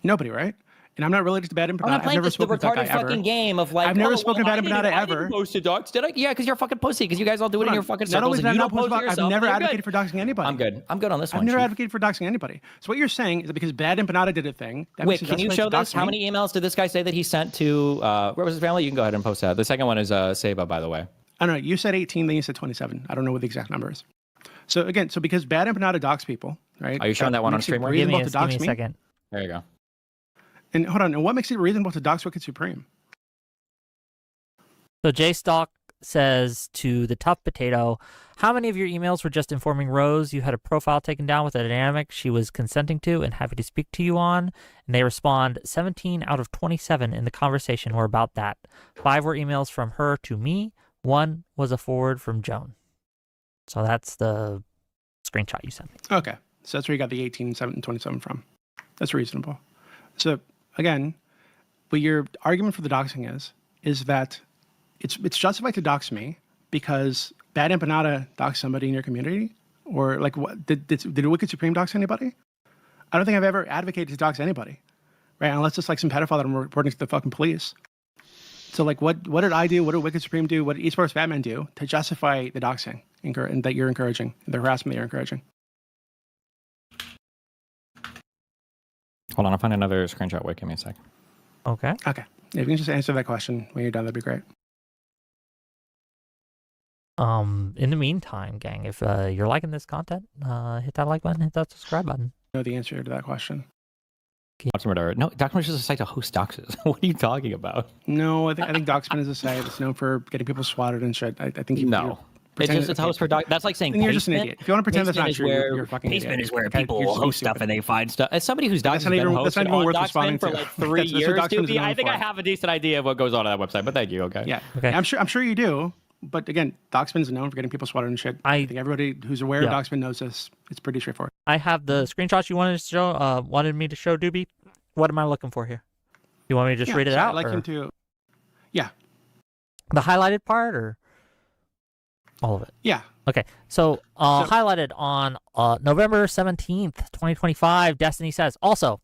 Nobody, right? And I'm not related to Bad and I'm Banana. not I've playing never this the spoken to that guy retarded ever. fucking game of like. I've never oh, spoken well, to Bad and Banana I ever. didn't post to dox, did I? Yeah, because you're a fucking pussy. Because you guys all do it Hold in on. your fucking Not only circles, did and I you not don't post post about, yourself. I've never You're advocated good. for doxing anybody. I'm good. I'm good on this I've one. never Chief. advocated for doxing anybody. So what you're saying is that because Bad and Banana did a thing, that Wait, makes it can you justified show to this? dox How me? many emails did this guy say that he sent to, where was his family? You can go ahead and post that. The second one is Seba, by the way. I don't know. You said 18, then you said 27. I don't know what the exact number is. So again, because Bad and Banana dox people, right? Are you showing that one on makes it stream? Give me reasonable a, to give me dox a me? second. There you go. And hold on, and what makes it reasonable to dox Wicked Supreme? So JStalk says to the Tough Potato, how many of your emails were just informing Rose you had a profile taken down with a dynamic she was consenting to and happy to speak to you on? And they respond, 17 out of 27 in the conversation were about that. 5 were emails from her to me. 1 was a forward from Joan. So that's the screenshot you sent me. Okay, so that's where you got the 18, 7, and 27 from. That's reasonable. So again, what your argument for the doxing is that it's justified to dox me because Bad and Banana dox somebody in your community? Or like, what did Wicked Supreme dox anybody? I don't think I've ever advocated to dox anybody, right? Unless it's like some pedophile that I'm reporting to the fucking police. So like, what did I do? What did Wicked Supreme do? What did Esports Batman do to justify the doxing and that you're encouraging, the harassment that you're encouraging? Hold on, I'll find another screenshot. Wait, give me a sec. Okay. Okay. If you can just answer that question when you're done, that'd be great. In the meantime, gang, if you're liking this content, hit that like button, hit that subscribe button. Know the answer to that question. No, Document is just a site to host doxes. What are you talking about? No, I think Doxman is a site that's known for getting people swatted and shit. I think no. It's just a host for doc. That's like saying you're just an idiot. If you want to pretend that's not Basement true, is where you're a fucking basement idiot. is where Okay? people You're just host stuff stupid. and they find stuff. As somebody who's That's doxed not been even hosted worth on responding Doxman for to. like 3 That's what years, Doxman is Doopy, known I think I for. have a decent idea of what goes on that website. But thank you. Okay. Yeah. Okay. I'm sure you do. But again, Doxman is known for getting people swatted and shit. I think everybody who's aware of Doxman knows this. It's pretty straightforward. I have the screenshots you wanted to show. Wanted me to show, Doobie. What am I looking for here? You want me to just read it out? I'd like or him to. Yeah. the highlighted part, or all of it? Yeah. Okay. So, highlighted on November 17th, 2025, Destiny says, also,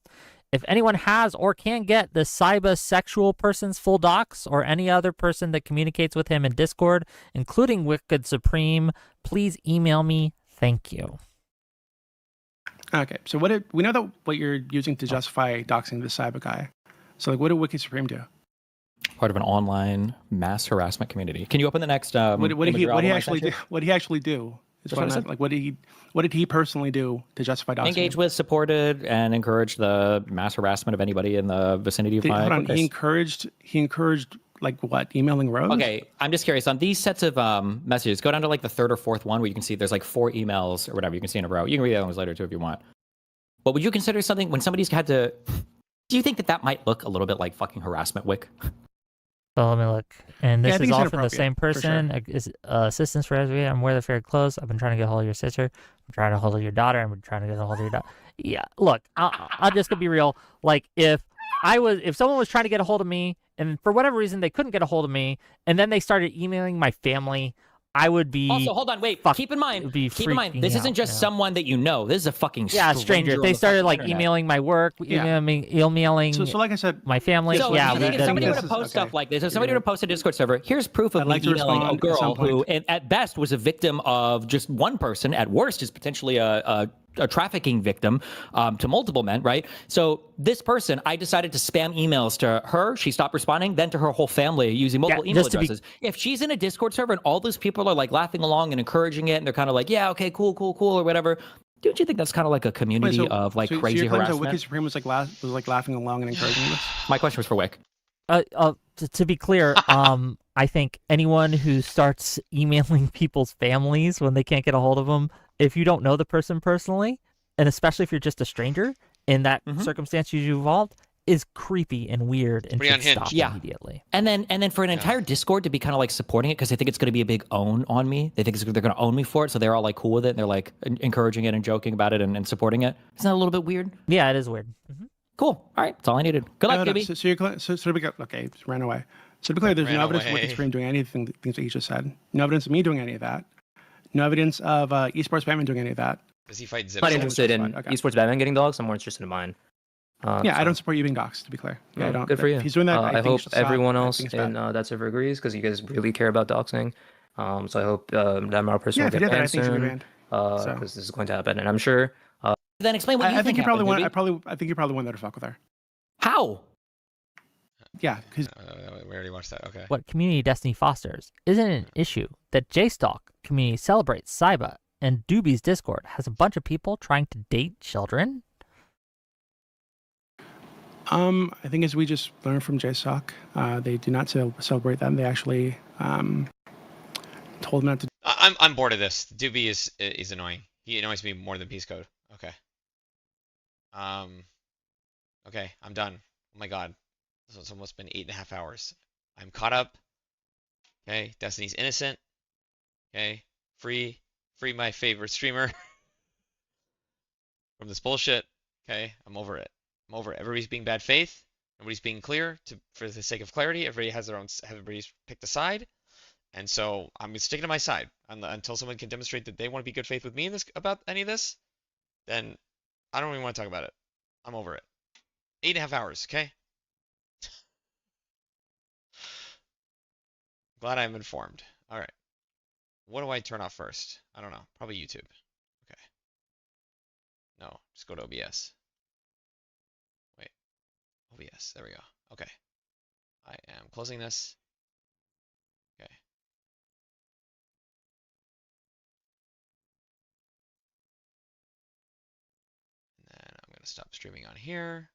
if anyone has or can get the cybosexual person's full docs or any other person that communicates with him in Discord, including Wicked Supreme, please email me. Thank you. Okay. So we know that what you're using to justify doxing this cyber guy. So like, what did Wicked Supreme do? Part of an online mass harassment community. Can you open the next? What did he actually do? What did he actually do Is what like what did he personally do to justify doxing? Engage with, supported, and encouraged the mass harassment of anybody in the vicinity of my. Hold on, he encouraged like what? Emailing Rose? Okay, I'm just curious on these sets of messages. Go down to like the third or fourth one where you can see there's like 4 emails or whatever you can see in a row. You can read the other ones later too if you want. But would you consider something when somebody's had to? Do you think that might look a little bit like fucking harassment, Wick? Well, let me look. And this is all from the inappropriate, same person. for Is assistance for SVA. I'm aware the fair close. I've been trying to get a hold of your sister. I'm trying to hold of your daughter. I'm trying to get a hold of your daughter. Yeah, look, I'll just be real. Like if someone was trying to get a hold of me, and for whatever reason they couldn't get a hold of me, and then they started emailing my family, I would be. Also, hold on, wait. Keep in mind, this isn't just someone that you know. This is a fucking stranger. They started like emailing my work, emailing. So like I said, my family. So if somebody were to post stuff like this, if somebody were to post a Discord server, here's proof of me emailing a girl who, at best, was a victim of just one person. At worst, is potentially a trafficking victim to multiple men, right? So this person, I decided to spam emails to her. She stopped responding, then to her whole family using multiple email addresses. If she's in a Discord server and all those people are like laughing along and encouraging it, and they're kind of like, yeah, okay, cool, or whatever, don't you think that's kind of like a community of like crazy harassment? So Wiki Supreme was like laughing along and encouraging this? My question was for Wick. To be clear, I think anyone who starts emailing people's families when they can't get a hold of them, if you don't know the person personally, and especially if you're just a stranger in that circumstance you involved, is creepy and weird and should stop immediately. And then for an entire Discord to be kind of like supporting it because they think it's going to be a big own on me. They think they're going to own me for it, so they're all like cool with it and they're like encouraging it and joking about it and supporting it. Isn't that a little bit weird? Yeah, it is weird. Cool. All right, that's all I needed. Good luck, Gibby. So we got just ran away. So to be clear, there's no evidence of Wicked Supreme doing anything, things that he just said. No evidence of me doing any of that. No evidence of esports Batman doing any of that. Does he fight Zip? I'm not interested in esports Batman getting dogs. I'm more interested in mine. I don't support you being doxxed, to be clear. Yeah, I don't. Good for you. If he's doing that, I hope everyone else in that server agrees because you guys really care about doxing. So I hope that Mara person will get banned soon because this is going to happen, and I'm sure. Then explain what you think. I think you probably went there to fuck with her. How? Yeah, because we already watched that. Okay. What Community Destiny fosters isn't an issue that JStalk community celebrates Saiba, and Doobie's Discord has a bunch of people trying to date children. I think as we just learned from JStalk, they do not celebrate them. They actually told them not to. I'm bored of this. Doobie is annoying. He annoys me more than Peace Code. Okay. Okay, I'm done. Oh my god. It's almost been 8.5 hours. I'm caught up. Okay, Destiny's innocent. Okay, free my favorite streamer from this bullshit. Okay, I'm over it. I'm over it. Everybody's being bad faith. Nobody's being clear for the sake of clarity. Everybody's picked a side. And so I'm sticking to my side until someone can demonstrate that they want to be good faith with me in this about any of this. Then I don't even want to talk about it. I'm over it. 8.5 hours, okay? Glad I'm informed. All right. What do I turn off first? I don't know. Probably YouTube. Okay. No, just go to OBS. Wait. OBS. There we go. Okay. I am closing this. Okay. And then I'm going to stop streaming on here.